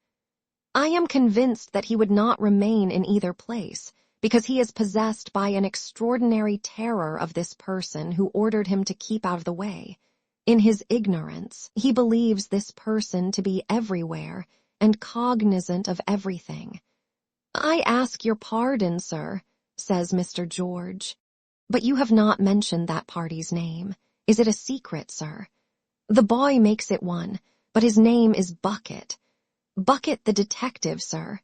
I am convinced that he would not remain in either place, because he is possessed by an extraordinary terror of this person who ordered him to keep out of the way. In his ignorance, he believes this person to be everywhere and cognizant of everything. I ask your pardon, sir, says Mr. George, but you have not mentioned that party's name. Is it a secret, sir? The boy makes it one, but his name is Bucket. Bucket the detective, sir.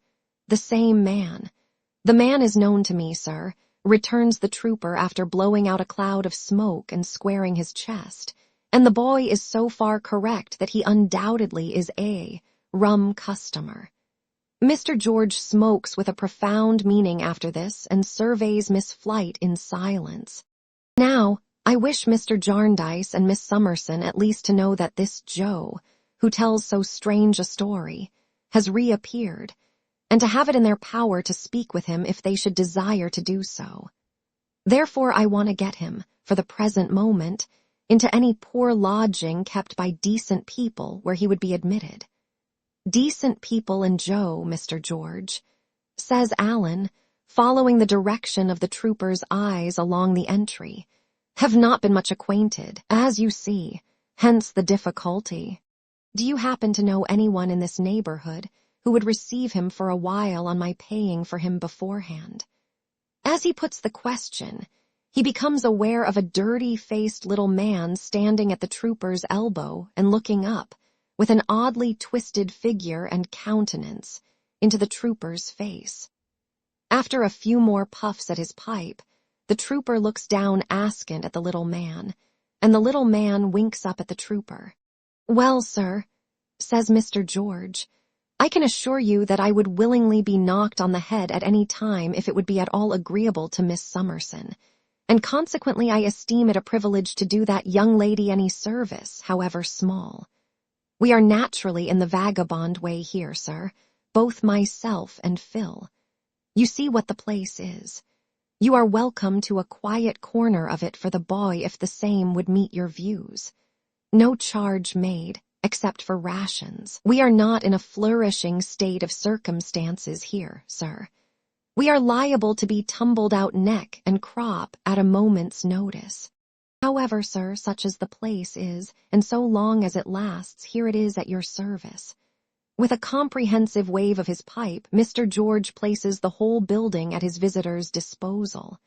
The same man. The man is known to me, sir, returns the trooper after blowing out a cloud of smoke and squaring his chest, and the boy is so far correct that he undoubtedly is a rum customer. Mr. George smokes with a profound meaning after this and surveys Miss Flite in silence. Now, I wish Mr. Jarndyce and Miss Summerson at least to know that this Joe, who tells so strange a story, has reappeared, and to have it in their power to speak with him if they should desire to do so. Therefore I want to get him, for the present moment, into any poor lodging kept by decent people where he would be admitted. Decent people and Joe, Mr. George, says Alan, following the direction of the trooper's eyes along the entry, have not been much acquainted, as you see, hence the difficulty. Do you happen to know anyone in this neighborhood who would receive him for a while on my paying for him beforehand? As he puts the question, he becomes aware of a dirty-faced little man standing at the trooper's elbow and looking up, with an oddly twisted figure and countenance, into the trooper's face. After a few more puffs at his pipe, the trooper looks down askant at the little man, and the little man winks up at the trooper. Well, sir, says Mr. George, I can assure you that I would willingly be knocked on the head at any time if it would be at all agreeable to Miss Summerson, and consequently I esteem it a privilege to do that young lady any service, however small. We are naturally in the vagabond way here, sir, both myself and Phil. You see what the place is. You are welcome to a quiet corner of it for the boy if the same would meet your views. No charge made, except for rations. We are not in a flourishing state of circumstances here, sir. We are liable to be tumbled out neck and crop at a moment's notice. However, sir, such as the place is, and so long as it lasts, here it is at your service. With a comprehensive wave of his pipe, Mr. George places the whole building at his visitor's disposal.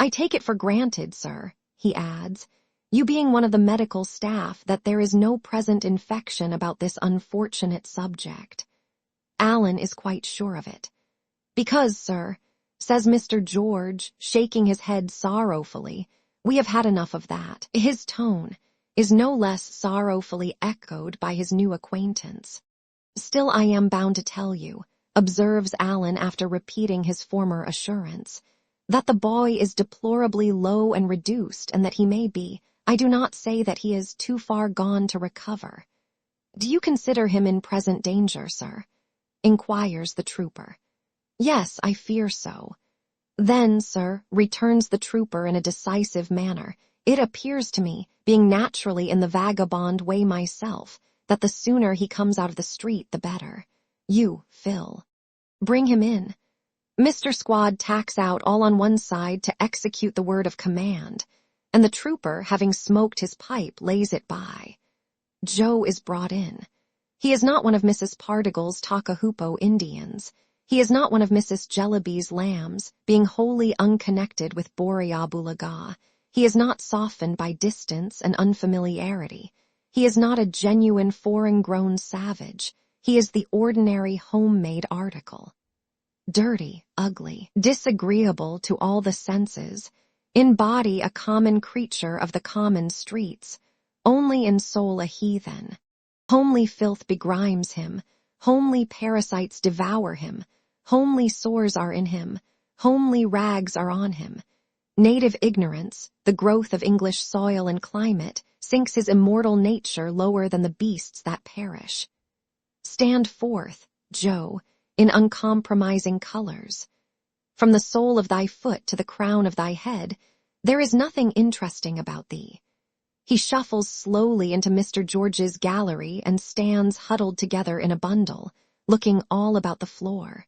I take it for granted, sir, he adds, you being one of the medical staff, that there is no present infection about this unfortunate subject. Alan is quite sure of it. Because, sir, says Mr. George, shaking his head sorrowfully, we have had enough of that. His tone is no less sorrowfully echoed by his new acquaintance. Still I am bound to tell you, observes Alan after repeating his former assurance, that the boy is deplorably low and reduced, and that he may be, I do not say that he is too far gone to recover. Do you consider him in present danger, sir? Inquires the trooper. Yes, I fear so. Then, sir, returns the trooper in a decisive manner, it appears to me, being naturally in the vagabond way myself, that the sooner he comes out of the street the better. You, Phil. Bring him in. Mr. Squad tacks out all on one side to execute the word of command, and the trooper, having smoked his pipe, lays it by. Joe is brought in. He is not one of Mrs. Pardigle's Takahupo Indians. He is not one of Mrs. Jellyby's lambs, being wholly unconnected with Borea Bulaga. He is not softened by distance and unfamiliarity. He is not a genuine foreign-grown savage. He is the ordinary homemade article. Dirty, ugly, disagreeable to all the senses, in body a common creature of the common streets, only in soul a heathen. Homely filth begrimes him, homely parasites devour him, homely sores are in him, homely rags are on him. Native ignorance, the growth of English soil and climate, sinks his immortal nature lower than the beasts that perish. Stand forth, Joe, in uncompromising colors. From the sole of thy foot to the crown of thy head, there is nothing interesting about thee. He shuffles slowly into Mr. George's gallery and stands huddled together in a bundle, looking all about the floor.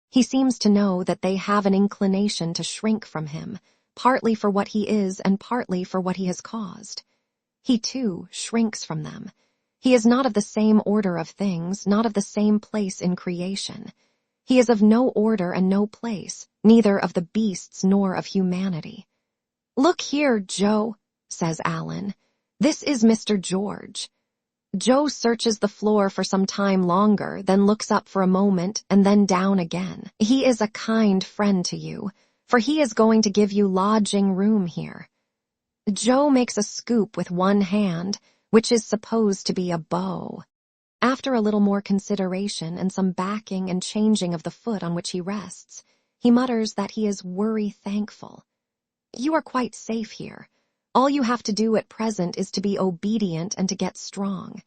He seems to know that they have an inclination to shrink from him, partly for what he is and partly for what he has caused. He, too, shrinks from them. He is not of the same order of things, not of the same place in creation. He is of no order and no place, neither of the beasts nor of humanity. "Look here, Joe," says Alan. "This is Mr. George." Joe searches the floor for some time longer, then looks up for a moment and then down again. "He is a kind friend to you, for he is going to give you lodging room here." Joe makes a scoop with one hand, which is supposed to be a bow. After a little more consideration and some backing and changing of the foot on which he rests, he mutters that he is worry-thankful. "You are quite safe here. All you have to do at present is to be obedient and to get strong.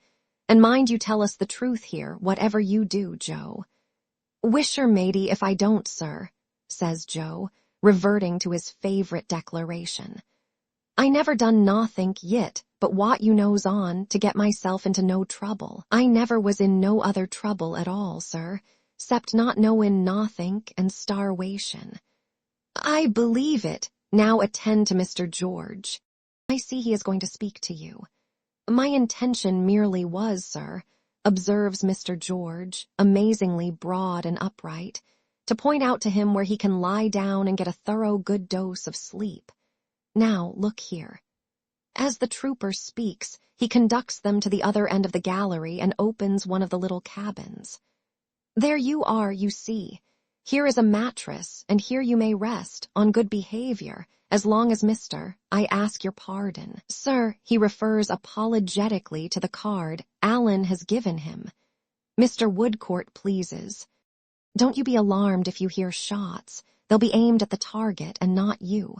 And mind you tell us the truth here, whatever you do, Joe." "Wisher matey if I don't, sir," says Joe, reverting to his favorite declaration. "I never done nothink yit, but what you knows on, to get myself into no trouble. I never was in no other trouble at all, sir, 'cept not knowin' nothink and starwation." "I believe it. Now attend to Mr. George. I see he is going to speak to you." "My intention merely was, sir," observes Mr. George, amazingly broad and upright, "to point out to him where he can lie down and get a thorough good dose of sleep. Now, look here." As the trooper speaks, he conducts them to the other end of the gallery and opens one of the little cabins. "There you are, you see. Here is a mattress, and here you may rest, on good behavior, as long as I ask your pardon. Sir," he refers apologetically to the card Alan has given him. "Mr. Woodcourt pleases. Don't you be alarmed if you hear shots. They'll be aimed at the target and not you.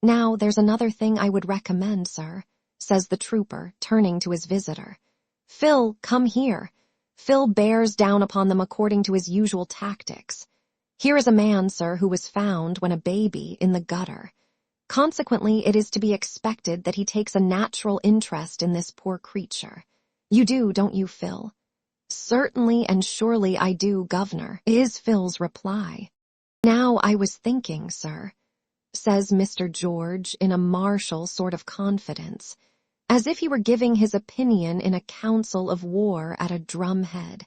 Now, there's another thing I would recommend, sir," says the trooper, turning to his visitor. "Phil, come here." Phil bears down upon them according to his usual tactics. "Here is a man, sir, who was found, when a baby, in the gutter. Consequently, it is to be expected that he takes a natural interest in this poor creature. You do, don't you, Phil?" "Certainly and surely I do, governor," is Phil's reply. "Now I was thinking, sir," says Mr. George in a martial sort of confidence, as if he were giving his opinion in a council of war at a drumhead,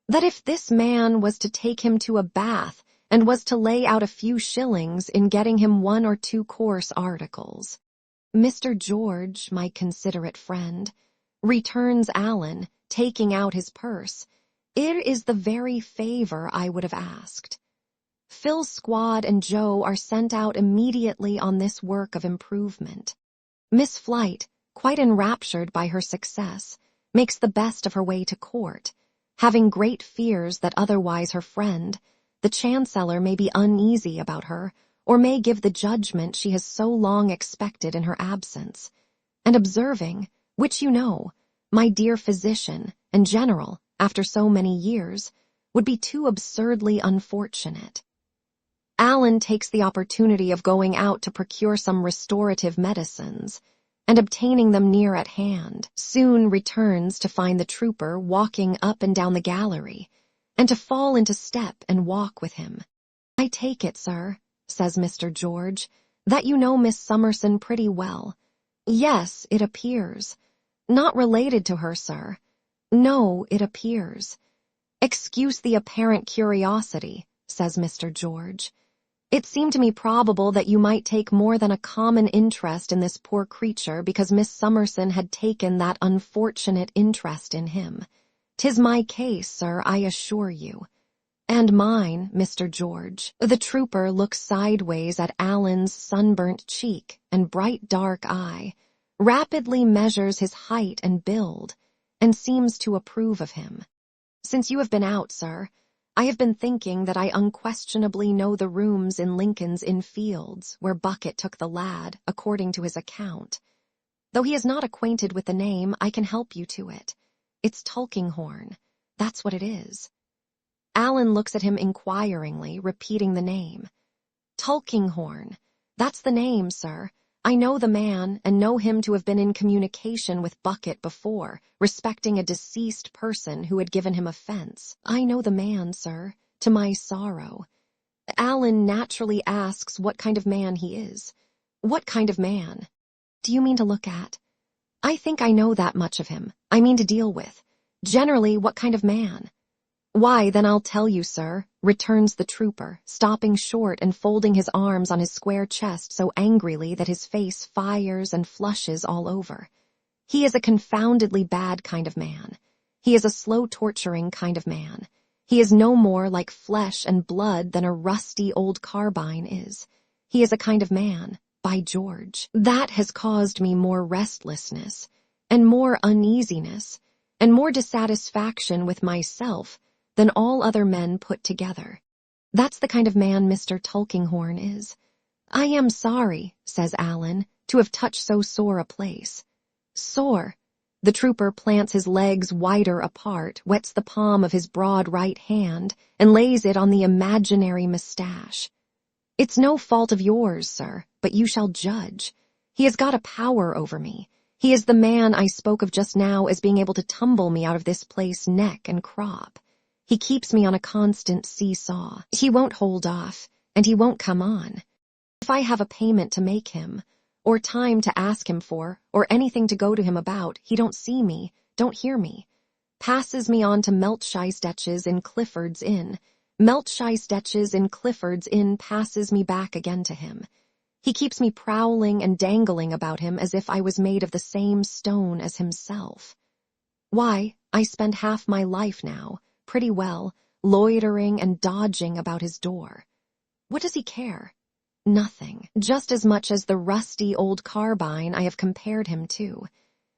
"that if this man was to take him to a bath and was to lay out a few shillings in getting him 1 or 2 coarse articles." "Mr. George, my considerate friend," returns Alan, taking out his purse, "it is the very favor I would have asked." Phil's squad and Joe are sent out immediately on this work of improvement. Miss Flight, quite enraptured by her success, makes the best of her way to court, having great fears that otherwise her friend, the Chancellor, may be uneasy about her, or may give the judgment she has so long expected in her absence, and observing, which you know, my dear physician and general, after so many years, would be too absurdly unfortunate. Alan takes the opportunity of going out to procure some restorative medicines, and obtaining them near at hand, soon returns to find the trooper walking up and down the gallery, and to fall into step and walk with him. "I take it, sir," says Mr. George, "that you know Miss Summerson pretty well." "Yes, it appears." "Not related to her, sir?" "No, it appears." "Excuse the apparent curiosity," says Mr. George. "It seemed to me probable that you might take more than a common interest in this poor creature because Miss Summerson had taken that unfortunate interest in him. 'Tis my case, sir, I assure you." "And mine, Mr. George." The trooper looks sideways at Alan's sunburnt cheek and bright dark eye, rapidly measures his height and build, and seems to approve of him. "Since you have been out, sir, I have been thinking that I unquestionably know the rooms in Lincoln's Inn Fields where Bucket took the lad, according to his account. Though he is not acquainted with the name, I can help you to it. It's Tulkinghorn. That's what it is. Alan looks at him inquiringly, repeating the name. Tulkinghorn. That's the name, sir. I know the man, and know him to have been in communication with Bucket before, respecting a deceased person who had given him offense. I know the man, sir, to my sorrow. Alan naturally asks what kind of man he is. What kind of man? Do you mean to look at? I think I know that much of him. I mean to deal with. Generally, what kind of man? Why, then I'll tell you, sir, returns the trooper, stopping short and folding his arms on his square chest so angrily that his face fires and flushes all over. He is a confoundedly bad kind of man. He is a slow-torturing kind of man. He is no more like flesh and blood than a rusty old carbine is. He is a kind of man, by George. That has caused me more restlessness, and more uneasiness, and more dissatisfaction with myself than all other men put together. That's the kind of man Mr. Tulkinghorn is. I am sorry, says Alan, to have touched so sore a place. Sore. The trooper plants his legs wider apart, wets the palm of his broad right hand, and lays it on the imaginary moustache. It's no fault of yours, sir, but you shall judge. He has got a power over me. He is the man I spoke of just now as being able to tumble me out of this place neck and crop. He keeps me on a constant seesaw. He won't hold off, and he won't come on. If I have a payment to make him, or time to ask him for, or anything to go to him about, he don't see me, don't hear me. Passes me on to Melchizedek's in Clifford's Inn. Melchizedek's in Clifford's Inn passes me back again to him. He keeps me prowling and dangling about him as if I was made of the same stone as himself. Why, I spend half my life now, pretty well, loitering and dodging about his door. What does he care? Nothing, just as much as the rusty old carbine I have compared him to.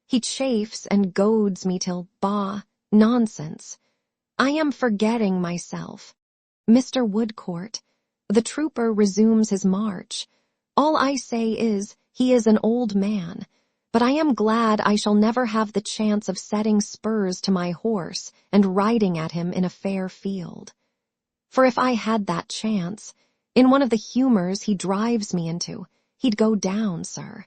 He chafes and goads me till, bah, nonsense. I am forgetting myself. Mr. Woodcourt, the trooper resumes his march. All I say is, he is an old man, but I am glad I shall never have the chance of setting spurs to my horse and riding at him in a fair field. For if I had that chance, in one of the humors he drives me into, he'd go down, sir.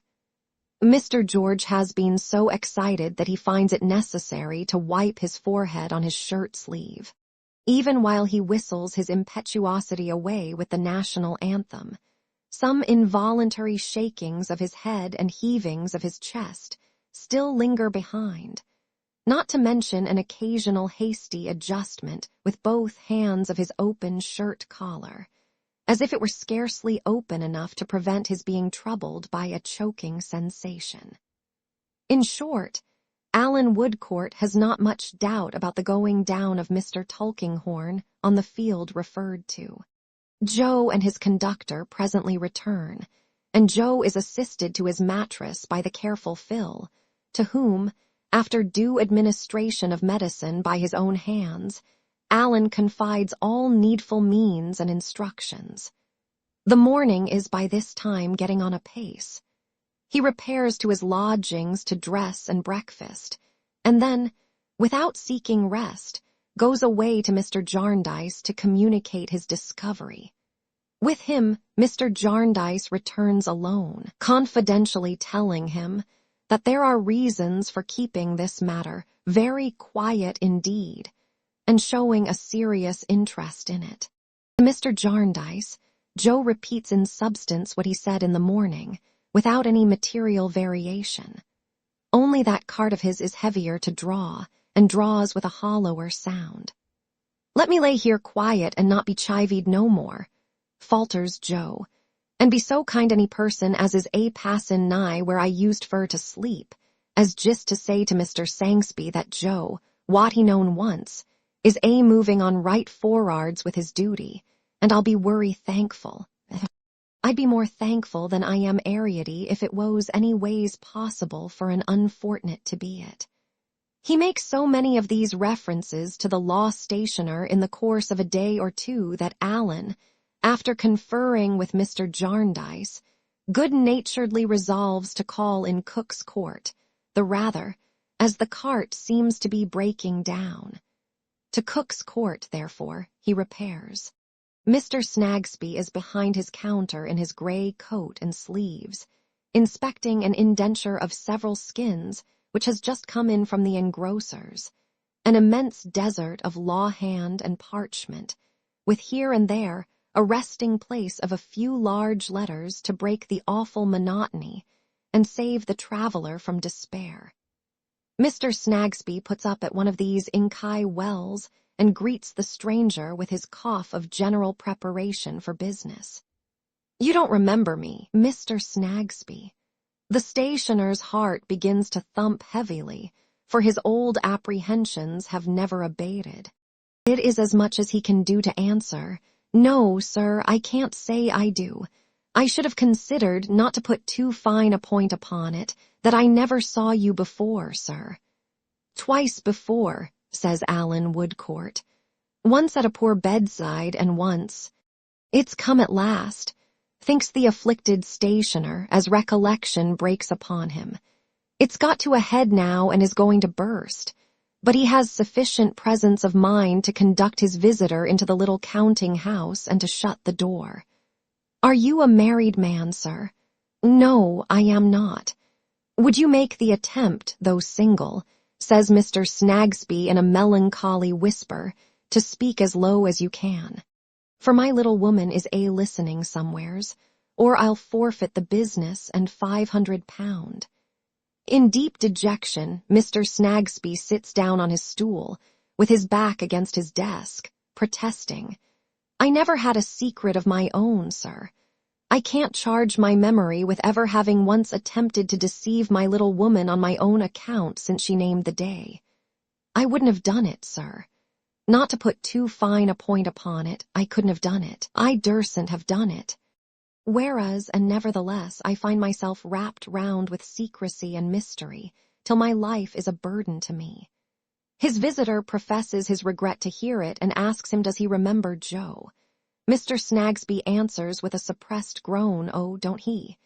Mr. George has been so excited that he finds it necessary to wipe his forehead on his shirt sleeve, even while he whistles his impetuosity away with the national anthem. Some involuntary shakings of his head and heavings of his chest still linger behind, not to mention an occasional hasty adjustment with both hands of his open shirt collar, as if it were scarcely open enough to prevent his being troubled by a choking sensation. In short, Alan Woodcourt has not much doubt about the going down of Mr. Tulkinghorn on the field referred to. Joe and his conductor presently return, and Joe is assisted to his mattress by the careful Phil, to whom, after due administration of medicine by his own hands, Alan confides all needful means and instructions. The morning is by this time getting on apace. He repairs to his lodgings to dress and breakfast, and then, without seeking rest, goes away to Mr. Jarndyce to communicate his discovery. With him, Mr. Jarndyce returns alone, confidentially telling him that there are reasons for keeping this matter very quiet indeed, and showing a serious interest in it. To Mr. Jarndyce, Joe repeats in substance what he said in the morning, without any material variation. Only that cart of his is heavier to draw, and draws with a hollower sound. Let me lay here quiet and not be chivied no more, falters Joe, and be so kind any person as is a passin' nigh where I used fur to sleep, as just to say to Mr. Sangsby that Joe, what he known once, is a moving on right forards with his duty, and I'll be worry thankful. I'd be more thankful than I am ariety if it was any ways possible for an unfortnate to be it. He makes so many of these references to the law stationer in the course of a day or two that Alan, after conferring with Mr. Jarndyce, good-naturedly resolves to call in Cook's Court, the rather, as the cart seems to be breaking down. To Cook's Court, therefore, he repairs. Mr. Snagsby is behind his counter in his grey coat and sleeves, inspecting an indenture of several skins which has just come in from the engrosser's, an immense desert of law hand and parchment, with here and there a resting place of a few large letters to break the awful monotony and save the traveller from despair. Mr. Snagsby puts up at one of these Inkai wells and greets the stranger with his cough of general preparation for business. "You don't remember me, Mr. Snagsby." The stationer's heart begins to thump heavily, for his old apprehensions have never abated. It is as much as he can do to answer, "No, sir, I can't say I do. I should have considered, not to put too fine a point upon it, that I never saw you before, sir." "Twice before," says Alan Woodcourt. "Once at a poor bedside, and once—" "It's come at last," thinks the afflicted stationer as recollection breaks upon him. "It's got to a head now and is going to burst." But he has sufficient presence of mind to conduct his visitor into the little counting-house and to shut the door. "Are you a married man, sir?" "No, I am not." "Would you make the attempt, though single," says Mr. Snagsby in a melancholy whisper, "to speak as low as you can? For my little woman is listening somewheres, or I'll forfeit the business and £500. In deep dejection, Mr. Snagsby sits down on his stool, with his back against his desk, protesting, "I never had a secret of my own, sir. I can't charge my memory with ever having once attempted to deceive my little woman on my own account since she named the day. I wouldn't have done it, sir. Not to put too fine a point upon it, I couldn't have done it. I dursn't have done it. Whereas, and nevertheless, I find myself wrapped round with secrecy and mystery, till my life is a burden to me." His visitor professes his regret to hear it and asks him does he remember Joe. Mr. Snagsby answers with a suppressed groan, "Oh, don't he?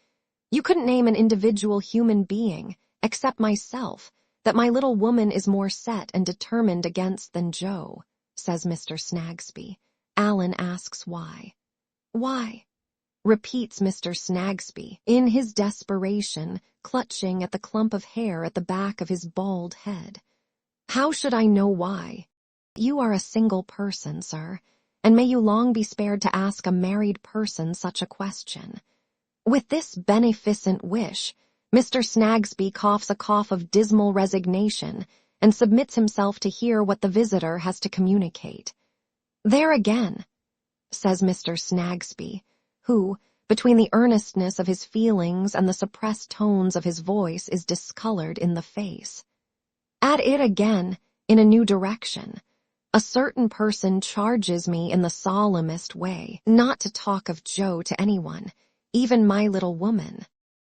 You couldn't name an individual human being, except myself, that my little woman is more set and determined against than Joe," says Mr. Snagsby. Alan asks why. "Why?" repeats Mr. Snagsby, in his desperation, clutching at the clump of hair at the back of his bald head. "How should I know why? You are a single person, sir, and may you long be spared to ask a married person such a question." With this beneficent wish, Mr. Snagsby coughs a cough of dismal resignation and submits himself to hear what the visitor has to communicate. "There again," says Mr. Snagsby, who, between the earnestness of his feelings and the suppressed tones of his voice, is discolored in the face. "At it again, in a new direction. A certain person charges me in the solemnest way not to talk of Joe to anyone, even my little woman.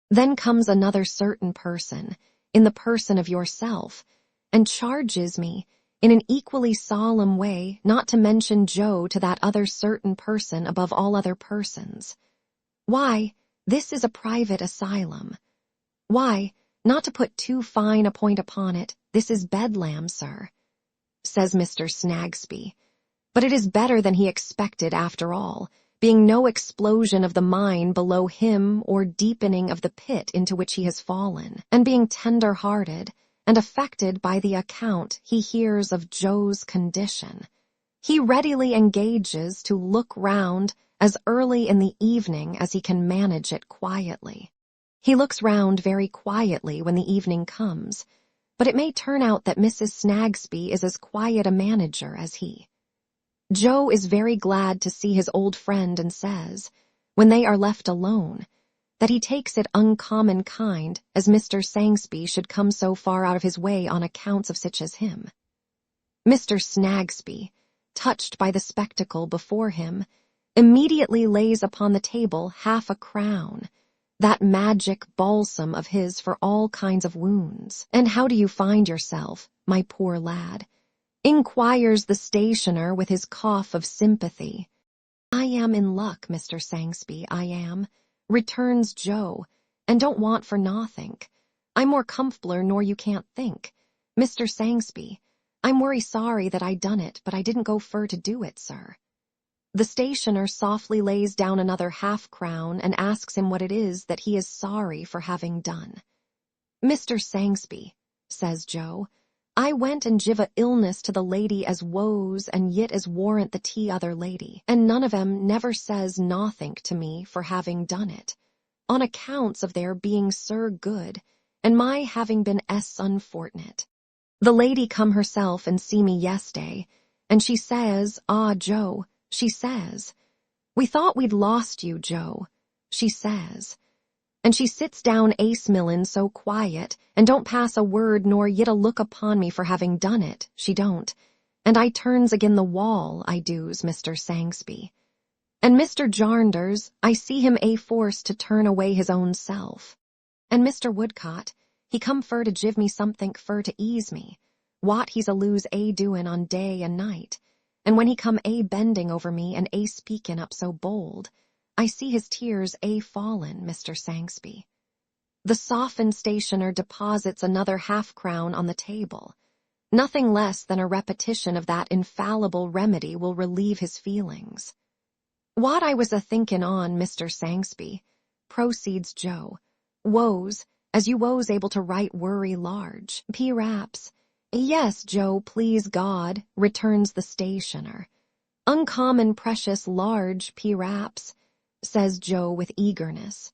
Then comes another certain person, in the person of yourself, and charges me, in an equally solemn way, not to mention Joe to that other certain person above all other persons. Why, this is a private asylum. Why, not to put too fine a point upon it, this is Bedlam, sir," says Mr. Snagsby. But it is better than he expected after all, being no explosion of the mine below him or deepening of the pit into which he has fallen, and being tender-hearted and affected by the account he hears of Joe's condition, he readily engages to look round as early in the evening as he can manage it quietly. He looks round very quietly when the evening comes, but it may turn out that Mrs. Snagsby is as quiet a manager as he. Joe is very glad to see his old friend and says, when they are left alone, that he takes it uncommon kind as Mr. Sangsby should come so far out of his way on accounts of such as him. Mr. Snagsby, touched by the spectacle before him, immediately lays upon the table half a crown, that magic balsam of his for all kinds of wounds. "And how do you find yourself, my poor lad?" inquires the stationer with his cough of sympathy. "I am in luck, Mr. Sangsby, I am," returns Joe, "and don't want for nothink. I'm more comfortabler nor you can't think. Mr. Sangsby, I'm worry sorry that I done it, but I didn't go fur to do it, sir." The stationer softly lays down another half-crown and asks him what it is that he is sorry for having done. "Mr. Sangsby," says Joe, "I went and give a illness to the lady as woes and yit as warrant the other lady, and none of 'em never says nothink to me for having done it, on accounts of their being sir good, and my having been unfortunate. The lady come herself and see me yesday, and she says, 'Ah, Joe,' she says, 'we thought we'd lost you, Joe,' she says. And she sits down ace-millin' so quiet, and don't pass a word nor yit a look upon me for having done it, she don't, and I turns agin the wall, I doos, Mr. Sangsby. And Mr. Jarnders, I see him forced to turn away his own self. And Mr. Woodcott, he come fur to give me somethink fur to ease me, what he's a-lose doin' on day and night, and when he come bending over me and speakin' up so bold, I see his tears fallin', Mr. Sangsby." The softened stationer deposits another half-crown on the table. Nothing less than a repetition of that infallible remedy will relieve his feelings. "What I was a-thinkin' on, Mr. Sangsby," proceeds Joe, "woes, as you was able to write worry large, p'raps." "Yes, Joe, please God," returns the stationer. "Uncommon precious large, p'raps," says Joe with eagerness.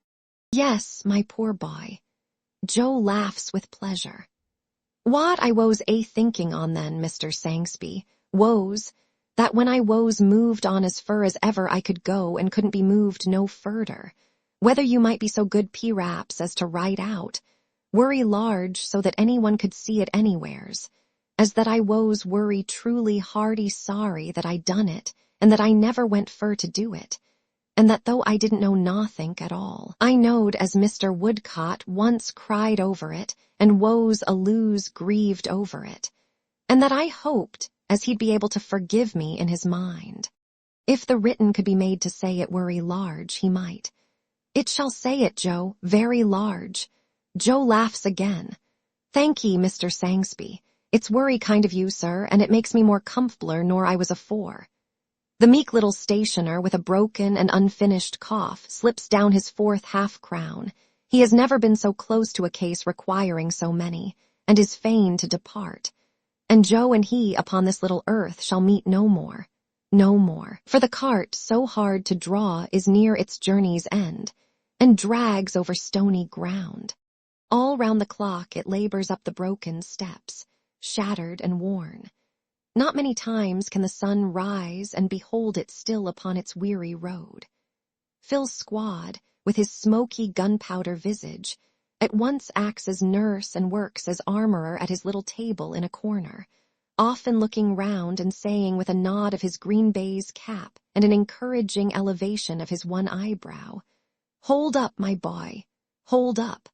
"Yes, my poor boy." Joe laughs with pleasure. "What I was thinking on then, Mr. Sangsby, was that when I was moved on as fur as ever I could go and couldn't be moved no furder, whether you might be so good p'raps as to write out, worry large so that anyone could see it anywheres, as that I was worry truly hearty sorry that I done it, and that I never went fur to do it, and that though I didn't know nothink at all, I knowed as Mr. Woodcott once cried over it, and was a-lose grieved over it, and that I hoped as he'd be able to forgive me in his mind. If the written could be made to say it worry large, he might. It shall say it, Joe, very large." Joe laughs again. "Thank ye, Mr. Sangsby. It's worry kind of you, sir, and it makes me more comfortabler nor I was afore." The meek little stationer, with a broken and unfinished cough, slips down his fourth half-crown. He has never been so close to a case requiring so many, and is fain to depart. And Joe and he upon this little earth shall meet no more. No more. For the cart, so hard to draw, is near its journey's end, and drags over stony ground. All round the clock it labors up the broken steps, shattered and worn. Not many times can the sun rise and behold it still upon its weary road. Phil's squad, with his smoky gunpowder visage, at once acts as nurse and works as armorer at his little table in a corner, often looking round and saying with a nod of his green baize cap and an encouraging elevation of his one eyebrow, "Hold up, my boy, hold up.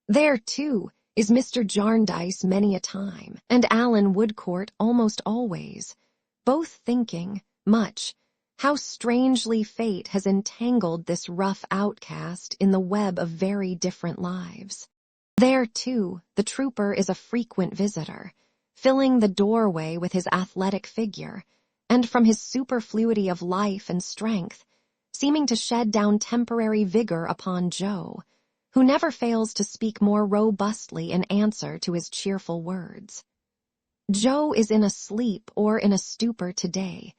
There, too, is Mr. Jarndyce many a time, and Alan Woodcourt almost always, both thinking, much, how strangely fate has entangled this rough outcast in the web of very different lives. There, too, the trooper is a frequent visitor, filling the doorway with his athletic figure, and from his superfluity of life and strength, seeming to shed down temporary vigor upon Joe, who never fails to speak more robustly in answer to his cheerful words. Joe is in a sleep or in a stupor today,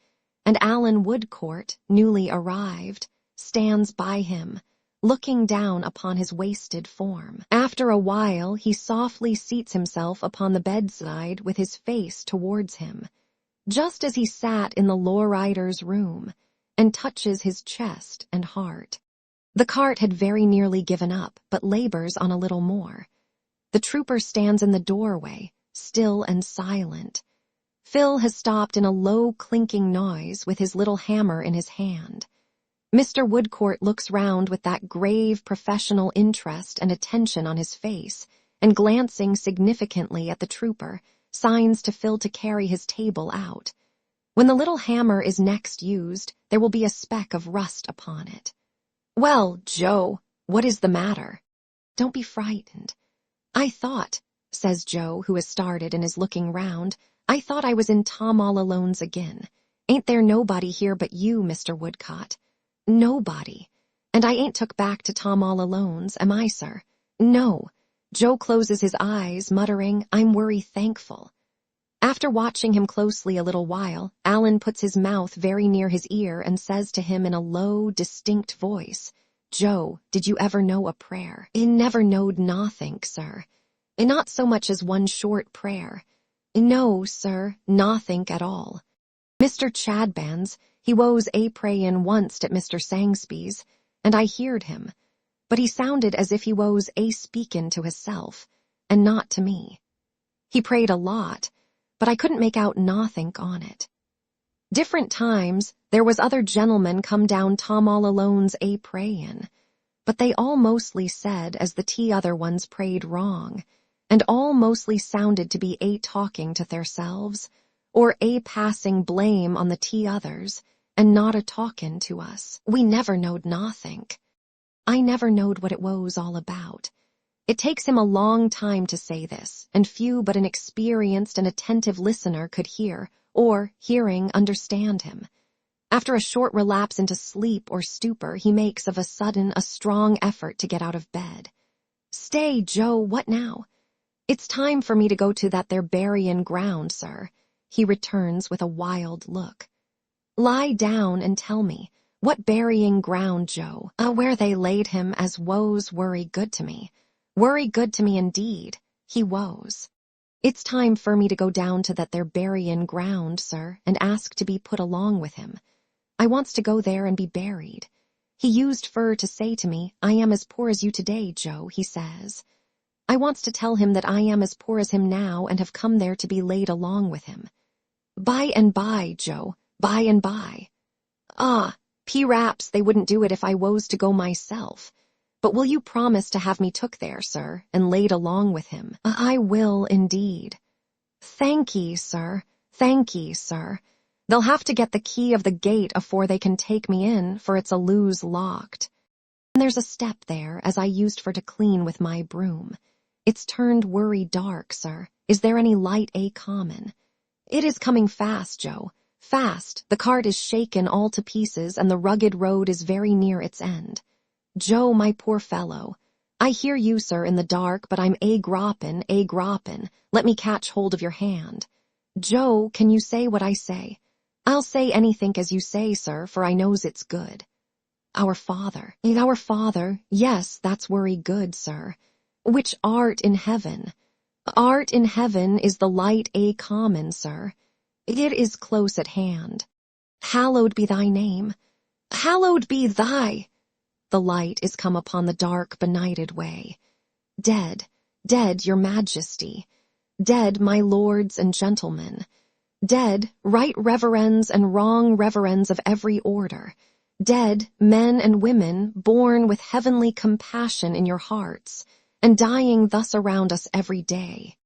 and Alan Woodcourt, newly arrived, stands by him, looking down upon his wasted form. After a while he softly seats himself upon the bedside with his face towards him, just as he sat in the lowrider's room, and touches his chest and heart. The cart had very nearly given up, but labors on a little more. The trooper stands in the doorway, still and silent. Phil has stopped in a low clinking noise with his little hammer in his hand. Mr. Woodcourt looks round with that grave professional interest and attention on his face, and glancing significantly at the trooper, signs to Phil to carry his table out. When the little hammer is next used, there will be a speck of rust upon it. "Well, Joe, what is the matter?" "Don't be frightened." "I thought," says Joe, who has started and is looking round, "I thought I was in Tom all Alone's again. Ain't there nobody here but you, Mr. Woodcourt?" "Nobody. And I ain't took back to Tom all Alone's, am I, sir?" "No." Joe closes his eyes, muttering, "I'm worry thankful." After watching him closely a little while, Alan puts his mouth very near his ear and says to him in a low, distinct voice, "Joe, did you ever know a prayer?" "I never knowed nothink, sir." "Not so much as one short prayer?" "No, sir, nothink at all." Mr. Chadbands, he was a prayin' once at Mr. Sangsby's, and I heard him, but he sounded as if he was a speakin' to hisself, and not to me. He prayed a lot, but I couldn't make out nothink on it. Different times, there was other gentlemen come down Tom all Alone's a prayin', but they all mostly said as the other ones prayed wrong, and all mostly sounded to be a talking to theirselves, or a passing blame on the others, and not a talkin' to us. We never knowed nothink. I never knowed what it was all about. It takes him a long time to say this, and few but an experienced and attentive listener could hear, or, hearing, understand him. After a short relapse into sleep or stupor, he makes of a sudden a strong effort to get out of bed. "Stay, Joe, what now?" "It's time for me to go to that there buryin' ground, sir," he returns with a wild look. "Lie down and tell me, what burying ground, Joe?" "Where they laid him as woes worry good to me. Worry good to me indeed, he woes." "It's time for me to go down to that there buryin' ground, sir, and ask to be put along with him. I wants to go there and be buried. He used fur to say to me, 'I am as poor as you today, Joe,' he says. I wants to tell him that I am as poor as him now and have come there to be laid along with him. By and by, Joe, by and by." "Ah, p'raps they wouldn't do it if I was to go myself. But will you promise to have me took there, sir, and laid along with him?" "I will, indeed." "Thank ye, sir, thank ye, sir. They'll have to get the key of the gate afore they can take me in, for it's a loose locked. And there's a step there, as I used for to clean with my broom. It's turned worry dark, sir. Is there any light a common?" "It is coming fast, Joe, fast. The cart is shaken all to pieces, and the rugged road is very near its end. Joe, my poor fellow, I hear you, sir, in the dark, but I'm a groppin'. Let me catch hold of your hand. Joe, can you say what I say?" "I'll say anythink as you say, sir, for I knows it's good." "Our Father." "Our Father, yes, that's worry good, sir. Which art in heaven." "Art in heaven is the light a common, sir. It is close at hand. Hallowed be thy name. Hallowed be thy—" The light is come upon the dark, benighted way. "Dead, dead, your majesty. Dead, my lords and gentlemen. Dead, right reverends and wrong reverends of every order. Dead, men and women, born with heavenly compassion in your hearts, and dying thus around us every day.